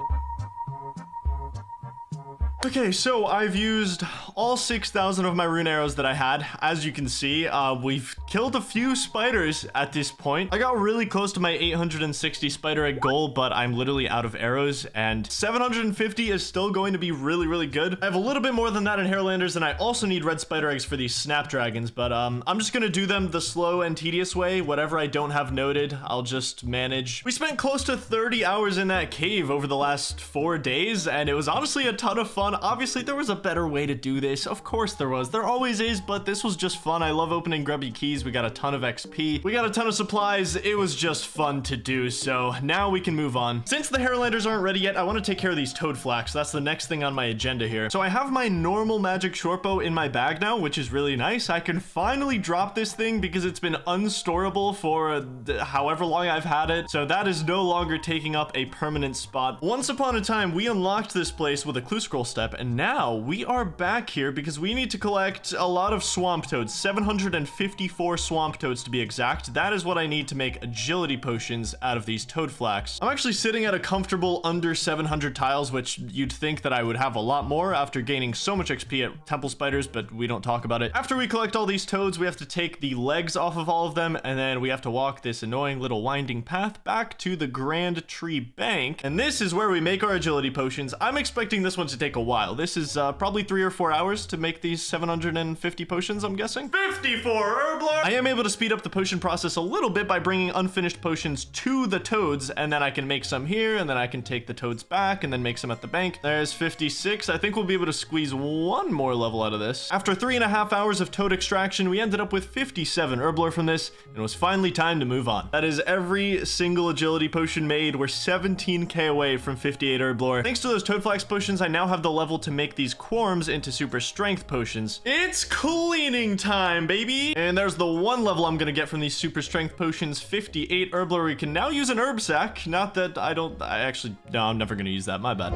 Speaker 1: Okay, so I've used all 6,000 of my rune arrows that I had. As you can see, we've killed a few spiders at this point. I got really close to my 860 spider egg goal, but I'm literally out of arrows, and 750 is still going to be really, really good. I have a little bit more than that in Hairlanders, and I also need red spider eggs for these snapdragons, but I'm just gonna do them the slow and tedious way. Whatever I don't have noted, I'll just manage. We spent close to 30 hours in that cave over the last 4 days, and it was honestly a ton of fun. Obviously, there was a better way to do this. Of course there was. There always is, but this was just fun. I love opening grubby keys. We got a ton of XP. We got a ton of supplies. It was just fun to do, so now we can move on. Since the Hairlanders aren't ready yet, I want to take care of these toad flax. That's the next thing on my agenda here. So I have my normal magic shortbow in my bag now, which is really nice. I can finally drop this thing because it's been unstorable for however long I've had it, so that is no longer taking up a permanent spot. Once upon a time, we unlocked this place with a clue scroll step, and now we are back here because we need to collect a lot of swamp toads, 754 swamp toads to be exact. That is what I need to make agility potions out of these toad flax. I'm actually sitting at a comfortable under 700 tiles, which you'd think that I would have a lot more after gaining so much XP at temple spiders, but we don't talk about it. After we collect all these toads, we have to take the legs off of all of them, and then we have to walk this annoying little winding path back to the Grand Tree Bank, and this is where we make our agility potions. I'm expecting this one to take a while. This is probably 3 or 4 hours to make these 750 potions, I'm guessing. 54 Herblore! I am able to speed up the potion process a little bit by bringing unfinished potions to the toads, and then I can make some here, and then I can take the toads back, and then make some at the bank. There's 56. I think we'll be able to squeeze one more level out of this. After 3.5 hours of toad extraction, we ended up with 57 Herblore from this, and it was finally time to move on. That is every single agility potion made. We're 17k away from 58 Herblore. Thanks to those toad flax potions, I now have the level level to make these quorums into super strength potions. It's cleaning time, baby! And there's the one level I'm gonna get from these super strength potions, 58 herb lore. We can now use an herb sack. Not that no, I'm never gonna use that, my bad.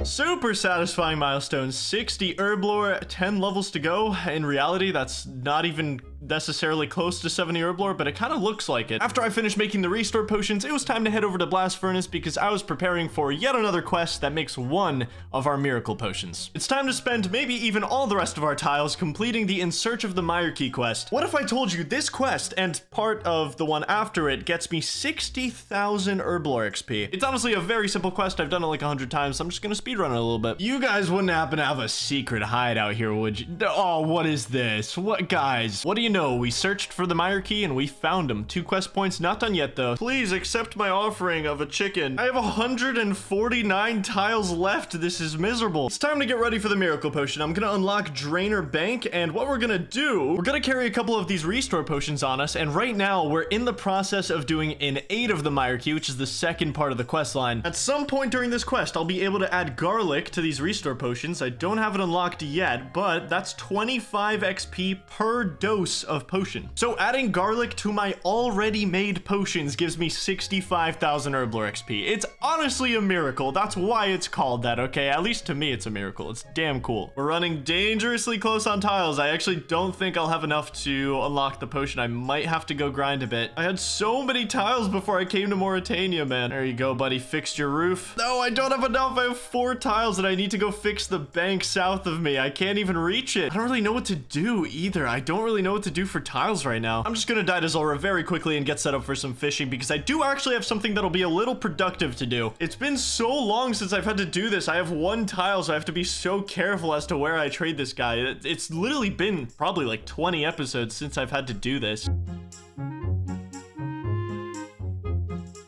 Speaker 1: Super satisfying milestone, 60 herb lore, 10 levels to go. In reality, that's not even necessarily close to 70 herb lore, but it kind of looks like it. After I finished making the restore potions, it was time to head over to Blast Furnace because I was preparing for yet another quest that makes one of our miracle potions. It's time to spend maybe even all the rest of our tiles completing the In Search of the Mire Key quest. What if I told you this quest and part of the one after it gets me 60,000 herb lore XP? It's honestly a very simple quest. I've done it like 100 times, so I'm just gonna speedrun it a little bit. You guys wouldn't happen to have a secret hideout here, would you? Oh, what is this? What, guys? What do you know? We searched for the Mire Key and we found him. 2 quest points, not done yet though. Please accept my offering of a chicken. I have 149 tiles left. This is miserable. It's time to get ready for the miracle potion. I'm gonna unlock Drainer Bank, and what we're gonna do, we're gonna carry a couple of these restore potions on us, and right now we're in the process of doing an 8 of the Mire Key, which is the second part of the quest line. At some point during this quest, I'll be able to add garlic to these restore potions. I don't have it unlocked yet, but that's 25 XP per dose of potion. So adding garlic to my already made potions gives me 65,000 herb lore XP. It's honestly a miracle. That's why it's called that, okay? At least to me, it's a miracle. It's damn cool. We're running dangerously close on tiles. I actually don't think I'll have enough to unlock the potion. I might have to go grind a bit. I had so many tiles before I came to Morytania, man. There you go, buddy. Fixed your roof. No, I don't have enough. I have 4 tiles and I need to go fix the bank south of me. I can't even reach it. I don't really know what to do either. I don't really know what to do for tiles right now. I'm just gonna die to Zulrah very quickly and get set up for some fishing because I do actually have something that'll be a little productive to do. It's been so long since I've had to do this. I have 1 tile, so I have to be so careful as to where I trade this guy. It's literally been probably like 20 episodes since I've had to do this.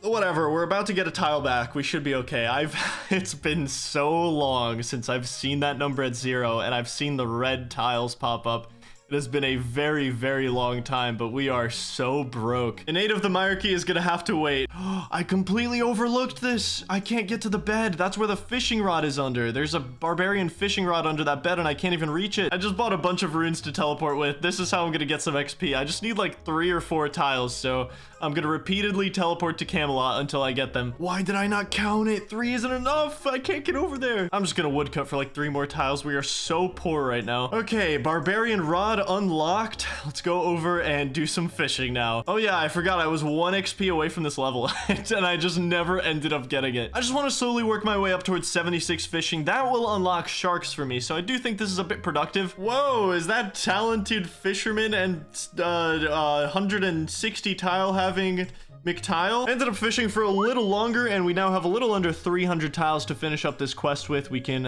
Speaker 1: Whatever, we're about to get a tile back. We should be okay. It's been so long since I've seen that number at 0 and I've seen the red tiles pop up. It has been a very, very long time, but we are so broke. An 8 of the Mire Key is gonna have to wait. I completely overlooked this. I can't get to the bed. That's where the fishing rod is under. There's a barbarian fishing rod under that bed and I can't even reach it. I just bought a bunch of runes to teleport with. This is how I'm gonna get some XP. I just need like 3 or 4 tiles, so I'm gonna repeatedly teleport to Camelot until I get them. Why did I not count it? 3 isn't enough. I can't get over there. I'm just gonna woodcut for like 3 more tiles. We are so poor right now. Okay, barbarian rod unlocked. Let's go over and do some fishing now. Oh yeah, I forgot I was 1 XP away from this level and I just never ended up getting it. I just want to slowly work my way up towards 76 fishing. That will unlock sharks for me, so I do think this is a bit productive. Whoa, is that talented fisherman and 160 tile having McTile? Ended up fishing for a little longer and we now have a little under 300 tiles to finish up this quest with. We can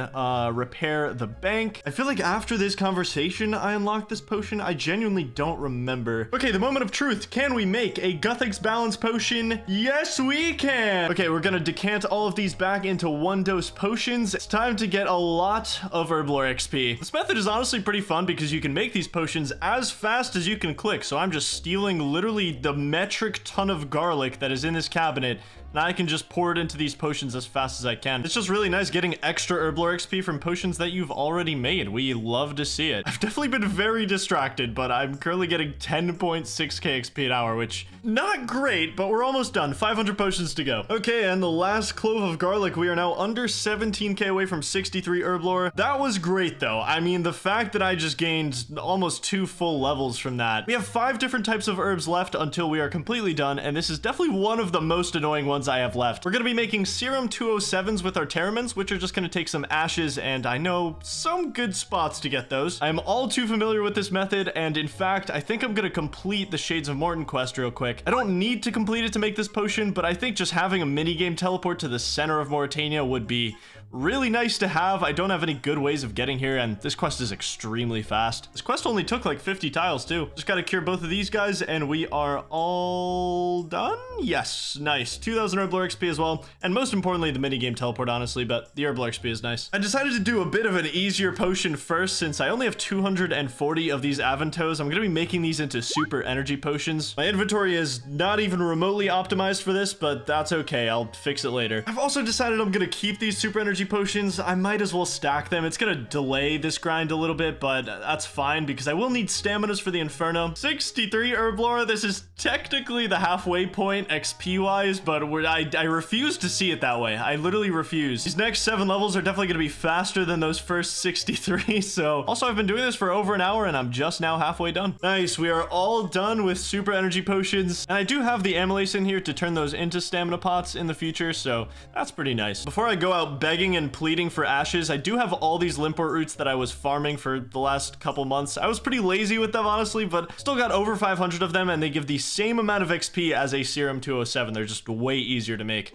Speaker 1: repair the bank. I feel like after this conversation I unlocked this potion. I genuinely don't remember. Okay, the moment of truth. Can we make a Guthix balance potion? Yes, we can. Okay, we're gonna decant all of these back into 1 dose potions. It's time to get a lot of herb lore XP. This method is honestly pretty fun because you can make these potions as fast as you can click. So I'm just stealing literally the metric ton of garlic that is in this cabinet, and I can just pour it into these potions as fast as I can. It's just really nice getting extra herb lore XP from potions that you've already made. We love to see it. I've definitely been very distracted, but I'm currently getting 10.6k XP an hour, which not great, but we're almost done. 500 potions to go. Okay, and the last clove of garlic, we are now under 17k away from 63 herb lore. That was great though. I mean, the fact that I just gained almost 2 full levels from that. We have 5 different types of herbs left until we are completely done, and this is definitely one of the most annoying ones I have left. We're gonna be making serum 207s with our Terramins, which are just gonna take some ashes, and I know some good spots to get those. I'm all too familiar with this method, and in fact, I think I'm gonna complete the Shades of Morton quest real quick. I don't need to complete it to make this potion, but I think just having a minigame teleport to the center of Morytania would be really nice to have. I don't have any good ways of getting here, and this quest is extremely fast. This quest only took like 50 tiles too. Just gotta cure both of these guys, and we are all done? Yes, nice. 2,000 Herblore XP as well, and most importantly, the minigame teleport, honestly, but the Herblore XP is nice. I decided to do a bit of an easier potion first, since I only have 240 of these Aventos. I'm gonna be making these into super energy potions. My inventory is not even remotely optimized for this, but that's okay. I'll fix it later. I've also decided I'm gonna keep these super energy potions. I might as well stack them. It's gonna delay this grind a little bit, but that's fine because I will need staminas for the Inferno. 63 Herblore. This is technically the halfway point XP wise, but I refuse to see it that way. I literally refuse. These next 7 levels are definitely gonna be faster than those first 63. So also I've been doing this for over an hour and I'm just now halfway done. Nice. We are all done with super energy potions, and I do have the amylase in here to turn those into stamina pots in the future, so that's pretty nice. Before I go out begging and pleading for ashes, I do have all these limport roots that I was farming for the last couple months. I was pretty lazy with them, honestly, but still got over 500 of them, and they give the same amount of XP as a Serum 207. They're just way easier to make.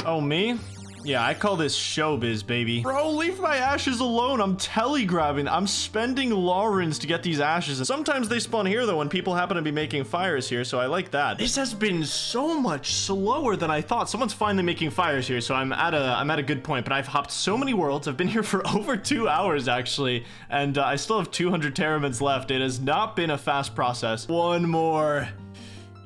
Speaker 1: Oh, me? Yeah, I call this showbiz, baby. Bro, leave my ashes alone. I'm telegrabbing. I'm spending Laurens to get these ashes. And sometimes they spawn here, though, when people happen to be making fires here, so I like that. This has been so much slower than I thought. Someone's finally making fires here, so I'm at a good point, but I've hopped so many worlds. I've been here for over 2 hours, actually, and I still have 200 Terramins left. It has not been a fast process. One more.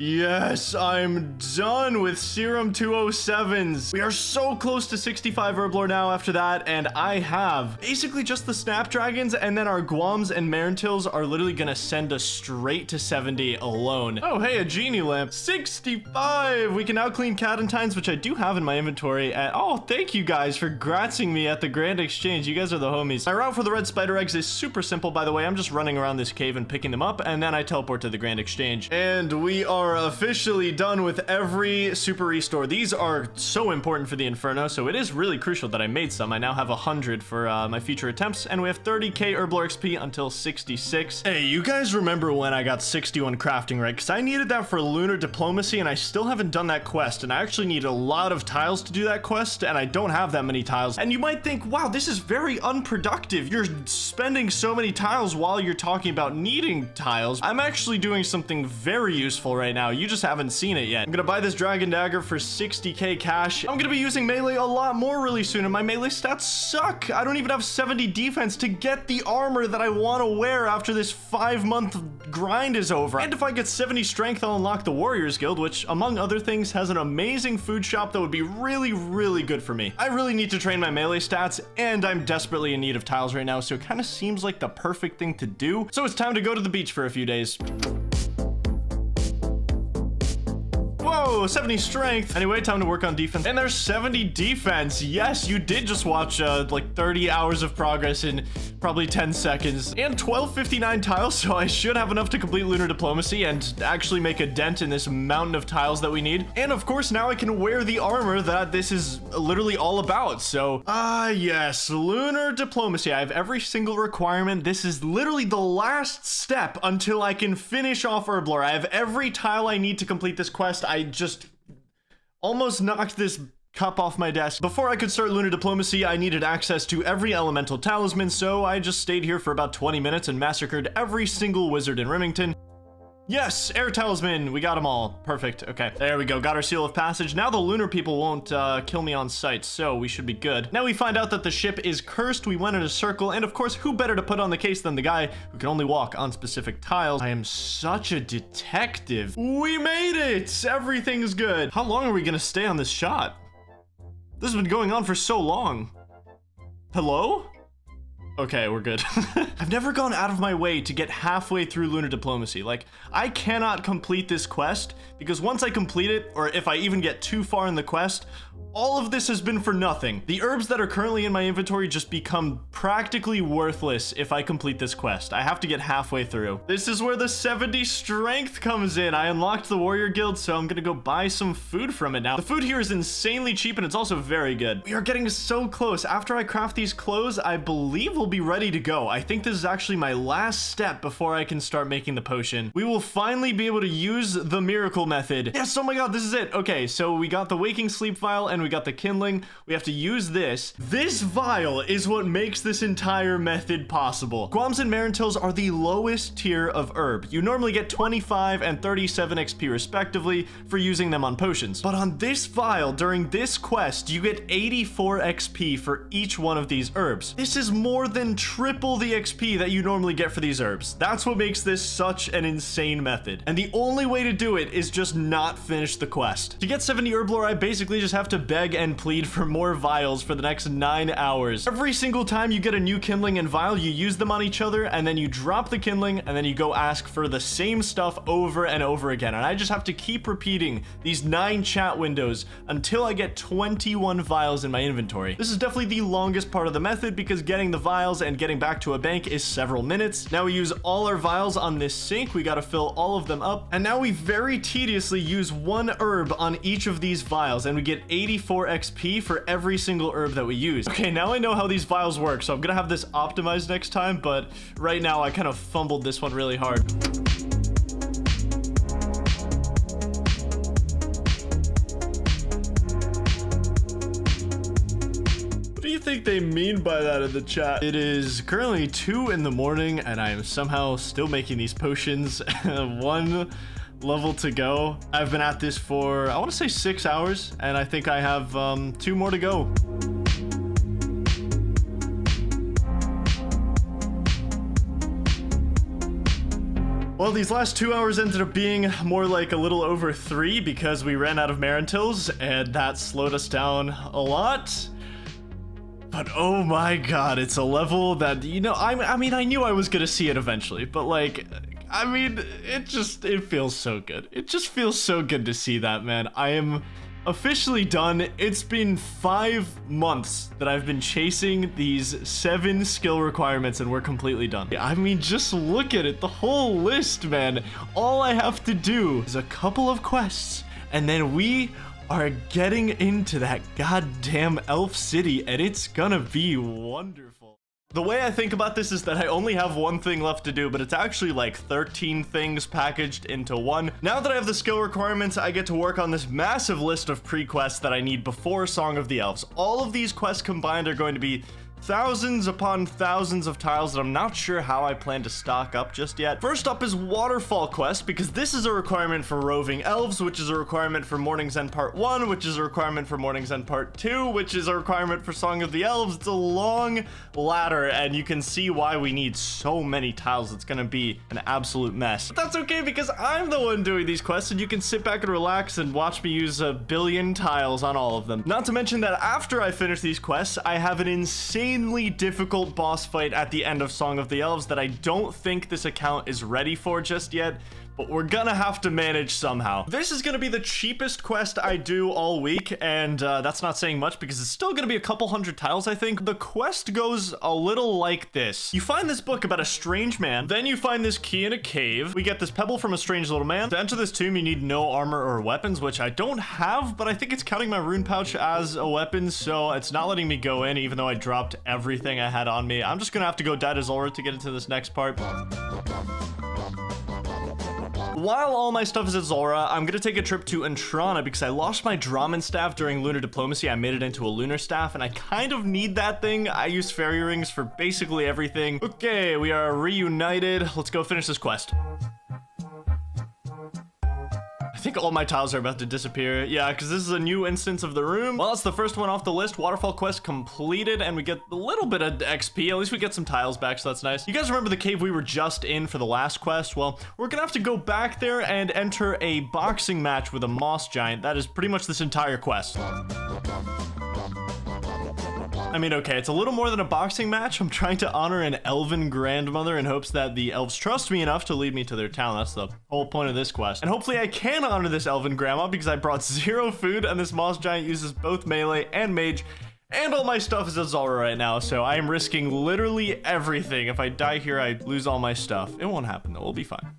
Speaker 1: Yes, I'm done with Serum 207s. We are so close to 65 Herblore now after that, and I have basically just the Snapdragons, and then our Guams and Marintils are literally gonna send us straight to 70 alone. Oh, hey, a genie lamp. 65! We can now clean Cadentines, which I do have in my inventory, and oh, thank you guys for gratzing me at the Grand Exchange. You guys are the homies. My route for the red spider eggs is super simple, by the way. I'm just running around this cave and picking them up, and then I teleport to the Grand Exchange. And we are officially done with every super restore. These are so important for the Inferno, so it is really crucial that I made some. I now have 100 for my future attempts, and we have 30k Herblore XP until 66. Hey, you guys remember when I got 61 crafting, right? Because I needed that for lunar diplomacy, and I still haven't done that quest, and I actually need a lot of tiles to do that quest, and I don't have that many tiles. And you might think, wow, this is very unproductive. You're spending so many tiles while you're talking about needing tiles. I'm actually doing something very useful right now. You just haven't seen it yet. I'm gonna buy this dragon dagger for 60k cash. I'm gonna be using melee a lot more really soon, and my melee stats suck. I don't even have 70 defense to get the armor that I want to wear after this 5-month grind is over. And if I get 70 strength, I'll unlock the Warriors Guild, which among other things has an amazing food shop that would be really, really good for me. I really need to train my melee stats, and I'm desperately in need of tiles right now, so it kind of seems like the perfect thing to do. So it's time to go to the beach for a few days. Whoa, 70 strength. Anyway, time to work on defense. And there's 70 defense. Yes, you did just watch like 30 hours of progress in probably 10 seconds. And 1259 tiles, so I should have enough to complete lunar diplomacy and actually make a dent in this mountain of tiles that we need. And of course, now I can wear the armor that this is literally all about. So, yes, lunar diplomacy. I have every single requirement. This is literally the last step until I can finish off Herblore. I have every tile I need to complete this quest. I just almost knocked this cup off my desk. Before I could start lunar diplomacy, I needed access to every elemental talisman, so I just stayed here for about 20 minutes and massacred every single wizard in Remington. Yes, air talisman, we got them all. Perfect, okay. There we go, got our seal of passage. Now the lunar people won't kill me on sight, so we should be good. Now we find out that the ship is cursed. We went in a circle, and of course, who better to put on the case than the guy who can only walk on specific tiles? I am such a detective. We made it, everything's good. How long are we gonna stay on this shot? This has been going on for so long. Hello? Okay, we're good. I've never gone out of my way to get halfway through lunar diplomacy. Like, I cannot complete this quest because once I complete it, or if I even get too far in the quest, all of this has been for nothing. The herbs that are currently in my inventory just become practically worthless if I complete this quest. I have to get halfway through. This is where the 70 strength comes in. I unlocked the Warrior Guild, so I'm gonna go buy some food from it now. The food here is insanely cheap, and it's also very good. We are getting so close. After I craft these clothes, I believe we'll be ready to go. I think this is actually my last step before I can start making the potion. We will finally be able to use the miracle method. Yes, oh my god, this is it. Okay, so we got the waking sleep vial and we got the kindling. We have to use this. This vial is what makes this entire method possible. Guams and Marintils are the lowest tier of herb. You normally get 25 and 37 XP respectively for using them on potions. But on this vial, during this quest, you get 84 XP for each one of these herbs. This is more than triple the XP that you normally get for these herbs. That's what makes this such an insane method. And the only way to do it is just not finish the quest. To get 70 herb lore, I basically just have to beg and plead for more vials for the next 9 hours. Every single time you get a new kindling and vial, you use them on each other, and then you drop the kindling, and then you go ask for the same stuff over and over again. And I just have to keep repeating these 9 chat windows until I get 21 vials in my inventory. This is definitely the longest part of the method because getting the vials and getting back to a bank is several minutes. Now we use all our vials on this sink. We gotta fill all of them up. And now we very tediously use 1 herb on each of these vials, and we get 84 XP for every single herb that we use. Okay, now I know how these vials work, so I'm gonna have this optimized next time, but right now I kind of fumbled this one really hard. What do you think they mean by that in the chat? It is currently 2 in the morning and I am somehow still making these potions. 1 level to go. I've been at this for, I want to say 6 hours, and I think I have 2 more to go. Well, these last 2 hours ended up being more like a little over 3 because we ran out of Marintils, and that slowed us down a lot. But oh my god, it's a level that, you know, I mean, I knew I was gonna see it eventually, but like, I mean, it feels so good. It just feels so good to see that, man. I am officially done. It's been 5 months that I've been chasing these 7 skill requirements and we're completely done. I mean, just look at it, the whole list, man. All I have to do is a couple of quests and then we are getting into that goddamn elf city and it's gonna be wonderful. The way I think about this is that I only have 1 thing left to do, but it's actually like 13 things packaged into one. Now that I have the skill requirements, I get to work on this massive list of pre-quests that I need before Song of the Elves. All of these quests combined are going to be thousands upon thousands of tiles that I'm not sure how I plan to stock up just yet. First up is Waterfall Quest, because this is a requirement for Roving Elves, which is a requirement for Morning's End Part 1, which is a requirement for Morning's End Part 2, which is a requirement for Song of the Elves. It's a long ladder, and you can see why we need so many tiles. It's gonna be an absolute mess. But that's okay, because I'm the one doing these quests, and you can sit back and relax and watch me use 1 billion tiles on all of them. Not to mention that after I finish these quests, I have an insanely difficult boss fight at the end of Song of the Elves that I don't think this account is ready for just yet, but we're gonna have to manage somehow. This is gonna be the cheapest quest I do all week, and that's not saying much because it's still gonna be a couple hundred tiles, I think. The quest goes a little like this. You find this book about a strange man, then you find this key in a cave. We get this pebble from a strange little man. To enter this tomb, you need no armor or weapons, which I don't have, but I think it's counting my rune pouch as a weapon, so it's not letting me go in, even though I dropped everything I had on me. I'm just gonna have to go die to Zulrah to get into this next part. While all my stuff is at Zulrah, I'm gonna take a trip to Entrana because I lost my Draman staff during Lunar Diplomacy. I made it into a lunar staff and I kind of need that thing. I use fairy rings for basically everything. Okay, we are reunited. Let's go finish this quest. I think all my tiles are about to disappear. Yeah, because this is a new instance of the room. Well, it's the first one off the list. Waterfall quest completed, and we get a little bit of XP. At least we get some tiles back, so that's nice. You guys remember the cave we were just in for the last quest? Well, we're gonna have to go back there and enter a boxing match with a moss giant. That is pretty much this entire quest. I mean, okay, it's a little more than a boxing match. I'm trying to honor an elven grandmother in hopes that the elves trust me enough to lead me to their town. That's the whole point of this quest. And hopefully I can honor this elven grandma because I brought 0 food and this moss giant uses both melee and mage. And all my stuff is at Zulrah right now, so I am risking literally everything. If I die here, I lose all my stuff. It won't happen though, we'll be fine.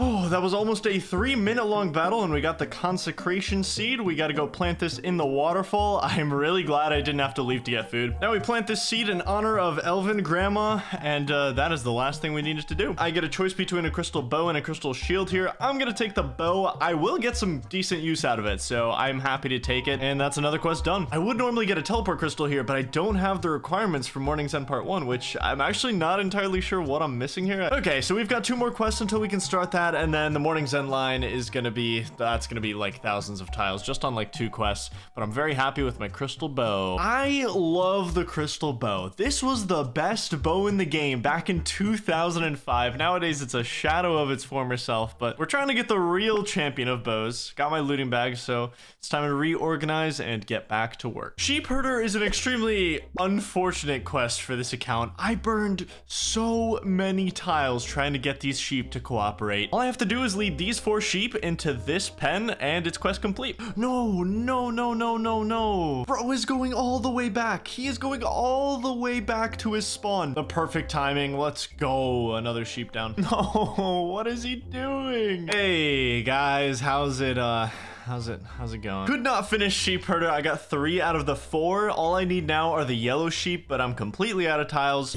Speaker 1: Oh, that was almost a 3-minute long battle, and we got the consecration seed. We got to go plant this in the waterfall. I'm really glad I didn't have to leave to get food. Now we plant this seed in honor of Elven Grandma, and that is the last thing we needed to do. I get a choice between a crystal bow and a crystal shield here. I'm gonna take the bow. I will get some decent use out of it, so I'm happy to take it, and that's another quest done. I would normally get a teleport crystal here, but I don't have the requirements for Morning's End Part 1, which I'm actually not entirely sure what I'm missing here. Okay, so we've got 2 more quests until we can start that, and then the Morning's End line is gonna be, that's gonna be like thousands of tiles just on like 2 quests, but I'm very happy with my crystal bow. I love the crystal bow. This was the best bow in the game back in 2005. Nowadays it's a shadow of its former self, but we're trying to get the real champion of bows. Got my looting bag, so it's time to reorganize and get back to work. Sheep herder is an extremely unfortunate quest for this account. I burned so many tiles trying to get these sheep to cooperate. All I have to do is lead these 4 sheep into this pen and it's quest complete. No, no, no, no, no, no. Bro is going all the way back. He is going all the way back to his spawn. The perfect timing. Let's go. Another sheep down. No, what is he doing? Hey guys, how's it going? Could not finish sheep herder. I got 3 out of the 4. All I need now are the yellow sheep, but I'm completely out of tiles.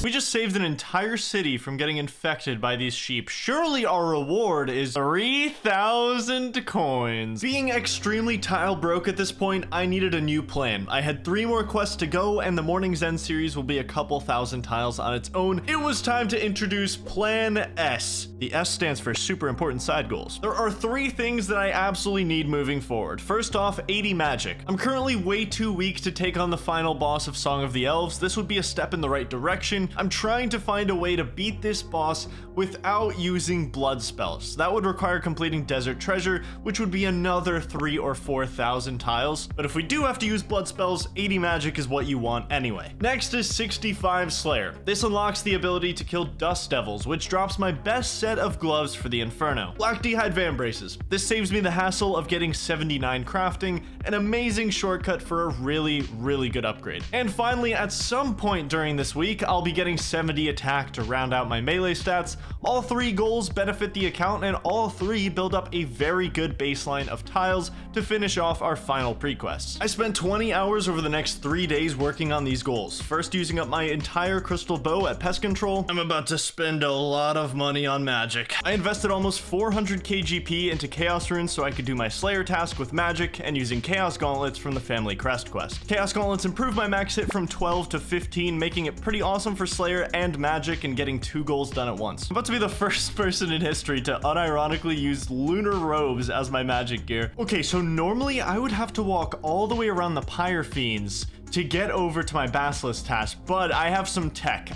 Speaker 1: We just saved an entire city from getting infected by these sheep. Surely our reward is 3,000 coins. Being extremely tile broke at this point, I needed a new plan. I had 3 more quests to go, and the Morning's End series will be a couple thousand tiles on its own. It was time to introduce Plan S. The S stands for super important side goals. There are 3 things that I absolutely need moving forward. First off, 80 magic. I'm currently way too weak to take on the final boss of Song of the Elves. This would be a step in the right direction. I'm trying to find a way to beat this boss without using blood spells. That would require completing Desert Treasure, which would be another 3,000 or 4,000 tiles. But if we do have to use blood spells, 80 magic is what you want anyway. Next is 65 Slayer. This unlocks the ability to kill Dust Devils, which drops my best set of gloves for the Inferno. Black D'hide Vambraces. This saves me the hassle of getting 79 crafting, an amazing shortcut for a really, really good upgrade. And finally, at some point during this week, I'll be getting 70 attack to round out my melee stats. All 3 goals benefit the account, and all 3 build up a very good baseline of tiles to finish off our final pre-quests. I spent 20 hours over the next 3 days working on these goals. First, using up my entire crystal bow at pest control. I'm about to spend a lot of money on magic. I invested almost 400 KGP into Chaos Runes so I could do my Slayer task with magic and using Chaos Gauntlets from the Family Crest quest. Chaos Gauntlets improved my max hit from 12 to 15, making it pretty awesome for Slayer and magic and getting 2 goals done at once. I'm about to be the first person in history to unironically use lunar robes as my magic gear. Okay, so normally I would have to walk all the way around the Pyre Fiends to get over to my Basilisk task, but I have some tech.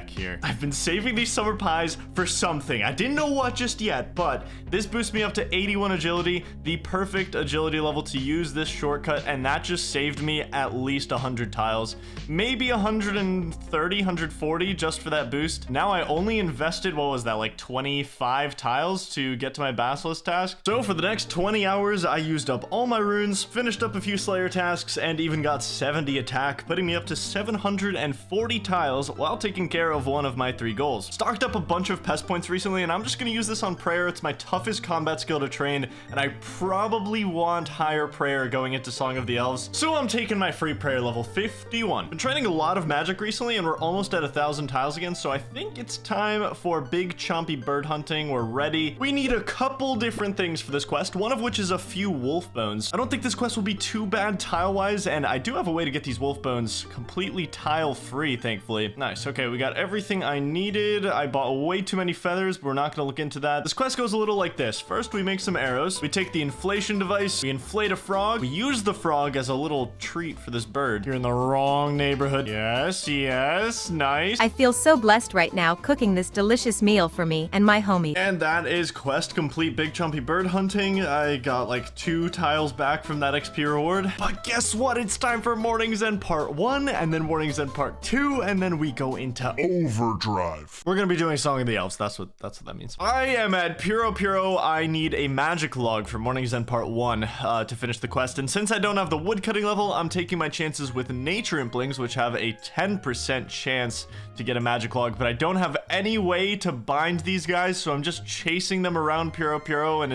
Speaker 1: Here. I've been saving these summer pies for something. I didn't know what just yet, but this boosts me up to 81 agility, the perfect agility level to use this shortcut, and that just saved me at least 100 tiles, maybe 130, 140 just for that boost. Now I only invested, what was that, like 25 tiles to get to my Basilisk task. So for the next 20 hours, I used up all my runes, finished up a few Slayer tasks, and even got 70 attack, putting me up to 740 tiles while taking care of one of my 3 goals. Stocked up a bunch of pest points recently, and I'm just gonna use this on prayer. It's my toughest combat skill to train, and I probably want higher prayer going into Song of the Elves, so I'm taking my free prayer level 51. Been training a lot of magic recently, and we're almost at 1,000 tiles again, so I think it's time for big chompy bird hunting. We're ready. We need a couple different things for this quest, one of which is a few wolf bones. I don't think this quest will be too bad tile-wise, and I do have a way to get these wolf bones completely tile free, thankfully. Nice. Okay, we got everything I needed. I bought way too many feathers, but we're not gonna look into that. This quest goes a little like this. First, we make some arrows. We take the inflation device. We inflate a frog. We use the frog as a little treat for this bird. You're in the wrong neighborhood. Yes, yes, nice.
Speaker 6: I feel so blessed right now cooking this delicious meal for me and my homies.
Speaker 1: And that is quest complete, big chompy bird hunting. I got like 2 tiles back from that XP reward. But guess what? It's time for more Morning's End Part 1, and then Morning's End Part 2, and then we go into Overdrive. We're gonna be doing Song of the Elves. That's what that means. I am at Puro. I need a magic log for Morning's End Part 1 to finish the quest, and since I don't have the woodcutting level, I'm taking my chances with Nature Implings, which have a 10% chance to get a magic log, but I don't have any way to bind these guys, so I'm just chasing them around Puro, and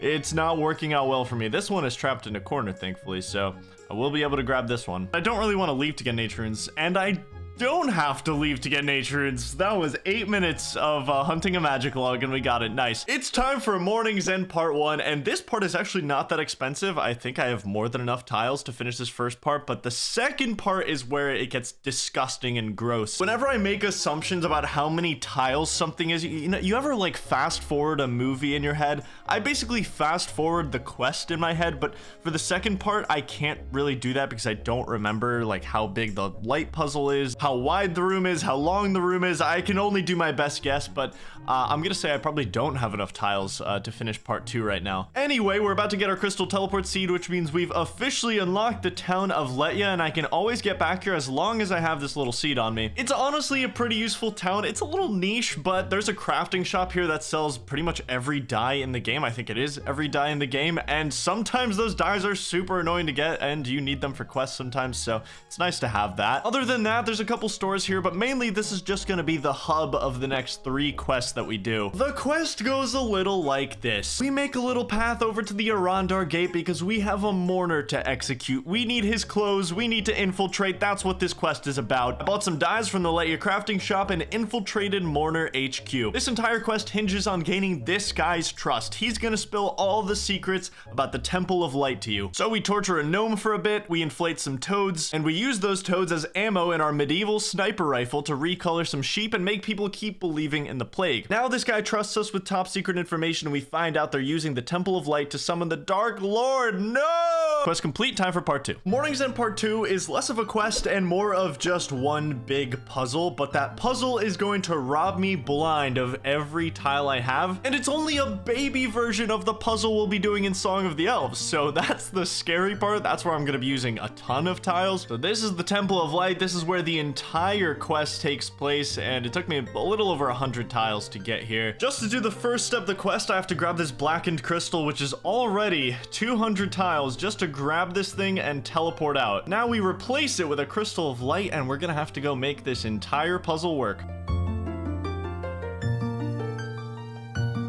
Speaker 1: it's not working out well for me. This one is trapped in a corner, thankfully, so I will be able to grab this one. I don't really want to leave to get nature runes, and I don't have to leave to get nature runes. That was 8 minutes of hunting a magic log, and we got it. Nice. It's time for Morning's End Part 1, and this part is actually not that expensive. I think I have more than enough tiles to finish this first part, but the second part is where it gets disgusting and gross. Whenever I make assumptions about how many tiles something is, you know, you ever like fast forward a movie in your head? I basically fast forward the quest in my head, but for the second part, I can't really do that because I don't remember like how big the light puzzle is, how wide the room is, how long the room is. I can only do my best guess, but I'm gonna say I probably don't have enough tiles to finish part 2 right now. Anyway, we're about to get our crystal teleport seed, which means we've officially unlocked the town of Letya, and I can always get back here as long as I have this little seed on me. It's honestly a pretty useful town. It's a little niche, but there's a crafting shop here that sells pretty much every dye in the game. I think it is every dye in the game, and sometimes those dyes are super annoying to get, and you need them for quests sometimes, so it's nice to have that. Other than that, there's a couple stores here, but mainly this is just going to be the hub of the next 3 quests that we do. The quest goes a little like this. We make a little path over to the Arandar gate because we have a mourner to execute. We need his clothes. We need to infiltrate. That's what this quest is about. I bought some dyes from the Letya crafting shop and infiltrated Mourner HQ. This entire quest hinges on gaining this guy's trust. He's going to spill all the secrets about the Temple of Light to you. So we torture a gnome for a bit, we inflate some toads, and we use those toads as ammo in our medieval sniper rifle to recolor some sheep and make people keep believing in the plague. Now this guy trusts us with top secret information, and we find out they're using the Temple of Light to summon the Dark Lord. No! Quest complete, time for part 2. Morning's End Part 2 is less of a quest and more of just one big puzzle, but that puzzle is going to rob me blind of every tile I have, and it's only a baby version of the puzzle we'll be doing in Song of the Elves, so that's the scary part. That's where I'm going to be using a ton of tiles. So this is the Temple of Light. This is where the entire quest takes place, and it took me a little over 100 tiles to get here. Just to do the first step of the quest, I have to grab this blackened crystal, which is already 200 tiles just to grab this thing and teleport out. Now we replace it with a crystal of light, and we're gonna have to go make this entire puzzle work.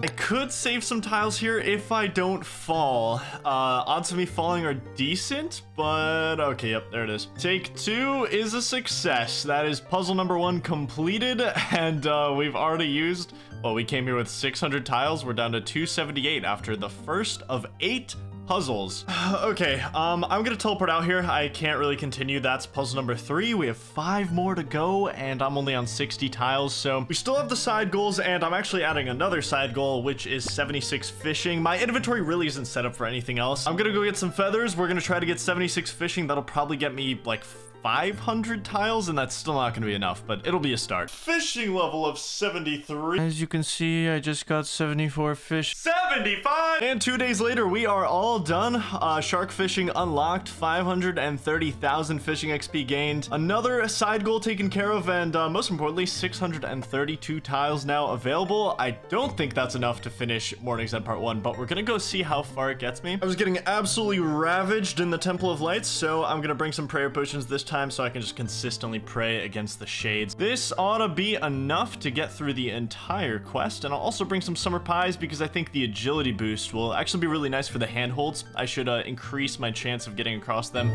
Speaker 1: I could save some tiles here if I don't fall. Odds of me falling are decent, but okay, yep, there it is. Take 2 is a success. That is puzzle number 1 completed, and we've already used, well, we came here with 600 tiles. We're down to 278 after the first of 8 puzzles. Okay, I'm gonna teleport out here. I can't really continue. That's puzzle number 3. We have 5 more to go, and I'm only on 60 tiles, so we still have the side goals, and I'm actually adding another side goal, which is 76 fishing. My inventory really isn't set up for anything else. I'm gonna go get some feathers. We're gonna try to get 76 fishing. That'll probably get me like 500 tiles, and that's still not going to be enough, but it'll be a start. Fishing level of 73. As you can see, I just got 74 fish. 75! And 2 days later, we are all done. Shark fishing unlocked, 530,000 fishing XP gained. Another side goal taken care of, and most importantly, 632 tiles now available. I don't think that's enough to finish Morning's End Part 1, but we're going to go see how far it gets me. I was getting absolutely ravaged in the Temple of Lights, so I'm going to bring some prayer potions this time so I can just consistently pray against the shades. This ought to be enough to get through the entire quest, and I'll also bring some summer pies because I think the agility boost will actually be really nice for the handholds. I should increase my chance of getting across them.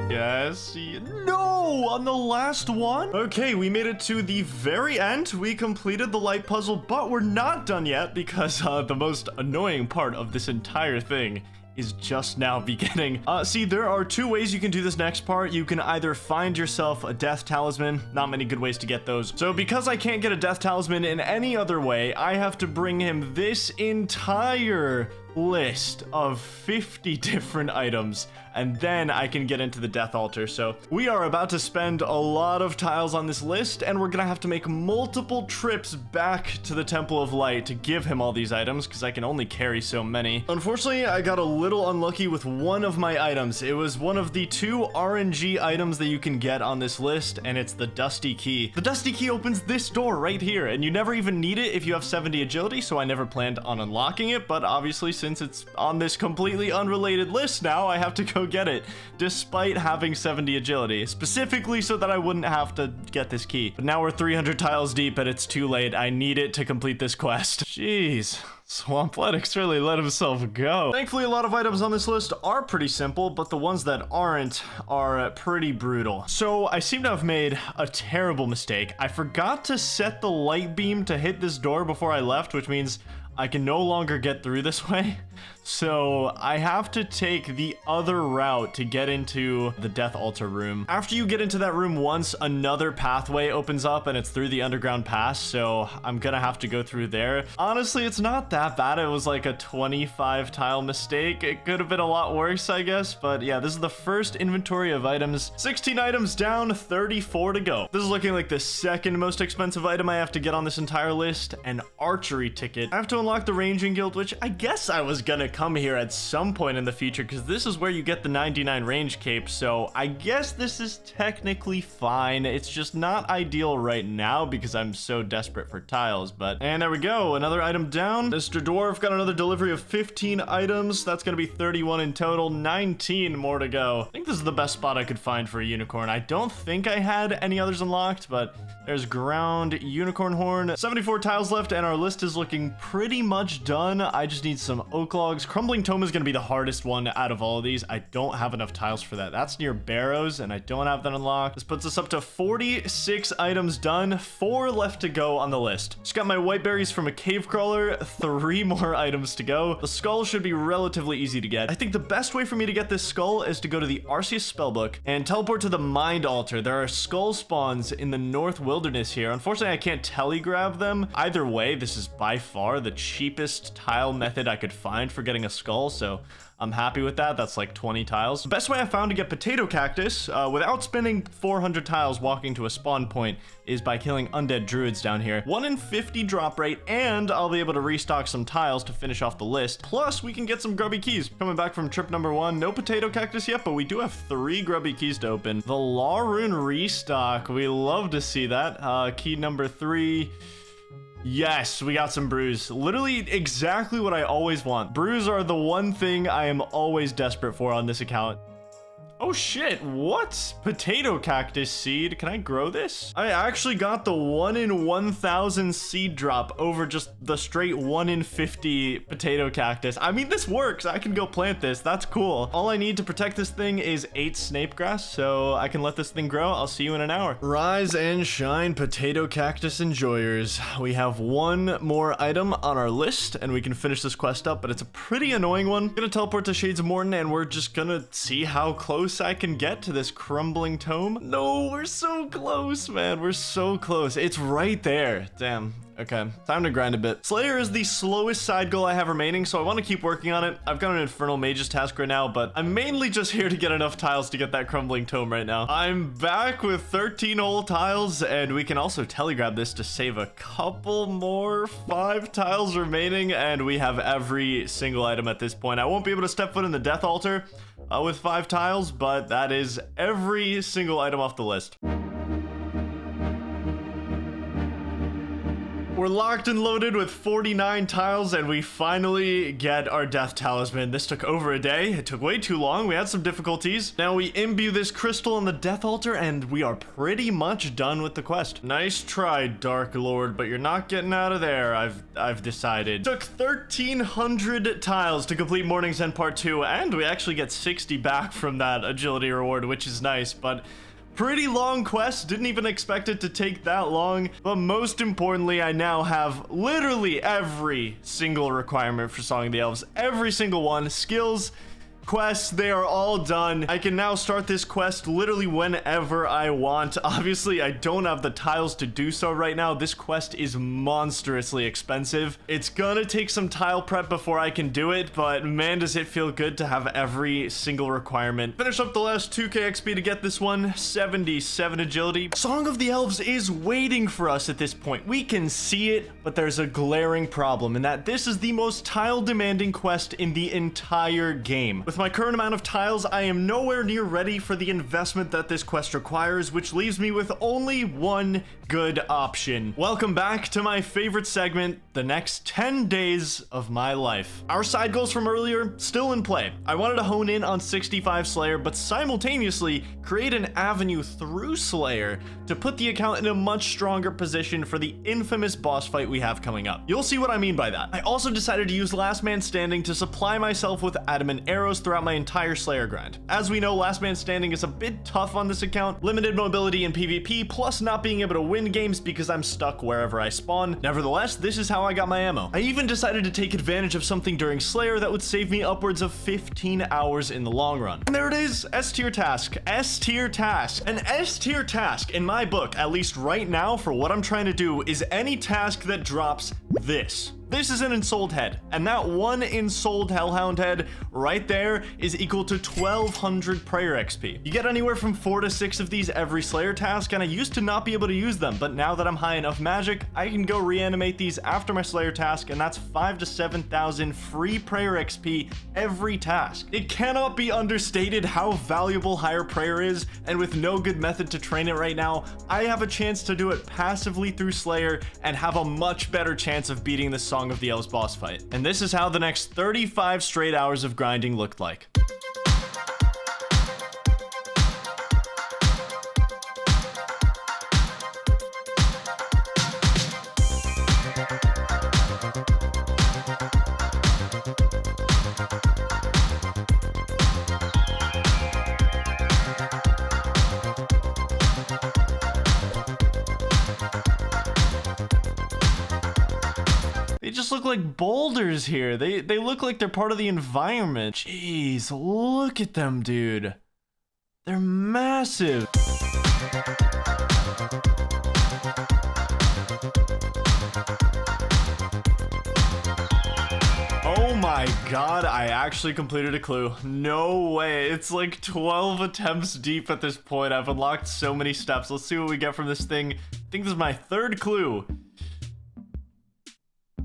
Speaker 1: Yes. No! On the last one? Okay, we made it to the very end. We completed the light puzzle, but we're not done yet because the most annoying part of this entire thing is just now beginning. See, there are 2 ways you can do this next part. You can either find yourself a death talisman. Not many good ways to get those. So because I can't get a death talisman in any other way, I have to bring him this entire list of 50 different items. and then I can get into the Death Altar. So we are about to spend a lot of tiles on this list, and we're gonna have to make multiple trips back to the Temple of Light to give him all these items, because I can only carry so many. Unfortunately, I got a little unlucky with one of my items. It was one of the 2 RNG items that you can get on this list, and it's the Dusty Key. The Dusty Key opens this door right here, and you never even need it if you have 70 agility, so I never planned on unlocking it, but obviously since it's on this completely unrelated list now, I have to go get it, despite having 70 agility, specifically so that I wouldn't have to get this key. But now we're 300 tiles deep, and it's too late. I need it to complete this quest. Jeez. Swampletics really let himself go. Thankfully, a lot of items on this list are pretty simple, but the ones that aren't are pretty brutal. So I seem to have made a terrible mistake. I forgot to set the light beam to hit this door before I left, which means I can no longer get through this way. So I have to take the other route to get into the Death Altar room. After you get into that room once, another pathway opens up and it's through the underground pass, so I'm gonna have to go through there. Honestly, it's not that bad. It was like a 25 tile mistake. It could have been a lot worse, I guess, but yeah, this is the first inventory of items. 16 items down, 34 to go. This is looking like the second most expensive item I have to get on this entire list, an archery ticket. I have to unlock the ranging guild, which I guess I was gonna come here at some point in the future, because this is where you get the 99 range cape, so I guess this is technically fine. It's just not ideal right now because I'm so desperate for tiles, and there we go, another item down. Mr. Dwarf got another delivery of 15 items. That's gonna be 31 in total, 19 more to go. I think this is the best spot I could find for a unicorn. I don't think I had any others unlocked, but there's ground, unicorn horn, 74 tiles left, and our list is looking pretty much done. I just need some oak logs. Crumbling Tome is going to be the hardest one out of all of these. I don't have enough tiles for that. That's near Barrows, and I don't have that unlocked. This puts us up to 46 items done, 4 left to go on the list. Just got my white berries from a cave crawler, 3 more items to go. The skull should be relatively easy to get. I think the best way for me to get this skull is to go to the Arceus spellbook and teleport to the Mind Altar. There are skull spawns in the North Wilderness here. Unfortunately, I can't telegrab them. Either way, this is by far the cheapest tile method I could find for getting a skull, so I'm happy with that. That's like 20 tiles. The best way I found to get potato cactus without spending 400 tiles walking to a spawn point is by killing undead druids down here. 1 in 50 drop rate, and I'll be able to restock some tiles to finish off the list. Plus, we can get some grubby keys. Coming back from trip number 1, no potato cactus yet, but we do have 3 grubby keys to open. The Law Rune restock, we love to see that. Key number 3. Yes, we got some brews. Literally exactly what I always want. Brews are the one thing I am always desperate for on this account. Oh shit, what? Potato cactus seed. Can I grow this? I actually got the 1 in 1,000 seed drop over just the straight 1 in 50 potato cactus. I mean, this works. I can go plant this. That's cool. All I need to protect this thing is 8 snape grass, so I can let this thing grow. I'll see you in an hour. Rise and shine, potato cactus enjoyers. We have 1 more item on our list, and we can finish this quest up, but it's a pretty annoying one. I'm gonna teleport to Shades of Morton, and we're just gonna see how close I can get to this crumbling tome. No, we're so close, man. We're so close. It's right there. Damn. Okay, time to grind a bit. Slayer is the slowest side goal I have remaining, so I want to keep working on it. I've got an Infernal Mage's task right now, but I'm mainly just here to get enough tiles to get that crumbling tome right now. I'm back with 13 whole tiles, and we can also telegrab this to save a couple more. 5 tiles remaining, and we have every single item at this point. I won't be able to step foot in the Death Altar with 5 tiles, but that is every single item off the list. We're locked and loaded with 49 tiles, and we finally get our Death Talisman. This took over a day. It took way too long. We had some difficulties. Now we imbue this crystal in the Death Altar, and we are pretty much done with the quest. Nice try, Dark Lord, but you're not getting out of there, I've decided. Took 1,300 tiles to complete Morning's End Part 2, and we actually get 60 back from that agility reward, which is nice, but pretty long quest. Didn't even expect it to take that long. But most importantly, I now have literally every single requirement for Song of the Elves. Every single one. Skills, quests, they are all done. I can now start this quest literally whenever I want. Obviously, I don't have the tiles to do so right now. This quest is monstrously expensive. It's gonna take some tile prep before I can do it, but man, does it feel good to have every single requirement. Finish up the last 2k XP to get this one, 77 agility. Song of the Elves is waiting for us at this point. We can see it, but there's a glaring problem in that this is the most tile demanding quest in the entire game. With my current amount of tiles, I am nowhere near ready for the investment that this quest requires, which leaves me with only one good option. Welcome back to my favorite segment, the next 10 days of my life. Our side goals from earlier, still in play. I wanted to hone in on 65 Slayer, but simultaneously create an avenue through Slayer to put the account in a much stronger position for the infamous boss fight we have coming up. You'll see what I mean by that. I also decided to use Last Man Standing to supply myself with adamant arrows throughout my entire Slayer grind. As we know, Last Man Standing is a bit tough on this account, limited mobility in PvP, plus not being able to win games because I'm stuck wherever I spawn. Nevertheless, this is how I got my ammo. I even decided to take advantage of something during Slayer that would save me upwards of 15 hours in the long run. And there it is, S-tier task. S-tier task. An S-tier task, in my book, at least right now, for what I'm trying to do, is any task that drops this. This is an ensouled head, and that one ensouled hellhound head right there is equal to 1200 prayer XP. You get anywhere from 4 to 6 of these every Slayer task, and I used to not be able to use them, but now that I'm high enough magic, I can go reanimate these after my Slayer task, and that's 5 to 7,000 free prayer XP every task. It cannot be understated how valuable higher prayer is, and with no good method to train it right now, I have a chance to do it passively through Slayer and have a much better chance of beating the Song of the Elves boss fight. And this is how the next 35 straight hours of grinding looked like. They just look like boulders here. They look like they're part of the environment. Jeez, look at them, dude. They're massive. Oh my god, I actually completed a clue. No way. It's like 12 attempts deep at this point. I've unlocked so many steps. Let's see what we get from this thing. I think this is my third clue.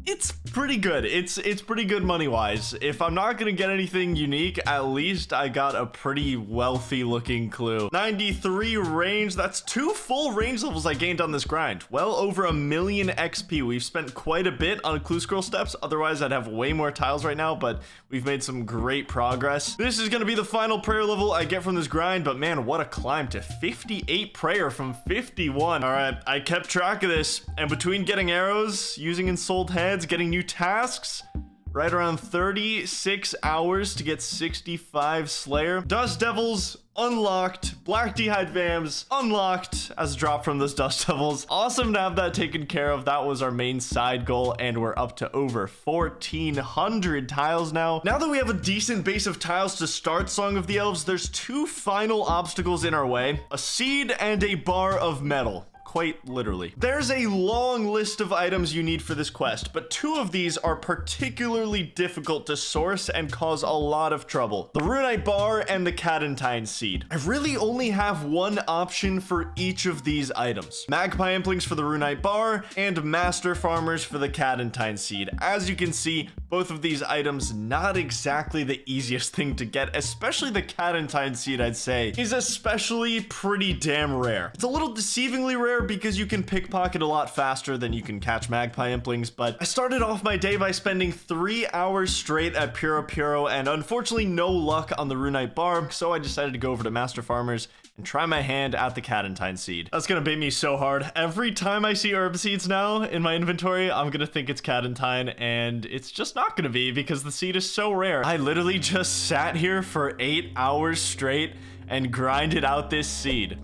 Speaker 1: It's pretty good. It's pretty good money-wise. If I'm not gonna get anything unique, at least I got a pretty wealthy looking clue. 93 range, that's 2 full range levels I gained on this grind. Well over 1,000,000 XP. We've spent quite a bit on clue scroll steps, otherwise I'd have way more tiles right now, but we've made some great progress. This is gonna be the final prayer level I get from this grind, but man, what a climb to 58 prayer from 51. All right, I kept track of this, and between getting arrows, using ensouled heads, getting new tasks, right around 36 hours to get 65 Slayer. Dust Devils unlocked. Black D'hide Vams unlocked as a drop from those Dust Devils. Awesome to have that taken care of. That was our main side goal, and we're up to over 1,400 tiles now. Now that we have a decent base of tiles to start Song of the Elves, there's 2 final obstacles in our way: a seed and a bar of metal. Quite literally. There's a long list of items you need for this quest, but 2 of these are particularly difficult to source and cause a lot of trouble: the Runite Bar and the Cadentine Seed. I really only have one option for each of these items: Magpie Implings for the Runite Bar and Master Farmers for the Cadentine Seed. As you can see, both of these items not exactly the easiest thing to get, especially the Cadentine Seed, I'd say, is especially pretty damn rare. It's a little deceivingly rare because you can pickpocket a lot faster than you can catch Magpie Implings, but I started off my day by spending 3 hours straight at Puro and unfortunately no luck on the Runite Bar, so I decided to go over to Master Farmers and try my hand at the Cadentine Seed. That's gonna bait me so hard. Every time I see herb seeds now in my inventory, I'm gonna think it's Cadentine, and it's just not gonna be because the seed is so rare. I literally just sat here for 8 hours straight and grinded out this seed.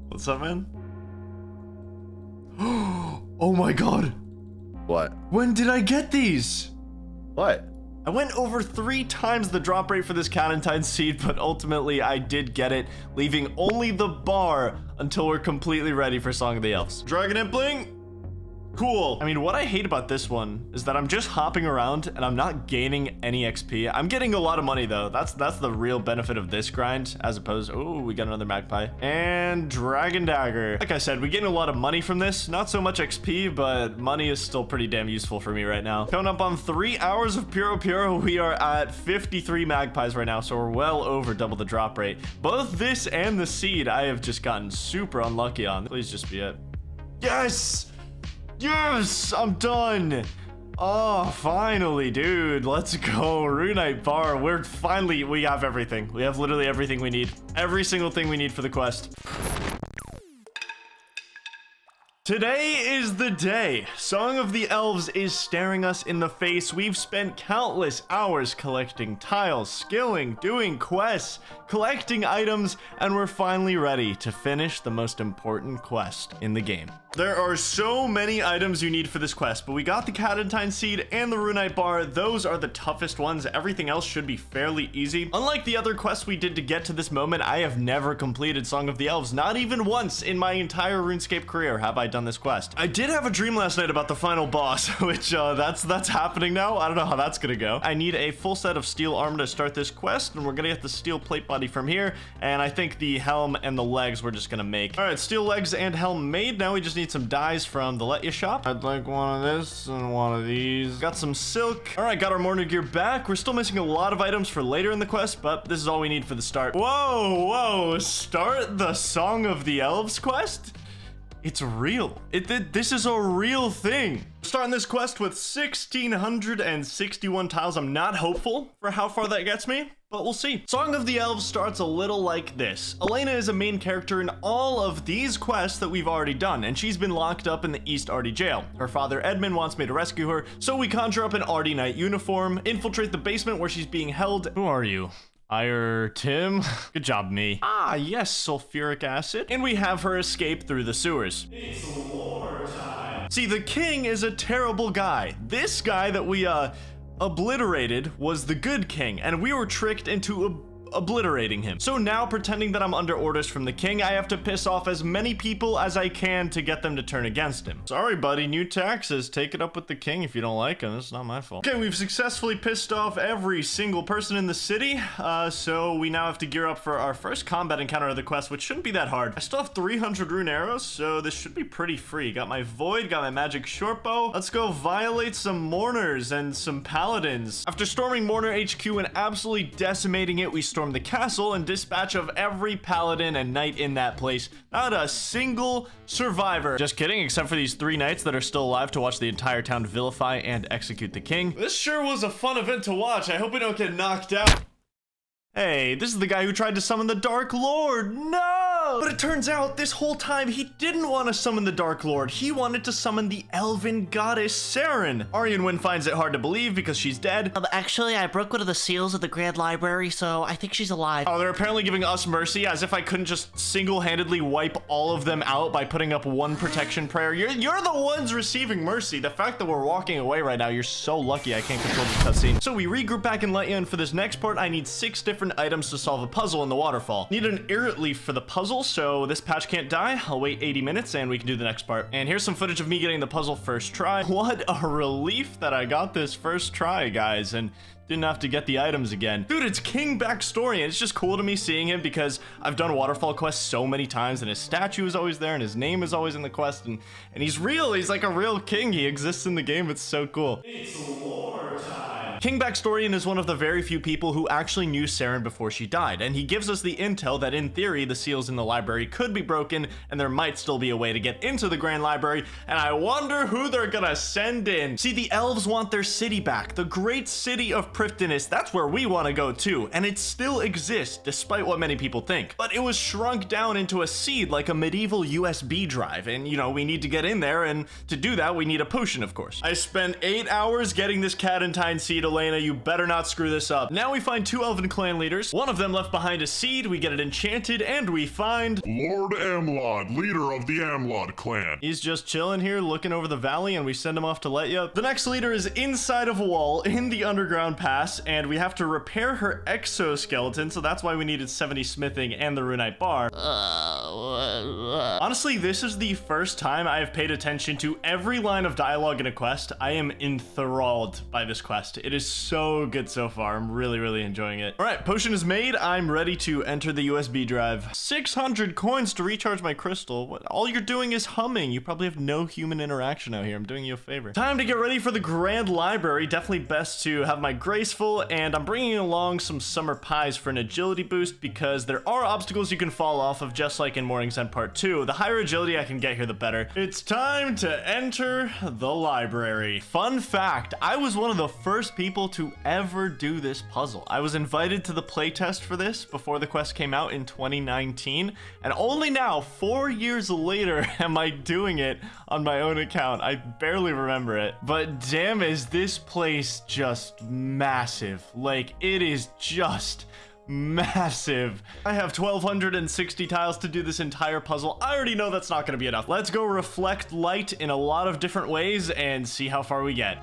Speaker 1: What's up, man? Oh my god.
Speaker 3: What?
Speaker 1: When did I get these?
Speaker 3: What?
Speaker 1: I went over 3 times the drop rate for this Cadentine seed, but ultimately I did get it, leaving only the bar until we're completely ready for Song of the Elves. Dragon Impling? Cool. I mean, what I hate about this one is that I'm just hopping around and I'm not gaining any XP. I'm getting a lot of money though. That's the real benefit of this grind, as opposed, oh, we got another magpie. And Dragon Dagger. Like I said, we getting a lot of money from this. Not so much XP, but money is still pretty damn useful for me right now. Coming up on 3 hours of Puro Puro, we are at 53 magpies right now, so we're well over double the drop rate. Both this and the seed, I have just gotten super unlucky on. Please just be it. Yes! Yes, I'm done. Oh, finally, dude. Let's go. Runite bar. We have everything. We have literally everything we need. Every single thing we need for the quest. Today is the day. Song of the Elves is staring us in the face. We've spent countless hours collecting tiles, skilling, doing quests, collecting items, and we're finally ready to finish the most important quest in the game. There are so many items you need for this quest, but we got the Cadentine seed and the Runite bar. Those are the toughest ones. Everything else should be fairly easy. Unlike the other quests we did to get to this moment, I have never completed Song of the Elves. Not even once in my entire RuneScape career have I done this quest. I did have a dream last night about the final boss, which that's happening now. I don't know how that's gonna go. I need a full set of steel armor to start this quest, and we're gonna get the steel plate body from here, and I think the helm and the legs we're just gonna make. All right, steel legs and helm made. Now we just need some dyes from the Let Ya shop. I'd like one of this and one of these. Got some silk. All right, got our Mortar gear back. We're still missing a lot of items for later in the quest, but this is all we need for the start. Whoa, start the Song of the Elves quest? It's real. This is a real thing. Starting this quest with 1,661 tiles. I'm not hopeful for how far that gets me, but we'll see. Song of the Elves starts a little like this. Elena is a main character in all of these quests that we've already done, and she's been locked up in the East Arty jail. Her father Edmund wants me to rescue her, so we conjure up an Arty Knight uniform, infiltrate the basement where she's being held. Who are you? Tim? Good job, me. Ah, yes, sulfuric acid. And we have her escape through the sewers. It's war time. See, the king is a terrible guy. This guy that we, obliterated was the good king, and we were tricked into obliterating him. So now, pretending that I'm under orders from the king, I have to piss off as many people as I can to get them to turn against him. Sorry, buddy, new taxes. Take it up with the king if you don't like him. It's not my fault. Okay, we've successfully pissed off every single person in the city, so we now have to gear up for our first combat encounter of the quest, which shouldn't be that hard. I still have 300 rune arrows, so this should be pretty free. Got my void, got my magic short bow. Let's go violate some mourners and some paladins. After storming Mourner HQ and absolutely decimating it, we storm the castle and dispatch of every paladin and knight in that place. Not a single survivor. Just kidding, except for these 3 knights that are still alive to watch the entire town vilify and execute the king. This sure was a fun event to watch. I hope we don't get knocked out. Hey, this is the guy who tried to summon the Dark Lord. No! But it turns out this whole time he didn't want to summon the Dark Lord. He wanted to summon the elven goddess Saren. Aryanwyn finds it hard to believe because she's dead.
Speaker 7: Actually, I broke one of the seals of the Grand Library, so I think she's alive.
Speaker 1: Oh, they're apparently giving us mercy, as if I couldn't just single-handedly wipe all of them out by putting up one protection prayer. You're the ones receiving mercy. The fact that we're walking away right now, you're so lucky I can't control the cutscene. So we regroup back in Let Ya, and for this next part, I need 6 different items to solve a puzzle in the waterfall. Need an Irrit leaf for the puzzle, so this patch can't die. I'll wait 80 minutes and we can do the next part. And here's some footage of me getting the puzzle first try. What a relief that I got this first try, guys, and didn't have to get the items again. Dude, it's King backstory, and it's just cool to me seeing him because I've done waterfall quests so many times, and his statue is always there, and his name is always in the quest, and he's real. He's like a real king. He exists in the game. It's so cool. It's war time. King Backstorian is one of the very few people who actually knew Saren before she died, and he gives us the intel that in theory the seals in the library could be broken and there might still be a way to get into the Grand Library, and I wonder who they're gonna send in. See, the elves want their city back, the great city of Prifddinas. That's where we want to go too, and it still exists despite what many people think. But it was shrunk down into a seed like a medieval USB drive, and you know, we need to get in there, and to do that we need a potion, of course. I spent 8 hours getting this Cadentine seed Elena, you better not screw this up. Now we find 2 elven clan leaders. One of them left behind a seed, we get it enchanted, and we find
Speaker 8: Lord Amlod, leader of the Amlod clan.
Speaker 1: he's just chilling here looking over the valley, and we send him off to let you. The next leader is inside of a wall in the underground pass, and we have to repair her exoskeleton, so that's why we needed 70 smithing and the runite bar. Honestly, this is the first time I have paid attention to every line of dialogue in a quest. I am enthralled by this quest. It is so good so far. I'm really, really enjoying it. All right, potion is made. I'm ready to enter the USB drive. 600 coins to recharge my crystal. What? All you're doing is humming. You probably have no human interaction out here. I'm doing you a favor. Time to get ready for the Grand Library. Definitely best to have my graceful, and I'm bringing along some summer pies for an agility boost because there are obstacles you can fall off of, just like in Morning's End Part 2. The higher agility I can get here, the better. It's time to enter the library. Fun fact, I was one of the first people to ever do this puzzle. I was invited to the playtest for this before the quest came out in 2019, and only now, 4 years later, am I doing it on my own account. I barely remember it, but damn, is this place just massive. Like, it is just massive. I have 1,260 tiles to do this entire puzzle. I already know that's not going to be enough. Let's go reflect light in a lot of different ways and see how far we get.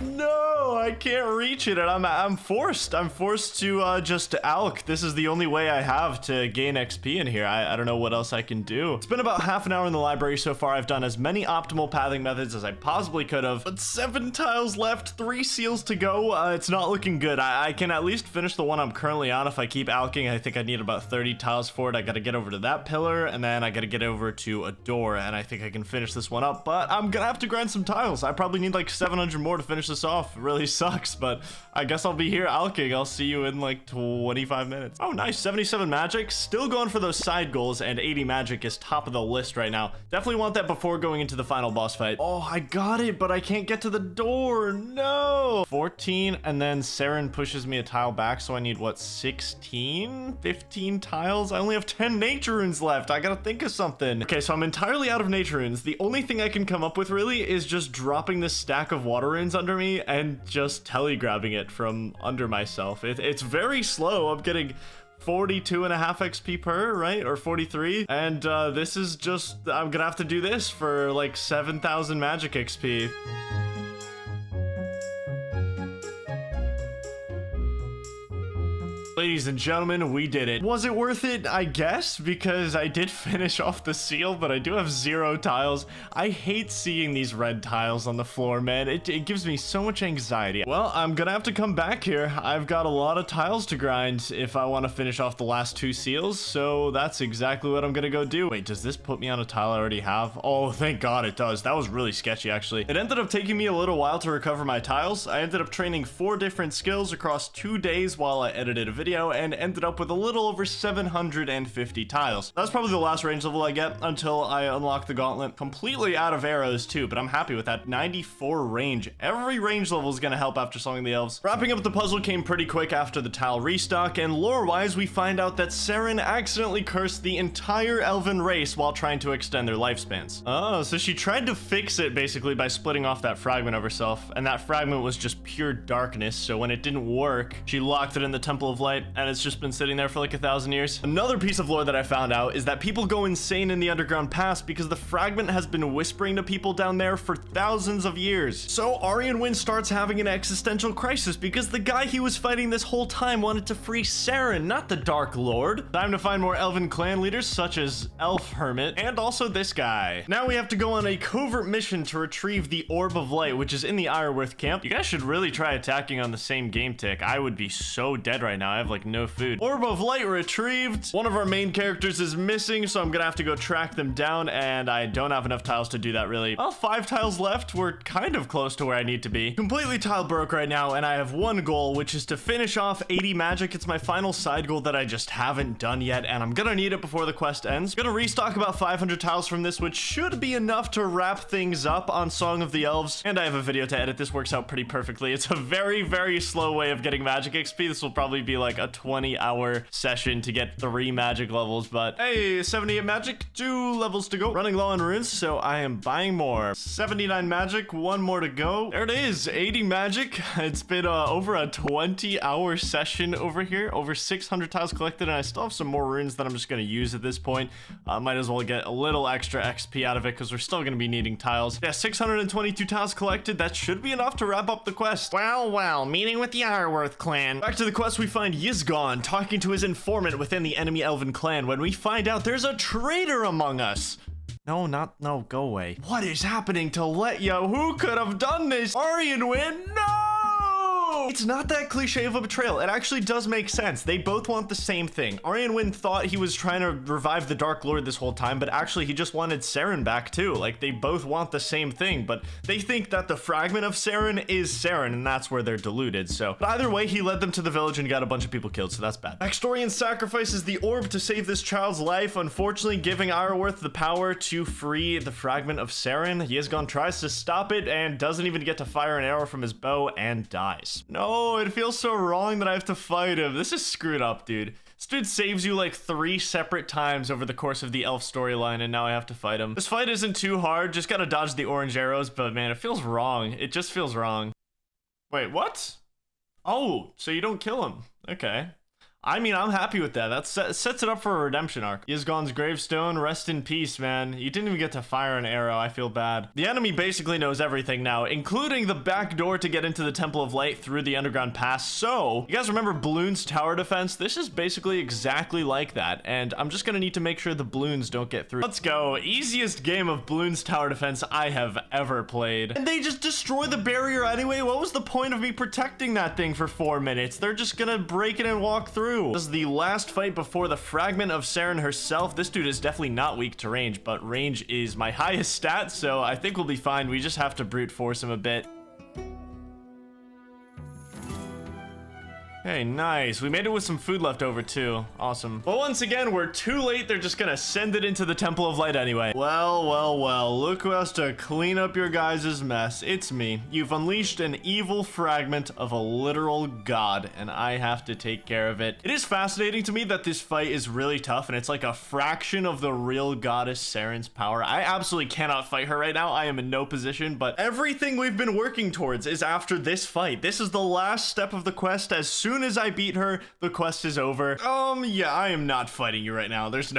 Speaker 1: No, I can't reach it, and I'm forced to just alch. This is the only way I have to gain XP in here. I don't know what else I can do. It's been about half an hour in the library so far. I've done as many optimal pathing methods as I possibly could have, but 7 tiles left, 3 seals to go. It's not looking good. I can at least finish the one I'm currently on if I keep alching. I think I need about 30 tiles for it. I gotta get over to that pillar, and then I gotta get over to a door, and I think I can finish this one up, but I'm gonna have to grind some tiles. I probably need like 700 more to finish this off. It really sucks, but I guess I'll be here alching. I'll see you in like 25 minutes. Oh, nice. 77 magic. Still going for those side goals, and 80 magic is top of the list right now. Definitely want that before going into the final boss fight. Oh, I got it, but I can't get to the door. No. 14, and then Saren pushes me a tile back, so I need, what, 16? 15 tiles? I only have 10 nature runes left. I gotta think of something. Okay, so I'm entirely out of nature runes. The only thing I can come up with, really, is just dropping this stack of water runes under me and just telegrabbing it from under myself. It's very slow. I'm getting 42.5 XP per, right? Or 43. And this is just, I'm gonna have to do this for like 7,000 magic XP. Ladies and gentlemen, we did it. Was it worth it? I guess, because I did finish off the seal, but I do have 0 tiles. I hate seeing these red tiles on the floor, man. It gives me so much anxiety. Well, I'm gonna have to come back here. I've got a lot of tiles to grind if I want to finish off the last 2 seals, so that's exactly what I'm gonna go do. Wait, does this put me on a tile I already have? Oh, thank God it does. That was really sketchy, actually. It ended up taking me a little while to recover my tiles. I ended up training 4 different skills across 2 days while I edited a video, and ended up with a little over 750 tiles. That's probably the last range level I get until I unlock the gauntlet. Completely out of arrows too, but I'm happy with that. 94 range. Every range level is gonna help after soloing the elves. Wrapping up the puzzle came pretty quick after the tile restock, and lore-wise we find out that Saren accidentally cursed the entire elven race while trying to extend their lifespans. Oh, so she tried to fix it basically by splitting off that fragment of herself, and that fragment was just pure darkness, so when it didn't work, she locked it in the Temple of Light, and it's just been sitting there for like 1,000 years. Another piece of lore that I found out is that people go insane in the underground pass because the fragment has been whispering to people down there for thousands of years. So Aryan Wind starts having an existential crisis because the guy he was fighting this whole time wanted to free Saren, not the Dark Lord. Time to find more elven clan leaders such as Elf Hermit and also this guy. Now we have to go on a covert mission to retrieve the Orb of Light, which is in the Ironworth camp. You guys should really try attacking on the same game tick. I would be so dead right now. I have like no food. Orb of Light retrieved. One of our main characters is missing, so I'm gonna have to go track them down, and I don't have enough tiles to do that, really. Well, 5 tiles left. We're kind of close to where I need to be. Completely tile broke right now, and I have one goal, which is to finish off 80 magic. It's my final side goal that I just haven't done yet, and I'm gonna need it before the quest ends. Gonna restock about 500 tiles from this, which should be enough to wrap things up on Song of the Elves, and I have a video to edit. This works out pretty perfectly. It's a very, very slow way of getting magic XP. This will probably be like like a 20-hour session to get 3 magic levels, but hey, 78 magic, 2 levels to go. Running low on runes, so I am buying more. 79 magic, 1 more to go. There it is, 80 magic. It's been over a 20-hour session over here, over 600 tiles collected, and I still have some more runes that I'm just gonna use at this point. Might as well get a little extra XP out of it because we're still gonna be needing tiles. Yeah, 622 tiles collected. That should be enough to wrap up the quest.
Speaker 7: Well, meeting with the Ironworth clan.
Speaker 1: Back to the quest, we find Yizgon talking to his informant within the enemy elven clan when we find out there's a traitor among us. No, go away. What is happening to Letya? Who could have done this? Aryanwin, no! It's not that cliche of a betrayal. It actually does make sense. They both want the same thing. Aryanwin thought he was trying to revive the Dark Lord this whole time, but actually he just wanted Saren back too. Like, they both want the same thing, but they think that the fragment of Saren is Saren, and that's where they're deluded. So, but either way, he led them to the village and got a bunch of people killed, so that's bad. Baxtorian sacrifices the orb to save this child's life, unfortunately giving Ironworth the power to free the fragment of Saren. Yizgon tries to stop it and doesn't even get to fire an arrow from his bow and dies. No, it feels so wrong that I have to fight him. This is screwed up, dude. This dude saves you like 3 separate times over the course of the elf storyline, and now I have to fight him. This fight isn't too hard, just gotta dodge the orange arrows, but man, it feels wrong. It just feels wrong. Wait, what? Oh, so you don't kill him. Okay. I mean, I'm happy with that. That sets it up for a redemption arc. Yizgon's gravestone, rest in peace, man. You didn't even get to fire an arrow. I feel bad. The enemy basically knows everything now, including the back door to get into the Temple of Light through the underground pass. So, you guys remember Bloon's tower defense? This is basically exactly like that, and I'm just gonna need to make sure the balloons don't get through. Let's go. Easiest game of Bloon's tower defense I have ever played. And they just destroy the barrier anyway? What was the point of me protecting that thing for 4 minutes? They're just gonna break it and walk through. This is the last fight before the fragment of Saren herself. This dude is definitely not weak to range, but range is my highest stat, so I think we'll be fine. We just have to brute force him a bit. Hey, nice. We made it with some food left over too. Awesome. But once again, we're too late. They're just gonna send it into the Temple of Light anyway. Well. Look who has to clean up your guys' mess. It's me. You've unleashed an evil fragment of a literal god, and I have to take care of it. It is fascinating to me that this fight is really tough, and it's like a fraction of the real goddess Saren's power. I absolutely cannot fight her right now. I am in no position, but everything we've been working towards is after this fight. This is the last step of the quest. As soon as I beat her, the quest is over. Yeah, I am not fighting you right now. There's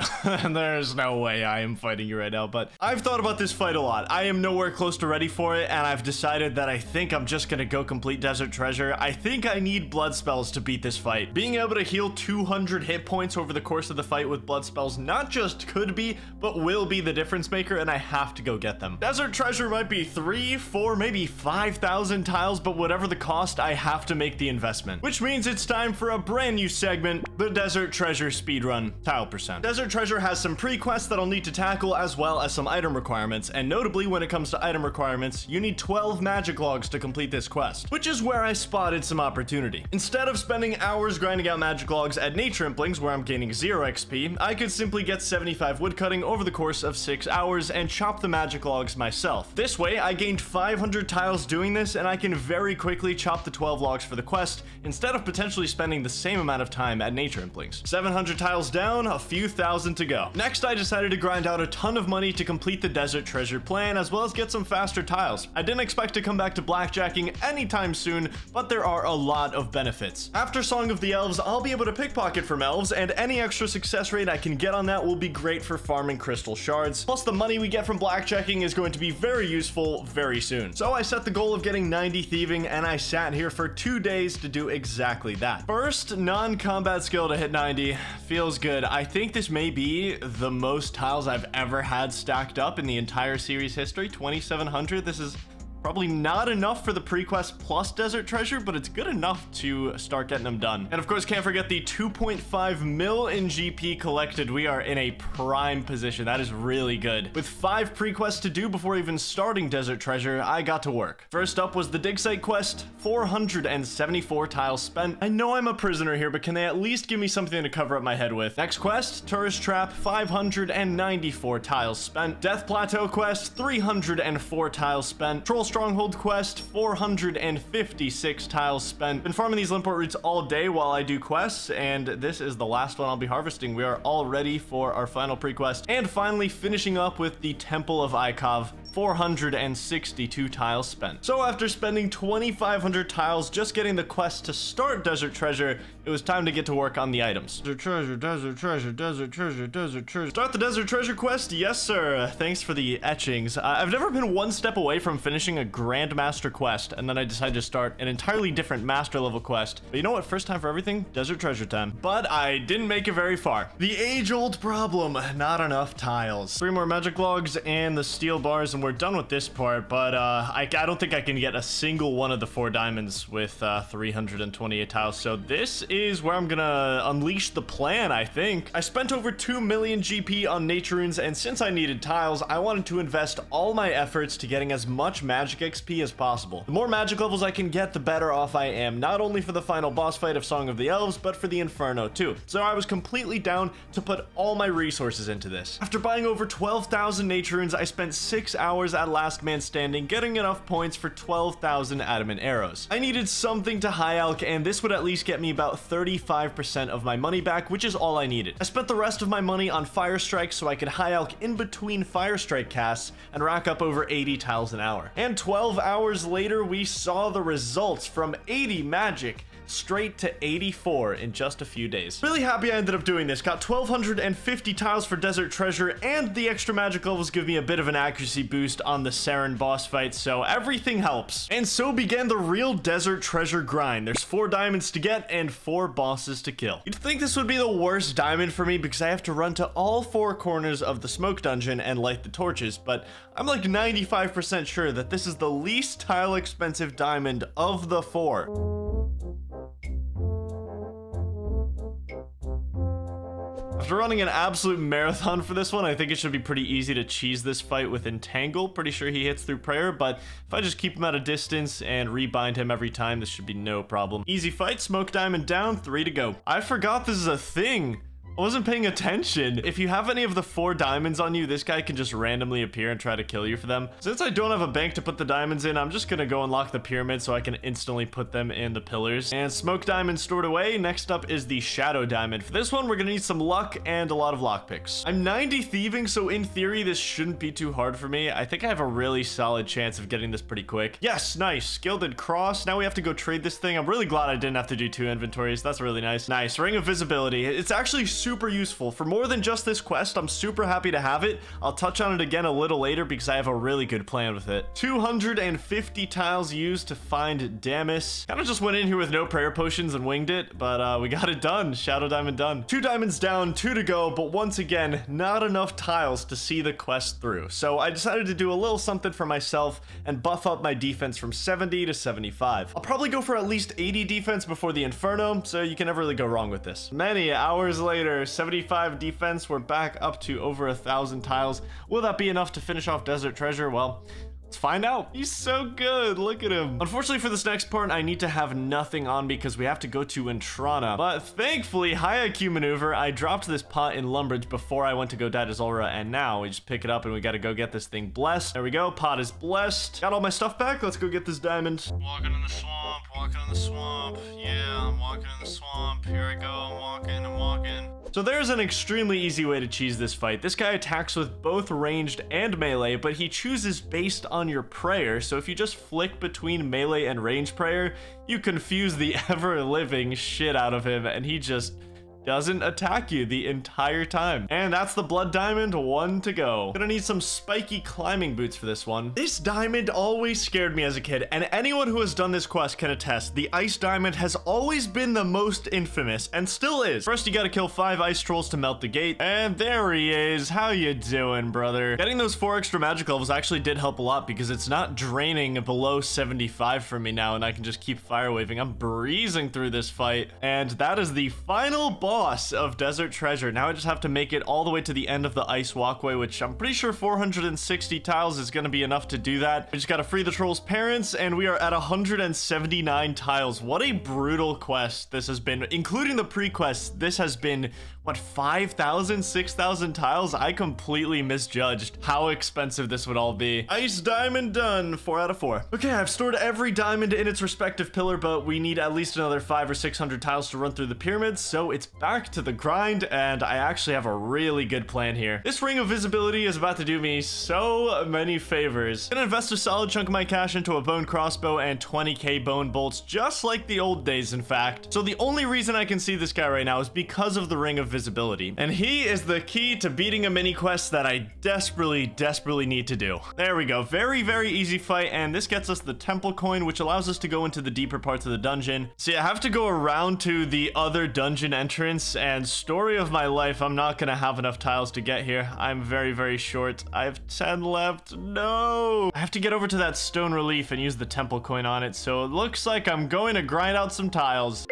Speaker 1: no way I am fighting you right now, but I've thought about this fight a lot. I am nowhere close to ready for it, and I've decided that I think I'm just gonna go complete Desert Treasure. I think I need blood spells to beat this fight. Being able to heal 200 hit points over the course of the fight with blood spells not just could be, but will be the difference maker, and I have to go get them. Desert Treasure might be 3, 4, maybe 5,000 tiles, but whatever the cost, I have to make the investment. Which means it's time for a brand new segment, the Desert Treasure Speedrun Tile Percent. Desert Treasure has some pre-quests that I'll need to tackle, as well as some item requirements, and notably when it comes to item requirements, you need 12 magic logs to complete this quest, which is where I spotted some opportunity. Instead of spending hours grinding out magic logs at Nature Implings, where I'm gaining 0 XP, I could simply get 75 woodcutting over the course of 6 hours and chop the magic logs myself. This way, I gained 500 tiles doing this, and I can very quickly chop the 12 logs for the quest, instead of potentially spending the same amount of time at Nature Implings. 700 tiles down, a few thousand to go. Next, I decided to grind out a ton of money to complete the Desert Treasure plan, as well as get some faster tiles. I didn't expect to come back to blackjacking anytime soon, but there are a lot of benefits. After Song of the Elves, I'll be able to pickpocket from elves, and any extra success rate I can get on that will be great for farming crystal shards. Plus, the money we get from blackjacking is going to be very useful very soon. So I set the goal of getting 90 thieving, and I sat here for 2 days to do exactly that. First, non-combat skill to hit 90. Feels good. I think this may be the most tiles I've ever had stacked up in the entire series history. 2,700. This is probably not enough for the pre-quest plus Desert Treasure, but it's good enough to start getting them done. And of course, can't forget the 2.5 mil in GP collected. We are in a prime position. That is really good. With 5 pre-quests to do before even starting Desert Treasure, I got to work. First up was the dig site quest, 474 tiles spent. I know I'm a prisoner here, but can they at least give me something to cover up my head with? Next quest, Tourist Trap, 594 tiles spent. Death Plateau quest, 304 tiles spent. Troll Stronghold quest, 456 tiles spent. Been farming these Limport roots all day while I do quests, and this is the last one I'll be harvesting. We are all ready for our final pre-quest, and finally finishing up with the Temple of Ikov. 462 tiles spent. So after spending 2,500 tiles just getting the quest to start Desert Treasure, it was time to get to work on the items. Desert Treasure, Desert Treasure, Desert Treasure, Desert Treasure. Start the Desert Treasure quest? Yes, sir. Thanks for the etchings. I've never been one step away from finishing a Grandmaster quest, and then I decided to start an entirely different Master level quest. But you know what? First time for everything, Desert Treasure time. But I didn't make it very far. The age-old problem, not enough tiles. 3 more magic logs and the steel bars, and we're done with this part, but I don't think I can get a single one of the 4 diamonds with 328 tiles, so this is where I'm gonna unleash the plan, I think. I spent over 2 million GP on nature runes, and since I needed tiles, I wanted to invest all my efforts to getting as much magic XP as possible. The more magic levels I can get, the better off I am, not only for the final boss fight of Song of the Elves, but for the Inferno too. So I was completely down to put all my resources into this. After buying over 12,000 nature runes, I spent 6 hours at last man standing, getting enough points for 12,000 adamant arrows. I needed something to high alch, and this would at least get me about 35% of my money back, which is all I needed. I spent the rest of my money on fire strikes so I could high alch in between fire strike casts and rack up over 80 tiles an hour. And 12 hours later, we saw the results from 80 magic straight to 84 in just a few days. Really happy I ended up doing this. Got 1,250 tiles for Desert Treasure, and the extra magic levels give me a bit of an accuracy boost on the Saren boss fight, so everything helps. And so began the real Desert Treasure grind. There's 4 diamonds to get and 4 bosses to kill. You'd think this would be the worst diamond for me because I have to run to all 4 corners of the smoke dungeon and light the torches, but I'm like 95% sure that this is the least tile expensive diamond of the 4. After running an absolute marathon for this one, I think it should be pretty easy to cheese this fight with Entangle. Pretty sure he hits through prayer, but if I just keep him at a distance and rebind him every time, this should be no problem. Easy fight, smoke diamond down, 3 to go. I forgot this is a thing. I wasn't paying attention. If you have any of the 4 diamonds on you, this guy can just randomly appear and try to kill you for them. Since I don't have a bank to put the diamonds in, I'm just gonna go unlock the pyramid so I can instantly put them in the pillars. And smoke diamond stored away. Next up is the shadow diamond. For this one, we're gonna need some luck and a lot of lockpicks. I'm 90 thieving, so in theory, this shouldn't be too hard for me. I think I have a really solid chance of getting this pretty quick. Yes, nice. Gilded cross. Now we have to go trade this thing. I'm really glad I didn't have to do 2 inventories. That's really nice. Nice. Ring of visibility. It's actually super useful. For more than just this quest, I'm super happy to have it. I'll touch on it again a little later because I have a really good plan with it. 250 tiles used to find Damis. Kind of just went in here with no prayer potions and winged it, but we got it done. Shadow diamond done. 2 diamonds down, 2 to go, but once again, not enough tiles to see the quest through. So I decided to do a little something for myself and buff up my defense from 70 to 75. I'll probably go for at least 80 defense before the Inferno, so you can never really go wrong with this. Many hours later, 75 defense, we're back up to over 1,000 tiles. Will that be enough to finish off Desert Treasure? Well, let's find out. He's so good. Look at him. Unfortunately for this next part, I need to have nothing on because we have to go to Entrana. But thankfully, high IQ maneuver, I dropped this pot in Lumbridge before I went to go Dadazolra, and now we just pick it up and we gotta go get this thing blessed. There we go. Pot is blessed. Got all my stuff back. Let's go get this diamond.
Speaker 4: Walking in the swamp, walking in the swamp. Yeah, I'm walking in the swamp. Here I go, I'm walking, I'm walking.
Speaker 1: So there's an extremely easy way to cheese this fight. This guy attacks with both ranged and melee, but he chooses based on your prayer. So if you just flick between melee and ranged prayer, you confuse the ever-living shit out of him, and he just doesn't attack you the entire time. And that's the blood diamond, 1 to go. Gonna need some spiky climbing boots for this one. This diamond always scared me as a kid, and anyone who has done this quest can attest. The ice diamond has always been the most infamous, and still is. First, you gotta kill 5 ice trolls to melt the gate, and there he is. How you doing, brother? Getting those 4 extra magic levels actually did help a lot because it's not draining below 75 for me now, and I can just keep fire waving. I'm breezing through this fight, and that is the final boss of Desert Treasure. Now I just have to make it all the way to the end of the ice walkway, which I'm pretty sure 460 tiles is going to be enough to do that. We just got to free the troll's parents, and we are at 179 tiles. What a brutal quest this has been. Including the pre-quest, this has been what, 5,000, 6,000 tiles? I completely misjudged how expensive this would all be. Ice diamond done, 4 out of 4. Okay, I've stored every diamond in its respective pillar, but we need at least another 500 or 600 tiles to run through the pyramids, so it's back to the grind, and I actually have a really good plan here. This ring of visibility is about to do me so many favors. I'm gonna invest a solid chunk of my cash into a bone crossbow and 20k bone bolts, just like the old days, in fact. So the only reason I can see this guy right now is because of the ring of visibility, and he is the key to beating a mini quest that I desperately need to do. There we go. Very easy fight, and this gets us the temple coin, which allows us to go into the deeper parts of the dungeon. See, I have to go around to the other dungeon entrance, and story of my life, I'm not gonna have enough tiles to get here. I'm very short. I have 10 left. No! I have to get over to that stone relief and use the temple coin on it, so it looks like I'm going to grind out some tiles.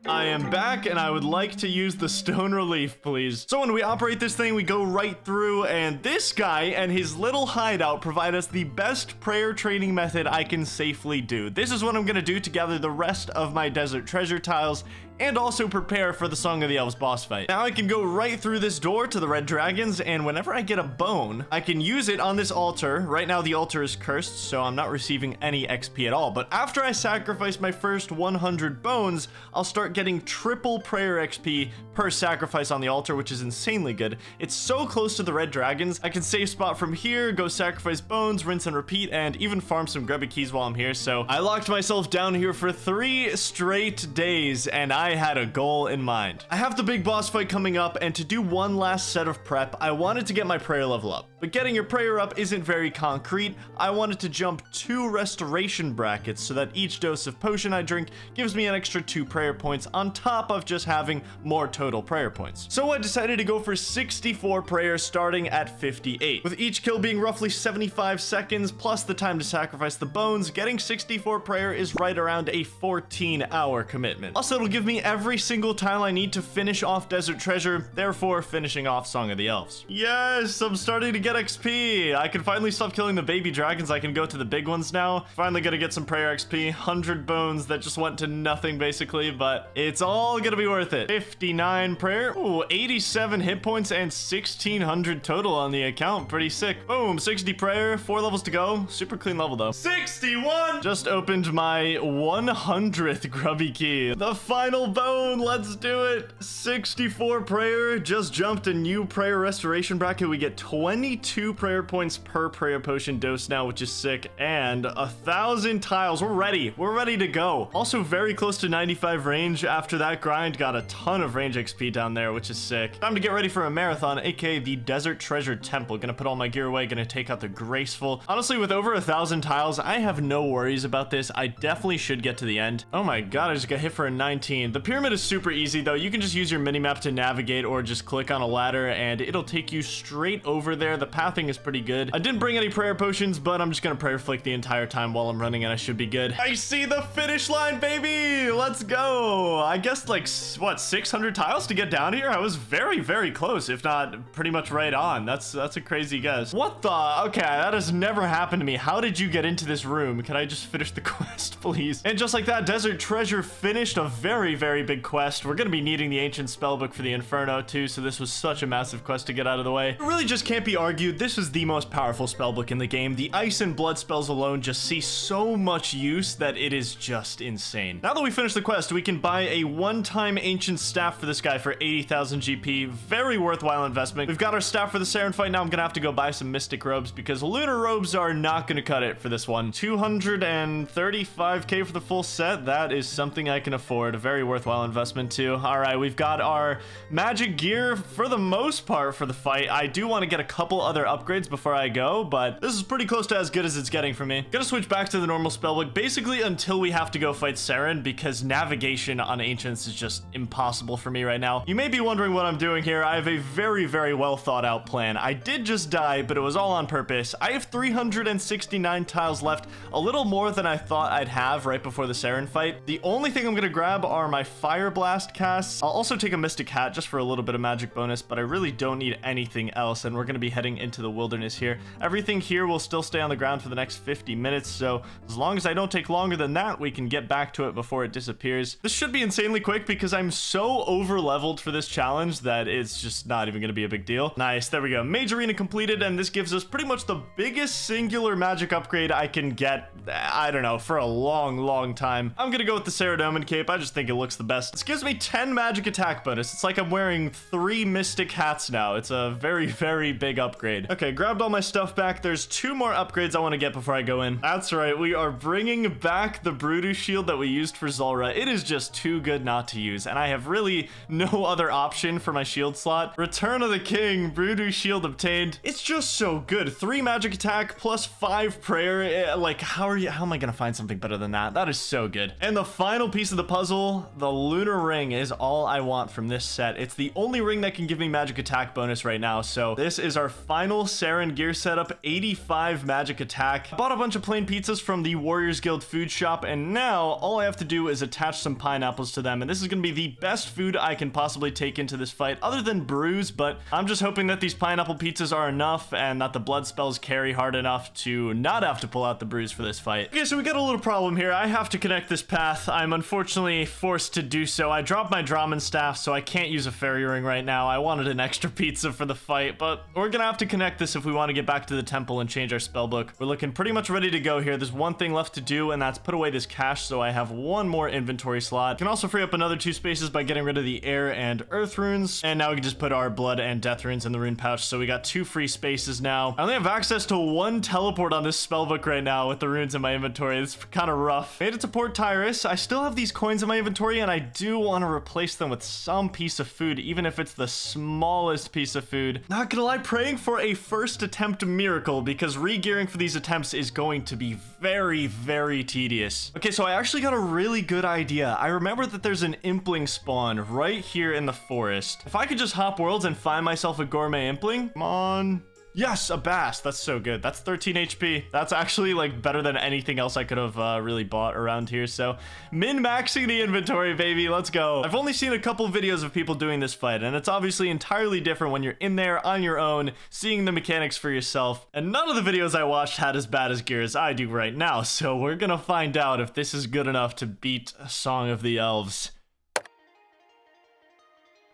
Speaker 1: I am back, and I would like to use the stone relief, please. So when we operate this thing, we go right through, and this guy and his little hideout provide us the best prayer training method I can safely do. This is what I'm gonna do to gather the rest of my desert treasure tiles and also prepare for the Song of the Elves boss fight. Now I can go right through this door to the red dragons, and whenever I get a bone, I can use it on this altar. Right now the altar is cursed, so I'm not receiving any XP at all, but after I sacrifice my first 100 bones, I'll start getting triple prayer XP per sacrifice on the altar, which is insanely good. It's so close to the red dragons. I can save spot from here, go sacrifice bones, rinse and repeat, and even farm some grubby keys while I'm here. So I locked myself down here for 3 straight days, and I had a goal in mind. I have the big boss fight coming up, and to do one last set of prep, I wanted to get my prayer level up. But getting your prayer up isn't very concrete. I wanted to jump 2 restoration brackets so that each dose of potion I drink gives me an extra 2 prayer points on top of just having more total prayer points. So I decided to go for 64 prayers starting at 58. With each kill being roughly 75 seconds plus the time to sacrifice the bones, getting 64 prayer is right around a 14-hour commitment. Also, it'll give me every single tile I need to finish off Desert Treasure, therefore finishing off Song of the Elves. Yes, I'm starting to get XP. I can finally stop killing the baby dragons. I can go to the big ones now. Finally gonna get some prayer XP. 100 bones that just went to nothing basically, but it's all gonna be worth it. 59 prayer. Ooh, 87 hit points and 1,600 total on the account. Pretty sick. Boom, 60 prayer. 4 levels to go. Super clean level though. 61! Just opened my 100th grubby key. The final bone. Let's do it. 64 prayer. Just jumped a new prayer restoration bracket. We get 22 prayer points per prayer potion dose now, which is sick. And 1,000 tiles. We're ready. We're ready to go. Also very close to 95 range. After that grind, got a ton of range XP down there, which is sick. Time to get ready for a marathon, aka the Desert Treasure Temple. Gonna put all my gear away, gonna take out the Graceful. Honestly, with over 1,000 tiles, I have no worries about this. I definitely should get to the end. Oh my god, I just got hit for a 19. The pyramid is super easy though. You can just use your minimap to navigate or just click on a ladder and it'll take you straight over there. The pathing is pretty good. I didn't bring any prayer potions, but I'm just gonna prayer flick the entire time while I'm running and I should be good. I see the finish line, baby! Let's go! I guess like, what, 600 tiles to get down here? I was very close, if not pretty much right on. That's a crazy guess. What the? Okay, that has never happened to me. How did you get into this room? Can I just finish the quest, please? And just like that, Desert Treasure finished a very big quest. We're gonna be needing the ancient spellbook for the Inferno too, so this was such a massive quest to get out of the way. It really just can't be argued. This is the most powerful spellbook in the game. The ice and blood spells alone just see so much use that it is just insane. Now that we finished the quest, we can buy a one-time ancient staff for this guy for 80,000 GP. Very worthwhile investment. We've got our staff for the Saren fight. Now I'm gonna have to go buy some mystic robes because lunar robes are not gonna cut it for this one. 235k for the full set. That is something I can afford. A very worthwhile investment too. All right, we've got our magic gear for the most part for the fight. I do want to get a couple other upgrades before I go, but this is pretty close to as good as it's getting for me. Gonna switch back to the normal spellbook basically until we have to go fight Saren because navigation on ancients is just impossible for me right now. You may be wondering what I'm doing here. I have a very well thought out plan. I did just die, but it was all on purpose. I have 369 tiles left, a little more than I thought I'd have right before the Saren fight. The only thing I'm gonna grab are my my Fire Blast casts. I'll also take a Mystic Hat just for a little bit of magic bonus, but I really don't need anything else, and we're going to be heading into the wilderness here. Everything here will still stay on the ground for the next 50 minutes, so as long as I don't take longer than that, we can get back to it before it disappears. This should be insanely quick because I'm so over-leveled for this challenge that it's just not even going to be a big deal. Nice, there we go. Mage Arena completed, and this gives us pretty much the biggest singular magic upgrade I can get, I don't know, for a long time. I'm gonna go with the Saradomin Cape. I just think it looks the best. This gives me 10 magic attack bonus. It's like I'm wearing 3 mystic hats now. It's a very big upgrade. Okay, grabbed all my stuff back. There's 2 more upgrades I want to get before I go in. That's right, we are bringing back the Brutus shield that we used for Zulrah. It is just too good not to use, and I have really no other option for my shield slot. Return of the King, Brutus shield obtained. It's just so good. 3 magic attack plus 5 prayer. Like, how am I gonna find something better than that? That is so good. And the final piece of the puzzle, the Lunar Ring, is all I want from this set. It's the only ring that can give me magic attack bonus right now, so this is our final Saren gear setup, 85 magic attack. I bought a bunch of plain pizzas from the Warriors Guild food shop, and now all I have to do is attach some pineapples to them, and this is gonna be the best food I can possibly take into this fight, other than brews, but I'm just hoping that these pineapple pizzas are enough, and that the blood spells carry hard enough to not have to pull out the brews for this fight. Okay, so we got a little problem here. I have to connect this path. I'm unfortunately forced to do so. I dropped my Draman staff, so I can't use a fairy ring right now. I wanted an extra pizza for the fight, but we're gonna have to connect this if we want to get back to the temple and change our spellbook. We're looking pretty much ready to go here. There's one thing left to do, and that's put away this cache, so I have 1 more inventory slot. Can also free up another 2 spaces by getting rid of the air and earth runes, and now we can just put our blood and death runes in the rune pouch, so we got 2 free spaces now. I only have access to 1 teleport on this spellbook right now with the runes in my inventory. It's kind of rough. Made it to Port Tyrus. I still have these coins in my inventory, and I do want to replace them with some piece of food, even if it's the smallest piece of food. Not gonna lie, praying for a first attempt miracle, because re-gearing for these attempts is going to be very tedious. Okay, so I actually got a really good idea. I remember that there's an impling spawn right here in the forest. If I could just hop worlds and find myself a gourmet impling, come on. Yes, a bass. That's so good. That's 13 HP. That's actually like better than anything else I could have really bought around here. So min-maxing the inventory, baby. Let's go. I've only seen a couple videos of people doing this fight, and it's obviously entirely different when you're in there on your own, seeing the mechanics for yourself. And none of the videos I watched had as bad as gear as I do right now. So we're gonna find out if this is good enough to beat Song of the Elves.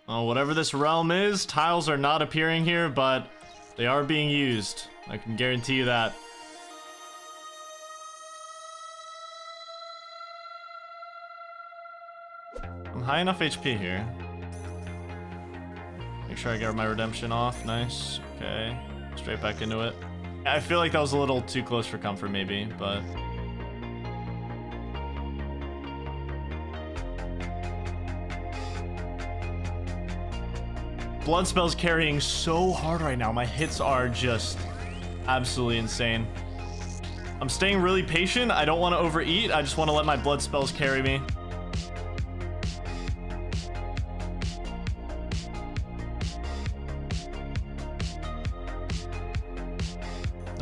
Speaker 1: Well, whatever this realm is, tiles are not appearing here, but they are being used. I can guarantee you that. I'm high enough HP here. Make sure I get my redemption off. Nice. Okay. Straight back into it. I feel like that was a little too close for comfort maybe, but... Blood spell's carrying so hard right now. My hits are just absolutely insane. I'm staying really patient. I don't want to overeat. I just want to let my blood spells carry me.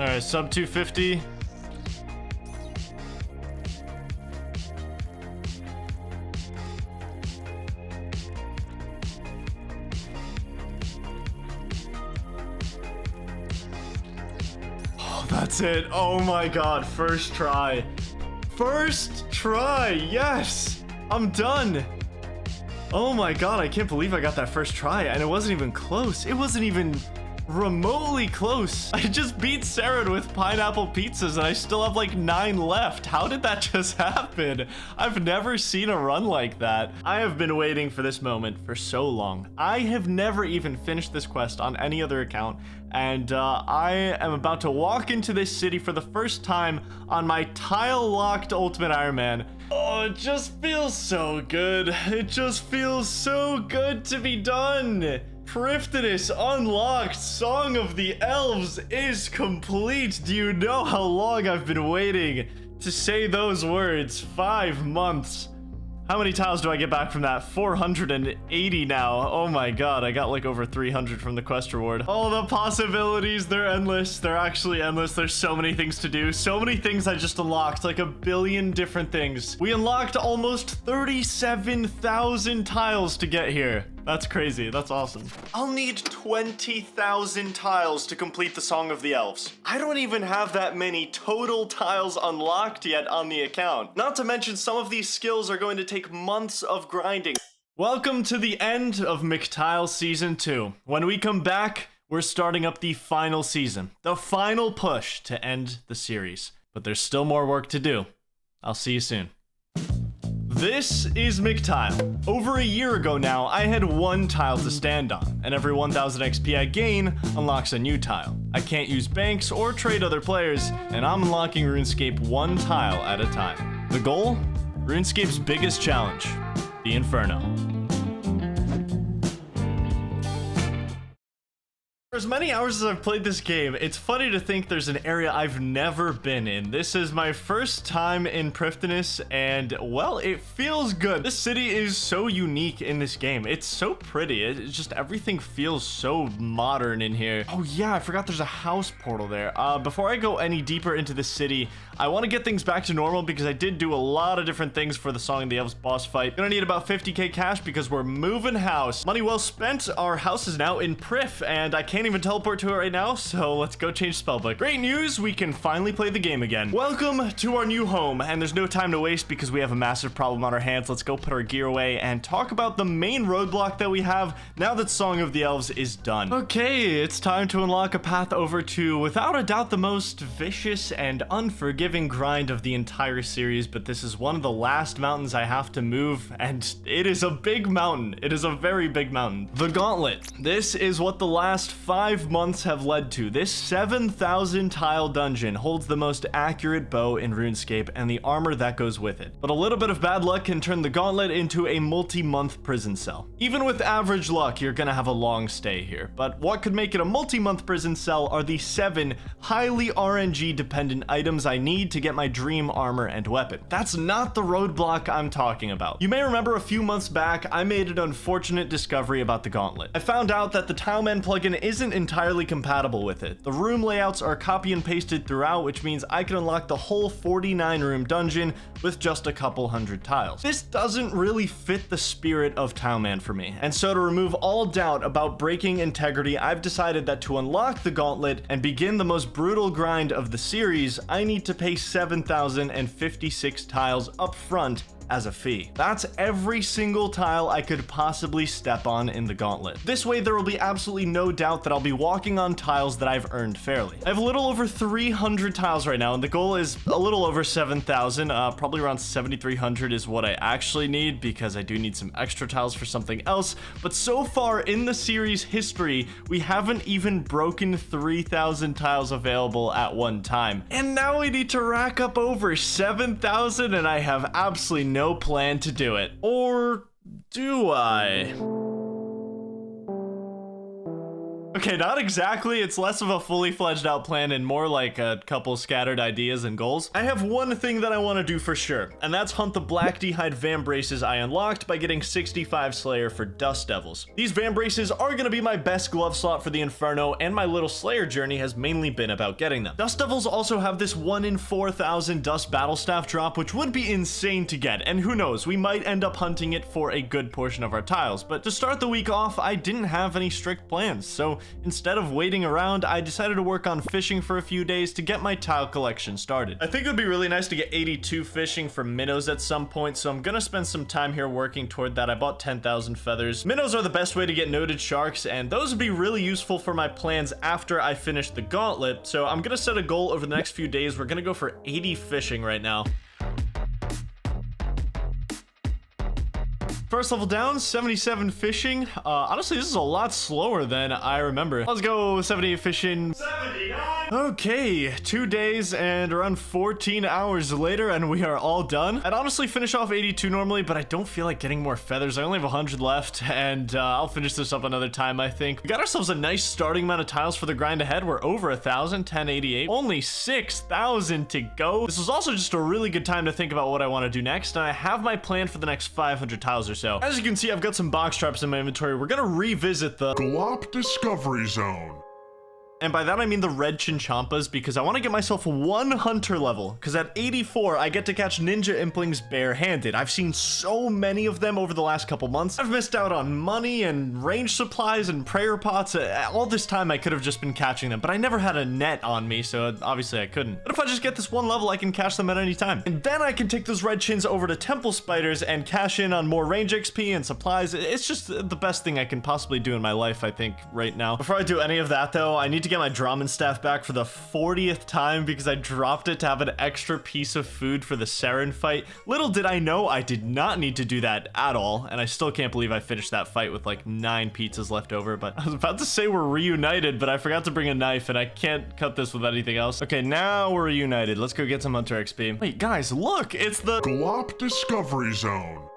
Speaker 1: All right, sub 250. That's it. Oh my god, first try. First try, yes! I'm done. Oh my god, I can't believe I got that first try, and it wasn't even close. It wasn't even remotely close. I just beat Saren with pineapple pizzas, and I still have like 9 left. How did that just happen? I've never seen a run like that. I have been waiting for this moment for so long. I have never even finished this quest on any other account, and I am about to walk into this city for the first time on my tile-locked Ultimate Iron Man. Oh, it just feels so good. It just feels so good to be done. Prifddinas unlocked. Song of the Elves is complete. Do you know how long I've been waiting to say those words? 5 months. How many tiles do I get back from that? 480 now. Oh my god, I got like over 300 from the quest reward. All the possibilities, they're endless. They're actually endless. There's so many things to do. So many things I just unlocked, like a billion different things. We unlocked almost 37,000 tiles to get here. That's crazy. That's awesome. I'll need 20,000 tiles to complete the Song of the Elves. I don't even have that many total tiles unlocked yet on the account. Not to mention some of these skills are going to take months of grinding. Welcome to the end of McTile Season 2. When we come back, we're starting up the final season. The final push to end the series. But there's still more work to do. I'll see you soon. This is McTile. Over a year ago now, I had one tile to stand on, and every 1000 XP I gain unlocks a new tile. I can't use banks or trade other players, and I'm unlocking RuneScape one tile at a time. The goal? RuneScape's biggest challenge, the Inferno. For as many hours as I've played this game, it's funny to think there's an area I've never been in. This is my first time in Prifddinas, and, well, it feels good. This city is so unique in this game. It's so pretty. It's just everything feels so modern in here. Oh yeah, I forgot there's a house portal there. Before I go any deeper into the city, I want to get things back to normal because I did do a lot of different things for the Song of the Elves boss fight. Gonna need about 50k cash because we're moving house. Money well spent. Our house is now in Prif, and I can't even teleport to it right now, so let's go change spellbook. Great news, we can finally play the game again. Welcome to our new home, and there's no time to waste because we have a massive problem on our hands. Let's go put our gear away and talk about the main roadblock that we have now that Song of the Elves is done. Okay, it's time to unlock a path over to, without a doubt, the most vicious and unforgiving grind of the entire series, but this is one of the last mountains I have to move, and it is a big mountain. It is a very big mountain. The Gauntlet. This is what the last 5 months have led to. This 7,000 tile dungeon holds the most accurate bow in RuneScape and the armor that goes with it. But a little bit of bad luck can turn the Gauntlet into a multi-month prison cell. Even with average luck, you're gonna have a long stay here. But what could make it a multi-month prison cell are the 7 highly RNG dependent items I need to get my dream armor and weapon. That's not the roadblock I'm talking about. You may remember a few months back, I made an unfortunate discovery about the Gauntlet. I found out that the Tileman plugin isn't entirely compatible with it. The room layouts are copy and pasted throughout, which means I can unlock the whole 49 room dungeon with just a couple hundred tiles. This doesn't really fit the spirit of Tileman for me, and so to remove all doubt about breaking integrity, I've decided that to unlock the Gauntlet and begin the most brutal grind of the series, I need to pay 7,056 tiles up front as a fee. That's every single tile I could possibly step on in the Gauntlet. This way there will be absolutely no doubt that I'll be walking on tiles that I've earned fairly. I have a little over 300 tiles right now, and the goal is a little over 7,000. Probably around 7,300 is what I actually need because I do need some extra tiles for something else. But so far in the series history, we haven't even broken 3,000 tiles available at one time. And now we need to rack up over 7,000, and I have absolutely no plan to do it. Or do I? Okay, not exactly. It's less of a fully fledged out plan and more like a couple scattered ideas and goals. I have one thing that I want to do for sure, and that's hunt the black d'hide vambraces I unlocked by getting 65 Slayer for Dust Devils. These vambraces are going to be my best glove slot for the Inferno, and my little Slayer journey has mainly been about getting them. Dust Devils also have this 1 in 4,000 Dust Battle Staff drop, which would be insane to get, and who knows, we might end up hunting it for a good portion of our tiles. But to start the week off, I didn't have any strict plans, so instead of waiting around, I decided to work on fishing for a few days to get my tile collection started. I think it would be really nice to get 82 fishing for minnows at some point, so I'm gonna spend some time here working toward that. I bought 10,000 feathers. Minnows are the best way to get noted sharks, and those would be really useful for my plans after I finish the Gauntlet, so I'm gonna set a goal over the next few days. We're gonna go for 80 fishing right now. First level down, 77 fishing. Honestly, this is a lot slower than I remember. Let's go 78 fishing. 79. Okay, 2 days and around 14 hours later, and we are all done. I'd honestly finish off 82 normally, but I don't feel like getting more feathers. I only have 100 left, and I'll finish this up another time, I think. We got ourselves a nice starting amount of tiles for the grind ahead. We're over 1,000, 1088. Only 6,000 to go. This was also just a really good time to think about what I want to do next, and I have my plan for the next 500 tiles or so. As you can see, I've got some box traps in my inventory. We're gonna revisit the
Speaker 8: Glop Discovery Zone.
Speaker 1: And by that I mean the red chinchampas, because I want to get myself 1 hunter level, because at 84 I get to catch ninja implings barehanded. I've seen so many of them over the last couple months. I've missed out on money and range supplies and prayer pots. All this time I could have just been catching them, but I never had a net on me, so obviously I couldn't. But if I just get this 1 level, I can catch them at any time. And then I can take those red chins over to temple spiders and cash in on more range XP and supplies. It's just the best thing I can possibly do in my life, I think, right now. Before I do any of that though, I need to get my Draman staff back for the 40th time because I dropped it to have an extra piece of food for the Saren fight. Little did I know I did not need to do that at all, and I still can't believe I finished that fight with like 9 pizzas left over. But I was about to say we're reunited, but I forgot to bring a knife and I can't cut this with anything else. Okay, now we're reunited. Let's go get some Hunter XP. Wait, guys, look, it's the
Speaker 8: Glop Discovery Zone.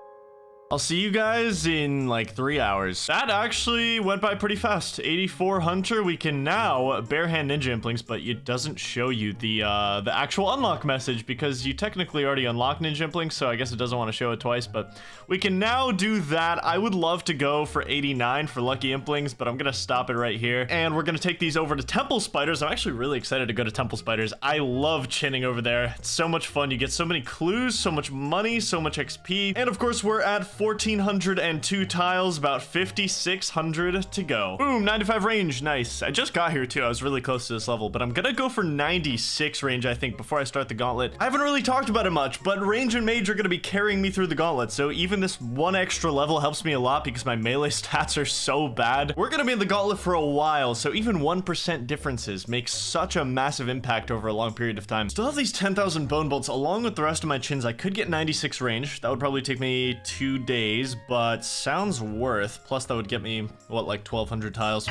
Speaker 1: I'll see you guys in like 3 hours. That actually went by pretty fast. 84 Hunter. We can now barehand ninja implings, but it doesn't show you the actual unlock message because you technically already unlocked ninja implings, so I guess it doesn't want to show it twice, but we can now do that. I would love to go for 89 for lucky implings, but I'm gonna stop it right here. And we're gonna take these over to temple spiders. I'm actually really excited to go to temple spiders. I love chinning over there. It's so much fun. You get so many clues, so much money, so much XP. And of course, we're at 1,402 tiles, about 5,600 to go. Boom, 95 range, nice. I just got here too, I was really close to this level, but I'm gonna go for 96 range, I think, before I start the gauntlet. I haven't really talked about it much, but range and mage are gonna be carrying me through the gauntlet, so even this 1 extra level helps me a lot because my melee stats are so bad. We're gonna be in the gauntlet for a while, so even 1% differences make such a massive impact over a long period of time. Still have these 10,000 bone bolts along with the rest of my chins. I could get 96 range. That would probably take me 2 days, but sounds worth. Plus that would get me, what, like 1,200 tiles.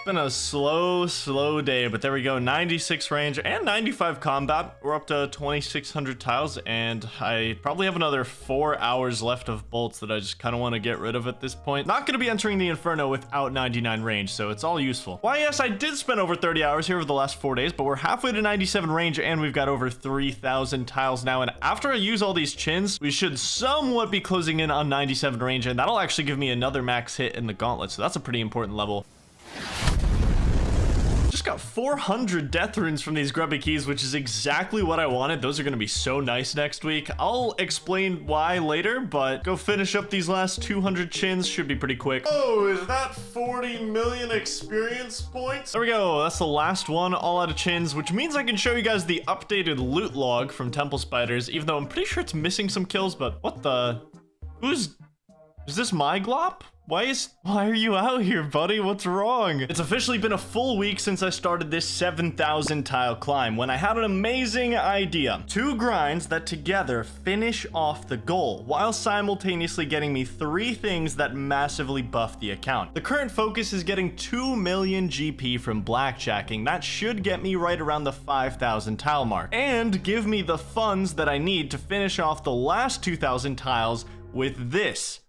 Speaker 1: Been a slow day, but there we go. 96 range and 95 combat. We're up to 2,600 tiles, and I probably have another 4 hours left of bolts that I just kind of want to get rid of at this point. Not going to be entering the Inferno without 99 range, so it's all useful. Why, yes, I did spend over 30 hours here over the last 4 days, but we're halfway to 97 range, and we've got over 3,000 tiles now. And after I use all these chins, we should somewhat be closing in on 97 range, and that'll actually give me another max hit in the gauntlet, so that's a pretty important level. Just got 400 death runes from these grubby keys, which is exactly what I wanted. Those are going to be so nice next week. I'll explain why later, but go finish up these last 200 chins. Should be pretty quick. Oh, is that 40 million experience points? There we go. That's the last one, all out of chins, which means I can show you guys the updated loot log from temple spiders, even though I'm pretty sure it's missing some kills. But what the... is this my glop? Why are you out here, buddy? What's wrong? It's officially been a full week since I started this 7,000 tile climb, when I had an amazing idea. 2 grinds that together finish off the goal, while simultaneously getting me 3 things that massively buff the account. The current focus is getting 2 million GP from blackjacking. That should get me right around the 5,000 tile mark, and give me the funds that I need to finish off the last 2,000 tiles with this.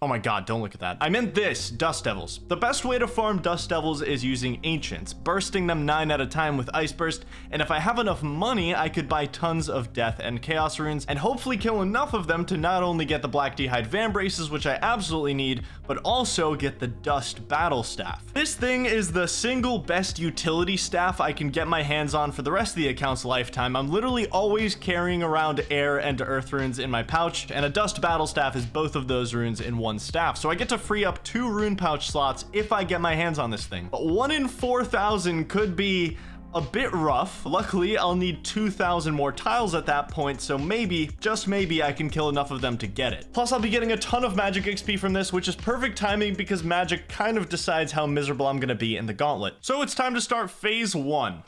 Speaker 1: Oh my god, don't look at that. I meant this, Dust Devils. The best way to farm Dust Devils is using Ancients, bursting them 9 at a time with Ice Burst, and if I have enough money, I could buy tons of Death and Chaos runes, and hopefully kill enough of them to not only get the Black D'hide Vambraces, which I absolutely need, but also get the Dust Battle Staff. This thing is the single best utility staff I can get my hands on for the rest of the account's lifetime. I'm literally always carrying around Air and Earth runes in my pouch, and a Dust Battle Staff is both of those runes in one staff, so I get to free up 2 rune pouch slots if I get my hands on this thing. But 1 in 4,000 could be a bit rough. Luckily, I'll need 2,000 more tiles at that point, so maybe, just maybe, I can kill enough of them to get it. Plus, I'll be getting a ton of magic XP from this, which is perfect timing because magic kind of decides how miserable I'm gonna be in the gauntlet. So it's time to start phase 1.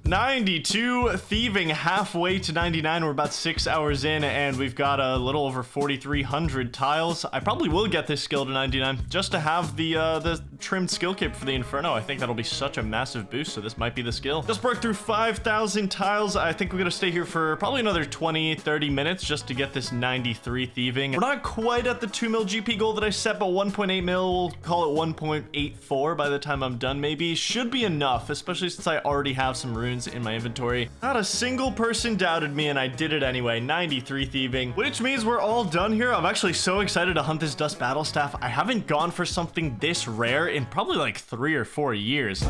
Speaker 1: 92 thieving, halfway to 99. We're about 6 hours in, and we've got a little over 4,300 tiles. I probably will get this skill to 99 just to have the trimmed skill cape for the Inferno. I think that'll be such a massive boost, so this might be the skill. Just broke through 5,000 tiles. I think we're gonna stay here for probably another 20-30 minutes just to get this 93 thieving. We're not quite at the 2 mil GP goal that I set, but 1.8 mil, we'll call it 1.84 by the time I'm done maybe. Should be enough, especially since I already have some runes in my inventory. Not a single person doubted me, and I did it anyway. 93 thieving, which means we're all done here. I'm actually so excited to hunt this dust battle staff. I haven't gone for something this rare in probably like 3 or 4 years.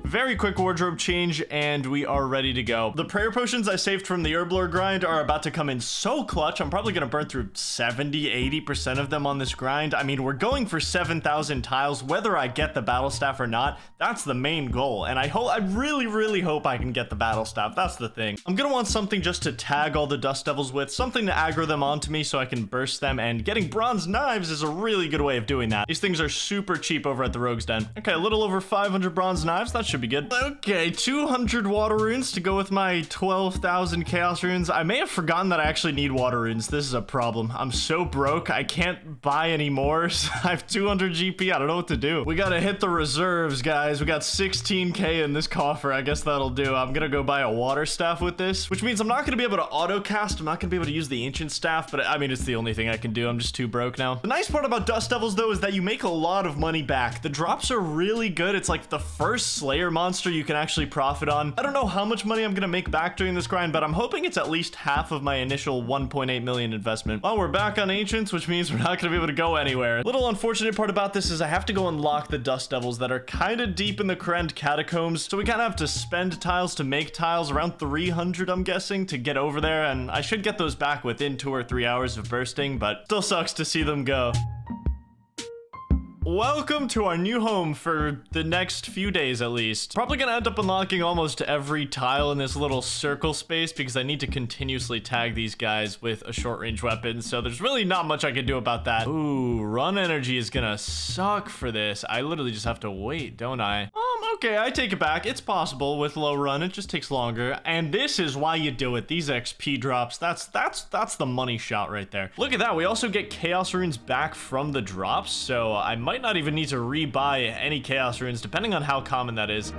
Speaker 1: Very quick wardrobe change, and we are ready to go. The prayer potions I saved from the herblore grind are about to come in so clutch. I'm probably gonna burn through 70-80% of them on this grind. I mean, we're going for 7,000 tiles, whether I get the battle staff or not. That's the main goal, and I really hope I can get the battle staff. That's the thing. I'm gonna want something just to tag all the dust devils with, something to aggro them onto me so I can burst them, and getting bronze knives is a really good way of doing that. These things are super cheap over at the Rogue's Den. Okay, a little over 500 bronze knives. That should be good. Okay, 200 water runes to go with my 12,000 chaos runes. I may have forgotten that I actually need water runes. This is a problem. I'm so broke, I can't buy any more. So I have 200 GP. I don't know what to do. We gotta hit the reserves, guys. We got 16k in this coffer. I guess that'll do. I'm gonna go buy a water staff with this, which means I'm not gonna be able to auto cast. I'm not gonna be able to use the ancient staff, but I mean, it's the only thing I can do. I'm just too broke now. The nice part about dust devils though is that you make a lot of money back. The drops are really good. It's like the first Slayer monster you can actually profit on. I don't know how much money I'm gonna make back during this grind, but I'm hoping it's at least half of my initial 1.8 million investment. Well, we're back on ancients, which means we're not gonna be able to go anywhere. Little unfortunate part about this is I have to go unlock the dust devils that are kind of deep in the Krend catacombs, so we kind of have to spend tiles to make tiles, around 300 I'm guessing, to get over there, and I should get those back within 2 or 3 hours of bursting, but still sucks to see them go. Welcome to our new home for the next few days at least. Probably gonna end up unlocking almost every tile in this little circle space because I need to continuously tag these guys with a short range weapon, so there's really not much I can do about that. Ooh, run energy is gonna suck for this. I literally just have to wait, don't I? Okay, I take it back. It's possible with low run, it just takes longer, and this is why you do it. These XP drops, that's the money shot right there. Look at that, we also get chaos runes back from the drops, so I might not even need to rebuy any chaos runes depending on how common that is.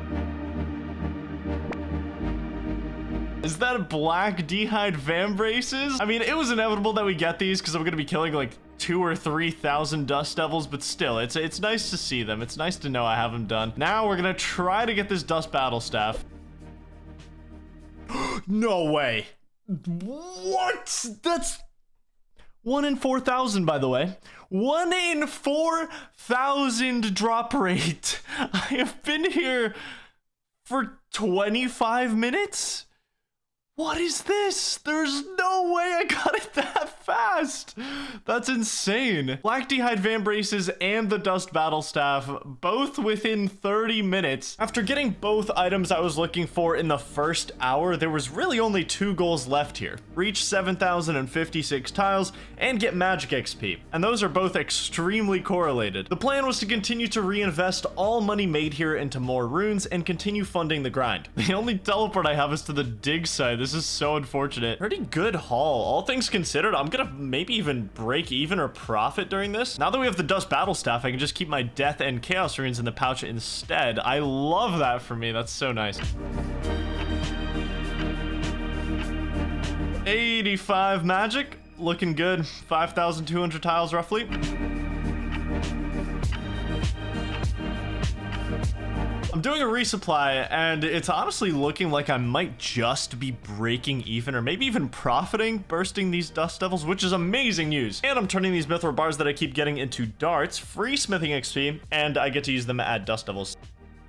Speaker 1: Is that black D'hide Vambraces? I mean, it was inevitable that we get these because I'm gonna be killing like 2,000 or 3,000 dust devils, but still, it's nice to see them. It's nice to know I have them done. Now we're gonna try to get this dust battle staff. No way. What? That's 1 in 4,000, by the way. 1 in 4,000 drop rate. I have been here for 25 minutes? What is this? There's no way I got it that fast. That's insane. Black D'hide Vambraces and the Dust Battle Staff, both within 30 minutes. After getting both items I was looking for in the first hour, there was really only 2 goals left here. Reach 7,056 tiles and get magic XP. And those are both extremely correlated. The plan was to continue to reinvest all money made here into more runes and continue funding the grind. The only teleport I have is to the dig site. This is so unfortunate. Pretty good haul. All things considered, I'm gonna maybe even break even or profit during this. Now that we have the Dust Battle Staff, I can just keep my Death and Chaos Runes in the pouch instead. I love that for me. That's so nice. 85 magic. Looking good. 5,200 tiles roughly. I'm doing a resupply, and it's honestly looking like I might just be breaking even, or maybe even profiting, bursting these dust devils, which is amazing news. And I'm turning these mithril bars that I keep getting into darts, free smithing XP, and I get to use them to add dust devils.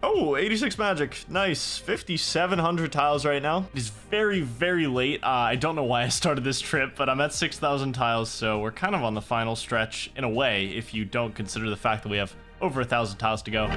Speaker 1: Oh, 86 magic. Nice. 5,700 tiles right now. It is very, very late. I don't know why I started this trip, but I'm at 6,000 tiles, so we're kind of on the final stretch in a way, if you don't consider the fact that we have over 1,000 tiles to go.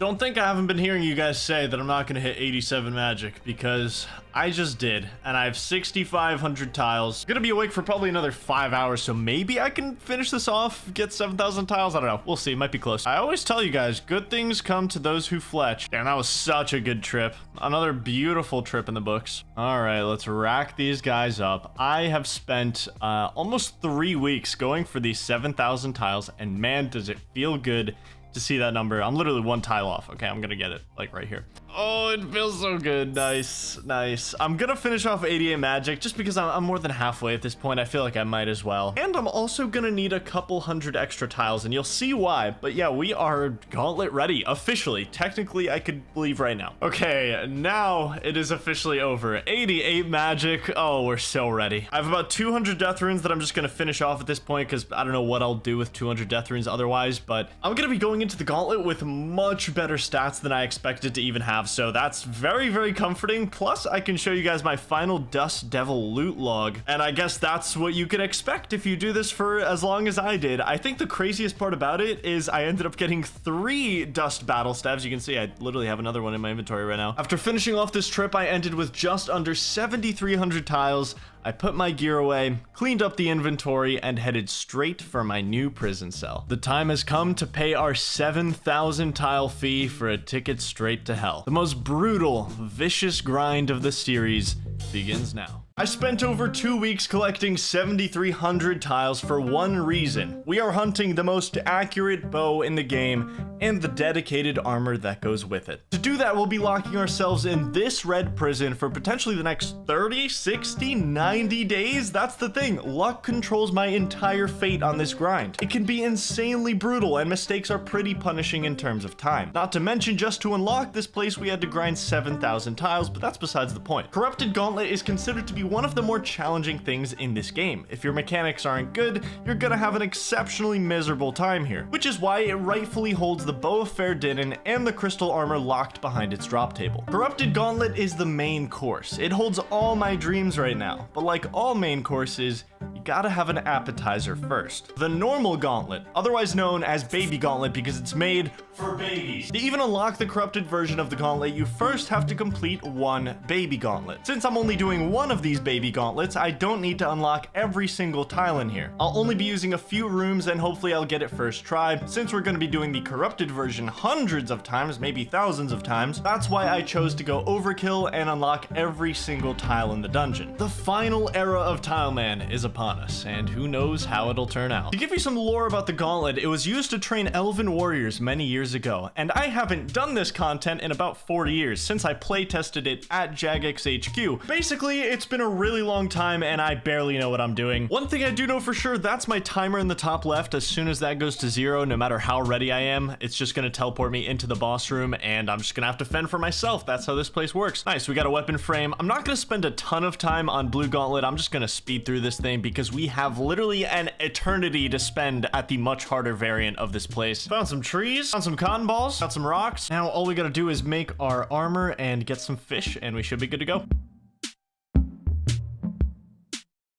Speaker 1: Don't think I haven't been hearing you guys say that I'm not gonna hit 87 magic, because I just did, and I have 6,500 tiles. I'm gonna be awake for probably another 5 hours, so maybe I can finish this off, get 7,000 tiles. I don't know. We'll see. Might be close. I always tell you guys, good things come to those who fletch. And that was such a good trip. Another beautiful trip in the books. All right, let's rack these guys up. I have spent almost 3 weeks going for these 7,000 tiles, and man, does it feel good to see that number. I'm literally 1 tile off. Okay, I'm gonna get it like right here. Oh, it feels so good. Nice, nice. I'm gonna finish off 88 magic just because I'm more than halfway at this point. I feel like I might as well. And I'm also gonna need a couple hundred extra tiles, and you'll see why. But yeah, we are gauntlet ready officially. Technically, I could leave right now. Okay, now it is officially over. 88 magic. Oh, we're so ready. I have about 200 death runes that I'm just gonna finish off at this point because I don't know what I'll do with 200 death runes otherwise, but I'm gonna be going into the gauntlet with much better stats than I expected to even have. So that's very, very comforting. Plus, I can show you guys my final Dust Devil loot log. And I guess that's what you can expect if you do this for as long as I did. I think the craziest part about it is I ended up getting 3 Dust Battle Staves. You can see I literally have another one in my inventory right now. After finishing off this trip, I ended with just under 7,300 tiles. I put my gear away, cleaned up the inventory, and headed straight for my new prison cell. The time has come to pay our 7,000 tile fee for a ticket straight to hell. The most brutal, vicious grind of the series begins now. I spent over 2 weeks collecting 7,300 tiles for one reason. We are hunting the most accurate bow in the game and the dedicated armor that goes with it. To do that, we'll be locking ourselves in this red prison for potentially the next 30, 60, 90 days. That's the thing. Luck controls my entire fate on this grind. It can be insanely brutal, and mistakes are pretty punishing in terms of time. Not to mention, just to unlock this place, we had to grind 7,000 tiles, but that's besides the point. Corrupted Gauntlet is considered to be one of the more challenging things in this game. If your mechanics aren't good, you're gonna have an exceptionally miserable time here, which is why it rightfully holds the Bow of Fair Dinin and the crystal armor locked behind its drop table. Corrupted Gauntlet is the main course. It holds all my dreams right now, but like all main courses, you gotta have an appetizer first. The normal gauntlet, otherwise known as Baby Gauntlet because it's made for babies. To even unlock the corrupted version of the gauntlet, you first have to complete 1 Baby Gauntlet. Since I'm only doing 1 of these Baby Gauntlets, I don't need to unlock every single tile in here. I'll only be using a few rooms, and hopefully I'll get it first try. Since we're going to be doing the corrupted version hundreds of times, maybe thousands of times, that's why I chose to go overkill and unlock every single tile in the dungeon. The final era of Tileman is upon us, and who knows how it'll turn out. To give you some lore about the gauntlet, it was used to train elven warriors many years ago, and I haven't done this content in about 4 years since I playtested it at Jagex HQ. Basically, it's been a really long time and I barely know what I'm doing. One thing I do know for sure, that's my timer in the top left. As soon as that goes to 0, no matter how ready I am, it's just gonna teleport me into the boss room, and I'm just gonna have to fend for myself. That's how this place works. Nice, we got a weapon frame. I'm not gonna spend a ton of time on Blue Gauntlet. I'm just gonna speed through this thing because we have literally an eternity to spend at the much harder variant of this place. Found some trees, found some cotton balls, got some rocks. Now all we gotta do is make our armor and get some fish, and we should be good to go.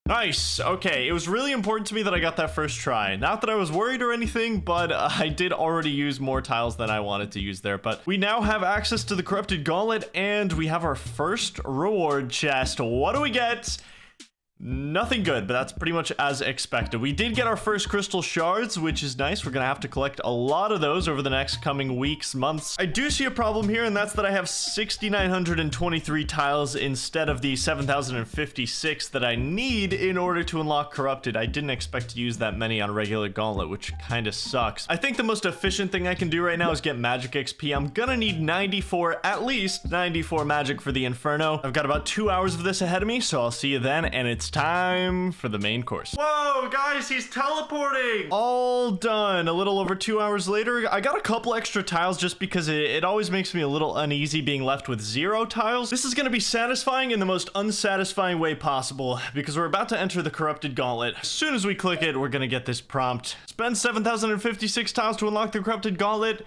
Speaker 1: Nice. Okay, it was really important to me that I got that first try. Not that I was worried or anything, but I did already use more tiles than I wanted to use there. But we now have access to the Corrupted Gauntlet, and we have our first reward chest. What do we get? Nothing good, but that's pretty much as expected. We did get our first crystal shards, which is nice. We're gonna have to collect a lot of those over the next coming weeks, months. I do see a problem here, and that's that I have 6,923 tiles instead of the 7,056 that I need in order to unlock Corrupted. I didn't expect to use that many on regular Gauntlet, which kind of sucks. I think the most efficient thing I can do right now is get magic XP. I'm gonna need 94, at least 94 magic for the Inferno. I've got about 2 hours of this ahead of me, so I'll see you then, and it's time for the main course. Whoa, guys, he's teleporting! All done. A little over 2 hours later, I got a couple extra tiles just because it always makes me a little uneasy being left with 0 tiles. This is gonna be satisfying in the most unsatisfying way possible because we're about to enter the Corrupted Gauntlet. As soon as we click it, we're gonna get this prompt. Spend 7,056 tiles to unlock the Corrupted Gauntlet.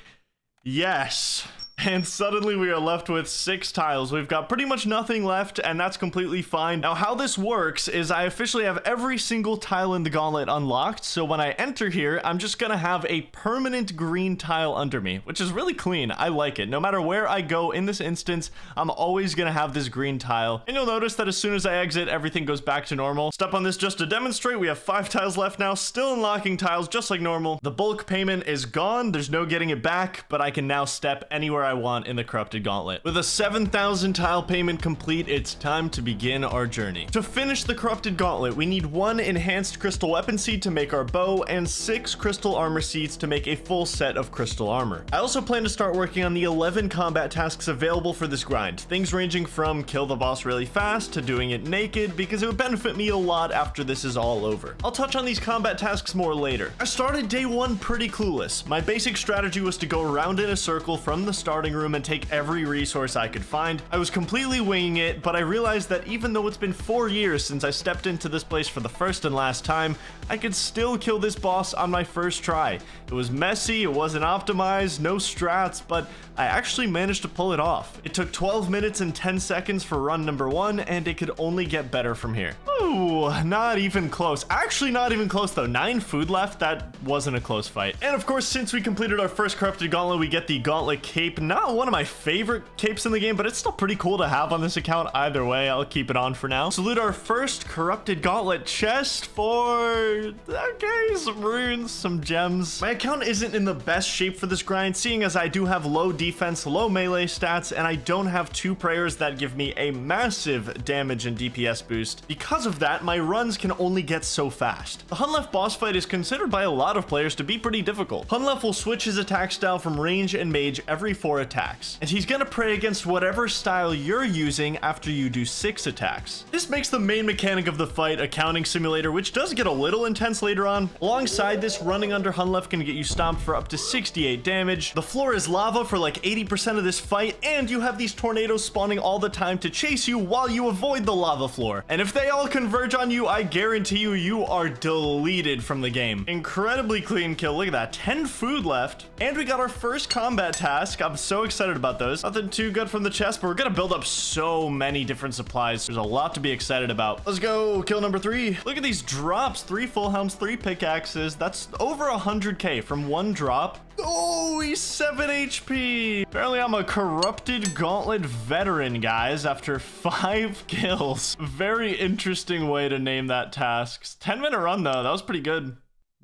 Speaker 1: Yes. And suddenly we are left with 6 tiles. We've got pretty much nothing left, and that's completely fine. Now, how this works is I officially have every single tile in the gauntlet unlocked, so when I enter here, I'm just gonna have a permanent green tile under me, which is really clean. I like it. No matter where I go in this instance, I'm always gonna have this green tile. And you'll notice that as soon as I exit, everything goes back to normal. Step on this just to demonstrate. We have 5 tiles left now, still unlocking tiles just like normal. The bulk payment is gone. There's no getting it back, but I can now step anywhere I want in the corrupted gauntlet. With a 7,000 tile payment complete, it's time to begin our journey. To finish the corrupted gauntlet, we need 1 enhanced crystal weapon seed to make our bow and 6 crystal armor seeds to make a full set of crystal armor. I also plan to start working on the 11 combat tasks available for this grind, things ranging from kill the boss really fast to doing it naked, because it would benefit me a lot after this is all over. I'll touch on these combat tasks more later. I started day 1 pretty clueless. My basic strategy was to go around in a circle from the starting room and take every resource I could find. I was completely winging it, but I realized that even though it's been 4 years since I stepped into this place for the first and last time, I could still kill this boss on my first try. It was messy, it wasn't optimized, no strats, but I actually managed to pull it off. It took 12 minutes and 10 seconds for run number 1, and it could only get better from here. Ooh, not even close. Actually, not even close though. 9 food left. That wasn't a close fight. And of course, since we completed our first corrupted gauntlet, we get the gauntlet cape. Not one of my favorite capes in the game, but it's still pretty cool to have on this account. Either way, I'll keep it on for now. Salute our first corrupted gauntlet chest for, okay, some runes, some gems. My account isn't in the best shape for this grind, seeing as I do have low defense, low melee stats, and I don't have 2 prayers that give me a massive damage and DPS boost. Because of that, my runs can only get so fast. The Hunlef boss fight is considered by a lot of players to be pretty difficult. Hunlef will switch his attack style from range and mage every 4 attacks, and he's gonna pray against whatever style you're using after you do 6 attacks. This makes the main mechanic of the fight a counting simulator, which does get a little intense later on. Alongside this, running under Hunlef can get you stomped for up to 68 damage. The floor is lava for like 80% of this fight, and you have these tornadoes spawning all the time to chase you while you avoid the lava floor. And if they all converge on you, I guarantee you, you are deleted from the game. Incredibly clean kill. Look at that. 10 food left. And we got our first combat task. I'm so excited about those. Nothing too good from the chest, but we're gonna build up so many different supplies. There's a lot to be excited about. Let's go. Kill number 3. Look at these drops. 3 full helms, 3 pickaxes. That's over 100k from 1 drop. Oh, he's 7 HP. Apparently I'm a corrupted gauntlet veteran, guys, after 5 kills. Very interesting way to name that task. 10-minute run though, that was pretty good.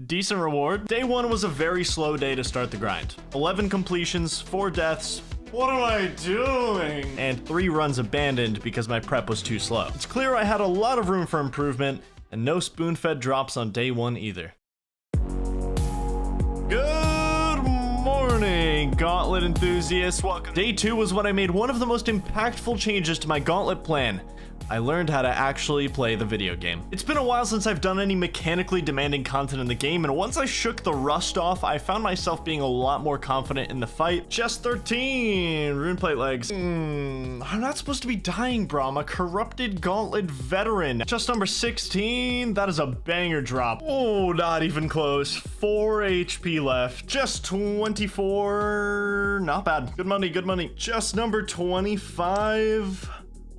Speaker 1: Decent reward. Day 1 was a very slow day to start the grind. 11 completions, 4 deaths. What am I doing? And 3 runs abandoned because my prep was too slow. It's clear I had a lot of room for improvement, and no spoon-fed drops on day 1 either. Good morning, Gauntlet enthusiasts. Welcome. Day 2 was when I made one of the most impactful changes to my Gauntlet plan. I learned how to actually play the video game. It's been a while since I've done any mechanically demanding content in the game, and once I shook the rust off, I found myself being a lot more confident in the fight. Chest 13, rune plate legs. I'm not supposed to be dying, bro. I'm a corrupted gauntlet veteran. Chest number 16, that is a banger drop. Oh, not even close. 4 HP left. Just 24, not bad. Good money, good money. Chest number 25.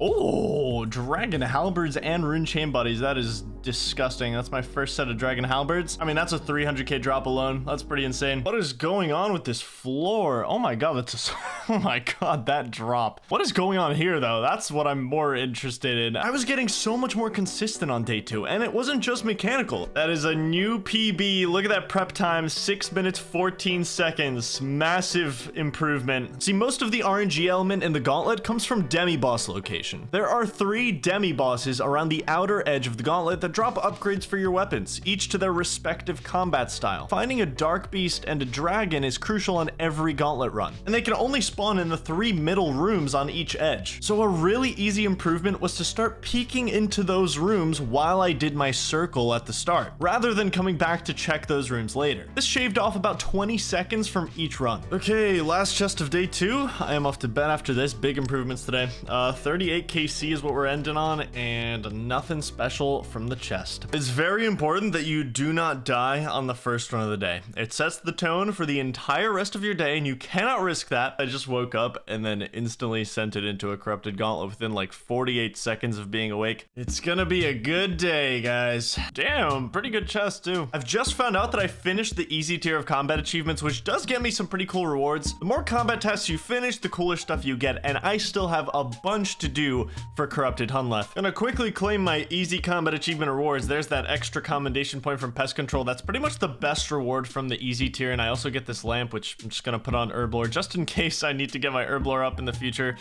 Speaker 1: Oh, dragon halberds and rune chain buddies. That is disgusting. That's my first set of dragon halberds. I mean, that's a 300k drop alone. That's pretty insane. What is going on with this floor? Oh my god, that's oh my god, that drop. What is going on here though? That's what I'm more interested in. I was getting so much more consistent on day 2, and it wasn't just mechanical. That is a new PB. Look at that prep time, 6 minutes 14 seconds. Massive improvement. See, most of the RNG element in the gauntlet comes from demi-boss location. There are 3 demi-bosses around the outer edge of the gauntlet that drop upgrades for your weapons, each to their respective combat style. Finding a dark beast and a dragon is crucial on every gauntlet run, and they can only spawn in the 3 middle rooms on each edge. So a really easy improvement was to start peeking into those rooms while I did my circle at the start, rather than coming back to check those rooms later. This shaved off about 20 seconds from each run. Okay, last chest of day 2. I am off to bed after this. Big improvements today. 38 KC is what we're ending on, and nothing special from the chest. It's very important that you do not die on the first run of the day. It sets the tone for the entire rest of your day, and you cannot risk that. I just woke up and then instantly sent it into a corrupted gauntlet within like 48 seconds of being awake. It's gonna be a good day, guys. Damn, pretty good chest too. I've just found out that I finished the easy tier of combat achievements, which does get me some pretty cool rewards. The more combat tests you finish, the cooler stuff you get, and I still have a bunch to do for corrupted Hunlef. Gonna quickly claim my easy combat achievement rewards. There's that extra commendation point from pest control. That's pretty much the best reward from the easy tier, and I also get this lamp, which I'm just gonna put on Herblore just in case I need to get my Herblore up in the future.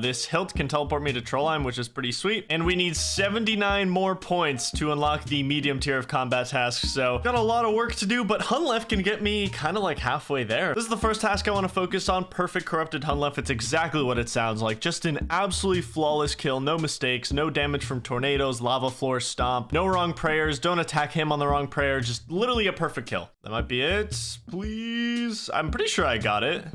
Speaker 1: This hilt can teleport me to Trollheim, which is pretty sweet, and we need 79 more points to unlock the medium tier of combat tasks, so got a lot of work to do, but Hunlef can get me kind of like halfway there. This is the first task I want to focus on, perfect corrupted Hunlef. It's exactly what it sounds like, just an absolutely flawless kill, no mistakes, no damage from tornadoes, lava floor stomp, no wrong prayers, don't attack him on the wrong prayer, just literally a perfect kill. That might be it, please. I'm pretty sure I got it.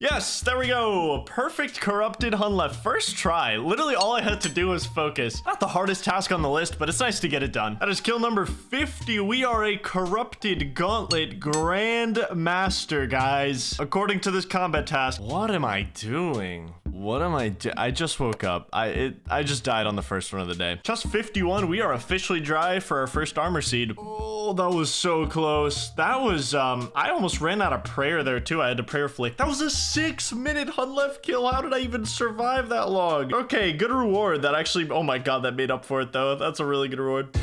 Speaker 1: Yes, there we go. Perfect corrupted Hunlef. First try. Literally all I had to do was focus. Not the hardest task on the list, but it's nice to get it done. That is kill number 50. We are a corrupted gauntlet Grand Master, guys. According to this combat task. What am I doing? What am I doing? I just woke up. I just died on the first run of the day. Just 51. We are officially dry for our first armor seed. Oh, that was so close. That was, I almost ran out of prayer there too. I had to prayer flick. That was a 6-minute Hunlef kill. How did I even survive that long? Okay, good reward. That actually, oh my god, that made up for it though. That's a really good reward.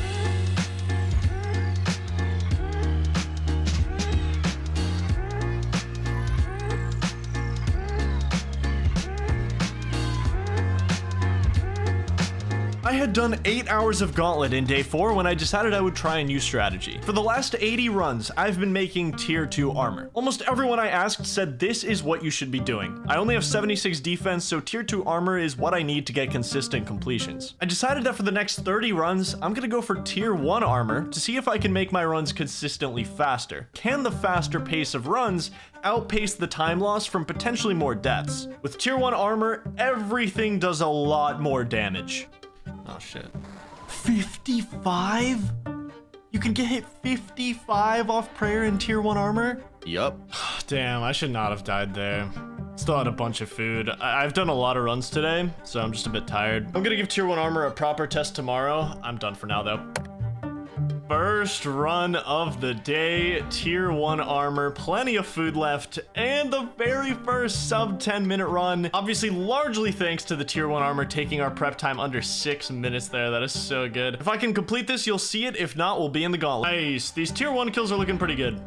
Speaker 1: I had done 8 hours of Gauntlet in day 4 when I decided I would try a new strategy. For the last 80 runs, I've been making tier 2 armor. Almost everyone I asked said this is what you should be doing. I only have 76 defense, so tier 2 armor is what I need to get consistent completions. I decided that for the next 30 runs, I'm gonna go for tier 1 armor to see if I can make my runs consistently faster. Can the faster pace of runs outpace the time loss from potentially more deaths? With tier 1 armor, everything does a lot more damage. Oh shit. 55? You can get hit 55 off prayer in tier 1 armor?
Speaker 3: Yup.
Speaker 1: Damn, I should not have died there. Still had a bunch of food. I've done a lot of runs today, so I'm just a bit tired. I'm gonna give tier 1 armor a proper test tomorrow. I'm done for now though. First run of the day, tier 1 armor, plenty of food left, and the very first sub 10-minute run. Obviously, largely thanks to the tier 1 armor taking our prep time under 6 minutes there. That is so good. If I can complete this, you'll see it. If not, we'll be in the gauntlet. Nice. These tier 1 kills are looking pretty good.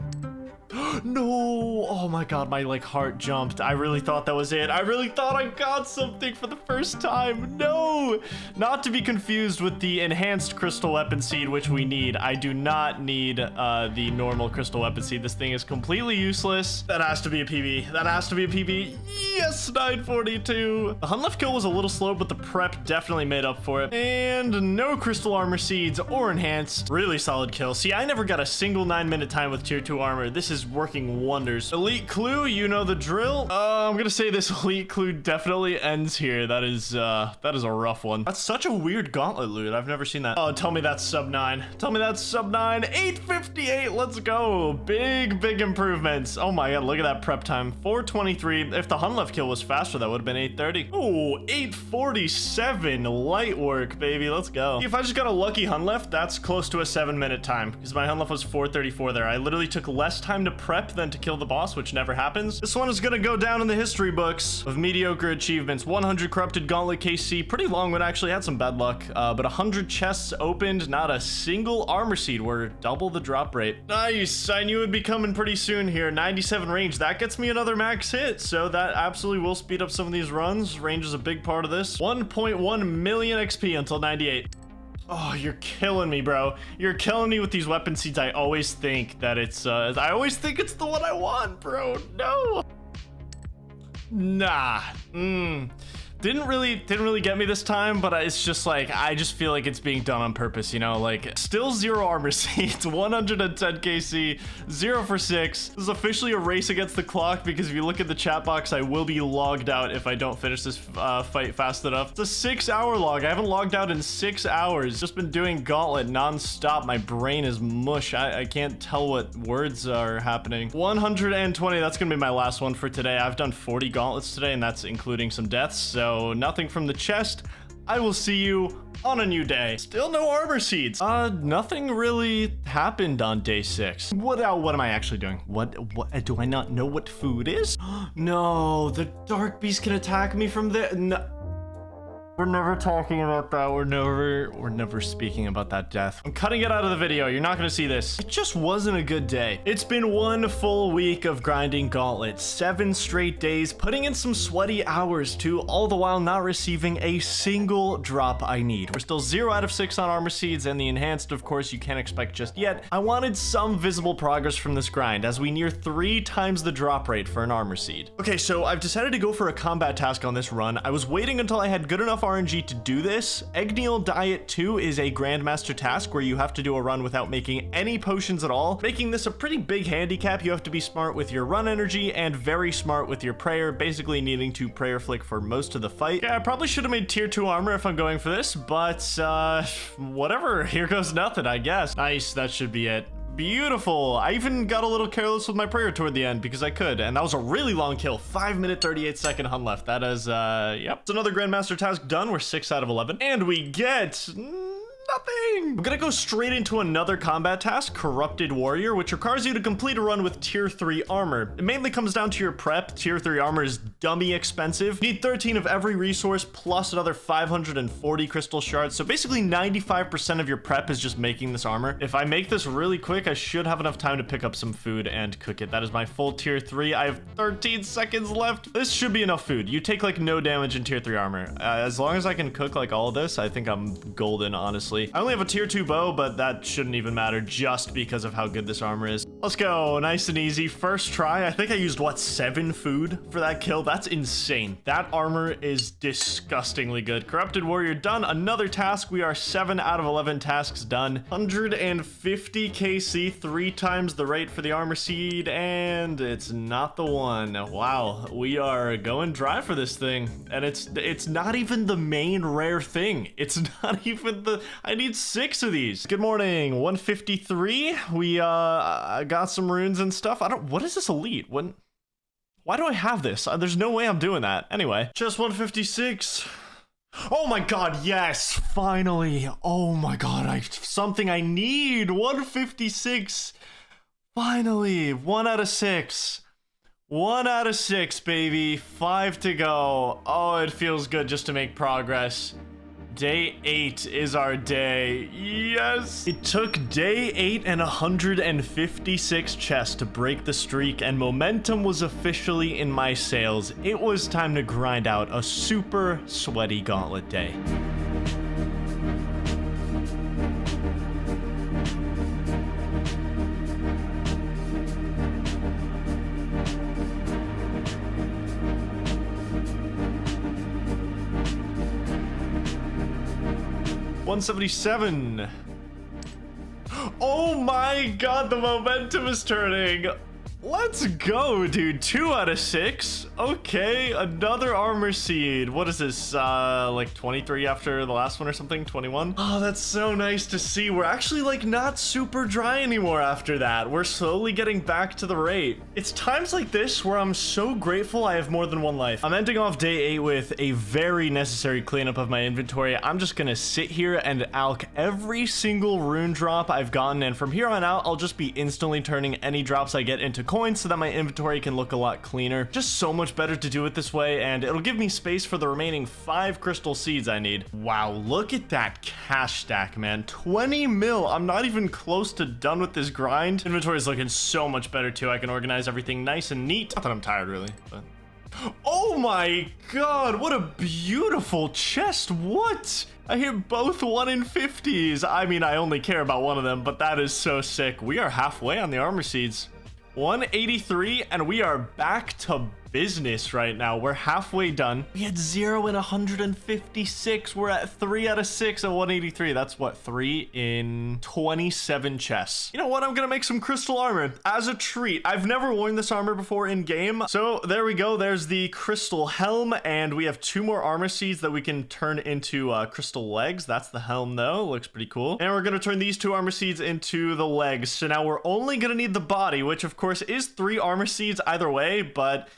Speaker 1: No! Oh my god, my like heart jumped. I really thought that was it. I really thought I got something for the first time. No! Not to be confused with the enhanced crystal weapon seed, which we need. I do not need the normal crystal weapon seed. This thing is completely useless. That has to be a PB. That has to be a PB. Yes, 942. The Hunlef kill was a little slow, but the prep definitely made up for it. And no crystal armor seeds or enhanced. Really solid kill. See, I never got a single 9-minute time with tier 2 armor. This is working wonders. Elite clue, you know the drill. I'm gonna say this elite clue definitely ends here. That is a rough one. That's such a weird gauntlet loot. I've never seen that. Oh, tell me that's sub 9. Tell me that's sub 9. 858. Let's go. Big improvements. Oh my god, look at that prep time. 423. If the Hunlef kill was faster, that would have been 830. Oh, 847. Light work, baby. Let's go. If I just got a lucky Hunlef, that's close to a 7-minute time because my Hunlef was 434 there. I literally took less time to prep than to kill the boss, which never happens. This one is gonna go down in the history books of mediocre achievements. 100 corrupted gauntlet KC, pretty long one, actually had some bad luck, but 100 chests opened, not a single armor seed. We're double the drop rate. Nice. I knew it'd be coming pretty soon here. 97 range, that gets me another max hit, so that absolutely will speed up some of these runs. Range is a big part of this. 1.1 million XP until 98. Oh, you're killing me, bro. You're killing me with these weapon seeds. I always think that it's, I always think it's the one I want, bro. No. Nah. Didn't really get me this time, but it's just like, I just feel like it's being done on purpose, you know? Like, still 0 armor seeds, 110 KC, 0 for 6. This is officially a race against the clock, because if you look at the chat box, I will be logged out if I don't finish this fight fast enough. It's a 6-hour log. I haven't logged out in 6 hours. Just been doing Gauntlet non-stop. My brain is mush. I can't tell what words are happening. 120, that's gonna be my last one for today. I've done 40 gauntlets today, and that's including some deaths, so nothing from the chest. I will see you on a new day. Still no armor seeds. Nothing really happened on day 6. What am I actually doing? What do I not know what food is? No, the dark beast can attack me from there. No. We're never talking about that. We're never speaking about that death. I'm cutting it out of the video. You're not gonna see this. It just wasn't a good day. It's been 1 full week of grinding gauntlets, 7 straight days, putting in some sweaty hours too, all the while not receiving a single drop I need. We're still 0 out of 6 on armor seeds, and the enhanced, of course, you can't expect just yet. I wanted some visible progress from this grind, as we near 3 times the drop rate for an armor seed. Okay, so I've decided to go for a combat task on this run. I was waiting until I had good enough RNG to do this. Eggneal Diet 2 is a Grandmaster task where you have to do a run without making any potions at all, making this a pretty big handicap. You have to be smart with your run energy and very smart with your prayer, basically needing to prayer flick for most of the fight. Yeah, I probably should have made tier 2 armor if I'm going for this, but whatever, here goes nothing, I guess. Nice, that should be it. Beautiful. I even got a little careless with my prayer toward the end because I could, and that was a really long kill. 5-minute 38-second hun left. That is yep, it's another Grandmaster task done. We're 6 out of 11, and we get nothing. I'm gonna go straight into another combat task, Corrupted Warrior, which requires you to complete a run with tier 3 armor. It mainly comes down to your prep. Tier 3 armor is dummy expensive. You need 13 of every resource plus another 540 crystal shards. So basically 95% of your prep is just making this armor. If I make this really quick, I should have enough time to pick up some food and cook it. That is my full tier 3. I have 13 seconds left. This should be enough food. You take like no damage in tier 3 armor. As long as I can cook like all of this, I think I'm golden, honestly. I only have a tier 2 bow, but that shouldn't even matter just because of how good this armor is. Let's go. Nice and easy. First try. I think I used, what, 7 food for that kill? That's insane. That armor is disgustingly good. Corrupted Warrior done. Another task. We are 7 out of 11 tasks done. 150 KC, 3 times the rate for the armor seed, and it's not the one. Wow. We are going dry for this thing, and it's not even the main rare thing. It's not even the... I need 6 of these. Good morning. 153. We got some runes and stuff. What is this elite? Why do I have this? There's no way I'm doing that. Anyway, just 156. Oh my god, yes, finally. Oh my god, something I need. 156. Finally, 1 out of 6. 1 out of 6, baby. 5 to go. Oh, it feels good just to make progress. Day 8 is our day. Yes! It took day 8 and 156 chests to break the streak, and momentum was officially in my sails. It was time to grind out a super sweaty gauntlet day. $177. Oh my god, the momentum is turning. Let's go, dude. 2 out of 6. Okay, another armor seed. What is this? Like 23 after the last one or something? 21? Oh, that's so nice to see. We're actually like not super dry anymore after that. We're slowly getting back to the rate. It's times like this where I'm so grateful I have more than 1 life. I'm ending off day 8 with a very necessary cleanup of my inventory. I'm just gonna sit here and alch every single rune drop I've gotten, and from here on out, I'll just be instantly turning any drops I get into coins so that my inventory can look a lot cleaner. Just so much better to do it this way, and it'll give me space for the remaining 5 crystal seeds I need. Wow, look at that cash stack, man. 20 mil. I'm not even close to done with this grind. Inventory is looking so much better too. I can organize everything nice and neat. Not that I'm tired really, but... Oh my god, what a beautiful chest. What? I hit both 1 in 50s. I mean, I only care about one of them, but that is so sick. We are halfway on the armor seeds. 183, and we are back to business right now. We're halfway done. We had 0 in 156. We're at 3 out of 6 at 183. That's what, 3 in 27 chests. You know what? I'm gonna make some crystal armor as a treat. I've never worn this armor before in game. So there we go. There's the crystal helm, and we have 2 more armor seeds that we can turn into crystal legs. That's the helm though. Looks pretty cool. And we're gonna turn these 2 armor seeds into the legs. So now we're only gonna need the body, which of course is 3 armor seeds either way, but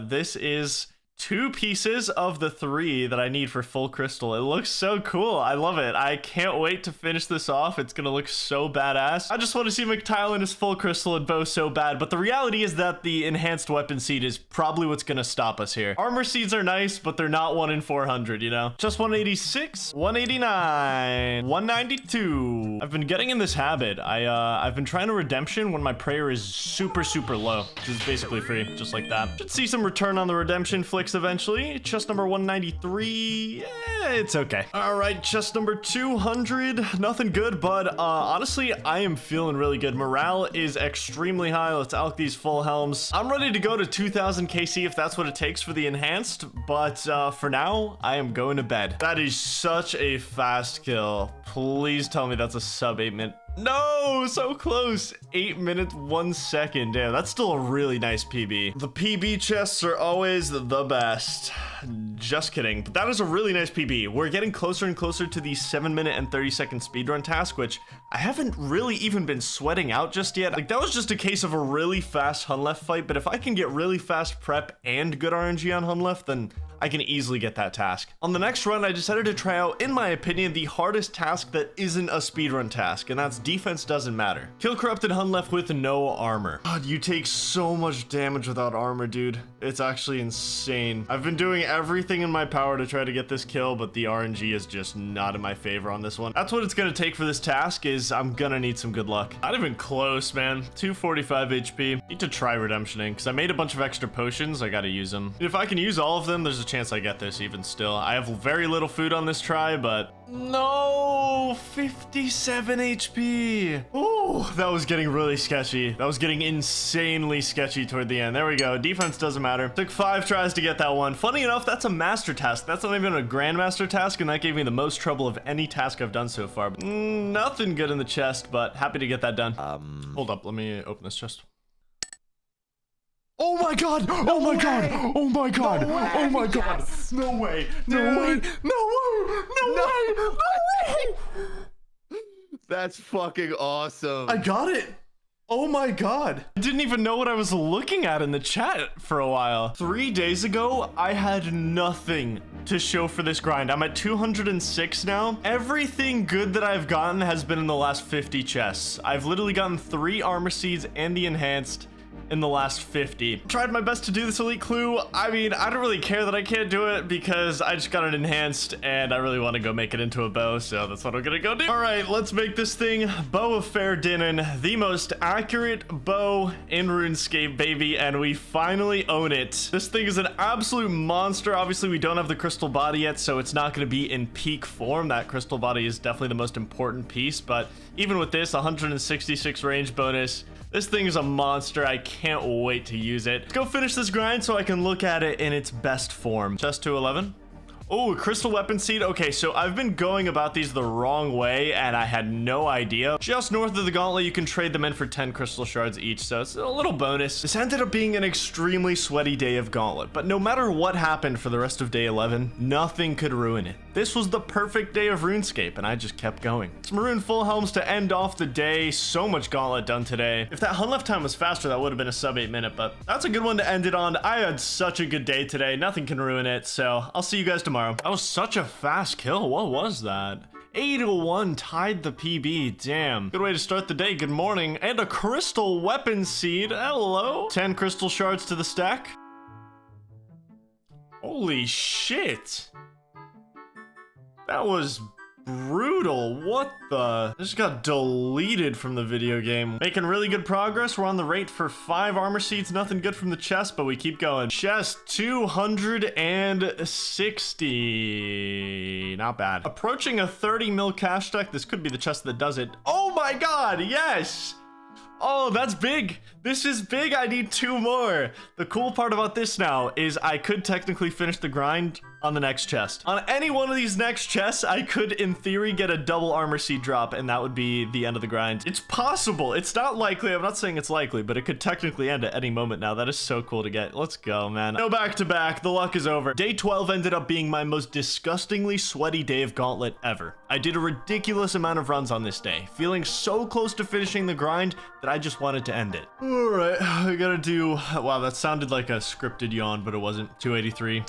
Speaker 1: this is 2 pieces of the 3 that I need for full crystal. It looks so cool. I love it. I can't wait to finish this off. It's gonna look so badass. I just want to see Tileman full crystal and bow so bad, but the reality is that the enhanced weapon seed is probably what's gonna stop us here. Armor seeds are nice, but they're not 1 in 400, you know? Just 186, 189, 192. I've been getting in this habit. I've been trying to redemption when my prayer is super low, which is basically free, just like that. Should see some return on the redemption flicks eventually. Chest number 193, it's okay. All right, chest number 200, nothing good, but honestly, I am feeling really good. Morale is extremely high. Let's alch these full helms. I'm ready to go to 2000 KC if that's what it takes for the enhanced, but for now, I am going to bed. That is such a fast kill. Please tell me that's a sub 8 minute. No, so close. 8 minutes, 1 second. Damn, that's still a really nice PB. The PB chests are always the best. Just kidding. But that is a really nice PB. We're getting closer and closer to the 7 minute and 30-second speedrun task, which I haven't really even been sweating out just yet. Like, that was just a case of a really fast Hun left fight, but if I can get really fast prep and good RNG on Hun left, then I can easily get that task. On the next run, I decided to try out, in my opinion, the hardest task that isn't a speedrun task, and that's defense doesn't matter. Kill corrupted Hun left with no armor. God, you take so much damage without armor, dude. It's actually insane. I've been doing everything in my power to try to get this kill, but the RNG is just not in my favor on this one. That's what it's gonna take for this task, is I'm gonna need some good luck. Not even close, man. 245 HP. Need to try redemptioning, because I made a bunch of extra potions. I gotta use them. If I can use all of them, there's a chance I get this even still. I have very little food on this try, but no, 57 HP. Oh, that was getting really sketchy. That was getting insanely sketchy toward the end. There we go. Defense doesn't matter. Took 5 tries to get that one. Funny enough, that's a master task. That's not even a grandmaster task, and that gave me the most trouble of any task I've done so far. Nothing good in the chest, but happy to get that done. Hold up, let me open this chest. Oh my god! Oh my god! Oh my god! Oh my god! No way! No way! No way! No way! No way!
Speaker 3: That's fucking awesome.
Speaker 1: I got it! Oh my god. I didn't even know what I was looking at in the chat for a while. 3 days ago, I had nothing to show for this grind. I'm at 206 now. Everything good that I've gotten has been in the last 50 chests. I've literally gotten 3 armor seeds and the enhanced in the last 50. Tried my best to do this elite clue. I mean, I don't really care that I can't do it because I just got it enhanced and I really want to go make it into a bow, so that's what I'm gonna go do. All right, let's make this thing Bow of Fair Dinan, the most accurate bow in RuneScape, baby, and we finally own it. This thing is an absolute monster. Obviously, we don't have the crystal body yet, so it's not gonna be in peak form. That crystal body is definitely the most important piece, but even with this 166 range bonus, this thing is a monster. I can't wait to use it. Let's go finish this grind so I can look at it in its best form. Chest 211. Oh, crystal weapon seed. Okay, so I've been going about these the wrong way and I had no idea. Just north of the gauntlet, you can trade them in for 10 crystal shards each, so it's a little bonus. This ended up being an extremely sweaty day of gauntlet, but no matter what happened for the rest of day 11, nothing could ruin it. This was the perfect day of RuneScape, and I just kept going. Some maroon full helms to end off the day. So much gauntlet done today. If that Hun left time was faster, that would have been a sub 8 minute, but that's a good one to end it on. I had such a good day today. Nothing can ruin it, so I'll see you guys tomorrow. That was such a fast kill. What was that? 801 tied the PB. Damn. Good way to start the day. Good morning. And a crystal weapon seed. Hello. 10 crystal shards to the stack. Holy shit. That was brutal. What the? I just got deleted from the video game. Making really good progress. We're on the rate for 5 armor seeds. Nothing good from the chest, but we keep going. Chest 260. Not bad. Approaching a 30 mil cash stack. This could be the chest that does it. Oh my god, yes! Oh, that's big. This is big. I need 2 more. The cool part about this now is I could technically finish the grind on the next chest. On any one of these next chests, I could, in theory, get a double armor seed drop, and that would be the end of the grind. It's possible. It's not likely. I'm not saying it's likely, but it could technically end at any moment now. That is so cool to get. Let's go, man. No back-to-back. The luck is over. Day 12 ended up being my most disgustingly sweaty day of Gauntlet ever. I did a ridiculous amount of runs on this day, feeling so close to finishing the grind that I just wanted to end it. All right, I gotta do, wow, that sounded like a scripted yawn, but it wasn't. 283.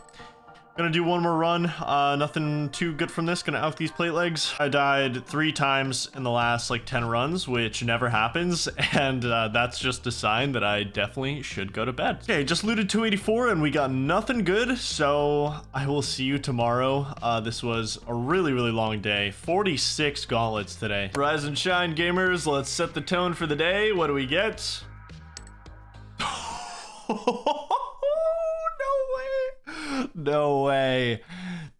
Speaker 1: Gonna do one more run. Nothing too good from this. Gonna out these plate legs. I died 3 times in the last like 10 runs, which never happens, and that's just a sign that I definitely should go to bed. Okay, just looted 284 and we got nothing good, so I will see you tomorrow. This was a really, really long day. 46 gauntlets today. Rise and shine, gamers. Let's set the tone for the day. What do we get? No way.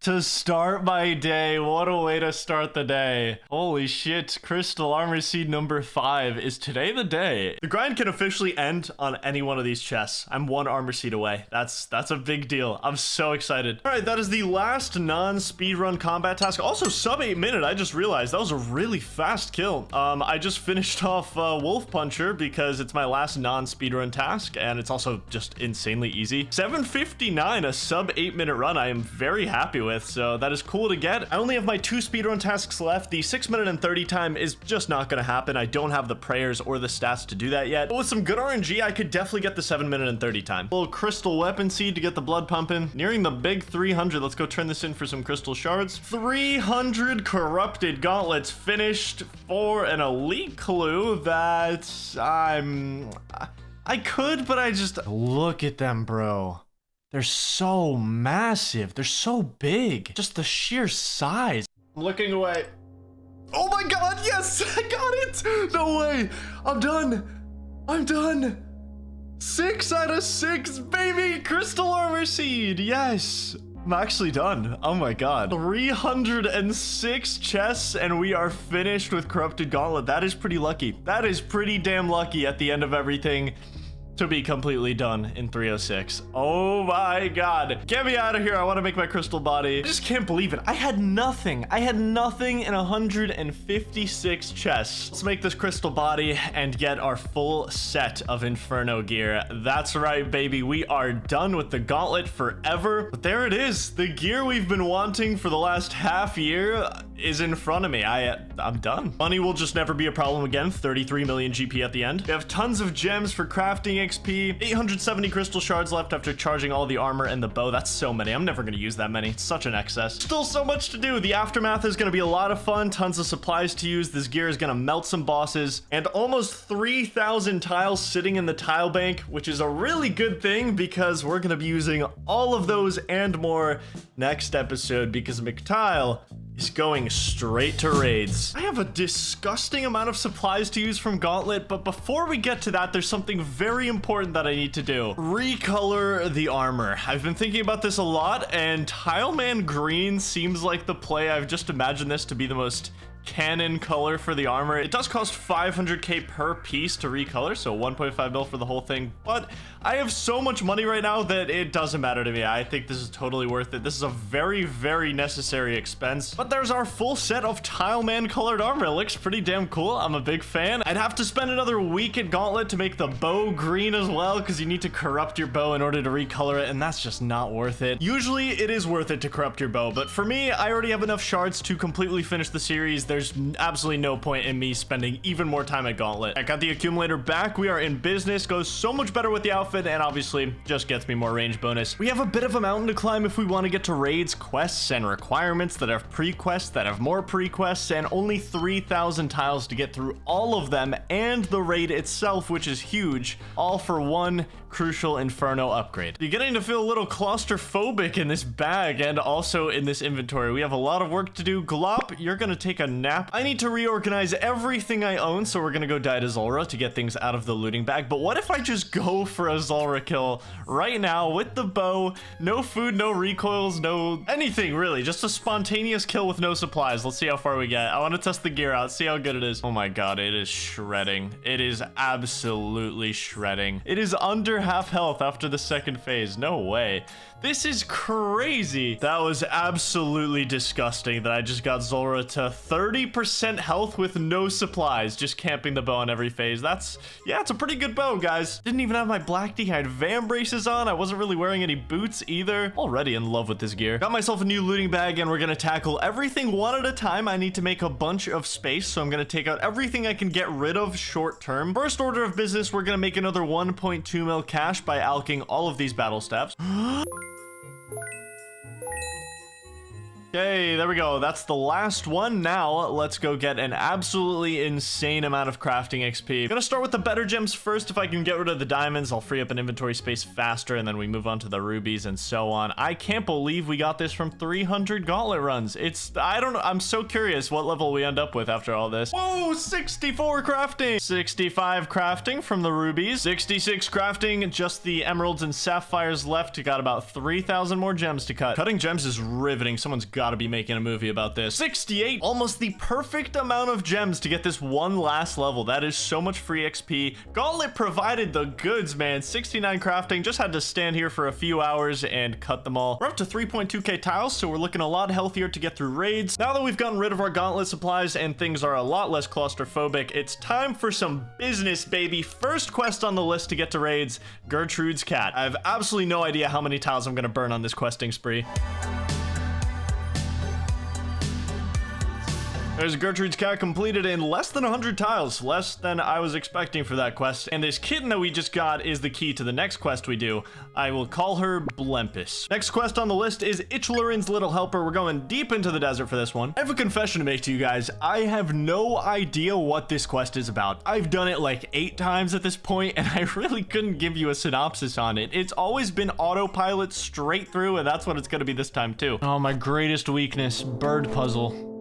Speaker 1: To start my day, what a way to start the day. Holy shit, Crystal Armor Seed number 5. Is today the day? The grind can officially end on any one of these chests. I'm 1 armor seed away. That's a big deal. I'm so excited. All right, that is the last non-speedrun combat task. Also, sub 8 minute, I just realized that was a really fast kill. I just finished off Wolf Puncher because it's my last non-speedrun task, and it's also just insanely easy. 7:59, a sub 8 minute run. I am very happy with. So that is cool to get. I only have my 2 speedrun tasks left. The 6 minute and 30 time is just not going to happen. I don't have the prayers or the stats to do that yet. But with some good RNG, I could definitely get the 7 minute and 30 time. A little crystal weapon seed to get the blood pumping. Nearing the big 300. Let's go turn this in for some crystal shards. 300 corrupted gauntlets finished for an elite clue that I could, but I just look at them, bro. They're so massive. They're so big. Just the sheer size. I'm looking away. Oh my god, yes! I got it! No way! I'm done! I'm done! 6 out of 6, baby! Crystal Armor Seed! Yes! I'm actually done. Oh my god. 306 chests and we are finished with Corrupted Gauntlet. That is pretty lucky. That is pretty damn lucky at the end of everything to be completely done in 306. Oh my god. Get me out of here. I want to make my crystal body. I just can't believe it. I had nothing. I had nothing in 156 chests. Let's make this crystal body and get our full set of Inferno gear. That's right, baby. We are done with the gauntlet forever. But there it is. The gear we've been wanting for the last half year is in front of me. I'm done. Money will just never be a problem again. 33 million GP at the end. We have tons of gems for crafting XP, 870 crystal shards left after charging all the armor and the bow. That's so many. I'm never going to use that many. It's such an excess. Still so much to do. The aftermath is going to be a lot of fun. Tons of supplies to use. This gear is going to melt some bosses, and almost 3,000 tiles sitting in the tile bank, which is a really good thing because we're going to be using all of those and more next episode because McTile is going straight to raids. I have a disgusting amount of supplies to use from Gauntlet, but before we get to that, there's something very important that I need to do. Recolor the armor. I've been thinking about this a lot, and Tileman green seems like the play. I've just imagined this to be the most canon color for the armor. It does cost 500k per piece to recolor, so 1.5 mil for the whole thing, but I have so much money right now that it doesn't matter to me. I think this is totally worth it. This is a very, very necessary expense. But there's our full set of Tileman colored armor. It looks pretty damn cool. I'm a big fan. I'd have to spend another week at Gauntlet to make the bow green as well, because you need to corrupt your bow in order to recolor it, and that's just not worth it. Usually it is worth it to corrupt your bow, but for me, I already have enough shards to completely finish the series. There's absolutely no point in me spending even more time at Gauntlet. I got the accumulator back. We are in business. Goes so much better with the outfit, and obviously just gets me more range bonus. We have a bit of a mountain to climb if we want to get to raids, quests, and requirements that have pre-quests, that have more pre-quests, and only 3,000 tiles to get through all of them and the raid itself, which is huge, all for 1 crucial Inferno upgrade. You're getting to feel a little claustrophobic in this bag and also in this inventory. We have a lot of work to do. Glop, you're gonna take a nap. I need to reorganize everything I own, so we're gonna go die to Zulrah to get things out of the looting bag. But what if I just go for a Zulrah kill right now with the bow? No food, no recoils, no anything really. Just a spontaneous kill with no supplies. Let's see how far we get. I want to test the gear out, see how good it is. Oh my god, it is shredding. It is absolutely shredding. It is under half health after the second phase. No way. This is crazy. That was absolutely disgusting that I just got Zulrah to 30% health with no supplies, just camping the bow on every phase. Yeah, it's a pretty good bow, guys. Didn't even have my black d'hide van braces on. I wasn't really wearing any boots either. Already in love with this gear. Got myself a new looting bag and we're gonna tackle everything one at a time. I need to make a bunch of space, so I'm gonna take out everything I can get rid of short term. First order of business, we're gonna make another 1.2 mil cash by alching all of these battle staves. Okay, there we go. That's the last one. Now, let's go get an absolutely insane amount of crafting XP. I'm gonna start with the better gems first. If I can get rid of the diamonds, I'll free up an inventory space faster, and then we move on to the rubies and so on. I can't believe we got this from 300 gauntlet runs. I don't know. I'm so curious what level we end up with after all this. Whoa, 64 crafting. 65 crafting from the rubies. 66 crafting, just the emeralds and sapphires left. Got about 3,000 more gems to cut. Cutting gems is riveting. Someone's got to be making a movie about this. 68, almost the perfect amount of gems to get this one last level. That is so much free XP. Gauntlet provided the goods, man. 69 crafting, just had to stand here for a few hours and cut them all. We're up to 3.2k tiles, so we're looking a lot healthier to get through raids. Now that we've gotten rid of our gauntlet supplies and things are a lot less claustrophobic, it's time for some business, baby. First quest on the list to get to raids, Gertrude's cat. I have absolutely no idea how many tiles I'm gonna burn on this questing spree. There's Gertrude's cat completed in less than 100 tiles, less than I was expecting for that quest. And this kitten that we just got is the key to the next quest we do. I will call her Blempus. Next quest on the list is Ichlurin's Little Helper. We're going deep into the desert for this one. I have a confession to make to you guys. I have no idea what this quest is about. I've done it like 8 times at this point, and I really couldn't give you a synopsis on it. It's always been autopilot straight through, and that's what it's gonna be this time too. Oh, my greatest weakness, bird puzzle.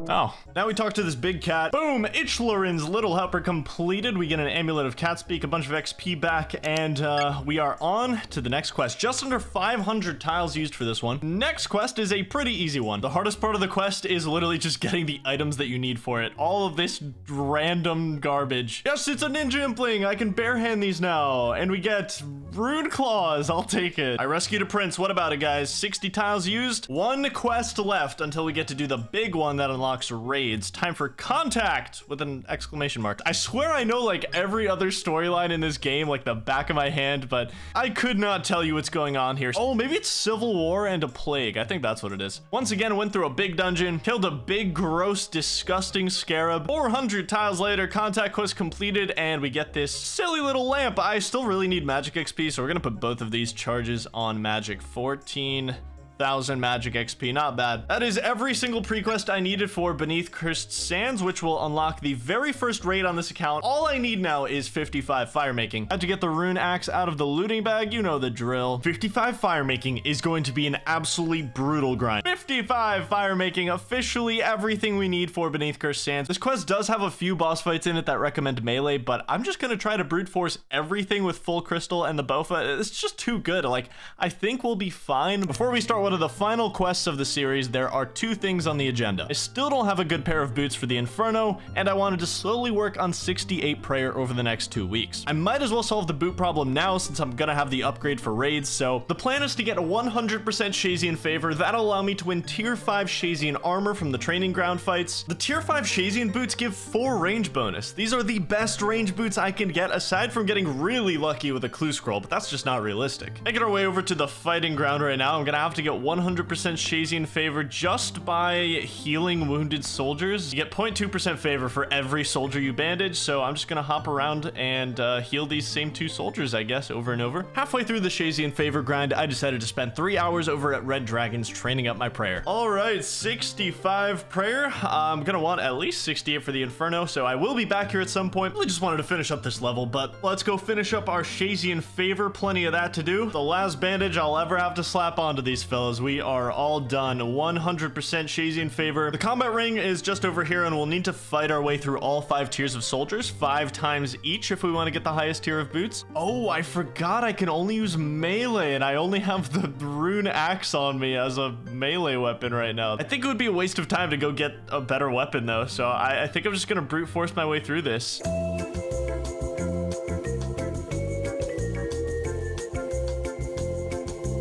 Speaker 1: Oh, now we talk to this big cat. Boom! Ichlurin's Little Helper completed. We get an Amulet of Cat Speak, a bunch of XP back, and we are on to the next quest. Just under 500 tiles used for this one. Next quest is a pretty easy one. The hardest part of the quest is literally just getting the items that you need for it. All of this random garbage. Yes, it's a ninja impling. I can barehand these now. And we get rune claws. I'll take it. I rescued a prince. What about it, guys? 60 tiles used. One quest left until we get to do the big one that unlocks raids. Time for contact with an exclamation mark. I swear I know like every other storyline in this game like the back of my hand, but I could not tell you what's going on here. Oh, maybe it's civil war and a plague. I think that's what it is. Once again, went through a big dungeon, killed a big, gross, disgusting scarab. 400 tiles later, contact quest completed, and we get this silly little lamp. I still really need magic XP, so we're gonna put both of these charges on magic. 14,000 magic XP, not bad. That is every single prequest I needed for Beneath Cursed Sands, which will unlock the very first raid on this account. All I need now is 55 fire making. I had to get the rune axe out of the looting bag, you know the drill. 55 fire making is going to be an absolutely brutal grind. 55 fire making, officially everything we need for Beneath Cursed Sands. This quest does have a few boss fights in it that recommend melee, but I'm just gonna try to brute force everything with full crystal and the Bofa. It's just too good. Like, I think we'll be fine. Before we start one of the final quests of the series, there are 2 things on the agenda. I still don't have a good pair of boots for the Inferno, and I wanted to slowly work on 68 prayer over the next 2 weeks. I might as well solve the boot problem now since I'm gonna have the upgrade for raids, so the plan is to get a 100% Shazian favor. That'll allow me to win tier 5 Shazian armor from the training ground fights. The tier 5 Shazian boots give 4 range bonus. These are the best range boots I can get aside from getting really lucky with a clue scroll, but that's just not realistic. Making our way over to the fighting ground right now. I'm gonna have to get 100% Shazian favor just by healing wounded soldiers. You get 0.2% favor for every soldier you bandage, so I'm just gonna hop around and heal these same 2 soldiers, I guess, over and over. Halfway through the Shazian favor grind, I decided to spend 3 hours over at Red Dragon's training up my prayer. All right, 65 prayer. I'm gonna want at least 68 for the Inferno, so I will be back here at some point. I just wanted to finish up this level, but let's go finish up our Shazian favor. Plenty of that to do. The last bandage I'll ever have to slap onto these fellas. We are all done. 100% Shazian favor. The combat ring is just over here, and we'll need to fight our way through all 5 tiers of soldiers, 5 times each if we want to get the highest tier of boots. Oh, I forgot I can only use melee, and I only have the rune axe on me as a melee weapon right now. I think it would be a waste of time to go get a better weapon though, so I think I'm just gonna brute force my way through this.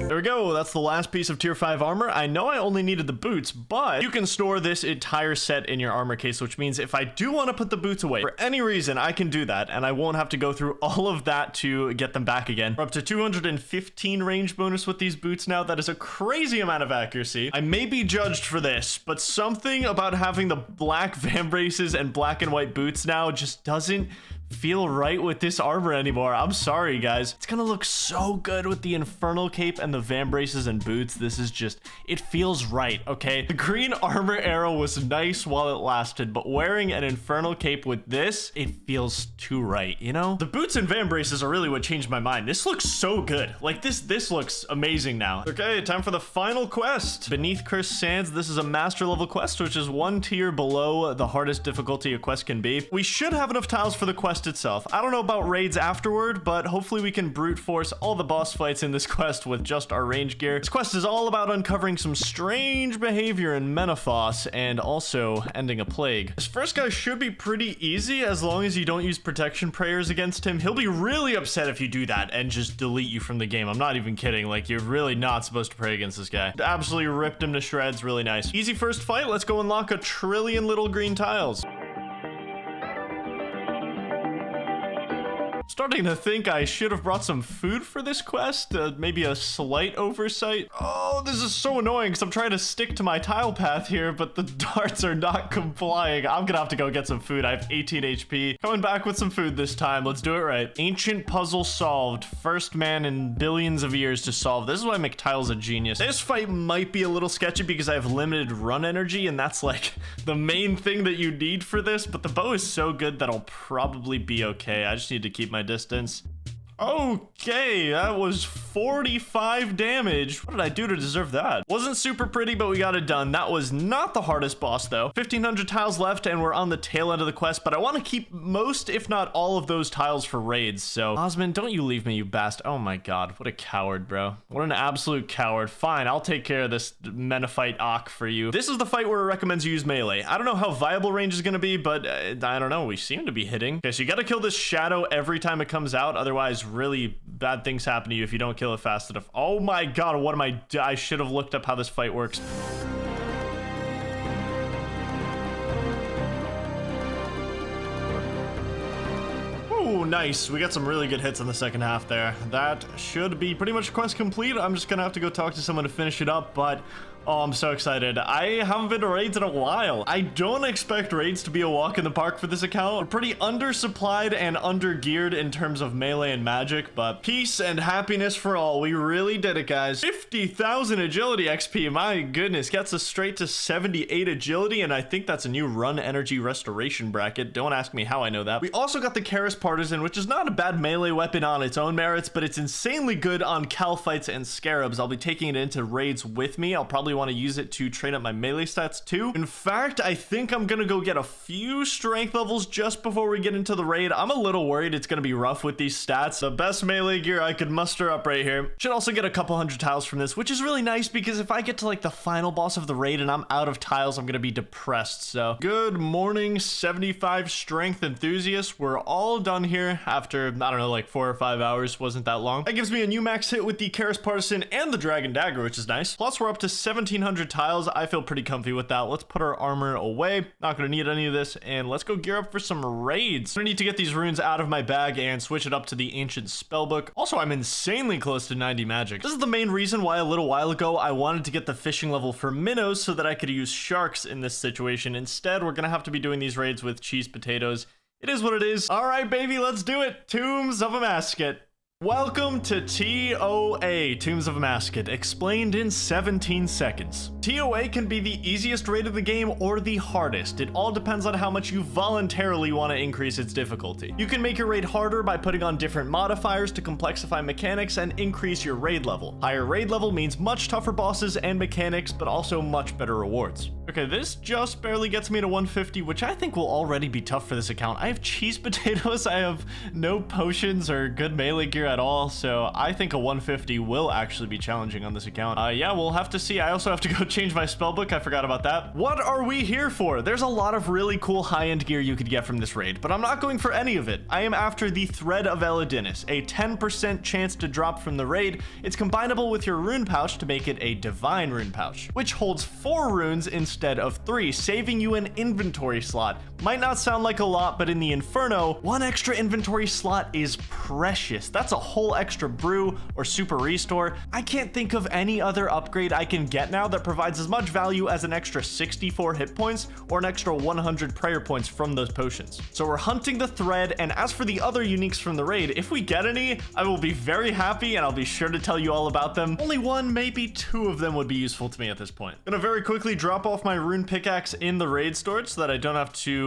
Speaker 1: There we go, that's the last piece of tier 5 armor. I know I only needed the boots, but you can store this entire set in your armor case, which means if I do want to put the boots away for any reason, I can do that, and I won't have to go through all of that to get them back again. We're up to 215 range bonus with these boots now. That is a crazy amount of accuracy. I may be judged for this, but something about having the black vambraces and black and white boots now just doesn't feel right with this armor anymore. I'm sorry, guys. It's gonna look so good with the Infernal Cape and the vambraces and boots. This is just, it feels right, okay? The green armor arrow was nice while it lasted, but wearing an Infernal Cape with this, it feels too right, you know? The boots and vambraces are really what changed my mind. This looks so good. Like, this looks amazing now. Okay, time for the final quest. Beneath Cursed Sands, this is a master level quest, which is 1 tier below the hardest difficulty a quest can be. We should have enough tiles for the quest itself. I don't know about raids afterward, but hopefully we can brute force all the boss fights in this quest with just our range gear. This quest is all about uncovering some strange behavior in Menaphos and also ending a plague. This first guy should be pretty easy as long as you don't use protection prayers against him. He'll be really upset if you do that and just delete you from the game. I'm not even kidding. Like, you're really not supposed to pray against this guy. Absolutely ripped him to shreds. Really nice. Easy first fight. Let's go unlock 1 trillion little green tiles. Starting to think I should have brought some food for this quest. Maybe a slight oversight. Oh, this is so annoying because I'm trying to stick to my tile path here, but the darts are not complying. I'm gonna have to go get some food. I have 18 HP. Coming back with some food this time. Let's do it right. Ancient puzzle solved. First man in billions of years to solve. This is why McTile's a genius. This fight might be a little sketchy because I have limited run energy, and that's like the main thing that you need for this, but the bow is so good that I'll probably be okay. I just need to keep my distance. Okay, that was 45 damage. What did I do to deserve that? Wasn't super pretty, but we got it done. That was not the hardest boss, though. 1,500 tiles left, and we're on the tail end of the quest, but I want to keep most, if not all of those tiles for raids, so... Osmond, don't you leave me, you bastard. Oh my god, what a coward, bro. What an absolute coward. Fine, I'll take care of this Menophyte Ock for you. This is the fight where it recommends you use melee. I don't know how viable range is gonna be, but I don't know, we seem to be hitting. Okay, so you gotta kill this shadow every time it comes out, otherwise really bad things happen to you if you don't kill it fast enough. Oh my god, what am I should have looked up how this fight works. Ooh, nice. We got some really good hits in the second half there. That should be pretty much quest complete. I'm just gonna have to go talk to someone to finish it up, but oh, I'm so excited. I haven't been to raids in a while. I don't expect raids to be a walk in the park for this account. We're pretty undersupplied and under-geared in terms of melee and magic, but peace and happiness for all. We really did it, guys. 50,000 agility XP, my goodness. Gets us straight to 78 agility, and I think that's a new run energy restoration bracket. Don't ask me how I know that. We also got the Karis Partisan, which is not a bad melee weapon on its own merits, but it's insanely good on Cal fights and Scarabs. I'll be taking it into raids with me. I'll probably want to use it to train up my melee stats too. In fact, I think I'm gonna go get a few strength levels just before we get into the raid. I'm a little worried it's gonna be rough with these stats. The best melee gear I could muster up right here. Should also get a couple hundred tiles from this, which is really nice because if I get to like the final boss of the raid and I'm out of tiles, I'm gonna be depressed. So good morning, 75 strength enthusiasts. We're all done here after, I don't know, like 4 or 5 hours. Wasn't that long. That gives me a new max hit with the Karis Partisan and the Dragon Dagger, which is nice. Plus we're up to 17 1700 tiles. I feel pretty comfy with that. Let's put our armor away. Not gonna need any of this, and let's go gear up for some raids. I need to get these runes out of my bag and switch it up to the ancient spellbook. Also, I'm insanely close to 90 magic. This is the main reason why a little while ago I wanted to get the fishing level for minnows so that I could use sharks in this situation. Instead, we're gonna have to be doing these raids with cheese potatoes. It is what it is. All right, baby, let's do it. Tombs of a Mascot. Welcome to TOA, Tombs of a Mascot, explained in 17 seconds. TOA can be the easiest raid of the game or the hardest. It all depends on how much you voluntarily want to increase its difficulty. You can make your raid harder by putting on different modifiers to complexify mechanics and increase your raid level. Higher raid level means much tougher bosses and mechanics, but also much better rewards. Okay, this just barely gets me to 150, which I think will already be tough for this account. I have cheese potatoes, I have no potions or good melee gear at all, so I think a 150 will actually be challenging on this account. Yeah, we'll have to see. I also have to go change my spellbook. I forgot about that. What are we here for? There's a lot of really cool high-end gear you could get from this raid, but I'm not going for any of it. I am after the Thread of Eladinis, a 10% chance to drop from the raid. It's combinable with your rune pouch to make it a divine rune pouch, which holds 4 runes instead of 3, saving you an inventory slot. Might not sound like a lot, but in the Inferno, 1 extra inventory slot is precious. That's a whole extra brew or super restore. I can't think of any other upgrade I can get now that provides as much value as an extra 64 hit points or an extra 100 prayer points from those potions. So we're hunting the thread, and as for the other uniques from the raid, if we get any, I will be very happy and I'll be sure to tell you all about them. Only 1, maybe 2 of them would be useful to me at this point. Gonna very quickly drop off my rune pickaxe in the raid storage so that I don't have to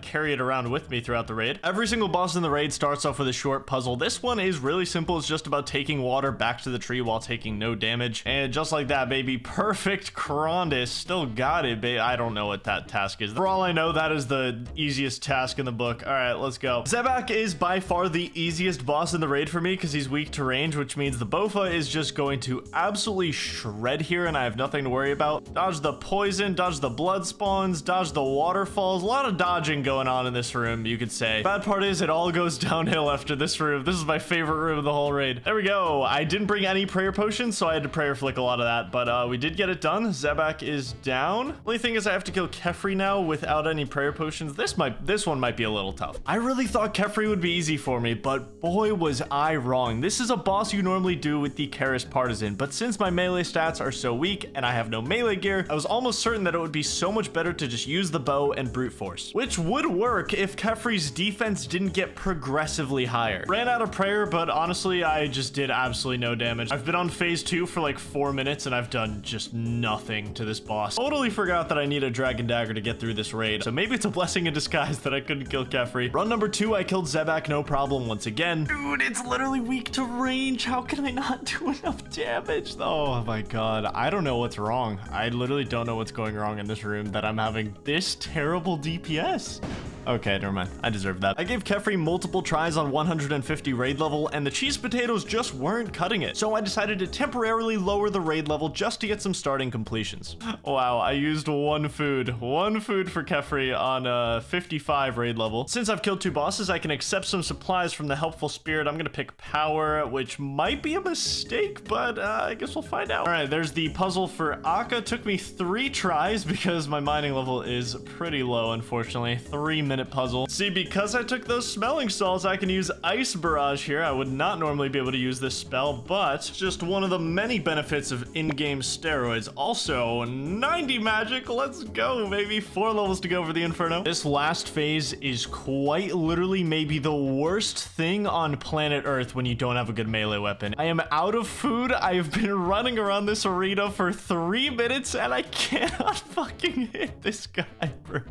Speaker 1: carry it around with me throughout the raid. Every single boss in the raid starts off with a short puzzle. This one is really simple. It's just about taking water back to the tree while taking no damage. And just like that, baby, perfect Corondis. Still got it, baby. I don't know what that task is. For all I know, that is the easiest task in the book. All right, let's go. Zebak is by far the easiest boss in the raid for me because he's weak to range, which means the Bofa is just going to absolutely shred here and I have nothing to worry about. Dodge the poison, dodge the blood spawns, dodge the waterfalls. A lot of dodging going on in this room, you could say. Bad part is it all goes downhill after this room. This is my favorite room of the whole raid. There we go. I didn't bring any prayer potions, so I had to prayer flick a lot of that, but we did get it done. Zebak is down. Only thing is I have to kill Kefri now without any prayer potions. This one might be a little tough. I really thought Kefri would be easy for me, but boy was I wrong. This is a boss you normally do with the Karis Partisan, but since my melee stats are so weak and I have no melee gear, I was almost certain that it would be so much better to just use the bow and brute force, which would work if Kefri's defense didn't get progressively higher. Ran out of prayer, but honestly, I just did absolutely no damage. I've been on phase 2 for like 4 minutes and I've done just nothing to this boss. Totally forgot that I need a dragon dagger to get through this raid, so maybe it's a blessing in disguise that I couldn't kill Kefri. Run number 2, I killed Zebak no problem once again. Dude, it's literally weak to range. How can I not do enough damage? Oh my god, I don't know what's wrong. I literally don't know what's going wrong in this room that I'm having this terrible DPS. Okay, never mind. I deserve that. I gave Kefri multiple tries on 150 raid level, and the cheese potatoes just weren't cutting it. So I decided to temporarily lower the raid level just to get some starting completions. Wow, I used 1 food. 1 food for Kefri on 55 raid level. Since I've killed 2 bosses, I can accept some supplies from the helpful spirit. I'm gonna pick power, which might be a mistake, but I guess we'll find out. All right, there's the puzzle for Akka. Took me 3 tries because my mining level is pretty low, unfortunately. 3-minute puzzle. See, because I took those smelling salts, I can use Ice Barrage here. I would not normally be able to use this spell, but just one of the many benefits of in-game steroids. Also, 90 magic. Let's go, baby. 4 levels to go for the Inferno. This last phase is quite literally maybe the worst thing on planet Earth when you don't have a good melee weapon. I am out of food. I have been running around this arena for 3 minutes and I cannot fucking hit this guy, bro.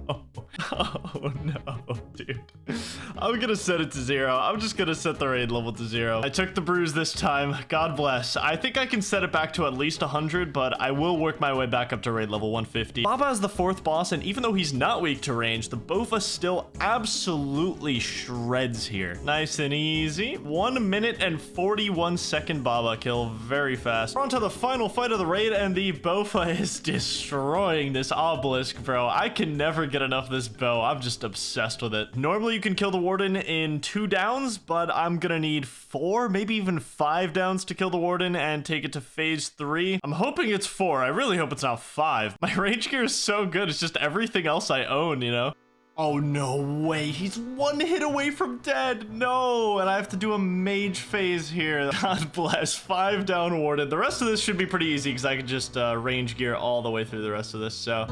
Speaker 1: Oh no, dude. I'm gonna set it to 0. I'm just gonna set the raid level to 0. I took the bruise this time. God bless. I think I can set it back to at least 100, but I will work my way back up to raid level 150. Baba is the 4th boss, and even though he's not weak to range, the Bofa still absolutely shreds here. Nice and easy. 1 minute and 41 second Baba kill. Very fast. We're on to the final fight of the raid, and the Bofa is destroying this obelisk, bro. I can never get enough of this bow. I'm just obsessed with it. Normally you can kill the warden in 2 downs, but I'm gonna need 4, maybe even 5 downs to kill the warden and take it to phase 3. I'm hoping it's 4. I really hope it's not 5. My range gear is so good. It's just everything else I own, you know? Oh, no way. He's 1 hit away from dead. No. And I have to do a mage phase here. God bless. 5 down warden. The rest of this should be pretty easy because I can just range gear all the way through the rest of this, so...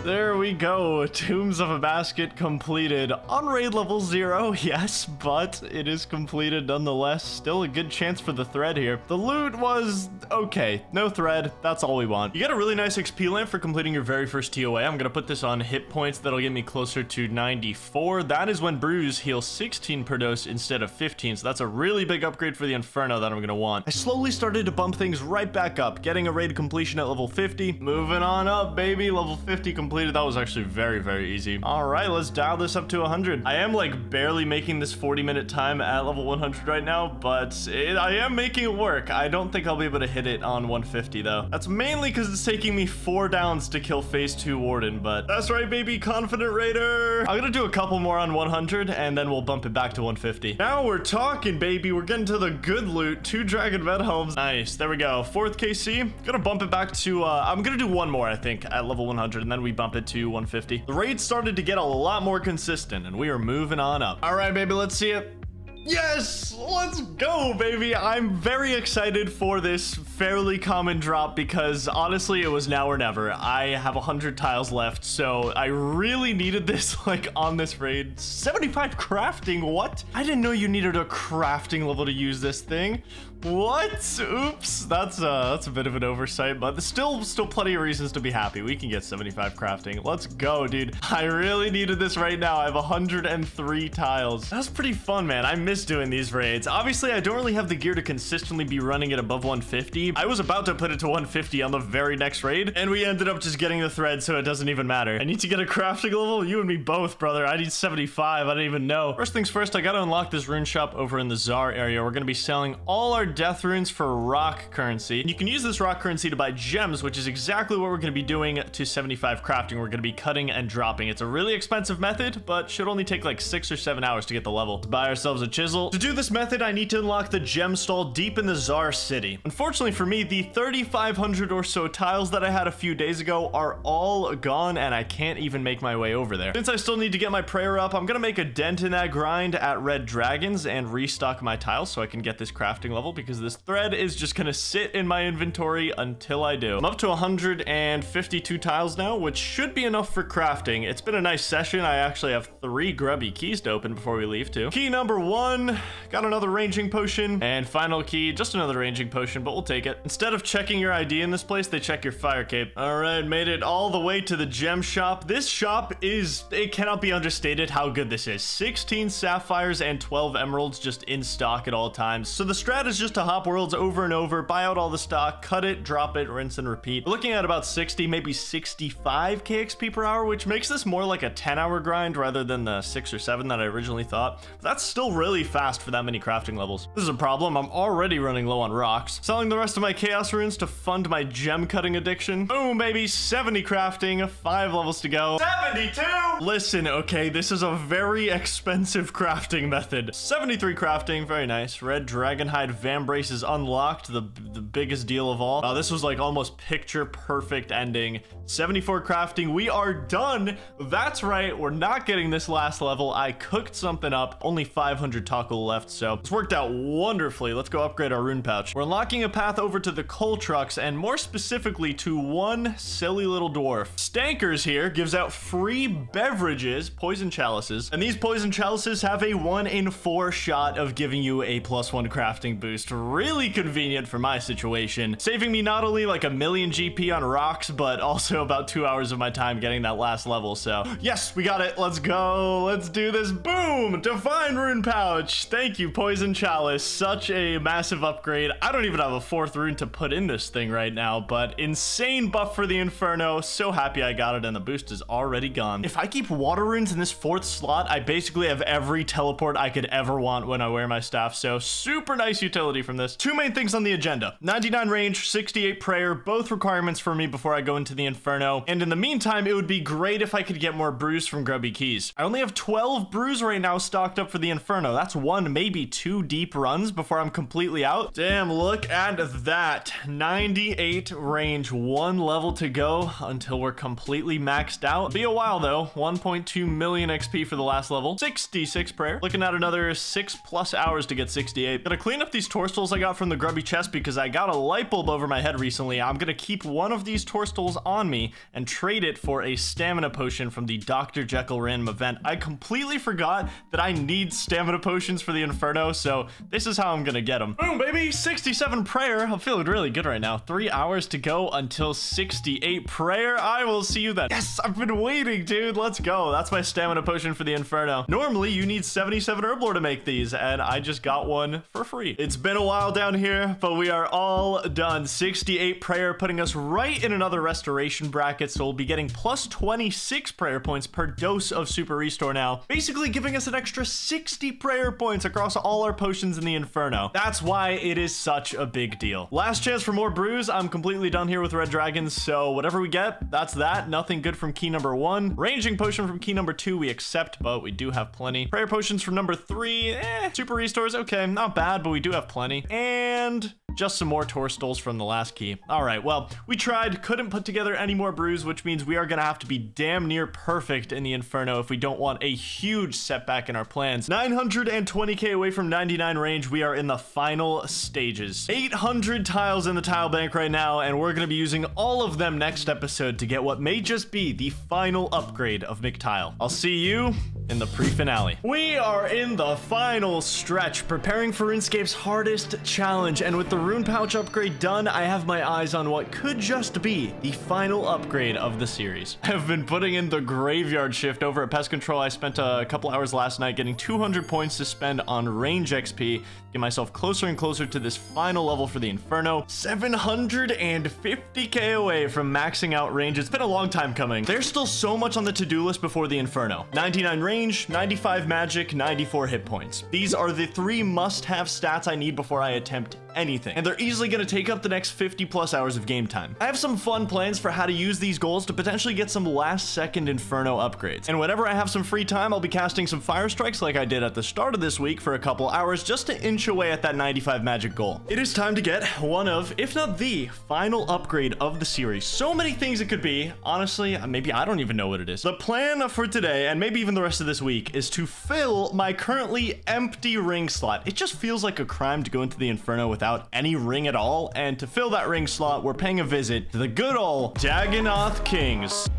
Speaker 1: There we go. Tombs of a Basket completed. On raid level 0, yes, but it is completed nonetheless. Still a good chance for the thread here. The loot was okay. No thread. That's all we want. You get a really nice XP lamp for completing your very first TOA. I'm going to put this on hit points. That'll get me closer to 94. That is when brews heal 16 per dose instead of 15. So that's a really big upgrade for the Inferno that I'm going to want. I slowly started to bump things right back up, getting a raid completion at level 50. Moving on up, baby. Level 50 completed. That was actually very, very easy. All right, let's dial this up to 100. I am like barely making this 40-minute time at level 100 right now, but I am making it work. I don't think I'll be able to hit it on 150 though. That's mainly because it's taking me 4 downs to kill phase 2 warden, but that's right, baby. Confident raider. I'm gonna do a couple more on 100 and then we'll bump it back to 150. Now we're talking, baby. We're getting to the good loot. 2 dragon med helms. Nice. There we go. 4th KC. Gonna bump it back to I'm gonna do 1 more, I think, at level 100, and then we bump it to 150. The raid started to get a lot more consistent and we are moving on up. All right, baby, let's see it. Yes, let's go, baby. I'm very excited for this fairly common drop because honestly, it was now or never. I have 100 tiles left, so I really needed this like on this raid. 75 crafting, what? I didn't know you needed a crafting level to use this thing. What? Oops, that's a bit of an oversight, but there's still plenty of reasons to be happy. We can get 75 crafting. Let's go, dude. I really needed this right now. I have 103 tiles. That's pretty fun, man. I miss doing these raids. Obviously, I don't really have the gear to consistently be running it above 150. I was about to put it to 150 on the very next raid, and we ended up just getting the thread, so it doesn't even matter. I need to get a crafting level. You and me both, brother. I need 75. I don't even know. First things first, I gotta unlock this rune shop over in the Czar area. We're gonna be selling all our death runes for rock currency. And you can use this rock currency to buy gems, which is exactly what we're going to be doing to 75 crafting. We're going to be cutting and dropping. It's a really expensive method, but should only take like 6 or 7 hours to get the level. Let's buy ourselves a chisel. To do this method, I need to unlock the gem stall deep in the Czar city. Unfortunately for me, the 3,500 or so tiles that I had a few days ago are all gone, and I can't even make my way over there. Since I still need to get my prayer up, I'm going to make a dent in that grind at Red Dragons and restock my tiles so I can get this crafting level, because this thread is just gonna sit in my inventory until I do. I'm up to 152 tiles now, which should be enough for crafting. It's been a nice session. I actually have 3 grubby keys to open before we leave too. Key number 1, got another ranging potion, and final key, just another ranging potion, but we'll take it. Instead of checking your ID in this place, they check your fire cape. All right, made it all the way to the gem shop. This shop it cannot be understated how good this is. 16 sapphires and 12 emeralds just in stock at all times. So the strat is just to hop worlds over and over, buy out all the stock, cut it, drop it, rinse and repeat. We're looking at about 60, maybe 65 KXP per hour, which makes this more like a 10-hour grind rather than the 6 or 7 that I originally thought. But that's still really fast for that many crafting levels. This is a problem. I'm already running low on rocks. Selling the rest of my chaos runes to fund my gem cutting addiction. Boom, baby, 70 crafting, 5 levels to go. 72! Listen, okay, this is a very expensive crafting method. 73 crafting, very nice. Red Dragonhide Vambrace is unlocked, the biggest deal of all. This was like almost picture perfect ending. 74 crafting, we are done. That's right, we're not getting this last level. I cooked something up, only 500 taco left, so it's worked out wonderfully. Let's go upgrade our rune pouch. We're unlocking a path over to the coal trucks, and more specifically to one silly little dwarf. Stankers here gives out free beverages, poison chalices, and these poison chalices have a 1 in 4 shot of giving you a +1 crafting boost. Really convenient for my situation, saving me not only like 1,000,000 GP on rocks, but also about 2 hours of my time getting that last level. So yes, we got it. Let's go. Let's do this. Boom! Divine rune pouch. Thank you, poison chalice. Such a massive upgrade. I don't even have a 4th rune to put in this thing right now, but insane buff for the Inferno. So happy I got it, and the boost is already gone. If I keep water runes in this 4th slot, I basically have every teleport I could ever want when I wear my staff. So super nice utility utility from this. Two main things on the agenda: 99 range, 68 prayer, both requirements for me before I go into the Inferno. And in the meantime, it would be great if I could get more brews from Grubby Keys. I only have 12 brews right now stocked up for the Inferno. That's one, maybe two deep runs before I'm completely out. Damn, look at that. 98 range, one level to go until we're completely maxed out. Be a while though. 1.2 million XP for the last level. 66 prayer. Looking at another 6+ hours to get 68. Gonna clean up these tourstools I got from the grubby chest because I got a light bulb over my head recently. I'm gonna keep one of these tourstools on me and trade it for a stamina potion from the Dr. Jekyll random event. I completely forgot that I need stamina potions for the Inferno, so this is how I'm gonna get them. Boom, baby! 67 prayer. I'm feeling really good right now. 3 hours to go until 68 prayer. I will see you then. Yes, I've been waiting, dude. Let's go. That's my stamina potion for the Inferno. Normally, you need 77 herblore to make these, and I just got one for free. It's been a while down here, but we are all done. 68 prayer, putting us right in another restoration bracket, so we'll be getting plus 26 prayer points per dose of super restore now, basically giving us an extra 60 prayer points across all our potions in the Inferno. That's why it is such a big deal. Last chance for more brews. I'm completely done here with red dragons, so whatever we get, that's that. Nothing good from key number 1. Ranging potion from key number 2 we accept, but we do have plenty. Prayer potions from number 3, super restores, okay, not bad, but we do have plenty. And just some more tourstools from the last key. All right, well, we tried, couldn't put together any more brews, which means we are gonna have to be damn near perfect in the Inferno if we don't want a huge setback in our plans. 920k away from 99 range, we are in the final stages. 800 tiles in the tile bank right now, and we're gonna be using all of them next episode to get what may just be the final upgrade of McTile. I'll see you in the pre-finale. We are in the final stretch, preparing for RuneScape's hardest challenge, and with the rune pouch upgrade done, I have my eyes on what could just be the final upgrade of the series. I've been putting in the graveyard shift over at Pest Control. I spent a couple hours last night getting 200 points to spend on range XP, get myself closer and closer to this final level for the Inferno. 750k away from maxing out range. It's been a long time coming. There's still so much on the to-do list before the Inferno. 99 range, 95 magic, 94 hit points. These are the 3 must-have stats I need before I attempt anything, and they're easily going to take up the next 50+ hours of game time. I have some fun plans for how to use these goals to potentially get some last-second Inferno upgrades, and whenever I have some free time, I'll be casting some fire strikes like I did at the start of this week for a couple hours just to inch away at that 95 magic goal. It is time to get one of, if not the, final upgrade of the series. So many things it could be. Honestly, maybe I don't even know what it is. The plan for today, and maybe even the rest of this week, is to fill my currently empty ring slot. It just feels like a crime to go into the Inferno without any ring at all, and to fill that ring slot, we're paying a visit to the good old Dagannoth Kings.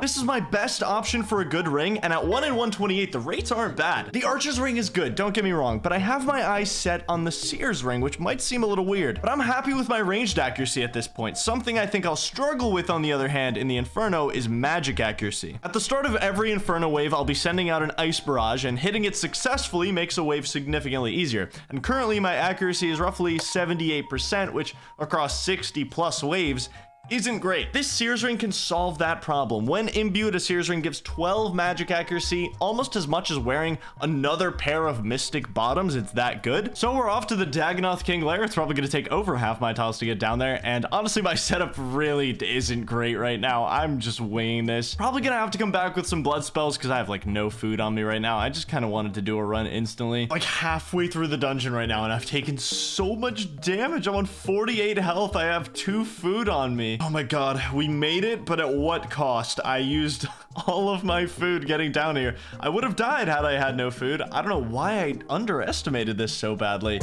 Speaker 1: This is my best option for a good ring, and at 1 in 128, the rates aren't bad. The Archer's ring is good, don't get me wrong, but I have my eyes set on the Seer's ring, which might seem a little weird, but I'm happy with my ranged accuracy at this point. Something I think I'll struggle with, on the other hand, in the Inferno is magic accuracy. At the start of every Inferno wave, I'll be sending out an Ice Barrage, and hitting it successfully makes a wave significantly easier. And currently, my accuracy is roughly 78%, which across 60+ waves isn't great. This Seer's Ring can solve that problem. When imbued, a Seer's Ring gives 12 magic accuracy, almost as much as wearing another pair of Mystic Bottoms. It's that good. So we're off to the Dagannoth King lair. It's probably going to take over half my tiles to get down there, and honestly, my setup really isn't great right now. I'm just winging this. Probably going to have to come back with some blood spells because I have like no food on me right now. I just kind of wanted to do a run instantly. Like halfway through the dungeon right now, and I've taken so much damage. I'm on 48 health. I have 2 food on me. Oh my god, we made it, but at what cost? I used all of my food getting down here. I would have died had I had no food. I don't know why I underestimated this so badly.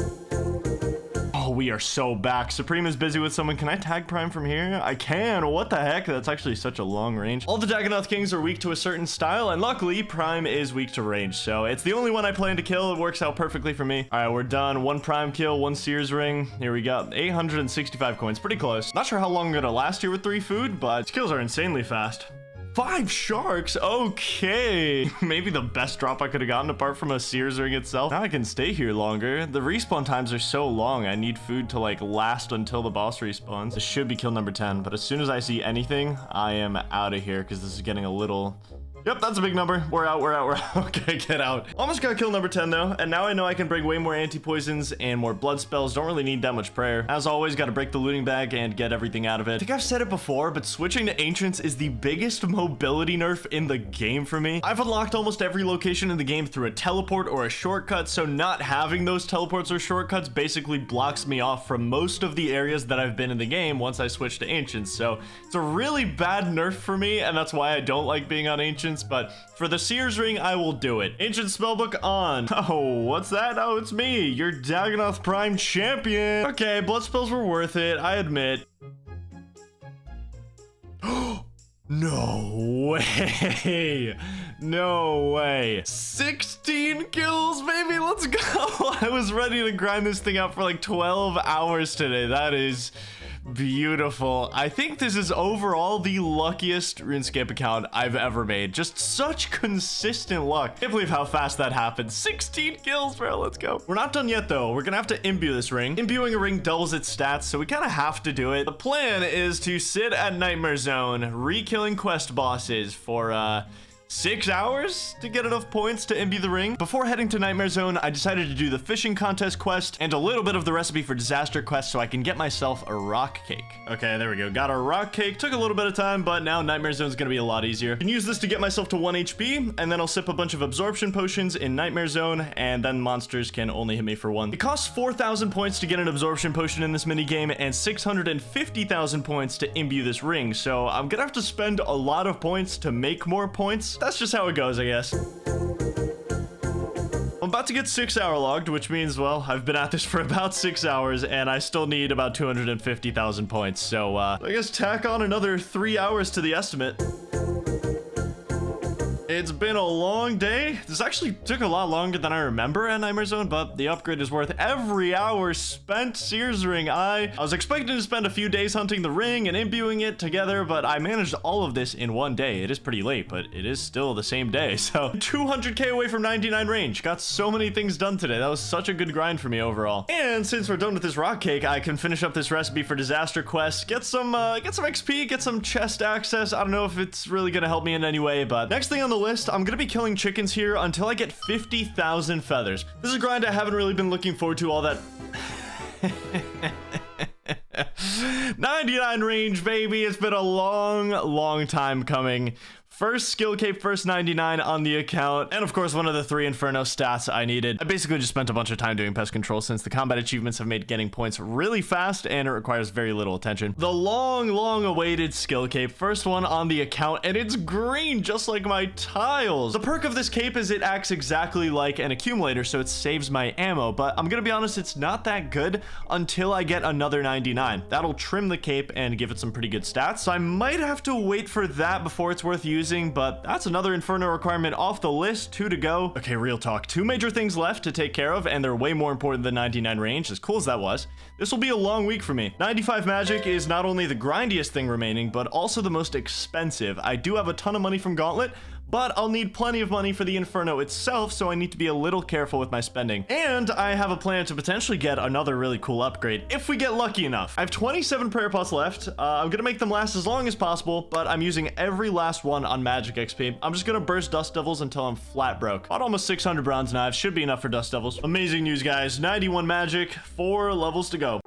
Speaker 1: Oh, we are so back. Supreme is busy with someone. Can I tag Prime from here? I can. What the heck? That's actually such a long range. All the Dagannoth Kings are weak to a certain style, and luckily, Prime is weak to range, so it's the only one I plan to kill. It works out perfectly for me. All right, we're done. 1 Prime kill, 1 Seer's Ring. Here we go. 865 coins. Pretty close. Not sure how long I'm gonna last here with 3 food, but these kills are insanely fast. 5 sharks, okay. Maybe the best drop I could have gotten apart from a Seer's Ring itself. Now I can stay here longer. The respawn times are so long. I need food to like last until the boss respawns. This should be kill number 10, but as soon as I see anything, I am out of here because this is getting a little Yep, that's a big number. We're out, we're out, we're out. Okay, get out. Almost got kill number 10 though, and now I know I can bring way more anti-poisons and more blood spells. Don't really need that much prayer. As always, gotta break the looting bag and get everything out of it. I think I've said it before, but switching to Ancients is the biggest mobility nerf in the game for me. I've unlocked almost every location in the game through a teleport or a shortcut, so not having those teleports or shortcuts basically blocks me off from most of the areas that I've been in the game once I switch to Ancients. So it's a really bad nerf for me, and that's why I don't like being on Ancients, but for the Seer's Ring, I will do it. Ancient Spellbook on. Oh, what's that? Oh, it's me, your Dagonoth Prime champion. Okay, blood spells were worth it, I admit. No way. No way. 16 kills, baby. Let's go. I was ready to grind this thing out for like 12 hours today. That is beautiful. I think this is overall the luckiest RuneScape account I've ever made. Just such consistent luck. Can't believe how fast that happened. 16 kills, bro. Let's go. We're not done yet, though. We're gonna have to imbue this ring. Imbuing a ring doubles its stats, so we kind of have to do it. The plan is to sit at Nightmare Zone, re-killing quest bosses for, 6 hours to get enough points to imbue the ring. Before heading to Nightmare Zone, I decided to do the fishing contest quest and a little bit of the recipe for disaster quest so I can get myself a rock cake. Okay, there we go. Got a rock cake. Took a little bit of time, but now Nightmare Zone is going to be a lot easier. I can use this to get myself to 1 HP, and then I'll sip a bunch of absorption potions in Nightmare Zone, and then monsters can only hit me for 1. It costs 4,000 points to get an absorption potion in this minigame, and 650,000 points to imbue this ring, so I'm gonna have to spend a lot of points to make more points. That's just how it goes, I guess. I'm about to get 6 hour logged, which means, well, I've been at this for about 6 hours and I still need about 250,000 points. So, I guess tack on another 3 hours to the estimate. It's been a long day. This actually took a lot longer than I remember at Nightmare Zone, but the upgrade is worth every hour spent. Seer's Ring. I was expecting to spend a few days hunting the ring and imbuing it together, but I managed all of this in one day. It is pretty late, but it is still the same day. So 200k away from 99 range. Got so many things done today. That was such a good grind for me overall. And since we're done with this rock cake, I can finish up this recipe for disaster quests, get some XP, get some chest access. I don't know if it's really gonna help me in any way, but next thing on the list, I'm gonna be killing chickens here until I get 50,000 feathers. This is a grind I haven't really been looking forward to all that. 99 range, baby. It's been a long time coming. First skill cape, first 99 on the account, and of course one of the 3 Inferno stats I needed. I basically just spent a bunch of time doing pest control since the combat achievements have made getting points really fast and it requires very little attention. The long awaited skill cape, first one on the account, and it's green just like my tiles. The perk of this cape is it acts exactly like an accumulator, so it saves my ammo, but I'm gonna be honest, it's not that good until I get another 99. That'll trim the cape and give it some pretty good stats, so I might have to wait for that before it's worth using, but that's another Inferno requirement off the list. 2 to go. Okay, real talk. 2 major things left to take care of, and they're way more important than 99 range, as cool as that was. This will be a long week for me. 95 magic is not only the grindiest thing remaining, but also the most expensive. I do have a ton of money from Gauntlet, but I'll need plenty of money for the Inferno itself, so I need to be a little careful with my spending. And I have a plan to potentially get another really cool upgrade, if we get lucky enough. I have 27 prayer pots left. I'm gonna make them last as long as possible, but I'm using every last one on magic XP. I'm just gonna burst Dust Devils until I'm flat broke. Bought almost 600 bronze knives, should be enough for Dust Devils. Amazing news, guys. 91 magic, 4 levels to go.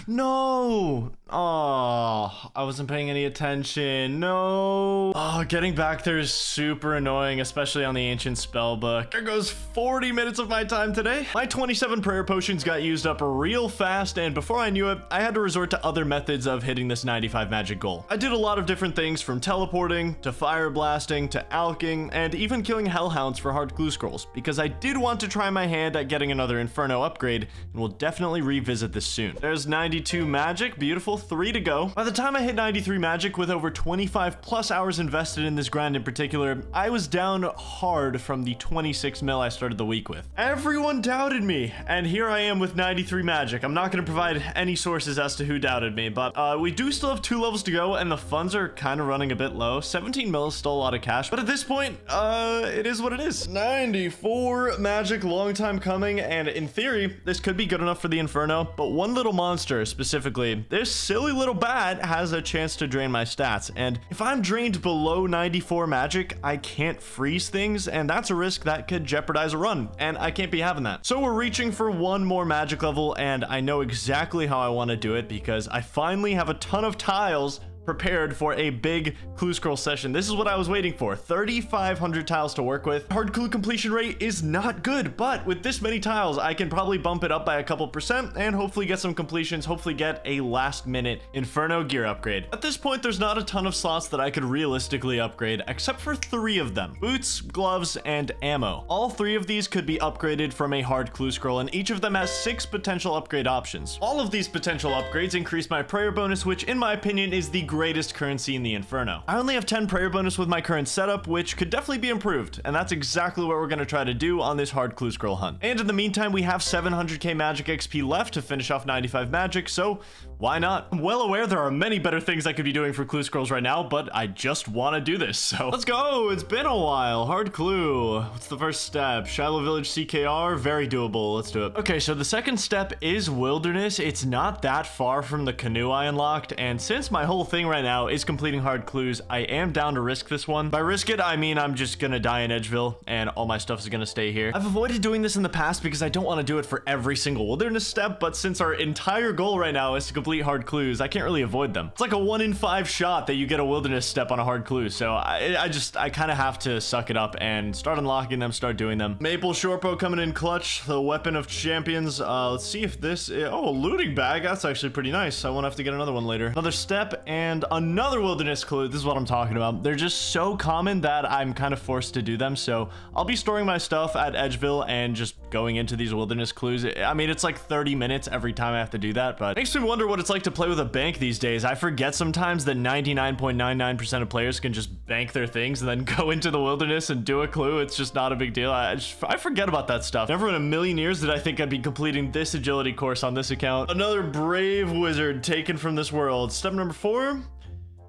Speaker 1: No! Oh, I wasn't paying any attention. No. Oh, getting back there is super annoying, especially on the ancient spellbook. There goes 40 minutes of my time today. My 27 prayer potions got used up real fast, and before I knew it, I had to resort to other methods of hitting this 95 magic goal. I did a lot of different things, from teleporting to fire blasting to alking, and even killing hellhounds for hard glue scrolls, because I did want to try my hand at getting another Inferno upgrade, and we'll definitely revisit this soon. There's 92 magic, beautiful. 3 to go. By the time I hit 93 magic with over 25 plus hours invested in this grind in particular, I was down hard from the 26 mil I started the week with. Everyone doubted me, and here I am with 93 magic. I'm not going to provide any sources as to who doubted me, but we do still have 2 levels to go, and the funds are kind of running a bit low. 17 mil is still a lot of cash, but at this point, it is what it is. 94 magic, long time coming, and in theory, this could be good enough for the Inferno, but one little monster, specifically, this silly little bat has a chance to drain my stats. And if I'm drained below 94 magic, I can't freeze things, and that's a risk that could jeopardize a run, and I can't be having that. So we're reaching for one more magic level, and I know exactly how I want to do it because I finally have a ton of tiles prepared for a big clue scroll session. This is what I was waiting for. 3,500 tiles to work with. Hard clue completion rate is not good, but with this many tiles, I can probably bump it up by a couple percent and hopefully get some completions, hopefully get a last minute Inferno gear upgrade. At this point, there's not a ton of slots that I could realistically upgrade, except for 3 of them: boots, gloves, and ammo. All 3 of these could be upgraded from a hard clue scroll, and each of them has 6 potential upgrade options. All of these potential upgrades increase my prayer bonus, which in my opinion is the greatest currency in the Inferno. I only have 10 prayer bonus with my current setup, which could definitely be improved, and that's exactly what we're going to try to do on this hard clue scroll hunt. And in the meantime, we have 700k magic XP left to finish off 95 magic, so why not? I'm well aware there are many better things I could be doing for clue scrolls right now, but I just want to do this, so let's go. It's been a while. Hard clue. What's the first step? Shiloh Village CKR. Very doable. Let's do it. Okay, so the second step is wilderness. It's not that far from the canoe I unlocked, and since my whole thing right now is completing hard clues, I am down to risk this one. By risk it, I mean I'm just gonna die in Edgeville and all my stuff is gonna stay here. I've avoided doing this in the past because I don't want to do it for every single wilderness step, but since our entire goal right now is to complete hard clues, I can't really avoid them. It's like a 1 in 5 shot that you get a wilderness step on a hard clue, so I kind of have to suck it up and start unlocking them, start doing them. Maple Shorpo coming in clutch, the weapon of champions. Let's see if this, oh, a looting bag. That's actually pretty nice. I won't have to get another one later. Another step and another wilderness clue. This is what I'm talking about. They're just so common that I'm kind of forced to do them, so I'll be storing my stuff at Edgeville and just going into these wilderness clues. I mean, it's like 30 minutes every time I have to do that, but it makes me wonder what it's like to play with a bank these days. I forget sometimes that 99.99% of players can just bank their things and then go into the wilderness and do a clue. It's just not a big deal. I forget about that stuff. Never in a million years did I think I'd be completing this agility course on this account. Another brave wizard taken from this world. Step number 4.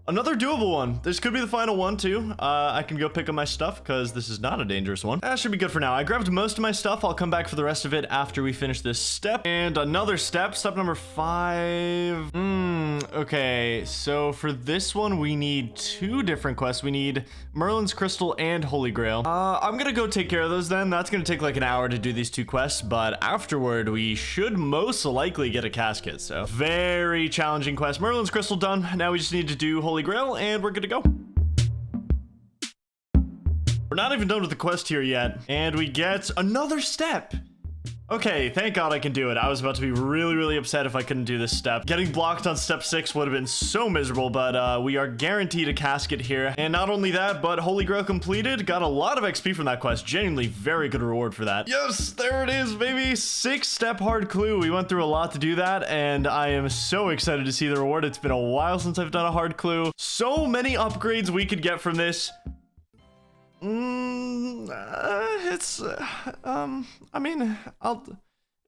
Speaker 1: Another doable one. This could be the final one too. I can go pick up my stuff because this is not a dangerous one. That should be good for now. I grabbed most of my stuff. I'll come back for the rest of it after we finish this step. And another step, step number 5. Okay, so for this one, we need 2 different quests. We need Merlin's Crystal and Holy Grail. I'm gonna go take care of those then. That's gonna take like an hour to do these 2 quests, but afterward, we should most likely get a casket. So very challenging quest. Merlin's Crystal done. Now we just need to do Holy Grail and we're good to go. We're not even done with the quest here yet, and we get another step. Okay, thank God I can do it. I was about to be really upset if I couldn't do this step. Getting blocked on step 6 would have been so miserable, but we are guaranteed a casket here. And not only that, but Holy Grail completed. Got a lot of XP from that quest. Genuinely very good reward for that. Yes, there it is, baby. 6-step hard clue. We went through a lot to do that, and I am so excited to see the reward. It's been a while since I've done a hard clue. So many upgrades we could get from this.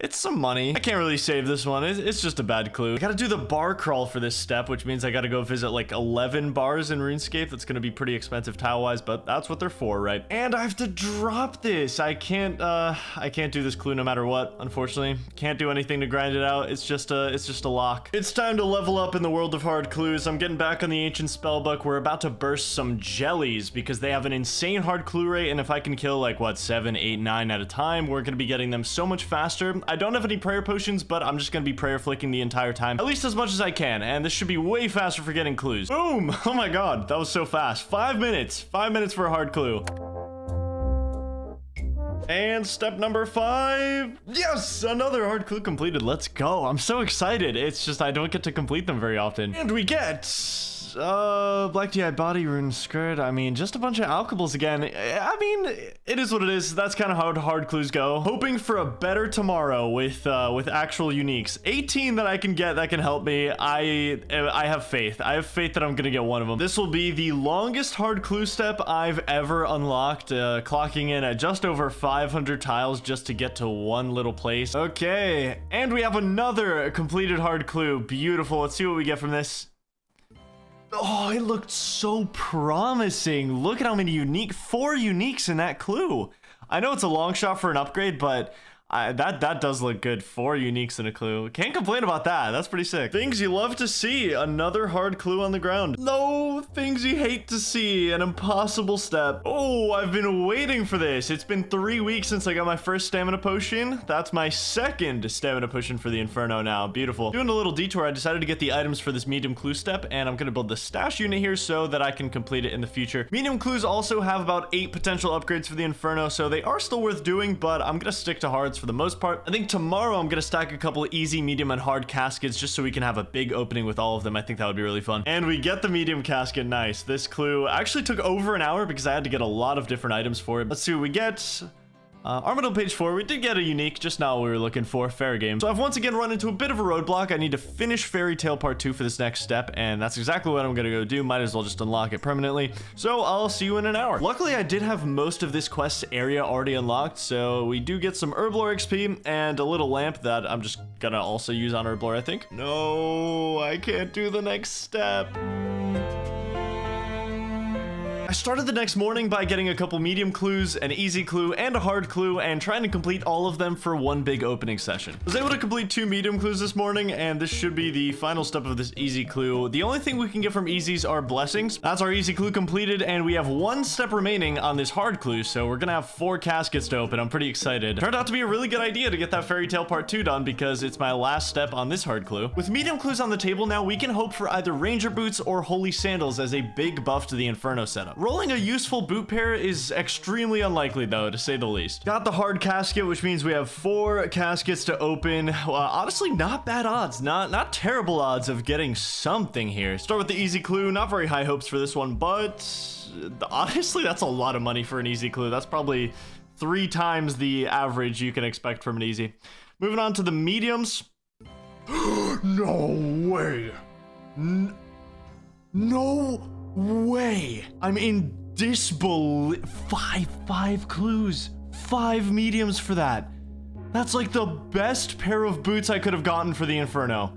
Speaker 1: It's some money. I can't really save this one. It's just a bad clue. I gotta do the bar crawl for this step, which means I gotta go visit like 11 bars in RuneScape. That's gonna be pretty expensive tile-wise, but that's what they're for, right? And I have to drop this. I can't do this clue no matter what, unfortunately. Can't do anything to grind it out. It's just a lock. It's time to level up in the world of hard clues. I'm getting back on the ancient spellbook. We're about to burst some jellies because they have an insane hard clue rate, and if I can kill like what, 7, 8, 9 at a time, we're gonna be getting them so much faster. I don't have any prayer potions, but I'm just gonna be prayer flicking the entire time, at least as much as I can, and this should be way faster for getting clues. Boom! Oh my god, that was so fast. 5 minutes. 5 minutes for a hard clue. And step number 5. Yes, another hard clue completed. Let's go. I'm so excited. It's just I don't get to complete them very often. And we get Black DI body rune skirt. I mean, just a bunch of alchables again. I mean, it is what it is. That's kind of how hard clues go. Hoping for a better tomorrow with actual uniques. 18 that I can get that can help me. I have faith. I have faith that I'm gonna get one of them. This will be the longest hard clue step I've ever unlocked, clocking in at just over 500 tiles just to get to one little place. Okay, and we have another completed hard clue. Beautiful. Let's see what we get from this. Oh, it looked so promising. Look at how many 4 uniques in that clue. I know it's a long shot for an upgrade, but That does look good. 4 uniques and a clue. Can't complain about that. That's pretty sick. Things you love to see. Another hard clue on the ground. No, things you hate to see. An impossible step. Oh, I've been waiting for this. It's been 3 weeks since I got my first stamina potion. That's my second stamina potion for the Inferno now. Beautiful. Doing a little detour, I decided to get the items for this medium clue step, and I'm gonna build the stash unit here so that I can complete it in the future. Medium clues also have about 8 potential upgrades for the Inferno, so they are still worth doing, but I'm gonna stick to hards for the most part. I think tomorrow I'm gonna stack a couple of easy, medium, and hard caskets just so we can have a big opening with all of them. I think that would be really fun. And we get the medium casket. Nice. This clue actually took over an hour because I had to get a lot of different items for it. Let's see what we get. Armadillo page 4, we did get a unique, just not what we were looking for. Fair game. So I've once again run into a bit of a roadblock. I need to finish Fairy Tale Part 2 for this next step, and that's exactly what I'm gonna go do. Might as well just unlock it permanently. So I'll see you in an hour. Luckily, I did have most of this quest area already unlocked, so we do get some Herblore XP and a little lamp that I'm just gonna also use on Herblore, I think. No, I can't do the next step. I started the next morning by getting a couple medium clues, an easy clue, and a hard clue, and trying to complete all of them for one big opening session. I was able to complete 2 medium clues this morning, and this should be the final step of this easy clue. The only thing we can get from easies are blessings. That's our easy clue completed, and we have 1 step remaining on this hard clue, so we're gonna have 4 caskets to open. I'm pretty excited. Turned out to be a really good idea to get that Fairy Tale Part 2 done because it's my last step on this hard clue. With medium clues on the table now, we can hope for either Ranger Boots or Holy Sandals as a big buff to the Inferno setup. Rolling a useful boot pair is extremely unlikely though, to say the least. Got the hard casket, which means we have 4 caskets to open. Honestly, not bad odds, not terrible odds of getting something here. Start with the easy clue. Not very high hopes for this one, but honestly, that's a lot of money for an easy clue. That's probably 3 times the average you can expect from an easy. Moving on to the mediums. No way. No way. I'm in disbelief. 5 clues, 5 mediums for that. That's like the best pair of boots I could have gotten for the Inferno.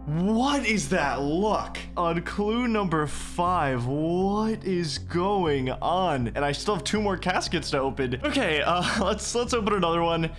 Speaker 1: What is that luck? On clue number 5, what is going on? And I still have 2 more caskets to open. Okay, let's open another one.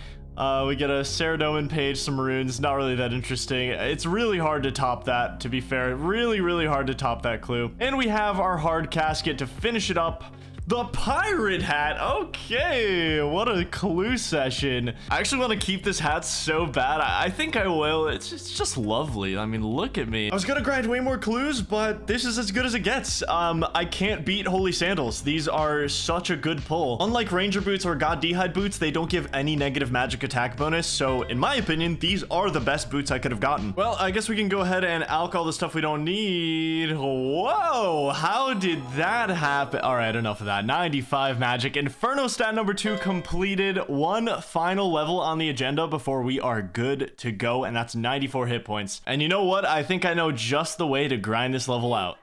Speaker 1: We get a Ceradomin page, some runes. Not really that interesting. It's really hard to top that, to be fair. Really hard to top that clue. And we have our hard casket to finish it up. The pirate hat. Okay, what a clue session. I actually want to keep this hat so bad. I think I will. It's just lovely. I mean, look at me. I was gonna grind way more clues, but this is as good as it gets. I can't beat Holy Sandals. These are such a good pull. Unlike Ranger Boots or God D'hide Boots, they don't give any negative magic attack bonus. So in my opinion, these are the best boots I could have gotten. Well, I guess we can go ahead and alch all the stuff we don't need. Whoa, how did that happen? All right, enough of that. 95 magic. Inferno stat number 2 completed. 1 final level on the agenda before we are good to go, and that's 94 hit points. And you know what? I think I know just the way to grind this level out.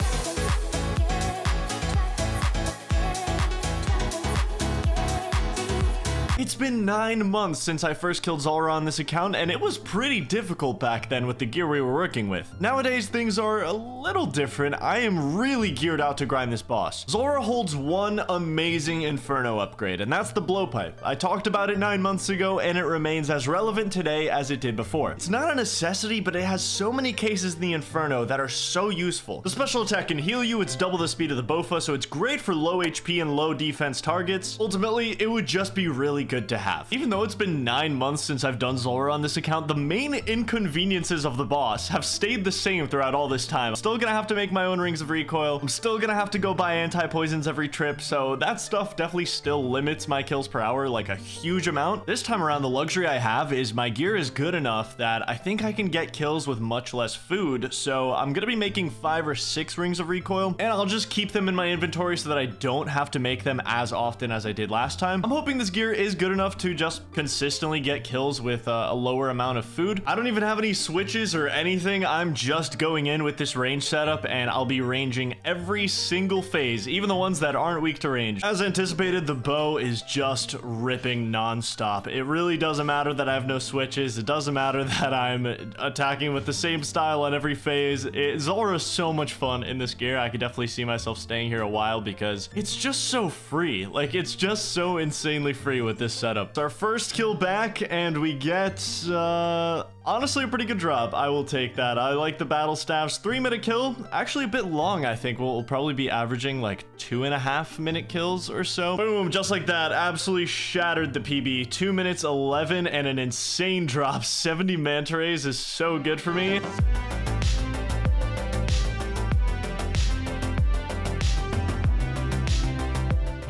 Speaker 1: It's been 9 months since I first killed Zulrah on this account, and it was pretty difficult back then with the gear we were working with. Nowadays, things are a little different. I am really geared out to grind this boss. Zulrah holds 1 amazing Inferno upgrade, and that's the blowpipe. I talked about it 9 months ago, and it remains as relevant today as it did before. It's not a necessity, but it has so many cases in the Inferno that are so useful. The special attack can heal you, it's double the speed of the Bofa, so it's great for low HP and low defense targets. Ultimately, it would just be really good to have. Even though it's been 9 months since I've done Zulrah on this account, the main inconveniences of the boss have stayed the same throughout all this time. I'm still gonna have to make my own rings of recoil. I'm still gonna have to go buy anti-poisons every trip, so that stuff definitely still limits my kills per hour like a huge amount. This time around, the luxury I have is my gear is good enough that I think I can get kills with much less food, so I'm gonna be making 5 or 6 rings of recoil, and I'll just keep them in my inventory so that I don't have to make them as often as I did last time. I'm hoping this gear is good enough to just consistently get kills with a lower amount of food. I don't even have any switches or anything. I'm just going in with this range setup, and I'll be ranging every single phase, even the ones that aren't weak to range. As anticipated, the bow is just ripping non-stop. It really doesn't matter that I have no switches. It doesn't matter that I'm attacking with the same style on every phase. Zulrah is so much fun in this gear. I could definitely see myself staying here a while because it's just so free. Like, it's just so insanely free with this setup. setup. It's our first kill back, and we get, honestly, a pretty good drop. I will take that. I like the battle staffs. 3-minute kill, actually a bit long, I think. We'll probably be averaging like 2.5-minute kills or so. Boom, just like that, absolutely shattered the PB. 2 minutes 11 and an insane drop. 70 manta rays is so good for me.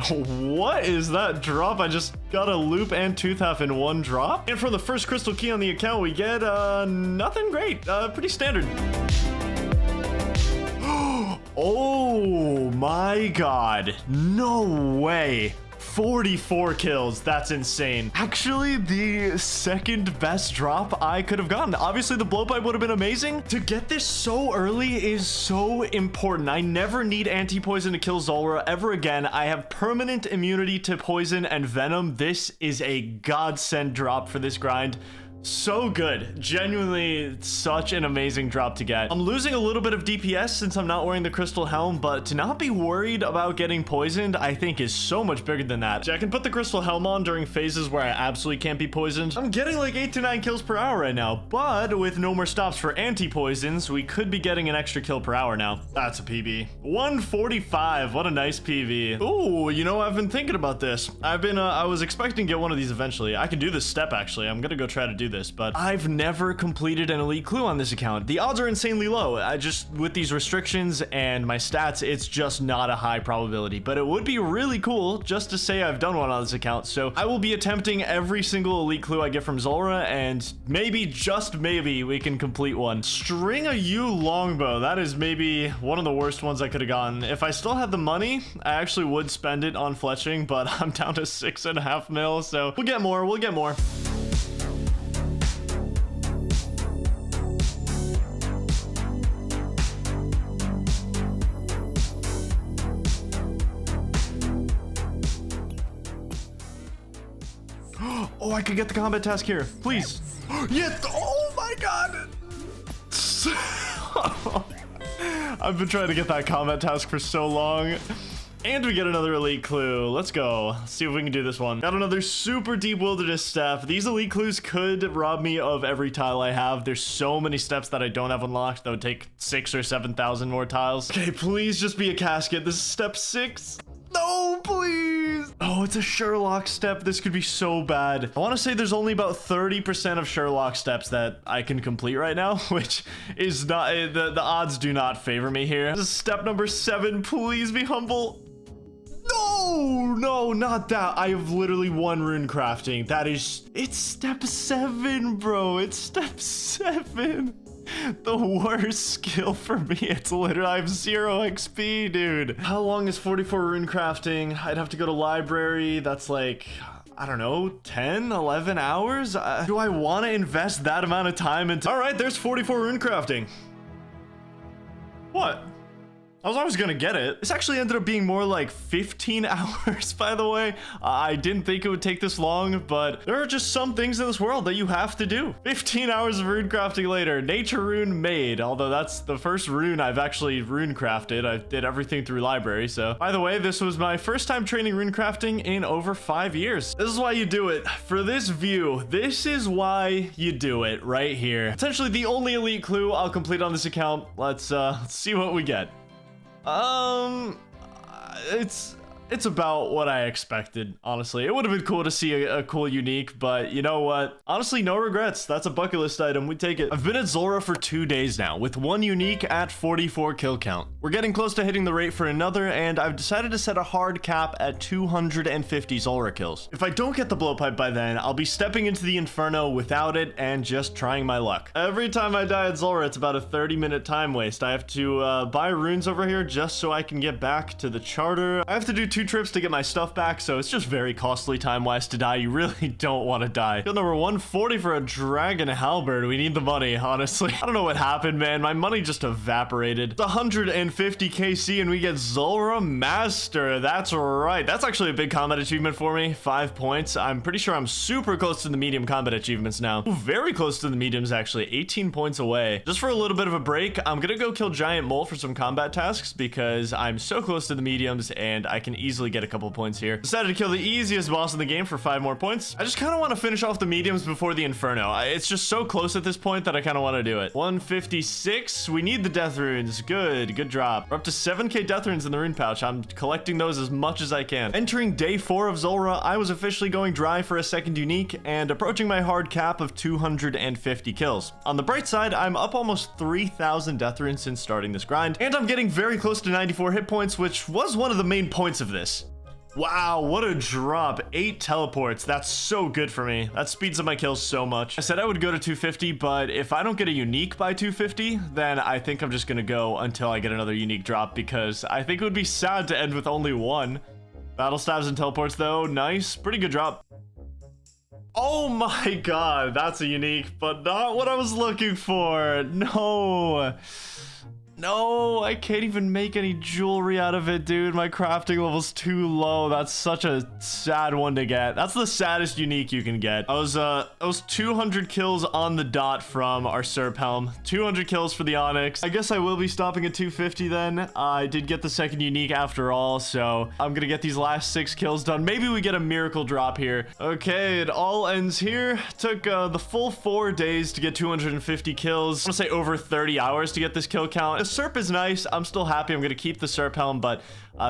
Speaker 1: What is that drop? I just got a loop and tooth half in one drop. And for the first crystal key on the account, we get nothing great. Pretty standard. Oh my god. No way. 44 kills. That's insane. Actually, the second best drop I could have gotten. Obviously, the blowpipe would have been amazing. To get this so early is so important. I never need anti-poison to kill Zulrah ever again. I have permanent immunity to poison and venom. This is a godsend drop for this grind. So good. Genuinely such an amazing drop to get. I'm losing a little bit of DPS since I'm not wearing the crystal helm, but to not be worried about getting poisoned, I think is so much bigger than that. So I can put the crystal helm on during phases where I absolutely can't be poisoned. I'm getting like 8 to 9 kills per hour right now, but with no more stops for anti-poisons, we could be getting an extra kill per hour now. That's a PB. 145. What a nice PV. Ooh, you know, I've been thinking about this. I was expecting to get one of these eventually. I can do this step actually. I'm gonna go try to do this, but I've never completed an elite clue on this account. The odds are insanely low. I just, with these restrictions and my stats, it's just not a high probability, but it would be really cool just to say I've done one on this account. So I will be attempting every single elite clue I get from Zulrah, and maybe, just maybe, we can complete one. String a U longbow. That is maybe one of the worst ones I could have gotten. If I still had the money, I actually would spend it on fletching, but I'm down to 6.5 mil, so we'll get more, we'll get more. Oh, I could get the combat task here. Please. Yes. Oh my god. I've been trying to get that combat task for so long. And we get another elite clue. Let's go. Let's see if we can do this one. Got another super deep wilderness step. These elite clues could rob me of every tile I have. There's so many steps that I don't have unlocked that would take 6,000 or 7,000 more tiles. Okay, please just be a casket. This is step 6. No, please. Oh, it's a Sherlock step. This could be so bad. I want to say there's only about 30% of Sherlock steps that I can complete right now, which is not, the odds do not favor me here. This is step number 7. Please be humble. No, no, not that. I have literally one rune crafting. That is, it's step 7, bro. It's step 7. The worst skill for me. It's literally, I have 0 XP, dude. How long is 44 rune crafting? I'd have to go to library. That's like, I don't know, 10, 11 hours? Do I want to invest that amount of time into... All right, there's 44 rune crafting. What? I was always gonna get it. This actually ended up being more like 15 hours, by the way. I didn't think it would take this long, but there are just some things in this world that you have to do. 15 hours of rune crafting later, nature rune made. Although that's the first rune I've actually rune crafted. I did everything through library, so. By the way, this was my first time training rune crafting in over 5 years. This is why you do it. For this view, this is why you do it right here. Essentially the only elite clue I'll complete on this account. Let's see what we get. It's about what I expected, honestly. It would have been cool to see a cool unique, but you know what? Honestly, no regrets. That's a bucket list item. We take it. I've been at Zulrah for 2 days now, with 1 unique at 44 kill count. We're getting close to hitting the rate for another, and I've decided to set a hard cap at 250 Zulrah kills. If I don't get the blowpipe by then, I'll be stepping into the Inferno without it and just trying my luck. Every time I die at Zulrah, it's about a 30-minute time waste. I have to buy runes over here just so I can get back to the charter. I have to do 2 trips to get my stuff back, so it's just very costly time-wise to die. You really don't want to die. Kill number 140 for a dragon halberd. We need the money, honestly. I don't know what happened, man. My money just evaporated. It's 150 KC and we get Zulrah Master. That's right. That's actually a big combat achievement for me. 5 points. I'm pretty sure I'm super close to the medium combat achievements now. Ooh, very close to the mediums, actually. 18 points away. Just for a little bit of a break, I'm gonna go kill Giant Mole for some combat tasks because I'm so close to the mediums and I can easily easily get a couple points here. Decided to kill the easiest boss in the game for 5 more points. I just kind of want to finish off the mediums before the Inferno. It's just so close at this point that I kind of want to do it. 156. We need the death runes. Good drop. We're up to 7k death runes in the rune pouch. I'm collecting those as much as I can. Entering day 4 of Zulrah, I was officially going dry for a second unique and approaching my hard cap of 250 kills. On the bright side, I'm up almost 3,000 death runes since starting this grind, and I'm getting very close to 94 hit points, which was one of the main points of this. Wow, what a drop. 8 teleports. That's so good for me. That speeds up my kills so much. I said I would go to 250, but if I don't get a unique by 250, then I think I'm just gonna go until I get another unique drop, because I think it would be sad to end with only 1. Battle stabs and teleports though, nice. Pretty good drop. Oh my god, that's a unique, but not what I was looking for. No, I can't even make any jewelry out of it, dude. My crafting level's too low. That's such a sad one to get. That's the saddest unique you can get. I was 200 kills on the dot from our Serp Helm. 200 kills for the Onyx. I guess I will be stopping at 250 then. I did get the second unique after all, so I'm gonna get these last 6 kills done. Maybe we get a miracle drop here. Okay, it all ends here. Took the full 4 days to get 250 kills. I want to say over 30 hours to get this kill count. The Serp is nice. I'm still happy. I'm gonna keep the Serp Helm, but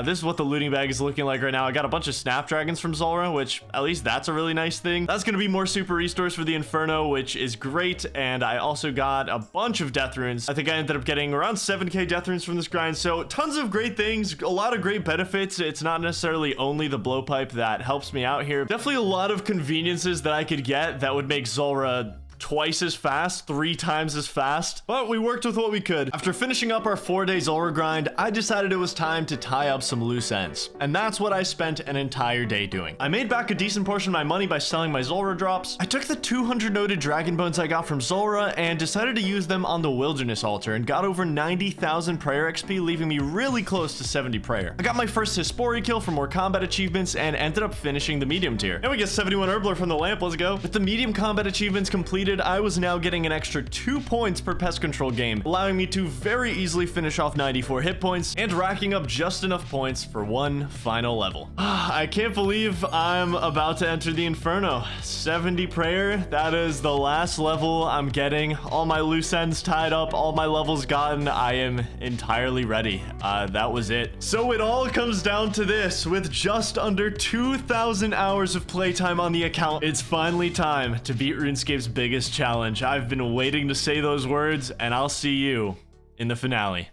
Speaker 1: this is what the looting bag is looking like right now. I got a bunch of snapdragons from Zulrah, which at least that's a really nice thing. That's gonna be more super restores for the Inferno, which is great, and I also got a bunch of death runes. I think I ended up getting around 7k death runes from this grind, so tons of great things, a lot of great benefits. It's not necessarily only the blowpipe that helps me out here. Definitely a lot of conveniences that I could get that would make Zulrah twice as fast, 3 times as fast, but we worked with what we could. After finishing up our 4-day Zulrah grind, I decided it was time to tie up some loose ends, and that's what I spent an entire day doing. I made back a decent portion of my money by selling my Zulrah drops. I took the 200 noted dragon bones I got from Zulrah and decided to use them on the wilderness altar and got over 90,000 prayer XP, leaving me really close to 70 prayer. I got my first Hispori kill for more combat achievements and ended up finishing the medium tier. And we get 71 Herbler from the lamp, let's go. With the medium combat achievements completed, I was now getting an extra 2 points per pest control game, allowing me to very easily finish off 94 hit points and racking up just enough points for one final level. I can't believe I'm about to enter the Inferno. 70 prayer, that is the last level I'm getting. All my loose ends tied up, all my levels gotten. I am entirely ready. That was it. So it all comes down to this. With just under 2,000 hours of playtime on the account, it's finally time to beat RuneScape's biggest challenge. I've been waiting to say those words, and I'll see you in the finale.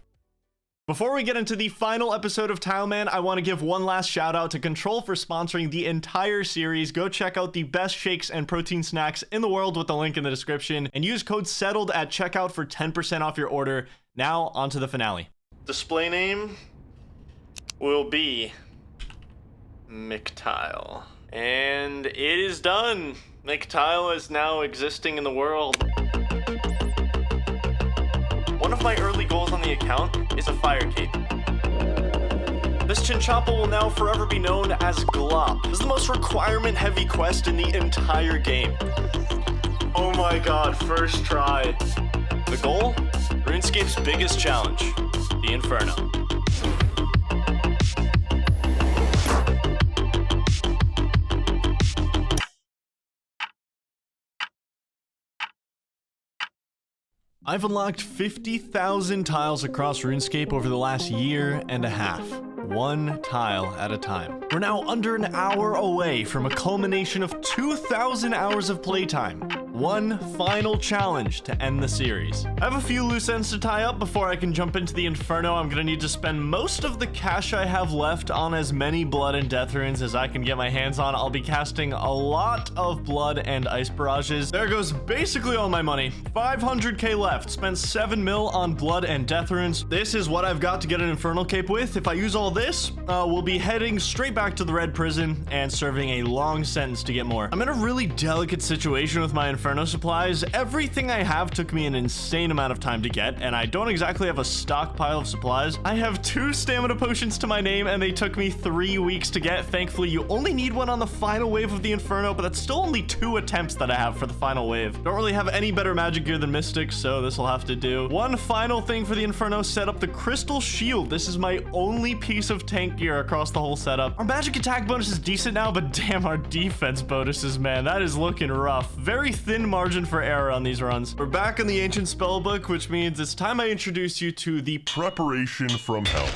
Speaker 1: Before we get into the final episode of Tileman, I want to give one last shout out to Control for sponsoring the entire series. Go check out the best shakes and protein snacks in the world with the link in the description, and use code SETTLED at checkout for 10% off your order. Now, on to the finale. Display name will be McTile. And it is done. McTile is now existing in the world. One of my early goals on the account is a fire cape. This Chinchompa will now forever be known as Glop. This is the most requirement-heavy quest in the entire game. Oh my god, first try. The goal? RuneScape's biggest challenge, the Inferno. I've unlocked 50,000 tiles across RuneScape over the last year and a half. One tile at a time. We're now under an hour away from a culmination of 2,000 hours of playtime. One final challenge to end the series. I have a few loose ends to tie up before I can jump into the Inferno. I'm gonna need to spend most of the cash I have left on as many blood and death runes as I can get my hands on. I'll be casting a lot of blood and ice barrages. There goes basically all my money. 500k left. Spent 7 mil on blood and death runes. This is what I've got to get an Infernal Cape with. If I use all this, we'll be heading straight back to the Red Prison and serving a long sentence to get more. I'm in a really delicate situation with my Inferno Inferno supplies, everything I have took me an insane amount of time to get, and I don't exactly have a stockpile of supplies. I have 2 stamina potions to my name, and they took me 3 weeks to get. Thankfully, you only need one on the final wave of the Inferno, but that's still only 2 attempts that I have for the final wave. Don't really have any better magic gear than Mystic, so this will have to do. One final thing for the Inferno, set up the Crystal Shield. This is my only piece of tank gear across the whole setup. Our magic attack bonus is decent now, but damn, our defense bonuses, man, that is looking rough. Very thin margin for error on these runs. We're back in the ancient spellbook, which means it's time I introduce you to the
Speaker 8: Preparation from hell.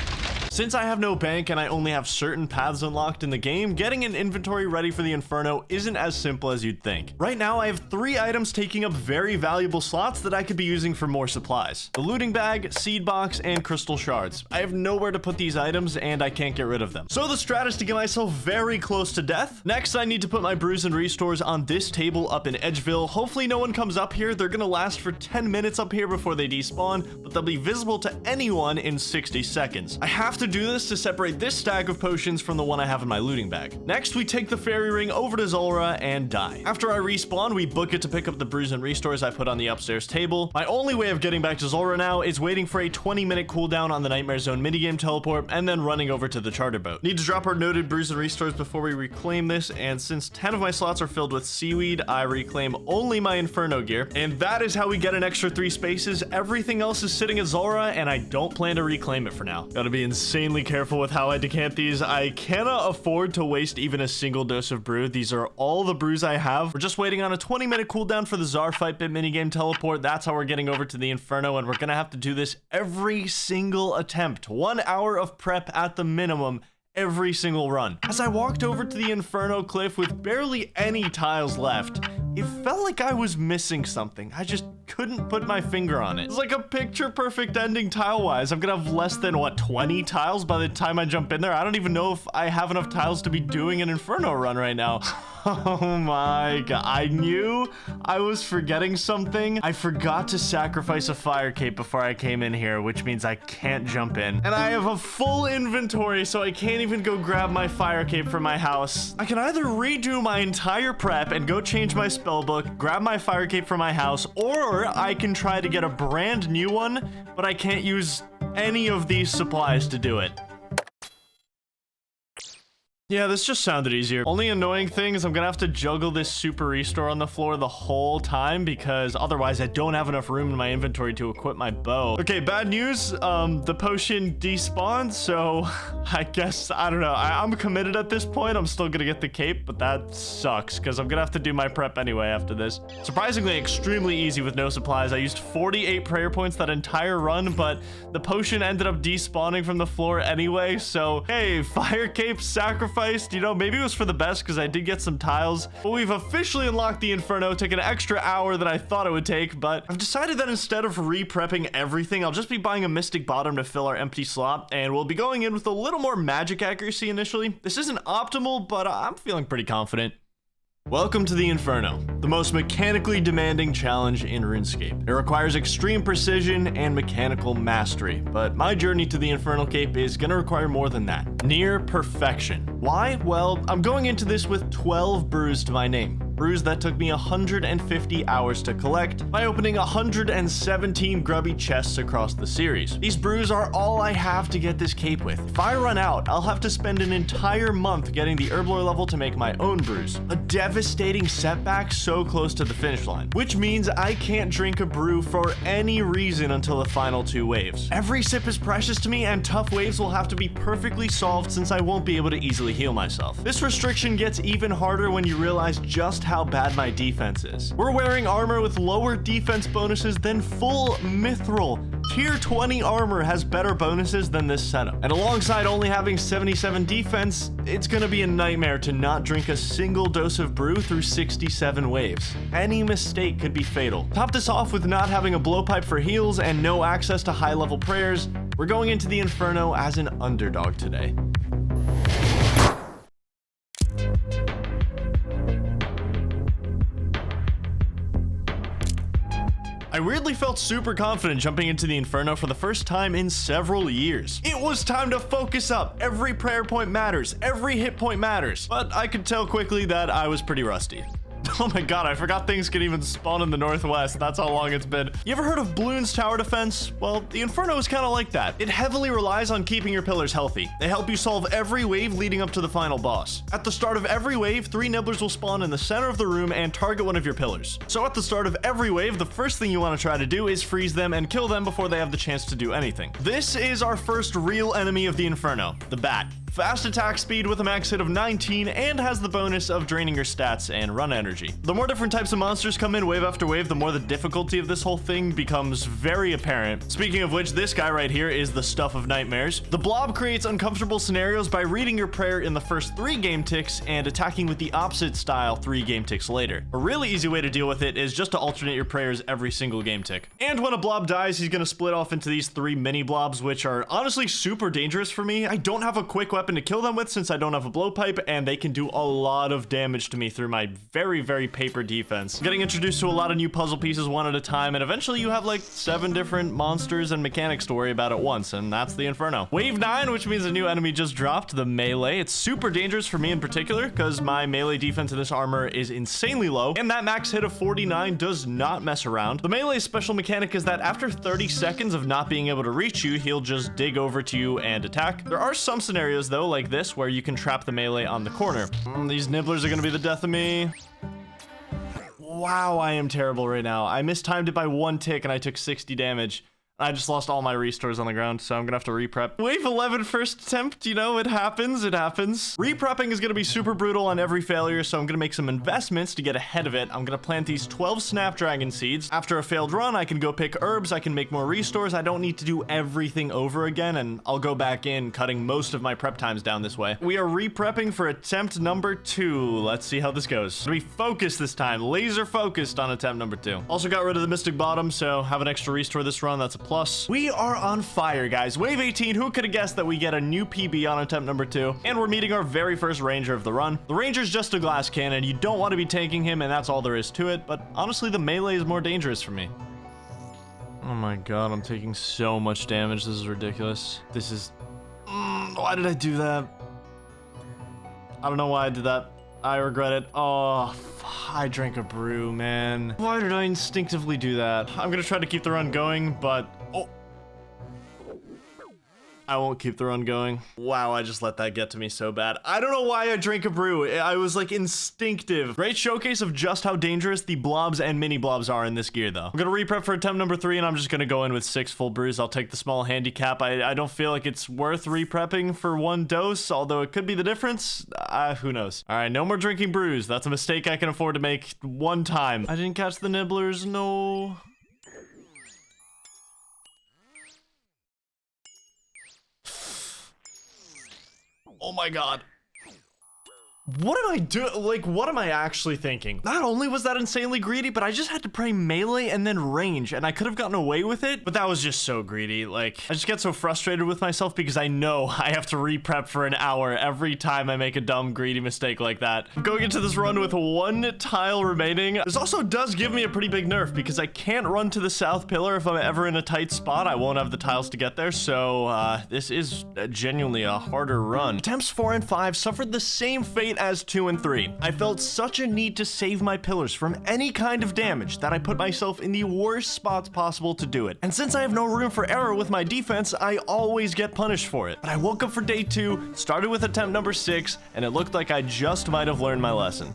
Speaker 1: Since I have no bank and I only have certain paths unlocked in the game, getting an inventory ready for the Inferno isn't as simple as you'd think. Right now, I have 3 items taking up very valuable slots that I could be using for more supplies. The looting bag, seed box, and crystal shards. I have nowhere to put these items and I can't get rid of them. So the strat is to get myself very close to death. Next, I need to put my brews and restores on this table up in Edgeville. Hopefully no one comes up here. They're gonna last for 10 minutes up here before they despawn, but they'll be visible to anyone in 60 seconds. I have to do this to separate this stack of potions from the one I have in my looting bag. Next, we take the fairy ring over to Zulrah and die. After I respawn, we book it to pick up the brews and restores I put on the upstairs table. My only way of getting back to Zulrah now is waiting for a 20-minute cooldown on the Nightmare Zone minigame teleport and then running over to the charter boat. Need to drop our noted brews and restores before we reclaim this, and since 10 of my slots are filled with seaweed, I reclaim only my Inferno gear, and that is how we get an extra 3 spaces. Everything else is sitting at Zulrah, and I don't plan to reclaim it for now. Gotta be insanely careful with how I decant these. I cannot afford to waste even a single dose of brew. These are all the brews I have. We're just waiting on a 20-minute cooldown for the Czar Fight Bit minigame teleport. That's how we're getting over to the Inferno, and we're gonna have to do this every single attempt. 1 hour of prep at the minimum every single run. As I walked over to the Inferno cliff with barely any tiles left, it felt like I was missing something. I just couldn't put my finger on it. It's like a picture perfect ending tile-wise. I'm gonna have less than, what, 20 tiles by the time I jump in there? I don't even know if I have enough tiles to be doing an Inferno run right now. Oh my god. I knew I was forgetting something. I forgot to sacrifice a fire cape before I came in here, which means I can't jump in. And I have a full inventory, so I can't even go grab my fire cape from my house. I can either redo my entire prep and go change my spellbook, grab my fire cape from my house, or I can try to get a brand new one, but I can't use any of these supplies to do it. Yeah, this just sounded easier. Only annoying thing is I'm gonna have to juggle this super restore on the floor the whole time because otherwise I don't have enough room in my inventory to equip my bow. Okay, bad news. The potion despawned, so I guess, I don't know. I'm committed at this point. I'm still gonna get the cape, but that sucks because I'm gonna have to do my prep anyway after this. Surprisingly, extremely easy with no supplies. I used 48 prayer points that entire run, but the potion ended up despawning from the floor anyway, so hey, fire cape sacrifice. You know, maybe it was for the best because I did get some tiles. But we've officially unlocked the Inferno. Took an extra hour than I thought it would take, but I've decided that instead of re-prepping everything, I'll just be buying a Mystic Bottom to fill our empty slot, and we'll be going in with a little more magic accuracy initially. This isn't optimal, but I'm feeling pretty confident. Welcome to the Inferno, the most mechanically demanding challenge in RuneScape. It requires extreme precision and mechanical mastery, but my journey to the Infernal Cape is gonna require more than that. Near perfection. Why? Well, I'm going into this with 12 brews to my name. Brews that took me 150 hours to collect by opening 117 grubby chests across the series. These brews are all I have to get this cape with. If I run out, I'll have to spend an entire month getting the herblore level to make my own brews. A devastating setback so close to the finish line, which means I can't drink a brew for any reason until the final 2 waves. Every sip is precious to me, and tough waves will have to be perfectly solved since I won't be able to easily heal myself. This restriction gets even harder when you realize just how bad my defense is. We're wearing armor with lower defense bonuses than full mithril. Tier 20 armor has better bonuses than this setup. And alongside only having 77 defense, it's gonna be a nightmare to not drink a single dose of brew through 67 waves. Any mistake could be fatal. Top this off with not having a blowpipe for heals and no access to high-level prayers. We're going into the Inferno as an underdog today. I weirdly felt super confident jumping into the Inferno for the first time in several years. It was time to focus up. Every prayer point matters. Every hit point matters. But I could tell quickly that I was pretty rusty. Oh my god, I forgot things can even spawn in the northwest. That's how long it's been. You ever heard of Bloon's tower defense? Well, the Inferno is kind of like that. It heavily relies on keeping your pillars healthy. They help you solve every wave leading up to the final boss. At the start of every wave, 3 nibblers will spawn in the center of the room and target one of your pillars. So at the start of every wave, the first thing you want to try to do is freeze them and kill them before they have the chance to do anything. This is our first real enemy of the Inferno, the Bat. Fast attack speed with a max hit of 19 and has the bonus of draining your stats and run energy. The more different types of monsters come in wave after wave, the more the difficulty of this whole thing becomes very apparent. Speaking of which, this guy right here is the stuff of nightmares. The blob creates uncomfortable scenarios by reading your prayer in the first 3 game ticks and attacking with the opposite style 3 game ticks later. A really easy way to deal with it is just to alternate your prayers every single game tick. And when a blob dies, he's gonna split off into these 3 mini blobs, which are honestly super dangerous for me. I don't have a quick weapon to kill them with since I don't have a blowpipe, and they can do a lot of damage to me through my very paper defense. Getting introduced to a lot of new puzzle pieces one at a time, and eventually you have like 7 different monsters and mechanics to worry about at once, and that's the Inferno. Wave 9, which means a new enemy just dropped, the Melee. It's super dangerous for me in particular because my melee defense in this armor is insanely low, and that max hit of 49 does not mess around. The Melee's special mechanic is that after 30 seconds of not being able to reach you, he'll just dig over to you and attack. There are some scenarios though, like this, where you can trap the Melee on the corner. These nibblers are gonna be the death of me. Wow, I am terrible right now. I mistimed it by 1 tick and I took 60 damage. I just lost all my restores on the ground, so I'm gonna have to reprep. Wave 11 first attempt, you know, it happens. Reprepping is gonna be super brutal on every failure, so I'm gonna make some investments to get ahead of it. I'm gonna plant these 12 Snapdragon seeds. After a failed run, I can go pick herbs, I can make more restores. I don't need to do everything over again, and I'll go back in, cutting most of my prep times down this way. We are reprepping for attempt number 2. Let's see how this goes. Be focused this time, laser focused on attempt number 2. Also got rid of the Mystic Bottom, so have an extra restore this run, that's a plus. We are on fire, guys. Wave 18, who could have guessed that we get a new PB on attempt number 2? And we're meeting our very first Ranger of the run. The Ranger's just a glass cannon. You don't want to be tanking him, and that's all there is to it. But honestly, the Melee is more dangerous for me. Oh my god, I'm taking so much damage. This is ridiculous. This is... why did I do that? I don't know why I did that. I regret it. Oh, I drank a brew, man. Why did I instinctively do that? I'm gonna try to keep the run going, but... oh. I won't keep the run going. Wow, I just let that get to me so bad. I don't know why I drank a brew. I was like instinctive. Great showcase of just how dangerous the blobs and mini blobs are in this gear though. I'm gonna reprep for attempt number 3 and I'm just gonna go in with 6 full brews. I'll take the small handicap. I don't feel like it's worth reprepping for 1 dose, although it could be the difference. Who knows? All right, no more drinking brews. That's a mistake I can afford to make 1 time. I didn't catch the nibblers, no. Oh my god. What am I doing? Like, what am I actually thinking? Not only was that insanely greedy, but I just had to pray melee and then range, and I could have gotten away with it, but that was just so greedy. Like, I just get so frustrated with myself because I know I have to re-prep for an hour every time I make a dumb, greedy mistake like that. I'm going into this run with 1 tile remaining. This also does give me a pretty big nerf because I can't run to the south pillar if I'm ever in a tight spot. I won't have the tiles to get there, so this is genuinely a harder run. Attempts 4 and 5 suffered the same fate as 2 and 3. I felt such a need to save my pillars from any kind of damage that I put myself in the worst spots possible to do it. And since I have no room for error with my defense, I always get punished for it. But I woke up for day 2, started with attempt number 6, and it looked like I just might have learned my lesson.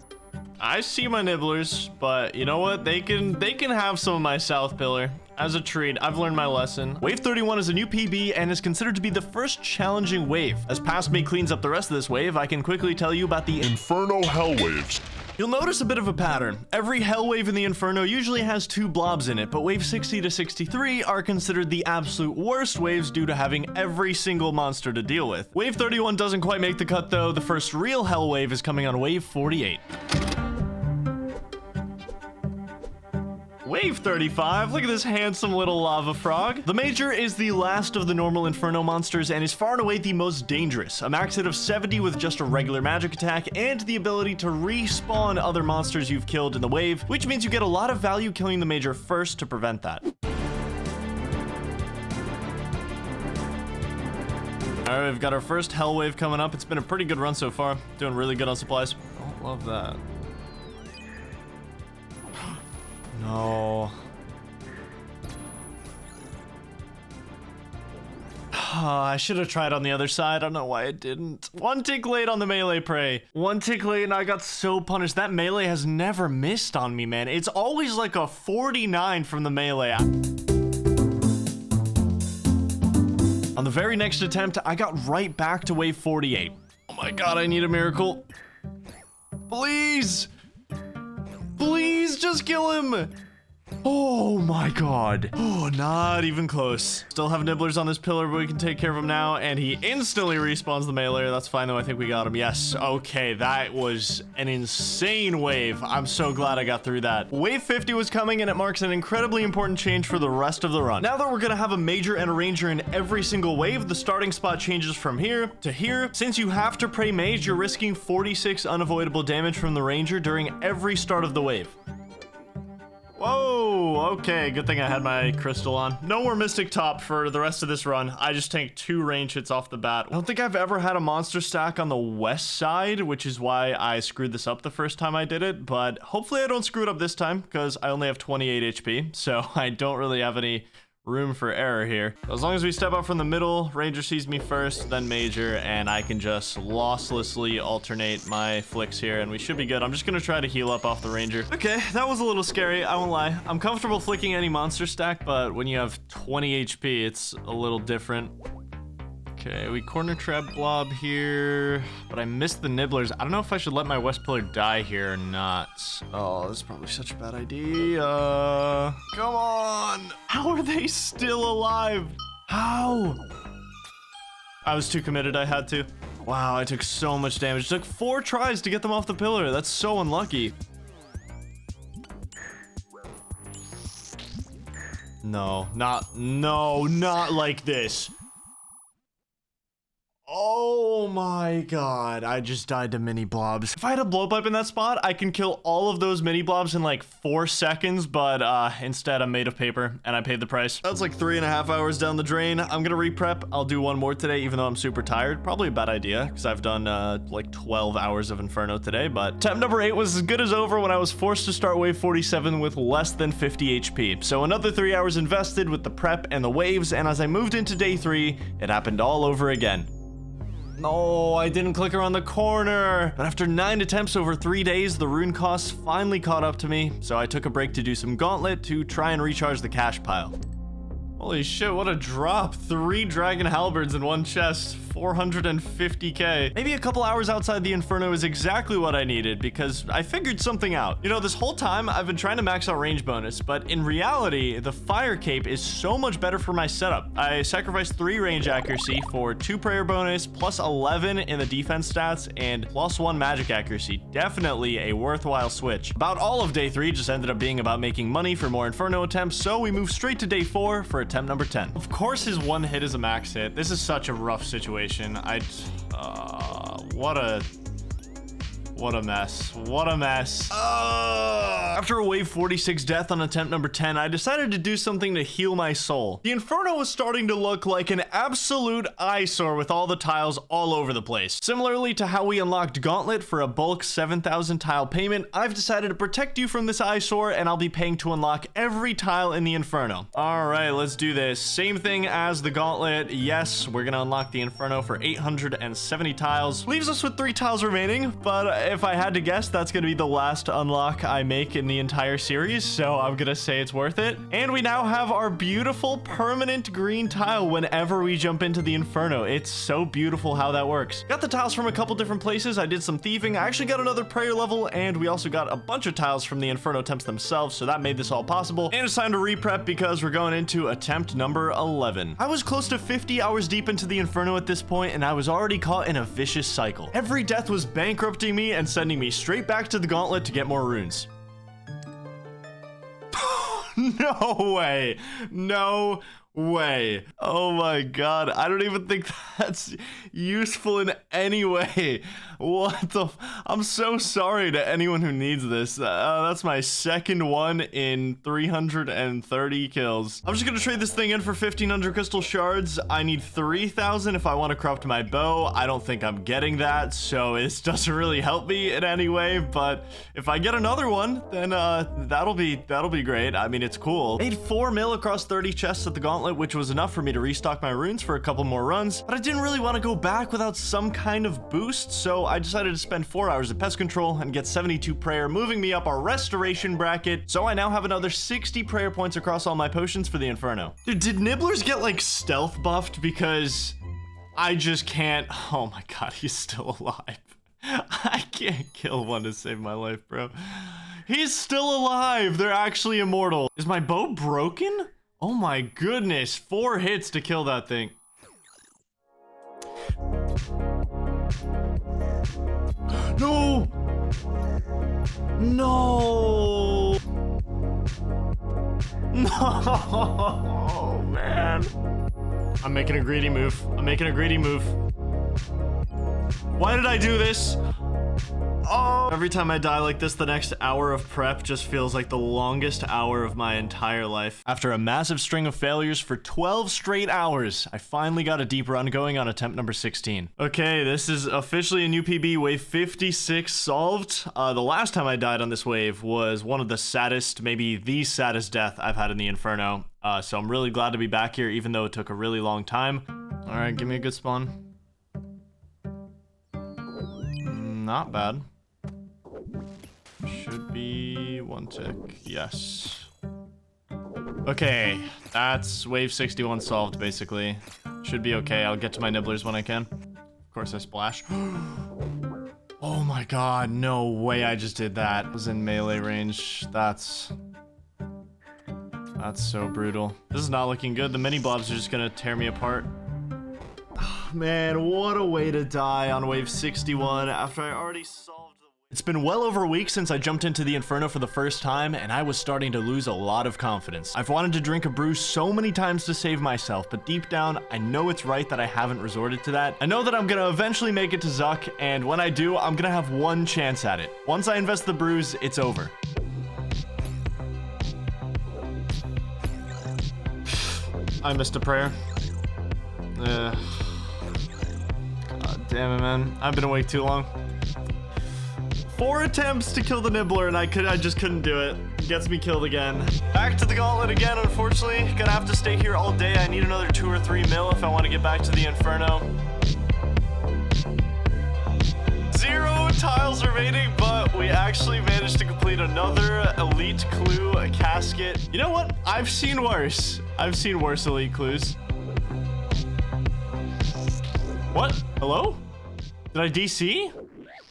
Speaker 1: I see my nibblers, but you know what? They can have some of my south pillar. As a treat, I've learned my lesson. Wave 31 is a new PB and is considered to be the first challenging wave. As Past Me cleans up the rest of this wave, I can quickly tell you about the
Speaker 8: Inferno Hell Waves.
Speaker 1: You'll notice a bit of a pattern. Every hell wave in the Inferno usually has 2 blobs in it, but wave 60 to 63 are considered the absolute worst waves due to having every single monster to deal with. Wave 31 doesn't quite make the cut though. The first real hell wave is coming on wave 48. Wave 35, look at this handsome little lava frog. The Major is the last of the normal Inferno monsters and is far and away the most dangerous. A max hit of 70 with just a regular magic attack and the ability to respawn other monsters you've killed in the wave, which means you get a lot of value killing the Major first to prevent that. Alright, we've got our first hell wave coming up. It's been a pretty good run so far. Doing really good on supplies. Oh, love that. No. I should have tried on the other side. I don't know why I didn't. One tick late on the melee prey. One tick late and I got so punished. That melee has never missed on me, man. It's always like a 49 from the melee. On the very next attempt, I got right back to wave 48. Oh my god, I need a miracle. Please! Please just kill him! Oh my god. Oh, not even close. Still have nibblers on this pillar, but we can take care of him now. And he instantly respawns the melee. That's fine, though. I think we got him. Yes. Okay, that was an insane wave. I'm so glad I got through that. Wave 50 was coming, and it marks an incredibly important change for the rest of the run. Now that we're gonna have a major and a ranger in every single wave, the starting spot changes from here to here. Since you have to pray mage, you're risking 46 unavoidable damage from the ranger during every start of the wave. Whoa, okay, good thing I had my crystal on. No more Mystic Top for the rest of this run. I just tanked 2 range hits off the bat. I don't think I've ever had a monster stack on the west side, which is why I screwed this up the first time I did it, but hopefully I don't screw it up this time, because I only have 28 HP, so I don't really have any room for error here. As long as we step up from the middle, ranger sees me first, then major, and I can just losslessly alternate my flicks here, and we should be good. I'm just gonna try to heal up off the ranger. Okay, that was a little scary, I won't lie. I'm comfortable flicking any monster stack, but when you have 20 HP, it's a little different. Okay, we corner trap blob here, but I missed the nibblers. I don't know if I should let my west pillar die here or not. Oh, this is probably such a bad idea. Come on. How are they still alive? How? I was too committed, I had to. Wow, I took so much damage. It took 4 tries to get them off the pillar. That's so unlucky. No, not like this. Oh my god, I just died to mini blobs. If I had a blowpipe in that spot, I can kill all of those mini blobs in like 4 seconds, but instead I'm made of paper and I paid the price. That's like 3.5 hours down the drain. I'm gonna re-prep. I'll do one more today, even though I'm super tired. Probably a bad idea, because I've done like 12 hours of Inferno today, but attempt number 8 was as good as over when I was forced to start wave 47 with less than 50 HP. So another 3 hours invested with the prep and the waves, and as I moved into day 3, it happened all over again. No, I didn't click around the corner. But after 9 attempts over 3 days, the rune costs finally caught up to me, so I took a break to do some gauntlet to try and recharge the cash pile. Holy shit, what a drop. 3 dragon halberds in 1 chest, 450k. Maybe a couple hours outside the Inferno is exactly what I needed, because I figured something out. You know, this whole time I've been trying to max out range bonus, but in reality, the fire cape is so much better for my setup. I sacrificed 3 range accuracy for 2 prayer bonus, plus 11 in the defense stats, and plus 1 magic accuracy. Definitely a worthwhile switch. About all of day 3 just ended up being about making money for more Inferno attempts, so we moved straight to day 4 for attempt number 10. Of course his 1 hit is a max hit. This is such a rough situation. What a mess. What a mess. After a wave 46 death on attempt number 10, I decided to do something to heal my soul. The Inferno was starting to look like an absolute eyesore with all the tiles all over the place. Similarly to how we unlocked Gauntlet for a bulk 7,000 tile payment, I've decided to protect you from this eyesore, and I'll be paying to unlock every tile in the Inferno. Alright, let's do this. Same thing as the Gauntlet. Yes, we're gonna unlock the Inferno for 870 tiles. Leaves us with 3 tiles remaining, but if I had to guess, that's gonna be the last unlock I make in the entire series, so I'm gonna say it's worth it. And we now have our beautiful permanent green tile whenever we jump into the Inferno. It's so beautiful how that works. Got the tiles from a couple different places. I did some thieving. I actually got another prayer level, and we also got a bunch of tiles from the Inferno attempts themselves, so that made this all possible. And it's time to re-prep because we're going into attempt number 11. I was close to 50 hours deep into the Inferno at this point, and I was already caught in a vicious cycle. Every death was bankrupting me and sending me straight back to the Gauntlet to get more runes. No way. No way. Oh my god, I don't even think that's useful in any way. What the I'm so sorry to anyone who needs this. That's my second one in 330 kills. I'm just gonna trade this thing in for 1,500 crystal shards. I need 3,000 if I want to craft my bow. I don't think I'm getting that, so it doesn't really help me in any way, but if I get another one, then that'll be great. I mean, it's cool. Made 4 mil across 30 chests at the gauntlet, which was enough for me to restock my runes for a couple more runs, but I didn't really want to go back without some kind of boost, so I decided to spend 4 hours of pest control and get 72 prayer, moving me up our restoration bracket, so I now have another 60 prayer points across all my potions for the Inferno. Dude, did Nibblers get like stealth buffed? Because I just can't. Oh my god, he's still alive. I can't kill one to save my life, bro. He's still alive. They're actually immortal. Is my bow broken? Oh my goodness, 4 hits to kill that thing. No! No! No, man. I'm making a greedy move. I'm making a greedy move. Why did I do this? Oh! Every time I die like this, the next hour of prep just feels like the longest hour of my entire life. After a massive string of failures for 12 straight hours, I finally got a deep run going on attempt number 16. Okay, this is officially a new PB, wave 56 solved. The last time I died on this wave was one of the saddest, maybe the saddest death I've had in the Inferno. So I'm really glad to be back here, even though it took a really long time. All right, give me a good spawn. Not bad. Should be 1 tick. Yes. Okay, that's wave 61 solved, basically. Should be okay. I'll get to my nibblers when I can. Of course, I splash. Oh my god, no way I just did that. It was in melee range. That's so brutal. This is not looking good. The mini blobs are just gonna tear me apart. Man, what a way to die on wave 61 after I already solved the... It's been well over a week since I jumped into the Inferno for the first time, and I was starting to lose a lot of confidence. I've wanted to drink a brew so many times to save myself, but deep down, I know it's right that I haven't resorted to that. I know that I'm gonna eventually make it to Zuck, and when I do, I'm gonna have one chance at it. Once I invest the brews, it's over. I missed a prayer. Damn it, man. I've been awake too long. 4 attempts to kill the Nibbler, and I just couldn't do it. Gets me killed again. Back to the gauntlet again, unfortunately. Gonna have to stay here all day. I need another 2 or 3 mil if I want to get back to the Inferno. 0 tiles remaining, but we actually managed to complete another elite clue casket. You know what? I've seen worse. I've seen worse elite clues. What? Hello? Did I DC?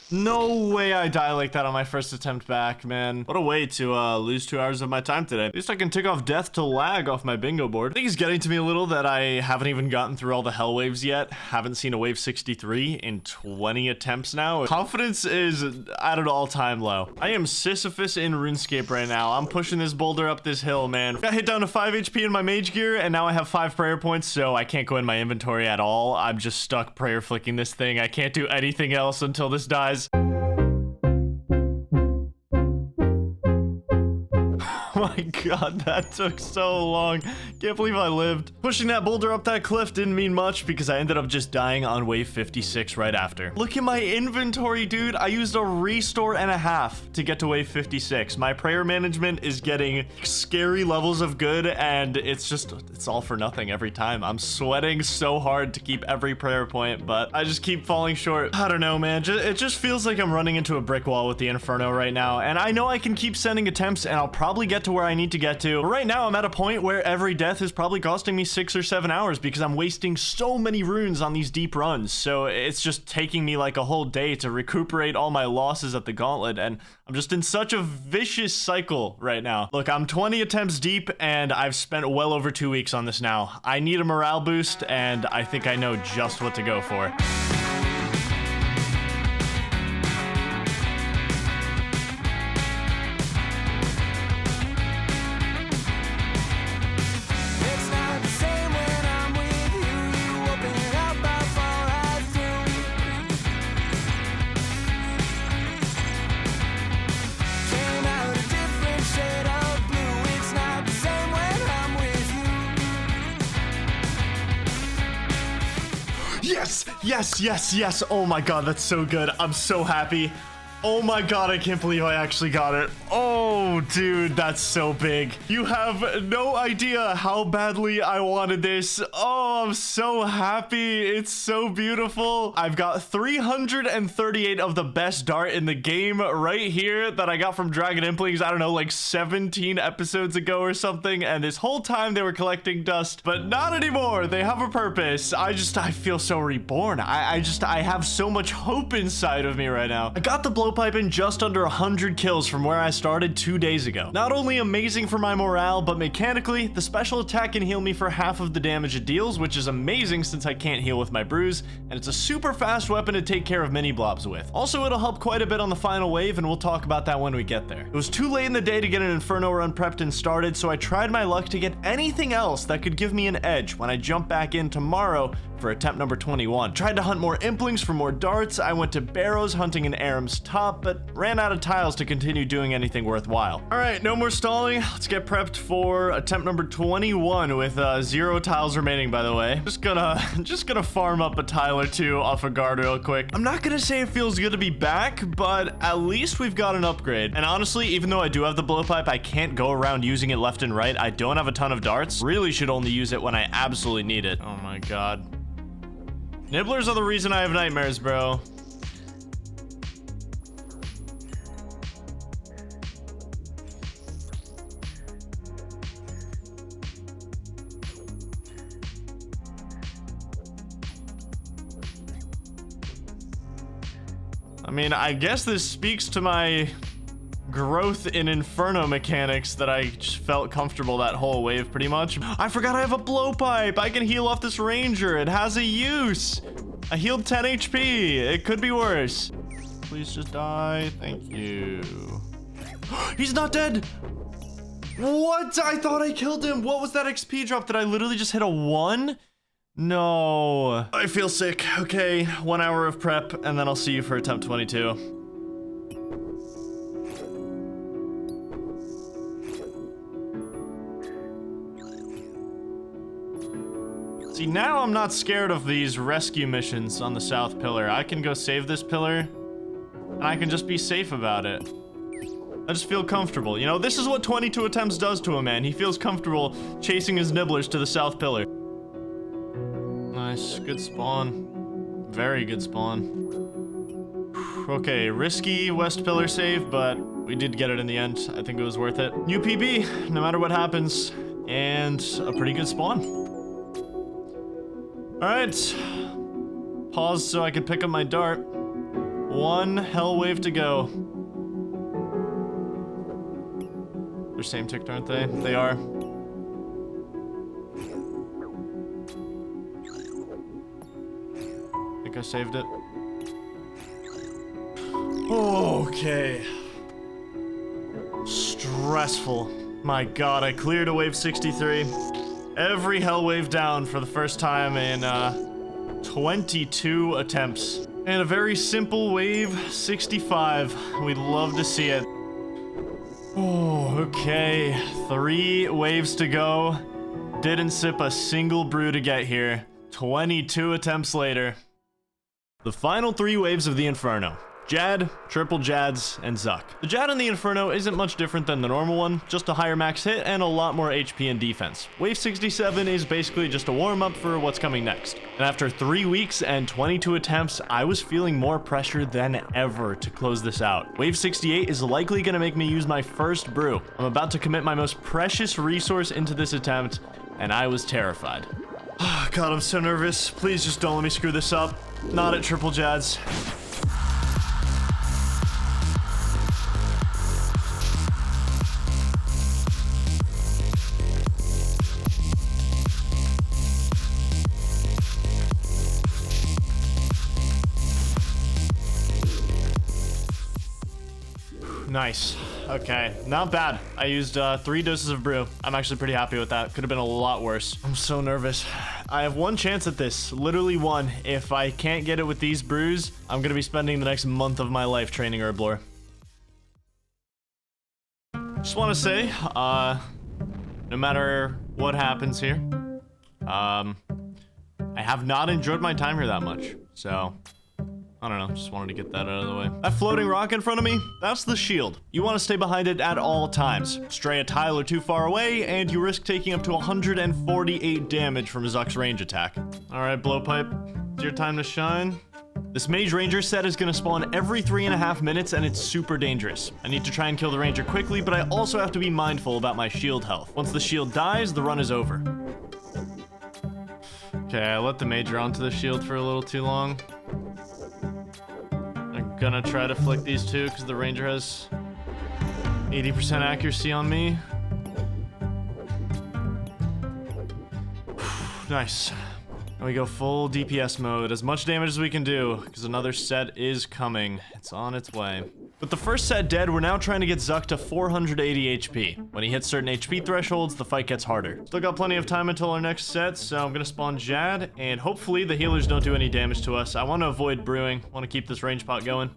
Speaker 1: No way I die like that on my first attempt back, man. What a way to lose 2 hours of my time today. At least I can tick off death to lag off my bingo board. I think it's getting to me a little that I haven't even gotten through all the hell waves yet. Haven't seen a wave 63 in 20 attempts now. Confidence is at an all-time low. I am Sisyphus in RuneScape right now. I'm pushing this boulder up this hill, man. Got hit down to 5 HP in my mage gear, and now I have 5 prayer points, so I can't go in my inventory at all. I'm just stuck prayer flicking this thing. I can't do anything else until this dies. Oh my god, that took so long. Can't believe I lived. Pushing that boulder up that cliff didn't mean much because I ended up just dying on wave 56 right after. Look at my inventory, dude. I used a restore and a half to get to wave 56. My prayer management is getting scary levels of good, and it's all for nothing every time. I'm sweating so hard to keep every prayer point, but I just keep falling short. I don't know, man. It just feels like I'm running into a brick wall with the Inferno right now, and I know I can keep sending attempts, and I'll probably get to where I need to get to. But right now, I'm at a point where every death is probably costing me 6 or 7 hours because I'm wasting so many runes on these deep runs. So it's just taking me like a whole day to recuperate all my losses at the gauntlet, and I'm just in such a vicious cycle right now. Look, I'm 20 attempts deep, and I've spent well over 2 weeks on this now. I need a morale boost, and I think I know just what to go for.
Speaker 9: It's not the same.
Speaker 1: Yes, yes, yes, yes. Oh my god, that's so good. I'm so happy. Oh my god, I can't believe I actually got it. Oh, dude, that's so big. You have no idea how badly I wanted this. Oh, I'm so happy. It's so beautiful. I've got 338 of the best dart in the game right here that I got from Dragon Implings, I don't know, like 17 episodes ago or something. And this whole time they were collecting dust, but not anymore. They have a purpose. I feel so reborn. I have so much hope inside of me right now. I got the blow pipe in just under 100 kills from where I started 2 days ago. Not only amazing for my morale, but mechanically, the special attack can heal me for half of the damage it deals, which is amazing since I can't heal with my brews, and it's a super fast weapon to take care of mini blobs with. Also, it'll help quite a bit on the final wave, and we'll talk about that when we get there. It was too late in the day to get an Inferno run prepped and started, so I tried my luck to get anything else that could give me an edge when I jump back in tomorrow for attempt number 21. Tried to hunt more Implings for more darts. I went to Barrows hunting an Aram's top, but ran out of tiles to continue doing anything worthwhile. All right, no more stalling. Let's get prepped for attempt number 21 with 0 tiles remaining, by the way. Just gonna farm up a tile or two off a guard real quick. I'm not gonna say it feels good to be back, but at least we've got an upgrade. And honestly, even though I do have the blowpipe, I can't go around using it left and right. I don't have a ton of darts. Really should only use it when I absolutely need it. Oh my god. Nibblers are the reason I have nightmares, bro. I mean, I guess this speaks to my growth in Inferno mechanics that I just felt comfortable that whole wave pretty much. I forgot I have a blowpipe. I can heal off this ranger. It has a use. I healed 10 HP. It could be worse. Please just die. Thank you. He's not dead. What? I thought I killed him. What was that XP drop? Did I literally just hit a 1? No. I feel sick. Okay, 1 hour of prep, and then I'll see you for attempt 22. See, now I'm not scared of these rescue missions on the South Pillar. I can go save this pillar, and I can just be safe about it. I just feel comfortable. You know, this is what 22 attempts does to a man. He feels comfortable chasing his nibblers to the South Pillar. Nice, good spawn. Very good spawn. Okay, risky West Pillar save, but we did get it in the end. I think it was worth it. New PB, no matter what happens, and a pretty good spawn. All right, pause so I can pick up my dart. 1 hell wave to go. They're same ticked, aren't they? They are. I think I saved it. Okay. Stressful. My god, I cleared a wave 63. Every hell wave down for the first time in 22 attempts. And a very simple wave 65. We'd love to see it. Oh, okay. 3 waves to go. Didn't sip a single brew to get here. 22 attempts later. The final 3 waves of the Inferno. Jad, Triple Jads, and Zuck. The Jad in the Inferno isn't much different than the normal one, just a higher max hit and a lot more HP and defense. Wave 67 is basically just a warm-up for what's coming next. And after 3 weeks and 22 attempts, I was feeling more pressure than ever to close this out. Wave 68 is likely going to make me use my first brew. I'm about to commit my most precious resource into this attempt, and I was terrified. God, I'm so nervous. Please just don't let me screw this up. Not at Triple Jads. Nice. Okay, not bad. I used 3 doses of brew. I'm actually pretty happy with that. Could have been a lot worse. I'm so nervous. I have 1 chance at this. Literally 1. If I can't get it with these brews, I'm gonna be spending the next month of my life training herblore. Just want to say, no matter what happens here, I have not enjoyed my time here that much, so I don't know, just wanted to get that out of the way. That floating rock in front of me, that's the shield. You want to stay behind it at all times. Stray a tile or two far away, and you risk taking up to 148 damage from Zuck's range attack. All right, Blowpipe, it's your time to shine. This Mage Ranger set is going to spawn every 3.5 minutes, and it's super dangerous. I need to try and kill the Ranger quickly, but I also have to be mindful about my shield health. Once the shield dies, the run is over. Okay, I let the Major onto the shield for a little too long. I'm gonna try to flick these two because the Ranger has 80% accuracy on me. Nice. And we go full DPS mode, as much damage as we can do, because another set is coming. It's on its way. With the first set dead, we're now trying to get Zuck to 480 HP. When he hits certain HP thresholds, the fight gets harder. Still got plenty of time until our next set, so I'm gonna spawn Jad, and hopefully the healers don't do any damage to us. I want to avoid brewing, want to keep this range pot going.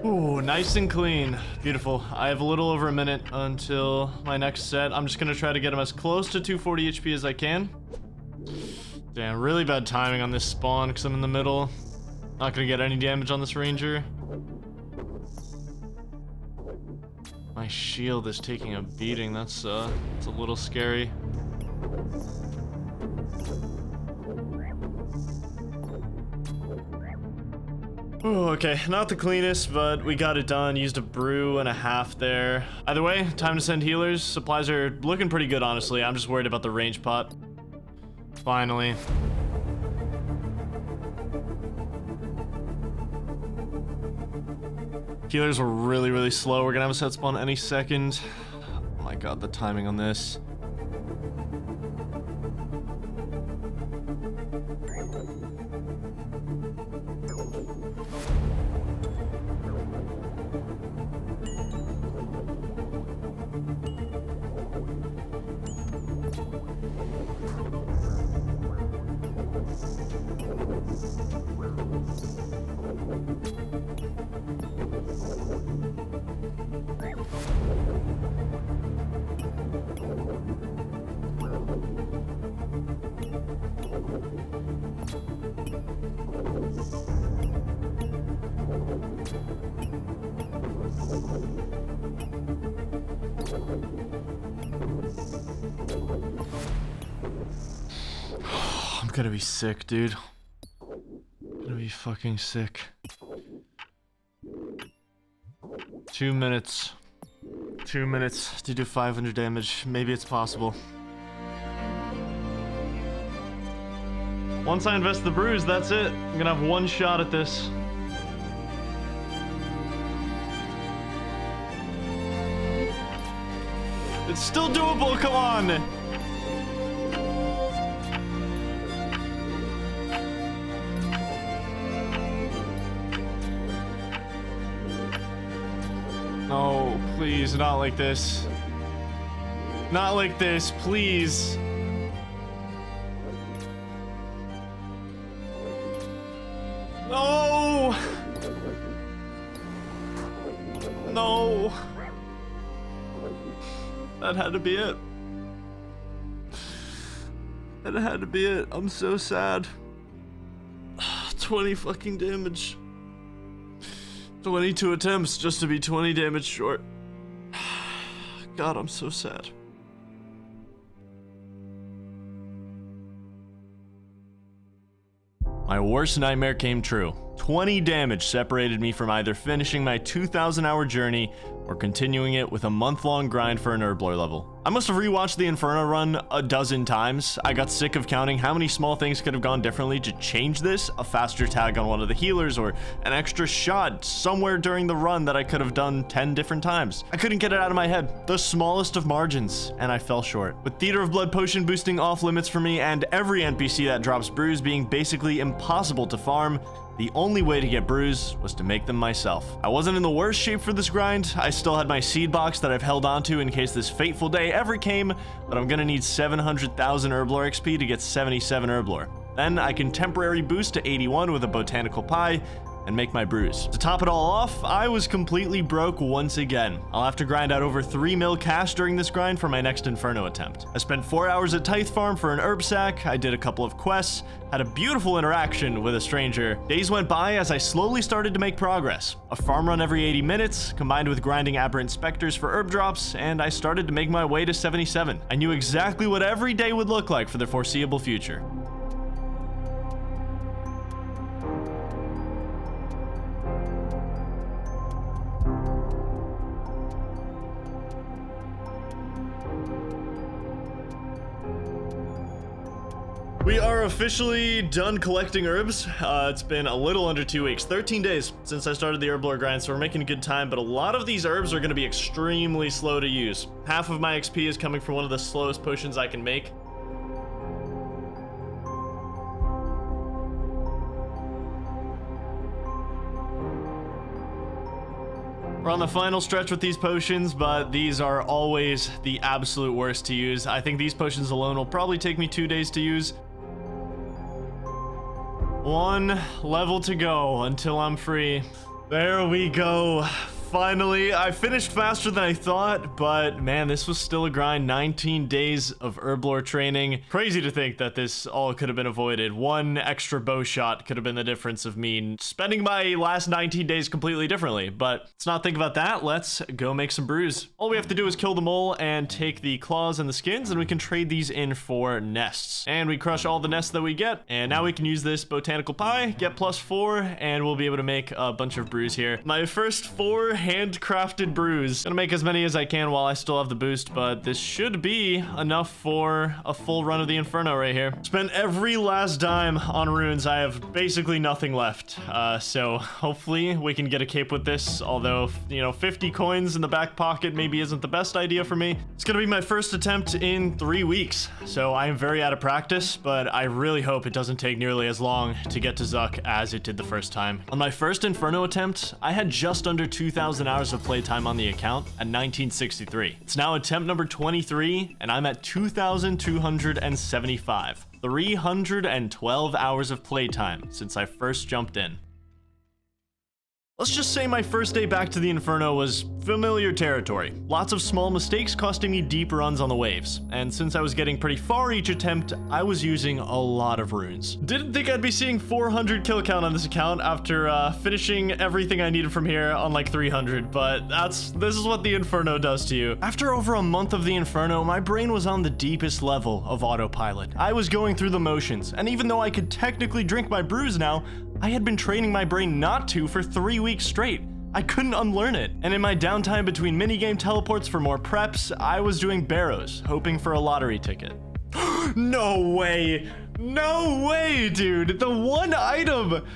Speaker 1: Ooh, nice and clean. Beautiful. I have a little over a minute until my next set. I'm just gonna try to get him as close to 240 HP as I can. Damn, really bad timing on this spawn because I'm in the middle. Not gonna get any damage on this Ranger. My shield is taking a beating. It's a little scary. Oh, okay, not the cleanest, but we got it done. Used a brew and a half there. Either way, time to send healers. Supplies are looking pretty good, honestly. I'm just worried about the range pot. Finally. Healers were really, really slow. We're gonna have a set spawn any second. Oh my god, the timing on this. I'm gonna be sick, dude. I'm gonna be fucking sick. 2 minutes. 2 minutes to do 500 damage. Maybe it's possible. Once I invest the brews, that's it. I'm gonna have one shot at this. It's still doable, come on! No, please, not like this. Not like this, please. No! No! That had to be it. That had to be it. I'm so sad. 20 fucking damage. 22 attempts just to be 20 damage short. God, I'm so sad. My worst nightmare came true. 20 damage separated me from either finishing my 2,000-hour journey or continuing it with a month-long grind for an herblore level. I must have rewatched the Inferno run a dozen times. I got sick of counting how many small things could have gone differently to change this, a faster tag on one of the healers, or an extra shot somewhere during the run that I could have done 10 different times. I couldn't get it out of my head. The smallest of margins, and I fell short. With Theater of Blood Potion boosting off limits for me and every NPC that drops brews being basically impossible to farm, the only way to get brews was to make them myself. I wasn't in the worst shape for this grind. I still had my seed box that I've held onto in case this fateful day ever came, but I'm gonna need 700,000 herblore XP to get 77 herblore. Then I can temporary boost to 81 with a botanical pie, and make my brews. To top it all off, I was completely broke once again. I'll have to grind out over 3 mil cash during this grind for my next Inferno attempt. I spent 4 hours at Tithe Farm for an herb sack, I did a couple of quests, had a beautiful interaction with a stranger. Days went by as I slowly started to make progress. A farm run every 80 minutes, combined with grinding aberrant specters for herb drops, and I started to make my way to 77. I knew exactly what every day would look like for the foreseeable future. We are officially done collecting herbs. It's been a little under 2 weeks, 13 days since I started the herb lore grind, so we're making good time, but a lot of these herbs are going to be extremely slow to use. Half of my XP is coming from one of the slowest potions I can make. We're on the final stretch with these potions, but these are always the absolute worst to use. I think these potions alone will probably take me 2 days to use. 1 level to go until I'm free. There we go. Finally, I finished faster than I thought, but man, this was still a grind. 19 days of herb lore training. Crazy to think that this all could have been avoided. 1 extra bow shot could have been the difference of me spending my last 19 days completely differently, but let's not think about that. Let's go make some brews. All we have to do is kill the mole and take the claws and the skins, and we can trade these in for nests. And we crush all the nests that we get, and now we can use this botanical pie, get +4, and we'll be able to make a bunch of brews here. My first 4 handcrafted brews. Gonna make as many as I can while I still have the boost, but this should be enough for a full run of the Inferno right here. Spent every last dime on runes. I have basically nothing left, so hopefully we can get a cape with this, although, you know, 50 coins in the back pocket maybe isn't the best idea for me. It's gonna be my first attempt in 3 weeks, so I am very out of practice, but I really hope it doesn't take nearly as long to get to Zuck as it did the first time. On my first Inferno attempt, I had just under 2,000 hours of playtime on the account at 1963. It's now attempt number 23, and I'm at 2,275. 312 hours of playtime since I first jumped in. Let's just say my first day back to the Inferno was familiar territory. Lots of small mistakes costing me deep runs on the waves. And since I was getting pretty far each attempt, I was using a lot of runes. Didn't think I'd be seeing 400 kill count on this account after finishing everything I needed from here on like 300, but this is what the Inferno does to you. After over a month of the Inferno, my brain was on the deepest level of autopilot. I was going through the motions, and even though I could technically drink my brews now, I had been training my brain not to for 3 weeks straight. I couldn't unlearn it. And in my downtime between minigame teleports for more preps, I was doing barrows, hoping for a lottery ticket. No way! No way, dude! The one item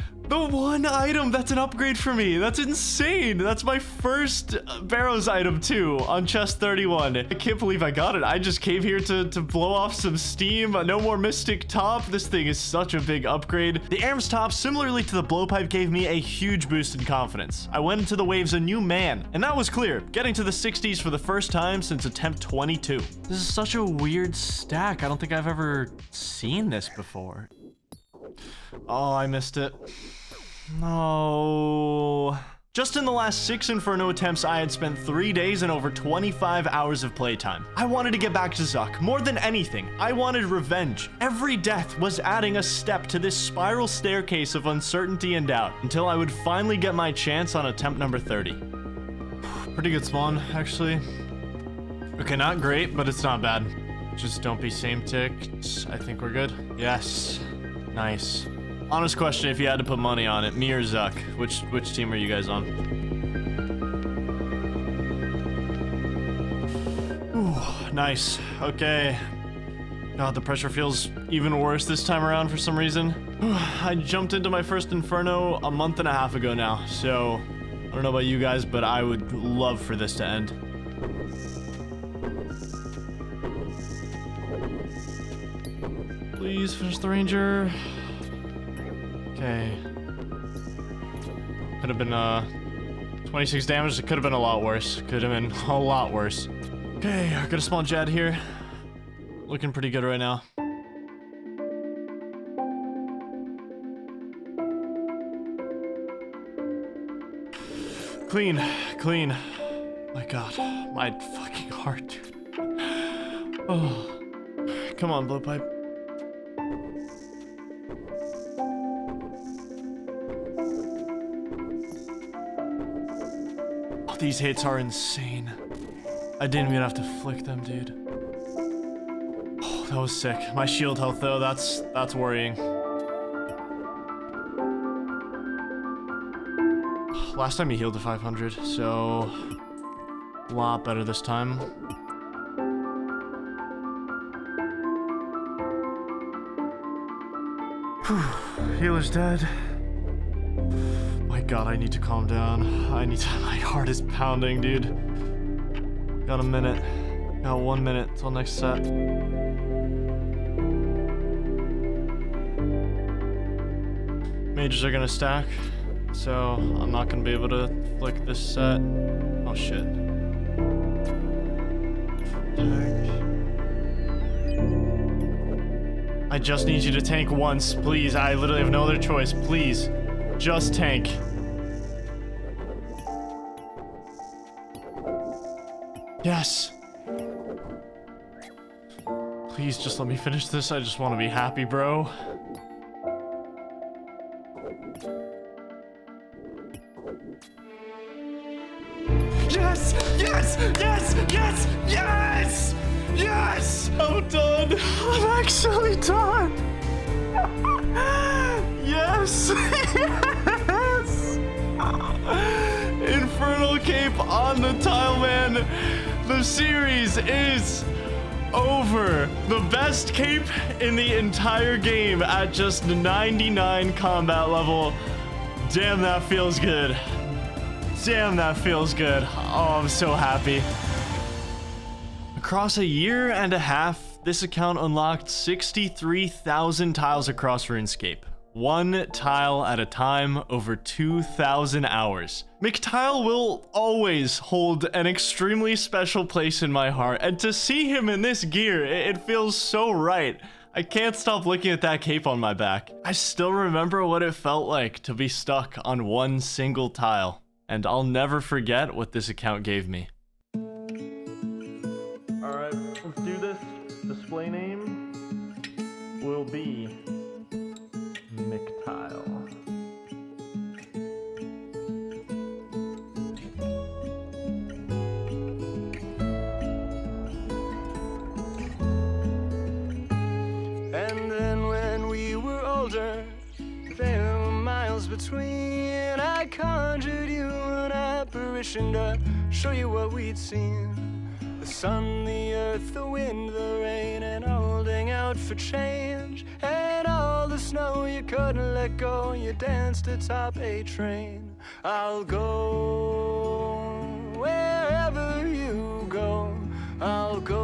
Speaker 1: that's an upgrade for me. That's insane. That's my first Barrows item too on chest 31. I can't believe I got it. I just came here to blow off some steam. No more Mystic Top. This thing is such a big upgrade. The Arms Top, similarly to the Blowpipe, gave me a huge boost in confidence. I went into the waves a new man, and that was clear, getting to the 60s for the first time since attempt 22. This is such a weird stack. I don't think I've ever seen this before. Oh, I missed it. No. Just in the last 6 Inferno attempts, I had spent 3 days and over 25 hours of playtime. I wanted to get back to Zuck. More than anything, I wanted revenge. Every death was adding a step to this spiral staircase of uncertainty and doubt, until I would finally get my chance on attempt number 30. Pretty good spawn, actually. Okay, not great, but it's not bad. Just don't be same ticked. I think we're good. Yes. Nice. Honest question, if you had to put money on it, me or Zuck, which team are you guys on? Ooh, nice. Okay. God, the pressure feels even worse this time around for some reason. I jumped into my first Inferno a month and a half ago now, so I don't know about you guys, but I would love for this to end. Please finish the ranger. Okay. Could have been 26 damage. It could have been a lot worse. Could have been a lot worse. Okay, I got a small Jad here. Looking pretty good right now. Clean, clean. My god, my fucking heart, dude. Oh. Come on, blowpipe. Oh, these hits are insane. I didn't even have to flick them, dude. Oh, that was sick. My shield health, though, that's worrying. Last time he healed to 500, so a lot better this time. Whew. Healer's dead. My god, I need to calm down. My heart is pounding, dude. Got a minute. Got 1 minute till next set. Mages are gonna stack, so I'm not gonna be able to flick this set. Oh shit. I just need you to tank once, please. I literally have no other choice. Please, just tank. Yes. Please, just let me finish this. I just want to be happy, bro. Yes! Yes! Yes! Yes! Yes! Yes! I'm done. I'm actually done. Yes! Yes! Infernal Cape on the Tileman. The series is over. The best cape in the entire game at just 99 combat level. Damn, that feels good. Damn, that feels good. Oh, I'm so happy. Across a year and a half, this account unlocked 63,000 tiles across RuneScape. One tile at a time, over 2,000 hours. McTile will always hold an extremely special place in my heart, and to see him in this gear, it feels so right. I can't stop looking at that cape on my back. I still remember what it felt like to be stuck on one single tile, and I'll never forget what this account gave me. Alright, let's do this. Display name will be McTile.
Speaker 9: And then when we were older, there were miles between. I conjured you an apparition to show you what we'd seen. The sun, the earth, the wind, the rain, and holding out for change. And all the snow you couldn't let go, you danced atop a train. I'll go wherever you go. I'll go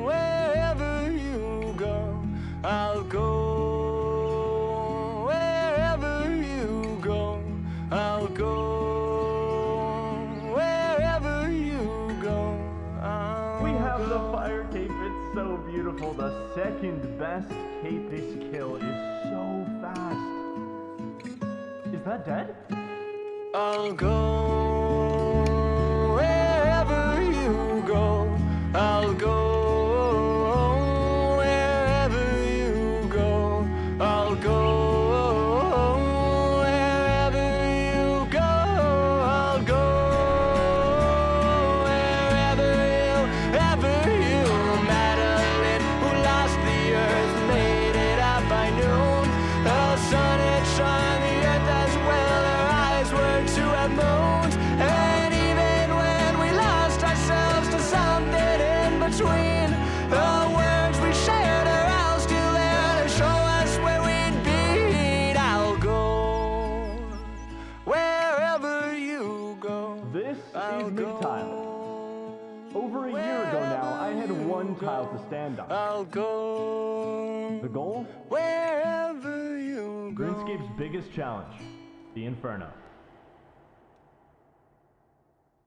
Speaker 9: wherever you go. I'll go wherever you go. I'll go.
Speaker 1: Beautiful. The second best cape. This kill is so fast. Is that dead?
Speaker 9: I'll go wherever you go. I'll go wherever you go. I'll go wherever you go. I'll go wherever you. Madeleine, who lost the earth, made it out by noon. The sun had shone the earth as well. Her eyes were to have moons. And even when we lost ourselves to something in between, the words we shared are all still there to show us where we'd be. I'll go wherever you go.
Speaker 1: This is McTile. Over a year ago now, I had one tile to stand on.
Speaker 9: I'll go.
Speaker 1: The goal?
Speaker 9: Wherever you go.
Speaker 1: RuneScape's biggest challenge, the Inferno.